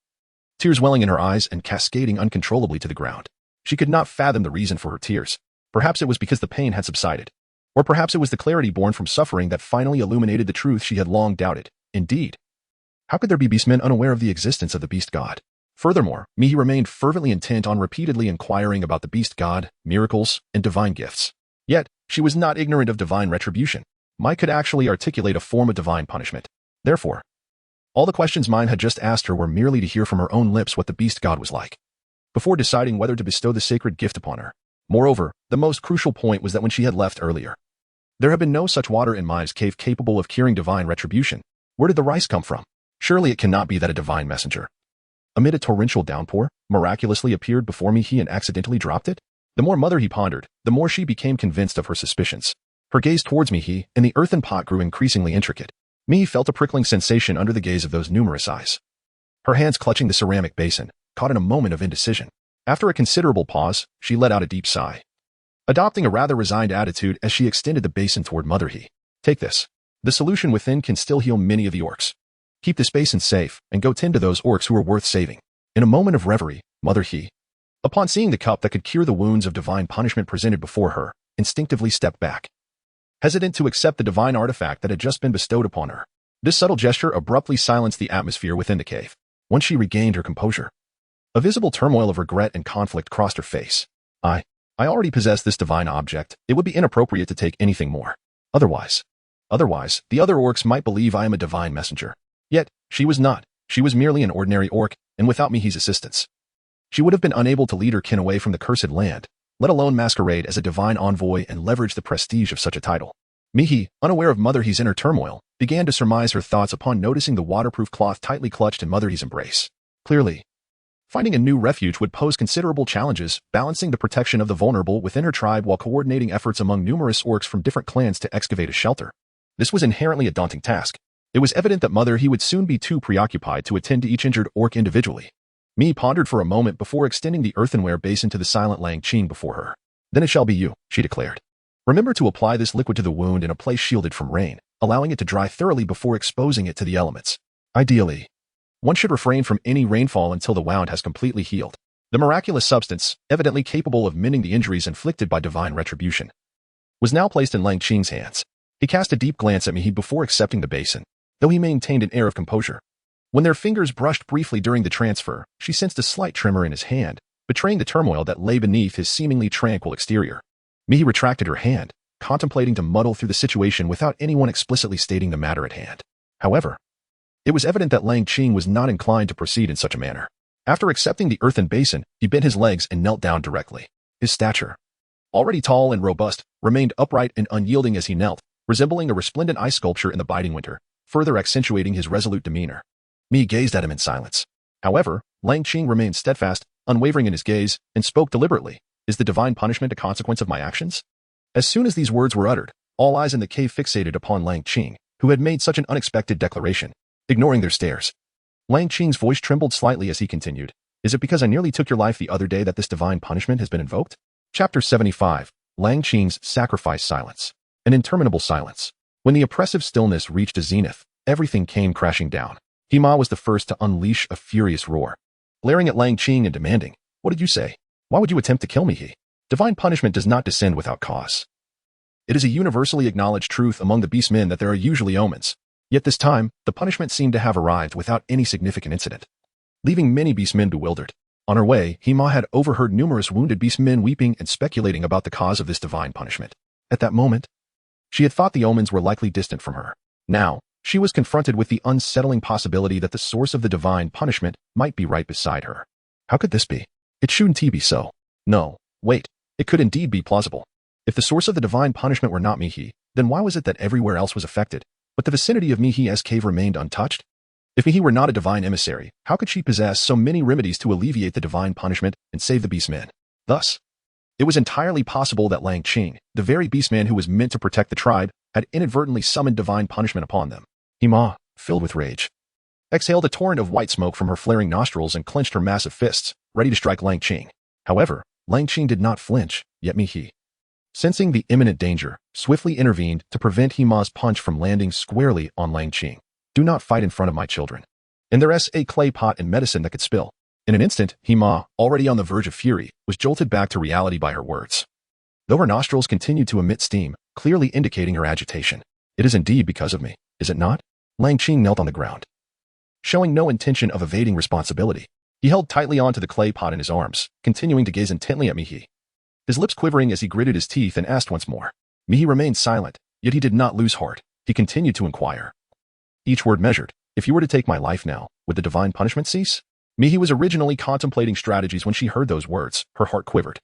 tears welling in her eyes and cascading uncontrollably to the ground. She could not fathom the reason for her tears. Perhaps it was because the pain had subsided. Or perhaps it was the clarity born from suffering that finally illuminated the truth she had long doubted. Indeed, how could there be beastmen unaware of the existence of the beast god? Furthermore, Mihi remained fervently intent on repeatedly inquiring about the beast god, miracles, and divine gifts. Yet, she was not ignorant of divine retribution. Mai could actually articulate a form of divine punishment. Therefore, all the questions Mai had just asked her were merely to hear from her own lips what the beast god was like, before deciding whether to bestow the sacred gift upon her. Moreover, the most crucial point was that when she had left earlier, there had been no such water in Mai's cave capable of curing divine retribution. Where did the rice come from? Surely it cannot be that a divine messenger, amid a torrential downpour, miraculously appeared before Mihi and accidentally dropped it? The more Mother He pondered, the more she became convinced of her suspicions. Her gaze towards Mihi and the earthen pot grew increasingly intricate. Mihi felt a prickling sensation under the gaze of those numerous eyes. Her hands clutching the ceramic basin, caught in a moment of indecision. After a considerable pause, she let out a deep sigh, adopting a rather resigned attitude as she extended the basin toward Mother He. Take this. The solution within can still heal many of the orcs. Keep this basin safe, and go tend to those orcs who are worth saving. In a moment of reverie, Mother He, upon seeing the cup that could cure the wounds of divine punishment presented before her, instinctively stepped back, hesitant to accept the divine artifact that had just been bestowed upon her. This subtle gesture abruptly silenced the atmosphere within the cave. Once she regained her composure, a visible turmoil of regret and conflict crossed her face. I already possess this divine object. It would be inappropriate to take anything more. Otherwise, the other orcs might believe I am a divine messenger. Yet, she was not. She was merely an ordinary orc, and without Mihi's assistance, she would have been unable to lead her kin away from the cursed land, let alone masquerade as a divine envoy and leverage the prestige of such a title. Mihi, unaware of Mother He's inner turmoil, began to surmise her thoughts upon noticing the waterproof cloth tightly clutched in Mother He's embrace. Clearly, finding a new refuge would pose considerable challenges, balancing the protection of the vulnerable within her tribe while coordinating efforts among numerous orcs from different clans to excavate a shelter. This was inherently a daunting task. It was evident that Mother He would soon be too preoccupied to attend to each injured orc individually. Mi pondered for a moment before extending the earthenware basin to the silent Lang Qing before her. Then it shall be you, she declared. Remember to apply this liquid to the wound in a place shielded from rain, allowing it to dry thoroughly before exposing it to the elements. Ideally, one should refrain from any rainfall until the wound has completely healed. The miraculous substance, evidently capable of mending the injuries inflicted by divine retribution, was now placed in Lang Qing's hands. He cast a deep glance at Mihi before accepting the basin, though he maintained an air of composure. When their fingers brushed briefly during the transfer, she sensed a slight tremor in his hand, betraying the turmoil that lay beneath his seemingly tranquil exterior. Mihi retracted her hand, contemplating to muddle through the situation without anyone explicitly stating the matter at hand. However, it was evident that Lang Qing was not inclined to proceed in such a manner. After accepting the earthen basin, he bent his legs and knelt down directly. His stature, already tall and robust, remained upright and unyielding as he knelt, resembling a resplendent ice sculpture in the biting winter, further accentuating his resolute demeanor. Mi gazed at him in silence. However, Lang Qing remained steadfast, unwavering in his gaze, and spoke deliberately. Is the divine punishment a consequence of my actions? As soon as these words were uttered, all eyes in the cave fixated upon Lang Qing, who had made such an unexpected declaration, ignoring their stares. Lang Qing's voice trembled slightly as he continued. Is it because I nearly took your life the other day that this divine punishment has been invoked? Chapter 75. Lang Qing's sacrifice silence. An interminable silence. When the oppressive stillness reached a zenith, everything came crashing down. Hima was the first to unleash a furious roar, glaring at Lang Qing and demanding, "What did you say? Why would you attempt to kill me?" Divine punishment does not descend without cause. It is a universally acknowledged truth among the beastmen that there are usually omens. Yet this time, the punishment seemed to have arrived without any significant incident, leaving many beastmen bewildered. On her way, Hima had overheard numerous wounded beastmen weeping and speculating about the cause of this divine punishment. At that moment, she had thought the omens were likely distant from her. Now, she was confronted with the unsettling possibility that the source of the divine punishment might be right beside her. How could this be? It shouldn't be so. No, wait, it could indeed be plausible. If the source of the divine punishment were not Mihi, then why was it that everywhere else was affected, but the vicinity of Mihi's cave remained untouched? If Mihi were not a divine emissary, how could she possess so many remedies to alleviate the divine punishment and save the beastmen? Thus, it was entirely possible that Lang Qing, the very beastman who was meant to protect the tribe, had inadvertently summoned divine punishment upon them. Hima, filled with rage, exhaled a torrent of white smoke from her flaring nostrils and clenched her massive fists, ready to strike Lang Qing. However, Lang Qing did not flinch, yet Mihi, sensing the imminent danger, swiftly intervened to prevent Hima's punch from landing squarely on Lang Qing. Do not fight in front of my children. And there's a clay pot and medicine that could spill. In an instant, Hima, already on the verge of fury, was jolted back to reality by her words. Though her nostrils continued to emit steam, clearly indicating her agitation. It is indeed because of me, is it not? Lang Qing knelt on the ground, showing no intention of evading responsibility. He held tightly onto the clay pot in his arms, continuing to gaze intently at Mihi, his lips quivering as he gritted his teeth and asked once more. Mihi remained silent, yet he did not lose heart. He continued to inquire, each word measured. If you were to take my life now, would the divine punishment cease? Mihi was originally contemplating strategies when she heard those words. Her heart quivered,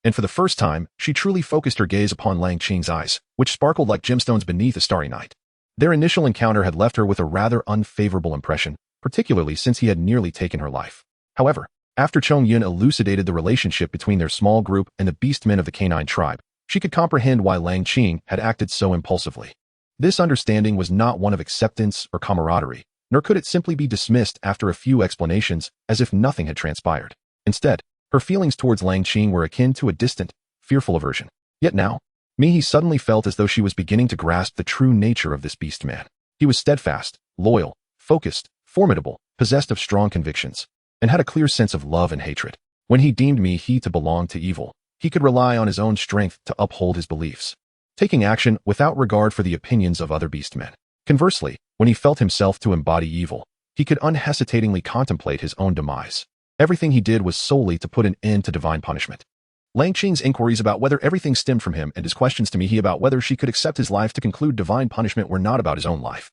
and for the first time, she truly focused her gaze upon Lang Qing's eyes, which sparkled like gemstones beneath a starry night. Their initial encounter had left her with a rather unfavorable impression, particularly since he had nearly taken her life. However, after Chong Yun elucidated the relationship between their small group and the beastmen of the canine tribe, she could comprehend why Lang Qing had acted so impulsively. This understanding was not one of acceptance or camaraderie, nor could it simply be dismissed after a few explanations as if nothing had transpired. Instead, her feelings towards Lang Qing were akin to a distant, fearful aversion. Yet now, Mihi suddenly felt as though she was beginning to grasp the true nature of this beast man. He was steadfast, loyal, focused, formidable, possessed of strong convictions, and had a clear sense of love and hatred. When he deemed Mihi to belong to evil, he could rely on his own strength to uphold his beliefs, taking action without regard for the opinions of other beastmen. Conversely, when he felt himself to embody evil, he could unhesitatingly contemplate his own demise. Everything he did was solely to put an end to divine punishment. Lang Qing's inquiries about whether everything stemmed from him and his questions to Mihi about whether she could accept his life to conclude divine punishment were not about his own life,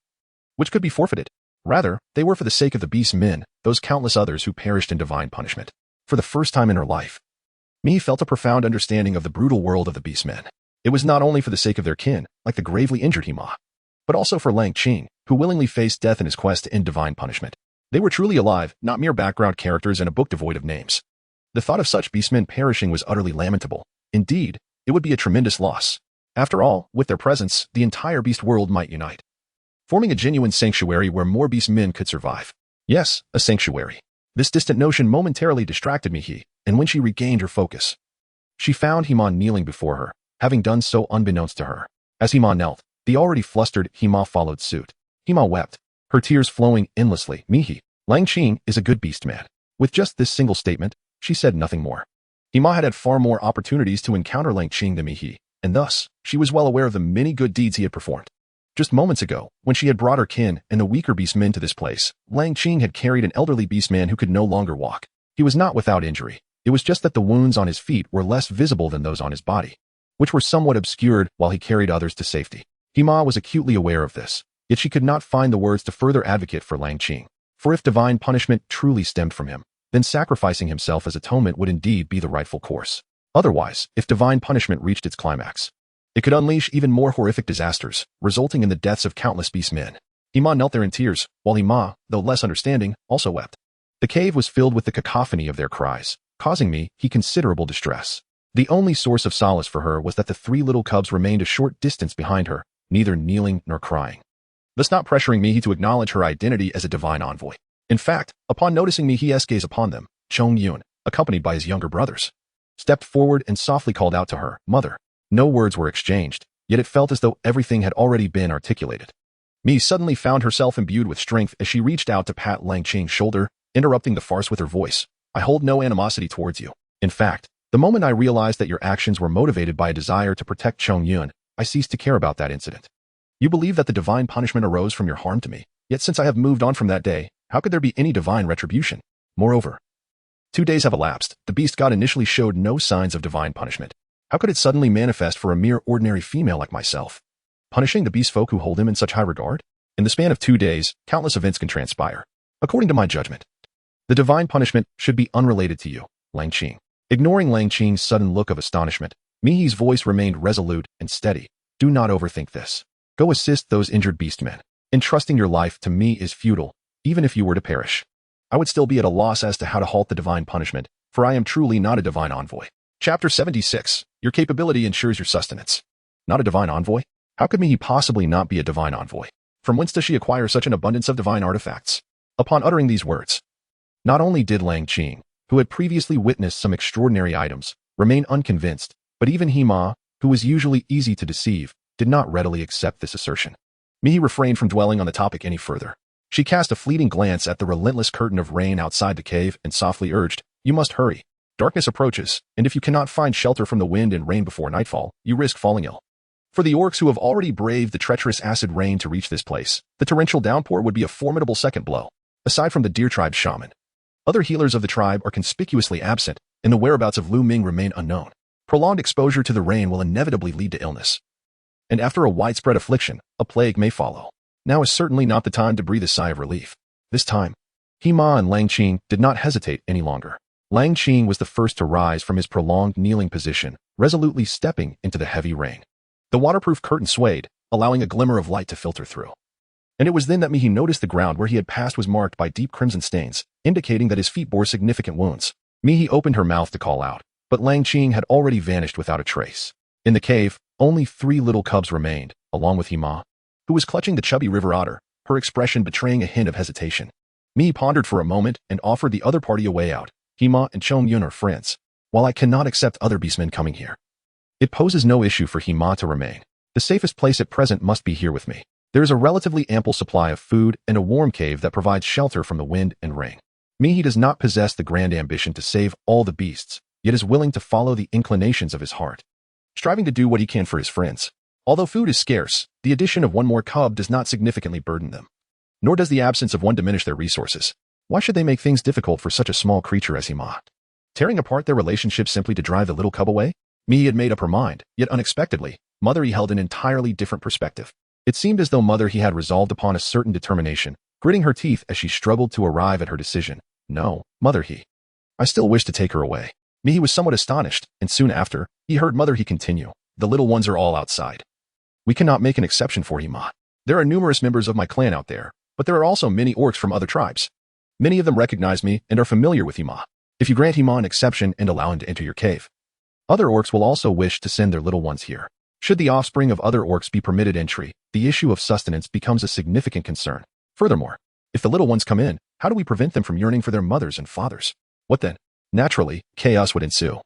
which could be forfeited. Rather, they were for the sake of the beast men, those countless others who perished in divine punishment. For the first time in her life, Mihi felt a profound understanding of the brutal world of the beast men. It was not only for the sake of their kin, like the gravely injured Hima, but also for Lang Qing, who willingly faced death in his quest to end divine punishment. They were truly alive, not mere background characters in a book devoid of names. The thought of such beastmen perishing was utterly lamentable. Indeed, it would be a tremendous loss. After all, with their presence, the entire beast world might unite, forming a genuine sanctuary where more beastmen could survive. Yes, a sanctuary. This distant notion momentarily distracted Mihi, and when she regained her focus, she found Hima kneeling before her, having done so unbeknownst to her. As Hima knelt, the already flustered Hima followed suit. Hima wept, her tears flowing endlessly. Mihi, Lang Qing is a good beast man. With just this single statement, she said nothing more. Hima had had far more opportunities to encounter Lang Qing than Mihi, and thus, she was well aware of the many good deeds he had performed. Just moments ago, when she had brought her kin and the weaker beastmen to this place, Lang Qing had carried an elderly beastman who could no longer walk. He was not without injury. It was just that the wounds on his feet were less visible than those on his body, which were somewhat obscured while he carried others to safety. Hima was acutely aware of this, yet she could not find the words to further advocate for Lang Qing. For if divine punishment truly stemmed from him, then sacrificing himself as atonement would indeed be the rightful course. Otherwise, if divine punishment reached its climax, it could unleash even more horrific disasters, resulting in the deaths of countless beast men. Hima knelt there in tears, while Hima, though less understanding, also wept. The cave was filled with the cacophony of their cries, causing me considerable distress. The only source of solace for her was that the three little cubs remained a short distance behind her, neither kneeling nor crying, thus not pressuring me to acknowledge her identity as a divine envoy. In fact, upon noticing Mihi's gaze upon them, Chong Yun, accompanied by his younger brothers, stepped forward and softly called out to her, "Mother." No words were exchanged, yet it felt as though everything had already been articulated. Mi suddenly found herself imbued with strength as she reached out to pat Lang Qing's shoulder, interrupting the farce with her voice. "I hold no animosity towards you. In fact, the moment I realized that your actions were motivated by a desire to protect Chong Yun, I ceased to care about that incident. You believe that the divine punishment arose from your harm to me, yet since I have moved on from that day, how could there be any divine retribution? Moreover, 2 days have elapsed. The beast god initially showed no signs of divine punishment. How could it suddenly manifest for a mere ordinary female like myself, punishing the beast folk who hold him in such high regard? In the span of 2 days, countless events can transpire. According to my judgment, the divine punishment should be unrelated to you, Lang Qing." Ignoring Lang Qing's sudden look of astonishment, Mihi's voice remained resolute and steady. "Do not overthink this. Go assist those injured beastmen. Entrusting your life to me is futile, even if you were to perish. I would still be at a loss as to how to halt the divine punishment, for I am truly not a divine envoy." Chapter 76. Your capability ensures your sustenance. Not a divine envoy? How could Mihi possibly not be a divine envoy? From whence does she acquire such an abundance of divine artifacts? Upon uttering these words, not only did Lang Qing, who had previously witnessed some extraordinary items, remain unconvinced, but even Hima, who was usually easy to deceive, did not readily accept this assertion. Mihi refrained from dwelling on the topic any further. She cast a fleeting glance at the relentless curtain of rain outside the cave and softly urged, "You must hurry. Darkness approaches, and if you cannot find shelter from the wind and rain before nightfall, you risk falling ill. For the orcs who have already braved the treacherous acid rain to reach this place, the torrential downpour would be a formidable second blow. Aside from the deer tribe shaman, other healers of the tribe are conspicuously absent, and the whereabouts of Lu Ming remain unknown. Prolonged exposure to the rain will inevitably lead to illness. And after a widespread affliction, a plague may follow. Now is certainly not the time to breathe a sigh of relief." This time, Hima and Lang Qing did not hesitate any longer. Lang Qing was the first to rise from his prolonged kneeling position, resolutely stepping into the heavy rain. The waterproof curtain swayed, allowing a glimmer of light to filter through. And it was then that Mihi noticed the ground where he had passed was marked by deep crimson stains, indicating that his feet bore significant wounds. Mihi opened her mouth to call out, but Lang Qing had already vanished without a trace. In the cave, only 3 little cubs remained, along with Hima, who was clutching the chubby river otter, her expression betraying a hint of hesitation. Mihi pondered for a moment and offered the other party a way out. "Hima and Chong Yun are friends. While I cannot accept other beastmen coming here, it poses no issue for Hima to remain. The safest place at present must be here with me. There is a relatively ample supply of food and a warm cave that provides shelter from the wind and rain." Mihi does not possess the grand ambition to save all the beasts, yet is willing to follow the inclinations of his heart, striving to do what he can for his friends. Although food is scarce, the addition of one more cub does not significantly burden them. Nor does the absence of one diminish their resources. Why should they make things difficult for such a small creature as Hima? Tearing apart their relationship simply to drive the little cub away? Mihi had made up her mind, yet unexpectedly, Mother He held an entirely different perspective. It seemed as though Mother He had resolved upon a certain determination, gritting her teeth as she struggled to arrive at her decision. "No, Mother He. I still wish to take her away." Mihi was somewhat astonished, and soon after, he heard Mother He continue, "The little ones are all outside. We cannot make an exception for Hima. There are numerous members of my clan out there, but there are also many orcs from other tribes. Many of them recognize me and are familiar with Hima. If you grant Hima an exception and allow him to enter your cave, other orcs will also wish to send their little ones here. Should the offspring of other orcs be permitted entry, the issue of sustenance becomes a significant concern. Furthermore, if the little ones come in, how do we prevent them from yearning for their mothers and fathers? What then? Naturally, chaos would ensue.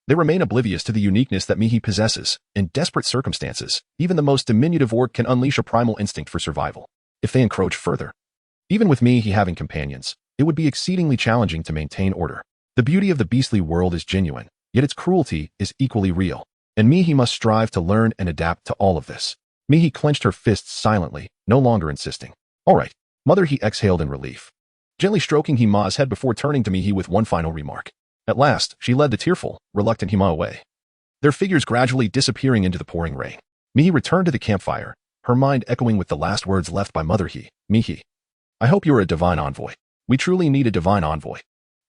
They remain oblivious to the uniqueness that Mihi possesses. In desperate circumstances, even the most diminutive orc can unleash a primal instinct for survival. If they encroach further, even with Mihi having companions, it would be exceedingly challenging to maintain order. The beauty of the beastly world is genuine, yet its cruelty is equally real, and Mihi must strive to learn and adapt to all of this. Mihi clenched her fists silently, no longer insisting. "All right." Mother He exhaled in relief, gently stroking Hima's head before turning to Mihi with one final remark. At last, she led the tearful, reluctant Hima away, their figures gradually disappearing into the pouring rain. Mihi returned to the campfire, her mind echoing with the last words left by Mother He. "Mihi, I hope you are a divine envoy. We truly need a divine envoy.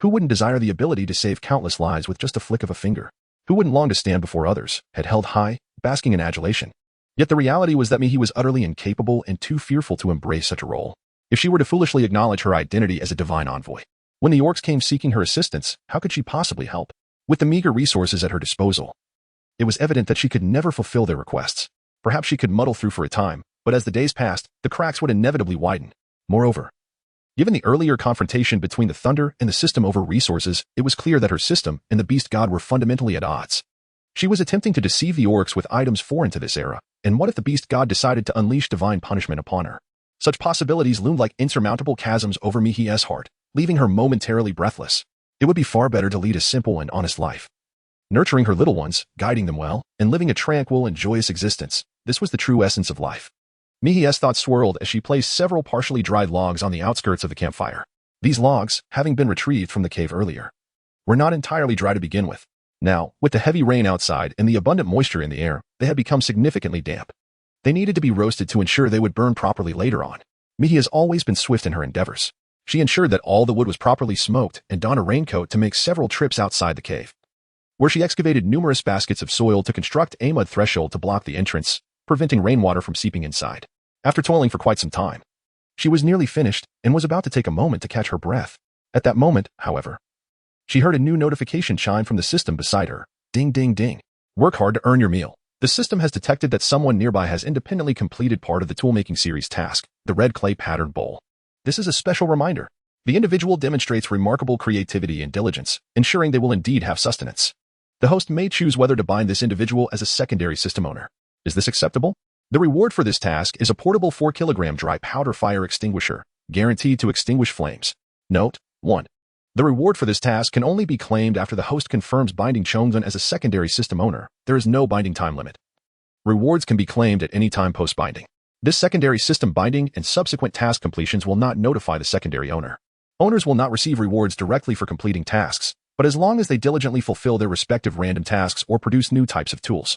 Who wouldn't desire the ability to save countless lives with just a flick of a finger?" Who wouldn't long to stand before others, head held high, basking in adulation? Yet the reality was that Mihi was utterly incapable and too fearful to embrace such a role. If she were to foolishly acknowledge her identity as a divine envoy, when the orcs came seeking her assistance, how could she possibly help? With the meager resources at her disposal, it was evident that she could never fulfill their requests. Perhaps she could muddle through for a time, but as the days passed, the cracks would inevitably widen. Moreover, given the earlier confrontation between the Thunder and the system over resources, it was clear that her system and the beast god were fundamentally at odds. She was attempting to deceive the orcs with items foreign to this era, and what if the beast god decided to unleash divine punishment upon her? Such possibilities loomed like insurmountable chasms over Mihi's heart, leaving her momentarily breathless. It would be far better to lead a simple and honest life, nurturing her little ones, guiding them well, and living a tranquil and joyous existence. This was the true essence of life. Mihi's thoughts swirled as she placed several partially dried logs on the outskirts of the campfire. These logs, having been retrieved from the cave earlier, were not entirely dry to begin with. Now, with the heavy rain outside and the abundant moisture in the air, they had become significantly damp. They needed to be roasted to ensure they would burn properly later on. Mihi has always been swift in her endeavors. She ensured that all the wood was properly smoked and donned a raincoat to make several trips outside the cave, where she excavated numerous baskets of soil to construct a mud threshold to block the entrance, preventing rainwater from seeping inside. After toiling for quite some time, she was nearly finished and was about to take a moment to catch her breath. At that moment, however, she heard a new notification chime from the system beside her. Ding, ding, ding. Work hard to earn your meal. The system has detected that someone nearby has independently completed part of the toolmaking series task, the red clay patterned bowl. This is a special reminder. The individual demonstrates remarkable creativity and diligence, ensuring they will indeed have sustenance. The host may choose whether to bind this individual as a secondary system owner. Is this acceptable? The reward for this task is a portable 4-kilogram dry powder fire extinguisher, guaranteed to extinguish flames. Note: 1. The reward for this task can only be claimed after the host confirms binding Chongjun as a secondary system owner. There is no binding time limit. Rewards can be claimed at any time post-binding. This secondary system binding and subsequent task completions will not notify the secondary owner. Owners will not receive rewards directly for completing tasks, but as long as they diligently fulfill their respective random tasks or produce new types of tools.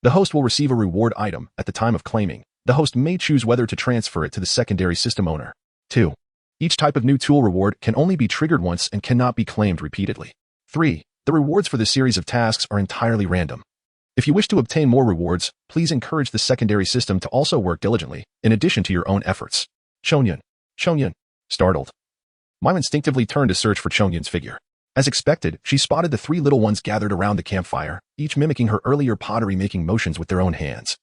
The host will receive a reward item at the time of claiming. The host may choose whether to transfer it to the secondary system owner. 2. Each type of new tool reward can only be triggered once and cannot be claimed repeatedly. 3. The rewards for this series of tasks are entirely random. If you wish to obtain more rewards, please encourage the secondary system to also work diligently, in addition to your own efforts. Chongyun. Chongyun. Startled, Mime instinctively turned to search for Chongyun's figure. As expected, she spotted the 3 little ones gathered around the campfire, each mimicking her earlier pottery-making motions with their own hands.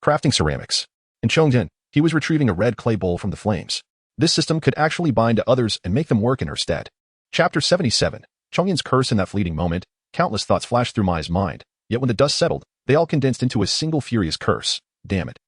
Crafting ceramics. In Chongjun, he was retrieving a red clay bowl from the flames. This system could actually bind to others and make them work in her stead. Chapter 77. Chongyun's curse. In that fleeting moment, countless thoughts flashed through Mai's mind, yet when the dust settled, they all condensed into a single furious curse. Damn it.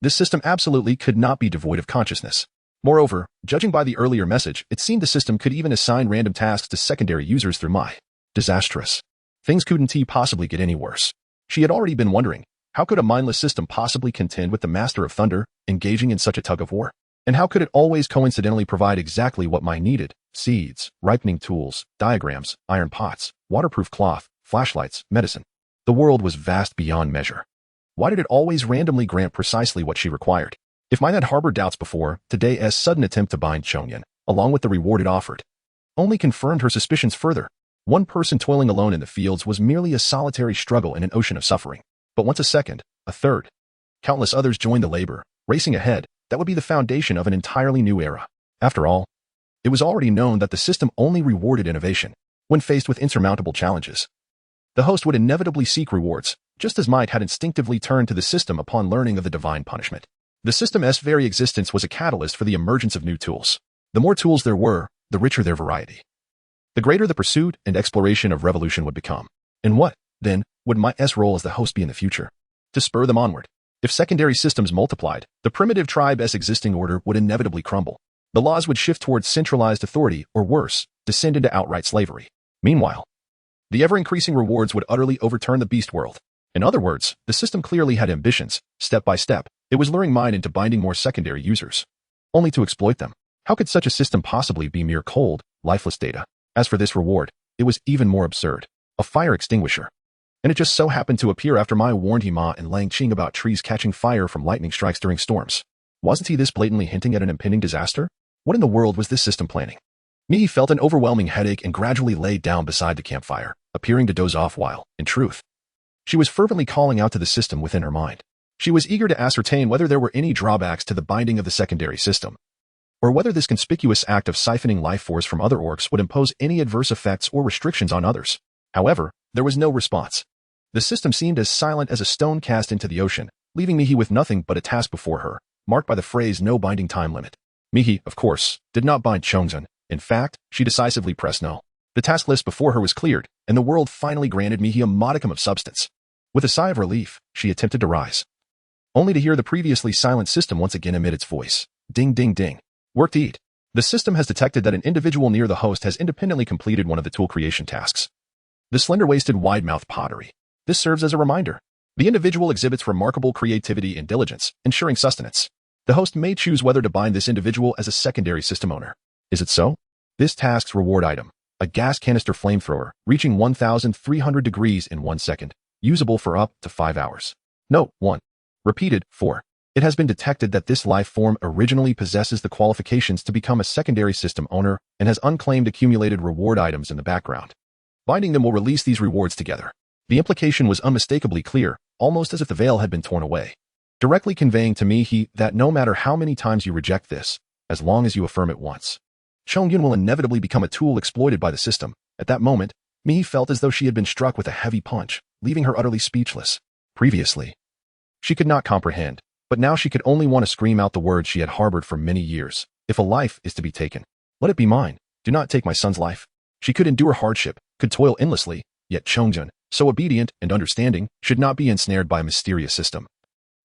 This system absolutely could not be devoid of consciousness. Moreover, judging by the earlier message, it seemed the system could even assign random tasks to secondary users through Mai. Disastrous. Things couldn't possibly get any worse. She had already been wondering, how could a mindless system possibly contend with the Master of Thunder, engaging in such a tug-of-war? And how could it always coincidentally provide exactly what Mai needed? Seeds, ripening tools, diagrams, iron pots, waterproof cloth, flashlights, medicine. The world was vast beyond measure. Why did it always randomly grant precisely what she required? If Mai had harbored doubts before, today's sudden attempt to bind Chongyun, along with the reward it offered, only confirmed her suspicions further. One person toiling alone in the fields was merely a solitary struggle in an ocean of suffering. But once a second, a third, countless others joined the labor, racing ahead. That would be the foundation of an entirely new era. After all, it was already known that the system only rewarded innovation. When faced with insurmountable challenges, the host would inevitably seek rewards, just as Might had instinctively turned to the system upon learning of the divine punishment. The system's very existence was a catalyst for the emergence of new tools. The more tools there were, the richer their variety. The greater the pursuit and exploration of revolution would become. And what, then, would Might's role as the host be in the future? To spur them onward. If secondary systems multiplied, the primitive tribe's existing order would inevitably crumble. The laws would shift towards centralized authority, or worse, descend into outright slavery. Meanwhile, the ever-increasing rewards would utterly overturn the beast world. In other words, the system clearly had ambitions. Step by step, it was luring Mind into binding more secondary users, only to exploit them. How could such a system possibly be mere cold, lifeless data? As for this reward, it was even more absurd. A fire extinguisher. And it just so happened to appear after Mai warned Hima and Lang Qing about trees catching fire from lightning strikes during storms. Wasn't he this blatantly hinting at an impending disaster? What in the world was this system planning? Mihi felt an overwhelming headache and gradually laid down beside the campfire. appearing to doze off while, in truth, she was fervently calling out to the system within her mind. She was eager to ascertain whether there were any drawbacks to the binding of the secondary system, or whether this conspicuous act of siphoning life force from other orcs would impose any adverse effects or restrictions on others. However, there was no response. The system seemed as silent as a stone cast into the ocean, leaving Mihi with nothing but a task before her, marked by the phrase no binding time limit. Mihi, of course, did not bind Chongyun. In fact, she decisively pressed no. The task list before her was cleared, and the world finally granted Mihi a modicum of substance. With a sigh of relief, she attempted to rise, only to hear the previously silent system once again emit its voice. Ding ding ding. Work to eat. The system has detected that an individual near the host has independently completed one of the tool creation tasks. The slender-waisted, wide-mouthed pottery. This serves as a reminder. The individual exhibits remarkable creativity and diligence, ensuring sustenance. The host may choose whether to bind this individual as a secondary system owner. Is it so? This task's reward item: a gas canister flamethrower, reaching 1,300 degrees in 1 second, usable for up to 5 hours. Note 1. Repeated 4. It has been detected that this life form originally possesses the qualifications to become a secondary system owner and has unclaimed accumulated reward items in the background. Binding them will release these rewards together. The implication was unmistakably clear, almost as if the veil had been torn away, directly conveying to Mihi that no matter how many times you reject this, as long as you affirm it once, Chongyun will inevitably become a tool exploited by the system. At that moment, Mihi felt as though she had been struck with a heavy punch, leaving her utterly speechless. Previously, she could not comprehend, but now she could only want to scream out the words she had harbored for many years. If a life is to be taken, let it be mine. Do not take my son's life. She could endure hardship, could toil endlessly, yet Chongyun, so obedient and understanding, should not be ensnared by a mysterious system,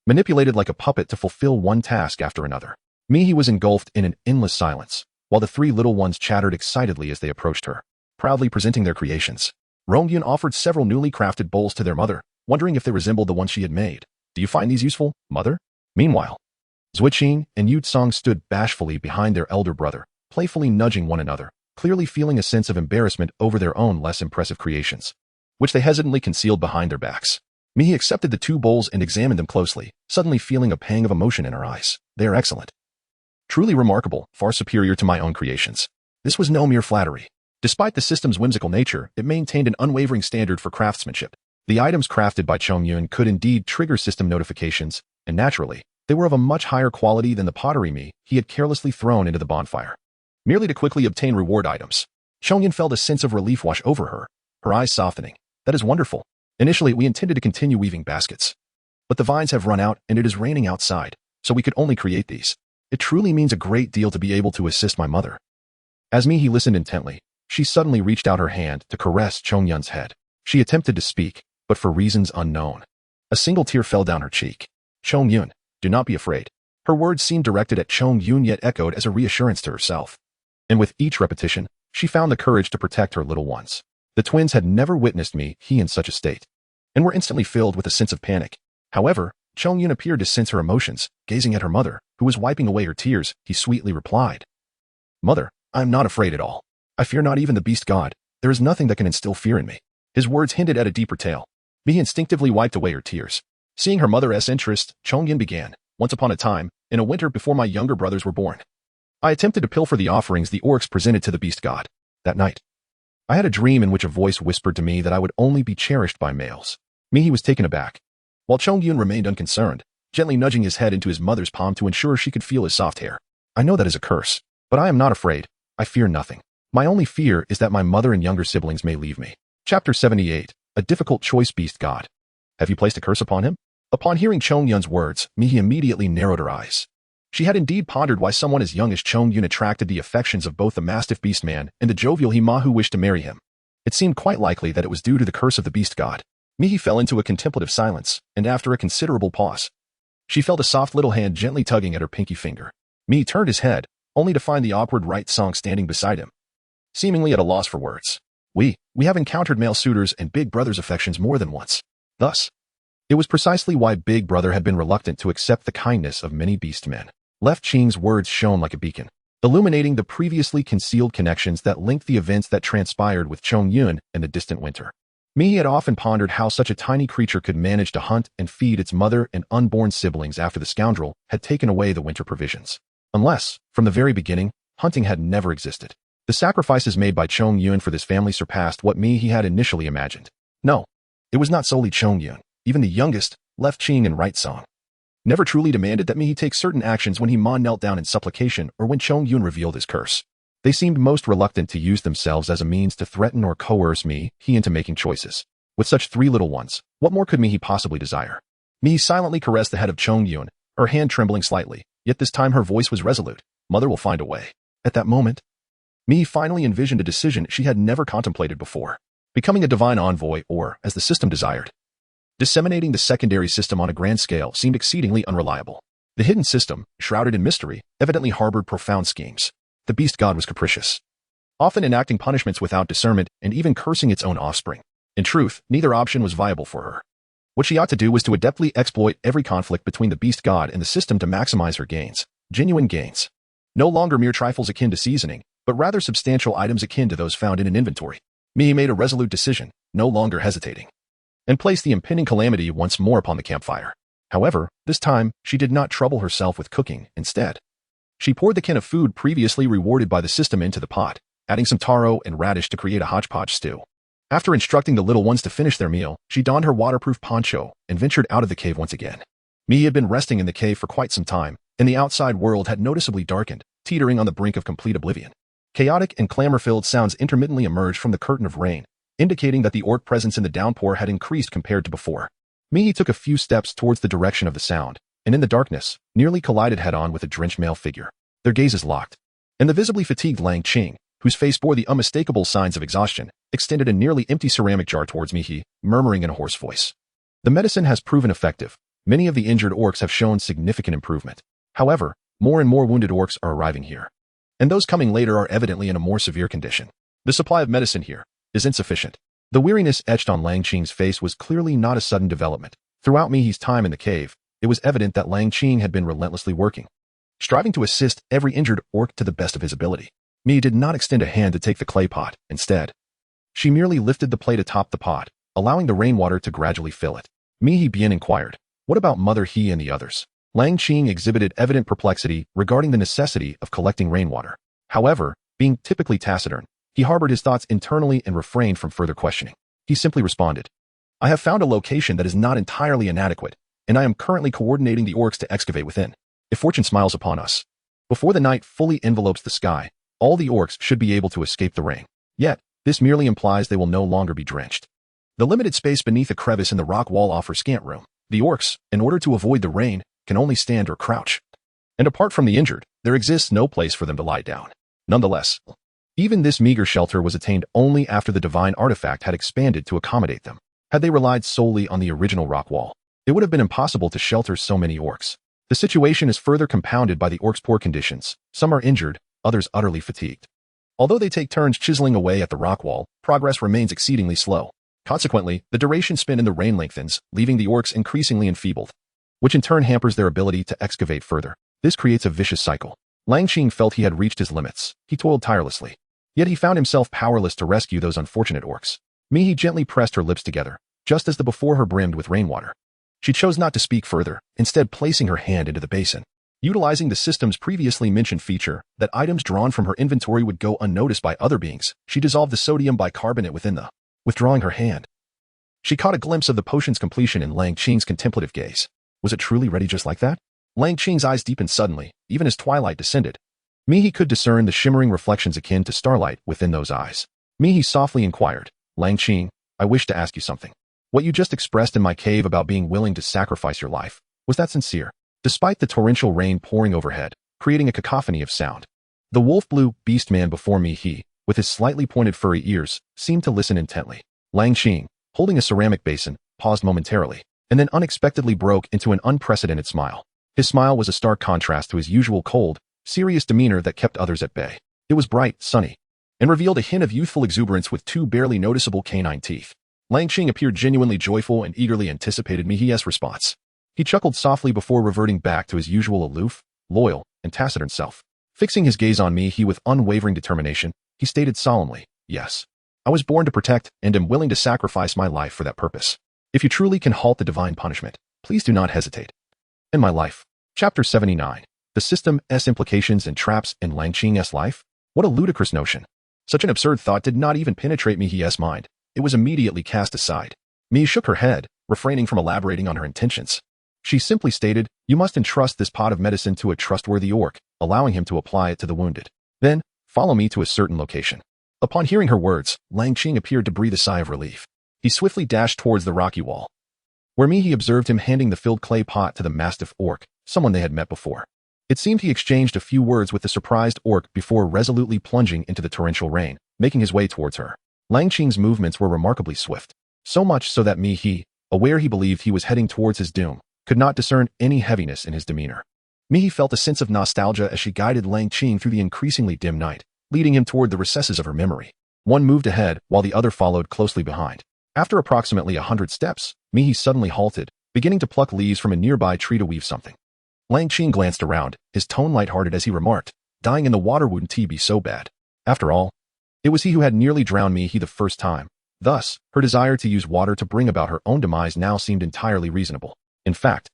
manipulated like a puppet to fulfill one task after another. Mihi was engulfed in an endless silence, while the 3 little ones chattered excitedly as they approached her, proudly presenting their creations. Rongyun offered several newly crafted bowls to their mother, wondering if they resembled the ones she had made. Do you find these useful, mother? Meanwhile, Zuiqing and Yutsong stood bashfully behind their elder brother, playfully nudging one another, clearly feeling a sense of embarrassment over their own less impressive creations, which they hesitantly concealed behind their backs. Mihi accepted the 2 bowls and examined them closely, suddenly feeling a pang of emotion in her eyes. They are excellent. Truly remarkable, far superior to my own creations. This was no mere flattery. Despite the system's whimsical nature, it maintained an unwavering standard for craftsmanship. The items crafted by Chongyun could indeed trigger system notifications, and naturally, they were of a much higher quality than the pottery he had carelessly thrown into the bonfire, merely to quickly obtain reward items. Chongyun felt a sense of relief wash over her eyes softening. That is wonderful. Initially, we intended to continue weaving baskets, but the vines have run out and it is raining outside, so we could only create these. It truly means a great deal to be able to assist my mother. As Mihi listened intently, she suddenly reached out her hand to caress Chongyun's head. She attempted to speak, but for reasons unknown, a single tear fell down her cheek. Chongyun, do not be afraid. Her words seemed directed at Chongyun yet echoed as a reassurance to herself. And with each repetition, she found the courage to protect her little ones. The twins had never witnessed Mihi in such a state, and were instantly filled with a sense of panic. However, Chongyun appeared to sense her emotions. Gazing at her mother, who was wiping away her tears, he sweetly replied, Mother, I am not afraid at all. I fear not even the beast god. There is nothing that can instill fear in me. His words hinted at a deeper tale. Mihi instinctively wiped away her tears. Seeing her mother's interest, Chongyun began. Once upon a time, in a winter before my younger brothers were born, I attempted to pilfer the offerings the orcs presented to the beast god. That night, I had a dream in which a voice whispered to me that I would only be cherished by males. Mihi was taken aback, while Chongyun remained unconcerned, gently nudging his head into his mother's palm to ensure she could feel his soft hair. I know that is a curse, but I am not afraid. I fear nothing. My only fear is that my mother and younger siblings may leave me. Chapter 78. A difficult choice, beast god. Have you placed a curse upon him? Upon hearing Chongyun's words, Mihi immediately narrowed her eyes. She had indeed pondered why someone as young as Chongyun attracted the affections of both the mastiff beastman and the jovial Hima who wished to marry him. It seemed quite likely that it was due to the curse of the beast god. Mihi fell into a contemplative silence, and after a considerable pause, she felt a soft little hand gently tugging at her pinky finger. Mihi turned his head, only to find the awkward right song standing beside him, seemingly at a loss for words. We have encountered male suitors and Big Brother's affections more than once. Thus, it was precisely why Big Brother had been reluctant to accept the kindness of many beast men. Left Qing's words shone like a beacon, illuminating the previously concealed connections that linked the events that transpired with Chongyun and the distant winter. Mihi had often pondered how such a tiny creature could manage to hunt and feed its mother and unborn siblings after the scoundrel had taken away the winter provisions. Unless, from the very beginning, hunting had never existed. The sacrifices made by Chong Yun for this family surpassed what he had initially imagined. No, it was not solely Chong Yun. Even the youngest, Left Qing and Right Song, never truly demanded that he take certain actions when Ma knelt down in supplication or when Chong Yun revealed his curse. They seemed most reluctant to use themselves as a means to threaten or coerce he into making choices. With such three little ones, what more could he possibly desire? He silently caressed the head of Chong Yun, her hand trembling slightly, yet this time her voice was resolute. Mother will find a way. At that moment, finally envisioned a decision she had never contemplated before. Becoming a divine envoy or, as the system desired, disseminating the secondary system on a grand scale seemed exceedingly unreliable. The hidden system, shrouded in mystery, evidently harbored profound schemes. The beast god was capricious, often enacting punishments without discernment and even cursing its own offspring. In truth, neither option was viable for her. What she ought to do was to adeptly exploit every conflict between the beast god and the system to maximize her gains. Genuine gains. No longer mere trifles akin to seasoning, but rather substantial items akin to those found in an inventory. Made a resolute decision, no longer hesitating, and placed the impending calamity once more upon the campfire. However, this time, she did not trouble herself with cooking. Instead, she poured the can of food previously rewarded by the system into the pot, adding some taro and radish to create a hodgepodge stew. After instructing the little ones to finish their meal, she donned her waterproof poncho and ventured out of the cave once again. Had been resting in the cave for quite some time, and the outside world had noticeably darkened, teetering on the brink of complete oblivion. Chaotic and clamor-filled sounds intermittently emerged from the curtain of rain, indicating that the orc presence in the downpour had increased compared to before. Took a few steps towards the direction of the sound, and in the darkness, nearly collided head-on with a drenched male figure. Their gazes locked, and the visibly fatigued Lang Qing, whose face bore the unmistakable signs of exhaustion, extended a nearly empty ceramic jar towards me, murmuring in a hoarse voice. The medicine has proven effective. Many of the injured orcs have shown significant improvement. However, more and more wounded orcs are arriving here, and those coming later are evidently in a more severe condition. The supply of medicine here is insufficient. The weariness etched on Lang Qing's face was clearly not a sudden development. Throughout Mihi's time in the cave, it was evident that Lang Qing had been relentlessly working, striving to assist every injured orc to the best of his ability. Mihi did not extend a hand to take the clay pot. Instead, she merely lifted the plate atop the pot, allowing the rainwater to gradually fill it. Mihi Bien inquired, "What about Mother He and the others?" Lang Qing exhibited evident perplexity regarding the necessity of collecting rainwater. However, being typically taciturn, he harbored his thoughts internally and refrained from further questioning. He simply responded, "I have found a location that is not entirely inadequate, and I am currently coordinating the orcs to excavate within. If fortune smiles upon us, before the night fully envelopes the sky, all the orcs should be able to escape the rain. Yet, this merely implies they will no longer be drenched. The limited space beneath a crevice in the rock wall offers scant room. The orcs, in order to avoid the rain, can only stand or crouch. And apart from the injured, there exists no place for them to lie down. Nonetheless, even this meager shelter was attained only after the divine artifact had expanded to accommodate them. Had they relied solely on the original rock wall, it would have been impossible to shelter so many orcs. The situation is further compounded by the orcs' poor conditions. Some are injured, others utterly fatigued. Although they take turns chiseling away at the rock wall, progress remains exceedingly slow. Consequently, the duration spent in the rain lengthens, leaving the orcs increasingly enfeebled, which in turn hampers their ability to excavate further. This creates a vicious cycle. Lang Qing felt he had reached his limits. He toiled tirelessly, yet he found himself powerless to rescue those unfortunate orcs. Mihi gently pressed her lips together, just as the before her brimmed with rainwater. She chose not to speak further, instead placing her hand into the basin. Utilizing the system's previously mentioned feature that items drawn from her inventory would go unnoticed by other beings, she dissolved the sodium bicarbonate within the. Withdrawing her hand, she caught a glimpse of the potion's completion in Lang Qing's contemplative gaze. Was it truly ready just like that? Lang Qing's eyes deepened suddenly, even as twilight descended. Mihi could discern the shimmering reflections akin to starlight within those eyes. Mihi softly inquired, "Lang Qing, I wish to ask you something. What you just expressed in my cave about being willing to sacrifice your life, was that sincere?" Despite the torrential rain pouring overhead, creating a cacophony of sound, the wolf-blue beast man before Mihi, with his slightly pointed furry ears, seemed to listen intently. Lang Qing, holding a ceramic basin, paused momentarily, and then unexpectedly broke into an unprecedented smile. His smile was a stark contrast to his usual cold, serious demeanor that kept others at bay. It was bright, sunny, and revealed a hint of youthful exuberance with two barely noticeable canine teeth. Lang Qing appeared genuinely joyful and eagerly anticipated Mihi's response. He chuckled softly before reverting back to his usual aloof, loyal, and taciturn self. Fixing his gaze on Mihi with unwavering determination, he stated solemnly, "Yes, I was born to protect and am willing to sacrifice my life for that purpose. If you truly can halt the divine punishment, please do not hesitate." In my life. Chapter 79. The System's Implications and Traps in Lang Qing's Life? What a ludicrous notion. Such an absurd thought did not even penetrate Mihi's mind. It was immediately cast aside. Mi shook her head, refraining from elaborating on her intentions. She simply stated, "You must entrust this pot of medicine to a trustworthy orc, allowing him to apply it to the wounded. Then, follow me to a certain location." Upon hearing her words, Lang Qing appeared to breathe a sigh of relief. He swiftly dashed towards the rocky wall, where Mihi observed him handing the filled clay pot to the mastiff orc, someone they had met before. It seemed he exchanged a few words with the surprised orc before resolutely plunging into the torrential rain, making his way towards her. Lang Qing's movements were remarkably swift, so much so that Mihi, aware he believed he was heading towards his doom, could not discern any heaviness in his demeanor. Mihi felt a sense of nostalgia as she guided Lang Qing through the increasingly dim night, leading him toward the recesses of her memory. One moved ahead, while the other followed closely behind. After approximately 100 steps, Mihi suddenly halted, beginning to pluck leaves from a nearby tree to weave something. Lang Qing glanced around, his tone lighthearted as he remarked, "Dying in the water wouldn't be so bad." After all, it was he who had nearly drowned Mihi the first time. Thus, her desire to use water to bring about her own demise now seemed entirely reasonable. In fact,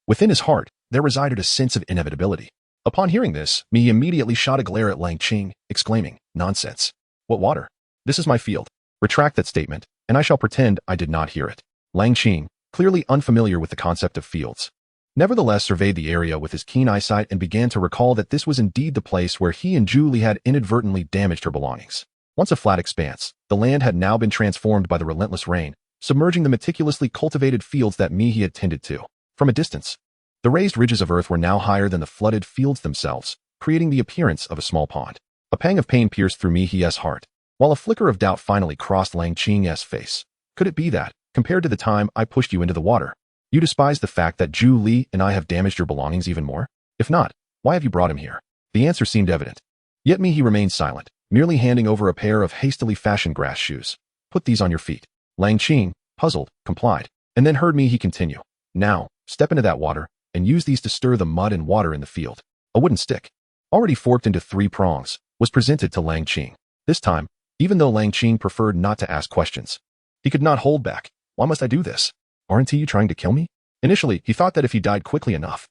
within his heart, there resided a sense of inevitability. Upon hearing this, Mihi immediately shot a glare at Lang Qing, exclaiming, "Nonsense. What water? This is my field. Retract that statement, and I shall pretend I did not hear it." Lang Qing, clearly unfamiliar with the concept of fields, nevertheless surveyed the area with his keen eyesight and began to recall that this was indeed the place where he and Zhu Li had inadvertently damaged her belongings. Once a flat expanse, the land had now been transformed by the relentless rain, submerging the meticulously cultivated fields that Mihi had tended to. From a distance, the raised ridges of earth were now higher than the flooded fields themselves, creating the appearance of a small pond. A pang of pain pierced through Mihi's heart, while a flicker of doubt finally crossed Lang Qing's face. Could it be that, compared to the time I pushed you into the water, you despise the fact that Zhu Li and I have damaged your belongings even more? If not, why have you brought him here? The answer seemed evident. Yet Mihi remained silent, merely handing over a pair of hastily fashioned grass shoes. "Put these on your feet." Lang Qing, puzzled, complied, and then heard Mihi continue. "Now, step into that water, and use these to stir the mud and water in the field." A wooden stick, already forked into 3 prongs, was presented to Lang Qing. This time, even though Lang Qing preferred not to ask questions, he could not hold back. "Why must I do this? Aren't you trying to kill me?" Initially, he thought that if he died quickly enough,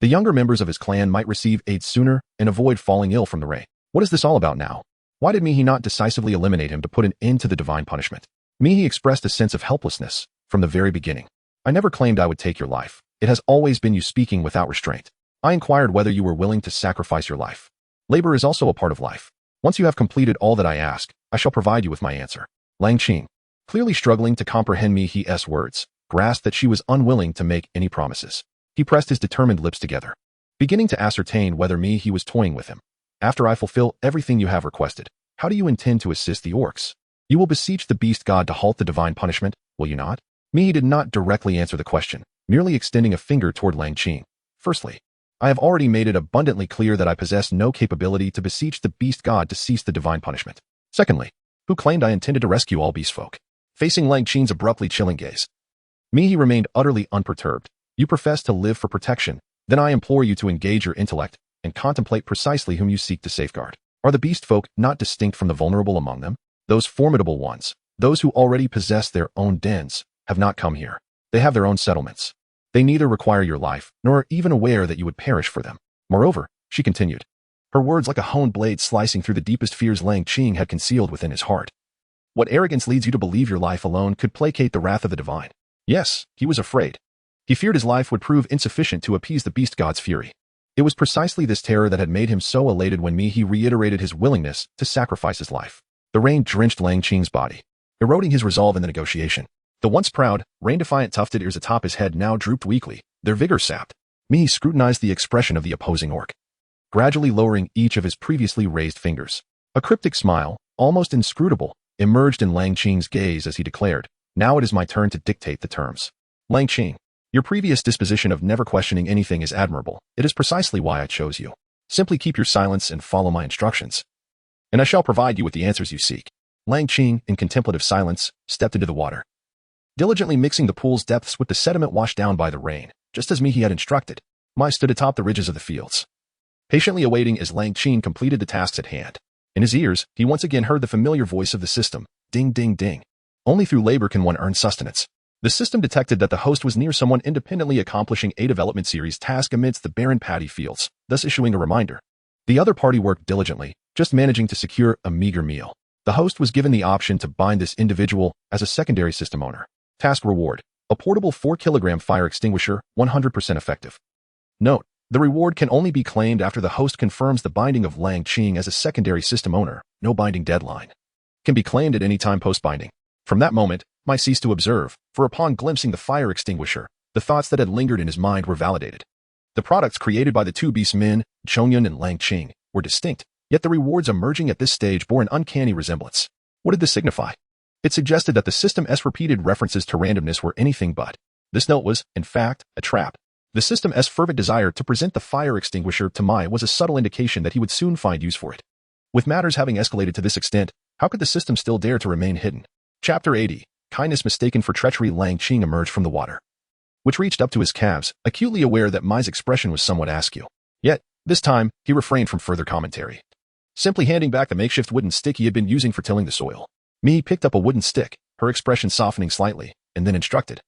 the younger members of his clan might receive aid sooner and avoid falling ill from the rain. What is this all about now? Why did Mihi not decisively eliminate him to put an end to the divine punishment? Mihi expressed a sense of helplessness from the very beginning. "I never claimed I would take your life. It has always been you speaking without restraint. I inquired whether you were willing to sacrifice your life. Labor is also a part of life. Once you have completed all that I ask, I shall provide you with my answer." Lang Qing, clearly struggling to comprehend Mihi's words, grasped that she was unwilling to make any promises. He pressed his determined lips together, beginning to ascertain whether Mihi was toying with him. "After I fulfill everything you have requested, how do you intend to assist the orcs? You will beseech the beast god to halt the divine punishment, will you not?" Mihi did not directly answer the question, merely extending a finger toward Lang Qing. "Firstly, I have already made it abundantly clear that I possess no capability to beseech the beast god to cease the divine punishment. Secondly, who claimed I intended to rescue all beast folk?" Facing Lang Qing's abruptly chilling gaze, Mihi remained utterly unperturbed. "You profess to live for protection, then I implore you to engage your intellect and contemplate precisely whom you seek to safeguard. Are the beast folk not distinct from the vulnerable among them? Those formidable ones, those who already possess their own dens, have not come here. They have their own settlements. They neither require your life, nor are even aware that you would perish for them. Moreover," she continued, her words like a honed blade slicing through the deepest fears Lang Qing had concealed within his heart, "what arrogance leads you to believe your life alone could placate the wrath of the divine?" Yes, he was afraid. He feared his life would prove insufficient to appease the beast god's fury. It was precisely this terror that had made him so elated when Mihi reiterated his willingness to sacrifice his life. The rain drenched Lang Qing's body, eroding his resolve in the negotiation. The once proud, rain-defiant tufted ears atop his head now drooped weakly, their vigor sapped. Mihi scrutinized the expression of the opposing orc, gradually lowering each of his previously raised fingers. A cryptic smile, almost inscrutable, emerged in Lang Qing's gaze as he declared, "Now it is my turn to dictate the terms. Lang Qing, your previous disposition of never questioning anything is admirable. It is precisely why I chose you. Simply keep your silence and follow my instructions, and I shall provide you with the answers you seek." Lang Qing, in contemplative silence, stepped into the water, diligently mixing the pool's depths with the sediment washed down by the rain, just as Mihi had instructed. Mai stood atop the ridges of the fields, patiently awaiting as Lang Qing completed the tasks at hand. In his ears, he once again heard the familiar voice of the system, ding ding ding. Only through labor can one earn sustenance. The system detected that the host was near someone independently accomplishing a development series task amidst the barren paddy fields, thus issuing a reminder. The other party worked diligently, just managing to secure a meager meal. The host was given the option to bind this individual as a secondary system owner. Task reward: a portable 4-kilogram fire extinguisher, 100% effective. Note: the reward can only be claimed after the host confirms the binding of Lang Qing as a secondary system owner. No binding deadline. Can be claimed at any time post-binding. From that moment, I ceased to observe, for upon glimpsing the fire extinguisher, the thoughts that had lingered in his mind were validated. The products created by the two beast men, Chongyun and Lang Qing, were distinct, yet the rewards emerging at this stage bore an uncanny resemblance. What did this signify? It suggested that the System's repeated references to randomness were anything but. This note was, in fact, a trap. The System's fervent desire to present the fire extinguisher to Mai was a subtle indication that he would soon find use for it. With matters having escalated to this extent, how could the System still dare to remain hidden? Chapter 80. Kindness mistaken for treachery. Lang Qing emerged from the water, which reached up to his calves, acutely aware that Mai's expression was somewhat askew. Yet, this time, he refrained from further commentary, simply handing back the makeshift wooden stick he had been using for tilling the soil. Mi picked up a wooden stick, her expression softening slightly, and then instructed,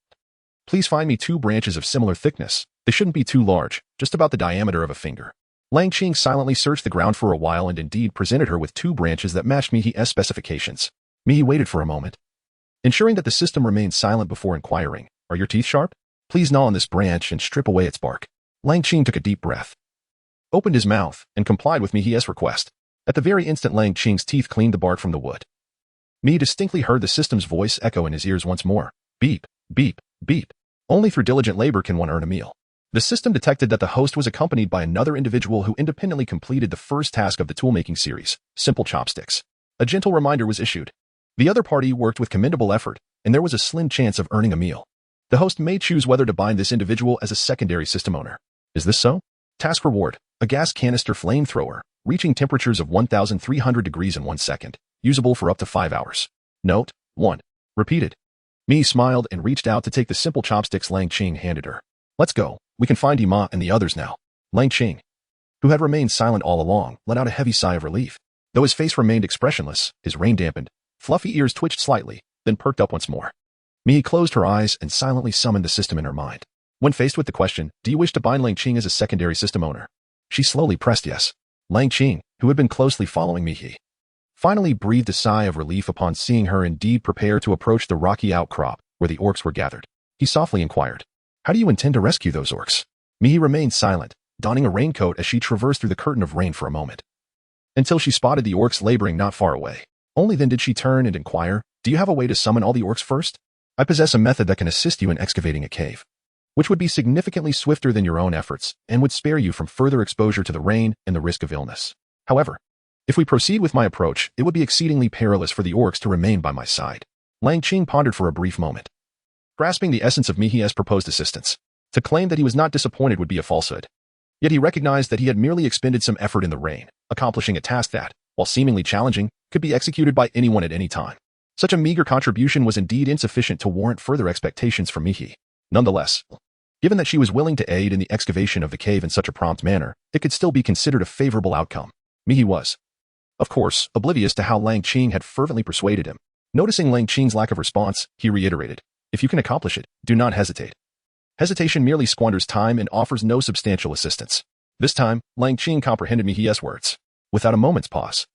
"Please find me 2 branches of similar thickness. They shouldn't be too large, just about the diameter of a finger." Lang Qing silently searched the ground for a while and indeed presented her with 2 branches that matched Mihi's specifications. Mihi waited for a moment, ensuring that the System remained silent before inquiring, "Are your teeth sharp? Please gnaw on this branch and strip away its bark." Lang Qing took a deep breath, opened his mouth, and complied with Mihi's request. At the very instant Lang Qing's teeth cleaned the bark from the wood, Mi distinctly heard the System's voice echo in his ears once more. Beep, beep, beep. Only through diligent labor can one earn a meal. The System detected that the host was accompanied by another individual who independently completed the first task of the toolmaking series, simple chopsticks. A gentle reminder was issued. The other party worked with commendable effort, and there was a slim chance of earning a meal. The host may choose whether to bind this individual as a secondary system owner. Is this so? Task reward: a gas canister flamethrower, reaching temperatures of 1,300 degrees in 1 second, usable for up to 5 hours. Note: 1. Repeated. Mi smiled and reached out to take the simple chopsticks Lang Qing handed her. "Let's go. We can find Ima and the others now." Lang Qing, who had remained silent all along, let out a heavy sigh of relief. Though his face remained expressionless, his rain-dampened, fluffy ears twitched slightly, then perked up once more. Mi closed her eyes and silently summoned the System in her mind. When faced with the question, "Do you wish to bind Lang Qing as a secondary system owner?" she slowly pressed yes. Lang Qing, who had been closely following Mihi, finally breathed a sigh of relief upon seeing her indeed prepare to approach the rocky outcrop where the orcs were gathered. He softly inquired, "How do you intend to rescue those orcs?" Mihi remained silent, donning a raincoat as she traversed through the curtain of rain for a moment, until she spotted the orcs laboring not far away. Only then did she turn and inquire, "Do you have a way to summon all the orcs first?" "I possess a method that can assist you in excavating a cave, which would be significantly swifter than your own efforts and would spare you from further exposure to the rain and the risk of illness. However, if we proceed with my approach, it would be exceedingly perilous for the orcs to remain by my side." Lang Qing pondered for a brief moment, grasping the essence of Mihi's proposed assistance. To claim that he was not disappointed would be a falsehood. Yet he recognized that he had merely expended some effort in the rain, accomplishing a task that, while seemingly challenging, could be executed by anyone at any time. Such a meager contribution was indeed insufficient to warrant further expectations from Mihi. Nonetheless, given that she was willing to aid in the excavation of the cave in such a prompt manner, it could still be considered a favorable outcome. Mihi was, of course, oblivious to how Lang Qing had fervently persuaded him. Noticing Lang Qing's lack of response, he reiterated, "If you can accomplish it, do not hesitate." Hesitation merely squanders time and offers no substantial assistance. This time, Lang Qing comprehended Mihi's words. Without a moment's pause,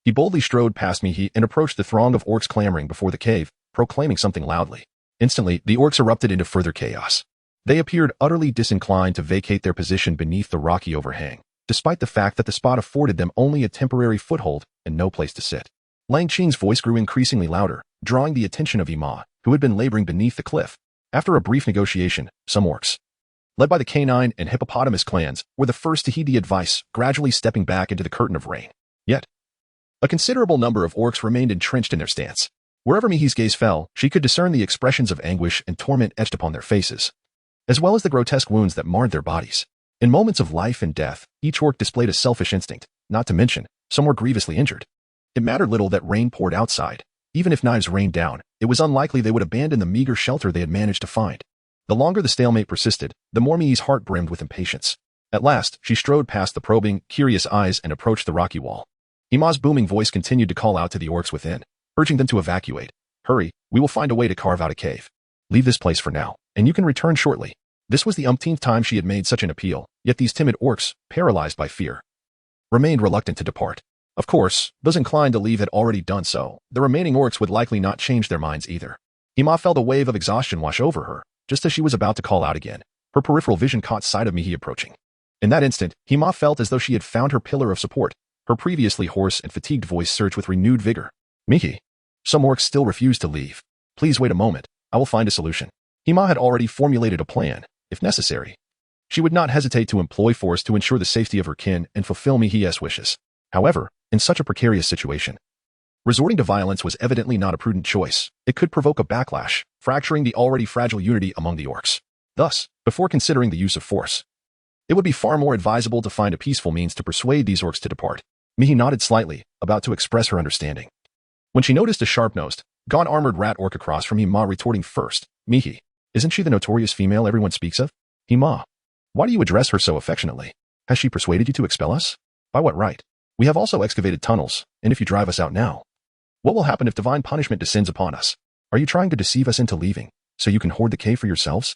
he boldly strode past Mihi and approached the throng of orcs clamoring before the cave, proclaiming something loudly. Instantly, the orcs erupted into further chaos. They appeared utterly disinclined to vacate their position beneath the rocky overhang, despite the fact that the spot afforded them only a temporary foothold and no place to sit. Lang Qing's voice grew increasingly louder, drawing the attention of Ima, who had been laboring beneath the cliff. After a brief negotiation, some orcs, led by the canine and hippopotamus clans, were the first to heed the advice, gradually stepping back into the curtain of rain. Yet, a considerable number of orcs remained entrenched in their stance. Wherever Mihi's gaze fell, she could discern the expressions of anguish and torment etched upon their faces, as well as the grotesque wounds that marred their bodies. In moments of life and death, each orc displayed a selfish instinct, not to mention, some were grievously injured. It mattered little that rain poured outside. Even if knives rained down, it was unlikely they would abandon the meager shelter they had managed to find. The longer the stalemate persisted, the more Mihi's heart brimmed with impatience. At last, she strode past the probing, curious eyes and approached the rocky wall. Ima's booming voice continued to call out to the orcs within, urging them to evacuate. "Hurry, we will find a way to carve out a cave. Leave this place for now, and you can return shortly." This was the umpteenth time she had made such an appeal, yet these timid orcs, paralyzed by fear, remained reluctant to depart. Of course, those inclined to leave had already done so. The remaining orcs would likely not change their minds either. Hima felt a wave of exhaustion wash over her, just as she was about to call out again. Her peripheral vision caught sight of Mihi approaching. In that instant, Hima felt as though she had found her pillar of support. Her previously hoarse and fatigued voice surged with renewed vigor. Mihi, some orcs still refuse to leave. Please wait a moment. I will find a solution. Hima had already formulated a plan, if necessary. She would not hesitate to employ force to ensure the safety of her kin and fulfill Mihi's wishes. However, in such a precarious situation, resorting to violence was evidently not a prudent choice. It could provoke a backlash, fracturing the already fragile unity among the orcs. Thus, before considering the use of force, it would be far more advisable to find a peaceful means to persuade these orcs to depart. Mihi nodded slightly, about to express her understanding, when she noticed a sharp-nosed, gaunt-armored rat orc across from Hima retorting first. Mihi, isn't she the notorious female everyone speaks of? Hima, why do you address her so affectionately? Has she persuaded you to expel us? By what right? We have also excavated tunnels, and if you drive us out now, what will happen if divine punishment descends upon us? Are you trying to deceive us into leaving, so you can hoard the cave for yourselves?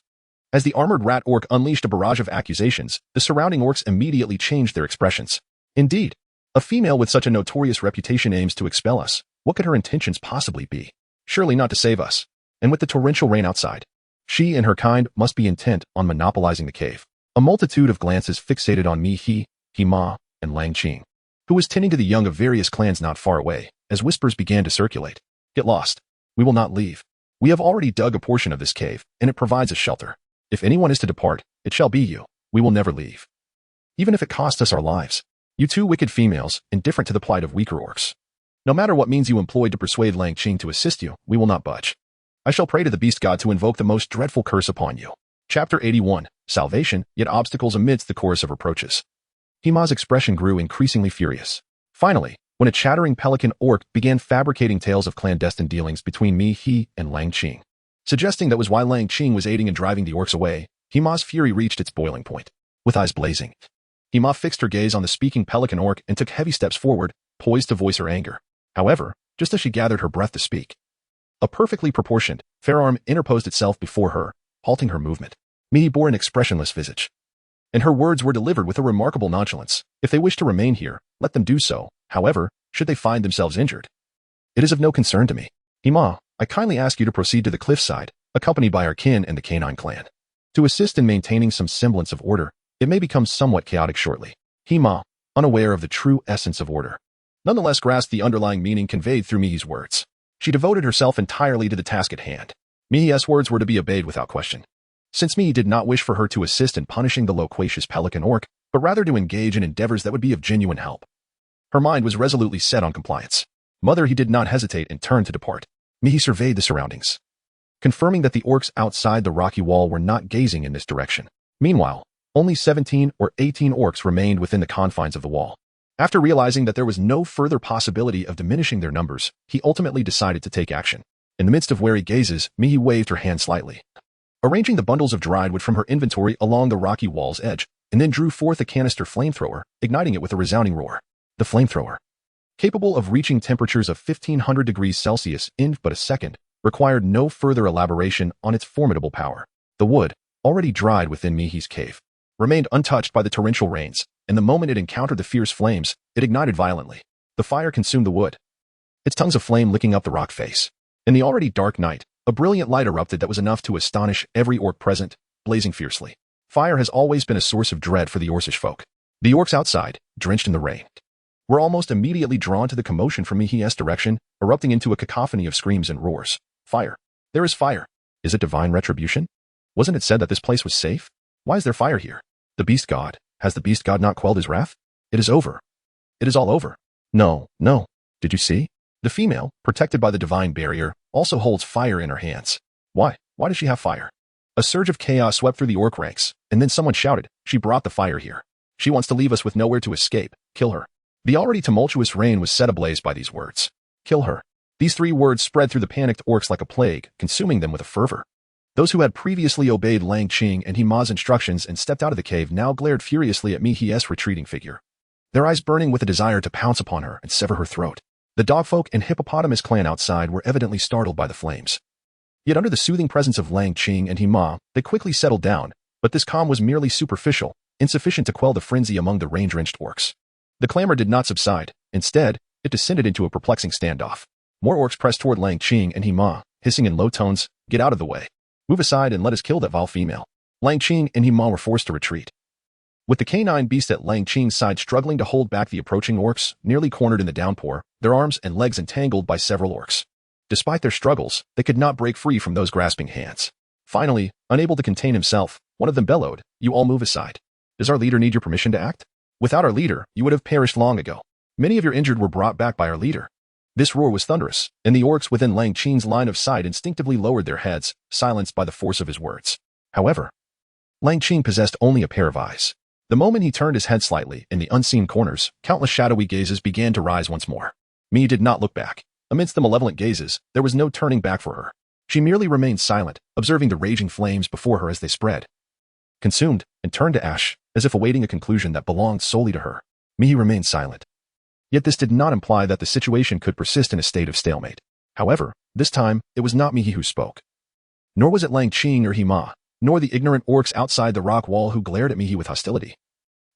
As the armored rat orc unleashed a barrage of accusations, the surrounding orcs immediately changed their expressions. Indeed, a female with such a notorious reputation aims to expel us. What could her intentions possibly be? Surely not to save us. And with the torrential rain outside, she and her kind must be intent on monopolizing the cave. A multitude of glances fixated on Mihi, Hima, and Lang Qing, who was tending to the young of various clans not far away, as whispers began to circulate. Get lost. We will not leave. We have already dug a portion of this cave, and it provides us shelter. If anyone is to depart, it shall be you. We will never leave. Even if it costs us our lives. You two wicked females, indifferent to the plight of weaker orcs. No matter what means you employed to persuade Lang Qing to assist you, we will not budge. I shall pray to the beast god to invoke the most dreadful curse upon you. Chapter 81, Salvation, yet obstacles amidst the chorus of reproaches. Hima's expression grew increasingly furious. Finally, when a chattering pelican orc began fabricating tales of clandestine dealings between Mihi and Lang Qing, suggesting that was why Lang Qing was aiding and driving the orcs away, Hima's fury reached its boiling point. With eyes blazing, Hima fixed her gaze on the speaking pelican orc and took heavy steps forward, poised to voice her anger. However, just as she gathered her breath to speak, a perfectly proportioned, fair arm interposed itself before her, halting her movement. Mihi bore an expressionless visage, and her words were delivered with a remarkable nonchalance. If they wish to remain here, let them do so. However, should they find themselves injured, it is of no concern to me. Hima, I kindly ask you to proceed to the cliffside, accompanied by our kin and the canine clan, to assist in maintaining some semblance of order. It may become somewhat chaotic shortly. Hima, unaware of the true essence of order, nonetheless grasped the underlying meaning conveyed through Mihi's words. She devoted herself entirely to the task at hand. Mihi's words were to be obeyed without question. Since Mihi did not wish for her to assist in punishing the loquacious pelican orc, but rather to engage in endeavors that would be of genuine help, her mind was resolutely set on compliance. Mother, he did not hesitate and turned to depart. Mihi surveyed the surroundings, confirming that the orcs outside the rocky wall were not gazing in this direction. Meanwhile, only 17 or 18 orcs remained within the confines of the wall. After realizing that there was no further possibility of diminishing their numbers, he ultimately decided to take action. In the midst of wary gazes, Mihi waved her hand slightly, arranging the bundles of dried wood from her inventory along the rocky wall's edge, and then drew forth a canister flamethrower, igniting it with a resounding roar. The flamethrower, capable of reaching temperatures of 1500 degrees Celsius in but a second, required no further elaboration on its formidable power. The wood, already dried within Mihi's cave, remained untouched by the torrential rains, and the moment it encountered the fierce flames, it ignited violently. The fire consumed the wood, its tongues of flame licking up the rock face. In the already dark night, a brilliant light erupted that was enough to astonish every orc present, blazing fiercely. Fire has always been a source of dread for the Orcish folk. The orcs outside, drenched in the rain, were almost immediately drawn to the commotion from Mihi's direction, erupting into a cacophony of screams and roars. Fire. There is fire. Is it divine retribution? Wasn't it said that this place was safe? Why is there fire here? The beast god. Has the beast god not quelled his wrath? It is over. It is all over. No, no. Did you see? The female, protected by the divine barrier, also holds fire in her hands. Why? Why does she have fire? A surge of chaos swept through the orc ranks, and then someone shouted, she brought the fire here. She wants to leave us with nowhere to escape. Kill her. The already tumultuous rain was set ablaze by these words. Kill her. These three words spread through the panicked orcs like a plague, consuming them with a fervor. Those who had previously obeyed Lang Qing and Hima's instructions and stepped out of the cave now glared furiously at Mihi's retreating figure, their eyes burning with a desire to pounce upon her and sever her throat. The dogfolk and hippopotamus clan outside were evidently startled by the flames. Yet under the soothing presence of Lang Qing and Hima, they quickly settled down, but this calm was merely superficial, insufficient to quell the frenzy among the rain-drenched orcs. The clamor did not subside. Instead, it descended into a perplexing standoff. More orcs pressed toward Lang Qing and Hima, hissing in low tones, "Get out of the way. Move aside and let us kill that vile female." Lang Qing and Hima were forced to retreat. With the canine beast at Lang Qing's side struggling to hold back the approaching orcs, nearly cornered in the downpour, their arms and legs entangled by several orcs. Despite their struggles, they could not break free from those grasping hands. Finally, unable to contain himself, one of them bellowed, "You all move aside. Does our leader need your permission to act? Without our leader, you would have perished long ago. Many of your injured were brought back by our leader." This roar was thunderous, and the orcs within Lang Qing's line of sight instinctively lowered their heads, silenced by the force of his words. However, Lang Qing possessed only a pair of eyes. The moment he turned his head slightly, in the unseen corners, countless shadowy gazes began to rise once more. Mi did not look back. Amidst the malevolent gazes, there was no turning back for her. She merely remained silent, observing the raging flames before her as they spread, consumed, and turned to ash, as if awaiting a conclusion that belonged solely to her. Mi remained silent. Yet this did not imply that the situation could persist in a state of stalemate. However, this time, it was not Mihi who spoke. Nor was it Lang Qing or Hima, nor the ignorant orcs outside the rock wall who glared at Mihi with hostility.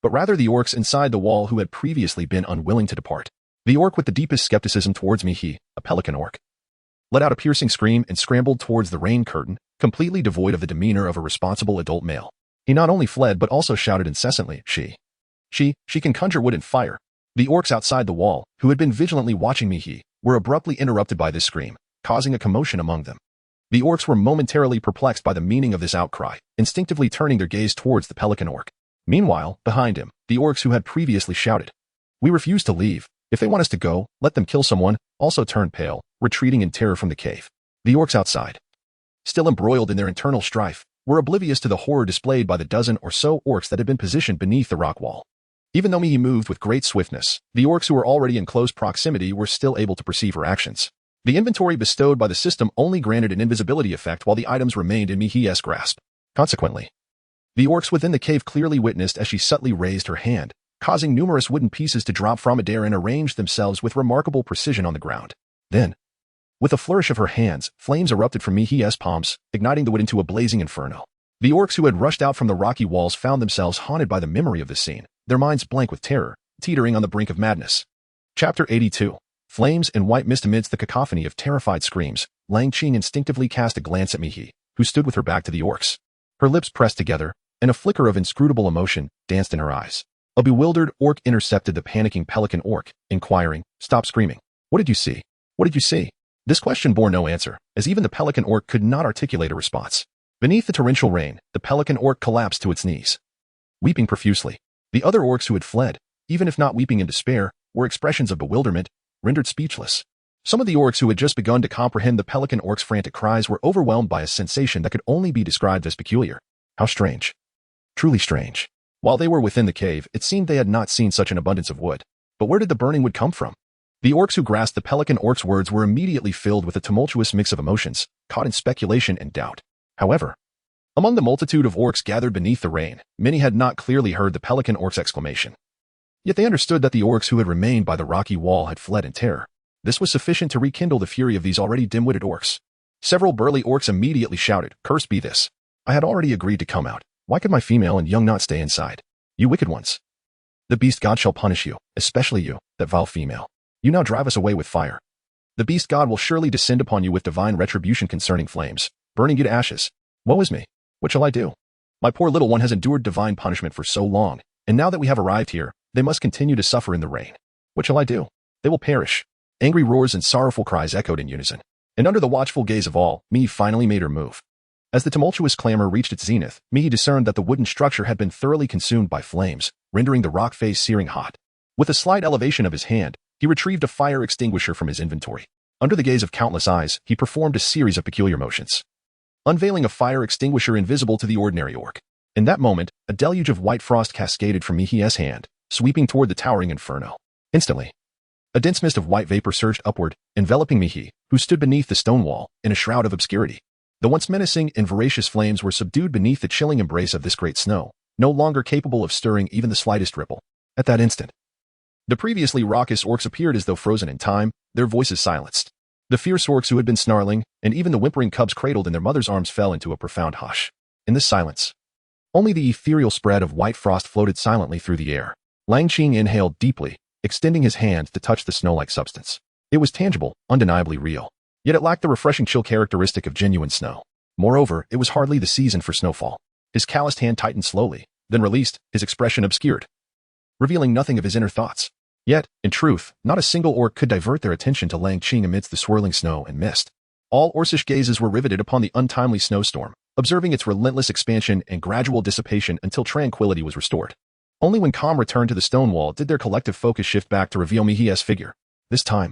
But rather the orcs inside the wall who had previously been unwilling to depart. The orc with the deepest skepticism towards Mihi, a pelican orc, let out a piercing scream and scrambled towards the rain curtain, completely devoid of the demeanor of a responsible adult male. He not only fled but also shouted incessantly, She can conjure wood and fire." The orcs outside the wall, who had been vigilantly watching Mihi, were abruptly interrupted by this scream, causing a commotion among them. The orcs were momentarily perplexed by the meaning of this outcry, instinctively turning their gaze towards the pelican orc. Meanwhile, behind him, the orcs who had previously shouted, "We refuse to leave. If they want us to go, let them kill someone," also turned pale, retreating in terror from the cave. The orcs outside, still embroiled in their internal strife, were oblivious to the horror displayed by the dozen or so orcs that had been positioned beneath the rock wall. Even though Mihi moved with great swiftness, the orcs who were already in close proximity were still able to perceive her actions. The inventory bestowed by the system only granted an invisibility effect while the items remained in Mihi's grasp. Consequently, the orcs within the cave clearly witnessed as she subtly raised her hand, causing numerous wooden pieces to drop from midair and arrange themselves with remarkable precision on the ground. Then, with a flourish of her hands, flames erupted from Mihi's palms, igniting the wood into a blazing inferno. The orcs who had rushed out from the rocky walls found themselves haunted by the memory of this scene, their minds blank with terror, teetering on the brink of madness. Chapter 82. Flames and white mist. Amidst the cacophony of terrified screams, Lang Qing instinctively cast a glance at Mihi, who stood with her back to the orcs. Her lips pressed together, and a flicker of inscrutable emotion danced in her eyes. A bewildered orc intercepted the panicking pelican orc, inquiring, "Stop screaming. What did you see? What did you see?" This question bore no answer, as even the pelican orc could not articulate a response. Beneath the torrential rain, the pelican orc collapsed to its knees, weeping profusely. The other orcs who had fled, even if not weeping in despair, were expressions of bewilderment, rendered speechless. Some of the orcs who had just begun to comprehend the pelican orc's frantic cries were overwhelmed by a sensation that could only be described as peculiar. How strange. Truly strange. While they were within the cave, it seemed they had not seen such an abundance of wood. But where did the burning wood come from? The orcs who grasped the pelican orc's words were immediately filled with a tumultuous mix of emotions, caught in speculation and doubt. However, among the multitude of orcs gathered beneath the rain, many had not clearly heard the pelican orc's exclamation. Yet they understood that the orcs who had remained by the rocky wall had fled in terror. This was sufficient to rekindle the fury of these already dim-witted orcs. Several burly orcs immediately shouted, "Cursed be this! I had already agreed to come out. Why could my female and young not stay inside? You wicked ones! The beast god shall punish you, especially you, that vile female. You now drive us away with fire. The beast god will surely descend upon you with divine retribution concerning flames, burning you to ashes. Woe is me! What shall I do? My poor little one has endured divine punishment for so long, and now that we have arrived here, they must continue to suffer in the rain. What shall I do? They will perish." Angry roars and sorrowful cries echoed in unison. And under the watchful gaze of all, Mi finally made her move. As the tumultuous clamor reached its zenith, Mi discerned that the wooden structure had been thoroughly consumed by flames, rendering the rock face searing hot. With a slight elevation of his hand, he retrieved a fire extinguisher from his inventory. Under the gaze of countless eyes, he performed a series of peculiar motions, unveiling a fire extinguisher invisible to the ordinary orc. In that moment, a deluge of white frost cascaded from Mihi's hand, sweeping toward the towering inferno. Instantly, a dense mist of white vapor surged upward, enveloping Mihi, who stood beneath the stone wall, in a shroud of obscurity. The once menacing and voracious flames were subdued beneath the chilling embrace of this great snow, no longer capable of stirring even the slightest ripple. At that instant, the previously raucous orcs appeared as though frozen in time, their voices silenced. The fierce orcs who had been snarling, and even the whimpering cubs cradled in their mother's arms fell into a profound hush. In this silence, only the ethereal spread of white frost floated silently through the air. Lang Qing inhaled deeply, extending his hand to touch the snow-like substance. It was tangible, undeniably real. Yet it lacked the refreshing chill characteristic of genuine snow. Moreover, it was hardly the season for snowfall. His calloused hand tightened slowly, then released, his expression obscured, revealing nothing of his inner thoughts. Yet, in truth, not a single orc could divert their attention to Lang Qing amidst the swirling snow and mist. All orcish gazes were riveted upon the untimely snowstorm, observing its relentless expansion and gradual dissipation until tranquility was restored. Only when calm returned to the stone wall did their collective focus shift back to reveal Mihi's figure. This time,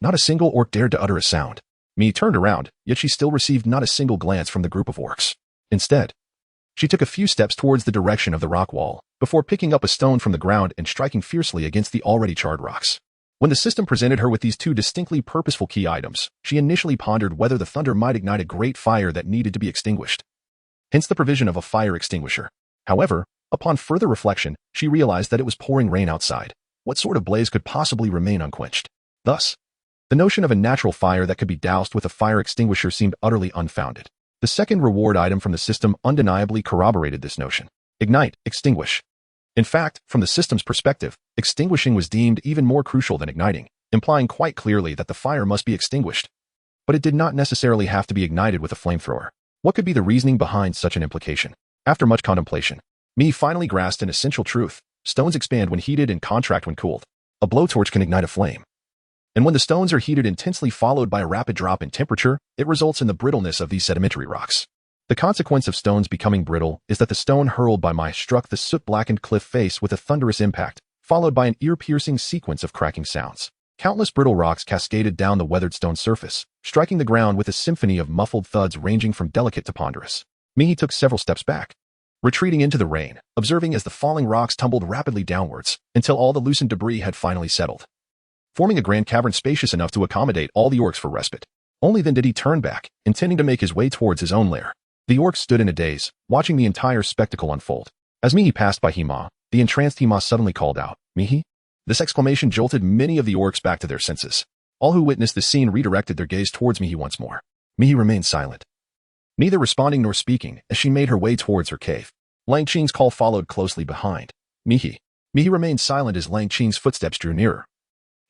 not a single orc dared to utter a sound. Mihi turned around, yet she still received not a single glance from the group of orcs. Instead, she took a few steps towards the direction of the rock wall, before picking up a stone from the ground and striking fiercely against the already charred rocks. When the system presented her with these two distinctly purposeful key items, she initially pondered whether the thunder might ignite a great fire that needed to be extinguished. Hence the provision of a fire extinguisher. However, upon further reflection, she realized that it was pouring rain outside. What sort of blaze could possibly remain unquenched? Thus, the notion of a natural fire that could be doused with a fire extinguisher seemed utterly unfounded. The second reward item from the system undeniably corroborated this notion. Ignite, extinguish. In fact, from the system's perspective, extinguishing was deemed even more crucial than igniting, implying quite clearly that the fire must be extinguished. But it did not necessarily have to be ignited with a flamethrower. What could be the reasoning behind such an implication? After much contemplation, Mihi finally grasped an essential truth. Stones expand when heated and contract when cooled. A blowtorch can ignite a flame. And when the stones are heated intensely followed by a rapid drop in temperature, it results in the brittleness of these sedimentary rocks. The consequence of stones becoming brittle is that the stone hurled by Mihi struck the soot-blackened cliff face with a thunderous impact, followed by an ear-piercing sequence of cracking sounds. Countless brittle rocks cascaded down the weathered stone surface, striking the ground with a symphony of muffled thuds ranging from delicate to ponderous. Mihi took several steps back, retreating into the rain, observing as the falling rocks tumbled rapidly downwards, until all the loosened debris had finally settled, forming a grand cavern spacious enough to accommodate all the orcs for respite. Only then did he turn back, intending to make his way towards his own lair. The orcs stood in a daze, watching the entire spectacle unfold. As Mihi passed by Hema, the entranced Hema suddenly called out, "Mihi?" This exclamation jolted many of the orcs back to their senses. All who witnessed the scene redirected their gaze towards Mihi once more. Mihi remained silent, neither responding nor speaking as she made her way towards her cave. Lang Qing's call followed closely behind. "Mihi." Mihi remained silent as Lang Qing's footsteps drew nearer,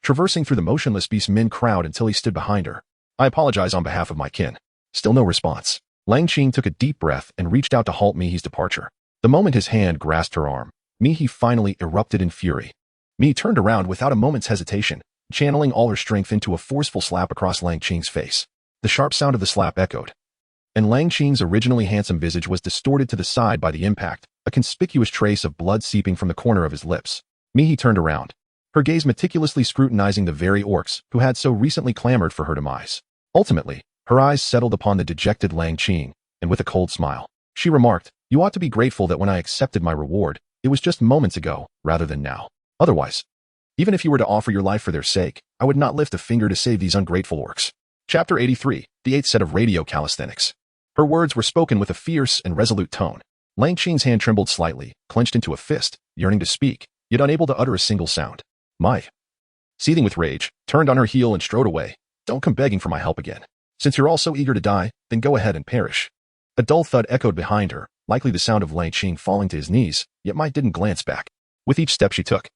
traversing through the motionless beast men crowd until he stood behind her. "I apologize on behalf of my kin." Still no response. Lang Qing took a deep breath and reached out to halt Mihi's departure. The moment his hand grasped her arm, Mihi finally erupted in fury. Mihi turned around without a moment's hesitation, channeling all her strength into a forceful slap across Lang Qing's face. The sharp sound of the slap echoed, and Lang Qing's originally handsome visage was distorted to the side by the impact, a conspicuous trace of blood seeping from the corner of his lips. Mihi turned around, her gaze meticulously scrutinizing the very orcs who had so recently clamored for her demise. Ultimately, her eyes settled upon the dejected Lang Qing, and with a cold smile, she remarked, "You ought to be grateful that when I accepted my reward, it was just moments ago, rather than now. Otherwise, even if you were to offer your life for their sake, I would not lift a finger to save these ungrateful orcs." Chapter 83, the 8th set of radio calisthenics. Her words were spoken with a fierce and resolute tone. Lang Qing's hand trembled slightly, clenched into a fist, yearning to speak, yet unable to utter a single sound. Mihi, seething with rage, turned on her heel and strode away. "Don't come begging for my help again. Since you're all so eager to die, then go ahead and perish." A dull thud echoed behind her, likely the sound of Lang Qing falling to his knees, yet Mihi didn't glance back. With each step she took,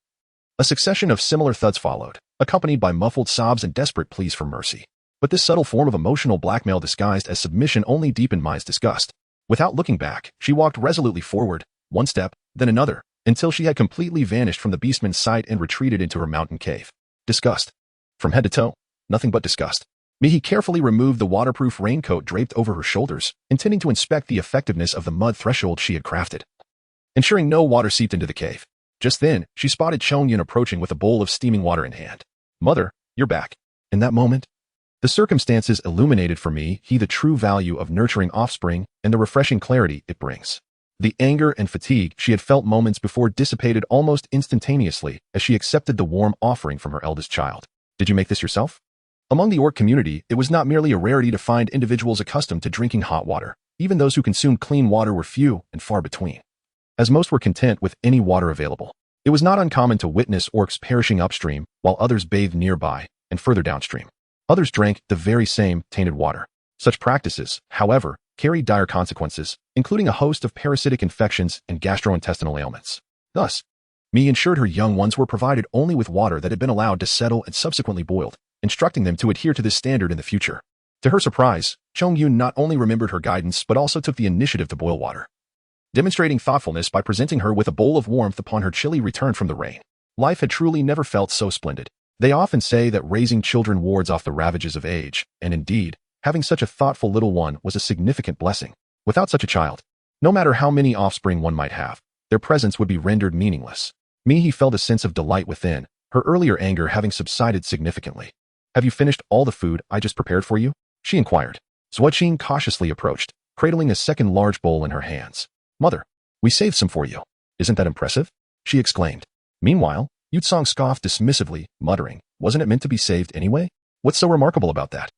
a succession of similar thuds followed, accompanied by muffled sobs and desperate pleas for mercy. But this subtle form of emotional blackmail disguised as submission only deepened Mihi's disgust. Without looking back, she walked resolutely forward, one step, then another, until she had completely vanished from the beastman's sight and retreated into her mountain cave. Disgust. From head to toe, nothing but disgust. Mihi carefully removed the waterproof raincoat draped over her shoulders, intending to inspect the effectiveness of the mud threshold she had crafted, ensuring no water seeped into the cave. Just then, she spotted Chongyun approaching with a bowl of steaming water in hand. "Mother, you're back." In that moment, the circumstances illuminated for Mihi the true value of nurturing offspring and the refreshing clarity it brings. The anger and fatigue she had felt moments before dissipated almost instantaneously as she accepted the warm offering from her eldest child. "Did you make this yourself?" Among the orc community, it was not merely a rarity to find individuals accustomed to drinking hot water. Even those who consumed clean water were few and far between, as most were content with any water available. It was not uncommon to witness orcs perishing upstream, while others bathed nearby and further downstream. Others drank the very same tainted water. Such practices, however, carried dire consequences, including a host of parasitic infections and gastrointestinal ailments. Thus, Mi ensured her young ones were provided only with water that had been allowed to settle and subsequently boiled, instructing them to adhere to this standard in the future. To her surprise, Chongyun not only remembered her guidance but also took the initiative to boil water, demonstrating thoughtfulness by presenting her with a bowl of warmth upon her chilly return from the rain. Life had truly never felt so splendid. They often say that raising children wards off the ravages of age, and indeed, having such a thoughtful little one was a significant blessing. Without such a child, no matter how many offspring one might have, their presence would be rendered meaningless. Mihi felt a sense of delight within, her earlier anger having subsided significantly. "Have you finished all the food I just prepared for you?" she inquired. Xueqing cautiously approached, cradling a second large bowl in her hands. "Mother, we saved some for you. Isn't that impressive?" she exclaimed. Meanwhile, Yutsong scoffed dismissively, muttering, "Wasn't it meant to be saved anyway? What's so remarkable about that?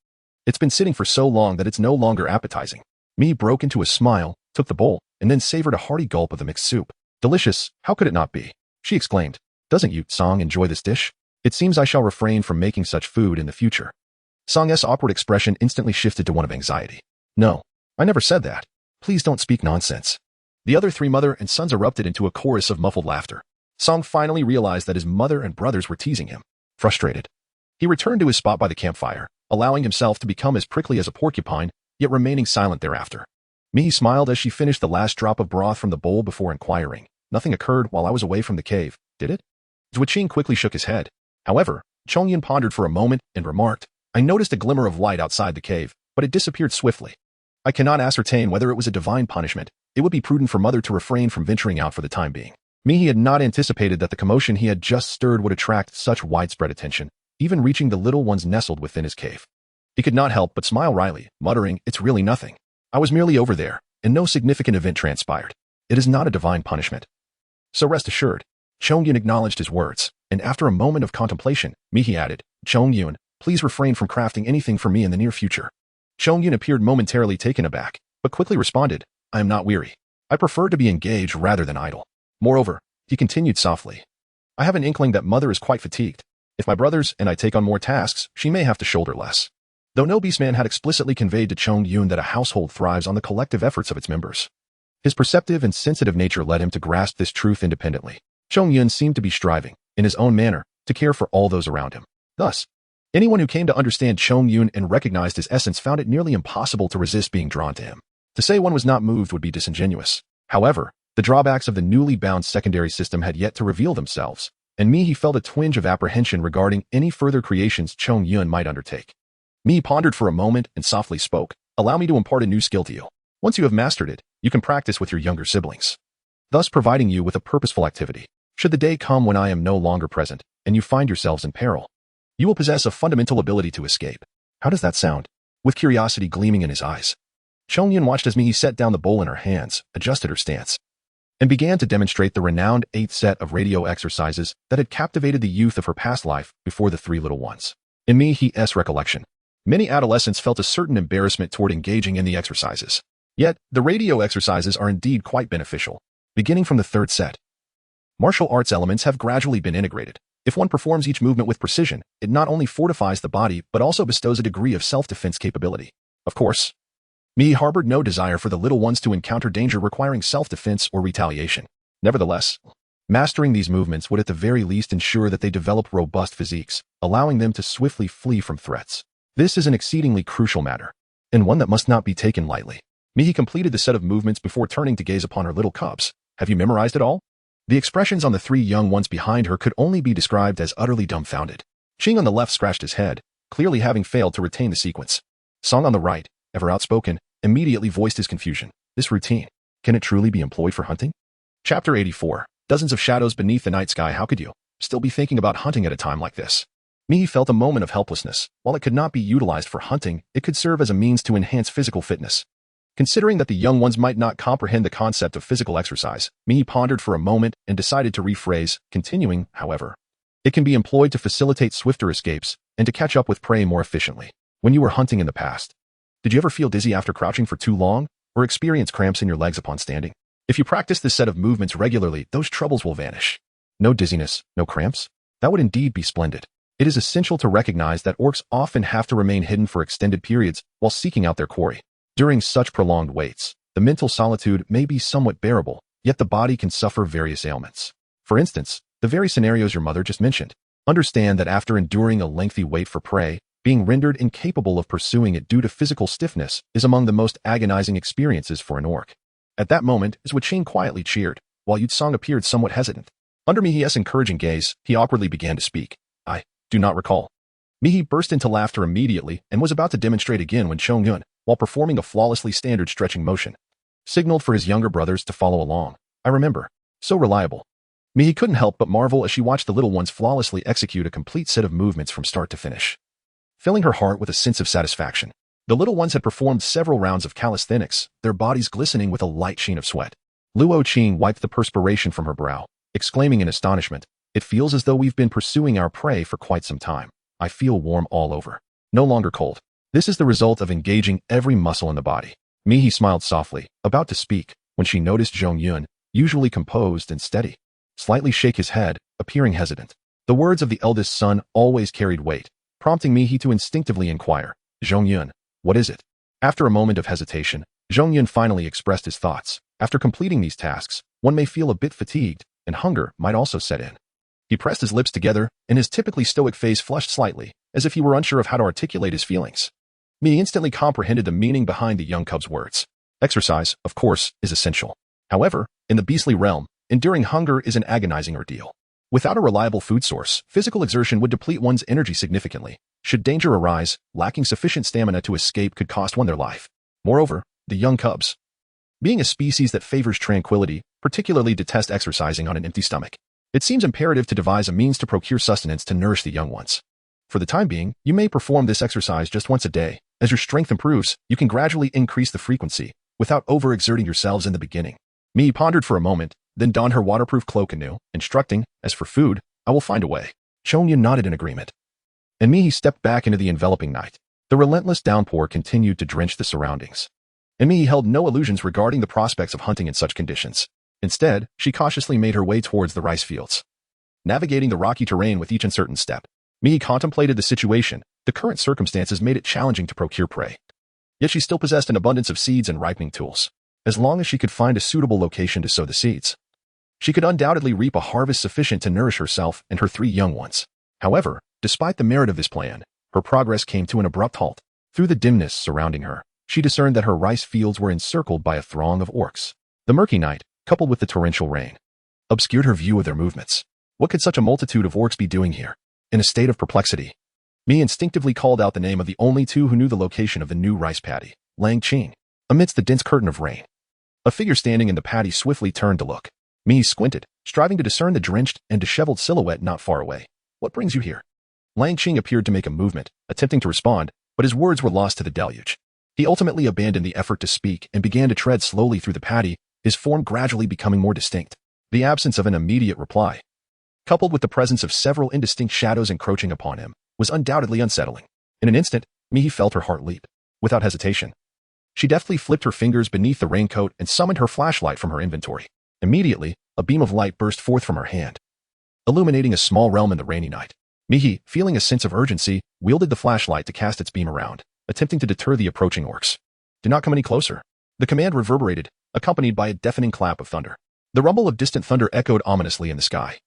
It's been sitting for so long that it's no longer appetizing." Mi broke into a smile, took the bowl, and then savored a hearty gulp of the mixed soup. "Delicious, how could it not be?" she exclaimed. "Doesn't Yutsong enjoy this dish? It seems I shall refrain from making such food in the future." Song's awkward expression instantly shifted to one of anxiety. "No, I never said that. Please don't speak nonsense." The other three mother and sons erupted into a chorus of muffled laughter. Song finally realized that his mother and brothers were teasing him. Frustrated, he returned to his spot by the campfire, allowing himself to become as prickly as a porcupine, yet remaining silent thereafter. Mi smiled as she finished the last drop of broth from the bowl before inquiring, "Nothing occurred while I was away from the cave, did it?" Xueqing quickly shook his head. However, Chongyun pondered for a moment and remarked, "I noticed a glimmer of light outside the cave, but it disappeared swiftly. I cannot ascertain whether it was a divine punishment. It would be prudent for mother to refrain from venturing out for the time being." Mihi had not anticipated that the commotion he had just stirred would attract such widespread attention, even reaching the little ones nestled within his cave. He could not help but smile wryly, muttering, "It's really nothing. I was merely over there, and no significant event transpired. It is not a divine punishment. So rest assured." Chongyun acknowledged his words, and after a moment of contemplation, Mihi added, "Chongyun, please refrain from crafting anything for me in the near future." Chongyun appeared momentarily taken aback, but quickly responded, "I am not weary. I prefer to be engaged rather than idle. Moreover," he continued softly, "I have an inkling that mother is quite fatigued. If my brothers and I take on more tasks, she may have to shoulder less." Though no beastman had explicitly conveyed to Chongyun that a household thrives on the collective efforts of its members, his perceptive and sensitive nature led him to grasp this truth independently. Chongyun seemed to be striving, in his own manner, to care for all those around him. Thus, anyone who came to understand Chongyun and recognized his essence found it nearly impossible to resist being drawn to him. To say one was not moved would be disingenuous. However, the drawbacks of the newly bound secondary system had yet to reveal themselves, and Mi felt a twinge of apprehension regarding any further creations Chongyun might undertake. Mi pondered for a moment and softly spoke, "Allow me to impart a new skill to you. Once you have mastered it, you can practice with your younger siblings, thus providing you with a purposeful activity. Should the day come when I am no longer present, and you find yourselves in peril, you will possess a fundamental ability to escape." "How does that sound?" With curiosity gleaming in his eyes, Chongyun watched as Mi set down the bowl in her hands, adjusted her stance, and began to demonstrate the renowned 8th set of radio exercises that had captivated the youth of her past life before the three little ones. In Mihi's recollection, many adolescents felt a certain embarrassment toward engaging in the exercises. Yet, the radio exercises are indeed quite beneficial. Beginning from the 3rd set, martial arts elements have gradually been integrated. If one performs each movement with precision, it not only fortifies the body but also bestows a degree of self-defense capability. Of course, Mi harbored no desire for the little ones to encounter danger requiring self-defense or retaliation. Nevertheless, mastering these movements would at the very least ensure that they develop robust physiques, allowing them to swiftly flee from threats. This is an exceedingly crucial matter, and one that must not be taken lightly. Mi completed the set of movements before turning to gaze upon her little cubs. "Have you memorized it all?" The expressions on the three young ones behind her could only be described as utterly dumbfounded. Ching on the left scratched his head, clearly having failed to retain the sequence. Song on the right, ever outspoken, immediately voiced his confusion. "This routine, can it truly be employed for hunting?" Chapter 84. Dozens of shadows beneath the night sky. How could you still be thinking about hunting at a time like this? Mi felt a moment of helplessness. While it could not be utilized for hunting, it could serve as a means to enhance physical fitness. Considering that the young ones might not comprehend the concept of physical exercise, Mi pondered for a moment and decided to rephrase, continuing, however, "It can be employed to facilitate swifter escapes and to catch up with prey more efficiently. When you were hunting in the past, did you ever feel dizzy after crouching for too long, or experience cramps in your legs upon standing? If you practice this set of movements regularly, those troubles will vanish." "No dizziness, no cramps? That would indeed be splendid." It is essential to recognize that orcs often have to remain hidden for extended periods while seeking out their quarry. During such prolonged waits, the mental solitude may be somewhat bearable, yet the body can suffer various ailments. For instance, the very scenarios your mother just mentioned. Understand that after enduring a lengthy wait for prey, being rendered incapable of pursuing it due to physical stiffness is among the most agonizing experiences for an orc. At that moment is what Qing quietly cheered, while Yutsong appeared somewhat hesitant. Under Mihi's encouraging gaze, he awkwardly began to speak. I do not recall. Mihi burst into laughter immediately and was about to demonstrate again when Chongyun, while performing a flawlessly standard stretching motion, signaled for his younger brothers to follow along. I remember. So reliable. Mihi couldn't help but marvel as she watched the little ones flawlessly execute a complete set of movements from start to finish, filling her heart with a sense of satisfaction. The little ones had performed several rounds of calisthenics, their bodies glistening with a light sheen of sweat. Luo Qing wiped the perspiration from her brow, exclaiming in astonishment, "It feels as though we've been pursuing our prey for quite some time. I feel warm all over. No longer cold. This is the result of engaging every muscle in the body." Mihi smiled softly, about to speak, when she noticed Zhongyun, usually composed and steady, slightly shake his head, appearing hesitant. The words of the eldest son always carried weight, prompting Mihi to instinctively inquire, "Zhongyun, what is it?" After a moment of hesitation, Zhongyun finally expressed his thoughts. After completing these tasks, one may feel a bit fatigued, and hunger might also set in. He pressed his lips together, and his typically stoic face flushed slightly, as if he were unsure of how to articulate his feelings. Mihi instantly comprehended the meaning behind the young cub's words. Exercise, of course, is essential. However, in the beastly realm, enduring hunger is an agonizing ordeal. Without a reliable food source, physical exertion would deplete one's energy significantly. Should danger arise, lacking sufficient stamina to escape could cost one their life. Moreover, the young cubs, being a species that favors tranquility, particularly detest exercising on an empty stomach. It seems imperative to devise a means to procure sustenance to nourish the young ones. For the time being, you may perform this exercise just once a day. As your strength improves, you can gradually increase the frequency, without overexerting yourselves in the beginning. Mihi pondered for a moment, then donned her waterproof cloak anew, instructing, "As for food, I will find a way." Chongyun nodded in agreement, and Mihi stepped back into the enveloping night. The relentless downpour continued to drench the surroundings, and Mihi held no illusions regarding the prospects of hunting in such conditions. Instead, she cautiously made her way towards the rice fields, navigating the rocky terrain with each uncertain step. Mihi contemplated the situation. The current circumstances made it challenging to procure prey. Yet she still possessed an abundance of seeds and ripening tools. As long as she could find a suitable location to sow the seeds, she could undoubtedly reap a harvest sufficient to nourish herself and her 3 young ones. However, despite the merit of this plan, her progress came to an abrupt halt. Through the dimness surrounding her, she discerned that her rice fields were encircled by a throng of orcs. The murky night, coupled with the torrential rain, obscured her view of their movements. What could such a multitude of orcs be doing here? In a state of perplexity, Mihi instinctively called out the name of the only 2 who knew the location of the new rice paddy, Lang Qing. Amidst the dense curtain of rain, a figure standing in the paddy swiftly turned to look. Mihi squinted, striving to discern the drenched and disheveled silhouette not far away. "What brings you here?" Lang Qing appeared to make a movement, attempting to respond, but his words were lost to the deluge. He ultimately abandoned the effort to speak and began to tread slowly through the paddy, his form gradually becoming more distinct. The absence of an immediate reply, coupled with the presence of several indistinct shadows encroaching upon him, was undoubtedly unsettling. In an instant, Mihi felt her heart leap. Without hesitation, she deftly flipped her fingers beneath the raincoat and summoned her flashlight from her inventory. Immediately, a beam of light burst forth from her hand, illuminating a small realm in the rainy night. Mihi, feeling a sense of urgency, wielded the flashlight to cast its beam around, attempting to deter the approaching orcs. "Do not come any closer." The command reverberated, accompanied by a deafening clap of thunder. The rumble of distant thunder echoed ominously in the sky,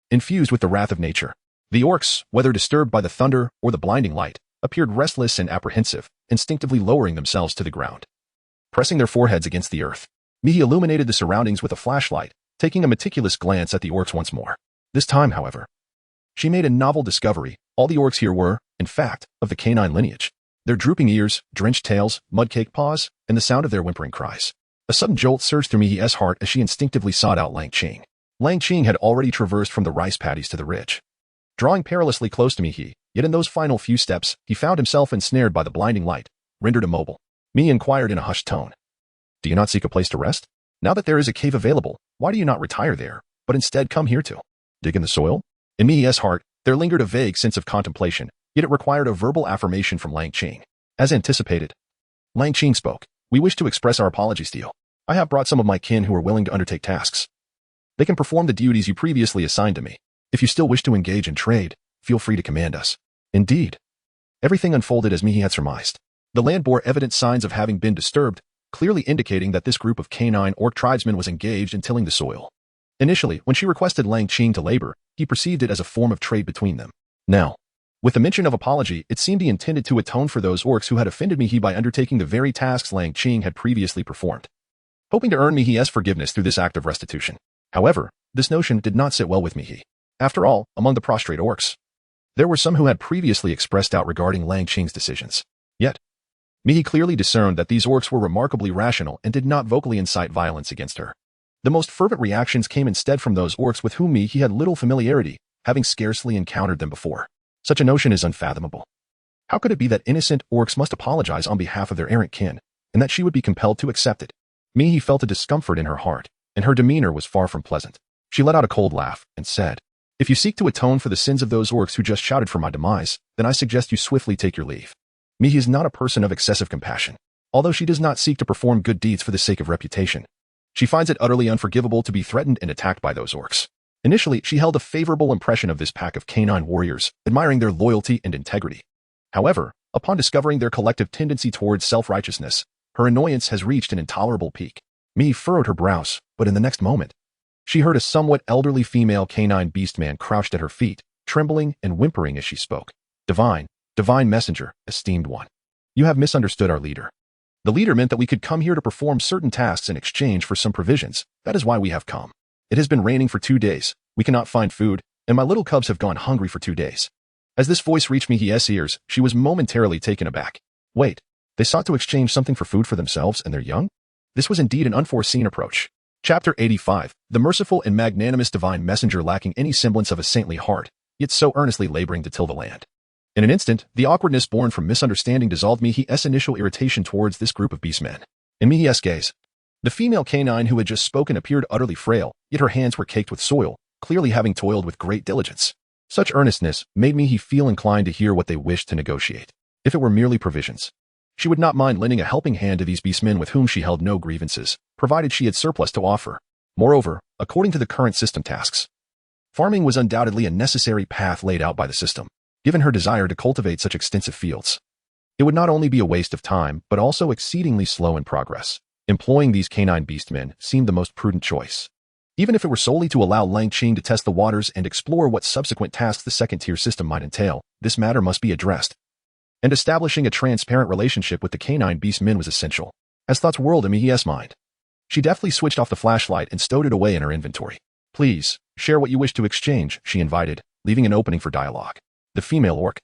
infused with the wrath of nature. The orcs, whether disturbed by the thunder or the blinding light, appeared restless and apprehensive, instinctively lowering themselves to the ground, pressing their foreheads against the earth. Mihi illuminated the surroundings with a flashlight, taking a meticulous glance at the orcs once more. This time, however, she made a novel discovery. All the orcs here were, in fact, of the canine lineage. Their drooping ears, drenched tails, mud-caked paws, and the sound of their whimpering cries. A sudden jolt surged through Mihi's heart as she instinctively sought out Lang Qing. Lang Qing had already traversed from the rice paddies to the ridge, drawing perilously close to Mihi. Yet in those final few steps, he found himself ensnared by the blinding light, rendered immobile. Mihi inquired in a hushed tone, "Do you not seek a place to rest? Now that there is a cave available, why do you not retire there, but instead come here to dig in the soil?" In Mihi's heart, there lingered a vague sense of contemplation, yet it required a verbal affirmation from Lang Qing. As anticipated, Lang Qing spoke. "We wish to express our apologies to you. I have brought some of my kin who are willing to undertake tasks. They can perform the duties you previously assigned to me. If you still wish to engage in trade, feel free to command us." Indeed, everything unfolded as Mihi had surmised. The land bore evident signs of having been disturbed, clearly indicating that this group of canine orc tribesmen was engaged in tilling the soil. Initially, when she requested Lang Qing to labor, he perceived it as a form of trade between them. Now, with the mention of apology, it seemed he intended to atone for those orcs who had offended me by undertaking the very tasks Lang Qing had previously performed, hoping to earn Mihi's forgiveness through this act of restitution. However, this notion did not sit well with Mihi. After all, among the prostrate orcs, there were some who had previously expressed doubt regarding Lang Qing's decisions. Yet, Mihi clearly discerned that these orcs were remarkably rational and did not vocally incite violence against her. The most fervent reactions came instead from those orcs with whom Mihi had little familiarity, having scarcely encountered them before. Such a notion is unfathomable. How could it be that innocent orcs must apologize on behalf of their errant kin, and that she would be compelled to accept it? Mihi felt a discomfort in her heart, and her demeanor was far from pleasant. She let out a cold laugh and said, "If you seek to atone for the sins of those orcs who just shouted for my demise, then I suggest you swiftly take your leave." Mihi is not a person of excessive compassion. Although she does not seek to perform good deeds for the sake of reputation, she finds it utterly unforgivable to be threatened and attacked by those orcs. Initially, she held a favorable impression of this pack of canine warriors, admiring their loyalty and integrity. However, upon discovering their collective tendency towards self-righteousness, her annoyance has reached an intolerable peak. Mihi furrowed her brows, but in the next moment, she heard a somewhat elderly female canine beastman crouched at her feet, trembling and whimpering as she spoke. Divine messenger, esteemed one. You have misunderstood our leader. The leader meant that we could come here to perform certain tasks in exchange for some provisions. That is why we have come. It has been raining for 2 days. We cannot find food, and my little cubs have gone hungry for 2 days. As this voice reached Mihi's ears, she was momentarily taken aback. Wait, they sought to exchange something for food for themselves and their young? This was indeed an unforeseen approach. Chapter 85, the merciful and magnanimous divine messenger lacking any semblance of a saintly heart, yet so earnestly laboring to till the land. In an instant, the awkwardness born from misunderstanding dissolved Mihi's initial irritation towards this group of beastmen. In Mihi's gaze, the female canine who had just spoken appeared utterly frail, yet her hands were caked with soil, clearly having toiled with great diligence. Such earnestness made Mihi feel inclined to hear what they wished to negotiate. If it were merely provisions, she would not mind lending a helping hand to these beastmen with whom she held no grievances, provided she had surplus to offer. Moreover, according to the current system tasks, farming was undoubtedly a necessary path laid out by the system, given her desire to cultivate such extensive fields. It would not only be a waste of time, but also exceedingly slow in progress. Employing these canine beastmen seemed the most prudent choice. Even if it were solely to allow Lang Qing to test the waters and explore what subsequent tasks the second-tier system might entail, this matter must be addressed. And establishing a transparent relationship with the canine beastmen was essential. As thoughts whirled in Mihi's mind, she deftly switched off the flashlight and stowed it away in her inventory. Please, share what you wish to exchange, she invited, leaving an opening for dialogue. The female orc,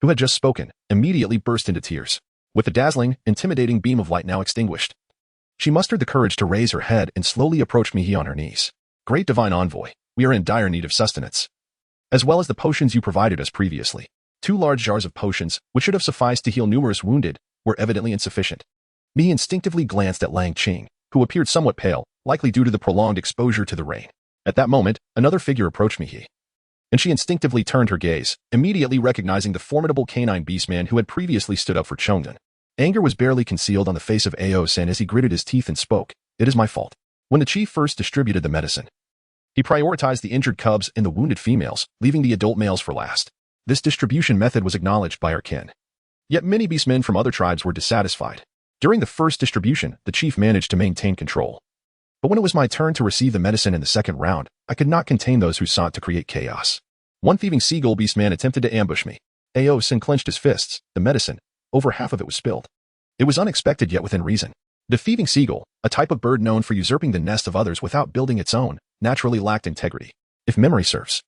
who had just spoken, immediately burst into tears. With the dazzling, intimidating beam of light now extinguished, she mustered the courage to raise her head and slowly approached Mihi on her knees. Great divine envoy, we are in dire need of sustenance, as well as the potions you provided us previously. 2 large jars of potions, which should have sufficed to heal numerous wounded, were evidently insufficient. Mihi instinctively glanced at Lang Qing, who appeared somewhat pale, likely due to the prolonged exposure to the rain. At that moment, another figure approached Mihi, and she instinctively turned her gaze, immediately recognizing the formidable canine beastman who had previously stood up for Chongdun. Anger was barely concealed on the face of Ao-san as he gritted his teeth and spoke. It is my fault. When the chief first distributed the medicine, he prioritized the injured cubs and the wounded females, leaving the adult males for last. This distribution method was acknowledged by our kin. Yet many beastmen from other tribes were dissatisfied. During the first distribution, the chief managed to maintain control. But when it was my turn to receive the medicine in the second round, I could not contain those who sought to create chaos. One thieving seagull beastman attempted to ambush me. Ao-san clenched his fists. The medicine, over half of it was spilled. It was unexpected yet within reason. The thieving seagull, a type of bird known for usurping the nest of others without building its own, naturally lacked integrity. If memory serves,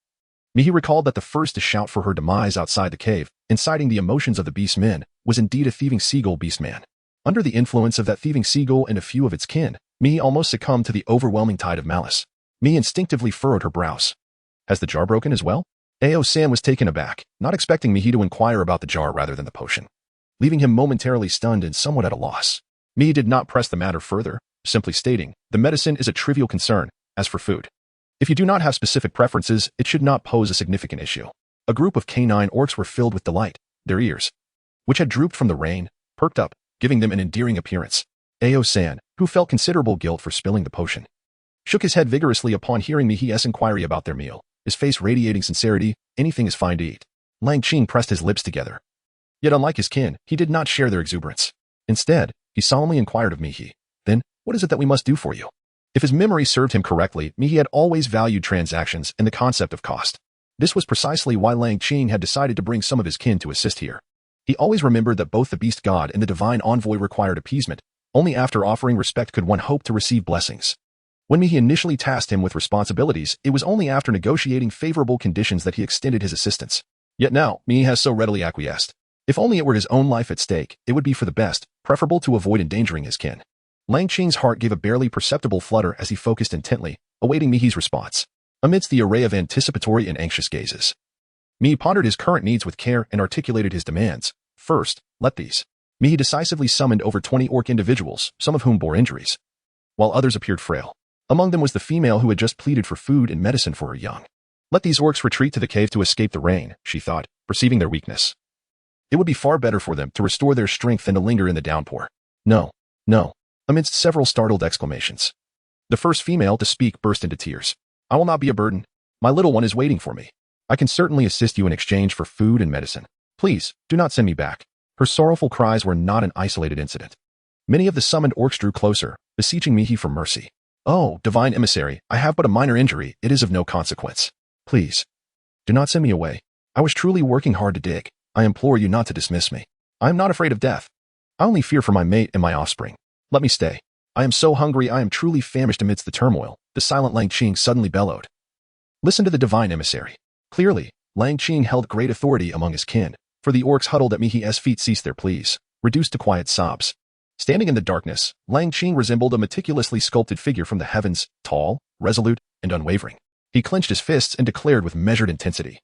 Mihi recalled that the first to shout for her demise outside the cave, inciting the emotions of the beastmen, was indeed a thieving seagull beastman. Under the influence of that thieving seagull and a few of its kin, Mihi almost succumbed to the overwhelming tide of malice. Mihi instinctively furrowed her brows. Has the jar broken as well? Ao-san was taken aback, not expecting Mihi to inquire about the jar rather than the potion, leaving him momentarily stunned and somewhat at a loss. Mihi did not press the matter further, simply stating, the medicine is a trivial concern. As for food, if you do not have specific preferences, it should not pose a significant issue. A group of canine orcs were filled with delight. Their ears, which had drooped from the rain, perked up, giving them an endearing appearance. Ao-san, who felt considerable guilt for spilling the potion, shook his head vigorously upon hearing Mihi's inquiry about their meal, his face radiating sincerity. Anything is fine to eat. Lang Qing pressed his lips together. Yet unlike his kin, he did not share their exuberance. Instead, he solemnly inquired of Mihi, then, what is it that we must do for you? If his memory served him correctly, he had always valued transactions and the concept of cost. This was precisely why Lang Qing had decided to bring some of his kin to assist here. He always remembered that both the beast god and the divine envoy required appeasement. Only after offering respect could one hope to receive blessings. When he initially tasked him with responsibilities, it was only after negotiating favorable conditions that he extended his assistance. Yet now, he has so readily acquiesced. If only it were his own life at stake, it would be for the best, preferable to avoid endangering his kin. Lang Qing's heart gave a barely perceptible flutter as he focused intently, awaiting Mihi's response. Amidst the array of anticipatory and anxious gazes, Mihi pondered his current needs with care and articulated his demands. First, let these. Mihi decisively summoned over 20 orc individuals, some of whom bore injuries, while others appeared frail. Among them was the female who had just pleaded for food and medicine for her young. Let these orcs retreat to the cave to escape the rain, she thought, perceiving their weakness. It would be far better for them to restore their strength than to linger in the downpour. No, no, amidst several startled exclamations. The first female to speak burst into tears. I will not be a burden. My little one is waiting for me. I can certainly assist you in exchange for food and medicine. Please, do not send me back. Her sorrowful cries were not an isolated incident. Many of the summoned orcs drew closer, beseeching Mihi for mercy. Oh, divine emissary, I have but a minor injury. It is of no consequence. Please, do not send me away. I was truly working hard to dig. I implore you not to dismiss me. I am not afraid of death. I only fear for my mate and my offspring. Let me stay. I am so hungry, I am truly famished amidst the turmoil, the silent Lang Qing suddenly bellowed. Listen to the divine emissary. Clearly, Lang Qing held great authority among his kin, for the orcs huddled at Mihi's feet ceased their pleas, reduced to quiet sobs. Standing in the darkness, Lang Qing resembled a meticulously sculpted figure from the heavens, tall, resolute, and unwavering. He clenched his fists and declared with measured intensity,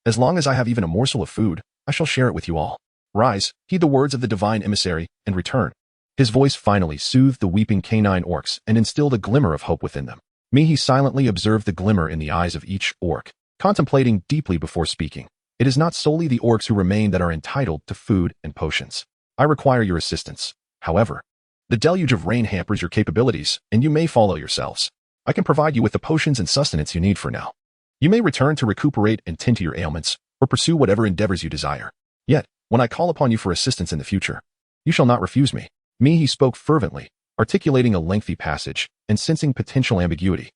as long as I have even a morsel of food, I shall share it with you all. Rise, heed the words of the divine emissary, and return. His voice finally soothed the weeping canine orcs and instilled a glimmer of hope within them. Mihi silently observed the glimmer in the eyes of each orc, contemplating deeply before speaking. It is not solely the orcs who remain that are entitled to food and potions. I require your assistance. However, the deluge of rain hampers your capabilities, and you may follow yourselves. I can provide you with the potions and sustenance you need for now. You may return to recuperate and tend to your ailments, or pursue whatever endeavors you desire. Yet, when I call upon you for assistance in the future, you shall not refuse me. Mihi spoke fervently, articulating a lengthy passage, and sensing potential ambiguity.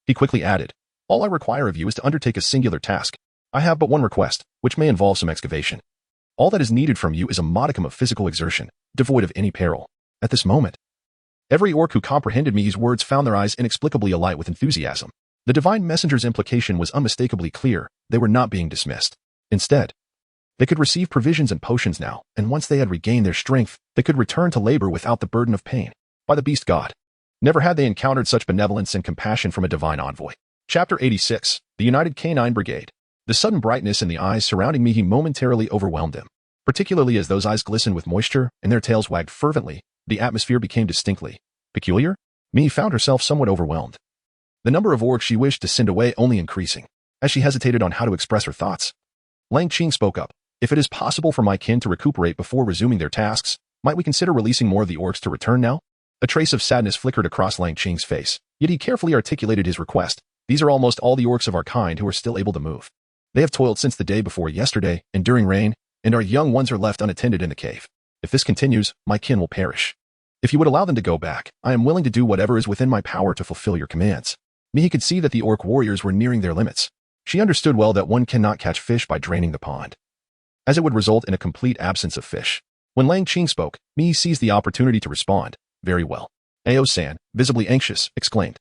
He quickly added, all I require of you is to undertake a singular task. I have but one request, which may involve some excavation. All that is needed from you is a modicum of physical exertion, devoid of any peril. At this moment, every orc who comprehended Mihi's words found their eyes inexplicably alight with enthusiasm. The divine messenger's implication was unmistakably clear. They were not being dismissed. Instead, they could receive provisions and potions now, and once they had regained their strength, they could return to labor without the burden of pain. By the beast god, never had they encountered such benevolence and compassion from a divine envoy. Chapter 86, The United Canine Brigade. The sudden brightness in the eyes surrounding Mihi momentarily overwhelmed him. Particularly as those eyes glistened with moisture and their tails wagged fervently, the atmosphere became distinctly peculiar. Mihi found herself somewhat overwhelmed. The number of orcs she wished to send away only increasing. As she hesitated on how to express her thoughts, Lang Qing spoke up. If it is possible for my kin to recuperate before resuming their tasks, might we consider releasing more of the orcs to return now? A trace of sadness flickered across Lang Qing's face, yet he carefully articulated his request. These are almost all the orcs of our kind who are still able to move. They have toiled since the day before yesterday, enduring rain, and our young ones are left unattended in the cave. If this continues, my kin will perish. If you would allow them to go back, I am willing to do whatever is within my power to fulfill your commands. Mihi could see that the orc warriors were nearing their limits. She understood well that one cannot catch fish by draining the pond, as it would result in a complete absence of fish. When Lang Qing spoke, Mihi seized the opportunity to respond. Very well. Ao-san, visibly anxious, exclaimed,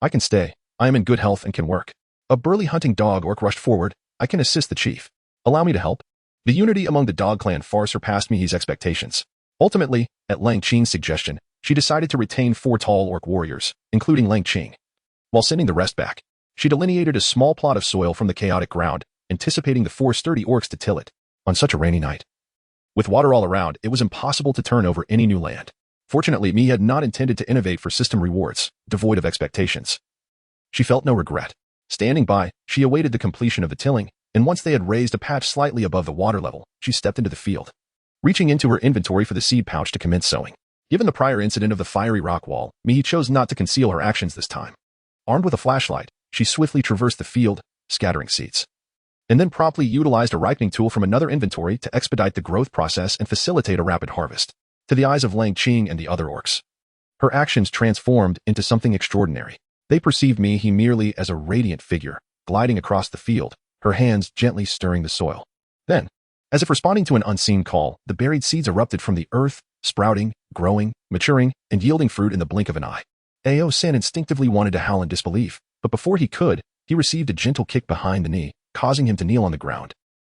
I can stay. I am in good health and can work. A burly hunting dog orc rushed forward. I can assist the chief. Allow me to help. The unity among the dog clan far surpassed Mihi's expectations. Ultimately, at Lang Qing's suggestion, she decided to retain 4 tall orc warriors, including Lang Qing. While sending the rest back, she delineated a small plot of soil from the chaotic ground, anticipating the 4 sturdy orcs to till it. On such a rainy night, with water all around, it was impossible to turn over any new land. Fortunately, Mihi had not intended to innovate for system rewards, devoid of expectations. She felt no regret. Standing by, she awaited the completion of the tilling, and once they had raised a patch slightly above the water level, she stepped into the field, reaching into her inventory for the seed pouch to commence sowing. Given the prior incident of the fiery rock wall, Mihi chose not to conceal her actions this time. Armed with a flashlight, she swiftly traversed the field, scattering seeds, and then promptly utilized a ripening tool from another inventory to expedite the growth process and facilitate a rapid harvest. To the eyes of Lang Qing and the other orcs, Her actions transformed into something extraordinary. They perceived me merely as a radiant figure, gliding across the field, her hands gently stirring the soil. Then, as if responding to an unseen call, the buried seeds erupted from the earth, sprouting, growing, maturing, and yielding fruit in the blink of an eye. Ao-san instinctively wanted to howl in disbelief, but before he could, he received a gentle kick behind the knee, causing him to kneel on the ground.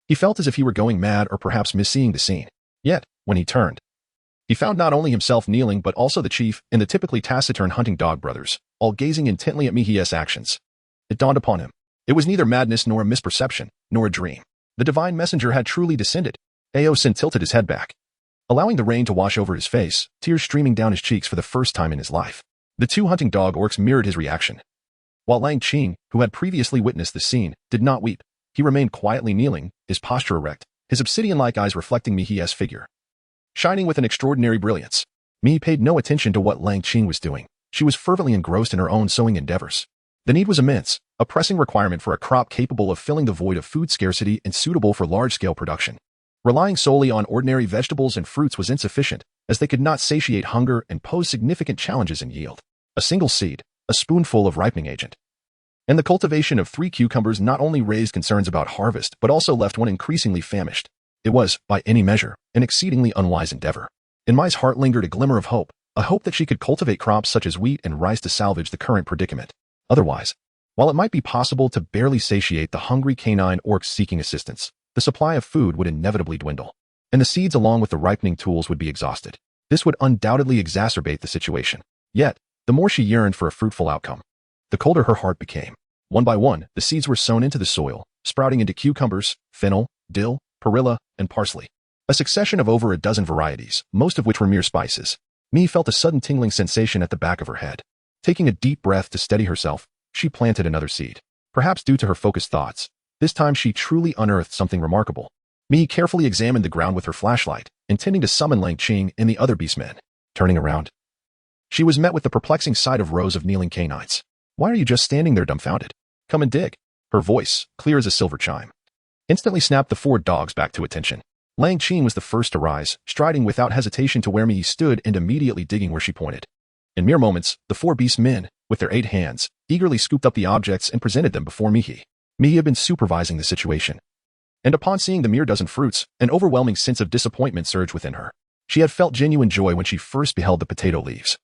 He felt as if he were going mad or perhaps misseeing the scene. Yet, when he turned, he found not only himself kneeling but also the chief and the typically taciturn hunting dog brothers, all gazing intently at Mihi's actions. It dawned upon him. It was neither madness nor a misperception, nor a dream. The divine messenger had truly descended. Ao-san tilted his head back, allowing the rain to wash over his face, tears streaming down his cheeks for the first time in his life. The two hunting dog orcs mirrored his reaction. While Lang Qing, who had previously witnessed the scene, did not weep, he remained quietly kneeling, his posture erect, his obsidian-like eyes reflecting Mihi's figure, shining with an extraordinary brilliance. Mihi paid no attention to what Lang Qing was doing. She was fervently engrossed in her own sowing endeavors. The need was immense, a pressing requirement for a crop capable of filling the void of food scarcity and suitable for large-scale production. Relying solely on ordinary vegetables and fruits was insufficient, as they could not satiate hunger and pose significant challenges in yield. A single seed, a spoonful of ripening agent, and the cultivation of 3 cucumbers not only raised concerns about harvest but also left one increasingly famished. It was, by any measure, an exceedingly unwise endeavor. In Mai's heart lingered a glimmer of hope, a hope that she could cultivate crops such as wheat and rice to salvage the current predicament. Otherwise, while it might be possible to barely satiate the hungry canine orcs seeking assistance, the supply of food would inevitably dwindle, and the seeds along with the ripening tools would be exhausted. This would undoubtedly exacerbate the situation. Yet, the more she yearned for a fruitful outcome, the colder her heart became. One by one, the seeds were sown into the soil, sprouting into cucumbers, fennel, dill, perilla, and parsley. A succession of over a dozen varieties, most of which were mere spices. Mihi felt a sudden tingling sensation at the back of her head. Taking a deep breath to steady herself, she planted another seed. Perhaps due to her focused thoughts, this time she truly unearthed something remarkable. Mihi carefully examined the ground with her flashlight, intending to summon Lang Qing and the other beastmen. Turning around, she was met with the perplexing sight of rows of kneeling canines. "Why are you just standing there dumbfounded? Come and dig." Her voice, clear as a silver chime, instantly snapped the 4 dogs back to attention. Lang Qing was the first to rise, striding without hesitation to where Mihi stood and immediately digging where she pointed. In mere moments, the 4 beastmen, with their 8 hands, eagerly scooped up the objects and presented them before Mihi. Mihi had been supervising the situation, and upon seeing the mere dozen fruits, an overwhelming sense of disappointment surged within her. She had felt genuine joy when she first beheld the potato leaves,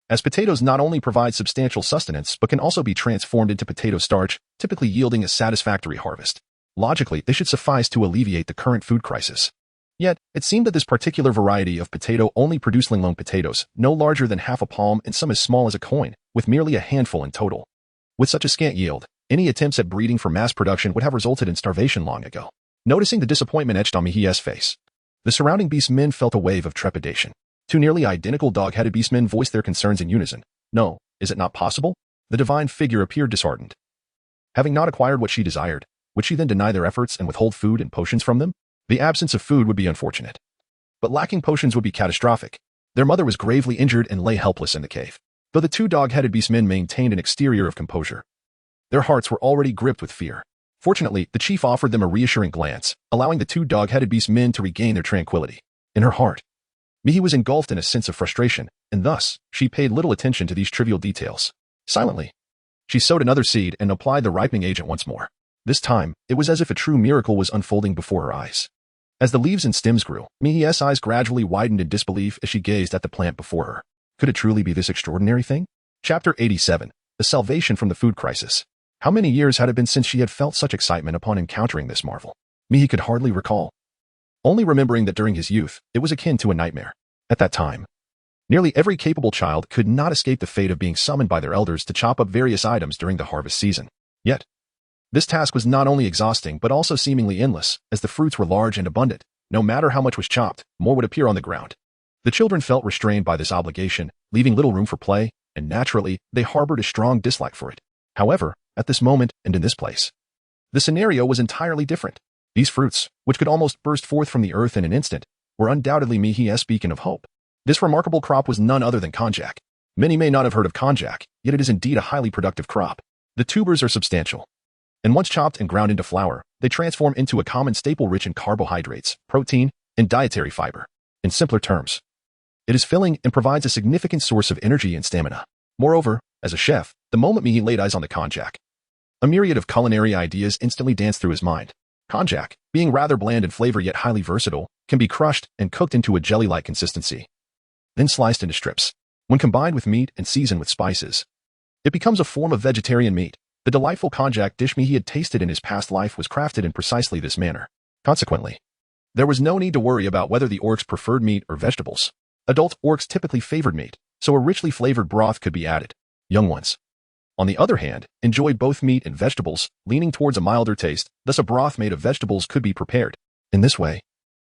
as potatoes not only provide substantial sustenance but can also be transformed into potato starch, typically yielding a satisfactory harvest. Logically, they should suffice to alleviate the current food crisis. Yet, it seemed that this particular variety of potato only produced linglong potatoes, no larger than half a palm and some as small as a coin, with merely a handful in total. With such a scant yield, any attempts at breeding for mass production would have resulted in starvation long ago. Noticing the disappointment etched on Mihi's face, the surrounding beastmen felt a wave of trepidation. 2 nearly identical dog-headed beastmen voiced their concerns in unison. "No, is it not possible?" The divine figure appeared disheartened. Having not acquired what she desired, would she then deny their efforts and withhold food and potions from them? The absence of food would be unfortunate, but lacking potions would be catastrophic. Their mother was gravely injured and lay helpless in the cave. Though the 2 dog-headed beastmen maintained an exterior of composure, their hearts were already gripped with fear. Fortunately, the chief offered them a reassuring glance, allowing the 2 dog-headed beastmen to regain their tranquility. In her heart, Mihi was engulfed in a sense of frustration, and thus, she paid little attention to these trivial details. Silently, she sowed another seed and applied the ripening agent once more. This time, it was as if a true miracle was unfolding before her eyes. As the leaves and stems grew, Mihi's eyes gradually widened in disbelief as she gazed at the plant before her. Could it truly be this extraordinary thing? Chapter 87. The Salvation from the Food Crisis. How many years had it been since she had felt such excitement upon encountering this marvel? Mihi could hardly recall, only remembering that during his youth, it was akin to a nightmare. At that time, nearly every capable child could not escape the fate of being summoned by their elders to chop up various items during the harvest season. Yet, this task was not only exhausting but also seemingly endless, as the fruits were large and abundant. No matter how much was chopped, more would appear on the ground. The children felt restrained by this obligation, leaving little room for play, and naturally, they harbored a strong dislike for it. However, at this moment and in this place, the scenario was entirely different. These fruits, which could almost burst forth from the earth in an instant, were undoubtedly Mihi's beacon of hope. This remarkable crop was none other than konjac. Many may not have heard of konjac, yet it is indeed a highly productive crop. The tubers are substantial, and once chopped and ground into flour, they transform into a common staple rich in carbohydrates, protein, and dietary fiber. In simpler terms, It is filling and provides a significant source of energy and stamina. Moreover, as a chef, the moment Mihi laid eyes on the konjac, a myriad of culinary ideas instantly danced through his mind. Konjac, being rather bland in flavor yet highly versatile, can be crushed and cooked into a jelly-like consistency, then sliced into strips. When combined with meat and seasoned with spices, it becomes a form of vegetarian meat. The delightful konjac dish Mihi had tasted in his past life was crafted in precisely this manner. Consequently, there was no need to worry about whether the orcs preferred meat or vegetables. Adult orcs typically favored meat, so a richly flavored broth could be added. Young ones, on the other hand, enjoyed both meat and vegetables, leaning towards a milder taste, thus a broth made of vegetables could be prepared. In this way,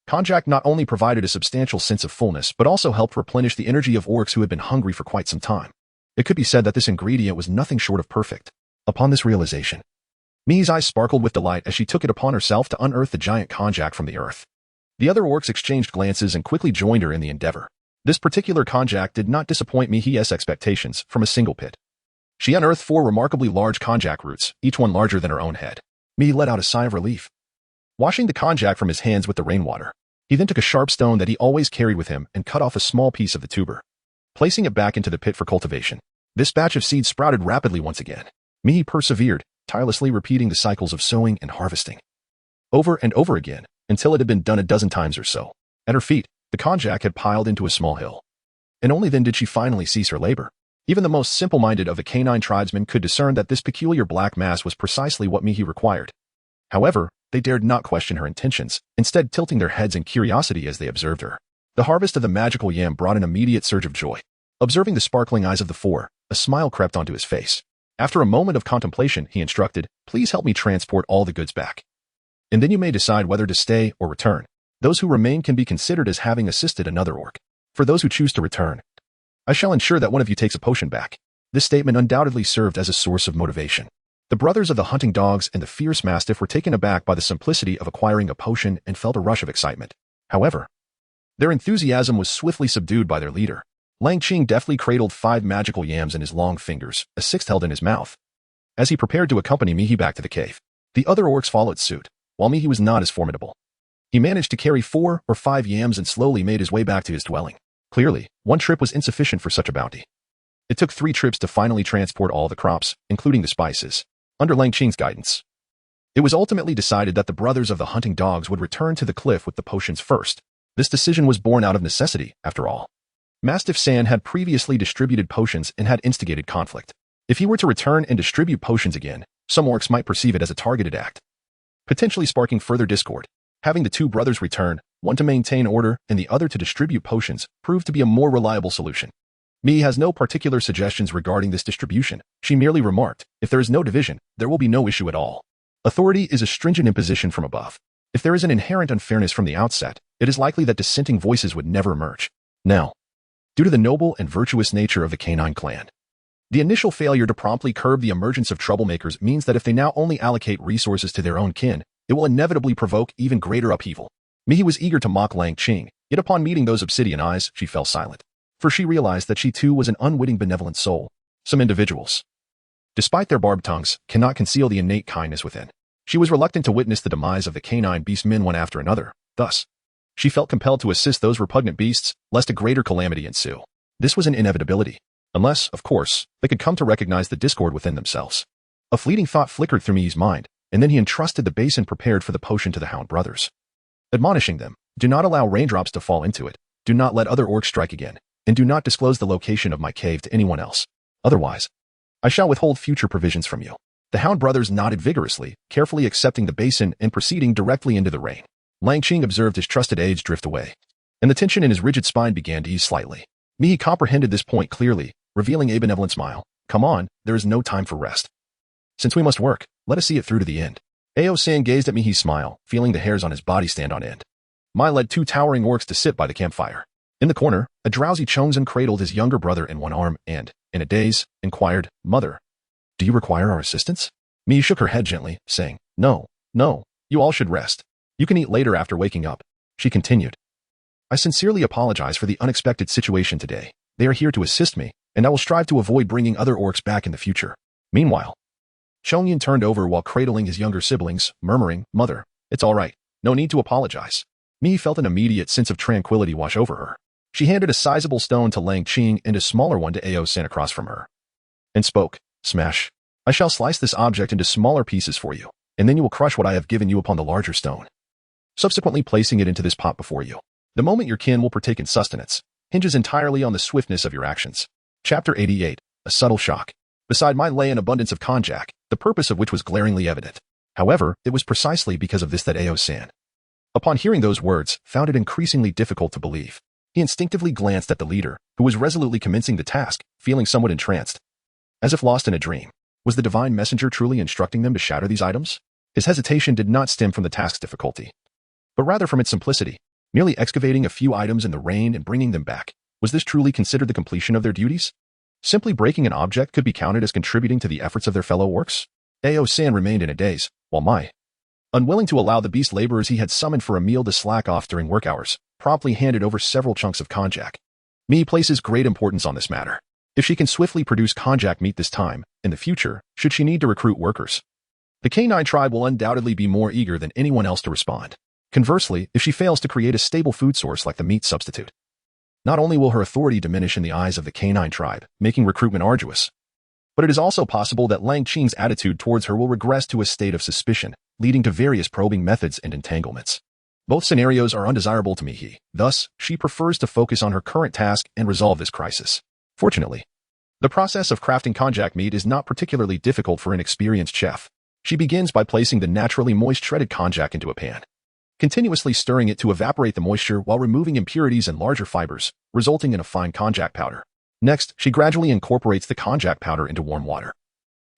konjac not only provided a substantial sense of fullness but also helped replenish the energy of orcs who had been hungry for quite some time. It could be said that this ingredient was nothing short of perfect. Upon this realization, Mihi's eyes sparkled with delight as she took it upon herself to unearth the giant konjac from the earth. The other orcs exchanged glances and quickly joined her in the endeavor. This particular konjac did not disappoint Mihi's expectations from a single pit. She unearthed 4 remarkably large konjac roots, each one larger than her own head. Mihi let out a sigh of relief. Washing the konjac from his hands with the rainwater, he then took a sharp stone that he always carried with him and cut off a small piece of the tuber, placing it back into the pit for cultivation. This batch of seeds sprouted rapidly once again. Mihi persevered, tirelessly repeating the cycles of sowing and harvesting, over and over again, until it had been done a dozen times or so. At her feet, the konjac had piled into a small hill. And only then did she finally cease her labor. Even the most simple-minded of the canine tribesmen could discern that this peculiar black mass was precisely what Mihi required. However, they dared not question her intentions, instead tilting their heads in curiosity as they observed her. The harvest of the magical yam brought an immediate surge of joy. Observing the sparkling eyes of the 4, a smile crept onto his face. After a moment of contemplation, he instructed, "Please help me transport all the goods back. And then you may decide whether to stay or return. Those who remain can be considered as having assisted another orc. For those who choose to return, I shall ensure that one of you takes a potion back." This statement undoubtedly served as a source of motivation. The brothers of the hunting dogs and the fierce mastiff were taken aback by the simplicity of acquiring a potion and felt a rush of excitement. However, their enthusiasm was swiftly subdued by their leader. Lang Qing deftly cradled 5 magical yams in his long fingers, a 6th held in his mouth, as he prepared to accompany Mihi back to the cave. The other orcs followed suit, while Mihi was not as formidable. He managed to carry 4 or 5 yams and slowly made his way back to his dwelling. Clearly, one trip was insufficient for such a bounty. It took 3 trips to finally transport all the crops, including the spices, under Lang Qing's guidance. It was ultimately decided that the brothers of the hunting dogs would return to the cliff with the potions first. This decision was born out of necessity, after all. Mastiff San had previously distributed potions and had instigated conflict. If he were to return and distribute potions again, some orcs might perceive it as a targeted act, potentially sparking further discord. Having the 2 brothers return, one to maintain order and the other to distribute potions, proved to be a more reliable solution. Mihi has no particular suggestions regarding this distribution. She merely remarked, "If there is no division, there will be no issue at all. Authority is a stringent imposition from above. If there is an inherent unfairness from the outset, it is likely that dissenting voices would never emerge." Now, due to the noble and virtuous nature of the canine clan, the initial failure to promptly curb the emergence of troublemakers means that if they now only allocate resources to their own kin, it will inevitably provoke even greater upheaval. Mihi was eager to mock Lang Qing, yet upon meeting those obsidian eyes, she fell silent. For she realized that she too was an unwitting benevolent soul. Some individuals, despite their barbed tongues, cannot conceal the innate kindness within. She was reluctant to witness the demise of the canine beast men one after another. Thus, she felt compelled to assist those repugnant beasts, lest a greater calamity ensue. This was an inevitability, unless, of course, they could come to recognize the discord within themselves. A fleeting thought flickered through Mihi's mind, and then he entrusted the basin prepared for the potion to the Hound brothers, admonishing them, "Do not allow raindrops to fall into it, do not let other orcs strike again, and do not disclose the location of my cave to anyone else. Otherwise, I shall withhold future provisions from you." The Hound brothers nodded vigorously, carefully accepting the basin and proceeding directly into the rain. Lang Qing observed his trusted aides drift away, and the tension in his rigid spine began to ease slightly. Mihi comprehended this point clearly, revealing a benevolent smile. "Come on, there is no time for rest. Since we must work, let us see it through to the end." Ao-san gazed at Mihi's smile, feeling the hairs on his body stand on end. Mai led 2 towering orcs to sit by the campfire. In the corner, a drowsy Chongzhen cradled his younger brother in one arm and, in a daze, inquired, "Mother, do you require our assistance?" Mihi shook her head gently, saying, No, you all should rest. You can eat later after waking up." She continued, "I sincerely apologize for the unexpected situation today. They are here to assist me, and I will strive to avoid bringing other orcs back in the future." Meanwhile, Chongyin turned over while cradling his younger siblings, murmuring, "Mother, it's all right. No need to apologize." Mihi felt an immediate sense of tranquility wash over her. She handed a sizable stone to Lang Qing and a smaller one to Ao San across from her, and spoke, "Smash. I shall slice this object into smaller pieces for you, and then you will crush what I have given you upon the larger stone, subsequently placing it into this pot before you. The moment your kin will partake in sustenance hinges entirely on the swiftness of your actions." Chapter 88. A subtle shock. Beside my lay an abundance of konjac, the purpose of which was glaringly evident. However, it was precisely because of this that Ao San, upon hearing those words, found it increasingly difficult to believe. He instinctively glanced at the leader, who was resolutely commencing the task, feeling somewhat entranced, as if lost in a dream. Was the divine messenger truly instructing them to shatter these items? His hesitation did not stem from the task's difficulty, but rather from its simplicity. Merely excavating a few items in the rain and bringing them back. Was this truly considered the completion of their duties? Simply breaking an object could be counted as contributing to the efforts of their fellow works? Ao San remained in a daze, while Mai, unwilling to allow the beast laborers he had summoned for a meal to slack off during work hours, promptly handed over several chunks of konjac. Mi places great importance on this matter. If she can swiftly produce konjac meat this time, in the future, should she need to recruit workers, the canine tribe will undoubtedly be more eager than anyone else to respond. Conversely, if she fails to create a stable food source like the meat substitute, not only will her authority diminish in the eyes of the canine tribe, making recruitment arduous, but it is also possible that Lang Qing's attitude towards her will regress to a state of suspicion, leading to various probing methods and entanglements. Both scenarios are undesirable to Mihi, thus, she prefers to focus on her current task and resolve this crisis. Fortunately, the process of crafting konjac meat is not particularly difficult for an experienced chef. She begins by placing the naturally moist shredded konjac into a pan, continuously stirring it to evaporate the moisture while removing impurities and larger fibers, resulting in a fine konjac powder. Next, she gradually incorporates the konjac powder into warm water,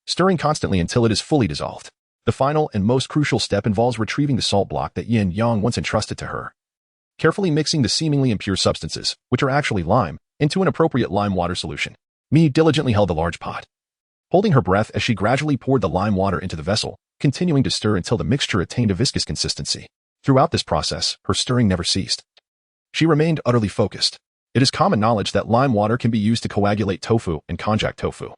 stirring constantly until it is fully dissolved. The final and most crucial step involves retrieving the salt block that Yin Yang once entrusted to her, carefully mixing the seemingly impure substances, which are actually lime, into an appropriate lime water solution. Mi diligently held the large pot, holding her breath as she gradually poured the lime water into the vessel, continuing to stir until the mixture attained a viscous consistency. Throughout this process, her stirring never ceased. She remained utterly focused. It is common knowledge that lime water can be used to coagulate tofu and konjac tofu.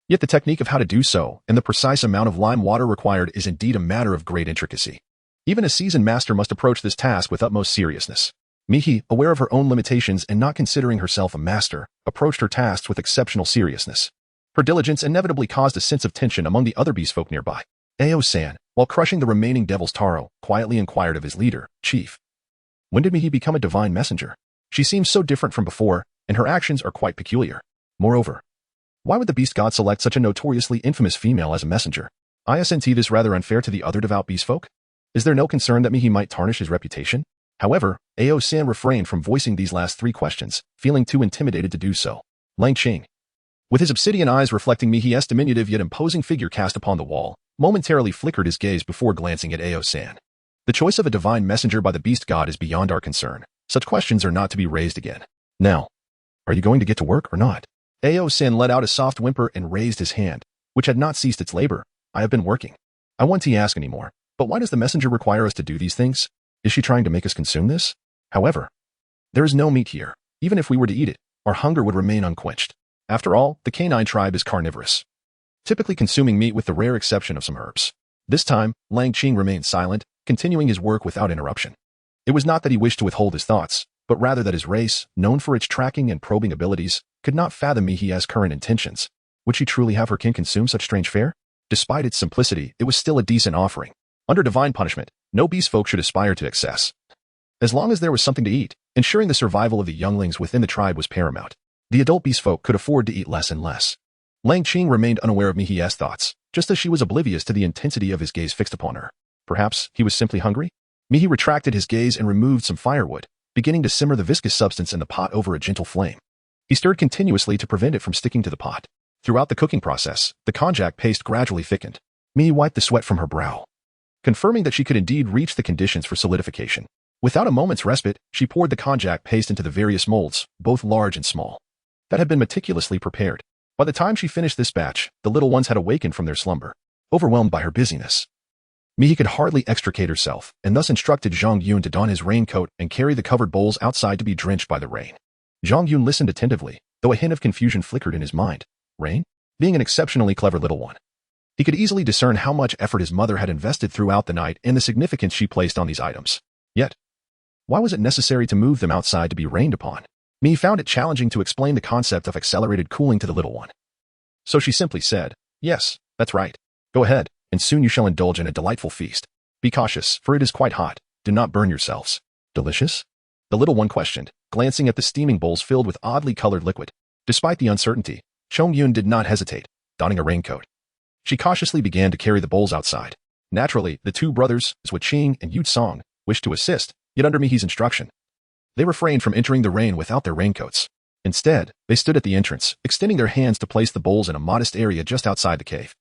Yet the technique of how to do so and the precise amount of lime water required is indeed a matter of great intricacy. Even a seasoned master must approach this task with utmost seriousness. Mihi, aware of her own limitations and not considering herself a master, approached her tasks with exceptional seriousness. Her diligence inevitably caused a sense of tension among the other beastfolk nearby. Ao San, while crushing the remaining devil's taro, quietly inquired of his leader, Chief, "When did Mihi become a divine messenger? She seems so different from before, and her actions are quite peculiar. Moreover, why would the beast god select such a notoriously infamous female as a messenger? Isn't this rather unfair to the other devout beastfolk? Is there no concern that Mihi might tarnish his reputation?" However, Ao San refrained from voicing these last three questions, feeling too intimidated to do so. Lang Qing, with his obsidian eyes reflecting Mihi's diminutive yet imposing figure cast upon the wall, momentarily flickered his gaze before glancing at Ao San. The choice of a divine messenger by the beast god is beyond our concern. Such questions are not to be raised again. Now, are you going to get to work or not? Ao San let out a soft whimper and raised his hand, which had not ceased its labor. "I have been working. I won't ask any more. But why does the messenger require us to do these things? Is she trying to make us consume this? However, there is no meat here. Even if we were to eat it, our hunger would remain unquenched. After all, the canine tribe is carnivorous, typically consuming meat with the rare exception of some herbs." This time, Lang Qing remained silent, continuing his work without interruption. It was not that he wished to withhold his thoughts, but rather that his race, known for its tracking and probing abilities, could not fathom Mihi's current intentions. Would she truly have her kin consume such strange fare? Despite its simplicity, it was still a decent offering. Under divine punishment, no beastfolk should aspire to excess. As long as there was something to eat, ensuring the survival of the younglings within the tribe was paramount. The adult beastfolk could afford to eat less and less. Lang Qing remained unaware of Mihi's thoughts, just as she was oblivious to the intensity of his gaze fixed upon her. Perhaps he was simply hungry? Mihi retracted his gaze and removed some firewood, beginning to simmer the viscous substance in the pot over a gentle flame. He stirred continuously to prevent it from sticking to the pot. Throughout the cooking process, the konjac paste gradually thickened. Mihi wiped the sweat from her brow, confirming that she could indeed reach the conditions for solidification. Without a moment's respite, she poured the konjac paste into the various molds, both large and small, that had been meticulously prepared. By the time she finished this batch, the little ones had awakened from their slumber, overwhelmed by her busyness. Mihi could hardly extricate herself, and thus instructed Zhang Yun to don his raincoat and carry the covered bowls outside to be drenched by the rain. Zhang Yun listened attentively, though a hint of confusion flickered in his mind. Rain? Being an exceptionally clever little one, he could easily discern how much effort his mother had invested throughout the night and the significance she placed on these items. Yet, why was it necessary to move them outside to be rained upon? Mi found it challenging to explain the concept of accelerated cooling to the little one. So she simply said, "Yes, that's right. Go ahead, and soon you shall indulge in a delightful feast. Be cautious, for it is quite hot. Do not burn yourselves." "Delicious?" the little one questioned, glancing at the steaming bowls filled with oddly colored liquid. Despite the uncertainty, Chongyun did not hesitate, donning a raincoat. She cautiously began to carry the bowls outside. Naturally, the two brothers, Zhuqing and Yu Song, wished to assist, yet under Mihi's instruction, they refrained from entering the rain without their raincoats. Instead, they stood at the entrance, extending their hands to place the bowls in a modest area just outside the cave.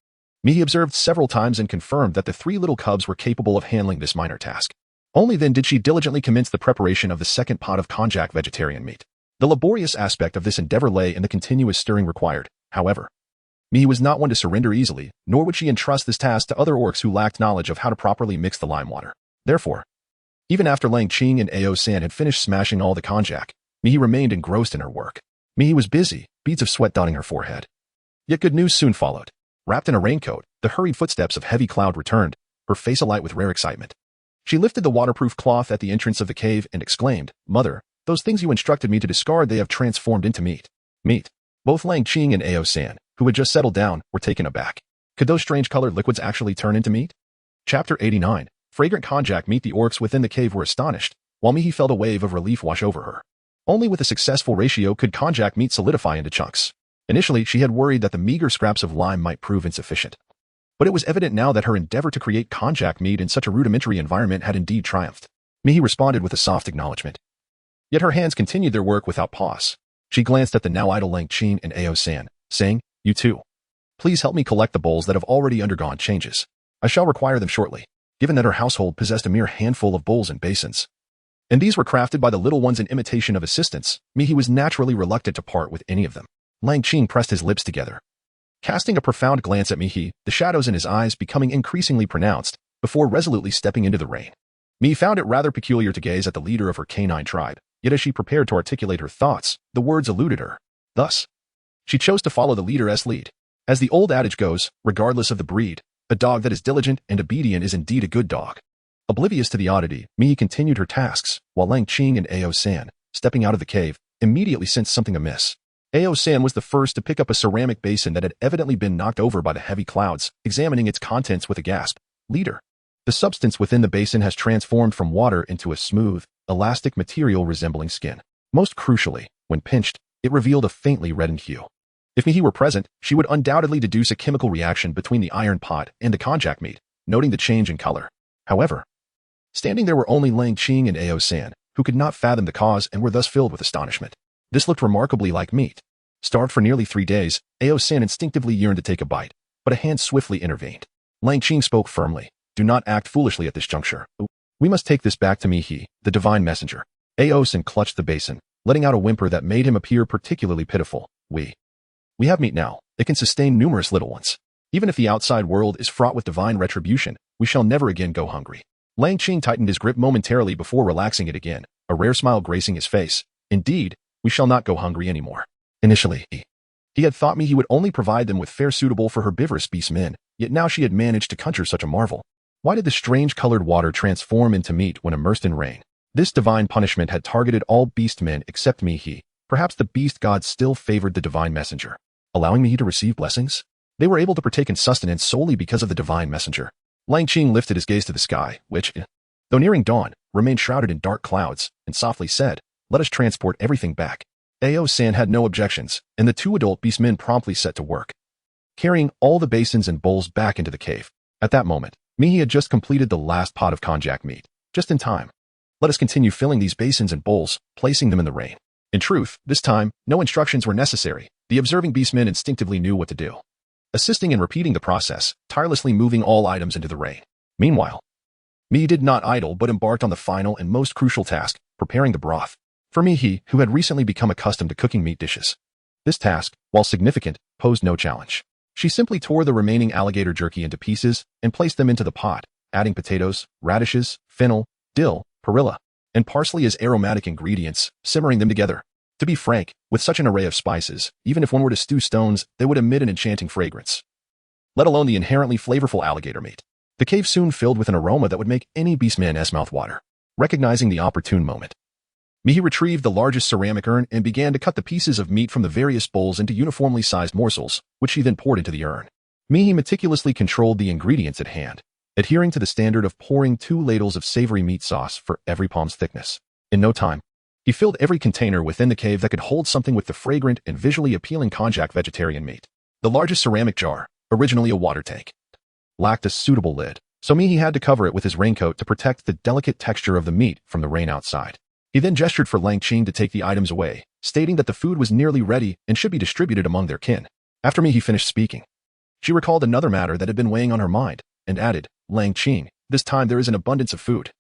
Mihi observed several times and confirmed that the three little cubs were capable of handling this minor task. Only then did she diligently commence the preparation of the second pot of konjac vegetarian meat. The laborious aspect of this endeavor lay in the continuous stirring required, however. Mihi was not one to surrender easily, nor would she entrust this task to other orcs who lacked knowledge of how to properly mix the lime water. Therefore, even after Lang Qing and Ao San had finished smashing all the konjac, Mihi remained engrossed in her work. Mihi was busy, beads of sweat dotting her forehead. Yet good news soon followed. Wrapped in a raincoat, the hurried footsteps of Heavy Cloud returned, her face alight with rare excitement. She lifted the waterproof cloth at the entrance of the cave and exclaimed, "Mother, those things you instructed me to discard they have transformed into meat." Meat. Both Lang Qing and Ao San, who had just settled down, were taken aback. Could those strange colored liquids actually turn into meat? Chapter 89. Fragrant konjac meat. The orcs within the cave were astonished, while Mihi felt a wave of relief wash over her. Only with a successful ratio could konjac meat solidify into chunks. Initially, she had worried that the meager scraps of lime might prove insufficient. But it was evident now that her endeavor to create konjac meat in such a rudimentary environment had indeed triumphed. Mihi responded with a soft acknowledgement. Yet her hands continued their work without pause. She glanced at the now idle Lang Qing and Ao San, saying, "You too. Please help me collect the bowls that have already undergone changes. I shall require them shortly." Given that her household possessed a mere handful of bowls and basins, and these were crafted by the little ones in imitation of assistants, Mihi was naturally reluctant to part with any of them. Lang Qing pressed his lips together, casting a profound glance at Mihi, the shadows in his eyes becoming increasingly pronounced, before resolutely stepping into the rain. Mihi found it rather peculiar to gaze at the leader of her canine tribe, yet as she prepared to articulate her thoughts, the words eluded her. Thus, she chose to follow the leader's lead. As the old adage goes, regardless of the breed, a dog that is diligent and obedient is indeed a good dog. Oblivious to the oddity, Mihi continued her tasks, while Lang Qing and Ao San, stepping out of the cave, immediately sensed something amiss. Ao San was the first to pick up a ceramic basin that had evidently been knocked over by the heavy clouds, examining its contents with a gasp. "Leader, the substance within the basin has transformed from water into a smooth, elastic material resembling skin. Most crucially, when pinched, it revealed a faintly reddened hue. If Mihi were present, she would undoubtedly deduce a chemical reaction between the iron pot and the konjac meat, noting the change in color. However, standing there were only Lang Qing and Ao San, who could not fathom the cause and were thus filled with astonishment. This looked remarkably like meat. Starved for nearly 3 days, Ao San instinctively yearned to take a bite, but a hand swiftly intervened. Lang Qing spoke firmly, "Do not act foolishly at this juncture. We must take this back to Mihi, the divine messenger." Ao San clutched the basin, letting out a whimper that made him appear particularly pitiful. We have meat now. It can sustain numerous little ones. Even if the outside world is fraught with divine retribution, we shall never again go hungry." Lang Qing tightened his grip momentarily before relaxing it again, a rare smile gracing his face. "Indeed, we shall not go hungry anymore." Initially, he had thought Mihi would only provide them with fare suitable for herbivorous beast men, yet now she had managed to conjure such a marvel. Why did the strange colored water transform into meat when immersed in rain? This divine punishment had targeted all beast men except Mihi. Perhaps the beast gods still favored the divine messenger, allowing Mihi to receive blessings? They were able to partake in sustenance solely because of the divine messenger. Lang Qing lifted his gaze to the sky, which, though nearing dawn, remained shrouded in dark clouds, and softly said, "Let us transport everything back." Ao San had no objections, and the 2 adult beast men promptly set to work, carrying all the basins and bowls back into the cave. At that moment, Mihi had just completed the last pot of konjac meat, just in time. "Let us continue filling these basins and bowls, placing them in the rain." In truth, this time, no instructions were necessary. The observing beastmen instinctively knew what to do, assisting in repeating the process, tirelessly moving all items into the rain. Meanwhile, Mihi did not idle but embarked on the final and most crucial task, preparing the broth. For Mihi, who had recently become accustomed to cooking meat dishes, this task, while significant, posed no challenge. She simply tore the remaining alligator jerky into pieces and placed them into the pot, adding potatoes, radishes, fennel, dill, perilla, and parsley as aromatic ingredients, simmering them together. To be frank, with such an array of spices, even if one were to stew stones, they would emit an enchanting fragrance, let alone the inherently flavorful alligator meat. The cave soon filled with an aroma that would make any beastman's mouth water. Recognizing the opportune moment, Mihi retrieved the largest ceramic urn and began to cut the pieces of meat from the various bowls into uniformly sized morsels, which she then poured into the urn. Mihi meticulously controlled the ingredients at hand, adhering to the standard of pouring 2 ladles of savory meat sauce for every palm's thickness. In no time, he filled every container within the cave that could hold something with the fragrant and visually appealing konjac vegetarian meat. The largest ceramic jar, originally a water tank, lacked a suitable lid, so Mihi had to cover it with his raincoat to protect the delicate texture of the meat from the rain outside. He then gestured for Lang Qing to take the items away, stating that the food was nearly ready and should be distributed among their kin. After Mihi finished speaking, she recalled another matter that had been weighing on her mind, and added, Lang Qing, this time there is an abundance of food,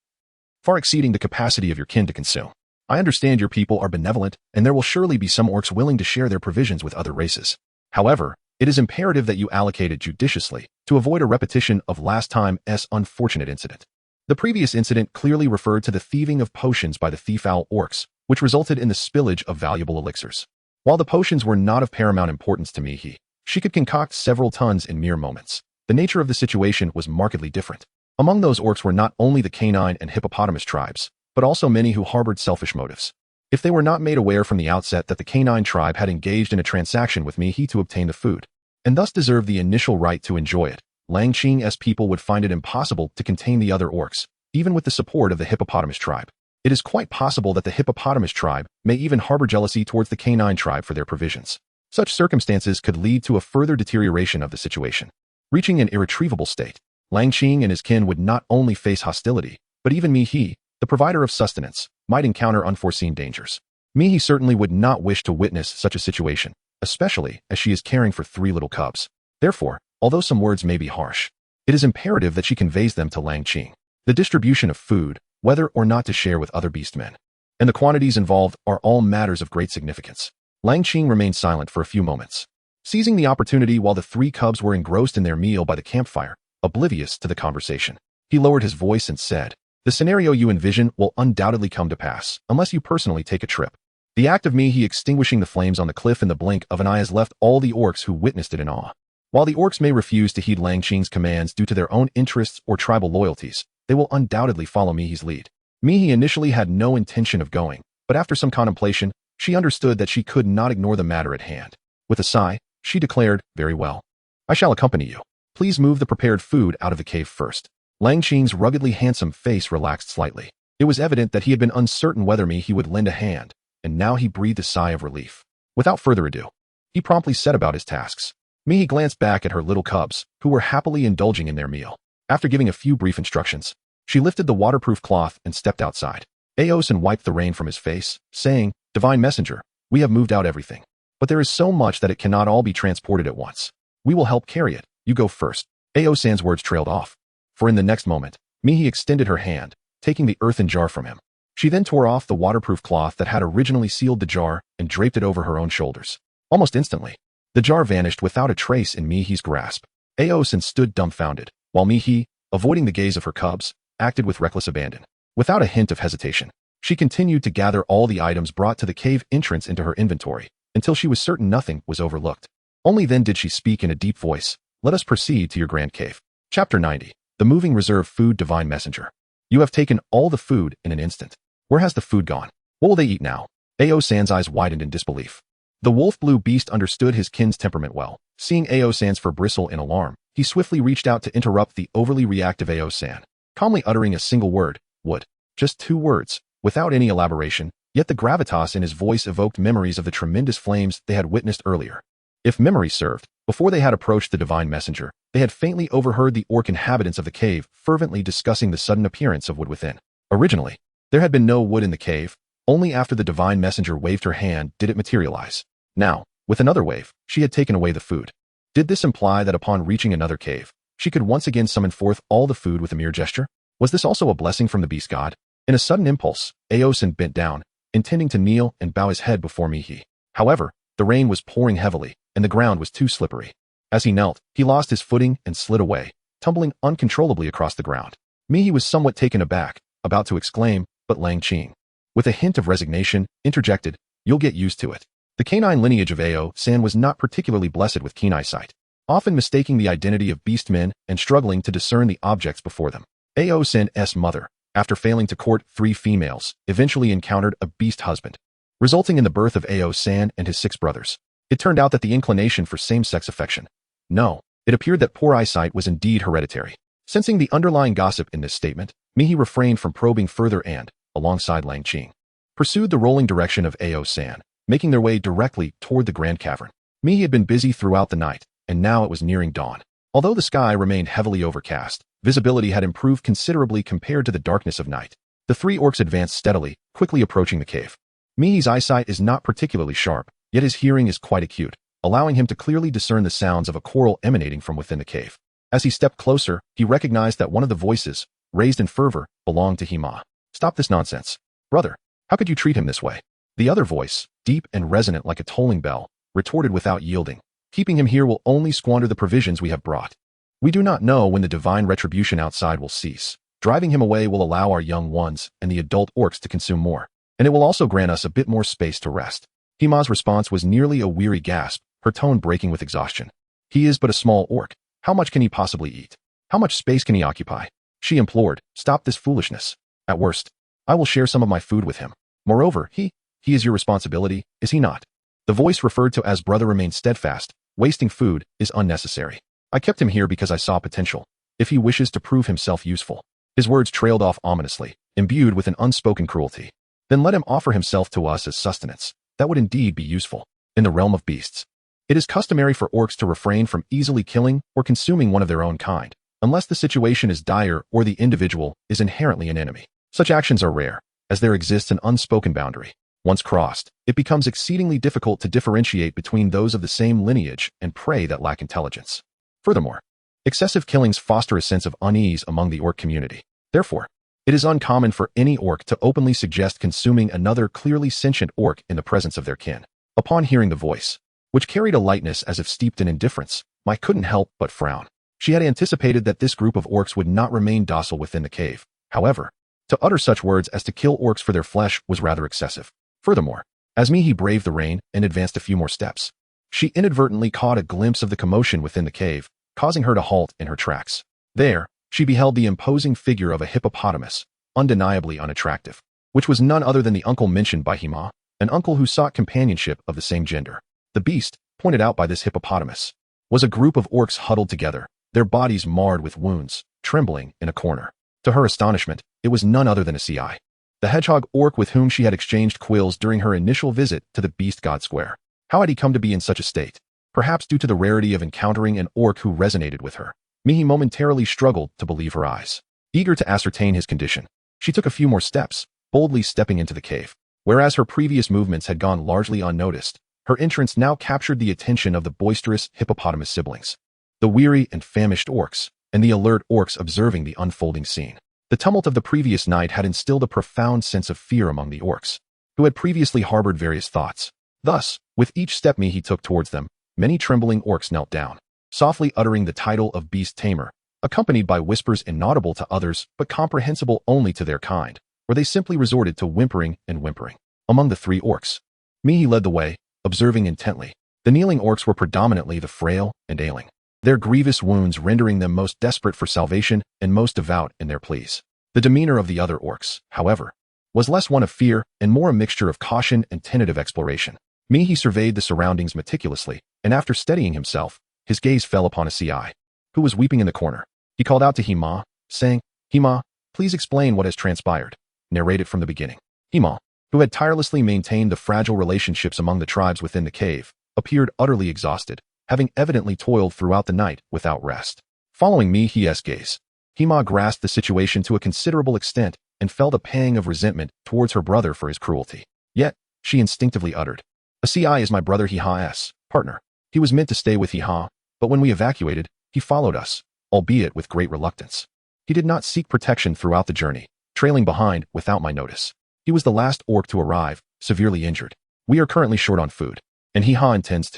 far exceeding the capacity of your kin to consume. I understand your people are benevolent, and there will surely be some orcs willing to share their provisions with other races. However, it is imperative that you allocate it judiciously to avoid a repetition of last time's unfortunate incident. The previous incident clearly referred to the thieving of potions by the thief-owl orcs, which resulted in the spillage of valuable elixirs. While the potions were not of paramount importance to Mihi, she could concoct several tons in mere moments. The nature of the situation was markedly different. Among those orcs were not only the canine and hippopotamus tribes, but also many who harbored selfish motives. If they were not made aware from the outset that the canine tribe had engaged in a transaction with Mihi to obtain the food, and thus deserved the initial right to enjoy it, Lang Qing's people would find it impossible to contain the other orcs, even with the support of the hippopotamus tribe. It is quite possible that the hippopotamus tribe may even harbor jealousy towards the canine tribe for their provisions. Such circumstances could lead to a further deterioration of the situation. Reaching an irretrievable state, Lang Qing and his kin would not only face hostility, but even Mihi, the provider of sustenance, might encounter unforeseen dangers. Mihi certainly would not wish to witness such a situation, especially as she is caring for 3 little cubs. Therefore, although some words may be harsh, it is imperative that she conveys them to Lang Qing. The distribution of food, whether or not to share with other beastmen, and the quantities involved are all matters of great significance. Lang Qing remained silent for a few moments, seizing the opportunity while the 3 cubs were engrossed in their meal by the campfire, oblivious to the conversation. He lowered his voice and said, the scenario you envision will undoubtedly come to pass, unless you personally take a trip. The act of Mihi extinguishing the flames on the cliff in the blink of an eye has left all the orcs who witnessed it in awe. While the orcs may refuse to heed Lang Qing's commands due to their own interests or tribal loyalties, they will undoubtedly follow Mihi's lead. Mihi initially had no intention of going, but after some contemplation, she understood that she could not ignore the matter at hand. With a sigh, she declared, very well. I shall accompany you. Please move the prepared food out of the cave first. Lang Qing's ruggedly handsome face relaxed slightly. It was evident that he had been uncertain whether Mihi would lend a hand, and now he breathed a sigh of relief. Without further ado, he promptly set about his tasks. Mihi glanced back at her little cubs, who were happily indulging in their meal. After giving a few brief instructions, she lifted the waterproof cloth and stepped outside. Aosin wiped the rain from his face, saying, Divine Messenger, we have moved out everything. But there is so much that it cannot all be transported at once. We will help carry it. You go first. Aosan's words trailed off, for in the next moment, Mihi extended her hand, taking the earthen jar from him. She then tore off the waterproof cloth that had originally sealed the jar and draped it over her own shoulders. Almost instantly, the jar vanished without a trace in Mihi's grasp. Aosin stood dumbfounded, while Mihi, avoiding the gaze of her cubs, acted with reckless abandon. Without a hint of hesitation, she continued to gather all the items brought to the cave entrance into her inventory, until she was certain nothing was overlooked. Only then did she speak in a deep voice, Let us proceed to your grand cave. Chapter 90. The Moving Reserve Food Divine Messenger. You have taken all the food in an instant. Where has the food gone? What will they eat now? Aosan's eyes widened in disbelief. The wolf-blue beast understood his kin's temperament well. Seeing Aosan's fur bristle in alarm, he swiftly reached out to interrupt the overly reactive Aosan, calmly uttering a single word, wood. Just 2 words, without any elaboration, yet the gravitas in his voice evoked memories of the tremendous flames they had witnessed earlier. If memory served, before they had approached the divine messenger, they had faintly overheard the orc inhabitants of the cave fervently discussing the sudden appearance of wood within. Originally, there had been no wood in the cave. Only after the divine messenger waved her hand did it materialize. Now, with another wave, she had taken away the food. Did this imply that upon reaching another cave, she could once again summon forth all the food with a mere gesture? Was this also a blessing from the beast god? In a sudden impulse, Aosin bent down, intending to kneel and bow his head before Mihi. However, the rain was pouring heavily, and the ground was too slippery. As he knelt, he lost his footing and slid away, tumbling uncontrollably across the ground. Mihi was somewhat taken aback, about to exclaim, but Lang Qing, with a hint of resignation, interjected, You'll get used to it. The canine lineage of Ao-san was not particularly blessed with keen eyesight, often mistaking the identity of beastmen and struggling to discern the objects before them. Ao-san's mother, after failing to court 3 females, eventually encountered a beast husband, resulting in the birth of Ao-san and his 6 brothers. It turned out that the inclination for same-sex affection. No, it appeared that poor eyesight was indeed hereditary. Sensing the underlying gossip in this statement, Mihi refrained from probing further and, alongside Lang Qing, pursued the rolling direction of Ao-san, making their way directly toward the Grand Cavern. Mihi had been busy throughout the night, and now it was nearing dawn. Although the sky remained heavily overcast, visibility had improved considerably compared to the darkness of night. The 3 orcs advanced steadily, quickly approaching the cave. Mihi's eyesight is not particularly sharp, yet his hearing is quite acute, allowing him to clearly discern the sounds of a quarrel emanating from within the cave. As he stepped closer, he recognized that one of the voices, raised in fervor, belonged to Hima. "Stop this nonsense. Brother, how could you treat him this way?" The other voice, deep and resonant like a tolling bell, retorted without yielding. "Keeping him here will only squander the provisions we have brought. We do not know when the divine retribution outside will cease. Driving him away will allow our young ones and the adult orcs to consume more, and it will also grant us a bit more space to rest." Hima's response was nearly a weary gasp, her tone breaking with exhaustion. "He is but a small orc. How much can he possibly eat? How much space can he occupy?" She implored, "Stop this foolishness. At worst, I will share some of my food with him. Moreover, he is your responsibility, is he not?" The voice referred to as brother remained steadfast. "Wasting food is unnecessary. I kept him here because I saw potential. If he wishes to prove himself useful." His words trailed off ominously, imbued with an unspoken cruelty. "Then let him offer himself to us as sustenance. That would indeed be useful. In the realm of beasts, it is customary for orcs to refrain from easily killing or consuming one of their own kind, unless the situation is dire or the individual is inherently an enemy. Such actions are rare, as there exists an unspoken boundary. Once crossed, it becomes exceedingly difficult to differentiate between those of the same lineage and prey that lack intelligence. Furthermore, excessive killings foster a sense of unease among the orc community. Therefore, it is uncommon for any orc to openly suggest consuming another clearly sentient orc in the presence of their kin. Upon hearing the voice, which carried a lightness as if steeped in indifference, Mai couldn't help but frown. She had anticipated that this group of orcs would not remain docile within the cave. However, to utter such words as to kill orcs for their flesh was rather excessive. Furthermore, as Mihi braved the rain and advanced a few more steps, she inadvertently caught a glimpse of the commotion within the cave, causing her to halt in her tracks. There, she beheld the imposing figure of a hippopotamus, undeniably unattractive, which was none other than the uncle mentioned by Hima, an uncle who sought companionship of the same gender. The beast, pointed out by this hippopotamus, was a group of orcs huddled together, their bodies marred with wounds, trembling in a corner. To her astonishment, it was none other than a CI, the hedgehog orc with whom she had exchanged quills during her initial visit to the Beast God Square. How had he come to be in such a state? Perhaps due to the rarity of encountering an orc who resonated with her. Mihi momentarily struggled to believe her eyes. Eager to ascertain his condition, she took a few more steps, boldly stepping into the cave. Whereas her previous movements had gone largely unnoticed, her entrance now captured the attention of the boisterous hippopotamus siblings, the weary and famished orcs, and the alert orcs observing the unfolding scene. The tumult of the previous night had instilled a profound sense of fear among the orcs, who had previously harbored various thoughts. Thus, with each step Mihi took towards them, many trembling orcs knelt down, softly uttering the title of Beast Tamer, accompanied by whispers inaudible to others but comprehensible only to their kind, where they simply resorted to whimpering and whimpering. Among the 3 orcs, Mihi led the way, observing intently. The kneeling orcs were predominantly the frail and ailing, their grievous wounds rendering them most desperate for salvation and most devout in their pleas. The demeanor of the other orcs, however, was less one of fear and more a mixture of caution and tentative exploration. Mihi surveyed the surroundings meticulously, and after steadying himself, his gaze fell upon a CI, who was weeping in the corner. He called out to Hima, saying, "Hima, please explain what has transpired." Narrate it from the beginning. Hima, who had tirelessly maintained the fragile relationships among the tribes within the cave, appeared utterly exhausted, having evidently toiled throughout the night without rest. Following Mihi's gaze, Hima grasped the situation to a considerable extent and felt a pang of resentment towards her brother for his cruelty. Yet, she instinctively uttered, "A CI is my brother Hiha's partner. He was meant to stay with Hiha, but when we evacuated, he followed us, albeit with great reluctance. He did not seek protection throughout the journey, trailing behind without my notice. He was the last orc to arrive, severely injured. We are currently short on food, and Hiha intends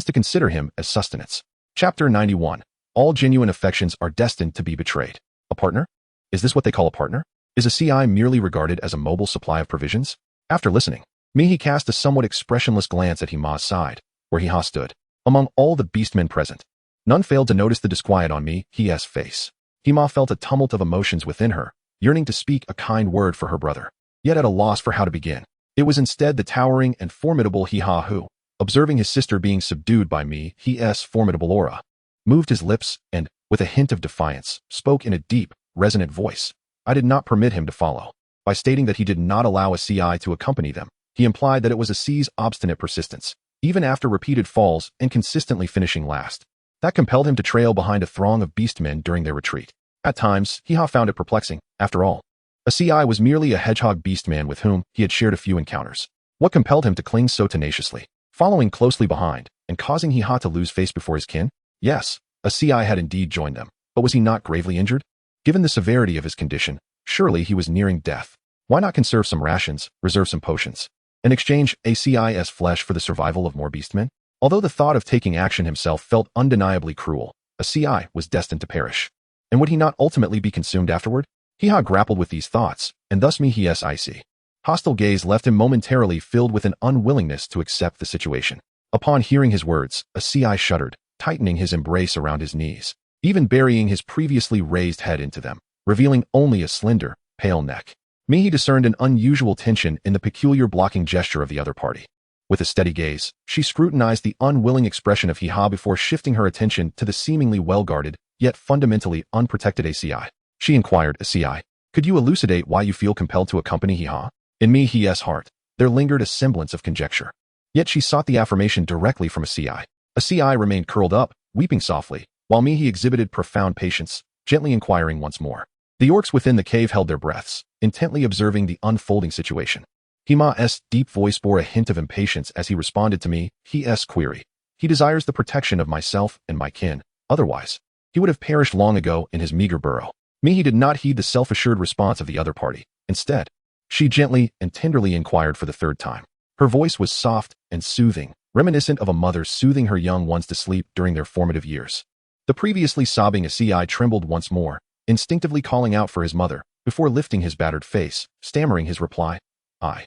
to consider him as sustenance." Chapter 91. All genuine affections are destined to be betrayed. A partner? Is this what they call a partner? Is a CI merely regarded as a mobile supply of provisions? After listening, Mihi cast a somewhat expressionless glance at Hima's side, where Hiha stood. Among all the beastmen present, none failed to notice the disquiet on Mihi's face. Hima felt a tumult of emotions within her, yearning to speak a kind word for her brother, yet at a loss for how to begin. It was instead the towering and formidable Hiha who, observing his sister being subdued by me, his formidable aura, moved his lips and, with a hint of defiance, spoke in a deep, resonant voice. I did not permit him to follow. By stating that he did not allow a CI to accompany them, he implied that it was a C's obstinate persistence, even after repeated falls and consistently finishing last, that compelled him to trail behind a throng of beastmen during their retreat. At times, Hiha found it perplexing. After all, a CI was merely a hedgehog beastman with whom he had shared a few encounters. What compelled him to cling so tenaciously, following closely behind, and causing Hiha to lose face before his kin? Yes, a CI had indeed joined them, but was he not gravely injured? Given the severity of his condition, surely he was nearing death. Why not conserve some rations, reserve some potions, and exchange a CI's flesh for the survival of more beastmen? Although the thought of taking action himself felt undeniably cruel, a CI was destined to perish. And would he not ultimately be consumed afterward? Hiha grappled with these thoughts, and thus me his icy, hostile gaze left him momentarily filled with an unwillingness to accept the situation. Upon hearing his words, a CI shuddered, tightening his embrace around his knees, even burying his previously raised head into them, revealing only a slender, pale neck. Mihi discerned an unusual tension in the peculiar blocking gesture of the other party. With a steady gaze, she scrutinized the unwilling expression of Hiha before shifting her attention to the seemingly well-guarded, yet fundamentally unprotected ACI. She inquired, ACI, could you elucidate why you feel compelled to accompany Hiha? In his heart, there lingered a semblance of conjecture. Yet she sought the affirmation directly from ACI. ACI remained curled up, weeping softly, while Mihi exhibited profound patience, gently inquiring once more. The orcs within the cave held their breaths, intently observing the unfolding situation. Hima's deep voice bore a hint of impatience as he responded to me, his query. He desires the protection of myself and my kin, otherwise, he would have perished long ago in his meager burrow. Mihi did not heed the self-assured response of the other party. Instead, she gently and tenderly inquired for the third time. Her voice was soft and soothing, reminiscent of a mother soothing her young ones to sleep during their formative years. The previously sobbing ACI trembled once more, instinctively calling out for his mother, before lifting his battered face, stammering his reply. I.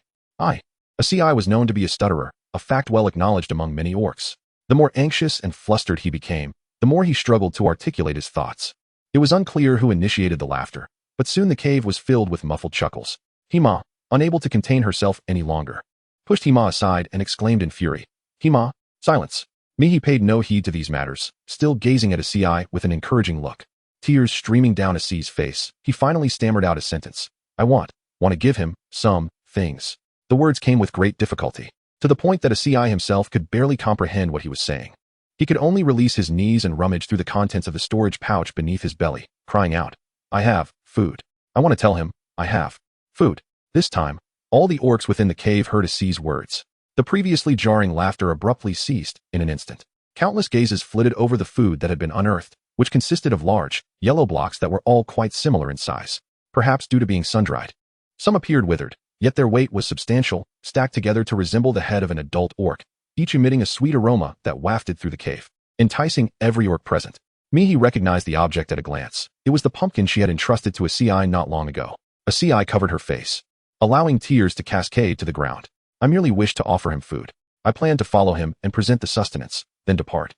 ACI was known to be a stutterer, a fact well acknowledged among many orcs. The more anxious and flustered he became, the more he struggled to articulate his thoughts. It was unclear who initiated the laughter, but soon the cave was filled with muffled chuckles. Hima, unable to contain herself any longer, pushed Hima aside and exclaimed in fury. Hima, silence. Mihi paid no heed to these matters, still gazing at ACI with an encouraging look. Tears streaming down ACI's face, he finally stammered out a sentence. I want to give him some things. The words came with great difficulty, to the point that ACI himself could barely comprehend what he was saying. He could only release his knees and rummage through the contents of the storage pouch beneath his belly, crying out, I have food. I want to tell him, I have food. This time, all the orcs within the cave heard ACI's words. The previously jarring laughter abruptly ceased in an instant. Countless gazes flitted over the food that had been unearthed, which consisted of large, yellow blocks that were all quite similar in size, perhaps due to being sun-dried. Some appeared withered, yet their weight was substantial, stacked together to resemble the head of an adult orc, each emitting a sweet aroma that wafted through the cave, enticing every orc present. Mihi recognized the object at a glance. It was the pumpkin she had entrusted to ACI not long ago. ACI covered her face, allowing tears to cascade to the ground. I merely wished to offer him food. I planned to follow him and present the sustenance, then depart.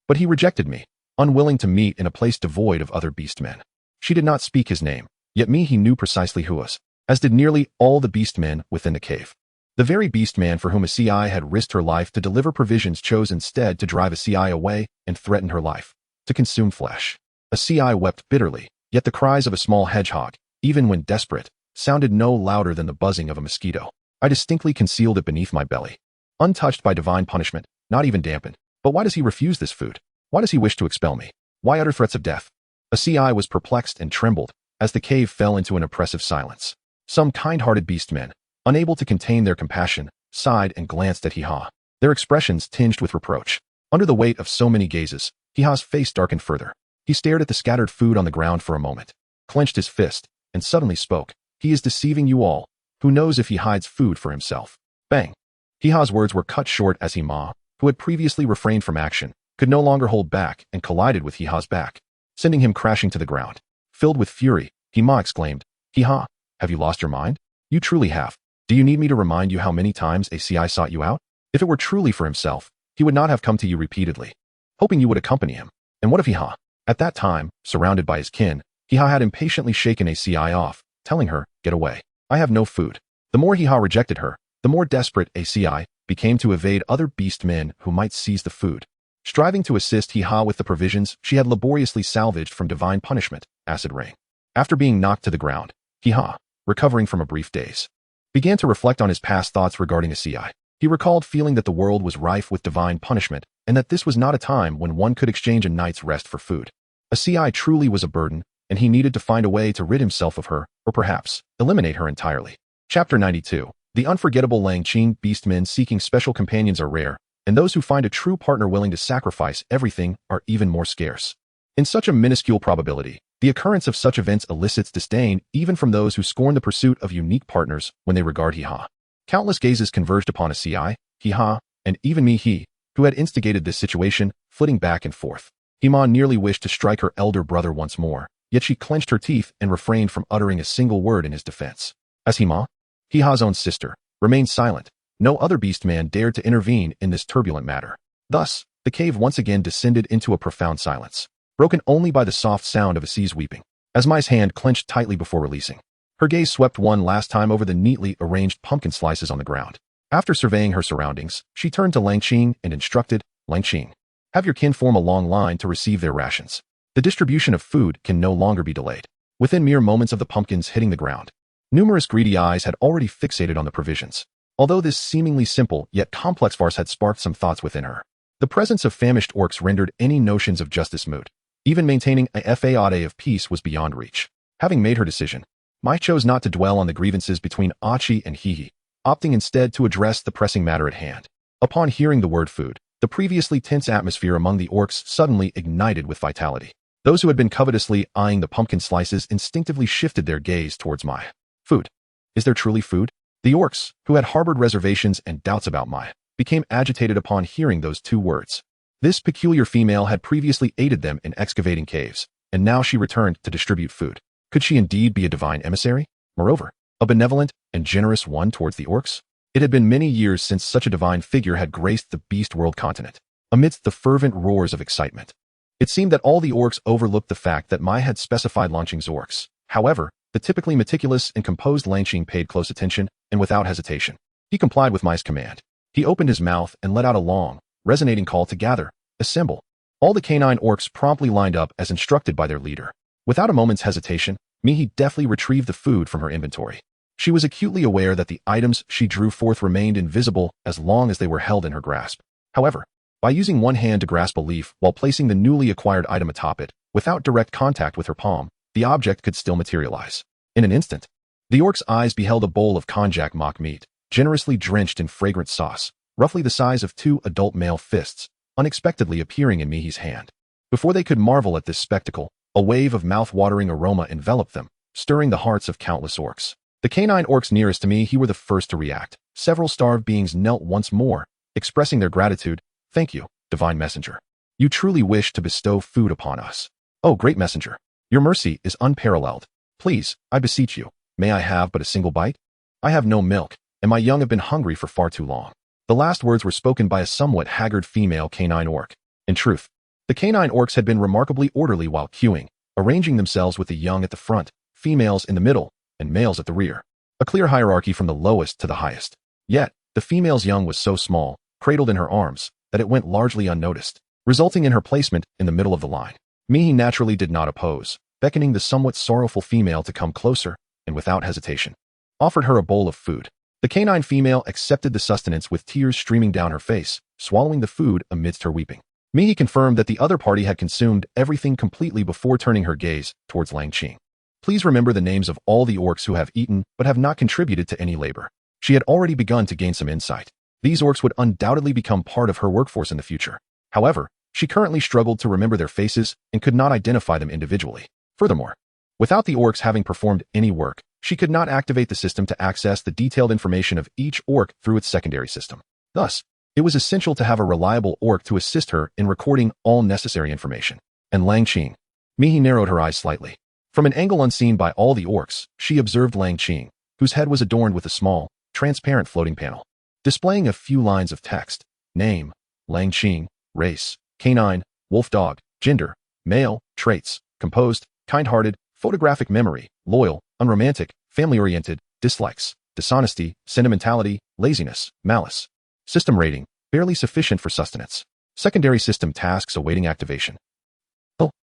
But he rejected me, unwilling to meet in a place devoid of other beastmen. She did not speak his name, yet Mihi knew precisely who was, as did nearly all the beastmen within the cave. The very beastman for whom ACI had risked her life to deliver provisions chose instead to drive ACI away and threaten her life, to consume flesh. ACI wept bitterly, yet the cries of a small hedgehog, even when desperate, sounded no louder than the buzzing of a mosquito. I distinctly concealed it beneath my belly. Untouched by divine punishment, not even dampened. But why does he refuse this food? Why does he wish to expel me? Why utter threats of death? ACI was perplexed and trembled, as the cave fell into an oppressive silence. Some kind-hearted beastmen, unable to contain their compassion, sighed and glanced at Hiha, their expressions tinged with reproach. Under the weight of so many gazes, Hiha's face darkened further. He stared at the scattered food on the ground for a moment, clenched his fist, and suddenly spoke. He is deceiving you all. Who knows if he hides food for himself? Bang! Hiha's words were cut short as Hima, who had previously refrained from action, could no longer hold back and collided with Hiha's back, sending him crashing to the ground. Filled with fury, Hima exclaimed, Hiha, have you lost your mind? You truly have. Do you need me to remind you how many times ACI sought you out? If it were truly for himself, he would not have come to you repeatedly, hoping you would accompany him. And what of Hiha? At that time, surrounded by his kin, Hiha had impatiently shaken ACI off, telling her, "Get away. I have no food." The more Hiha rejected her, the more desperate ACI became to evade other beast men who might seize the food. Striving to assist Hiha with the provisions she had laboriously salvaged from divine punishment, acid rain. After being knocked to the ground, Hiha, recovering from a brief daze, began to reflect on his past thoughts regarding ACI. He recalled feeling that the world was rife with divine punishment and that this was not a time when one could exchange a night's rest for food. ACI truly was a burden, and he needed to find a way to rid himself of her, or perhaps eliminate her entirely. Chapter 92. The unforgettable Langqing beastmen seeking special companions are rare, and those who find a true partner willing to sacrifice everything are even more scarce. In such a minuscule probability, the occurrence of such events elicits disdain even from those who scorn the pursuit of unique partners when they regard Hiha. Countless gazes converged upon ACI, Hiha, and even He, who had instigated this situation, flitting back and forth. Hima nearly wished to strike her elder brother once more, yet she clenched her teeth and refrained from uttering a single word in his defense. As Hima, Hiha's own sister, remained silent, no other beastman dared to intervene in this turbulent matter. Thus, the cave once again descended into a profound silence, broken only by the soft sound of Asi's weeping. Asmai's hand clenched tightly before releasing. Her gaze swept one last time over the neatly arranged pumpkin slices on the ground. After surveying her surroundings, she turned to Langqing and instructed, "Langqing, have your kin form a long line to receive their rations. The distribution of food can no longer be delayed." Within mere moments of the pumpkins hitting the ground, numerous greedy eyes had already fixated on the provisions. Although this seemingly simple yet complex farce had sparked some thoughts within her, the presence of famished orcs rendered any notions of justice moot. Even maintaining a faade of peace was beyond reach. Having made her decision, Mai chose not to dwell on the grievances between Achi and Hihi, opting instead to address the pressing matter at hand. Upon hearing the word food, the previously tense atmosphere among the orcs suddenly ignited with vitality. Those who had been covetously eyeing the pumpkin slices instinctively shifted their gaze towards Mai. Food. Is there truly food? The orcs, who had harbored reservations and doubts about Mai, became agitated upon hearing those two words. This peculiar female had previously aided them in excavating caves, and now she returned to distribute food. Could she indeed be a divine emissary? Moreover, a benevolent and generous one towards the orcs? It had been many years since such a divine figure had graced the beast world continent. Amidst the fervent roars of excitement, it seemed that all the orcs overlooked the fact that Mai had specified Langqing's orcs. However, the typically meticulous and composed Langqing paid close attention, and without hesitation, he complied with Mai's command. He opened his mouth and let out a long, resonating call to gather, assemble. All the canine orcs promptly lined up as instructed by their leader. Without a moment's hesitation, Mihi deftly retrieved the food from her inventory. She was acutely aware that the items she drew forth remained invisible as long as they were held in her grasp. However, by using one hand to grasp a leaf while placing the newly acquired item atop it, without direct contact with her palm, the object could still materialize. In an instant, the orc's eyes beheld a bowl of konjac mock meat, generously drenched in fragrant sauce, roughly the size of 2 adult male fists, unexpectedly appearing in Mihi's hand. Before they could marvel at this spectacle, a wave of mouth-watering aroma enveloped them, stirring the hearts of countless orcs. The canine orcs nearest to Mihi were the first to react. Several starved beings knelt once more, expressing their gratitude. "Thank you, divine messenger. You truly wish to bestow food upon us. Oh, great messenger, your mercy is unparalleled. Please, I beseech you, may I have but a single bite? I have no milk, and my young have been hungry for far too long." The last words were spoken by a somewhat haggard female canine orc. In truth, the canine orcs had been remarkably orderly while queuing, arranging themselves with the young at the front, females in the middle, and males at the rear. A clear hierarchy from the lowest to the highest. Yet, the female's young was so small, cradled in her arms, that it went largely unnoticed, resulting in her placement in the middle of the line. Mihi naturally did not oppose, beckoning the somewhat sorrowful female to come closer, and without hesitation, offered her a bowl of food. The canine female accepted the sustenance with tears streaming down her face, swallowing the food amidst her weeping. Mihi confirmed that the other party had consumed everything completely before turning her gaze towards Langqing. "Please remember the names of all the orcs who have eaten but have not contributed to any labor." She had already begun to gain some insight. These orcs would undoubtedly become part of her workforce in the future. However, she currently struggled to remember their faces and could not identify them individually. Furthermore, without the orcs having performed any work, she could not activate the system to access the detailed information of each orc through its secondary system. Thus, it was essential to have a reliable orc to assist her in recording all necessary information. And Langqing. Mihi narrowed her eyes slightly. From an angle unseen by all the orcs, she observed Langqing, whose head was adorned with a small, transparent floating panel, displaying a few lines of text. Name, Langqing, race, canine, wolf dog, gender, male, traits, composed, kind-hearted, photographic memory, loyal, unromantic, family-oriented, dislikes, dishonesty, sentimentality, laziness, malice. System rating, barely sufficient for sustenance. Secondary system tasks awaiting activation.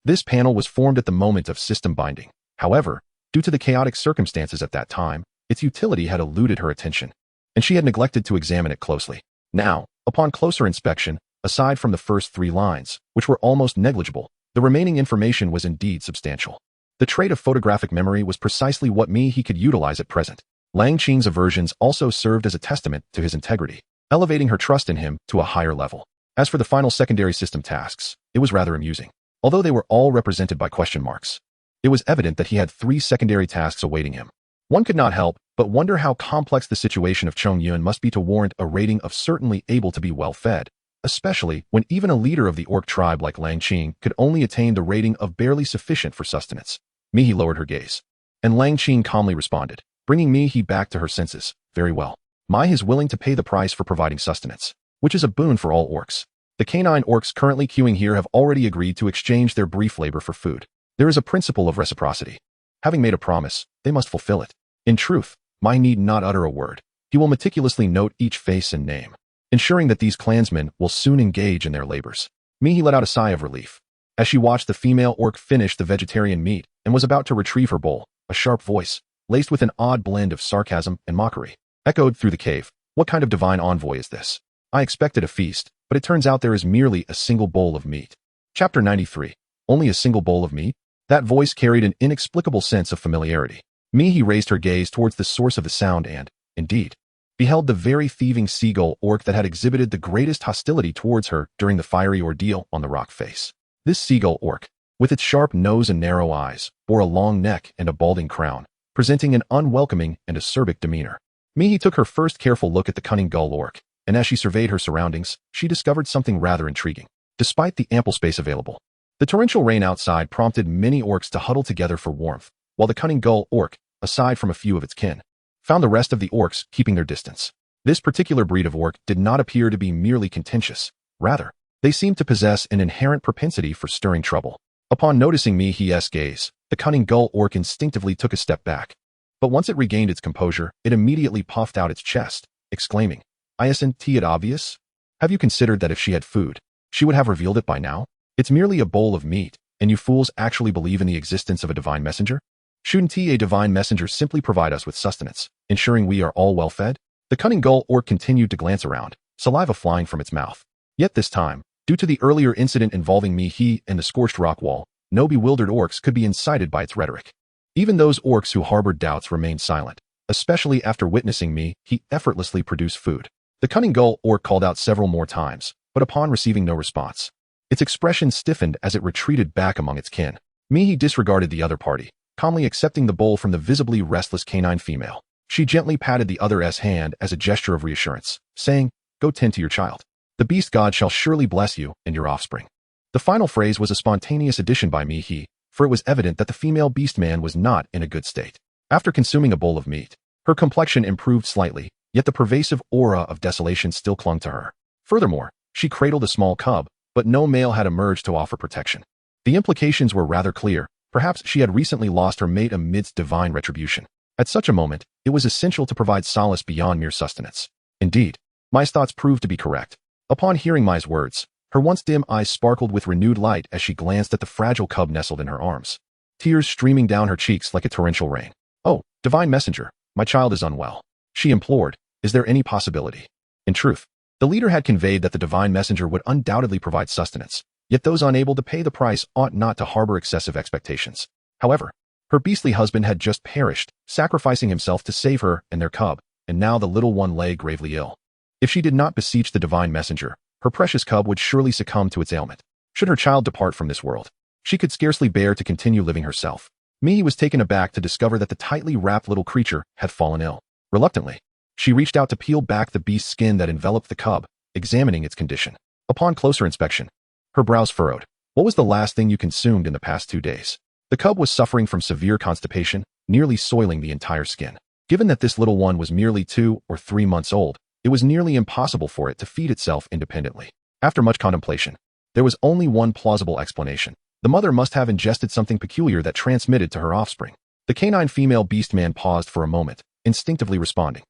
This panel was formed at the moment of system binding. However, due to the chaotic circumstances at that time, its utility had eluded her attention, and she had neglected to examine it closely. Now, upon closer inspection, aside from the first 3 lines, which were almost negligible, the remaining information was indeed substantial. The trait of photographic memory was precisely what he could utilize at present. Lang Qing's aversions also served as a testament to his integrity, elevating her trust in him to a higher level. As for the final secondary system tasks, it was rather amusing. Although they were all represented by question marks, it was evident that he had 3 secondary tasks awaiting him. One could not help but wonder how complex the situation of Chong Yun must be to warrant a rating of certainly able to be well fed, especially when even a leader of the orc tribe like Lang Qing could only attain the rating of barely sufficient for sustenance. Mihi lowered her gaze, and Lang Qing calmly responded, bringing Mihi back to her senses. Very well. Mai is willing to pay the price for providing sustenance, which is a boon for all orcs. The canine orcs currently queuing here have already agreed to exchange their brief labor for food. There is a principle of reciprocity. Having made a promise, they must fulfill it. In truth, Mai need not utter a word. He will meticulously note each face and name, ensuring that these clansmen will soon engage in their labors. Mihi let out a sigh of relief as she watched the female orc finish the vegetarian meat and was about to retrieve her bowl. A sharp voice, laced with an odd blend of sarcasm and mockery, echoed through the cave. What kind of divine envoy is this? I expected a feast, but it turns out there is merely a single bowl of meat. Chapter 93. Only a single bowl of meat? That voice carried an inexplicable sense of familiarity. Mihi raised her gaze towards the source of the sound and, indeed, beheld the very thieving seagull orc that had exhibited the greatest hostility towards her during the fiery ordeal on the rock face. This seagull orc, with its sharp nose and narrow eyes, bore a long neck and a balding crown, presenting an unwelcoming and acerbic demeanor. Mihi took her first careful look at the cunning gull orc, and as she surveyed her surroundings, she discovered something rather intriguing. Despite the ample space available, the torrential rain outside prompted many orcs to huddle together for warmth, while the cunning gull orc, aside from a few of its kin, found the rest of the orcs keeping their distance. This particular breed of orc did not appear to be merely contentious. Rather, they seemed to possess an inherent propensity for stirring trouble. Upon noticing Mihi's gaze, the cunning gull orc instinctively took a step back. But once it regained its composure, it immediately puffed out its chest, exclaiming, "Isn't it obvious? Have you considered that if she had food, she would have revealed it by now? It's merely a bowl of meat, and you fools actually believe in the existence of a divine messenger? Shouldn't a divine messenger simply provide us with sustenance, ensuring we are all well fed?" The cunning gull orc continued to glance around, saliva flying from its mouth. Yet this time, due to the earlier incident involving Mihi and the scorched rock wall, no bewildered orcs could be incited by its rhetoric. Even those orcs who harbored doubts remained silent, especially after witnessing Mihi effortlessly produce food. The cunning gull orc called out several more times, but upon receiving no response, its expression stiffened as it retreated back among its kin. Mihi disregarded the other party, calmly accepting the bowl from the visibly restless canine female. She gently patted the other's hand as a gesture of reassurance, saying, "Go tend to your child. The beast god shall surely bless you and your offspring." The final phrase was a spontaneous addition by Mihi, for it was evident that the female beastman was not in a good state. After consuming a bowl of meat, her complexion improved slightly, yet the pervasive aura of desolation still clung to her. Furthermore, she cradled a small cub, but no male had emerged to offer protection. The implications were rather clear. Perhaps she had recently lost her mate amidst divine retribution. At such a moment, it was essential to provide solace beyond mere sustenance. Indeed, Mai's thoughts proved to be correct. Upon hearing Mai's words, her once dim eyes sparkled with renewed light as she glanced at the fragile cub nestled in her arms, tears streaming down her cheeks like a torrential rain. "Oh, divine messenger, my child is unwell," she implored. "Is there any possibility?" In truth, the leader had conveyed that the divine messenger would undoubtedly provide sustenance, yet those unable to pay the price ought not to harbor excessive expectations. However, her beastly husband had just perished, sacrificing himself to save her and their cub, and now the little one lay gravely ill. If she did not beseech the divine messenger, her precious cub would surely succumb to its ailment. Should her child depart from this world, she could scarcely bear to continue living herself. Mihi was taken aback to discover that the tightly wrapped little creature had fallen ill. Reluctantly, she reached out to peel back the beast's skin that enveloped the cub, examining its condition. Upon closer inspection, her brows furrowed. "What was the last thing you consumed in the past 2 days?" The cub was suffering from severe constipation, nearly soiling the entire skin. Given that this little one was merely 2 or 3 months old, it was nearly impossible for it to feed itself independently. After much contemplation, there was only one plausible explanation. The mother must have ingested something peculiar that transmitted to her offspring. The canine female beastman paused for a moment, instinctively responding.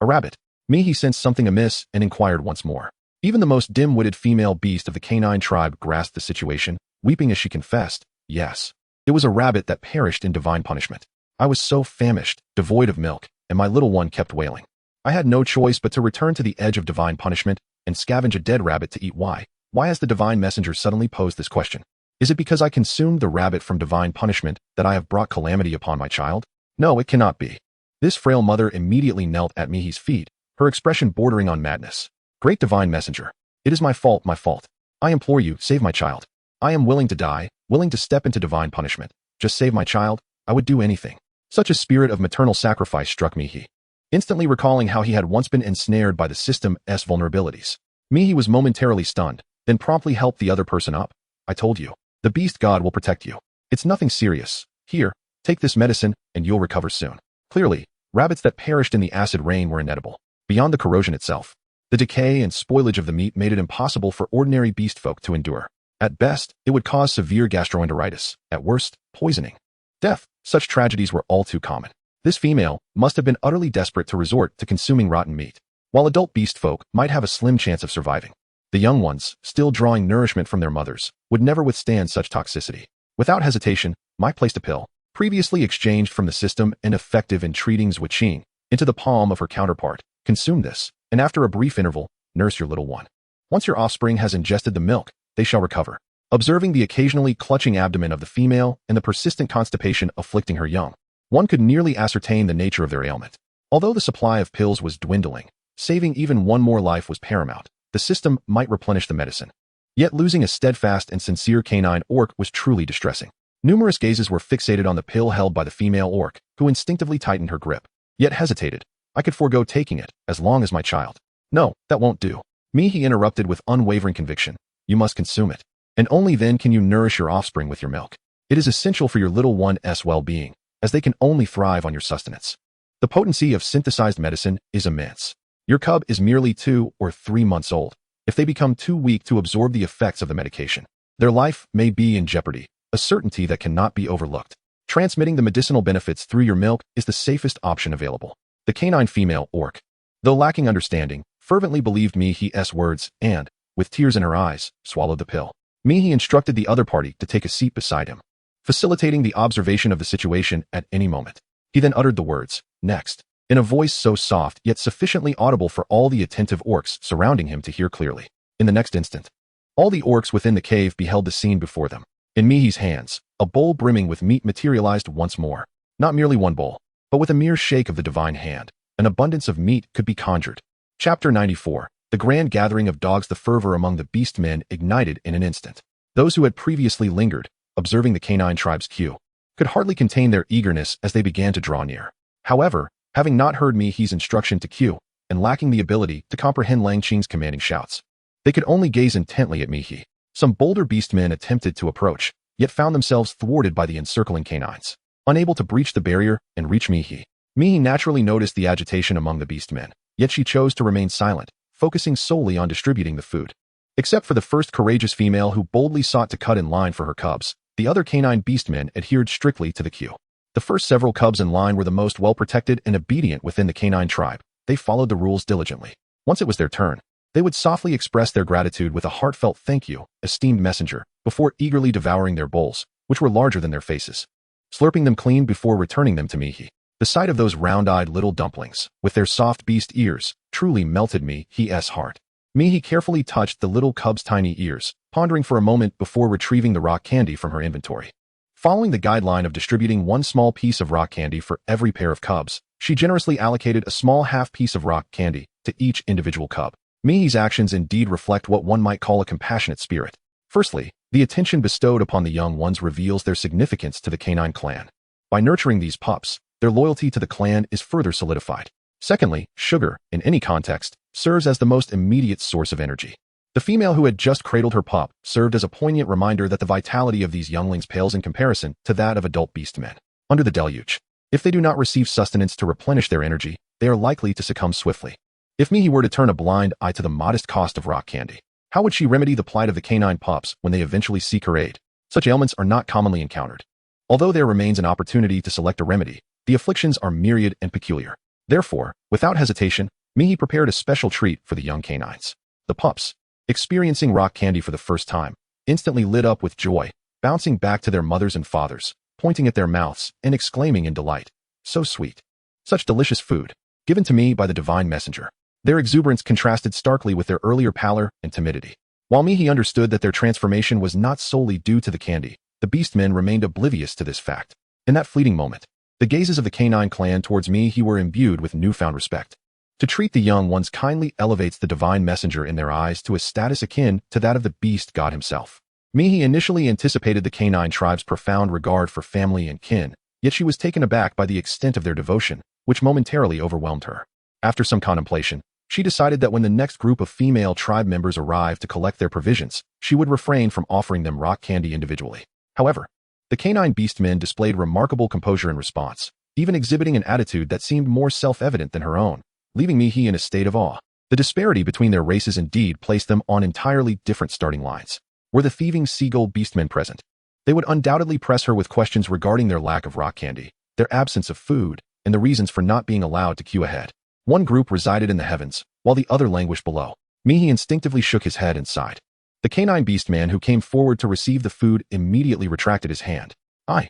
A rabbit. Mihi sensed something amiss and inquired once more. Even the most dim-witted female beast of the canine tribe grasped the situation, weeping as she confessed, yes. It was a rabbit that perished in divine punishment. I was so famished, devoid of milk, and my little one kept wailing. I had no choice but to return to the edge of divine punishment and scavenge a dead rabbit to eat. Why? Why has the divine messenger suddenly posed this question? Is it because I consumed the rabbit from divine punishment that I have brought calamity upon my child? No, it cannot be. This frail mother immediately knelt at Mihi's feet, her expression bordering on madness. Great divine messenger. It is my fault, my fault. I implore you, save my child. I am willing to die, willing to step into divine punishment. Just save my child. I would do anything. Such a spirit of maternal sacrifice struck Mihi, instantly recalling how he had once been ensnared by the system's vulnerabilities. Mihi was momentarily stunned, then promptly helped the other person up. I told you. The beast god will protect you. It's nothing serious. Here, take this medicine, and you'll recover soon. Clearly, rabbits that perished in the acid rain were inedible. Beyond the corrosion itself, the decay and spoilage of the meat made it impossible for ordinary beast folk to endure. At best, it would cause severe gastroenteritis. At worst, poisoning. Death. Such tragedies were all too common. This female must have been utterly desperate to resort to consuming rotten meat. While adult beast folk might have a slim chance of surviving, the young ones, still drawing nourishment from their mothers, would never withstand such toxicity. Without hesitation, Mike placed a pill, previously exchanged from the system and effective in treating Zwiching, into the palm of her counterpart. Consume this, and after a brief interval, nurse your little one. Once your offspring has ingested the milk, they shall recover. Observing the occasionally clutching abdomen of the female and the persistent constipation afflicting her young, one could nearly ascertain the nature of their ailment. Although the supply of pills was dwindling, saving even one more life was paramount. The system might replenish the medicine. Yet losing a steadfast and sincere canine orc was truly distressing. Numerous gazes were fixated on the pill held by the female orc, who instinctively tightened her grip, yet hesitated. I could forego taking it, as long as my child. No, that won't do. Mihi interrupted with unwavering conviction. You must consume it. And only then can you nourish your offspring with your milk. It is essential for your little one's well-being, as they can only thrive on your sustenance. The potency of synthesized medicine is immense. Your cub is merely 2 or 3 months old. If they become too weak to absorb the effects of the medication, their life may be in jeopardy, a certainty that cannot be overlooked. Transmitting the medicinal benefits through your milk is the safest option available. The canine female orc, though lacking understanding, fervently believed Mihi's words and, with tears in her eyes, swallowed the pill. Mihi instructed the other party to take a seat beside him, facilitating the observation of the situation at any moment. He then uttered the words, next, in a voice so soft yet sufficiently audible for all the attentive orcs surrounding him to hear clearly. In the next instant, all the orcs within the cave beheld the scene before them. In Mihi's hands, a bowl brimming with meat materialized once more. Not merely one bowl, but with a mere shake of the divine hand, an abundance of meat could be conjured. Chapter 94. The grand gathering of dogs. The fervor among the beast men ignited in an instant. Those who had previously lingered, observing the canine tribe's queue, could hardly contain their eagerness as they began to draw near. However, having not heard Mihi's instruction to queue, and lacking the ability to comprehend Langqing's commanding shouts, they could only gaze intently at Mihi. Some bolder beastmen attempted to approach, yet found themselves thwarted by the encircling canines. Unable to breach the barrier and reach Mihi, Mihi naturally noticed the agitation among the beastmen, yet she chose to remain silent, focusing solely on distributing the food. Except for the first courageous female who boldly sought to cut in line for her cubs, the other canine beastmen adhered strictly to the queue. The first several cubs in line were the most well-protected and obedient within the canine tribe. They followed the rules diligently. Once it was their turn, they would softly express their gratitude with a heartfelt thank you, esteemed messenger, before eagerly devouring their bowls, which were larger than their faces, slurping them clean before returning them to Mihi. The sight of those round-eyed little dumplings, with their soft beast ears, truly melted Mihi's heart. Mihi carefully touched the little cub's tiny ears, pondering for a moment before retrieving the rock candy from her inventory. Following the guideline of distributing one small piece of rock candy for every pair of cubs, she generously allocated a small half piece of rock candy to each individual cub. Mihi's actions indeed reflect what one might call a compassionate spirit. Firstly, the attention bestowed upon the young ones reveals their significance to the canine clan. By nurturing these pups, their loyalty to the clan is further solidified. Secondly, sugar, in any context, serves as the most immediate source of energy. The female who had just cradled her pup served as a poignant reminder that the vitality of these younglings pales in comparison to that of adult beastmen. Under the deluge, if they do not receive sustenance to replenish their energy, they are likely to succumb swiftly. If Mihi were to turn a blind eye to the modest cost of rock candy, how would she remedy the plight of the canine pups when they eventually seek her aid? Such ailments are not commonly encountered. Although there remains an opportunity to select a remedy, the afflictions are myriad and peculiar. Therefore, without hesitation, Mihi prepared a special treat for the young canines. The pups, experiencing rock candy for the first time, instantly lit up with joy, bouncing back to their mothers and fathers, pointing at their mouths and exclaiming in delight, "So sweet! Such delicious food, given to me by the divine messenger." Their exuberance contrasted starkly with their earlier pallor and timidity. While Mihi understood that their transformation was not solely due to the candy, the beastmen remained oblivious to this fact. In that fleeting moment, the gazes of the canine clan towards Mihi were imbued with newfound respect. To treat the young ones kindly elevates the divine messenger in their eyes to a status akin to that of the beast god himself. Mihi initially anticipated the canine tribe's profound regard for family and kin, yet she was taken aback by the extent of their devotion, which momentarily overwhelmed her. After some contemplation, she decided that when the next group of female tribe members arrived to collect their provisions, she would refrain from offering them rock candy individually. However, the canine beastmen displayed remarkable composure in response, even exhibiting an attitude that seemed more self-evident than her own, leaving Mihi in a state of awe. The disparity between their races indeed placed them on entirely different starting lines. Were the thieving seagull beastmen present, they would undoubtedly press her with questions regarding their lack of rock candy, their absence of food, and the reasons for not being allowed to queue ahead. One group resided in the heavens, while the other languished below. Mihi instinctively shook his head and sighed. The canine beastman who came forward to receive the food immediately retracted his hand. I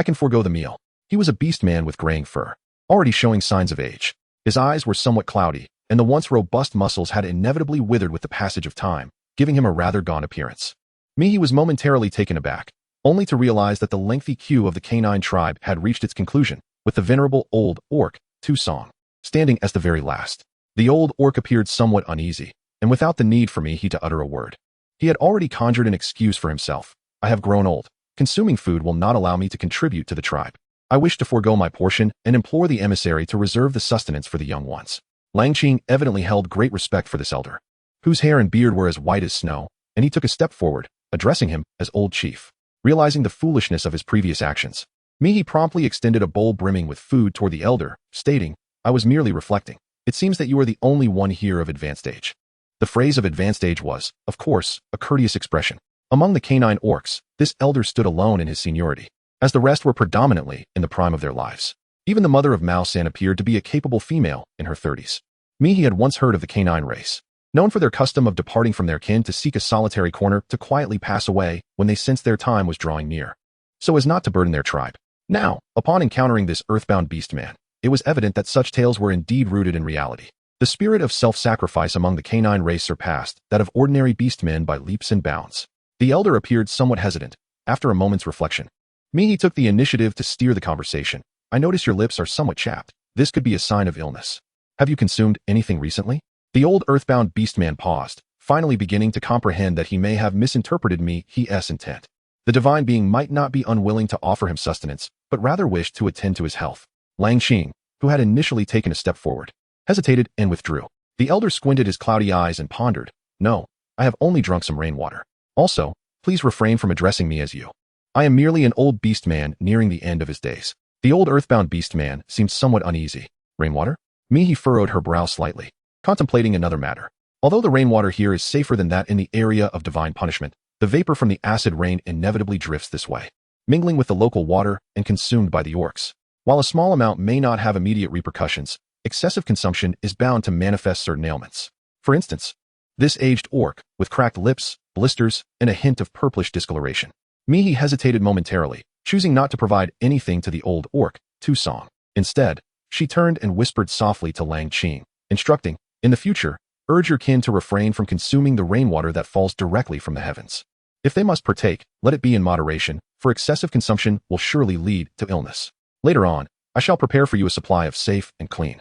can forego the meal." He was a beastman with graying fur, already showing signs of age. His eyes were somewhat cloudy, and the once robust muscles had inevitably withered with the passage of time, giving him a rather gaunt appearance. Mihi was momentarily taken aback, only to realize that the lengthy queue of the canine tribe had reached its conclusion, with the venerable old orc, Tusong, standing as the very last. The old orc appeared somewhat uneasy, and without the need for Mihi to utter a word. He had already conjured an excuse for himself. "I have grown old. Consuming food will not allow me to contribute to the tribe. I wish to forego my portion and implore the emissary to reserve the sustenance for the young ones." Langqing evidently held great respect for this elder, whose hair and beard were as white as snow, and he took a step forward, addressing him as Old Chief. Realizing the foolishness of his previous actions, Mihi promptly extended a bowl brimming with food toward the elder, stating, "I was merely reflecting. It seems that you are the only one here of advanced age." The phrase of advanced age was, of course, a courteous expression. Among the canine orcs, this elder stood alone in his seniority, as the rest were predominantly in the prime of their lives. Even the mother of Mao San appeared to be a capable female in her 30s. Mihi had once heard of the canine race, known for their custom of departing from their kin to seek a solitary corner to quietly pass away when they sensed their time was drawing near, so as not to burden their tribe. Now, upon encountering this earthbound beastman, it was evident that such tales were indeed rooted in reality. The spirit of self-sacrifice among the canine race surpassed that of ordinary beastmen by leaps and bounds. The elder appeared somewhat hesitant. After a moment's reflection, Mihi took the initiative to steer the conversation. "I notice your lips are somewhat chapped. This could be a sign of illness. Have you consumed anything recently?" The old earthbound beastman paused, finally beginning to comprehend that he may have misinterpreted Mihi's intent. The divine being might not be unwilling to offer him sustenance, but rather wished to attend to his health. Langqing, who had initially taken a step forward, hesitated and withdrew. The elder squinted his cloudy eyes and pondered. "No, I have only drunk some rainwater. Also, please refrain from addressing me as you. I am merely an old beastman nearing the end of his days." The old earthbound beastman seemed somewhat uneasy. "Rainwater?" Mihi furrowed her brow slightly, contemplating another matter. Although the rainwater here is safer than that in the area of divine punishment, the vapor from the acid rain inevitably drifts this way, mingling with the local water and consumed by the orcs. While a small amount may not have immediate repercussions, excessive consumption is bound to manifest certain ailments. For instance, this aged orc, with cracked lips, blisters, and a hint of purplish discoloration. Mihi hesitated momentarily, choosing not to provide anything to the old orc, Tusong. Instead, she turned and whispered softly to Langqing, instructing, "In the future, urge your kin to refrain from consuming the rainwater that falls directly from the heavens. If they must partake, let it be in moderation, for excessive consumption will surely lead to illness. Later on, I shall prepare for you a supply of safe and clean."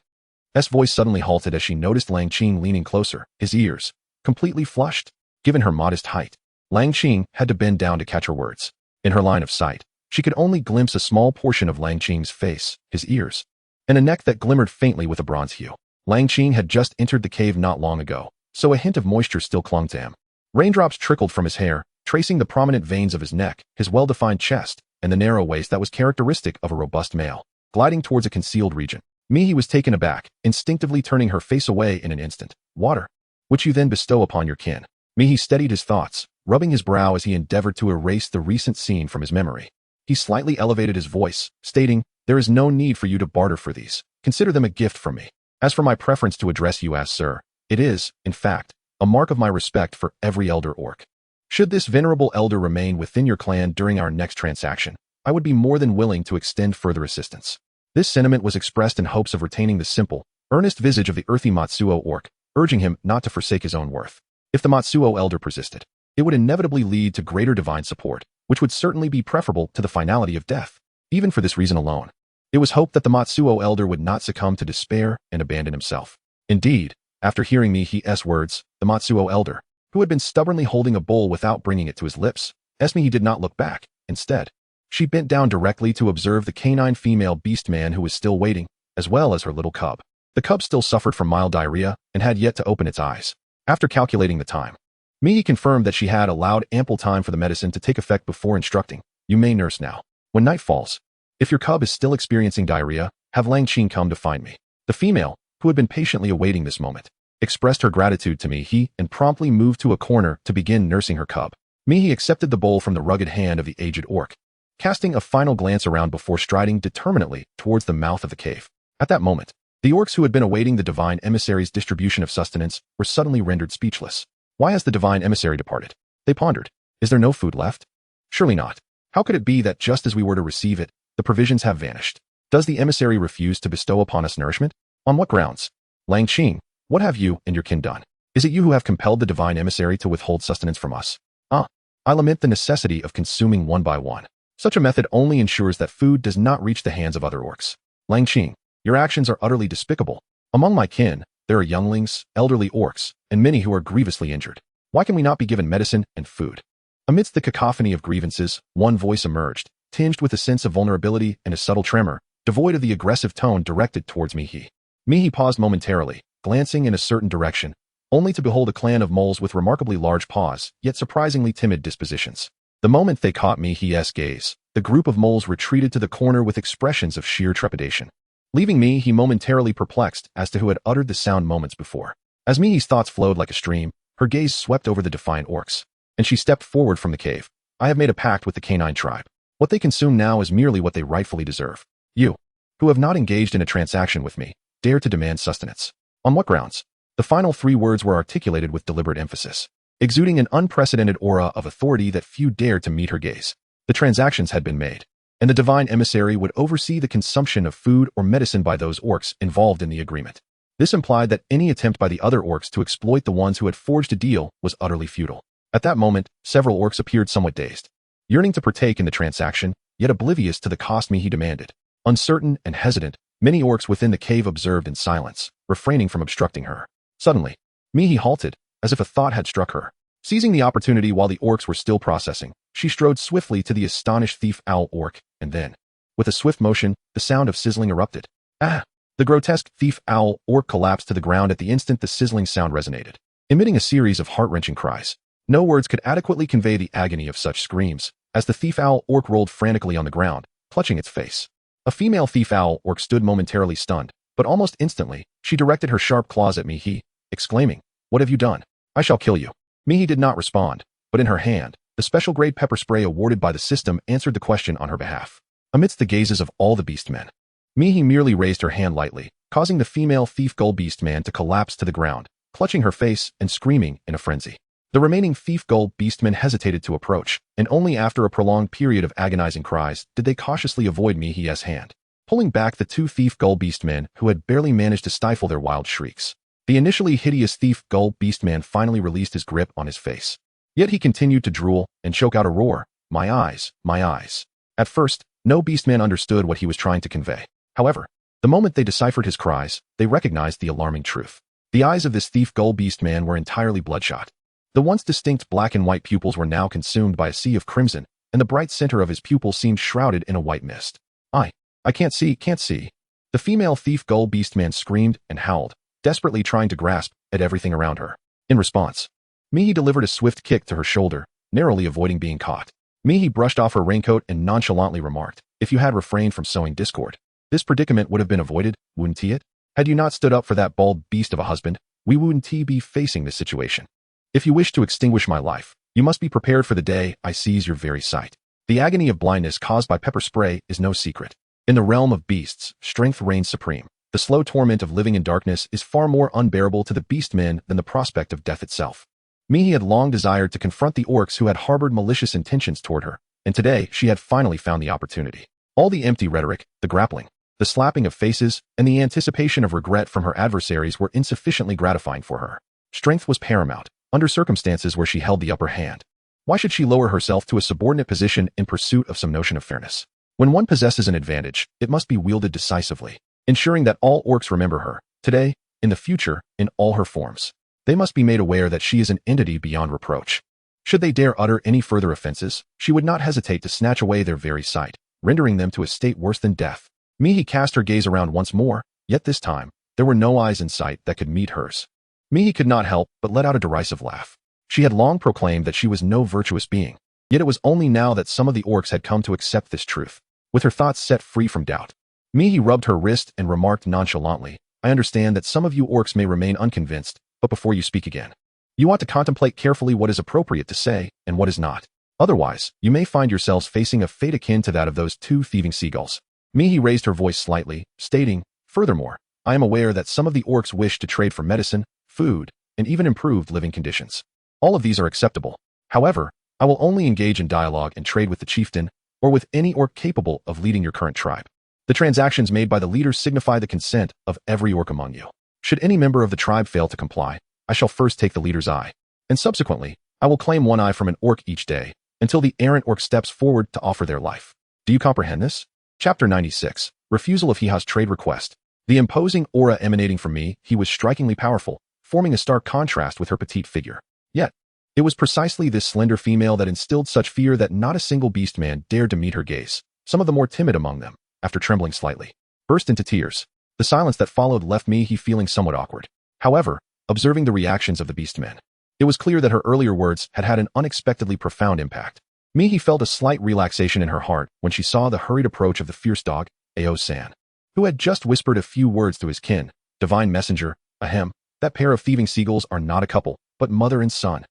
S voice suddenly halted as she noticed Langqing leaning closer, his ears completely flushed. Given her modest height, Langqing had to bend down to catch her words. In her line of sight, she could only glimpse a small portion of Langqing's face, his ears, and a neck that glimmered faintly with a bronze hue. Langqing had just entered the cave not long ago, so a hint of moisture still clung to him. Raindrops trickled from his hair, tracing the prominent veins of his neck, his well-defined chest, and the narrow waist that was characteristic of a robust male, gliding towards a concealed region. Mihi was taken aback, instinctively turning her face away in an instant. "Water, which you then bestow upon your kin." Mihi steadied his thoughts, rubbing his brow as he endeavored to erase the recent scene from his memory. He slightly elevated his voice, stating, "There is no need for you to barter for these. Consider them a gift from me. As for my preference to address you as sir, it is, in fact, a mark of my respect for every elder orc. Should this venerable elder remain within your clan during our next transaction, I would be more than willing to extend further assistance." This sentiment was expressed in hopes of retaining the simple, earnest visage of the earthy Matsuo orc, urging him not to forsake his own worth. If the Matsuo elder persisted, it would inevitably lead to greater divine support, which would certainly be preferable to the finality of death. Even for this reason alone, it was hoped that the Matsuo elder would not succumb to despair and abandon himself. Indeed, after hearing Mihi's words, the Matsuo elder, who had been stubbornly holding a bowl without bringing it to his lips, Mihi did not look back. Instead, she bent down directly to observe the canine female beast man who was still waiting, as well as her little cub. The cub still suffered from mild diarrhea and had yet to open its eyes. After calculating the time, Mihi confirmed that she had allowed ample time for the medicine to take effect before instructing, "You may nurse now. When night falls, if your cub is still experiencing diarrhea, have Langqing come to find me." The female, who had been patiently awaiting this moment, expressed her gratitude to Mihi and promptly moved to a corner to begin nursing her cub. Mihi accepted the bowl from the rugged hand of the aged orc, casting a final glance around before striding determinately towards the mouth of the cave. At that moment, the orcs who had been awaiting the divine emissary's distribution of sustenance were suddenly rendered speechless. Why has the divine emissary departed? They pondered. Is there no food left? Surely not. How could it be that just as we were to receive it, the provisions have vanished? Does the emissary refuse to bestow upon us nourishment? On what grounds? Langqing, what have you and your kin done? Is it you who have compelled the divine emissary to withhold sustenance from us? I lament the necessity of consuming one by one. Such a method only ensures that food does not reach the hands of other orcs. Langqing, your actions are utterly despicable. Among my kin, there are younglings, elderly orcs, and many who are grievously injured. Why can we not be given medicine and food? Amidst the cacophony of grievances, one voice emerged, tinged with a sense of vulnerability and a subtle tremor, devoid of the aggressive tone directed towards Mihi. Mihi paused momentarily, glancing in a certain direction, only to behold a clan of moles with remarkably large paws, yet surprisingly timid dispositions. The moment they caught Mihi's gaze, the group of moles retreated to the corner with expressions of sheer trepidation, leaving Mihi momentarily perplexed as to who had uttered the sound moments before. As Mihi's thoughts flowed like a stream, her gaze swept over the defiant orcs, and she stepped forward from the cave. I have made a pact with the canine tribe. What they consume now is merely what they rightfully deserve. You, who have not engaged in a transaction with me, dare to demand sustenance. On what grounds? The final three words were articulated with deliberate emphasis, exuding an unprecedented aura of authority that few dared to meet her gaze. The transactions had been made, and the divine emissary would oversee the consumption of food or medicine by those orcs involved in the agreement. This implied that any attempt by the other orcs to exploit the ones who had forged a deal was utterly futile. At that moment, several orcs appeared somewhat dazed, yearning to partake in the transaction, yet oblivious to the cost Mihi demanded. Uncertain and hesitant, many orcs within the cave observed in silence, refraining from obstructing her. Suddenly, Mihi halted, as if a thought had struck her. Seizing the opportunity while the orcs were still processing, she strode swiftly to the astonished thief owl orc, and then, with a swift motion, the sound of sizzling erupted. Ah! The grotesque thief owl orc collapsed to the ground at the instant the sizzling sound resonated, emitting a series of heart-wrenching cries. No words could adequately convey the agony of such screams, as the thief owl orc rolled frantically on the ground, clutching its face. A female thief owl orc stood momentarily stunned, but almost instantly, she directed her sharp claws at Mihi, exclaiming, "What have you done? I shall kill you." Mihi did not respond, but in her hand, the special-grade pepper spray awarded by the system answered the question on her behalf. Amidst the gazes of all the beastmen, Mihi merely raised her hand lightly, causing the female thief gull beastman to collapse to the ground, clutching her face and screaming in a frenzy. The remaining thief gull beastmen hesitated to approach, and only after a prolonged period of agonizing cries did they cautiously avoid Mihi's hand, pulling back the two thief gull beastmen who had barely managed to stifle their wild shrieks. The initially hideous thief gull beastman finally released his grip on his face. Yet he continued to drool and choke out a roar, "My eyes, my eyes." At first, no beastman understood what he was trying to convey. However, the moment they deciphered his cries, they recognized the alarming truth. The eyes of this thief gull beastman were entirely bloodshot. The once distinct black and white pupils were now consumed by a sea of crimson, and the bright center of his pupil seemed shrouded in a white mist. I can't see, can't see." The female thief gull beastman screamed and howled, desperately trying to grasp at everything around her. In response, Mihi delivered a swift kick to her shoulder, narrowly avoiding being caught. Mihi brushed off her raincoat and nonchalantly remarked, "If you had refrained from sowing discord, this predicament would have been avoided, wouldn't it? Had you not stood up for that bald beast of a husband, we wouldn't be facing this situation. If you wish to extinguish my life, you must be prepared for the day I seize your very sight." The agony of blindness caused by pepper spray is no secret. In the realm of beasts, strength reigns supreme. The slow torment of living in darkness is far more unbearable to the beastmen than the prospect of death itself. Mihi had long desired to confront the orcs who had harbored malicious intentions toward her, and today she had finally found the opportunity. All the empty rhetoric, the grappling, the slapping of faces, and the anticipation of regret from her adversaries were insufficiently gratifying for her. Strength was paramount, under circumstances where she held the upper hand. Why should she lower herself to a subordinate position in pursuit of some notion of fairness? When one possesses an advantage, it must be wielded decisively, ensuring that all orcs remember her, today, in the future, in all her forms. They must be made aware that she is an entity beyond reproach. Should they dare utter any further offenses, she would not hesitate to snatch away their very sight, rendering them to a state worse than death. Mihi cast her gaze around once more, yet this time, there were no eyes in sight that could meet hers. Mihi could not help but let out a derisive laugh. She had long proclaimed that she was no virtuous being, yet it was only now that some of the orcs had come to accept this truth. With her thoughts set free from doubt, Mihi rubbed her wrist and remarked nonchalantly, I understand that some of you orcs may remain unconvinced, but before you speak again, you ought to contemplate carefully what is appropriate to say and what is not. Otherwise, you may find yourselves facing a fate akin to that of those two thieving seagulls. Mihi raised her voice slightly, stating, furthermore, I am aware that some of the orcs wish to trade for medicine, food, and even improved living conditions. All of these are acceptable. However, I will only engage in dialogue and trade with the chieftain, or with any orc capable of leading your current tribe. The transactions made by the leaders signify the consent of every orc among you. Should any member of the tribe fail to comply, I shall first take the leader's eye, and subsequently, I will claim one eye from an orc each day, until the errant orc steps forward to offer their life. Do you comprehend this? Chapter 96. Refusal of Hiha's trade request. The imposing aura emanating from Mihi was strikingly powerful, forming a stark contrast with her petite figure. Yet, it was precisely this slender female that instilled such fear that not a single beastman dared to meet her gaze. Some of the more timid among them, after trembling slightly, burst into tears. The silence that followed left Mihi feeling somewhat awkward. However, observing the reactions of the beastmen, it was clear that her earlier words had had an unexpectedly profound impact. Mihi felt a slight relaxation in her heart when she saw the hurried approach of the fierce dog, Ao-san, who had just whispered a few words to his kin. Divine messenger, ahem, that pair of thieving seagulls are not a couple, but mother and son.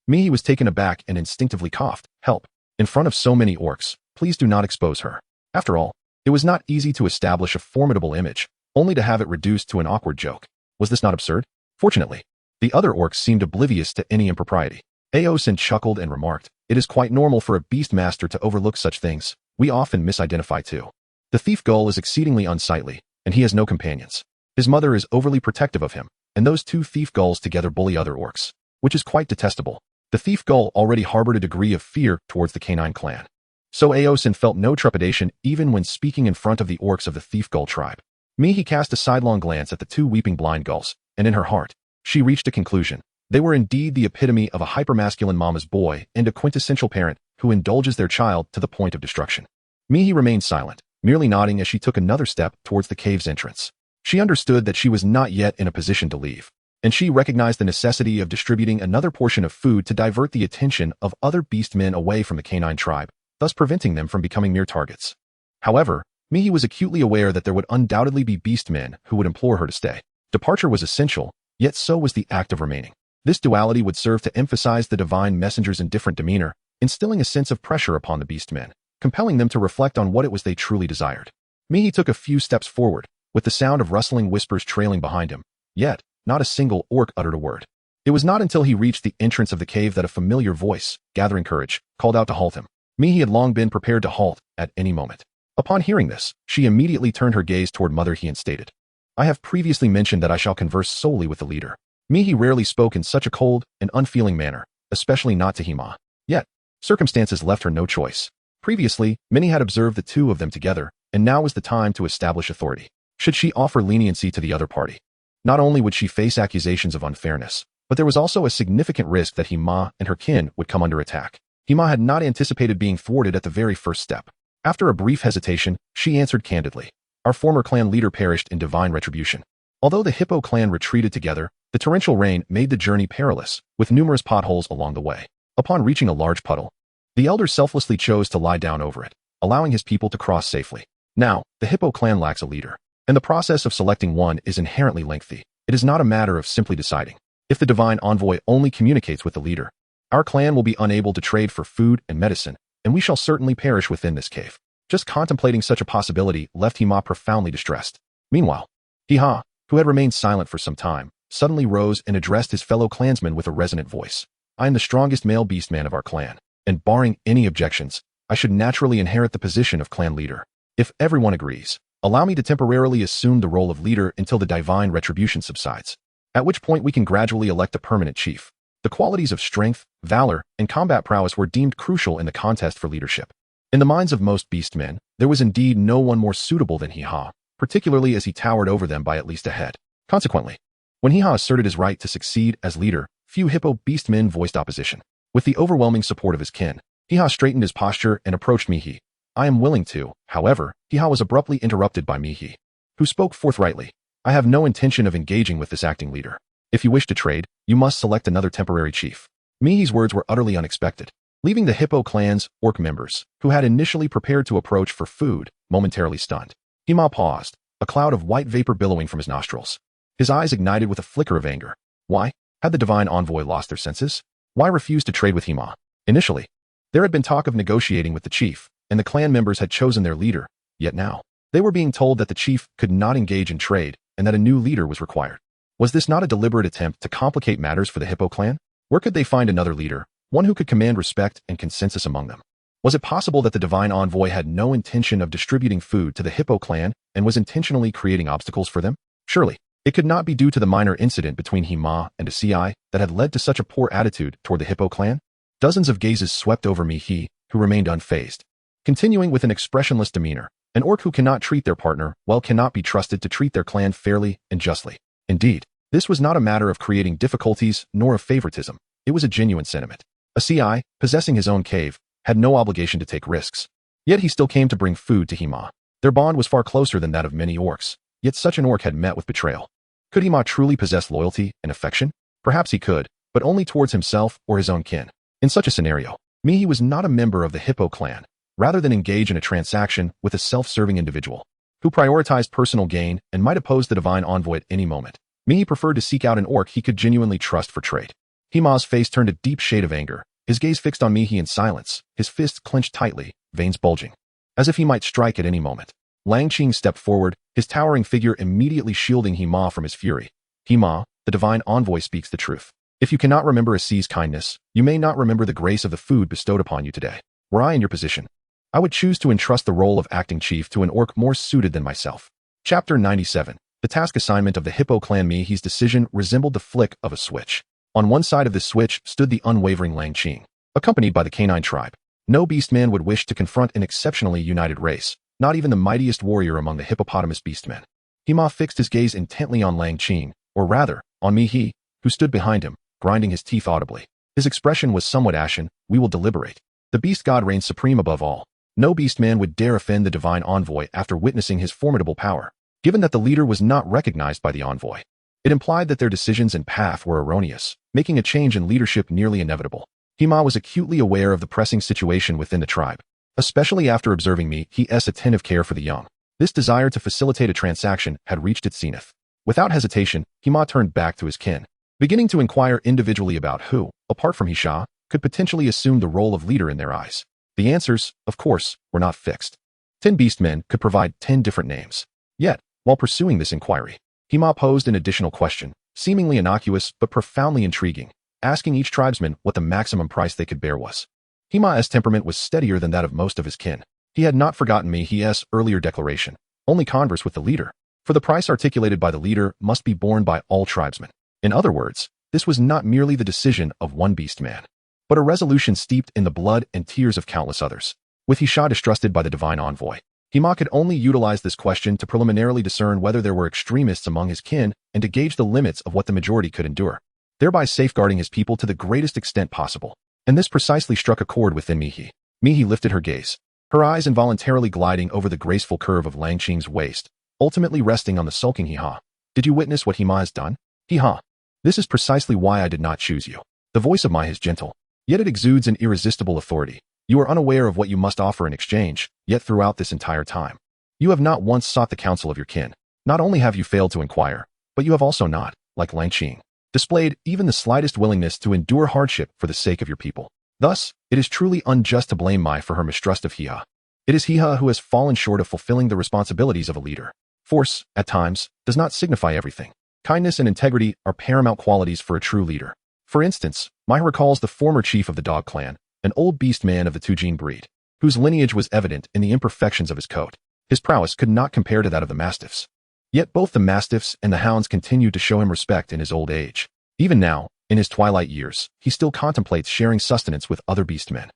Mihi was taken aback and instinctively coughed. Help. In front of so many orcs, please do not expose her. After all, it was not easy to establish a formidable image, only to have it reduced to an awkward joke. Was this not absurd? Fortunately, the other orcs seemed oblivious to any impropriety. Ao-san chuckled and remarked, it is quite normal for a beastmaster to overlook such things. We often misidentify too. The thief gull is exceedingly unsightly, and he has no companions. His mother is overly protective of him, and those two thief gulls together bully other orcs, which is quite detestable. The thief gull already harbored a degree of fear towards the canine clan. So Ao-san felt no trepidation even when speaking in front of the orcs of the thief gull tribe. Mihi cast a sidelong glance at the two weeping blind gulls, and in her heart, she reached a conclusion. They were indeed the epitome of a hypermasculine mama's boy and a quintessential parent who indulges their child to the point of destruction. Mihi remained silent, merely nodding as she took another step towards the cave's entrance. She understood that she was not yet in a position to leave, and she recognized the necessity of distributing another portion of food to divert the attention of other beastmen away from the canine tribe, thus preventing them from becoming mere targets. However, Mihi was acutely aware that there would undoubtedly be beastmen who would implore her to stay. Departure was essential, yet so was the act of remaining. This duality would serve to emphasize the divine messenger's indifferent demeanor, instilling a sense of pressure upon the beastmen, compelling them to reflect on what it was they truly desired. Mihi took a few steps forward, with the sound of rustling whispers trailing behind him, yet not a single orc uttered a word. It was not until he reached the entrance of the cave that a familiar voice, gathering courage, called out to halt him. Mihi had long been prepared to halt at any moment. Upon hearing this, she immediately turned her gaze toward Mother He and stated, I have previously mentioned that I shall converse solely with the leader. Mihi rarely spoke in such a cold and unfeeling manner, especially not to Hima. Yet, circumstances left her no choice. Previously, many had observed the two of them together, and now was the time to establish authority. Should she offer leniency to the other party? Not only would she face accusations of unfairness, but there was also a significant risk that Hima and her kin would come under attack. Hima had not anticipated being thwarted at the very first step. After a brief hesitation, she answered candidly, Our former clan leader perished in divine retribution. Although the Hippo clan retreated together, the torrential rain made the journey perilous, with numerous potholes along the way. Upon reaching a large puddle, the elder selflessly chose to lie down over it, allowing his people to cross safely. Now, the Hippo clan lacks a leader, and the process of selecting one is inherently lengthy. It is not a matter of simply deciding. If the divine envoy only communicates with the leader, our clan will be unable to trade for food and medicine, and we shall certainly perish within this cave. Just contemplating such a possibility left Hima profoundly distressed. Meanwhile, Hiha, who had remained silent for some time, suddenly rose and addressed his fellow clansmen with a resonant voice. I am the strongest male beastman of our clan, and barring any objections, I should naturally inherit the position of clan leader. If everyone agrees, allow me to temporarily assume the role of leader until the divine retribution subsides, at which point we can gradually elect a permanent chief. The qualities of strength, valor, and combat prowess were deemed crucial in the contest for leadership. In the minds of most beastmen, there was indeed no one more suitable than Hiha, particularly as he towered over them by at least a head. Consequently, when Hiha asserted his right to succeed as leader, few hippo beastmen voiced opposition. With the overwhelming support of his kin, Hiha straightened his posture and approached Mihi. I am willing to, however, Hiha was abruptly interrupted by Mihi, who spoke forthrightly. I have no intention of engaging with this acting leader. If you wish to trade, you must select another temporary chief. Mihi's words were utterly unexpected, leaving the hippo clan's orc members, who had initially prepared to approach for food, momentarily stunned. Hima paused, a cloud of white vapor billowing from his nostrils. His eyes ignited with a flicker of anger. Why? Had the divine envoy lost their senses? Why refuse to trade with Hima? Initially, there had been talk of negotiating with the chief, and the clan members had chosen their leader, yet now, they were being told that the chief could not engage in trade and that a new leader was required. Was this not a deliberate attempt to complicate matters for the hippo clan? Where could they find another leader, one who could command respect and consensus among them? Was it possible that the divine envoy had no intention of distributing food to the hippo clan and was intentionally creating obstacles for them? Surely, it could not be due to the minor incident between Hima and a CI that had led to such a poor attitude toward the hippo clan? Dozens of gazes swept over Mihi, who remained unfazed. Continuing with an expressionless demeanor, an orc who cannot treat their partner well cannot be trusted to treat their clan fairly and justly. Indeed, this was not a matter of creating difficulties nor of favoritism. It was a genuine sentiment. A CI, possessing his own cave, had no obligation to take risks. Yet he still came to bring food to Hima. Their bond was far closer than that of many orcs, yet such an orc had met with betrayal. Could Hima truly possess loyalty and affection? Perhaps he could, but only towards himself or his own kin. In such a scenario, Mihi was not a member of the hippo clan, rather than engage in a transaction with a self-serving individual who prioritized personal gain and might oppose the divine envoy at any moment. Mihi preferred to seek out an orc he could genuinely trust for trade. Hima's face turned a deep shade of anger, his gaze fixed on Mihi in silence, his fists clenched tightly, veins bulging, as if he might strike at any moment. Lang Qing stepped forward, his towering figure immediately shielding Hima from his fury. Hima, the divine envoy speaks the truth. If you cannot remember a C's kindness, you may not remember the grace of the food bestowed upon you today. Were I in your position, I would choose to entrust the role of acting chief to an orc more suited than myself. Chapter 97. The task assignment of the hippo clan. Mihi's decision resembled the flick of a switch. On one side of this switch stood the unwavering Lang Qing, accompanied by the canine tribe. No beastman would wish to confront an exceptionally united race, not even the mightiest warrior among the hippopotamus beastmen. Hima fixed his gaze intently on Lang Qing, or rather, on Mihi, who stood behind him, grinding his teeth audibly. His expression was somewhat ashen. We will deliberate. The beast god reigns supreme above all. No beastman would dare offend the divine envoy after witnessing his formidable power. Given that the leader was not recognized by the envoy, it implied that their decisions and path were erroneous, making a change in leadership nearly inevitable. Hima was acutely aware of the pressing situation within the tribe, especially after observing Mihi's attentive care for the young. This desire to facilitate a transaction had reached its zenith. Without hesitation, Hima turned back to his kin, beginning to inquire individually about who, apart from Hisha, could potentially assume the role of leader in their eyes. The answers, of course, were not fixed. 10 beastmen could provide 10 different names. Yet, while pursuing this inquiry, Hima posed an additional question, seemingly innocuous but profoundly intriguing, asking each tribesman what the maximum price they could bear was. Hima's temperament was steadier than that of most of his kin. He had not forgotten Mihi's earlier declaration, only converse with the leader, for the price articulated by the leader must be borne by all tribesmen. In other words, this was not merely the decision of one beastman, but a resolution steeped in the blood and tears of countless others. With Hisha distrusted by the divine envoy, Hima could only utilize this question to preliminarily discern whether there were extremists among his kin and to gauge the limits of what the majority could endure, thereby safeguarding his people to the greatest extent possible. And this precisely struck a chord within Mihi. Mihi lifted her gaze, her eyes involuntarily gliding over the graceful curve of Lang Qing's waist, ultimately resting on the sulking Hiha. Did you witness what Hima has done? Hiha. This is precisely why I did not choose you. The voice of Mai is gentle, yet it exudes an irresistible authority. You are unaware of what you must offer in exchange, yet throughout this entire time, you have not once sought the counsel of your kin. Not only have you failed to inquire, but you have also not, like Lang Qing, displayed even the slightest willingness to endure hardship for the sake of your people. Thus, it is truly unjust to blame Mai for her mistrust of Hiha. It is Hiha who has fallen short of fulfilling the responsibilities of a leader. Force, at times, does not signify everything. Kindness and integrity are paramount qualities for a true leader. For instance, Mai recalls the former chief of the dog clan, an old beast man of the Tujin breed, whose lineage was evident in the imperfections of his coat. His prowess could not compare to that of the mastiffs. Yet both the mastiffs and the hounds continued to show him respect in his old age. Even now, in his twilight years, he still contemplates sharing sustenance with other beastmen.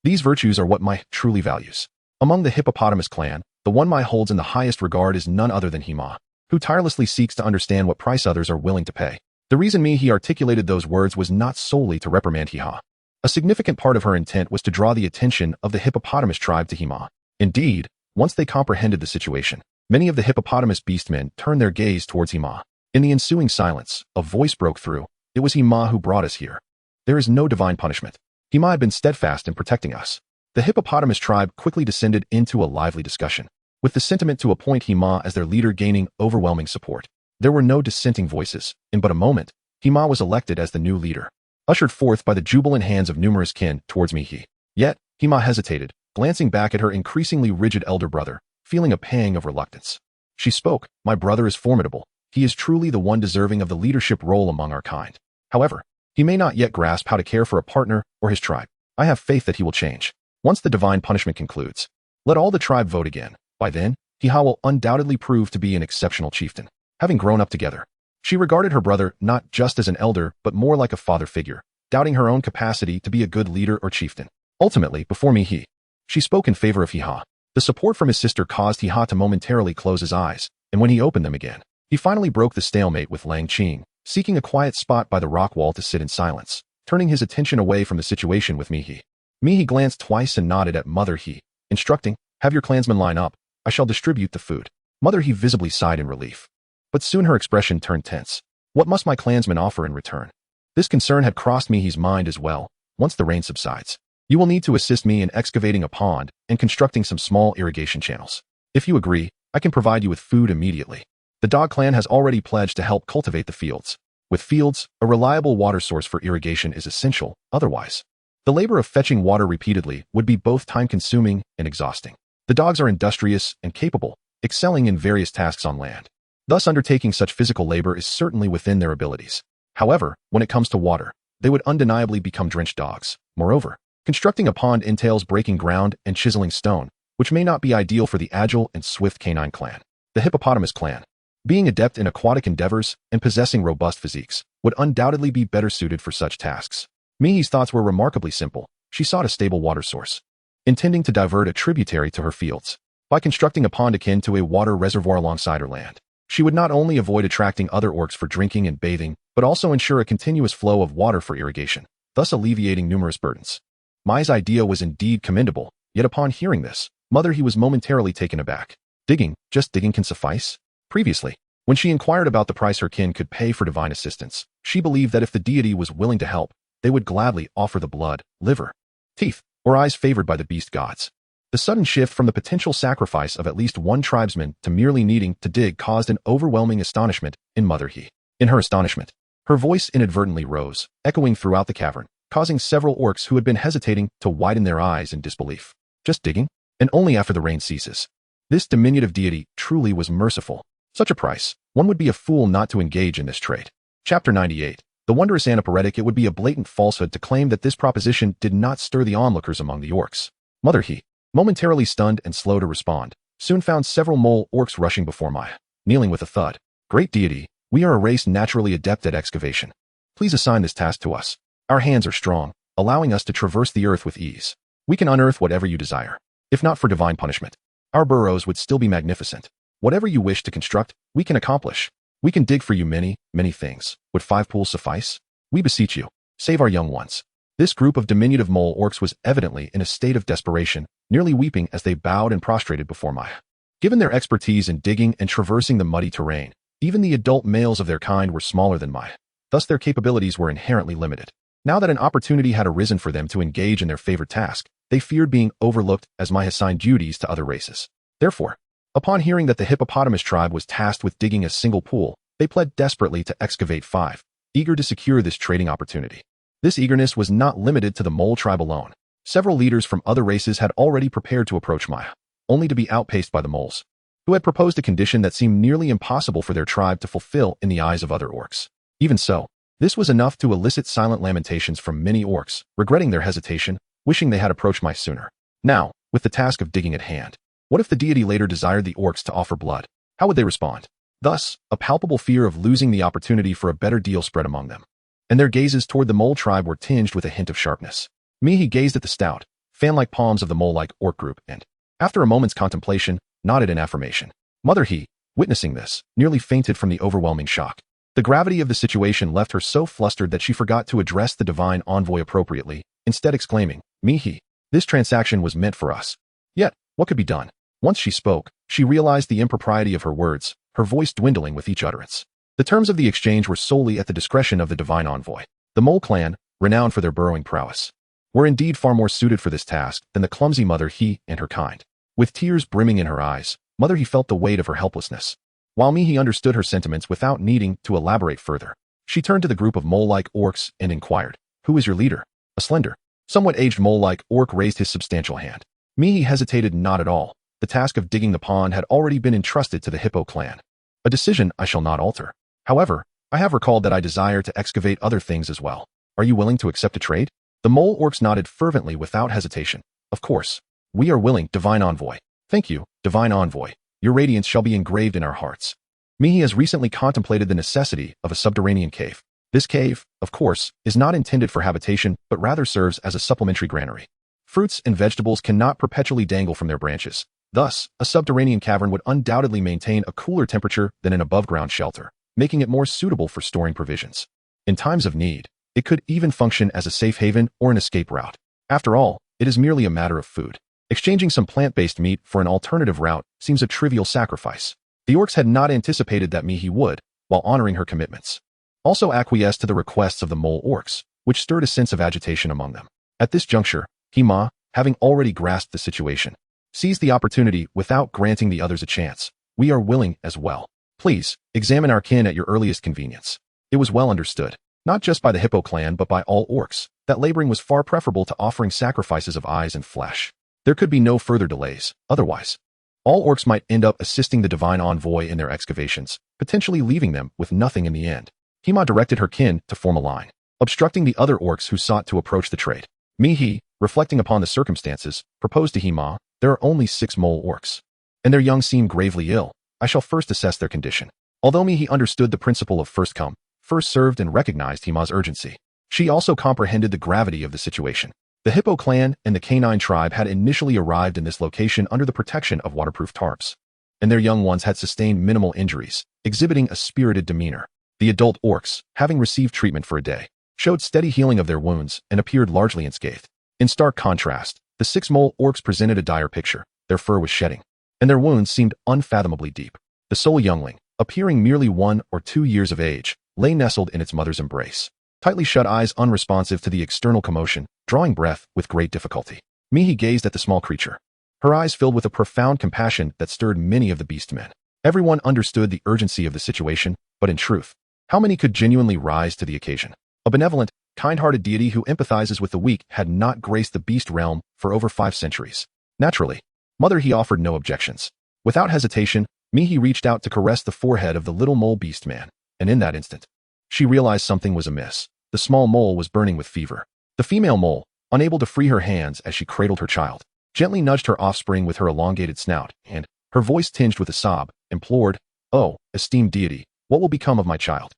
These virtues are what Mai truly values. Among the hippopotamus clan, the one Mai holds in the highest regard is none other than Hima, who tirelessly seeks to understand what price others are willing to pay. The reason he articulated those words was not solely to reprimand Hiha. A significant part of her intent was to draw the attention of the hippopotamus tribe to Hima. Indeed, once they comprehended the situation, many of the hippopotamus beastmen turned their gaze towards Hima. In the ensuing silence, a voice broke through. It was Hima who brought us here. There is no divine punishment. Hima had been steadfast in protecting us. The hippopotamus tribe quickly descended into a lively discussion, with the sentiment to appoint Hima as their leader gaining overwhelming support. There were no dissenting voices. In but a moment, Hima was elected as the new leader, ushered forth by the jubilant hands of numerous kin towards Mihi. Yet, Hima hesitated, glancing back at her increasingly rigid elder brother, feeling a pang of reluctance. She spoke, "My brother is formidable. He is truly the one deserving of the leadership role among our kind. However, he may not yet grasp how to care for a partner or his tribe. I have faith that he will change. Once the divine punishment concludes, let all the tribe vote again. By then, Hiha will undoubtedly prove to be an exceptional chieftain." Having grown up together, she regarded her brother not just as an elder but more like a father figure, doubting her own capacity to be a good leader or chieftain. Ultimately, before Mihi, she spoke in favor of Hiha. The support from his sister caused Hiha to momentarily close his eyes, and when he opened them again, he finally broke the stalemate with Lang Qing, seeking a quiet spot by the rock wall to sit in silence, turning his attention away from the situation with Mihi. Mihi glanced twice and nodded at Mother He, instructing, "Have your clansmen line up. I shall distribute the food." Mother He visibly sighed in relief. But soon her expression turned tense. What must my clansmen offer in return? This concern had crossed Mihi's mind as well. Once the rain subsides, you will need to assist me in excavating a pond and constructing some small irrigation channels. If you agree, I can provide you with food immediately. The dog clan has already pledged to help cultivate the fields. With fields, a reliable water source for irrigation is essential. Otherwise, the labor of fetching water repeatedly would be both time-consuming and exhausting. The dogs are industrious and capable, excelling in various tasks on land. Thus, undertaking such physical labor is certainly within their abilities. However, when it comes to water, they would undeniably become drenched dogs. Moreover, constructing a pond entails breaking ground and chiseling stone, which may not be ideal for the agile and swift canine clan. The hippopotamus clan, being adept in aquatic endeavors and possessing robust physiques, would undoubtedly be better suited for such tasks. Mihi's thoughts were remarkably simple. She sought a stable water source, intending to divert a tributary to her fields. By constructing a pond akin to a water reservoir alongside her land, she would not only avoid attracting other orcs for drinking and bathing, but also ensure a continuous flow of water for irrigation, thus alleviating numerous burdens. Mai's idea was indeed commendable, yet upon hearing this, Mother He was momentarily taken aback. Digging, just digging can suffice? Previously, when she inquired about the price her kin could pay for divine assistance, she believed that if the deity was willing to help, they would gladly offer the blood, liver, teeth, or eyes favored by the beast gods. The sudden shift from the potential sacrifice of at least one tribesman to merely needing to dig caused an overwhelming astonishment in Mother He. In her astonishment, her voice inadvertently rose, echoing throughout the cavern, causing several orcs who had been hesitating to widen their eyes in disbelief. Just digging? And only after the rain ceases. This diminutive deity truly was merciful. Such a price, one would be a fool not to engage in this trade. Chapter 98. The wondrous anaporetic. It would be a blatant falsehood to claim that this proposition did not stir the onlookers among the orcs. Mother He, momentarily stunned and slow to respond, soon found several mole orcs rushing before Maya, kneeling with a thud. "Great deity, we are a race naturally adept at excavation. Please assign this task to us. Our hands are strong, allowing us to traverse the earth with ease. We can unearth whatever you desire. If not for divine punishment, our burrows would still be magnificent. Whatever you wish to construct, we can accomplish. We can dig for you many, many things. Would 5 pools suffice? We beseech you, save our young ones." This group of diminutive mole orcs was evidently in a state of desperation, nearly weeping as they bowed and prostrated before Maya. Given their expertise in digging and traversing the muddy terrain, even the adult males of their kind were smaller than Maya. Thus their capabilities were inherently limited. Now that an opportunity had arisen for them to engage in their favorite task, they feared being overlooked as Maya assigned duties to other races. Therefore, upon hearing that the hippopotamus tribe was tasked with digging a single pool, they pled desperately to excavate 5, eager to secure this trading opportunity. This eagerness was not limited to the mole tribe alone. Several leaders from other races had already prepared to approach Maya, only to be outpaced by the moles, who had proposed a condition that seemed nearly impossible for their tribe to fulfill in the eyes of other orcs. Even so, this was enough to elicit silent lamentations from many orcs, regretting their hesitation, wishing they had approached Maya sooner. Now, with the task of digging at hand, what if the deity later desired the orcs to offer blood? How would they respond? Thus, a palpable fear of losing the opportunity for a better deal spread among them, and their gazes toward the mole tribe were tinged with a hint of sharpness. Mihi gazed at the stout, fan-like palms of the mole-like orc group and, after a moment's contemplation, nodded in affirmation. Mother He, witnessing this, nearly fainted from the overwhelming shock. The gravity of the situation left her so flustered that she forgot to address the divine envoy appropriately, instead exclaiming, Mihi, this transaction was meant for us. Yet, what could be done? Once she spoke, she realized the impropriety of her words, her voice dwindling with each utterance. The terms of the exchange were solely at the discretion of the divine envoy. The mole clan, renowned for their burrowing prowess, were indeed far more suited for this task than the clumsy Mother He and her kind. With tears brimming in her eyes, Mother He felt the weight of her helplessness. While Mihi understood her sentiments without needing to elaborate further, she turned to the group of mole-like orcs and inquired, Who is your leader? A slender, somewhat aged mole-like orc raised his substantial hand. Mihi hesitated not at all. The task of digging the pond had already been entrusted to the Hippo clan. A decision I shall not alter. However, I have recalled that I desire to excavate other things as well. Are you willing to accept a trade? The mole orcs nodded fervently without hesitation. Of course. We are willing, Divine Envoy. Thank you, Divine Envoy. Your radiance shall be engraved in our hearts. Mihi has recently contemplated the necessity of a subterranean cave. This cave, of course, is not intended for habitation, but rather serves as a supplementary granary. Fruits and vegetables cannot perpetually dangle from their branches. Thus, a subterranean cavern would undoubtedly maintain a cooler temperature than an above-ground shelter, making it more suitable for storing provisions. In times of need, it could even function as a safe haven or an escape route. After all, it is merely a matter of food. Exchanging some plant-based meat for an alternative route seems a trivial sacrifice. The orcs had not anticipated that Mihi would, while honoring her commitments, also acquiesce to the requests of the mole orcs, which stirred a sense of agitation among them. At this juncture, Hima, having already grasped the situation, seized the opportunity without granting the others a chance. We are willing as well. Please, examine our kin at your earliest convenience. It was well understood, not just by the Hippo clan but by all orcs, that laboring was far preferable to offering sacrifices of eyes and flesh. There could be no further delays, otherwise all orcs might end up assisting the divine envoy in their excavations, potentially leaving them with nothing in the end. Hima directed her kin to form a line, obstructing the other orcs who sought to approach the trade. Mihi, reflecting upon the circumstances, proposed to Hima, there are only 6 mole orcs, and their young seem gravely ill. I shall first assess their condition. Although Mihi understood the principle of first come, first served and recognized Hima's urgency, she also comprehended the gravity of the situation. The Hippo clan and the canine tribe had initially arrived in this location under the protection of waterproof tarps, and their young ones had sustained minimal injuries, exhibiting a spirited demeanor. The adult orcs, having received treatment for a day, showed steady healing of their wounds and appeared largely unscathed. In stark contrast, the 6 mole orcs presented a dire picture. Their fur was shedding, and their wounds seemed unfathomably deep. The sole youngling, appearing merely 1 or 2 years of age, lay nestled in its mother's embrace, tightly shut eyes unresponsive to the external commotion, drawing breath with great difficulty. Mihi gazed at the small creature, her eyes filled with a profound compassion that stirred many of the beast men. Everyone understood the urgency of the situation, but in truth, how many could genuinely rise to the occasion? A benevolent, kind-hearted deity who empathizes with the weak had not graced the beast realm for over 5 centuries. Naturally, Mother He offered no objections. Without hesitation, Mihi reached out to caress the forehead of the little mole beast man, and in that instant, she realized something was amiss. The small mole was burning with fever. The female mole, unable to free her hands as she cradled her child, gently nudged her offspring with her elongated snout, and, her voice tinged with a sob, implored, "Oh, esteemed deity, what will become of my child?"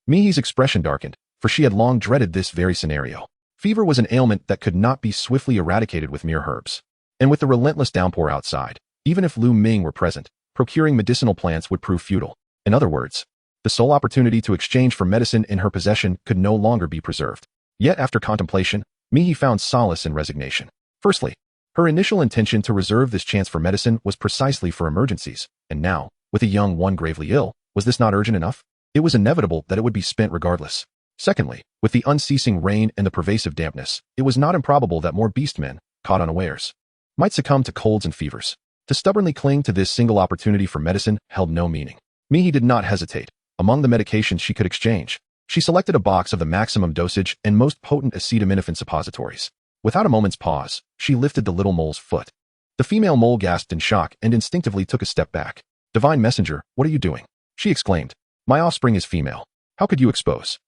Mihi's expression darkened, for she had long dreaded this very scenario. Fever was an ailment that could not be swiftly eradicated with mere herbs. And with the relentless downpour outside, even if Lu Ming were present, procuring medicinal plants would prove futile. In other words, the sole opportunity to exchange for medicine in her possession could no longer be preserved. Yet after contemplation, Mihi found solace in resignation. Firstly, her initial intention to reserve this chance for medicine was precisely for emergencies, and now, with a young one gravely ill, was this not urgent enough? It was inevitable that it would be spent regardless. Secondly, with the unceasing rain and the pervasive dampness, it was not improbable that more beastmen, caught unawares, might succumb to colds and fevers. To stubbornly cling to this single opportunity for medicine held no meaning. Mihi did not hesitate. Among the medications she could exchange, She selected a box of the maximum dosage and most potent acetaminophen suppositories. Without a moment's pause, she lifted the little mole's foot. The female mole gasped in shock and instinctively took a step back. "Divine messenger, what are you doing?" she exclaimed. "My offspring is female. How could you expose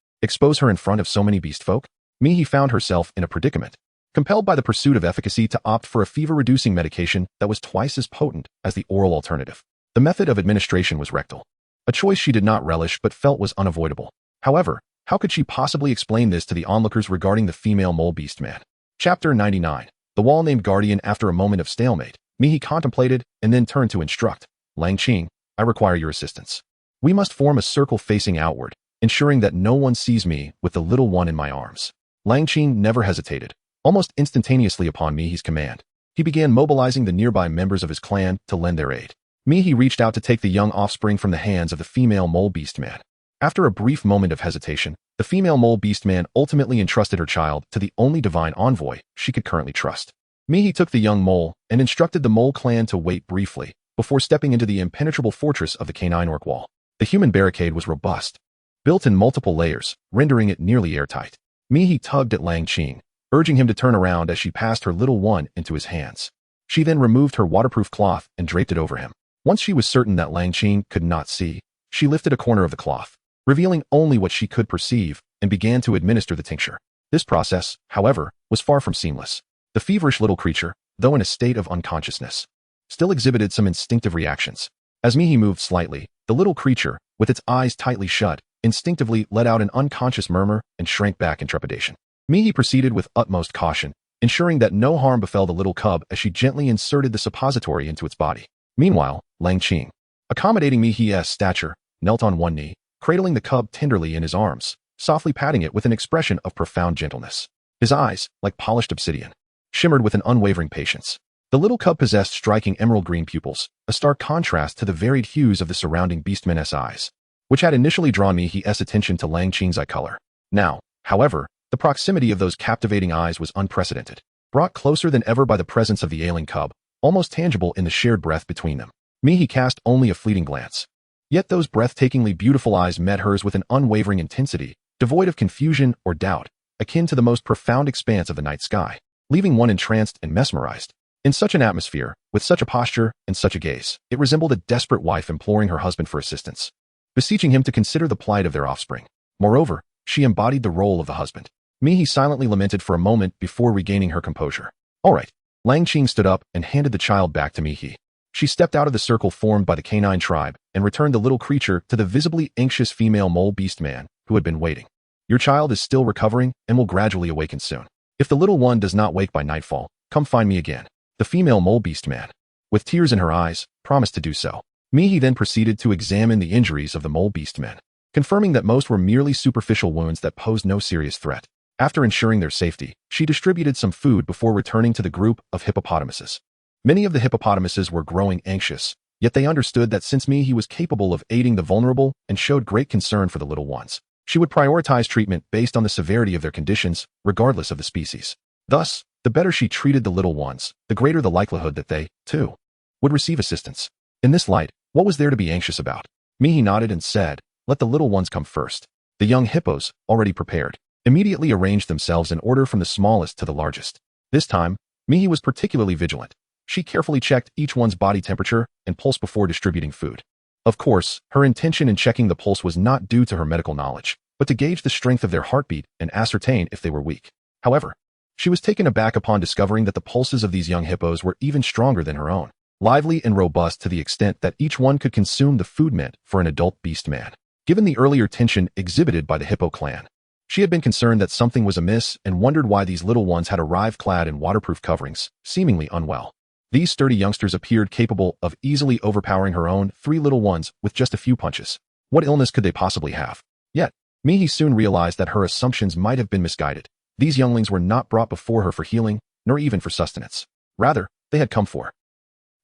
her in front of so many beast folk?" Mihi found herself in a predicament. Compelled by the pursuit of efficacy to opt for a fever-reducing medication that was twice as potent as the oral alternative. The method of administration was rectal. A choice she did not relish but felt was unavoidable. However, how could she possibly explain this to the onlookers regarding the female mole beast man? Chapter 99. The wall-named guardian. After a moment of stalemate, Mihi contemplated and then turned to instruct. "Langqing, I require your assistance. We must form a circle facing outward, ensuring that no one sees me with the little one in my arms." Langqing never hesitated. Almost instantaneously upon Mihi's command, he began mobilizing the nearby members of his clan to lend their aid. Mihi reached out to take the young offspring from the hands of the female mole beast man. After a brief moment of hesitation, the female mole beast man ultimately entrusted her child to the only divine envoy she could currently trust. Mihi took the young mole and instructed the mole clan to wait briefly before stepping into the impenetrable fortress of the canine orc wall. The human barricade was robust, built in multiple layers, rendering it nearly airtight. Mihi tugged at Langqing, urging him to turn around as she passed her little one into his hands. She then removed her waterproof cloth and draped it over him. Once she was certain that Langqing could not see, she lifted a corner of the cloth, revealing only what she could perceive, and began to administer the tincture. This process, however, was far from seamless. The feverish little creature, though in a state of unconsciousness, still exhibited some instinctive reactions. As Mihi moved slightly, the little creature, with its eyes tightly shut, instinctively let out an unconscious murmur and shrank back in trepidation. Mihi proceeded with utmost caution, ensuring that no harm befell the little cub as she gently inserted the suppository into its body. Meanwhile, Langqing, accommodating Mihi's stature, knelt on one knee, cradling the cub tenderly in his arms, softly patting it with an expression of profound gentleness. His eyes, like polished obsidian, shimmered with an unwavering patience. The little cub possessed striking emerald green pupils, a stark contrast to the varied hues of the surrounding beastman's eyes, which had initially drawn Mihi's attention to Langqing's eye color. Now, however, the proximity of those captivating eyes was unprecedented, brought closer than ever by the presence of the ailing cub, almost tangible in the shared breath between them. Mihi cast only a fleeting glance. Yet those breathtakingly beautiful eyes met hers with an unwavering intensity, devoid of confusion or doubt, akin to the most profound expanse of the night sky, leaving one entranced and mesmerized. In such an atmosphere, with such a posture and such a gaze, it resembled a desperate wife imploring her husband for assistance, beseeching him to consider the plight of their offspring. Moreover, she embodied the role of the husband. Mihi silently lamented for a moment before regaining her composure. "All right." Langqing stood up and handed the child back to Mihi. She stepped out of the circle formed by the canine tribe and returned the little creature to the visibly anxious female mole beast man who had been waiting. "Your child is still recovering and will gradually awaken soon. If the little one does not wake by nightfall, come find me again." The female mole beast man, with tears in her eyes, promised to do so. Mihi then proceeded to examine the injuries of the mole beast men, confirming that most were merely superficial wounds that posed no serious threat. After ensuring their safety, she distributed some food before returning to the group of hippopotamuses. Many of the hippopotamuses were growing anxious, yet they understood that since Mihi was capable of aiding the vulnerable and showed great concern for the little ones, she would prioritize treatment based on the severity of their conditions, regardless of the species. Thus, the better she treated the little ones, the greater the likelihood that they, too, would receive assistance. In this light, what was there to be anxious about? Mihi nodded and said, "Let the little ones come first." The young hippos, already prepared, immediately arranged themselves in order from the smallest to the largest. This time, Mihi was particularly vigilant. She carefully checked each one's body temperature and pulse before distributing food. Of course, her intention in checking the pulse was not due to her medical knowledge, but to gauge the strength of their heartbeat and ascertain if they were weak. However, she was taken aback upon discovering that the pulses of these young hippos were even stronger than her own, lively and robust to the extent that each one could consume the food meant for an adult beast man. Given the earlier tension exhibited by the hippo clan, she had been concerned that something was amiss and wondered why these little ones had arrived clad in waterproof coverings, seemingly unwell. These sturdy youngsters appeared capable of easily overpowering her own 3 little ones with just a few punches. What illness could they possibly have? Yet, Mihi soon realized that her assumptions might have been misguided. These younglings were not brought before her for healing, nor even for sustenance. Rather, they had come for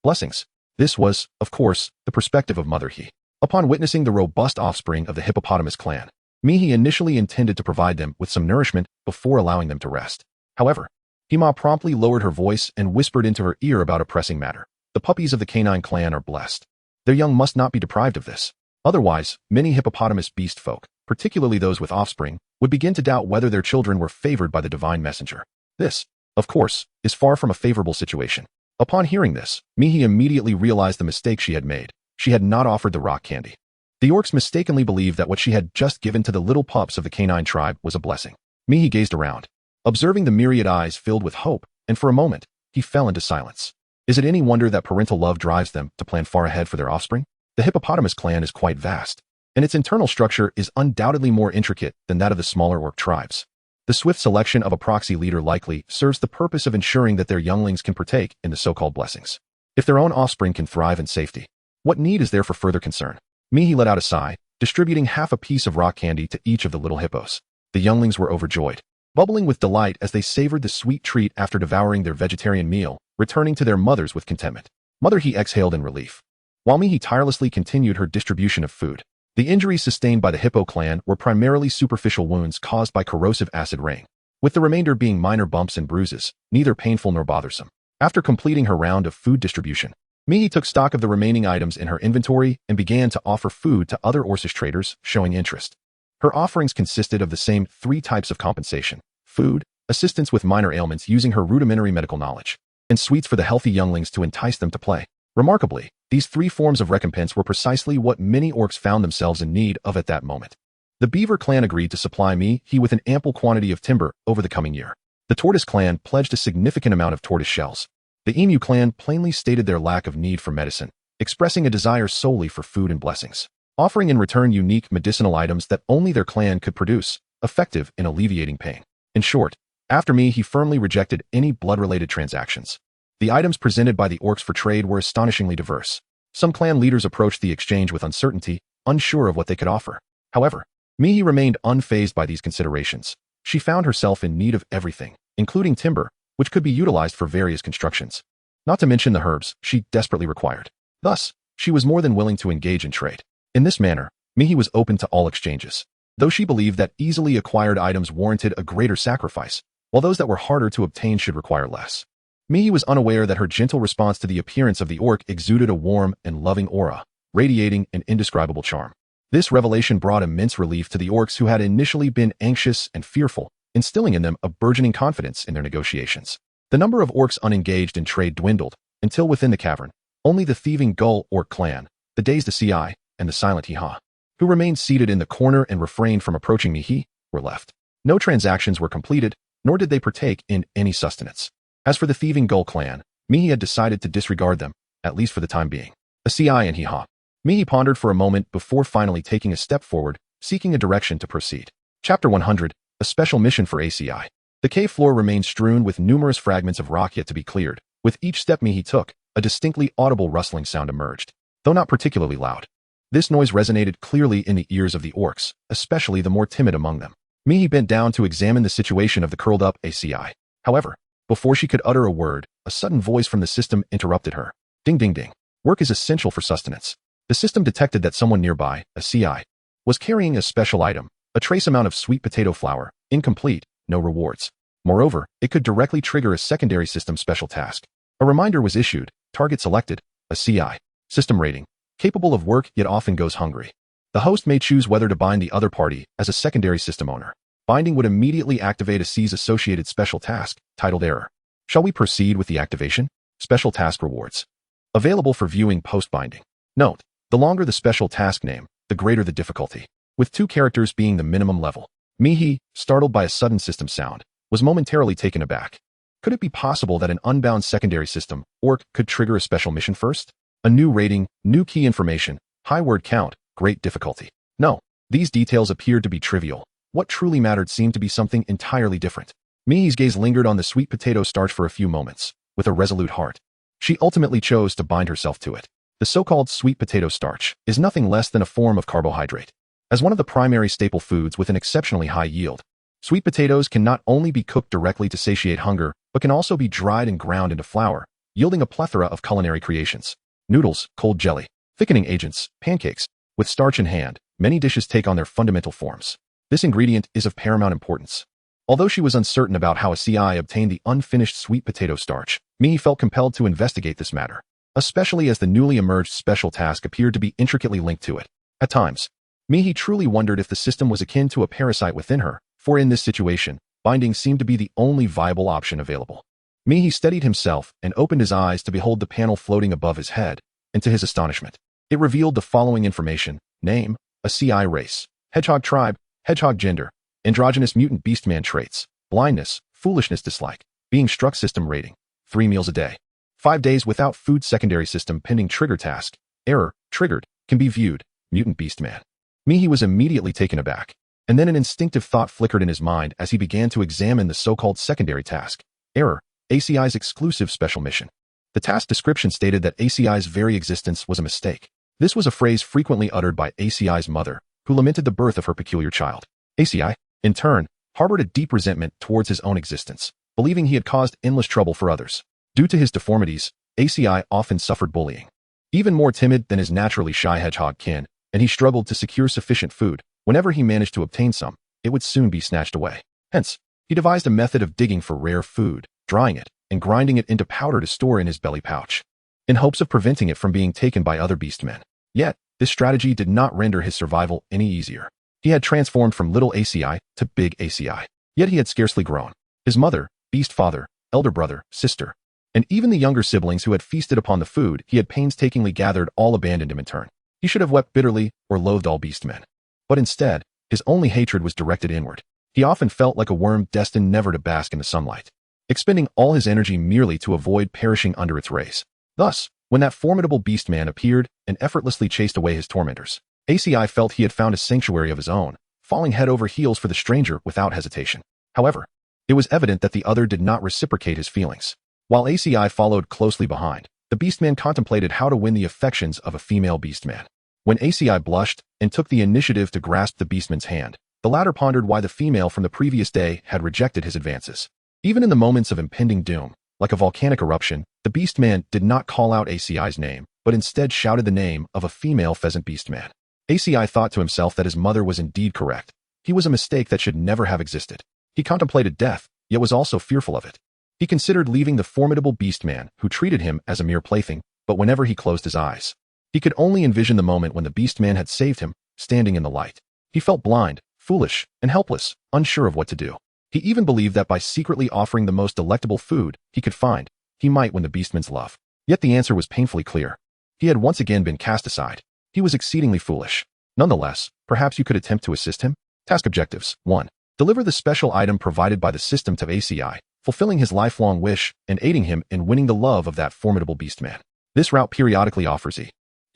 blessings. This was, of course, the perspective of Mother He. Upon witnessing the robust offspring of the hippopotamus clan, Mihi initially intended to provide them with some nourishment before allowing them to rest. However, Hima promptly lowered her voice and whispered into her ear about a pressing matter. "The puppies of the canine clan are blessed. Their young must not be deprived of this. Otherwise, many hippopotamus beast folk particularly those with offspring, would begin to doubt whether their children were favored by the divine messenger. This, of course, is far from a favorable situation. Upon hearing this, Mihi immediately realized the mistake she had made. She had not offered the rock candy. The orcs mistakenly believed that what she had just given to the little pups of the canine tribe was a blessing. Mihi gazed around, observing the myriad eyes filled with hope, and for a moment, he fell into silence. Is it any wonder that parental love drives them to plan far ahead for their offspring? The hippopotamus clan is quite vast, and its internal structure is undoubtedly more intricate than that of the smaller orc tribes. The swift selection of a proxy leader likely serves the purpose of ensuring that their younglings can partake in the so-called blessings. If their own offspring can thrive in safety, what need is there for further concern? Mihi let out a sigh, distributing half a piece of rock candy to each of the little hippos. The younglings were overjoyed, bubbling with delight as they savored the sweet treat after devouring their vegetarian meal, returning to their mothers with contentment. Mother He exhaled in relief, while Mihi tirelessly continued her distribution of food. The injuries sustained by the hippo clan were primarily superficial wounds caused by corrosive acid rain, with the remainder being minor bumps and bruises, neither painful nor bothersome. After completing her round of food distribution, Mihi took stock of the remaining items in her inventory and began to offer food to other Orcish traders showing interest. Her offerings consisted of the same 3 types of compensation: food, assistance with minor ailments using her rudimentary medical knowledge, and sweets for the healthy younglings to entice them to play. Remarkably, these 3 forms of recompense were precisely what many orcs found themselves in need of at that moment. The beaver clan agreed to supply Mihi with an ample quantity of timber over the coming year. The tortoise clan pledged a significant amount of tortoise shells. The emu clan plainly stated their lack of need for medicine, expressing a desire solely for food and blessings, offering in return unique medicinal items that only their clan could produce, effective in alleviating pain. In short, after Mihi firmly rejected any blood-related transactions. The items presented by the orcs for trade were astonishingly diverse. Some clan leaders approached the exchange with uncertainty, unsure of what they could offer. However, Mihi remained unfazed by these considerations. She found herself in need of everything, including timber, which could be utilized for various constructions, not to mention the herbs she desperately required. Thus, she was more than willing to engage in trade. In this manner, Mihi was open to all exchanges, though she believed that easily acquired items warranted a greater sacrifice, while those that were harder to obtain should require less. Mihi was unaware that her gentle response to the appearance of the orc exuded a warm and loving aura, radiating an indescribable charm. This revelation brought immense relief to the orcs who had initially been anxious and fearful, instilling in them a burgeoning confidence in their negotiations. The number of orcs unengaged in trade dwindled, until within the cavern, only the thieving gull orc clan, the dazed Ci, and the silent Hiha, who remained seated in the corner and refrained from approaching Mihi, were left. No transactions were completed, nor did they partake in any sustenance. As for the thieving gull clan, Mihi had decided to disregard them, at least for the time being. Ci and Hiha. Mihi pondered for a moment before finally taking a step forward, seeking a direction to proceed. Chapter 100, a special mission for ACI. The cave floor remained strewn with numerous fragments of rock yet to be cleared. With each step Mihi took, a distinctly audible rustling sound emerged, though not particularly loud. This noise resonated clearly in the ears of the orcs, especially the more timid among them. Mihi bent down to examine the situation of the curled-up ACI. However, before she could utter a word, a sudden voice from the system interrupted her. Ding ding ding. Work is essential for sustenance. The system detected that someone nearby, a CI, was carrying a special item, a trace amount of sweet potato flour, incomplete, no rewards. Moreover, it could directly trigger a secondary system special task. A reminder was issued, target selected, a CI. System rating, capable of work yet often goes hungry. The host may choose whether to bind the other party as a secondary system owner. Binding would immediately activate a C's associated special task, titled Error. Shall we proceed with the activation? Special task rewards. Available for viewing post-binding. Note, the longer the special task name, the greater the difficulty, with 2 characters being the minimum level. Mihi, startled by a sudden system sound, was momentarily taken aback. Could it be possible that an unbound secondary system, orc, could trigger a special mission first? A new rating, new key information, high word count, great difficulty. No, these details appeared to be trivial. What truly mattered seemed to be something entirely different. Mihi's gaze lingered on the sweet potato starch for a few moments, with a resolute heart. She ultimately chose to bind herself to it. The so-called sweet potato starch is nothing less than a form of carbohydrate. As one of the primary staple foods with an exceptionally high yield, sweet potatoes can not only be cooked directly to satiate hunger, but can also be dried and ground into flour, yielding a plethora of culinary creations. Noodles, cold jelly, thickening agents, pancakes. With starch in hand, many dishes take on their fundamental forms. This ingredient is of paramount importance. Although she was uncertain about how a CI obtained the unfinished sweet potato starch, Mihi felt compelled to investigate this matter, especially as the newly emerged special task appeared to be intricately linked to it. At times, Mihi truly wondered if the system was akin to a parasite within her, for in this situation, binding seemed to be the only viable option available. Mihi steadied himself and opened his eyes to behold the panel floating above his head, and to his astonishment, it revealed the following information: name, a CI race, hedgehog tribe, hedgehog gender, androgynous mutant beastman traits, blindness, foolishness dislike, being struck system rating, 3 meals a day, 5 days without food secondary system pending trigger task, error, triggered, can be viewed, mutant beastman. Mihi was immediately taken aback, and then an instinctive thought flickered in his mind as he began to examine the so-called secondary task, error, ACI's exclusive special mission. The task description stated that ACI's very existence was a mistake. This was a phrase frequently uttered by ACI's mother, who lamented the birth of her peculiar child. ACI, in turn, harbored a deep resentment towards his own existence, believing he had caused endless trouble for others. Due to his deformities, ACI often suffered bullying. Even more timid than his naturally shy hedgehog kin, and he struggled to secure sufficient food. Whenever he managed to obtain some, it would soon be snatched away. Hence, he devised a method of digging for rare food, drying it, and grinding it into powder to store in his belly pouch, in hopes of preventing it from being taken by other beastmen. Yet, this strategy did not render his survival any easier. He had transformed from little ACI to big ACI. Yet he had scarcely grown. His mother, beast father, elder brother, sister, and even the younger siblings who had feasted upon the food he had painstakingly gathered all abandoned him in turn. He should have wept bitterly or loathed all beastmen. But instead, his only hatred was directed inward. He often felt like a worm destined never to bask in the sunlight, expending all his energy merely to avoid perishing under its rays. Thus, when that formidable beastman appeared and effortlessly chased away his tormentors, ACI felt he had found a sanctuary of his own, falling head over heels for the stranger without hesitation. However, it was evident that the other did not reciprocate his feelings. While ACI followed closely behind, the beastman contemplated how to win the affections of a female beastman. When ACI blushed and took the initiative to grasp the beastman's hand, the latter pondered why the female from the previous day had rejected his advances. Even in the moments of impending doom, like a volcanic eruption, the beastman did not call out ACI's name, but instead shouted the name of a female pheasant beastman. ACI thought to himself that his mother was indeed correct. He was a mistake that should never have existed. He contemplated death, yet was also fearful of it. He considered leaving the formidable beastman who treated him as a mere plaything, but whenever he closed his eyes, he could only envision the moment when the beastman had saved him, standing in the light. He felt blind, foolish, and helpless, unsure of what to do. He even believed that by secretly offering the most delectable food he could find, he might win the beastman's love. Yet the answer was painfully clear. He had once again been cast aside. He was exceedingly foolish. Nonetheless, perhaps you could attempt to assist him? Task objectives. 1. Deliver the special item provided by the system to ACI, fulfilling his lifelong wish and aiding him in winning the love of that formidable beastman. This route periodically offers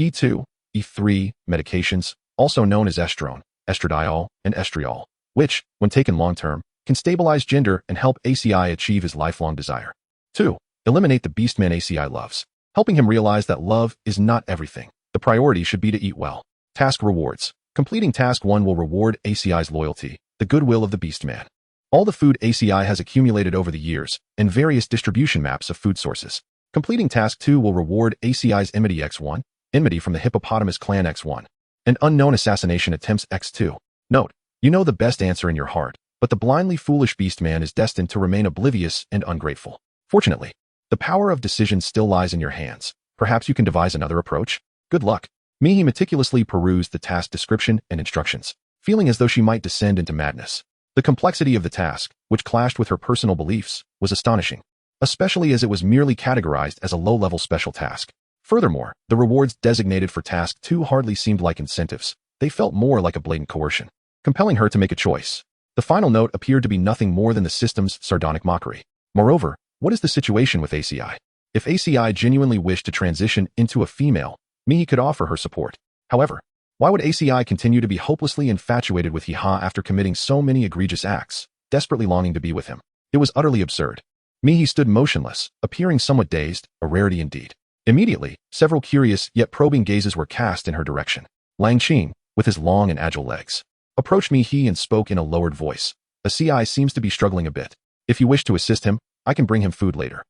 E2, E3 medications, also known as estrone, estradiol, and estriol, which, when taken long-term, can stabilize gender and help ACI achieve his lifelong desire. 2. Eliminate the beastman ACI loves, helping him realize that love is not everything. The priority should be to eat well. Task rewards. Completing Task 1 will reward ACI's loyalty, the goodwill of the beastman. All the food ACI has accumulated over the years, and various distribution maps of food sources. Completing Task 2 will reward ACI's enmity X1, enmity from the hippopotamus clan X1, and unknown assassination attempts X2. Note, you know the best answer in your heart, but the blindly foolish beastman is destined to remain oblivious and ungrateful. Fortunately, the power of decision still lies in your hands. Perhaps you can devise another approach? Good luck. Mihi meticulously perused the task description and instructions, feeling as though she might descend into madness. The complexity of the task, which clashed with her personal beliefs, was astonishing, especially as it was merely categorized as a low-level special task. Furthermore, the rewards designated for Task 2 hardly seemed like incentives. They felt more like a blatant coercion, compelling her to make a choice. The final note appeared to be nothing more than the system's sardonic mockery. Moreover, what is the situation with ACI? If ACI genuinely wished to transition into a female, Mihi could offer her support. However, why would ACI continue to be hopelessly infatuated with Hiha after committing so many egregious acts, desperately longing to be with him? It was utterly absurd. Mihi stood motionless, appearing somewhat dazed, a rarity indeed. Immediately, several curious yet probing gazes were cast in her direction. Lang Qing, with his long and agile legs, approached Mihi and spoke in a lowered voice. ACI seems to be struggling a bit. If you wish to assist him, I can bring him food later.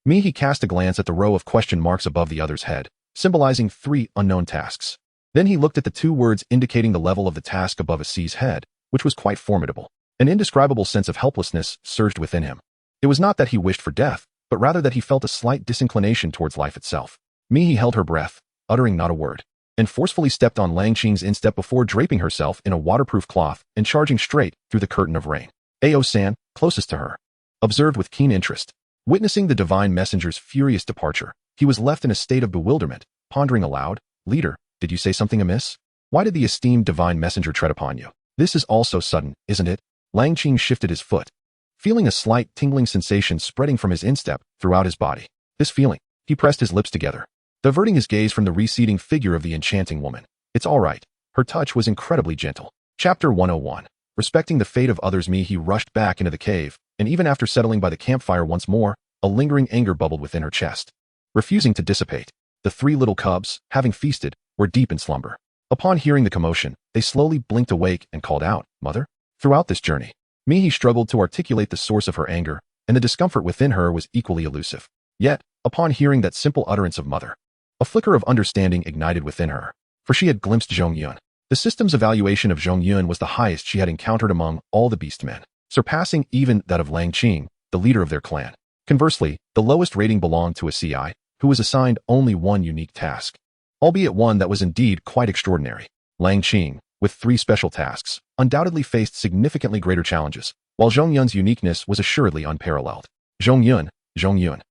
Mihi cast a glance at the row of question marks above the other's head, symbolizing 3 unknown tasks. Then he looked at the 2 words indicating the level of the task above ACI's head, which was quite formidable. An indescribable sense of helplessness surged within him. It was not that he wished for death, but rather that he felt a slight disinclination towards life itself. Mihi held her breath, uttering not a word. and forcefully stepped on Lang Qing's instep before draping herself in a waterproof cloth and charging straight through the curtain of rain. Ao-san, closest to her, observed with keen interest. Witnessing the divine messenger's furious departure, he was left in a state of bewilderment, pondering aloud, "Leader, did you say something amiss? Why did the esteemed divine messenger tread upon you? This is all so sudden, isn't it?" Lang Qing shifted his foot, feeling a slight tingling sensation spreading from his instep throughout his body. This feeling, he pressed his lips together, diverting his gaze from the receding figure of the enchanting woman. "It's all right." Her touch was incredibly gentle. Chapter 101. Respecting the fate of others, he rushed back into the cave, and even after settling by the campfire once more, a lingering anger bubbled within her chest, refusing to dissipate. The three little cubs, having feasted, were deep in slumber. Upon hearing the commotion, they slowly blinked awake and called out, "Mother?" Throughout this journey, Mihi struggled to articulate the source of her anger, and the discomfort within her was equally elusive. Yet, upon hearing that simple utterance of "Mother," a flicker of understanding ignited within her, for she had glimpsed Zhong Yun. The system's evaluation of Zhong Yun was the highest she had encountered among all the beast men, surpassing even that of Lang Qing, the leader of their clan. Conversely, the lowest rating belonged to a CI, who was assigned only one unique task, albeit one that was indeed quite extraordinary. Lang Qing, with 3 special tasks, undoubtedly faced significantly greater challenges, while Zhong Yun's uniqueness was assuredly unparalleled. Zhong Yun.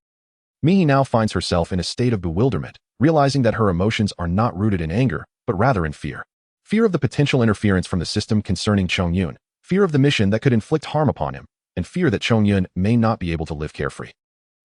Mihi now finds herself in a state of bewilderment, realizing that her emotions are not rooted in anger, but rather in fear. Fear of the potential interference from the system concerning Zhong Yun, fear of the mission that could inflict harm upon him, and fear that Zhong Yun may not be able to live carefree.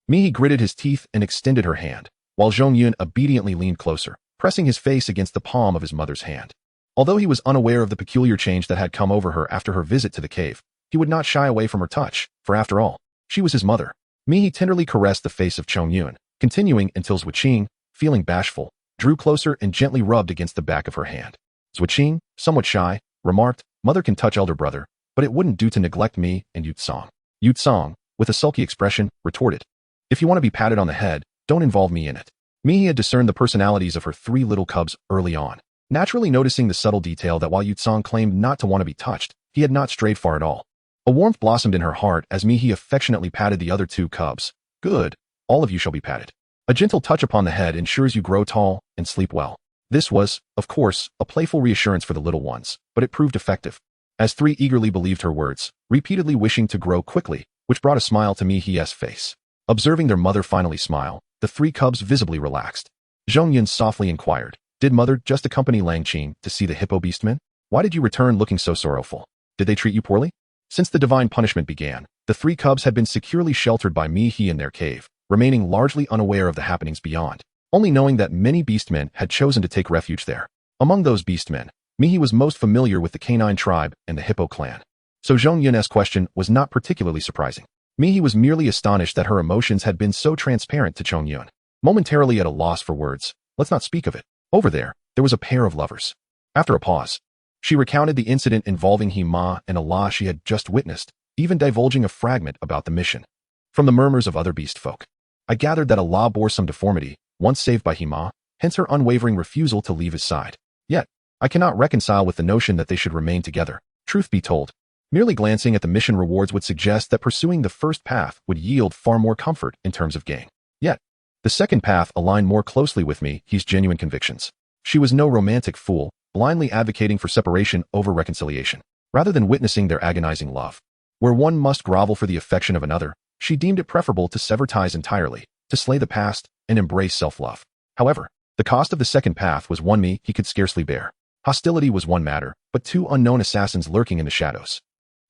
Mihi gritted his teeth and extended her hand, while Zhong Yun obediently leaned closer, pressing his face against the palm of his mother's hand. Although he was unaware of the peculiar change that had come over her after her visit to the cave, he would not shy away from her touch, for after all, she was his mother. Mihi tenderly caressed the face of Zhong Yun, continuing until Zhuqing, feeling bashful, drew closer and gently rubbed against the back of her hand. Zhuqing, somewhat shy, remarked, "Mother can touch elder brother, but it wouldn't do to neglect me and Yutsong." Yutsong, with a sulky expression, retorted, "If you want to be patted on the head, don't involve me in it." Mihi had discerned the personalities of her 3 little cubs early on, naturally noticing the subtle detail that while Yutsong claimed not to want to be touched, he had not strayed far at all. A warmth blossomed in her heart as Mihi affectionately patted the other 2 cubs. "Good, all of you shall be patted. A gentle touch upon the head ensures you grow tall and sleep well." This was, of course, a playful reassurance for the little ones, but it proved effective, as 3 eagerly believed her words, repeatedly wishing to grow quickly, which brought a smile to Mihi's face. Observing their mother finally smile, the 3 cubs visibly relaxed. Zhong Yun softly inquired, "Did mother just accompany Lang Qing to see the hippo beastmen? Why did you return looking so sorrowful? Did they treat you poorly?" Since the divine punishment began, the 3 cubs had been securely sheltered by Mihi in their cave, remaining largely unaware of the happenings beyond, only knowing that many beastmen had chosen to take refuge there. Among those beastmen, Mihi was most familiar with the canine tribe and the hippo clan. So Zhong Yun's question was not particularly surprising. Mihi was merely astonished that her emotions had been so transparent to Zhong Yun. Momentarily at a loss for words, "Let's not speak of it. Over there was a pair of lovers." After a pause, she recounted the incident involving Hima and Allah she had just witnessed, even divulging a fragment about the mission. From the murmurs of other beast folk, I gathered that Allah bore some deformity, once saved by Hima, hence her unwavering refusal to leave his side. Yet, I cannot reconcile with the notion that they should remain together. Truth be told, merely glancing at the mission rewards would suggest that pursuing the first path would yield far more comfort in terms of gain. Yet, the second path aligned more closely with his genuine convictions. She was no romantic fool, blindly advocating for separation over reconciliation, rather than witnessing their agonizing love. Where one must grovel for the affection of another, she deemed it preferable to sever ties entirely, to slay the past, and embrace self-love. However, the cost of the second path was one he could scarcely bear. Hostility was one matter, but 2 unknown assassins lurking in the shadows.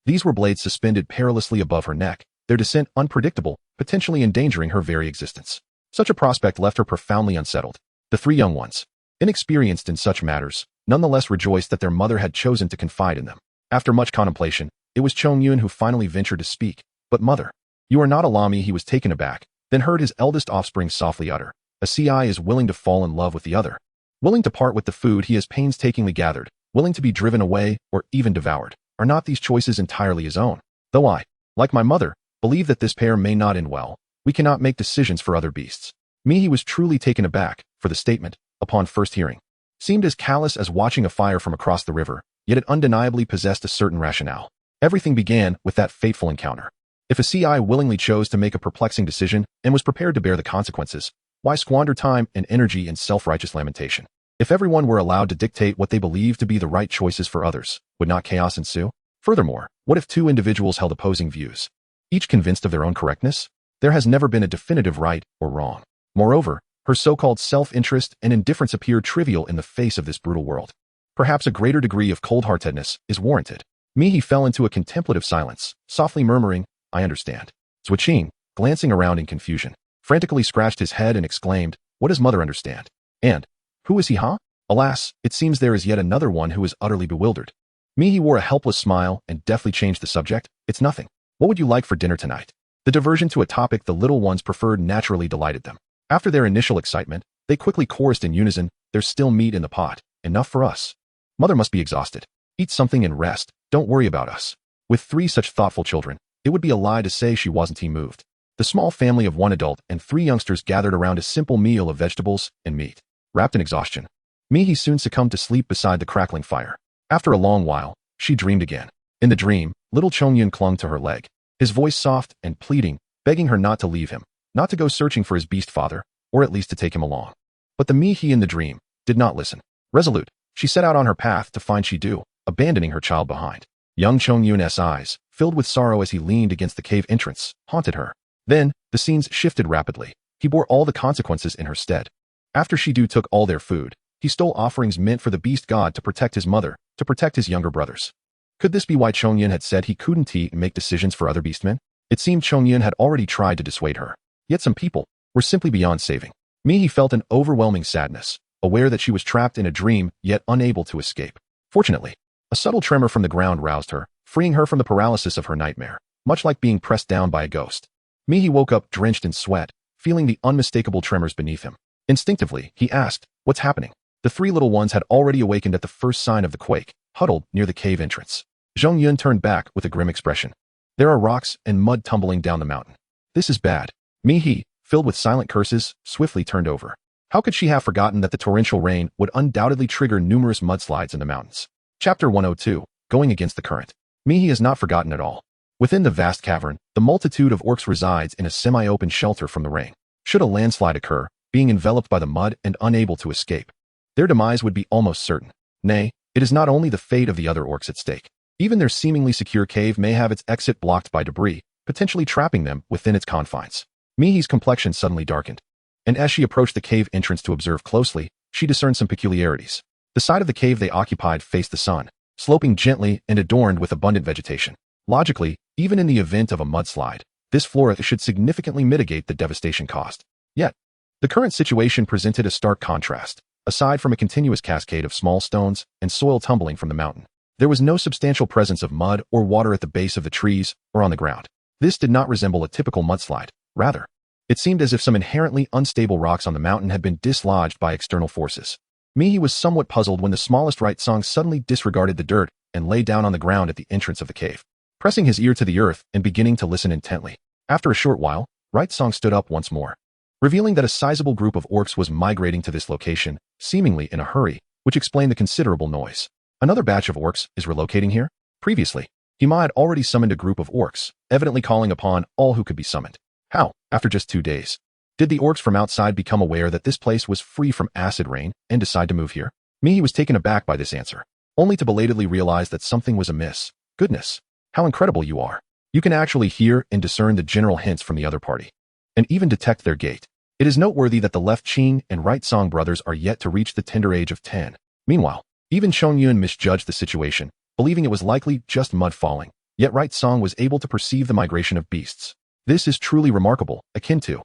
These were blades suspended perilously above her neck, their descent unpredictable, potentially endangering her very existence. Such a prospect left her profoundly unsettled. The 3 young ones, inexperienced in such matters, nonetheless rejoiced that their mother had chosen to confide in them. After much contemplation, it was Zhong Yun who finally ventured to speak. "But mother, you are not Alami." He was taken aback, then heard his eldest offspring softly utter, "A CI is willing to fall in love with the other. Willing to part with the food he has painstakingly gathered, willing to be driven away or even devoured. Are not these choices entirely his own? Though I, like my mother, believe that this pair may not end well, we cannot make decisions for other beasts." Mihi was truly taken aback, for the statement, upon first hearing, seemed as callous as watching a fire from across the river, yet it undeniably possessed a certain rationale. Everything began with that fateful encounter. If a CI willingly chose to make a perplexing decision and was prepared to bear the consequences, why squander time and energy in self-righteous lamentation? If everyone were allowed to dictate what they believed to be the right choices for others, would not chaos ensue? Furthermore, what if two individuals held opposing views, each convinced of their own correctness? There has never been a definitive right or wrong. Moreover, her so-called self-interest and indifference appear trivial in the face of this brutal world. Perhaps a greater degree of cold-heartedness is warranted. Mihi fell into a contemplative silence, softly murmuring, "I understand." Zuoqing, glancing around in confusion, frantically scratched his head and exclaimed, "What does mother understand? And who is he, huh?" Alas, it seems there is yet another one who is utterly bewildered. Mihi wore a helpless smile and deftly changed the subject. "It's nothing. What would you like for dinner tonight?" The diversion to a topic the little ones preferred naturally delighted them. After their initial excitement, they quickly chorused in unison, "There's still meat in the pot. Enough for us. Mother must be exhausted. Eat something and rest. Don't worry about us." With 3 such thoughtful children, it would be a lie to say she wasn't moved. The small family of 1 adult and 3 youngsters gathered around a simple meal of vegetables and meat. Wrapped in exhaustion, Mihi soon succumbed to sleep beside the crackling fire. After a long while, she dreamed again. In the dream, little Chongyun clung to her leg, his voice soft and pleading, begging her not to leave him, not to go searching for his beast father, or at least to take him along. But the Mihi in the dream did not listen. Resolute, she set out on her path to find Shidu, abandoning her child behind. Young Chongyun's eyes, filled with sorrow as he leaned against the cave entrance, haunted her. Then, the scenes shifted rapidly. He bore all the consequences in her stead. After Shidu took all their food, he stole offerings meant for the beast god to protect his mother, to protect his younger brothers. Could this be why Chongyun had said he couldn't make decisions for other beastmen? It seemed Chongyun had already tried to dissuade her. Yet some people were simply beyond saving. Mihi felt an overwhelming sadness, aware that she was trapped in a dream, yet unable to escape. Fortunately, a subtle tremor from the ground roused her, freeing her from the paralysis of her nightmare, much like being pressed down by a ghost. Mihi woke up drenched in sweat, feeling the unmistakable tremors beneath him. Instinctively, he asked, "What's happening?" The 3 little ones had already awakened at the first sign of the quake, huddled near the cave entrance. Zhongyun turned back with a grim expression. "There are rocks and mud tumbling down the mountain. This is bad." Mihi, filled with silent curses, swiftly turned over. How could she have forgotten that the torrential rain would undoubtedly trigger numerous mudslides in the mountains? Chapter 102, Going Against the Current. Mihi has not forgotten at all. Within the vast cavern, the multitude of orcs resides in a semi-open shelter from the rain. Should a landslide occur, being enveloped by the mud and unable to escape, their demise would be almost certain. Nay, it is not only the fate of the other orcs at stake. Even their seemingly secure cave may have its exit blocked by debris, potentially trapping them within its confines. Mihi's complexion suddenly darkened, and as she approached the cave entrance to observe closely, she discerned some peculiarities. The side of the cave they occupied faced the sun, sloping gently and adorned with abundant vegetation. Logically, even in the event of a mudslide, this flora should significantly mitigate the devastation caused. Yet, the current situation presented a stark contrast. Aside from a continuous cascade of small stones and soil tumbling from the mountain, there was no substantial presence of mud or water at the base of the trees or on the ground. This did not resemble a typical mudslide. Rather, it seemed as if some inherently unstable rocks on the mountain had been dislodged by external forces. Mihi was somewhat puzzled when the smallest right song suddenly disregarded the dirt and lay down on the ground at the entrance of the cave, pressing his ear to the earth and beginning to listen intently. After a short while, Right Song stood up once more, revealing that a sizable group of orcs was migrating to this location, seemingly in a hurry, which explained the considerable noise. Another batch of orcs is relocating here? Previously, Hima had already summoned a group of orcs, evidently calling upon all who could be summoned. How, after just 2 days, did the orcs from outside become aware that this place was free from acid rain and decide to move here? Mihi was taken aback by this answer, only to belatedly realize that something was amiss. Goodness, how incredible you are. You can actually hear and discern the general hints from the other party, and even detect their gait. It is noteworthy that the Left Qing and Right Song brothers are yet to reach the tender age of 10. Meanwhile, even Chongyun misjudged the situation, believing it was likely just mud falling, yet Right Song was able to perceive the migration of beasts. This is truly remarkable, akin to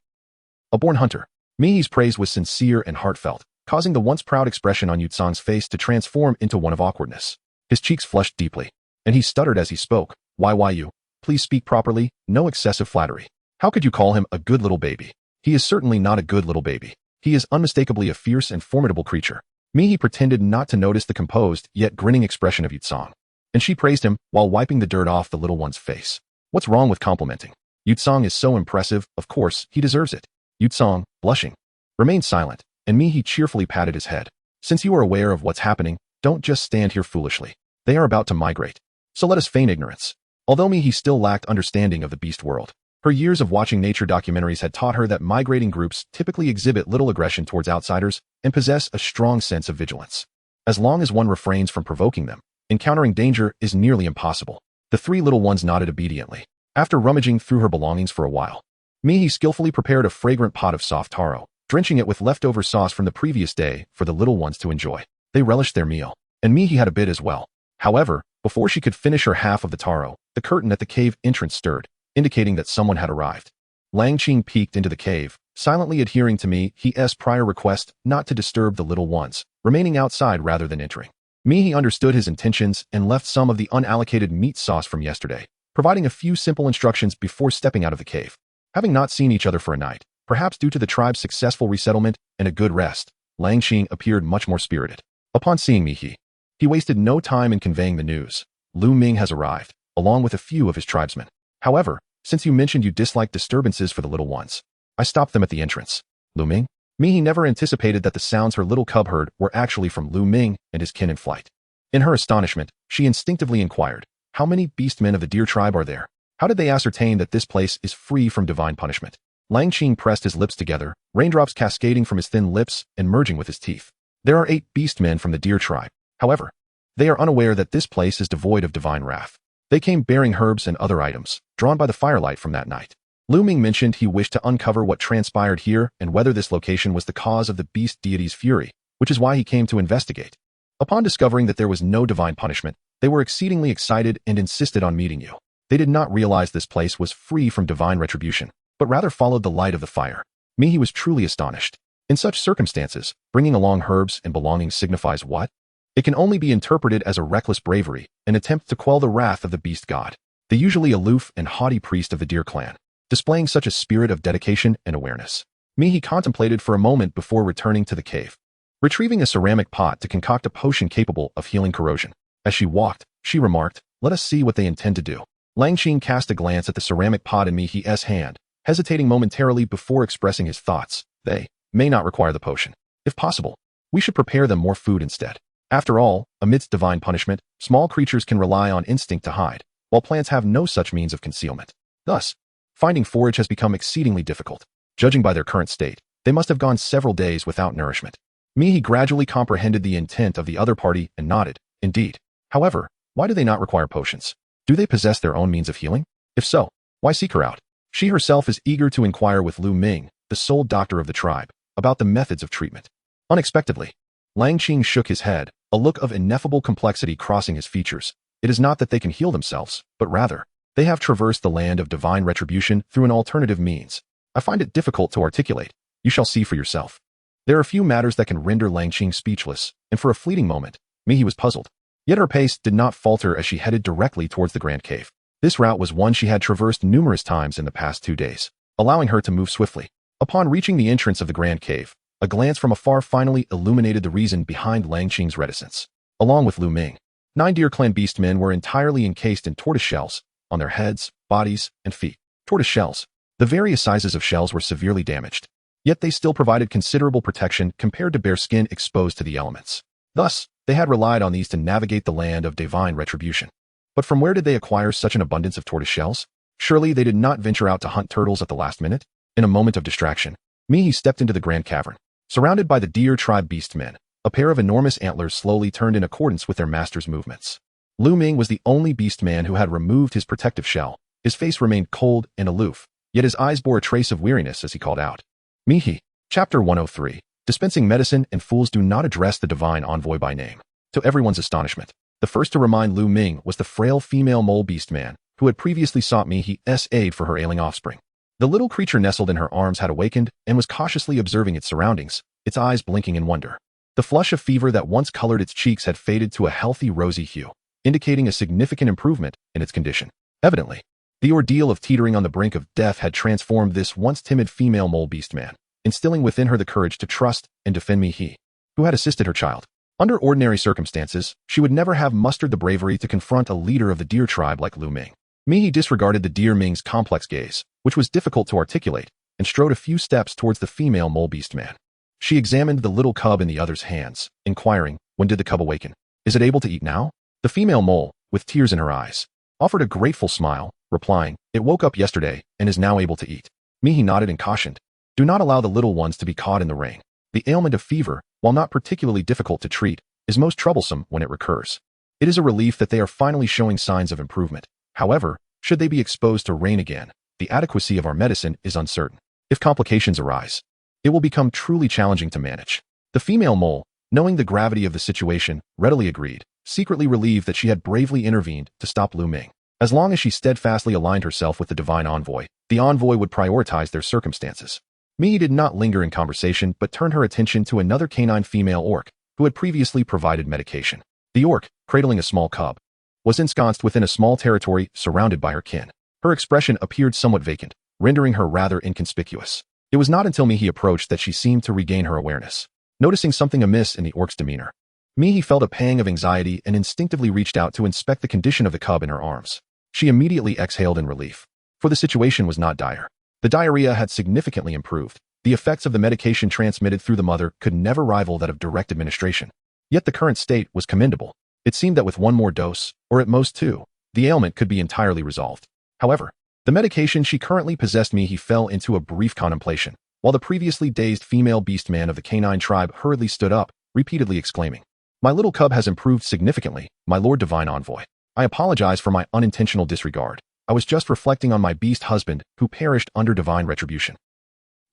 a born hunter. Mihi's praise was sincere and heartfelt, causing the once proud expression on Yutsong's face to transform into one of awkwardness. His cheeks flushed deeply, and he stuttered as he spoke. Why you? Please speak properly, no excessive flattery. How could you call him a good little baby? He is certainly not a good little baby. He is unmistakably a fierce and formidable creature. Mihi pretended not to notice the composed yet grinning expression of Yutsong, and she praised him while wiping the dirt off the little one's face. What's wrong with complimenting? Yutsong is so impressive, of course, he deserves it. Yutsong, blushing, remained silent, and Mihi cheerfully patted his head. Since you are aware of what's happening, don't just stand here foolishly. They are about to migrate, so let us feign ignorance. Although Mihi still lacked understanding of the beast world, Her years of watching nature documentaries had taught her that migrating groups typically exhibit little aggression towards outsiders and possess a strong sense of vigilance. As long as one refrains from provoking them, encountering danger is nearly impossible. The three little ones nodded obediently. After rummaging through her belongings for a while, Mihi skillfully prepared a fragrant pot of soft taro, drenching it with leftover sauce from the previous day for the little ones to enjoy. They relished their meal, and Mihi had a bit as well. However, before she could finish her half of the taro, the curtain at the cave entrance stirred, indicating that someone had arrived. Lang Qing peeked into the cave, silently adhering to Mihi's prior request not to disturb the little ones, remaining outside rather than entering. Mihi understood his intentions and left some of the unallocated meat sauce from yesterday, providing a few simple instructions before stepping out of the cave. Having not seen each other for a night, perhaps due to the tribe's successful resettlement and a good rest, Lang Qing appeared much more spirited. Upon seeing Mihi, he wasted no time in conveying the news. Lu Ming has arrived, along with a few of his tribesmen. However, since you mentioned you dislike disturbances for the little ones, I stopped them at the entrance. Lu Ming? Mihi never anticipated that the sounds her little cub heard were actually from Lu Ming and his kin in flight. In her astonishment, she instinctively inquired, how many beastmen of the deer tribe are there? How did they ascertain that this place is free from divine punishment? Lang Qing pressed his lips together, raindrops cascading from his thin lips and merging with his teeth. There are 8 beastmen from the deer tribe. However, they are unaware that this place is devoid of divine wrath. They came bearing herbs and other items, drawn by the firelight from that night. Lu Ming mentioned he wished to uncover what transpired here and whether this location was the cause of the beast deity's fury, which is why he came to investigate. Upon discovering that there was no divine punishment, they were exceedingly excited and insisted on meeting you. They did not realize this place was free from divine retribution, but rather followed the light of the fire. Mihi was truly astonished. In such circumstances, bringing along herbs and belongings signifies what? It can only be interpreted as a reckless bravery, an attempt to quell the wrath of the beast god, the usually aloof and haughty priest of the deer clan, displaying such a spirit of dedication and awareness. Mihi contemplated for a moment before returning to the cave, retrieving a ceramic pot to concoct a potion capable of healing corrosion. As she walked, she remarked, let us see what they intend to do. Lang Qing cast a glance at the ceramic pot in Mihi's hand, hesitating momentarily before expressing his thoughts. They may not require the potion. If possible, we should prepare them more food instead. After all, amidst divine punishment, small creatures can rely on instinct to hide, while plants have no such means of concealment. Thus, finding forage has become exceedingly difficult. Judging by their current state, they must have gone several days without nourishment. Mihi gradually comprehended the intent of the other party and nodded. Indeed. However, why do they not require potions? Do they possess their own means of healing? If so, why seek her out? She herself is eager to inquire with Lu Ming, the sole doctor of the tribe, about the methods of treatment. Unexpectedly, Lang Qing shook his head, a look of ineffable complexity crossing his features. It is not that they can heal themselves, but rather, they have traversed the land of divine retribution through an alternative means. I find it difficult to articulate. You shall see for yourself. There are few matters that can render Lang Qing speechless, and for a fleeting moment, Mihi was puzzled. Yet her pace did not falter as she headed directly towards the Grand Cave. This route was one she had traversed numerous times in the past 2 days, allowing her to move swiftly. Upon reaching the entrance of the Grand Cave, a glance from afar finally illuminated the reason behind Lang Qing's reticence. Along with Lu Ming, 9 Deer Clan beastmen were entirely encased in tortoise shells, on their heads, bodies, and feet. Tortoise shells. The various sizes of shells were severely damaged, yet they still provided considerable protection compared to bare skin exposed to the elements. Thus, they had relied on these to navigate the land of divine retribution. But from where did they acquire such an abundance of tortoise shells? Surely they did not venture out to hunt turtles at the last minute? In a moment of distraction, Mihi stepped into the grand cavern. Surrounded by the deer tribe beastmen, a pair of enormous antlers slowly turned in accordance with their master's movements. Lu Ming was the only beastman who had removed his protective shell. His face remained cold and aloof, yet his eyes bore a trace of weariness as he called out. Mihi. Chapter 103. Dispensing medicine and fools do not address the divine envoy by name. To everyone's astonishment, the first to remind Lu Ming was the frail female mole beastman, who had previously sought Mihi's aid for her ailing offspring. The little creature nestled in her arms had awakened and was cautiously observing its surroundings, its eyes blinking in wonder. The flush of fever that once colored its cheeks had faded to a healthy rosy hue, indicating a significant improvement in its condition. Evidently, the ordeal of teetering on the brink of death had transformed this once timid female mole beastman, instilling within her the courage to trust and defend Mihi, who had assisted her child. Under ordinary circumstances, she would never have mustered the bravery to confront a leader of the deer tribe like Lu Ming. Mihi disregarded the deer Ming's complex gaze, which was difficult to articulate, and strode a few steps towards the female mole beastman. She examined the little cub in the other's hands, inquiring, when did the cub awaken? Is it able to eat now? The female mole, with tears in her eyes, offered a grateful smile, replying, "It woke up yesterday and is now able to eat." Mihi nodded and cautioned, "Do not allow the little ones to be caught in the rain. The ailment of fever, while not particularly difficult to treat, is most troublesome when it recurs. It is a relief that they are finally showing signs of improvement. However, should they be exposed to rain again, the adequacy of our medicine is uncertain. If complications arise, it will become truly challenging to manage." The female mole, knowing the gravity of the situation, readily agreed, secretly relieved that she had bravely intervened to stop Lu Ming. As long as she steadfastly aligned herself with the divine envoy, the envoy would prioritize their circumstances. Mihi did not linger in conversation but turned her attention to another canine female orc, who had previously provided medication. The orc, cradling a small cub, was ensconced within a small territory surrounded by her kin. Her expression appeared somewhat vacant, rendering her rather inconspicuous. It was not until Mihi approached that she seemed to regain her awareness. Noticing something amiss in the orc's demeanor, Mihi felt a pang of anxiety and instinctively reached out to inspect the condition of the cub in her arms. She immediately exhaled in relief, for the situation was not dire. The diarrhea had significantly improved. The effects of the medication transmitted through the mother could never rival that of direct administration. Yet the current state was commendable. It seemed that with one more dose, or at most two, the ailment could be entirely resolved. However, the medication she currently possessed, Mihi fell into a brief contemplation, while the previously dazed female beast man of the canine tribe hurriedly stood up, repeatedly exclaiming, "My little cub has improved significantly, my lord divine envoy. I apologize for my unintentional disregard. I was just reflecting on my beast husband who perished under divine retribution.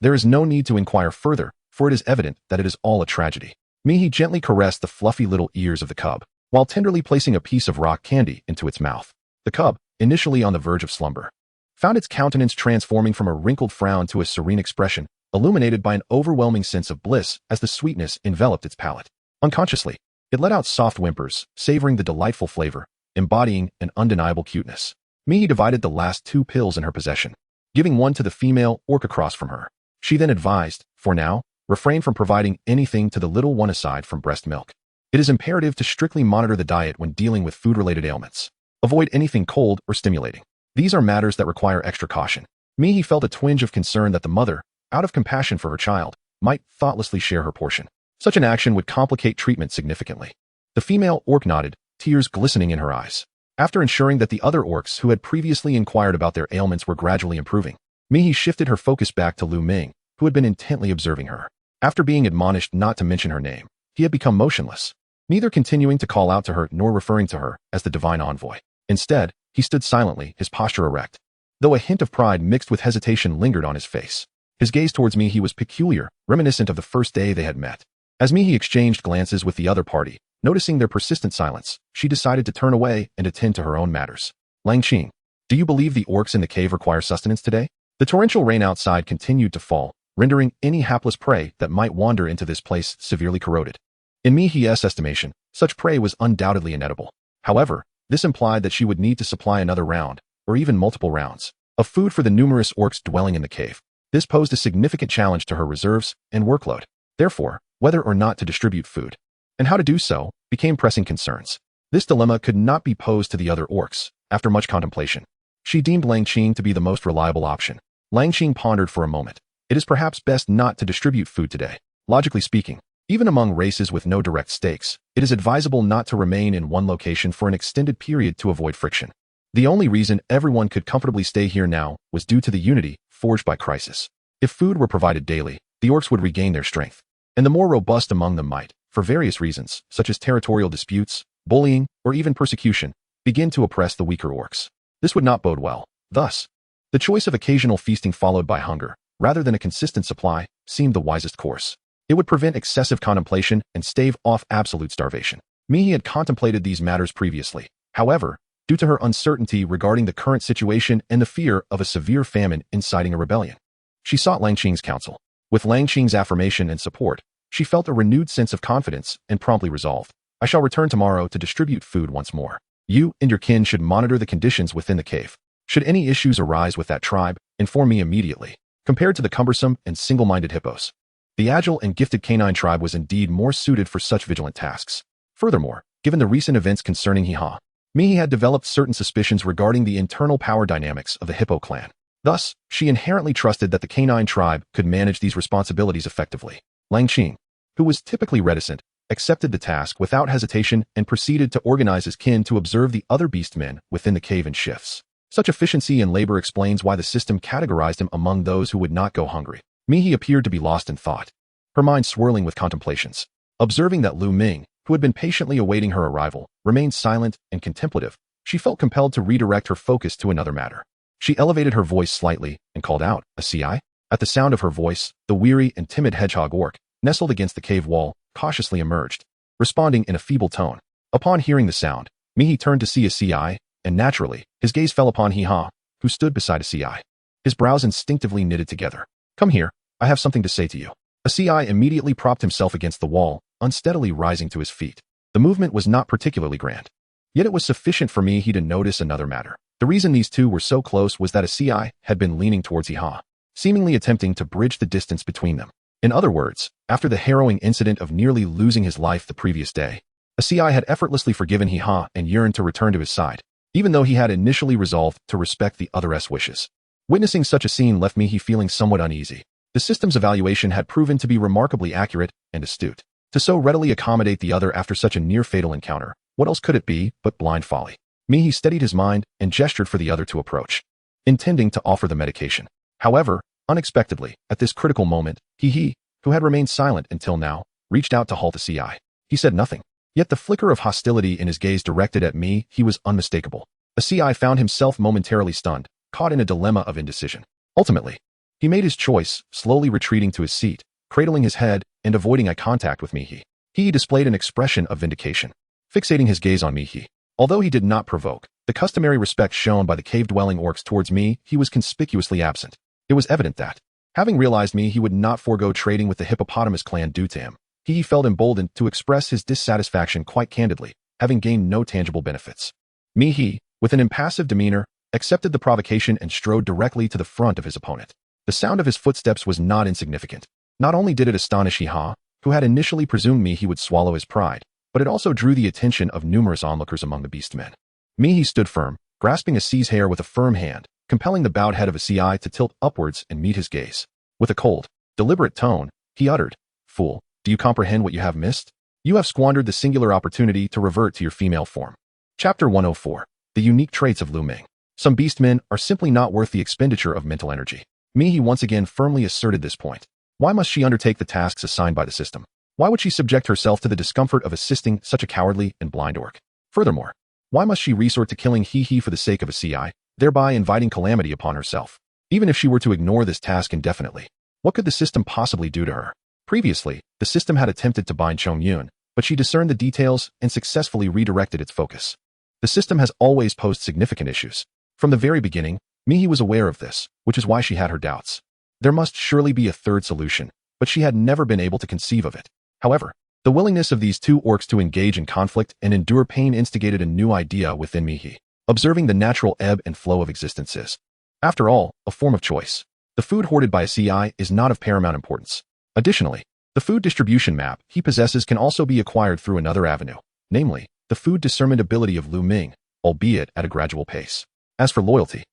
There is no need to inquire further, for it is evident that it is all a tragedy." Mihi gently caressed the fluffy little ears of the cub, while tenderly placing a piece of rock candy into its mouth. The cub, initially on the verge of slumber, found its countenance transforming from a wrinkled frown to a serene expression, illuminated by an overwhelming sense of bliss as the sweetness enveloped its palate. Unconsciously, it let out soft whimpers, savoring the delightful flavor, embodying an undeniable cuteness. Mihi divided the last 2 pills in her possession, giving one to the female orc across from her. She then advised, for now, refrain from providing anything to the little one aside from breast milk. It is imperative to strictly monitor the diet when dealing with food-related ailments. Avoid anything cold or stimulating. These are matters that require extra caution. Mihi felt a twinge of concern that the mother, out of compassion for her child, might thoughtlessly share her portion. Such an action would complicate treatment significantly. The female orc nodded, tears glistening in her eyes. After ensuring that the other orcs who had previously inquired about their ailments were gradually improving, Mihi shifted her focus back to Lu Ming, who had been intently observing her. After being admonished not to mention her name, he had become motionless, neither continuing to call out to her nor referring to her as the divine envoy. Instead, he stood silently, his posture erect, though a hint of pride mixed with hesitation lingered on his face. His gaze towards Mihi was peculiar, reminiscent of the first day they had met. As Mihi exchanged glances with the other party, noticing their persistent silence, she decided to turn away and attend to her own matters. "Langqing, do you believe the orcs in the cave require sustenance today?" The torrential rain outside continued to fall, rendering any hapless prey that might wander into this place severely corroded. In Mihi's estimation, such prey was undoubtedly inedible. However, this implied that she would need to supply another round, or even multiple rounds, of food for the numerous orcs dwelling in the cave. This posed a significant challenge to her reserves and workload. Therefore, whether or not to distribute food, and how to do so, became pressing concerns. This dilemma could not be posed to the other orcs. After much contemplation, she deemed Langqing to be the most reliable option. Langqing pondered for a moment. It is perhaps best not to distribute food today. Logically speaking, even among races with no direct stakes, it is advisable not to remain in one location for an extended period to avoid friction. The only reason everyone could comfortably stay here now was due to the unity forged by crisis. If food were provided daily, the orcs would regain their strength, and the more robust among them might, for various reasons, such as territorial disputes, bullying, or even persecution, begin to oppress the weaker orcs. This would not bode well. Thus, the choice of occasional feasting followed by hunger, rather than a consistent supply, seemed the wisest course. It would prevent excessive contemplation and stave off absolute starvation. Mihi had contemplated these matters previously. However, due to her uncertainty regarding the current situation and the fear of a severe famine inciting a rebellion, she sought Langqing's counsel. With Langqing's affirmation and support, she felt a renewed sense of confidence and promptly resolved, "I shall return tomorrow to distribute food once more. You and your kin should monitor the conditions within the cave. Should any issues arise with that tribe, inform me immediately." Compared to the cumbersome and single-minded hippos, the agile and gifted canine tribe was indeed more suited for such vigilant tasks. Furthermore, given the recent events concerning Hiha, Mihi had developed certain suspicions regarding the internal power dynamics of the hippo clan. Thus, she inherently trusted that the canine tribe could manage these responsibilities effectively. Langqing, who was typically reticent, accepted the task without hesitation and proceeded to organize his kin to observe the other beastmen within the cave in shifts. Such efficiency in labor explains why the system categorized him among those who would not go hungry. Mihi appeared to be lost in thought, her mind swirling with contemplations. Observing that Lu Ming, who had been patiently awaiting her arrival, remained silent and contemplative, she felt compelled to redirect her focus to another matter. She elevated her voice slightly and called out, "A CI?" At the sound of her voice, the weary and timid hedgehog orc, nestled against the cave wall, cautiously emerged, responding in a feeble tone. Upon hearing the sound, Mihi turned to see a CI, and naturally, his gaze fell upon He-Ha, who stood beside a CI. His brows instinctively knitted together. "Come here, I have something to say to you." A CI immediately propped himself against the wall, unsteadily rising to his feet. The movement was not particularly grand. Yet it was sufficient for Mihi to notice another matter. The reason these two were so close was that a CI had been leaning towards He-Ha, seemingly attempting to bridge the distance between them. In other words, after the harrowing incident of nearly losing his life the previous day, a CI had effortlessly forgiven He-Ha and yearned to return to his side, even though he had initially resolved to respect the other's wishes. Witnessing such a scene left Mihi feeling somewhat uneasy. The system's evaluation had proven to be remarkably accurate and astute. To so readily accommodate the other after such a near-fatal encounter, what else could it be but blind folly? Mihi steadied his mind and gestured for the other to approach, intending to offer the medication. However, unexpectedly, at this critical moment, he, who had remained silent until now, reached out to halt the CI. He said nothing, yet the flicker of hostility in his gaze directed at me, he was unmistakable. A CI found himself momentarily stunned, caught in a dilemma of indecision. Ultimately, he made his choice, slowly retreating to his seat, cradling his head and avoiding eye contact with Mihi. He displayed an expression of vindication, fixating his gaze on Mihi. Although he did not provoke the customary respect shown by the cave-dwelling orcs towards me, he was conspicuously absent. It was evident that, having realized me, he would not forego trading with the hippopotamus clan due to him. He felt emboldened to express his dissatisfaction quite candidly, having gained no tangible benefits. Mihi, with an impassive demeanor, accepted the provocation and strode directly to the front of his opponent. The sound of his footsteps was not insignificant. Not only did it astonish He-Ha, who had initially presumed Mihi would swallow his pride, but it also drew the attention of numerous onlookers among the beastmen. Mihi stood firm, grasping a C's hair with a firm hand, compelling the bowed head of a CI to tilt upwards and meet his gaze. With a cold, deliberate tone, he uttered, "Fool, do you comprehend what you have missed? You have squandered the singular opportunity to revert to your female form." Chapter 104. The unique traits of Lu Ming. Some beastmen are simply not worth the expenditure of mental energy. Mihi once again firmly asserted this point. Why must she undertake the tasks assigned by the system? Why would she subject herself to the discomfort of assisting such a cowardly and blind orc? Furthermore, why must she resort to killing He for the sake of a CI, thereby inviting calamity upon herself? Even if she were to ignore this task indefinitely, what could the system possibly do to her? Previously, the system had attempted to bind Chong Yun, but she discerned the details and successfully redirected its focus. The system has always posed significant issues. From the very beginning, Mihi was aware of this, which is why she had her doubts. There must surely be a third solution, but she had never been able to conceive of it. However, the willingness of these two orcs to engage in conflict and endure pain instigated a new idea within Mihi. Observing the natural ebb and flow of existence is, after all, a form of choice. The food hoarded by a CI is not of paramount importance. Additionally, the food distribution map he possesses can also be acquired through another avenue, namely, the food discernment ability of Lu Ming, albeit at a gradual pace. As for loyalty,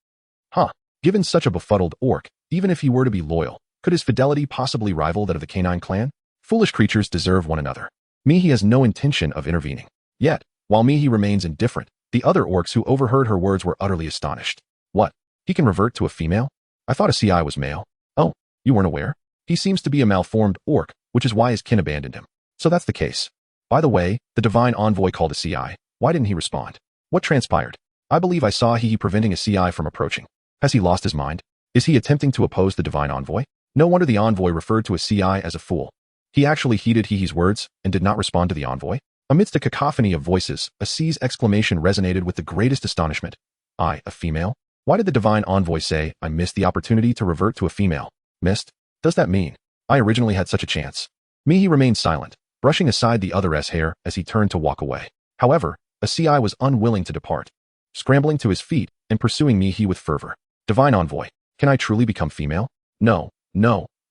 given such a befuddled orc, even if he were to be loyal, could his fidelity possibly rival that of the canine clan? Foolish creatures deserve one another. Mihi has no intention of intervening. Yet, while Mihi remains indifferent, the other orcs who overheard her words were utterly astonished. What? He can revert to a female? I thought a CI was male. Oh, you weren't aware? He seems to be a malformed orc, which is why his kin abandoned him. So that's the case. By the way, the divine envoy called a CI. Why didn't he respond? What transpired? I believe I saw he preventing a CI from approaching. Has he lost his mind? Is he attempting to oppose the divine envoy? No wonder the envoy referred to a CI as a fool. He actually heeded He's words and did not respond to the envoy. Amidst a cacophony of voices, a C's exclamation resonated with the greatest astonishment. I, a female? Why did the divine envoy say, I missed the opportunity to revert to a female? Missed? Does that mean I originally had such a chance? Mihi remained silent, brushing aside the other's hair as he turned to walk away. However, a CI was unwilling to depart, scrambling to his feet and pursuing Mihi with fervor. Divine envoy, can I truly become female? No,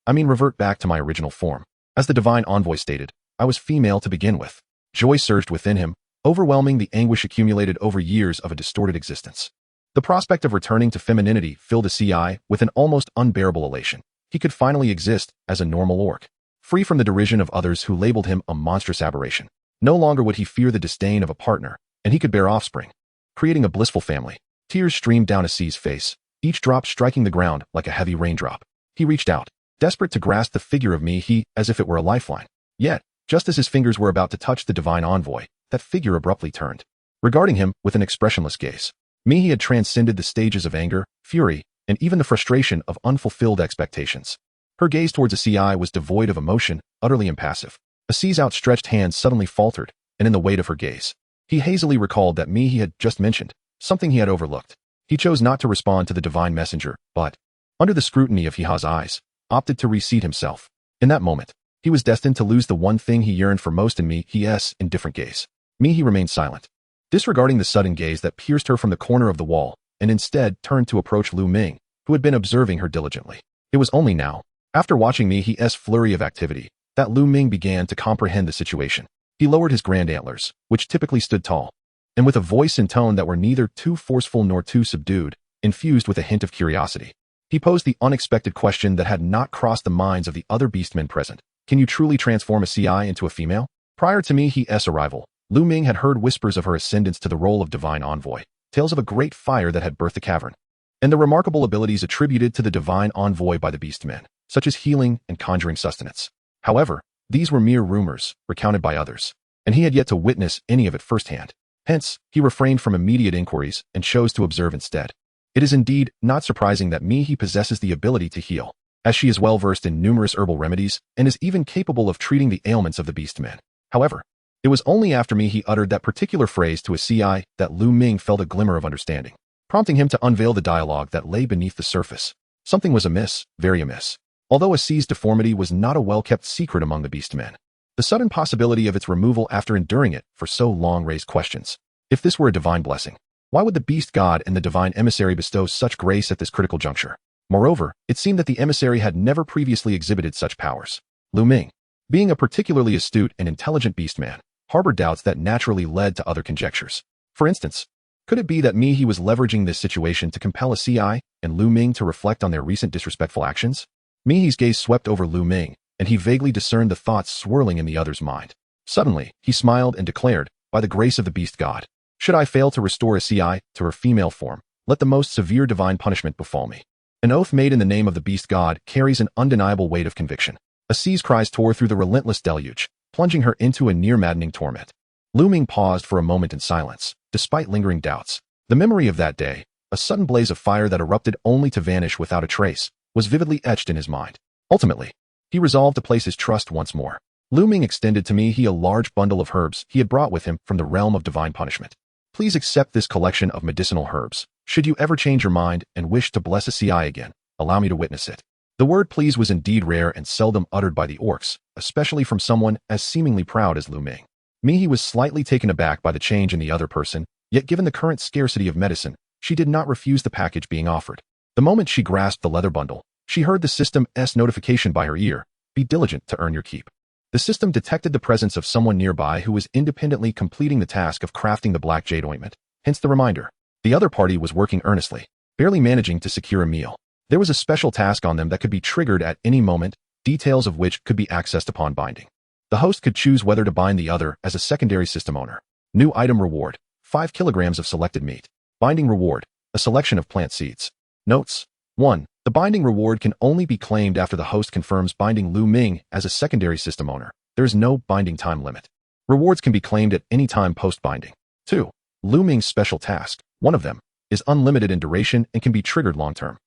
I mean revert back to my original form. As the divine envoy stated, I was female to begin with. Joy surged within him, overwhelming the anguish accumulated over years of a distorted existence. The prospect of returning to femininity filled a CI with an almost unbearable elation. He could finally exist as a normal orc, free from the derision of others who labeled him a monstrous aberration. No longer would he fear the disdain of a partner, and he could bear offspring, creating a blissful family. Tears streamed down Azi's face, each drop striking the ground like a heavy raindrop. He reached out, desperate to grasp the figure of me, as if it were a lifeline. Yet, just as his fingers were about to touch the divine envoy, that figure abruptly turned, regarding him with an expressionless gaze. He had transcended the stages of anger, fury, and even the frustration of unfulfilled expectations. Her gaze towards Azi was devoid of emotion, utterly impassive. Azi's outstretched hand suddenly faltered, and in the weight of her gaze, he hazily recalled that he had just mentioned, something he had overlooked. He chose not to respond to the divine messenger, but, under the scrutiny of Hiha's eyes, opted to reseat himself. In that moment, he was destined to lose the one thing he yearned for most in his indifferent gaze. He remained silent, disregarding the sudden gaze that pierced her from the corner of the wall, and instead turned to approach Lu Ming, who had been observing her diligently. It was only now, after watching his flurry of activity, that Lu Ming began to comprehend the situation. He lowered his grand antlers, which typically stood tall, and with a voice and tone that were neither too forceful nor too subdued, infused with a hint of curiosity, he posed the unexpected question that had not crossed the minds of the other beastmen present. Can you truly transform Azi into a female? Prior to his arrival, Lu Ming had heard whispers of her ascendance to the role of divine envoy, tales of a great fire that had birthed the cavern, and the remarkable abilities attributed to the divine envoy by the beastmen, such as healing and conjuring sustenance. However, these were mere rumors, recounted by others, and he had yet to witness any of it firsthand. Hence, he refrained from immediate inquiries and chose to observe instead. It is indeed not surprising that he possesses the ability to heal, as she is well versed in numerous herbal remedies and is even capable of treating the ailments of the beastmen. However, it was only after he uttered that particular phrase to Azi that Lu Ming felt a glimmer of understanding, prompting him to unveil the dialogue that lay beneath the surface. Something was amiss, very amiss. Although Azi's deformity was not a well-kept secret among the beastmen, the sudden possibility of its removal after enduring it for so long raised questions. If this were a divine blessing, why would the beast god and the divine emissary bestow such grace at this critical juncture? Moreover, it seemed that the emissary had never previously exhibited such powers. Lu Ming, being a particularly astute and intelligent beastman, harbored doubts that naturally led to other conjectures. For instance, could it be that he was leveraging this situation to compel Azi and Lu Ming to reflect on their recent disrespectful actions? His gaze swept over Lu Ming, and he vaguely discerned the thoughts swirling in the other's mind. Suddenly, he smiled and declared, by the grace of the beast god, should I fail to restore Azi to her female form, let the most severe divine punishment befall me. An oath made in the name of the beast god carries an undeniable weight of conviction. Azi's cries tore through the relentless deluge, plunging her into a near-maddening torment. Lu Ming paused for a moment in silence, despite lingering doubts. The memory of that day, a sudden blaze of fire that erupted only to vanish without a trace, was vividly etched in his mind. Ultimately, he resolved to place his trust once more. Lu Ming extended to me a large bundle of herbs he had brought with him from the realm of divine punishment. Please accept this collection of medicinal herbs. Should you ever change your mind and wish to bless Azi again, allow me to witness it. The word please was indeed rare and seldom uttered by the orcs, especially from someone as seemingly proud as Lu Ming. He was slightly taken aback by the change in the other person, yet given the current scarcity of medicine, she did not refuse the package being offered. The moment she grasped the leather bundle, she heard the system's notification by her ear, be diligent to earn your keep. The system detected the presence of someone nearby who was independently completing the task of crafting the black jade ointment, hence the reminder. The other party was working earnestly, barely managing to secure a meal. There was a special task on them that could be triggered at any moment, details of which could be accessed upon binding. The host could choose whether to bind the other as a secondary system owner. New item reward, 5 kilograms of selected meat. Binding reward, a selection of plant seeds. Notes: 1. The binding reward can only be claimed after the host confirms binding Lu Ming as a secondary system owner. There is no binding time limit. Rewards can be claimed at any time post-binding. 2. Lu Ming's special task, one of them, is unlimited in duration and can be triggered long-term.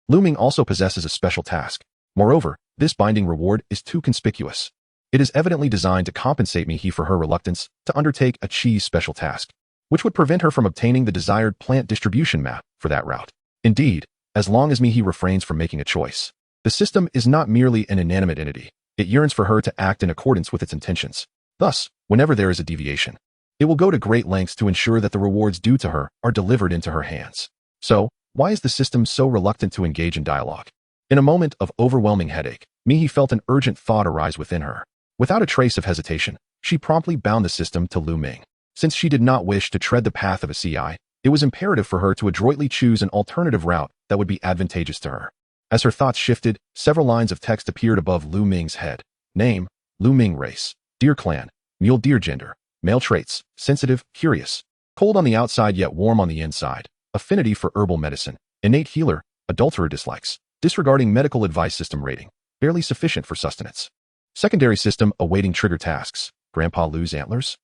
Lu Ming also possesses a special task. Moreover, this binding reward is too conspicuous. It is evidently designed to compensate me for her reluctance to undertake a cheese special task, which would prevent her from obtaining the desired plant distribution map for that route. Indeed, as long as he refrains from making a choice, the system is not merely an inanimate entity. It yearns for her to act in accordance with its intentions. Thus, whenever there is a deviation, it will go to great lengths to ensure that the rewards due to her are delivered into her hands. So, why is the system so reluctant to engage in dialogue? In a moment of overwhelming headache, he felt an urgent thought arise within her. Without a trace of hesitation, she promptly bound the system to Lu Ming. Since she did not wish to tread the path of Azi, it was imperative for her to adroitly choose an alternative route that would be advantageous to her. As her thoughts shifted, several lines of text appeared above Lu Ming's head. Name, Lu Ming. Race, deer clan, mule deer. Gender, male. Traits, sensitive, curious, cold on the outside yet warm on the inside. Affinity for herbal medicine, innate healer, adulterer. Dislikes, disregarding medical advice. System rating, barely sufficient for sustenance. Secondary system, awaiting trigger tasks. Grandpa lose antlers?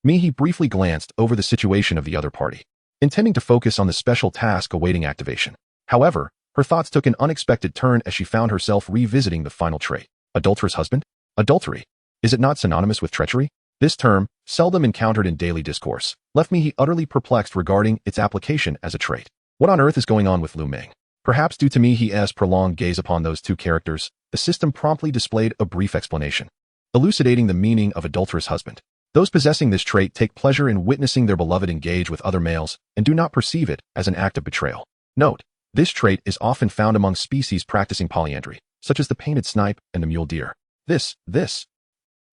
Mihi briefly glanced over the situation of the other party, intending to focus on the special task awaiting activation. However, her thoughts took an unexpected turn as she found herself revisiting the final trait. Adulterous husband? Adultery. Is it not synonymous with treachery? This term, seldom encountered in daily discourse, left Mihi utterly perplexed regarding its application as a trait. What on earth is going on with Lu Ming? Perhaps due to Mihi's prolonged gaze upon those two characters, the system promptly displayed a brief explanation, elucidating the meaning of adulterous husband. Those possessing this trait take pleasure in witnessing their beloved engage with other males and do not perceive it as an act of betrayal. Note, this trait is often found among species practicing polyandry, such as the painted snipe and the mule deer. This.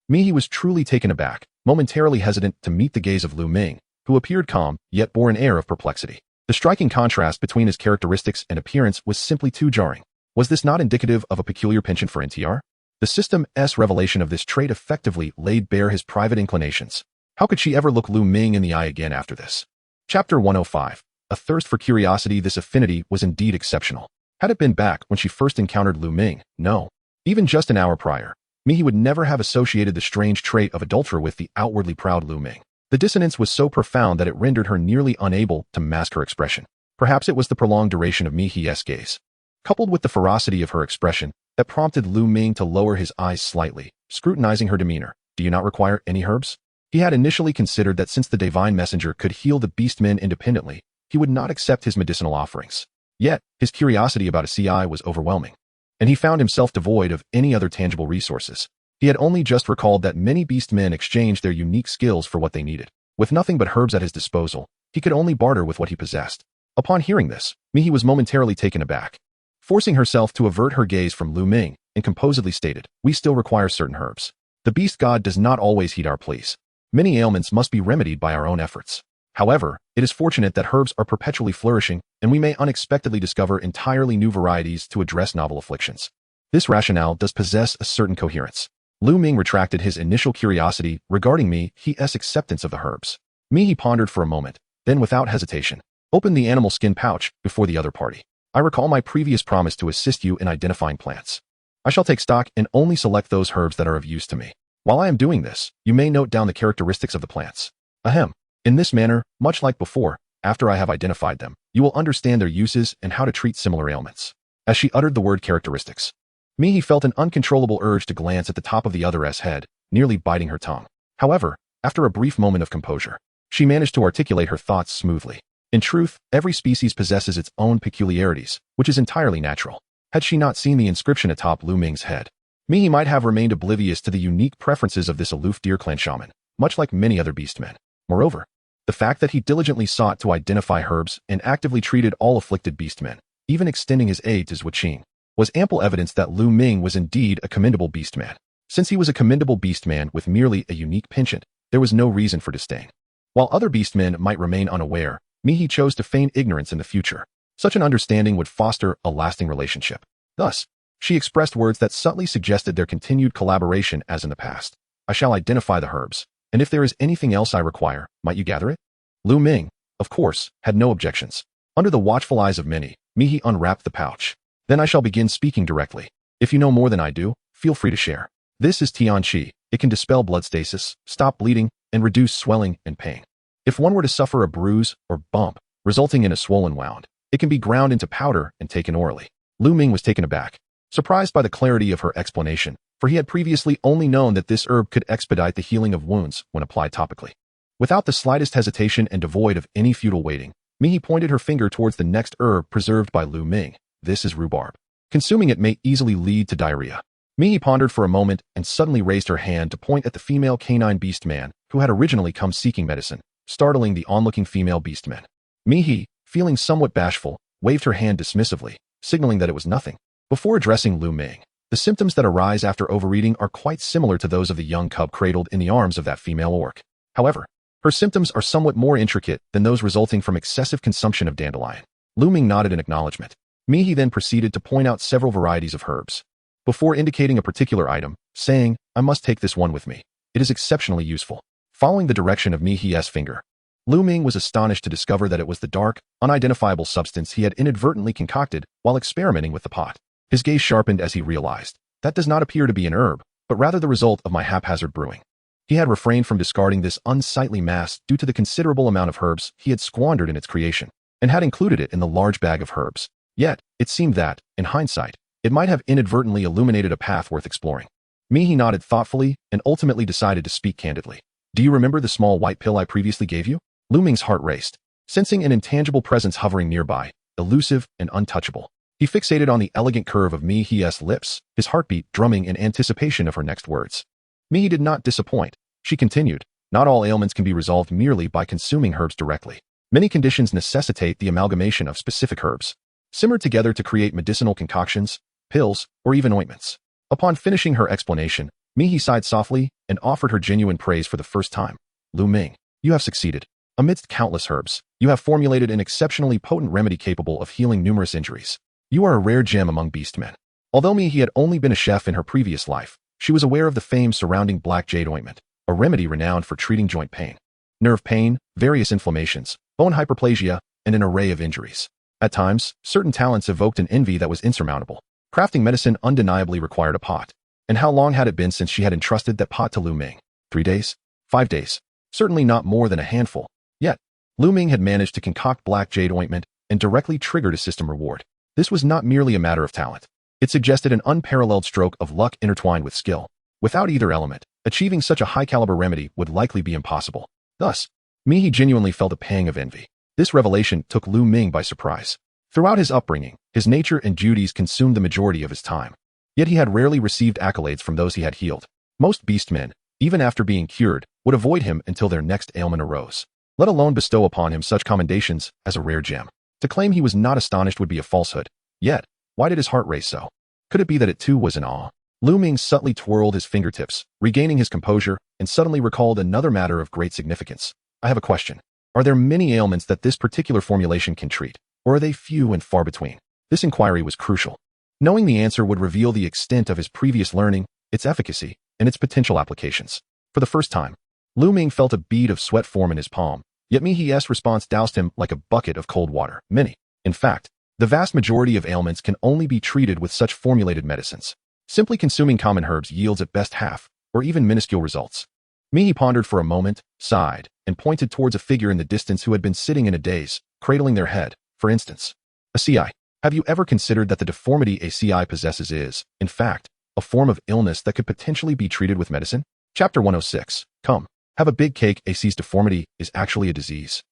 Mihi was truly taken aback, momentarily hesitant to meet the gaze of Lu Ming, who appeared calm, yet bore an air of perplexity. The striking contrast between his characteristics and appearance was simply too jarring. Was this not indicative of a peculiar penchant for NTR? The system's revelation of this trait effectively laid bare his private inclinations. How could she ever look Lu Ming in the eye again after this? Chapter 105. A thirst for curiosity. This affinity was indeed exceptional. Had it been back when she first encountered Lu Ming, no. Even just an hour prior, Mihi would never have associated the strange trait of adulterer with the outwardly proud Lu Ming. The dissonance was so profound that it rendered her nearly unable to mask her expression. Perhaps it was the prolonged duration of Mihi's gaze, coupled with the ferocity of her expression, that prompted Lu Ming to lower his eyes slightly, scrutinizing her demeanor. Do you not require any herbs? He had initially considered that since the divine messenger could heal the beastmen independently, he would not accept his medicinal offerings. Yet, his curiosity about a CI was overwhelming, and he found himself devoid of any other tangible resources. He had only just recalled that many beastmen exchanged their unique skills for what they needed. With nothing but herbs at his disposal, he could only barter with what he possessed. Upon hearing this, Mihi was momentarily taken aback. Forcing herself to avert her gaze from Lu Ming, and composedly stated, "We still require certain herbs. The beast god does not always heed our pleas. Many ailments must be remedied by our own efforts. However, it is fortunate that herbs are perpetually flourishing, and we may unexpectedly discover entirely new varieties to address novel afflictions. This rationale does possess a certain coherence." Lu Ming retracted his initial curiosity regarding Mihi's acceptance of the herbs. Mihi pondered for a moment, then without hesitation, opened the animal skin pouch before the other party. "I recall my previous promise to assist you in identifying plants. I shall take stock and only select those herbs that are of use to me. While I am doing this, you may note down the characteristics of the plants. Ahem. In this manner, much like before, after I have identified them, you will understand their uses and how to treat similar ailments." As she uttered the word characteristics, Mihi felt an uncontrollable urge to glance at the top of the other's head, nearly biting her tongue. However, after a brief moment of composure, she managed to articulate her thoughts smoothly. In truth, every species possesses its own peculiarities, which is entirely natural. Had she not seen the inscription atop Lu Ming's head, Mihi might have remained oblivious to the unique preferences of this aloof deer clan shaman, much like many other beastmen. Moreover, the fact that he diligently sought to identify herbs and actively treated all afflicted beastmen, even extending his aid to Zhuqing, was ample evidence that Lu Ming was indeed a commendable beastman. Since he was a commendable beastman with merely a unique penchant, there was no reason for disdain. While other beastmen might remain unaware, Mihi chose to feign ignorance in the future. Such an understanding would foster a lasting relationship. Thus, she expressed words that subtly suggested their continued collaboration as in the past. "I shall identify the herbs, and if there is anything else I require, might you gather it?" Lu Ming, of course, had no objections. Under the watchful eyes of many, Mihi unwrapped the pouch. "Then I shall begin speaking directly. If you know more than I do, feel free to share. This is Tian Qi. It can dispel blood stasis, stop bleeding, and reduce swelling and pain. If one were to suffer a bruise or bump, resulting in a swollen wound, it can be ground into powder and taken orally." Lu Ming was taken aback, surprised by the clarity of her explanation, for he had previously only known that this herb could expedite the healing of wounds when applied topically. Without the slightest hesitation and devoid of any futile waiting, Mihi pointed her finger towards the next herb preserved by Lu Ming. "This is rhubarb. Consuming it may easily lead to diarrhea." Mihi pondered for a moment and suddenly raised her hand to point at the female canine beast man who had originally come seeking medicine, startling the onlooking female beastmen. Mihi, feeling somewhat bashful, waved her hand dismissively, signaling that it was nothing. Before addressing Lu Ming, the symptoms that arise after overeating are quite similar to those of the young cub cradled in the arms of that female orc. However, her symptoms are somewhat more intricate than those resulting from excessive consumption of dandelion. Lu Ming nodded in acknowledgement. Mihi then proceeded to point out several varieties of herbs. Before indicating a particular item, saying, "I must take this one with me. It is exceptionally useful." Following the direction of Mi-He's finger, Lu Ming was astonished to discover that it was the dark, unidentifiable substance he had inadvertently concocted while experimenting with the pot. His gaze sharpened as he realized, "That does not appear to be an herb, but rather the result of my haphazard brewing." He had refrained from discarding this unsightly mass due to the considerable amount of herbs he had squandered in its creation, and had included it in the large bag of herbs. Yet, it seemed that, in hindsight, it might have inadvertently illuminated a path worth exploring. Mi-He nodded thoughtfully and ultimately decided to speak candidly. "Do you remember the small white pill I previously gave you?" Lu Ming's heart raced, sensing an intangible presence hovering nearby, elusive and untouchable. He fixated on the elegant curve of Mi-He's lips, his heartbeat drumming in anticipation of her next words. Mi-He did not disappoint. She continued, "Not all ailments can be resolved merely by consuming herbs directly. Many conditions necessitate the amalgamation of specific herbs, simmered together to create medicinal concoctions, pills, or even ointments." Upon finishing her explanation, Mi-He sighed softly and offered her genuine praise for the first time. "Lu Ming, you have succeeded. Amidst countless herbs, you have formulated an exceptionally potent remedy capable of healing numerous injuries. You are a rare gem among beastmen." Although Mi-He had only been a chef in her previous life, she was aware of the fame surrounding black jade ointment, a remedy renowned for treating joint pain, nerve pain, various inflammations, bone hyperplasia, and an array of injuries. At times, certain talents evoked an envy that was insurmountable. Crafting medicine undeniably required a pot. And how long had it been since she had entrusted that pot to Lu Ming? 3 days? 5 days? Certainly not more than a handful. Yet, Lu Ming had managed to concoct black jade ointment and directly triggered a system reward. This was not merely a matter of talent. It suggested an unparalleled stroke of luck intertwined with skill. Without either element, achieving such a high-caliber remedy would likely be impossible. Thus, Mi-He genuinely felt a pang of envy. This revelation took Lu Ming by surprise. Throughout his upbringing, his nature and duties consumed the majority of his time. Yet he had rarely received accolades from those he had healed. Most beastmen, even after being cured, would avoid him until their next ailment arose, let alone bestow upon him such commendations as a rare gem. To claim he was not astonished would be a falsehood. Yet, why did his heart race so? Could it be that it too was in awe? Lu Ming subtly twirled his fingertips, regaining his composure, and suddenly recalled another matter of great significance. "I have a question. Are there many ailments that this particular formulation can treat, or are they few and far between?" This inquiry was crucial. Knowing the answer would reveal the extent of his previous learning, its efficacy, and its potential applications. For the first time, Lu Ming felt a bead of sweat form in his palm, yet Mi-He's response doused him like a bucket of cold water. Many. In fact, the vast majority of ailments can only be treated with such formulated medicines. Simply consuming common herbs yields at best half, or even minuscule results. Mi-He pondered for a moment, sighed, and pointed towards a figure in the distance who had been sitting in a daze, cradling their head. "For instance, a CI. Have you ever considered that the deformity a CI possesses is, in fact, a form of illness that could potentially be treated with medicine?" Chapter 106. Come, have a big cake. AC's deformity is actually a disease.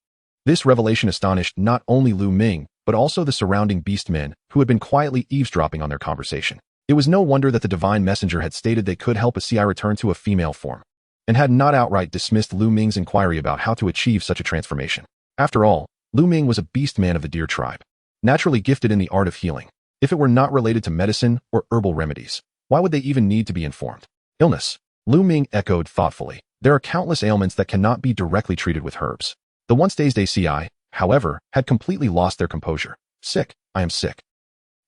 This revelation astonished not only Lu Ming, but also the surrounding beastmen who had been quietly eavesdropping on their conversation. It was no wonder that the divine messenger had stated they could help a CI return to a female form, and had not outright dismissed Lu Ming's inquiry about how to achieve such a transformation. After all, Lu Ming was a beastman of the deer tribe, naturally gifted in the art of healing. If it were not related to medicine or herbal remedies, why would they even need to be informed? Illness. Lu Ming echoed thoughtfully. There are countless ailments that cannot be directly treated with herbs. The once dazed ACI, however, had completely lost their composure. "Sick, I am sick."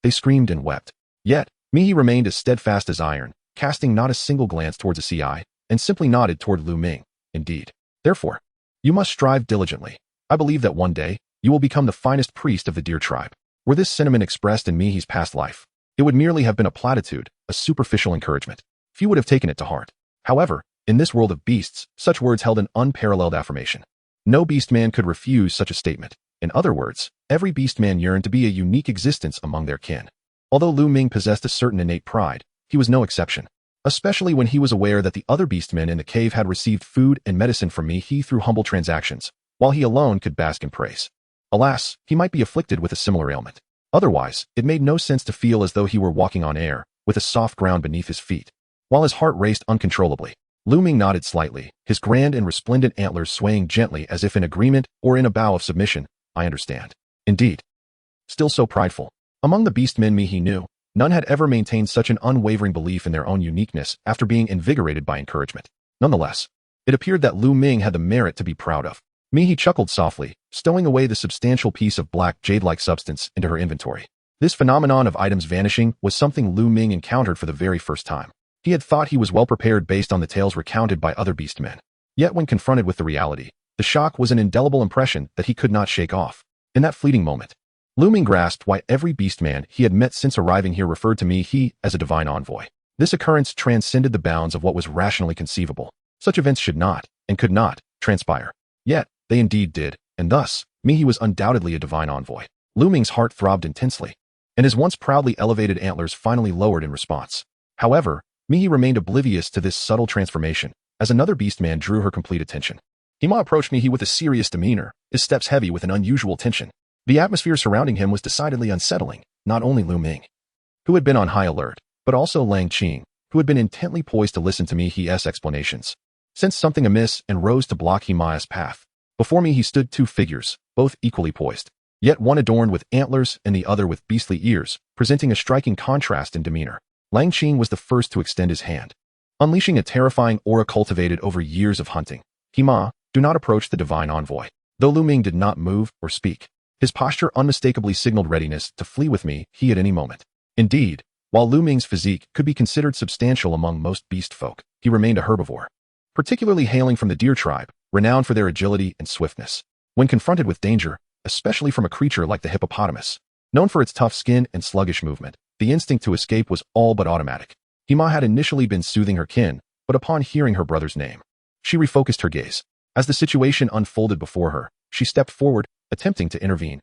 They screamed and wept. Yet, Mi-He remained as steadfast as iron, casting not a single glance towards a CI, and simply nodded toward Lu Ming. "Indeed. Therefore, you must strive diligently. I believe that one day, you will become the finest priest of the deer tribe." Were this sentiment expressed in Mi-He's past life, it would merely have been a platitude, a superficial encouragement. Few would have taken it to heart. However, in this world of beasts, such words held an unparalleled affirmation. No beastman could refuse such a statement. In other words, every beastman yearned to be a unique existence among their kin. Although Lu Ming possessed a certain innate pride, he was no exception, especially when he was aware that the other beastmen in the cave had received food and medicine from Mi-He through humble transactions, while he alone could bask in praise. Alas, he might be afflicted with a similar ailment. Otherwise, it made no sense to feel as though he were walking on air, with a soft ground beneath his feet. While his heart raced uncontrollably, Lu Ming nodded slightly, his grand and resplendent antlers swaying gently as if in agreement or in a bow of submission. "I understand." Indeed. Still so prideful. Among the beastmen Mi-He knew, none had ever maintained such an unwavering belief in their own uniqueness after being invigorated by encouragement. Nonetheless, it appeared that Lu Ming had the merit to be proud of. Mi-He chuckled softly, stowing away the substantial piece of black jade-like substance into her inventory. This phenomenon of items vanishing was something Lu Ming encountered for the very first time. He had thought he was well prepared based on the tales recounted by other beastmen. Yet when confronted with the reality, the shock was an indelible impression that he could not shake off. In that fleeting moment, Lu Ming grasped why every beastman he had met since arriving here referred to he as a divine envoy. This occurrence transcended the bounds of what was rationally conceivable. Such events should not, and could not, transpire. Yet, they indeed did, and thus, he was undoubtedly a divine envoy. Lu Ming's heart throbbed intensely, and his once proudly elevated antlers finally lowered in response. However, he remained oblivious to this subtle transformation, as another beastman drew her complete attention. Hima approached he with a serious demeanor, his steps heavy with an unusual tension. The atmosphere surrounding him was decidedly unsettling, not only Lu Ming, who had been on high alert, but also Lang Qing, who had been intently poised to listen to his explanations. Sensed something amiss and rose to block Hima's path. Before me he stood two figures, both equally poised, yet one adorned with antlers and the other with beastly ears, presenting a striking contrast in demeanor. Lang Qing was the first to extend his hand, unleashing a terrifying aura cultivated over years of hunting. Hima, do not approach the divine envoy. Though Lu Ming did not move or speak, his posture unmistakably signaled readiness to flee with me at any moment. Indeed, while Lu Ming's physique could be considered substantial among most beast folk, he remained a herbivore, particularly hailing from the deer tribe, renowned for their agility and swiftness. When confronted with danger, especially from a creature like the hippopotamus, known for its tough skin and sluggish movement, the instinct to escape was all but automatic. Hima had initially been soothing her kin, but upon hearing her brother's name, she refocused her gaze. As the situation unfolded before her, she stepped forward, attempting to intervene.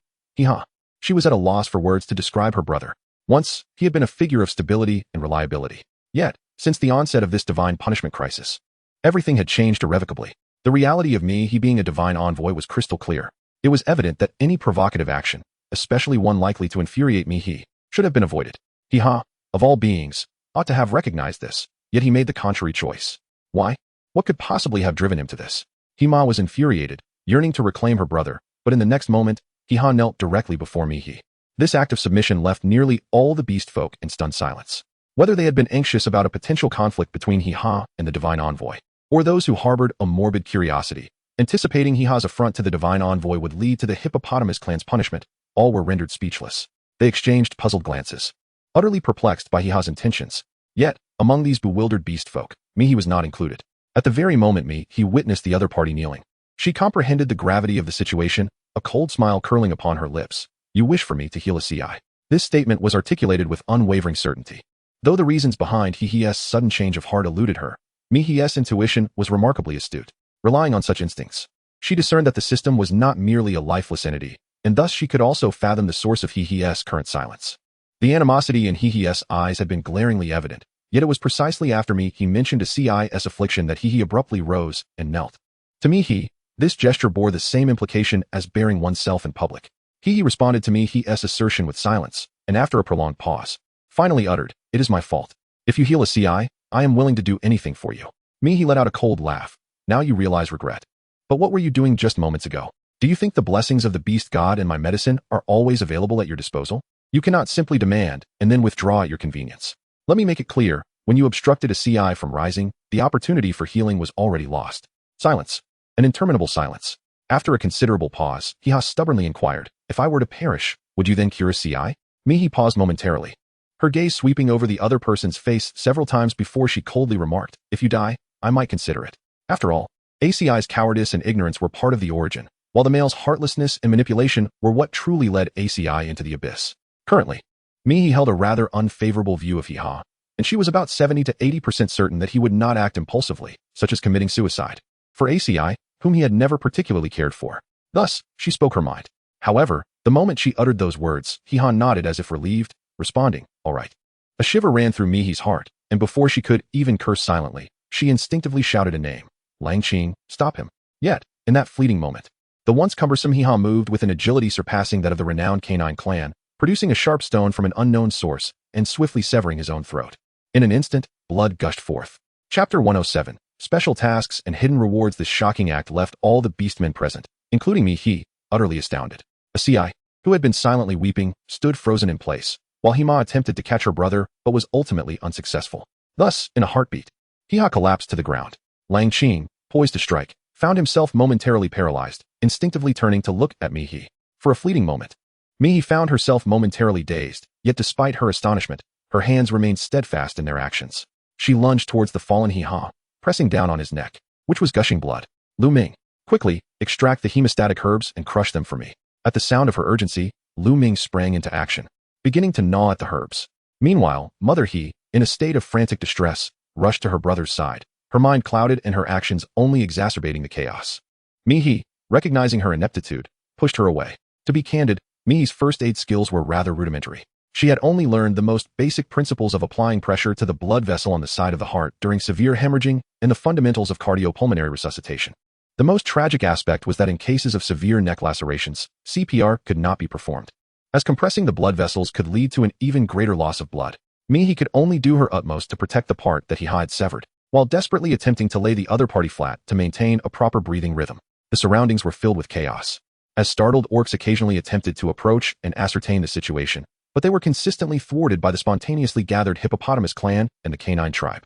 She was at a loss for words to describe her brother. Once, he had been a figure of stability and reliability. Yet, since the onset of this divine punishment crisis, everything had changed irrevocably. The reality of he being a divine envoy was crystal clear. It was evident that any provocative action, especially one likely to infuriate he should have been avoided. Of all beings, ought to have recognized this, yet he made the contrary choice. Why? What could possibly have driven him to this? Hima was infuriated, yearning to reclaim her brother, but in the next moment, knelt directly before me. This act of submission left nearly all the beast folk in stunned silence. Whether they had been anxious about a potential conflict between and the divine envoy, or those who harbored a morbid curiosity, anticipating Hiha's affront to the divine envoy would lead to the hippopotamus clan's punishment, all were rendered speechless. They exchanged puzzled glances, utterly perplexed by Hiha's intentions. Yet, among these bewildered beast folk, he was not included. At the very moment he witnessed the other party kneeling. She comprehended the gravity of the situation, a cold smile curling upon her lips. You wish for me to heal a CI. This statement was articulated with unwavering certainty. Though the reasons behind his sudden change of heart eluded her, his intuition was remarkably astute. Relying on such instincts, she discerned that the system was not merely a lifeless entity, and thus she could also fathom the source of his current silence. The animosity in his eyes had been glaringly evident, yet it was precisely after he mentioned a CI's affliction that he abruptly rose and knelt. To me this gesture bore the same implication as bearing oneself in public. He responded to his assertion with silence, and after a prolonged pause, finally uttered, "It is my fault. If you heal a CI, I am willing to do anything for you." He let out a cold laugh. Now you realize regret. But what were you doing just moments ago? Do you think the blessings of the beast god and my medicine are always available at your disposal? You cannot simply demand and then withdraw at your convenience. Let me make it clear, when you obstructed a CI from rising, the opportunity for healing was already lost. Silence. An interminable silence. After a considerable pause, Hiha stubbornly inquired, "If I were to perish, would you then cure a CI?" He paused momentarily, her gaze sweeping over the other person's face several times before she coldly remarked, "If you die, I might consider it." After all, ACI's cowardice and ignorance were part of the origin, while the male's heartlessness and manipulation were what truly led ACI into the abyss. Currently, he held a rather unfavorable view of Hiha, and she was about 70 to 80% certain that he would not act impulsively, such as committing suicide, for ACI, whom he had never particularly cared for. Thus, she spoke her mind. However, the moment she uttered those words, Hiha nodded as if relieved, responding, "All right." A shiver ran through Mihi's heart, and before she could even curse silently, she instinctively shouted a name. Lang Qing, stop him. Yet, in that fleeting moment, the once cumbersome Hiha moved with an agility surpassing that of the renowned canine clan, producing a sharp stone from an unknown source and swiftly severing his own throat. In an instant, blood gushed forth. Chapter 107. Special tasks and hidden rewards. This shocking act left all the beastmen present, including me, utterly astounded. A CI, who had been silently weeping, stood frozen in place, while Hima attempted to catch her brother but was ultimately unsuccessful. Thus, in a heartbeat, Hiha collapsed to the ground. Lang Qing, poised to strike, found himself momentarily paralyzed, instinctively turning to look at Mihi. For a fleeting moment, Mihi found herself momentarily dazed, yet despite her astonishment, her hands remained steadfast in their actions. She lunged towards the fallen He-Ha, pressing down on his neck, which was gushing blood. Lu Ming, quickly, extract the hemostatic herbs and crush them for me. At the sound of her urgency, Lu Ming sprang into action, beginning to gnaw at the herbs. Meanwhile, Mother He, in a state of frantic distress, rushed to her brother's side, her mind clouded and her actions only exacerbating the chaos. Mi-He, recognizing her ineptitude, pushed her away. To be candid, Mi-He's first aid skills were rather rudimentary. She had only learned the most basic principles of applying pressure to the blood vessel on the side of the heart during severe hemorrhaging and the fundamentals of cardiopulmonary resuscitation. The most tragic aspect was that in cases of severe neck lacerations, CPR could not be performed, as compressing the blood vessels could lead to an even greater loss of blood. Mi-He could only do her utmost to protect the part that he had severed, while desperately attempting to lay the other party flat to maintain a proper breathing rhythm. The surroundings were filled with chaos, as startled orcs occasionally attempted to approach and ascertain the situation, but they were consistently thwarted by the spontaneously gathered hippopotamus clan and the canine tribe.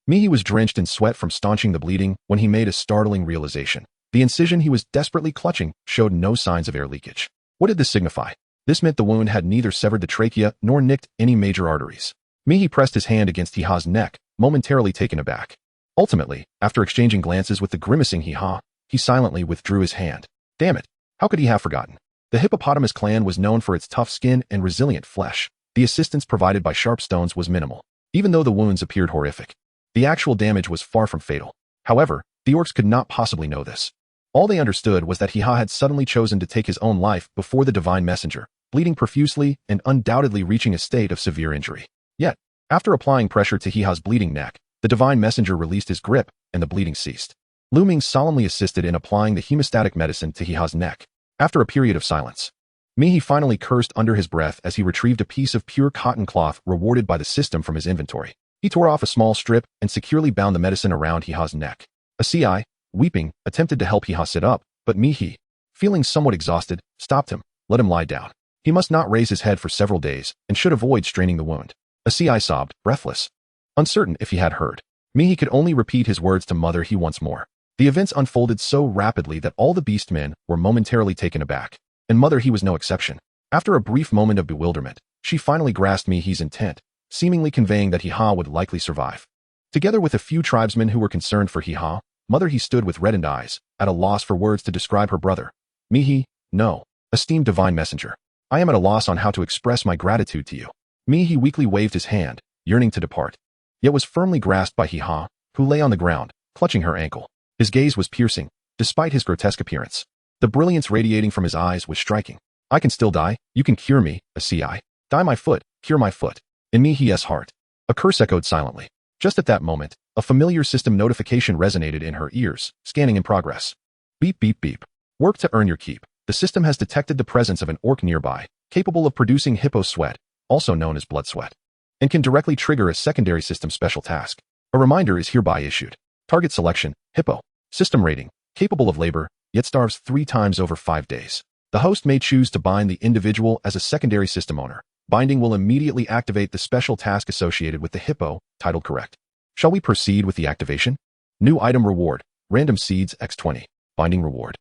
Mi-He was drenched in sweat from staunching the bleeding when he made a startling realization. The incision he was desperately clutching showed no signs of air leakage. What did this signify? This meant the wound had neither severed the trachea nor nicked any major arteries. Mi-He pressed his hand against He-Ha's neck, momentarily taken aback. Ultimately, after exchanging glances with the grimacing He-Ha, he silently withdrew his hand. Damn it! How could he have forgotten? The hippopotamus clan was known for its tough skin and resilient flesh. The assistance provided by sharp stones was minimal, even though the wounds appeared horrific. The actual damage was far from fatal. However, the orcs could not possibly know this. All they understood was that He-Ha had suddenly chosen to take his own life before the divine messenger, bleeding profusely and undoubtedly reaching a state of severe injury. Yet, after applying pressure to He-Ha's bleeding neck, the divine messenger released his grip, and the bleeding ceased. Lu Ming solemnly assisted in applying the hemostatic medicine to He-Ha's neck. After a period of silence, Mi-He finally cursed under his breath as he retrieved a piece of pure cotton cloth rewarded by the system from his inventory. He tore off a small strip and securely bound the medicine around He-Ha's neck. A CI, weeping, attempted to help He-Ha sit up, but Mi-He, feeling somewhat exhausted, stopped him. Let him lie down. He must not raise his head for several days and should avoid straining the wound. A CI sobbed, breathless, uncertain if he had heard. Mi-He could only repeat his words to Mother He once more. The events unfolded so rapidly that all the beastmen were momentarily taken aback, and Mother He was no exception. After a brief moment of bewilderment, she finally grasped Mi-He's intent, seemingly conveying that He-Ha would likely survive. Together with a few tribesmen who were concerned for He-Ha, Mother He stood with reddened eyes, at a loss for words to describe her brother. Mi-He, no, esteemed divine messenger. I am at a loss on how to express my gratitude to you. Mi-He weakly waved his hand, yearning to depart, yet was firmly grasped by He-Ha, who lay on the ground, clutching her ankle. His gaze was piercing, despite his grotesque appearance. The brilliance radiating from his eyes was striking. I can still die, you can cure me, a CI. Die my foot, cure my foot. In Mi-He's heart, a curse echoed silently. Just at that moment, a familiar system notification resonated in her ears, scanning in progress. Beep beep beep. Work to earn your keep. The system has detected the presence of an orc nearby, capable of producing hippo sweat, also known as blood sweat, and can directly trigger a secondary system special task. A reminder is hereby issued. Target selection, hippo. System rating, capable of labor, yet starves 3 times over 5 days. The host may choose to bind the individual as a secondary system owner. Binding will immediately activate the special task associated with the hippo, titled correct. Shall we proceed with the activation? New item reward, random seeds x20. Binding reward.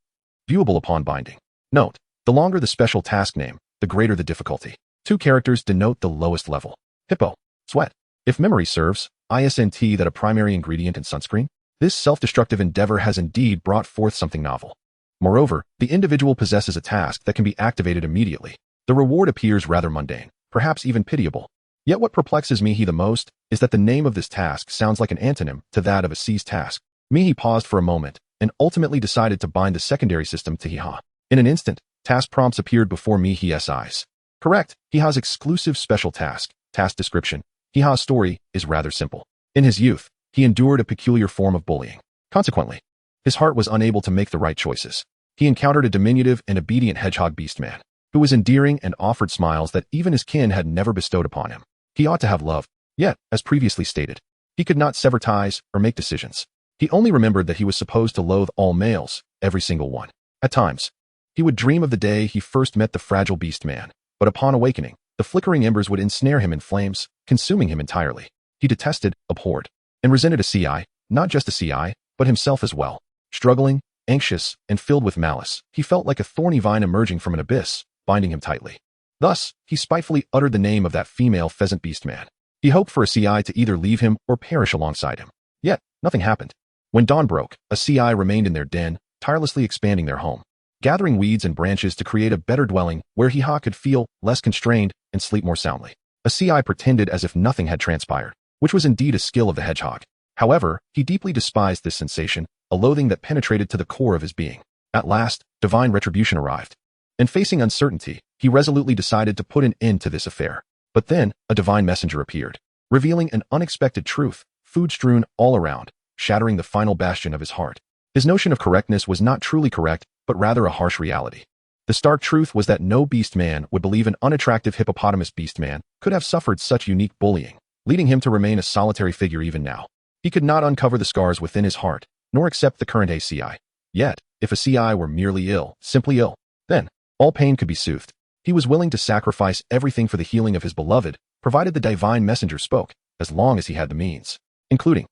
Viewable upon binding. Note, the longer the special task name, the greater the difficulty. 2 characters denote the lowest level. Hippo. Sweat. If memory serves, ISNT that a primary ingredient in sunscreen? This self-destructive endeavor has indeed brought forth something novel. Moreover, the individual possesses a task that can be activated immediately. The reward appears rather mundane, perhaps even pitiable. Yet what perplexes Mi-He the most is that the name of this task sounds like an antonym to that of a seized task. Mi-He paused for a moment and ultimately decided to bind the secondary system to He-Ha. In an instant, task prompts appeared before Mi-He's eyes. Correct, He-Ha's exclusive special task. Task description. He-Ha's story is rather simple. In his youth, he endured a peculiar form of bullying. Consequently, his heart was unable to make the right choices. He encountered a diminutive and obedient hedgehog beastman, who was endearing and offered smiles that even his kin had never bestowed upon him. He ought to have loved, yet, as previously stated, he could not sever ties or make decisions. He only remembered that he was supposed to loathe all males, every single one. At times, he would dream of the day he first met the fragile beastman, but upon awakening, the flickering embers would ensnare him in flames, consuming him entirely. He detested, abhorred, and resented a CI, not just a CI, but himself as well. Struggling, anxious, and filled with malice, he felt like a thorny vine emerging from an abyss, binding him tightly. Thus, he spitefully uttered the name of that female pheasant beastman. He hoped for a CI to either leave him or perish alongside him. Yet, nothing happened. When dawn broke, a CI remained in their den, tirelessly expanding their home, gathering weeds and branches to create a better dwelling where Hiha could feel less constrained and sleep more soundly. A CI pretended as if nothing had transpired, which was indeed a skill of the hedgehog. However, he deeply despised this sensation, a loathing that penetrated to the core of his being. At last, divine retribution arrived. And facing uncertainty, he resolutely decided to put an end to this affair. But then, a divine messenger appeared, revealing an unexpected truth, food strewn all around, shattering the final bastion of his heart. His notion of correctness was not truly correct, but rather a harsh reality. The stark truth was that no beast man would believe an unattractive hippopotamus beast man could have suffered such unique bullying, leading him to remain a solitary figure even now. He could not uncover the scars within his heart, nor accept the current ACI. Yet, if a CI were merely ill, simply ill, then all pain could be soothed. He was willing to sacrifice everything for the healing of his beloved, provided the divine messenger spoke, as long as he had the means, including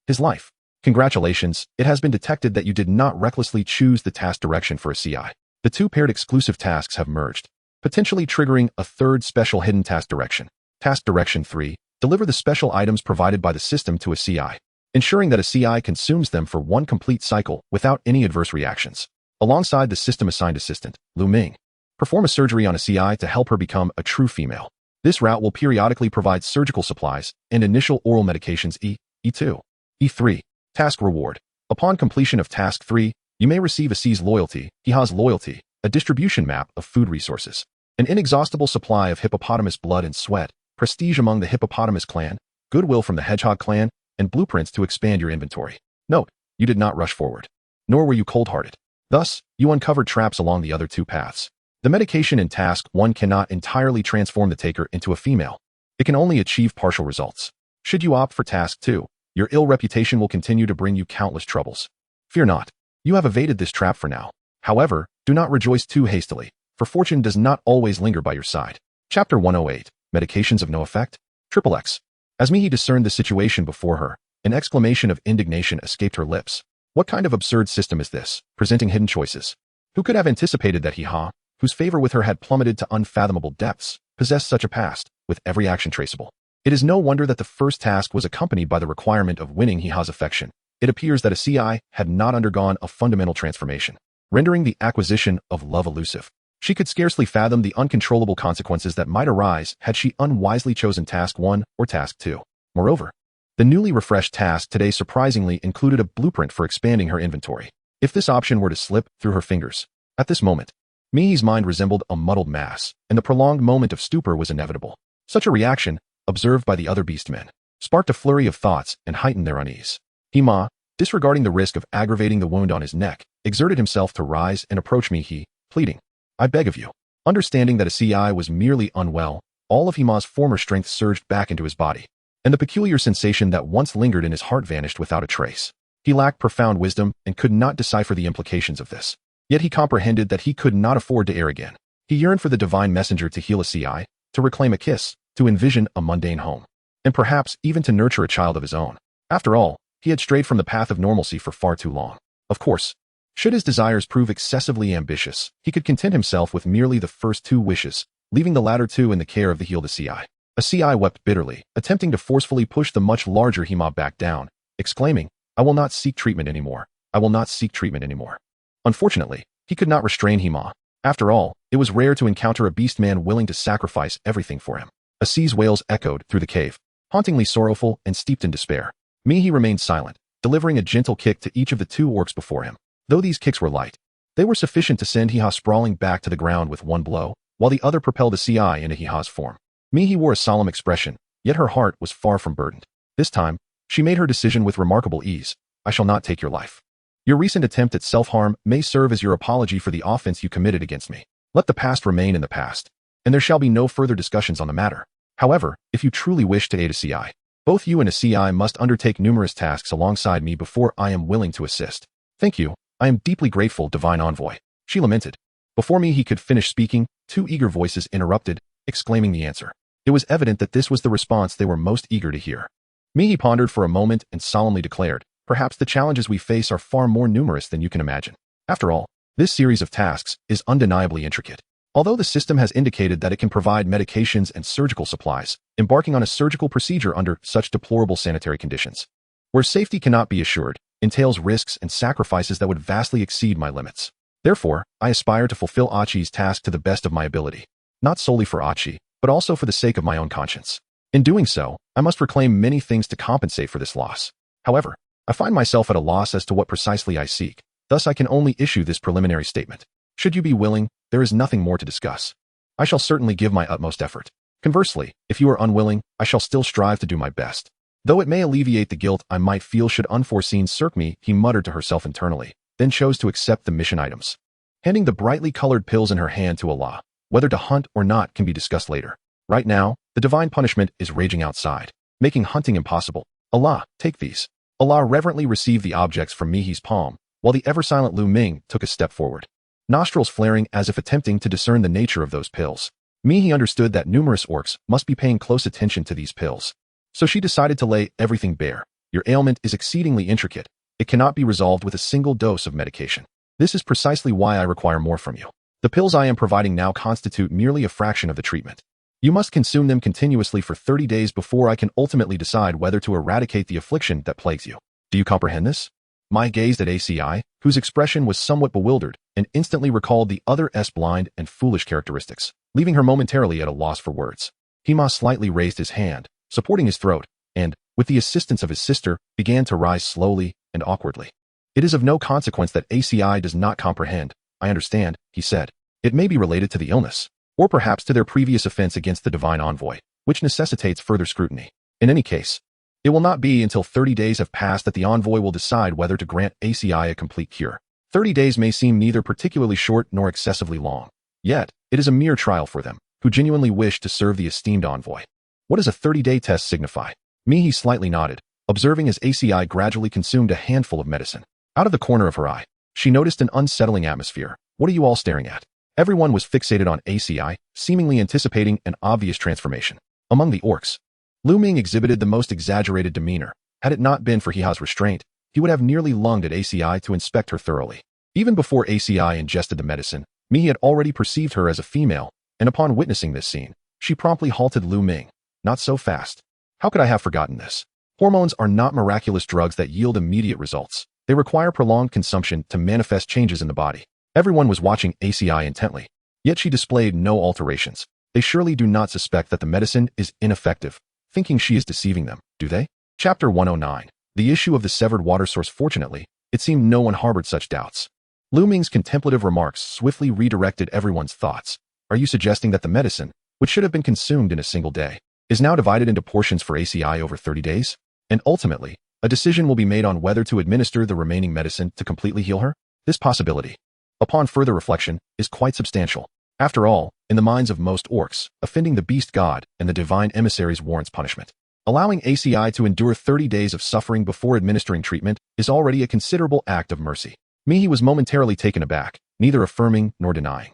his life. Congratulations, it has been detected that you did not recklessly choose the task direction for a CI. The two paired exclusive tasks have merged, potentially triggering a third special hidden task direction. Task Direction 3, deliver the special items provided by the system to a CI, ensuring that a CI consumes them for one complete cycle without any adverse reactions. Alongside the system-assigned assistant, Lu Ming, perform a surgery on a CI to help her become a true female. This route will periodically provide surgical supplies and initial oral medications E2. E3. Task Reward. Upon completion of Task 3, you may receive a C's loyalty, Hiha's loyalty, a distribution map of food resources, an inexhaustible supply of hippopotamus blood and sweat, prestige among the hippopotamus clan, goodwill from the hedgehog clan, and blueprints to expand your inventory. Note, you did not rush forward. Nor were you cold-hearted. Thus, you uncovered traps along the other two paths. The medication in Task 1 cannot entirely transform the taker into a female. It can only achieve partial results. Should you opt for Task 2, your ill reputation will continue to bring you countless troubles. Fear not. You have evaded this trap for now. However, do not rejoice too hastily, for fortune does not always linger by your side. Chapter 108. Medications of no effect? XXX. As Mihi discerned the situation before her, an exclamation of indignation escaped her lips. What kind of absurd system is this, presenting hidden choices? Who could have anticipated that Hiha, whose favor with her had plummeted to unfathomable depths, possessed such a past, with every action traceable? It is no wonder that the first task was accompanied by the requirement of winning Hiha's affection. It appears that a CI had not undergone a fundamental transformation, rendering the acquisition of love elusive. She could scarcely fathom the uncontrollable consequences that might arise had she unwisely chosen Task 1 or Task 2. Moreover, the newly refreshed task today surprisingly included a blueprint for expanding her inventory. If this option were to slip through her fingers, at this moment, Mihi's mind resembled a muddled mass, and the prolonged moment of stupor was inevitable. Such a reaction, observed by the other beastmen, sparked a flurry of thoughts and heightened their unease. Hima, disregarding the risk of aggravating the wound on his neck, exerted himself to rise and approach Mihi, pleading, I beg of you. Understanding that a CI was merely unwell, all of Hima's former strength surged back into his body, and the peculiar sensation that once lingered in his heart vanished without a trace. He lacked profound wisdom and could not decipher the implications of this. Yet he comprehended that he could not afford to err again. He yearned for the divine messenger to heal a CI, to reclaim a kiss, to envision a mundane home, and perhaps even to nurture a child of his own. After all, he had strayed from the path of normalcy for far too long. Of course, should his desires prove excessively ambitious, he could content himself with merely the first two wishes, leaving the latter two in the care of the healed CI. A CI wept bitterly, attempting to forcefully push the much larger Hima back down, exclaiming, I will not seek treatment anymore. I will not seek treatment anymore. Unfortunately, he could not restrain Hima. After all, it was rare to encounter a beast man willing to sacrifice everything for him. A sea's wails echoed through the cave, hauntingly sorrowful and steeped in despair. Mihi remained silent, delivering a gentle kick to each of the two orcs before him. Though these kicks were light, they were sufficient to send Hiha sprawling back to the ground with one blow, while the other propelled a CI into Hiha's form. Mihi wore a solemn expression, yet her heart was far from burdened. This time, she made her decision with remarkable ease. I shall not take your life. Your recent attempt at self-harm may serve as your apology for the offense you committed against me. Let the past remain in the past, and there shall be no further discussions on the matter. However, if you truly wish to aid a CI, both you and a CI must undertake numerous tasks alongside me before I am willing to assist. Thank you. I am deeply grateful, Divine Envoy. She lamented. Before Mihi could finish speaking, two eager voices interrupted, exclaiming the answer. It was evident that this was the response they were most eager to hear. Mihi pondered for a moment and solemnly declared, perhaps the challenges we face are far more numerous than you can imagine. After all, this series of tasks is undeniably intricate. Although the system has indicated that it can provide medications and surgical supplies, embarking on a surgical procedure under such deplorable sanitary conditions, where safety cannot be assured, entails risks and sacrifices that would vastly exceed my limits. Therefore, I aspire to fulfill Achi's task to the best of my ability, not solely for Achi, but also for the sake of my own conscience. In doing so, I must reclaim many things to compensate for this loss. However, I find myself at a loss as to what precisely I seek, thus I can only issue this preliminary statement. Should you be willing, there is nothing more to discuss. I shall certainly give my utmost effort. Conversely, if you are unwilling, I shall still strive to do my best. Though it may alleviate the guilt I might feel should unforeseen circ me, he muttered to herself internally, then chose to accept the mission items. Handing the brightly colored pills in her hand to Allah, whether to hunt or not can be discussed later. Right now, the divine punishment is raging outside, making hunting impossible. Allah, take these. Allah reverently received the objects from Mihi's palm, while the ever-silent Lu Ming took a step forward, nostrils flaring as if attempting to discern the nature of those pills. Mihi understood that numerous orcs must be paying close attention to these pills. So she decided to lay everything bare. Your ailment is exceedingly intricate. It cannot be resolved with a single dose of medication. This is precisely why I require more from you. The pills I am providing now constitute merely a fraction of the treatment. You must consume them continuously for 30 days before I can ultimately decide whether to eradicate the affliction that plagues you. Do you comprehend this? Mai gazed at ACI, whose expression was somewhat bewildered, and instantly recalled the other's blind and foolish characteristics, leaving her momentarily at a loss for words. Hima slightly raised his hand, supporting his throat, and, with the assistance of his sister, began to rise slowly and awkwardly. It is of no consequence that ACI does not comprehend. I understand, he said. It may be related to the illness, or perhaps to their previous offense against the divine envoy, which necessitates further scrutiny. In any case, it will not be until 30 days have passed that the envoy will decide whether to grant ACI a complete cure. 30 days may seem neither particularly short nor excessively long. Yet, it is a mere trial for them, who genuinely wish to serve the esteemed envoy. What does a 30-day test signify? Mihi slightly nodded, observing as ACI gradually consumed a handful of medicine. Out of the corner of her eye, she noticed an unsettling atmosphere. What are you all staring at? Everyone was fixated on ACI, seemingly anticipating an obvious transformation. Among the orcs, Lu Ming exhibited the most exaggerated demeanor. Had it not been for Hiha's restraint, he would have nearly lunged at ACI to inspect her thoroughly. Even before ACI ingested the medicine, Mihi had already perceived her as a female, and upon witnessing this scene, she promptly halted Lu Ming. Not so fast. How could I have forgotten this? Hormones are not miraculous drugs that yield immediate results. They require prolonged consumption to manifest changes in the body. Everyone was watching ACI intently, yet she displayed no alterations. They surely do not suspect that the medicine is ineffective, thinking she is deceiving them, do they? Chapter 109. The issue of the severed water source. Fortunately, it seemed no one harbored such doubts. Lu Ming's contemplative remarks swiftly redirected everyone's thoughts. Are you suggesting that the medicine, which should have been consumed in a single day, is now divided into portions for ACI over 30 days? And ultimately, a decision will be made on whether to administer the remaining medicine to completely heal her? This possibility, upon further reflection, is quite substantial. After all, in the minds of most orcs, offending the beast god and the divine emissaries warrants punishment. Allowing ACI to endure 30 days of suffering before administering treatment is already a considerable act of mercy. Mihi was momentarily taken aback, neither affirming nor denying,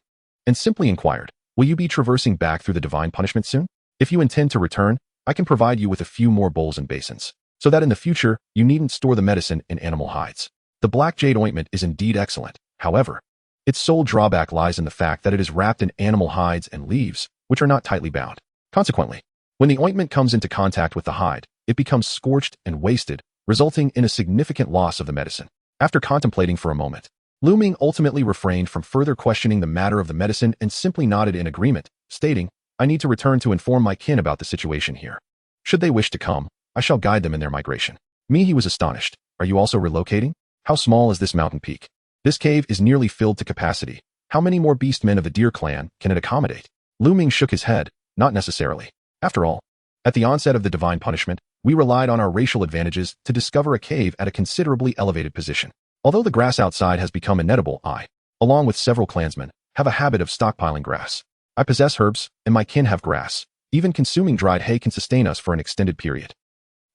and simply inquired, will you be traversing back through the divine punishment soon? If you intend to return, I can provide you with a few more bowls and basins, so that in the future, you needn't store the medicine in animal hides. The black jade ointment is indeed excellent. However, its sole drawback lies in the fact that it is wrapped in animal hides and leaves, which are not tightly bound. Consequently, when the ointment comes into contact with the hide, it becomes scorched and wasted, resulting in a significant loss of the medicine. After contemplating for a moment, Lu Ming ultimately refrained from further questioning the matter of the medicine and simply nodded in agreement, stating, I need to return to inform my kin about the situation here. Should they wish to come, I shall guide them in their migration. Mihi was astonished. Are you also relocating? How small is this mountain peak? This cave is nearly filled to capacity. How many more beastmen of the deer clan can it accommodate? Lu Ming shook his head. Not necessarily. After all, at the onset of the divine punishment, we relied on our racial advantages to discover a cave at a considerably elevated position. Although the grass outside has become inedible, I, along with several clansmen, have a habit of stockpiling grass. I possess herbs, and my kin have grass. Even consuming dried hay can sustain us for an extended period.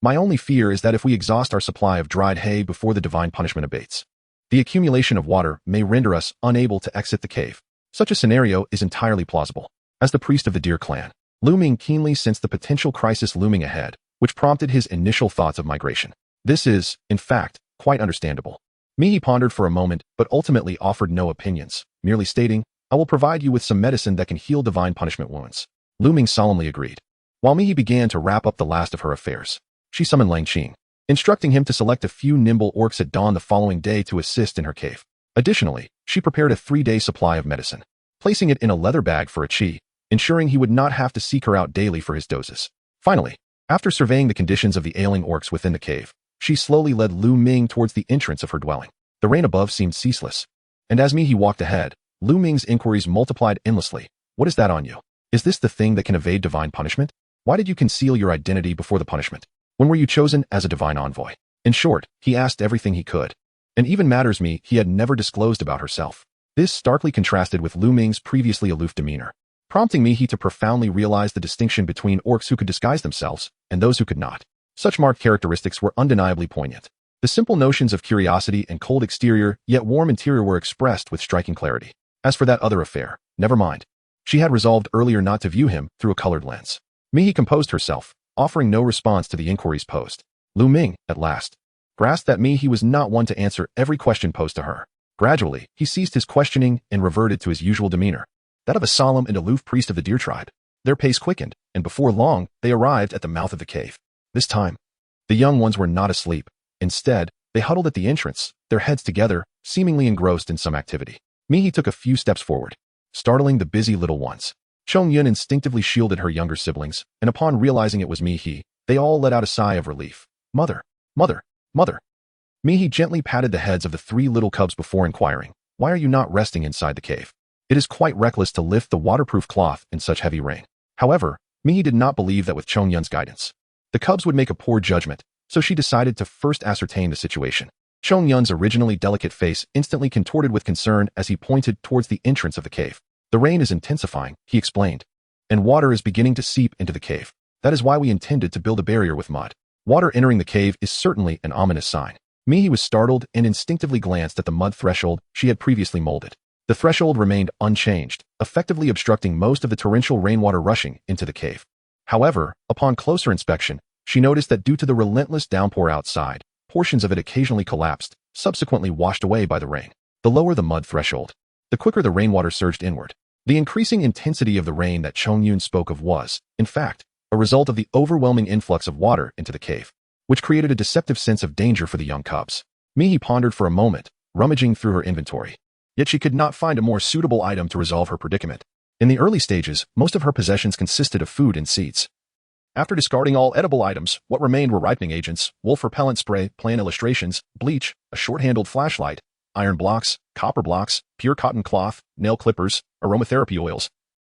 My only fear is that if we exhaust our supply of dried hay before the divine punishment abates, the accumulation of water may render us unable to exit the cave. Such a scenario is entirely plausible. As the priest of the deer clan, Lu Ming keenly sensed the potential crisis looming ahead, which prompted his initial thoughts of migration. This is, in fact, quite understandable. Mihi pondered for a moment, but ultimately offered no opinions, merely stating, I will provide you with some medicine that can heal divine punishment wounds. Lu Ming solemnly agreed. While Mihi began to wrap up the last of her affairs, she summoned Lang Qing, instructing him to select a few nimble orcs at dawn the following day to assist in her cave. Additionally, she prepared a 3-day supply of medicine, placing it in a leather bag for a Qi, ensuring he would not have to seek her out daily for his doses. Finally, after surveying the conditions of the ailing orcs within the cave, she slowly led Lu Ming towards the entrance of her dwelling. The rain above seemed ceaseless, and as Mihi walked ahead, Lu Ming's inquiries multiplied endlessly. What is that on you? Is this the thing that can evade divine punishment? Why did you conceal your identity before the punishment? When were you chosen as a divine envoy? In short, he asked everything he could, and even matters he had never disclosed about herself. This starkly contrasted with Lu Ming's previously aloof demeanor, prompting Mihi to profoundly realize the distinction between orcs who could disguise themselves and those who could not. Such marked characteristics were undeniably poignant. The simple notions of curiosity and cold exterior yet warm interior were expressed with striking clarity. As for that other affair, never mind. She had resolved earlier not to view him through a colored lens. Mihi composed herself, offering no response to the inquiries posed. Lu Ming, at last, grasped that Mihi was not one to answer every question posed to her. Gradually, he ceased his questioning and reverted to his usual demeanor, that of a solemn and aloof priest of the deer tribe. Their pace quickened, and before long, they arrived at the mouth of the cave. This time, the young ones were not asleep. Instead, they huddled at the entrance, their heads together, seemingly engrossed in some activity. Mihi took a few steps forward, startling the busy little ones. Chongyun instinctively shielded her younger siblings, and upon realizing it was Mihi, they all let out a sigh of relief. Mother, mother, mother. Mihi gently patted the heads of the 3 little cubs before inquiring, why are you not resting inside the cave? It is quite reckless to lift the waterproof cloth in such heavy rain. However, Mihi did not believe that with Chongyun's guidance, the cubs would make a poor judgment, so she decided to first ascertain the situation. Chongyun's originally delicate face instantly contorted with concern as he pointed towards the entrance of the cave. The rain is intensifying, he explained, and water is beginning to seep into the cave. That is why we intended to build a barrier with mud. Water entering the cave is certainly an ominous sign. Mihi was startled and instinctively glanced at the mud threshold she had previously molded. The threshold remained unchanged, effectively obstructing most of the torrential rainwater rushing into the cave. However, upon closer inspection, she noticed that due to the relentless downpour outside, portions of it occasionally collapsed, subsequently washed away by the rain. The lower the mud threshold, the quicker the rainwater surged inward. The increasing intensity of the rain that Chongyun spoke of was, in fact, a result of the overwhelming influx of water into the cave, which created a deceptive sense of danger for the young cubs. Mihi pondered for a moment, rummaging through her inventory. Yet she could not find a more suitable item to resolve her predicament. In the early stages, most of her possessions consisted of food and seeds. After discarding all edible items, what remained were ripening agents, wolf repellent spray, plan illustrations, bleach, a short-handled flashlight, iron blocks, copper blocks, pure cotton cloth, nail clippers, aromatherapy oils,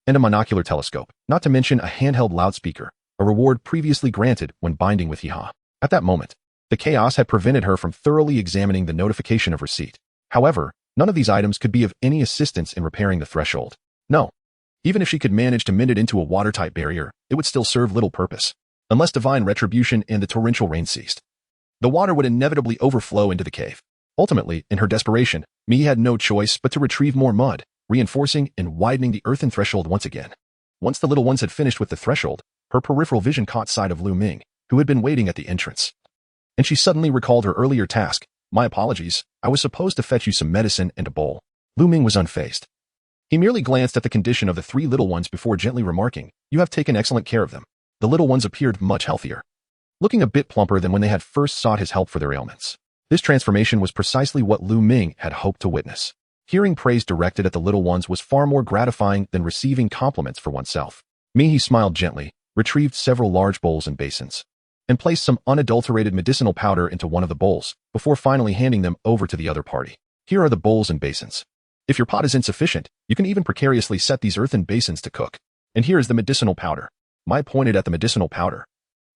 and a monocular telescope, not to mention a handheld loudspeaker, a reward previously granted when binding with Hiha. At that moment, the chaos had prevented her from thoroughly examining the notification of receipt. However, none of these items could be of any assistance in repairing the threshold. No. Even if she could manage to mend it into a watertight barrier, it would still serve little purpose, unless divine retribution and the torrential rain ceased. The water would inevitably overflow into the cave. Ultimately, in her desperation, Mihi had no choice but to retrieve more mud, reinforcing and widening the earthen threshold once again. Once the little ones had finished with the threshold, her peripheral vision caught sight of Lu Ming, who had been waiting at the entrance. And she suddenly recalled her earlier task. My apologies, I was supposed to fetch you some medicine and a bowl. Lu Ming was unfazed. He merely glanced at the condition of the 3 little ones before gently remarking, you have taken excellent care of them. The little ones appeared much healthier, looking a bit plumper than when they had first sought his help for their ailments. This transformation was precisely what Lu Ming had hoped to witness. Hearing praise directed at the little ones was far more gratifying than receiving compliments for oneself. Mihi smiled gently, retrieved several large bowls and basins, and placed some unadulterated medicinal powder into one of the bowls, before finally handing them over to the other party. Here are the bowls and basins. If your pot is insufficient, you can even precariously set these earthen basins to cook. And here is the medicinal powder. Mai pointed at the medicinal powder,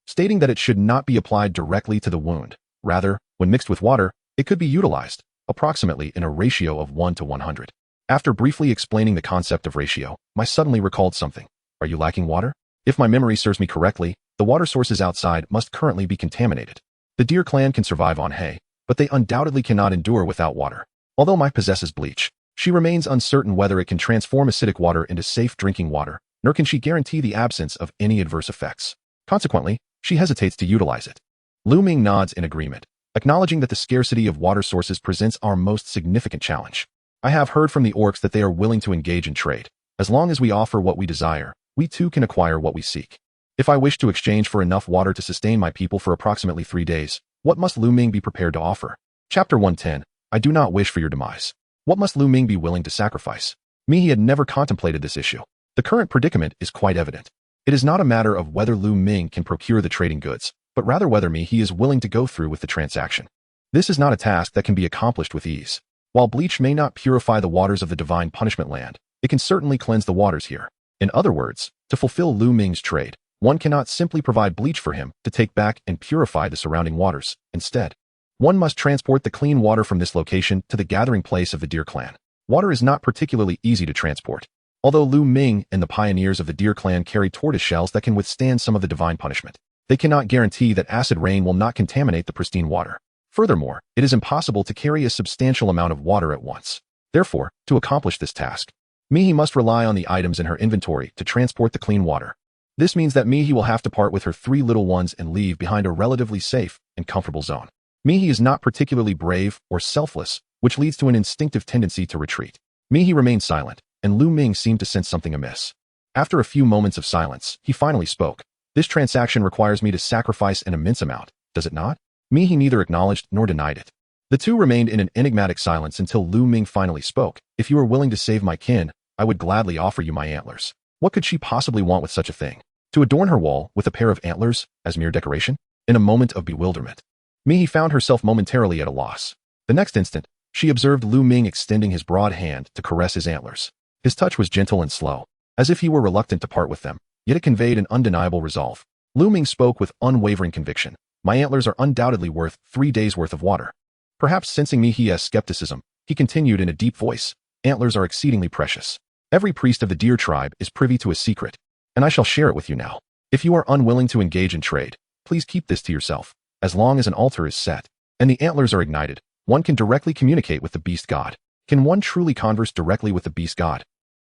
stating that it should not be applied directly to the wound. Rather, when mixed with water, it could be utilized, approximately in a ratio of 1 to 100. After briefly explaining the concept of ratio, Mai suddenly recalled something. Are you lacking water? If my memory serves me correctly, the water sources outside must currently be contaminated. The deer clan can survive on hay, but they undoubtedly cannot endure without water. Although Mai possesses bleach, she remains uncertain whether it can transform acidic water into safe drinking water, nor can she guarantee the absence of any adverse effects. Consequently, she hesitates to utilize it. Lu Ming nods in agreement, acknowledging that the scarcity of water sources presents our most significant challenge. I have heard from the orcs that they are willing to engage in trade. As long as we offer what we desire, we too can acquire what we seek. If I wish to exchange for enough water to sustain my people for approximately 3 days, what must Lu Ming be prepared to offer? Chapter 110. I do not wish for your demise. What must Lu Ming be willing to sacrifice? He had never contemplated this issue. The current predicament is quite evident. It is not a matter of whether Lu Ming can procure the trading goods, but rather whether he is willing to go through with the transaction. This is not a task that can be accomplished with ease. While bleach may not purify the waters of the divine punishment land, it can certainly cleanse the waters here. In other words, to fulfill Lu Ming's trade, one cannot simply provide bleach for him to take back and purify the surrounding waters. Instead, one must transport the clean water from this location to the gathering place of the Deer Clan. Water is not particularly easy to transport. Although Lu Ming and the pioneers of the Deer Clan carry tortoise shells that can withstand some of the divine punishment, they cannot guarantee that acid rain will not contaminate the pristine water. Furthermore, it is impossible to carry a substantial amount of water at once. Therefore, to accomplish this task, Mihi must rely on the items in her inventory to transport the clean water. This means that Mihi will have to part with her 3 little ones and leave behind a relatively safe and comfortable zone. Mihi is not particularly brave or selfless, which leads to an instinctive tendency to retreat. Mihi remained silent, and Lu Ming seemed to sense something amiss. After a few moments of silence, he finally spoke. This transaction requires me to sacrifice an immense amount, does it not? Mihi neither acknowledged nor denied it. The two remained in an enigmatic silence until Lu Ming finally spoke. If you are willing to save my kin, I would gladly offer you my antlers. What could she possibly want with such a thing? To adorn her wall with a pair of antlers as mere decoration? In a moment of bewilderment, Mihi found herself momentarily at a loss. The next instant, she observed Lu Ming extending his broad hand to caress his antlers. His touch was gentle and slow, as if he were reluctant to part with them, yet it conveyed an undeniable resolve. Lu Ming spoke with unwavering conviction. My antlers are undoubtedly worth 3 days' worth of water. Perhaps sensing Mihi's skepticism, he continued in a deep voice. Antlers are exceedingly precious. Every priest of the deer tribe is privy to a secret, and I shall share it with you now. If you are unwilling to engage in trade, please keep this to yourself. As long as an altar is set, and the antlers are ignited, one can directly communicate with the beast god. Can one truly converse directly with the beast god?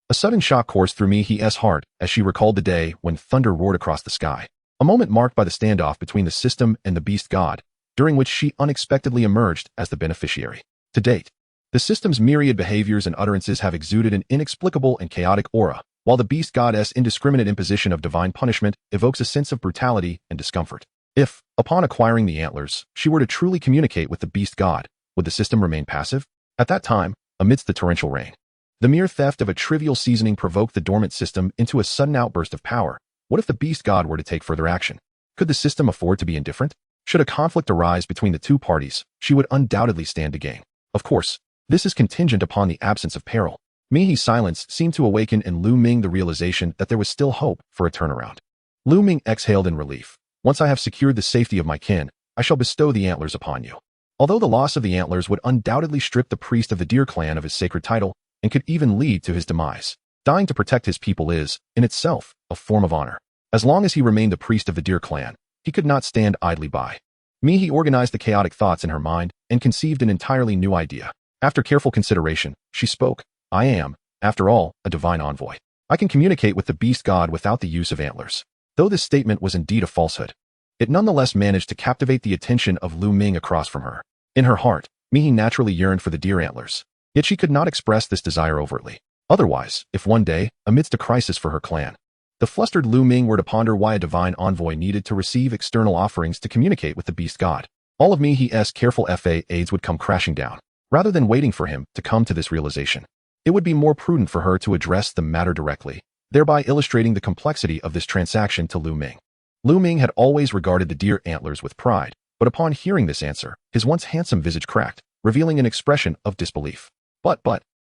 A sudden shock coursed through Mihi's heart as she recalled the day when thunder roared across the sky. A moment marked by the standoff between the system and the beast god, during which she unexpectedly emerged as the beneficiary. To date, the system's myriad behaviors and utterances have exuded an inexplicable and chaotic aura, while the beast god's indiscriminate imposition of divine punishment evokes a sense of brutality and discomfort. If, upon acquiring the antlers, she were to truly communicate with the beast god, would the system remain passive? At that time, amidst the torrential rain, the mere theft of a trivial seasoning provoked the dormant system into a sudden outburst of power. What if the beast god were to take further action? Could the system afford to be indifferent? Should a conflict arise between the two parties, she would undoubtedly stand to gain. Of course, this is contingent upon the absence of peril. Mihi's silence seemed to awaken in Lu Ming the realization that there was still hope for a turnaround. Lu Ming exhaled in relief. Once I have secured the safety of my kin, I shall bestow the antlers upon you. Although the loss of the antlers would undoubtedly strip the priest of the Deer Clan of his sacred title and could even lead to his demise, dying to protect his people is, in itself, a form of honor. As long as he remained the priest of the Deer Clan, he could not stand idly by. Mihi organized the chaotic thoughts in her mind and conceived an entirely new idea. After careful consideration, she spoke. I am, after all, a divine envoy. I can communicate with the beast god without the use of antlers. Though this statement was indeed a falsehood, it nonetheless managed to captivate the attention of Lu Ming across from her. In her heart, Mihi naturally yearned for the deer antlers, yet she could not express this desire overtly. Otherwise, if one day, amidst a crisis for her clan, the flustered Lu Ming were to ponder why a divine envoy needed to receive external offerings to communicate with the beast god, all of Mihi's careful aids would come crashing down. Rather than waiting for him to come to this realization, it would be more prudent for her to address the matter directly, thereby illustrating the complexity of this transaction to Lu Ming. Lu Ming had always regarded the deer antlers with pride, but upon hearing this answer, his once handsome visage cracked, revealing an expression of disbelief. But,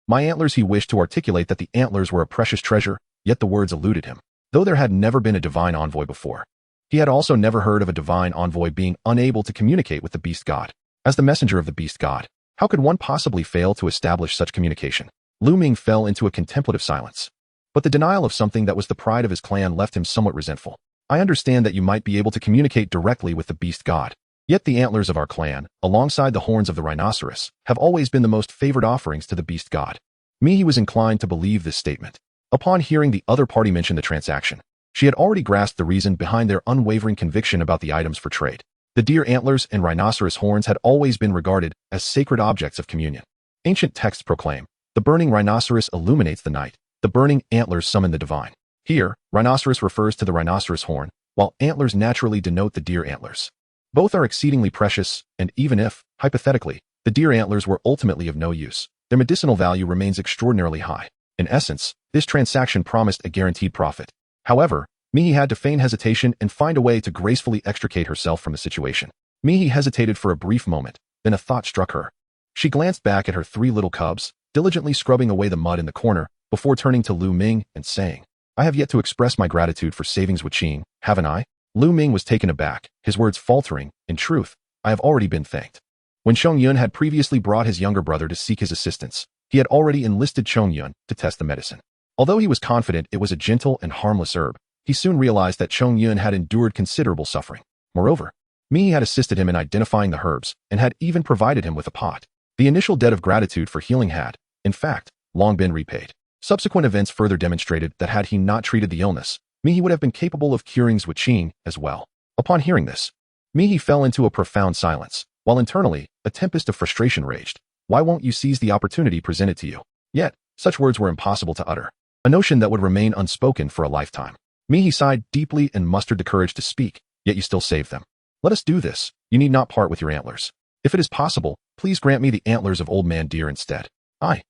my antlers. He wished to articulate that the antlers were a precious treasure, yet the words eluded him. Though there had never been a divine envoy before, he had also never heard of a divine envoy being unable to communicate with the beast god. As the messenger of the beast god, how could one possibly fail to establish such communication? Lu Ming fell into a contemplative silence. But the denial of something that was the pride of his clan left him somewhat resentful. I understand that you might be able to communicate directly with the beast god. Yet the antlers of our clan, alongside the horns of the rhinoceros, have always been the most favored offerings to the beast god. Mihi was inclined to believe this statement. Upon hearing the other party mention the transaction, she had already grasped the reason behind their unwavering conviction about the items for trade. The deer antlers and rhinoceros horns had always been regarded as sacred objects of communion. Ancient texts proclaim, The burning rhinoceros illuminates the night. The burning antlers summon the divine. Here, rhinoceros refers to the rhinoceros horn, while antlers naturally denote the deer antlers. Both are exceedingly precious, and even if, hypothetically, the deer antlers were ultimately of no use, their medicinal value remains extraordinarily high. In essence, this transaction promised a guaranteed profit. However, Mihi had to feign hesitation and find a way to gracefully extricate herself from the situation. Mihi hesitated for a brief moment, then a thought struck her. She glanced back at her 3 little cubs, diligently scrubbing away the mud in the corner, before turning to Lu Ming and saying, "I have yet to express my gratitude for savings with Qing, haven't I?" Lu Ming was taken aback, his words faltering. "In truth, I have already been thanked." When Chong Yun had previously brought his younger brother to seek his assistance, he had already enlisted Chong Yun to test the medicine. Although he was confident it was a gentle and harmless herb, he soon realized that Chong Yun had endured considerable suffering. Moreover, Mihi had assisted him in identifying the herbs and had even provided him with a pot. The initial debt of gratitude for healing had, in fact, long been repaid. Subsequent events further demonstrated that had he not treated the illness, Mihi would have been capable of curing Zhu Qing as well. Upon hearing this, Mihi fell into a profound silence, while internally, a tempest of frustration raged. Why won't you seize the opportunity presented to you? Yet, such words were impossible to utter, a notion that would remain unspoken for a lifetime. Mihi sighed deeply and mustered the courage to speak, "Yet you still saved them. Let us do this. You need not part with your antlers. If it is possible, please grant me the antlers of Old Man Deer instead. I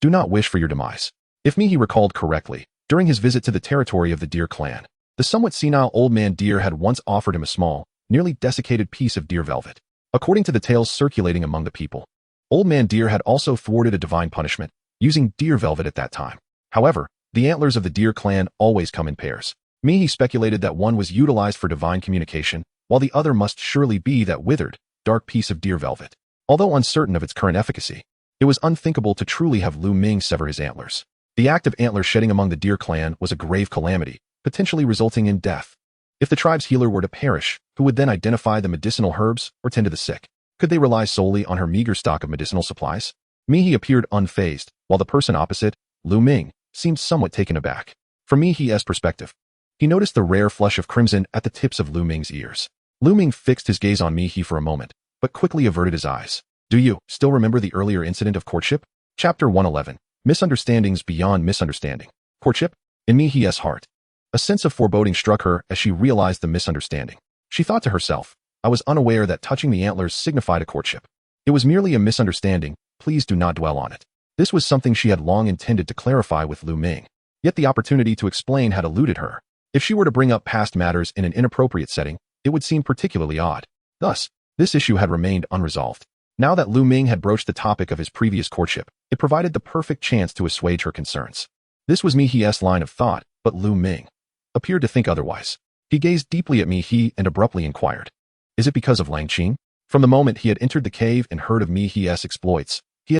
do not wish for your demise." If Mihi recalled correctly, during his visit to the territory of the Deer clan, the somewhat senile Old Man Deer had once offered him a small, nearly desiccated piece of deer velvet. According to the tales circulating among the people, Old Man Deer had also thwarted a divine punishment, using deer velvet at that time. However, the antlers of the Deer clan always come in pairs. Mihi speculated that one was utilized for divine communication, while the other must surely be that withered, dark piece of deer velvet. Although uncertain of its current efficacy, it was unthinkable to truly have Lu Ming sever his antlers. The act of antler shedding among the Deer clan was a grave calamity, potentially resulting in death. If the tribe's healer were to perish, who would then identify the medicinal herbs or tend to the sick? Could they rely solely on her meager stock of medicinal supplies? Mihi appeared unfazed, while the person opposite, Lu Ming, seemed somewhat taken aback. From Mihi's perspective, he noticed the rare flush of crimson at the tips of Lu Ming's ears. Lu Ming fixed his gaze on Mihi for a moment, but quickly averted his eyes. "Do you still remember the earlier incident of courtship?" Chapter 111. Misunderstandings beyond misunderstanding. Courtship? In Mihi's heart, a sense of foreboding struck her as she realized the misunderstanding. She thought to herself, "I was unaware that touching the antlers signified a courtship. It was merely a misunderstanding, please do not dwell on it." This was something she had long intended to clarify with Lu Ming, yet the opportunity to explain had eluded her. If she were to bring up past matters in an inappropriate setting, it would seem particularly odd. Thus, this issue had remained unresolved. Now that Lu Ming had broached the topic of his previous courtship, it provided the perfect chance to assuage her concerns. This was Mihi's line of thought, but Lu Ming appeared to think otherwise. He gazed deeply at Mihi and abruptly inquired, "Is it because of Lang Qing?" From the moment he had entered the cave and heard of Mihi's exploits,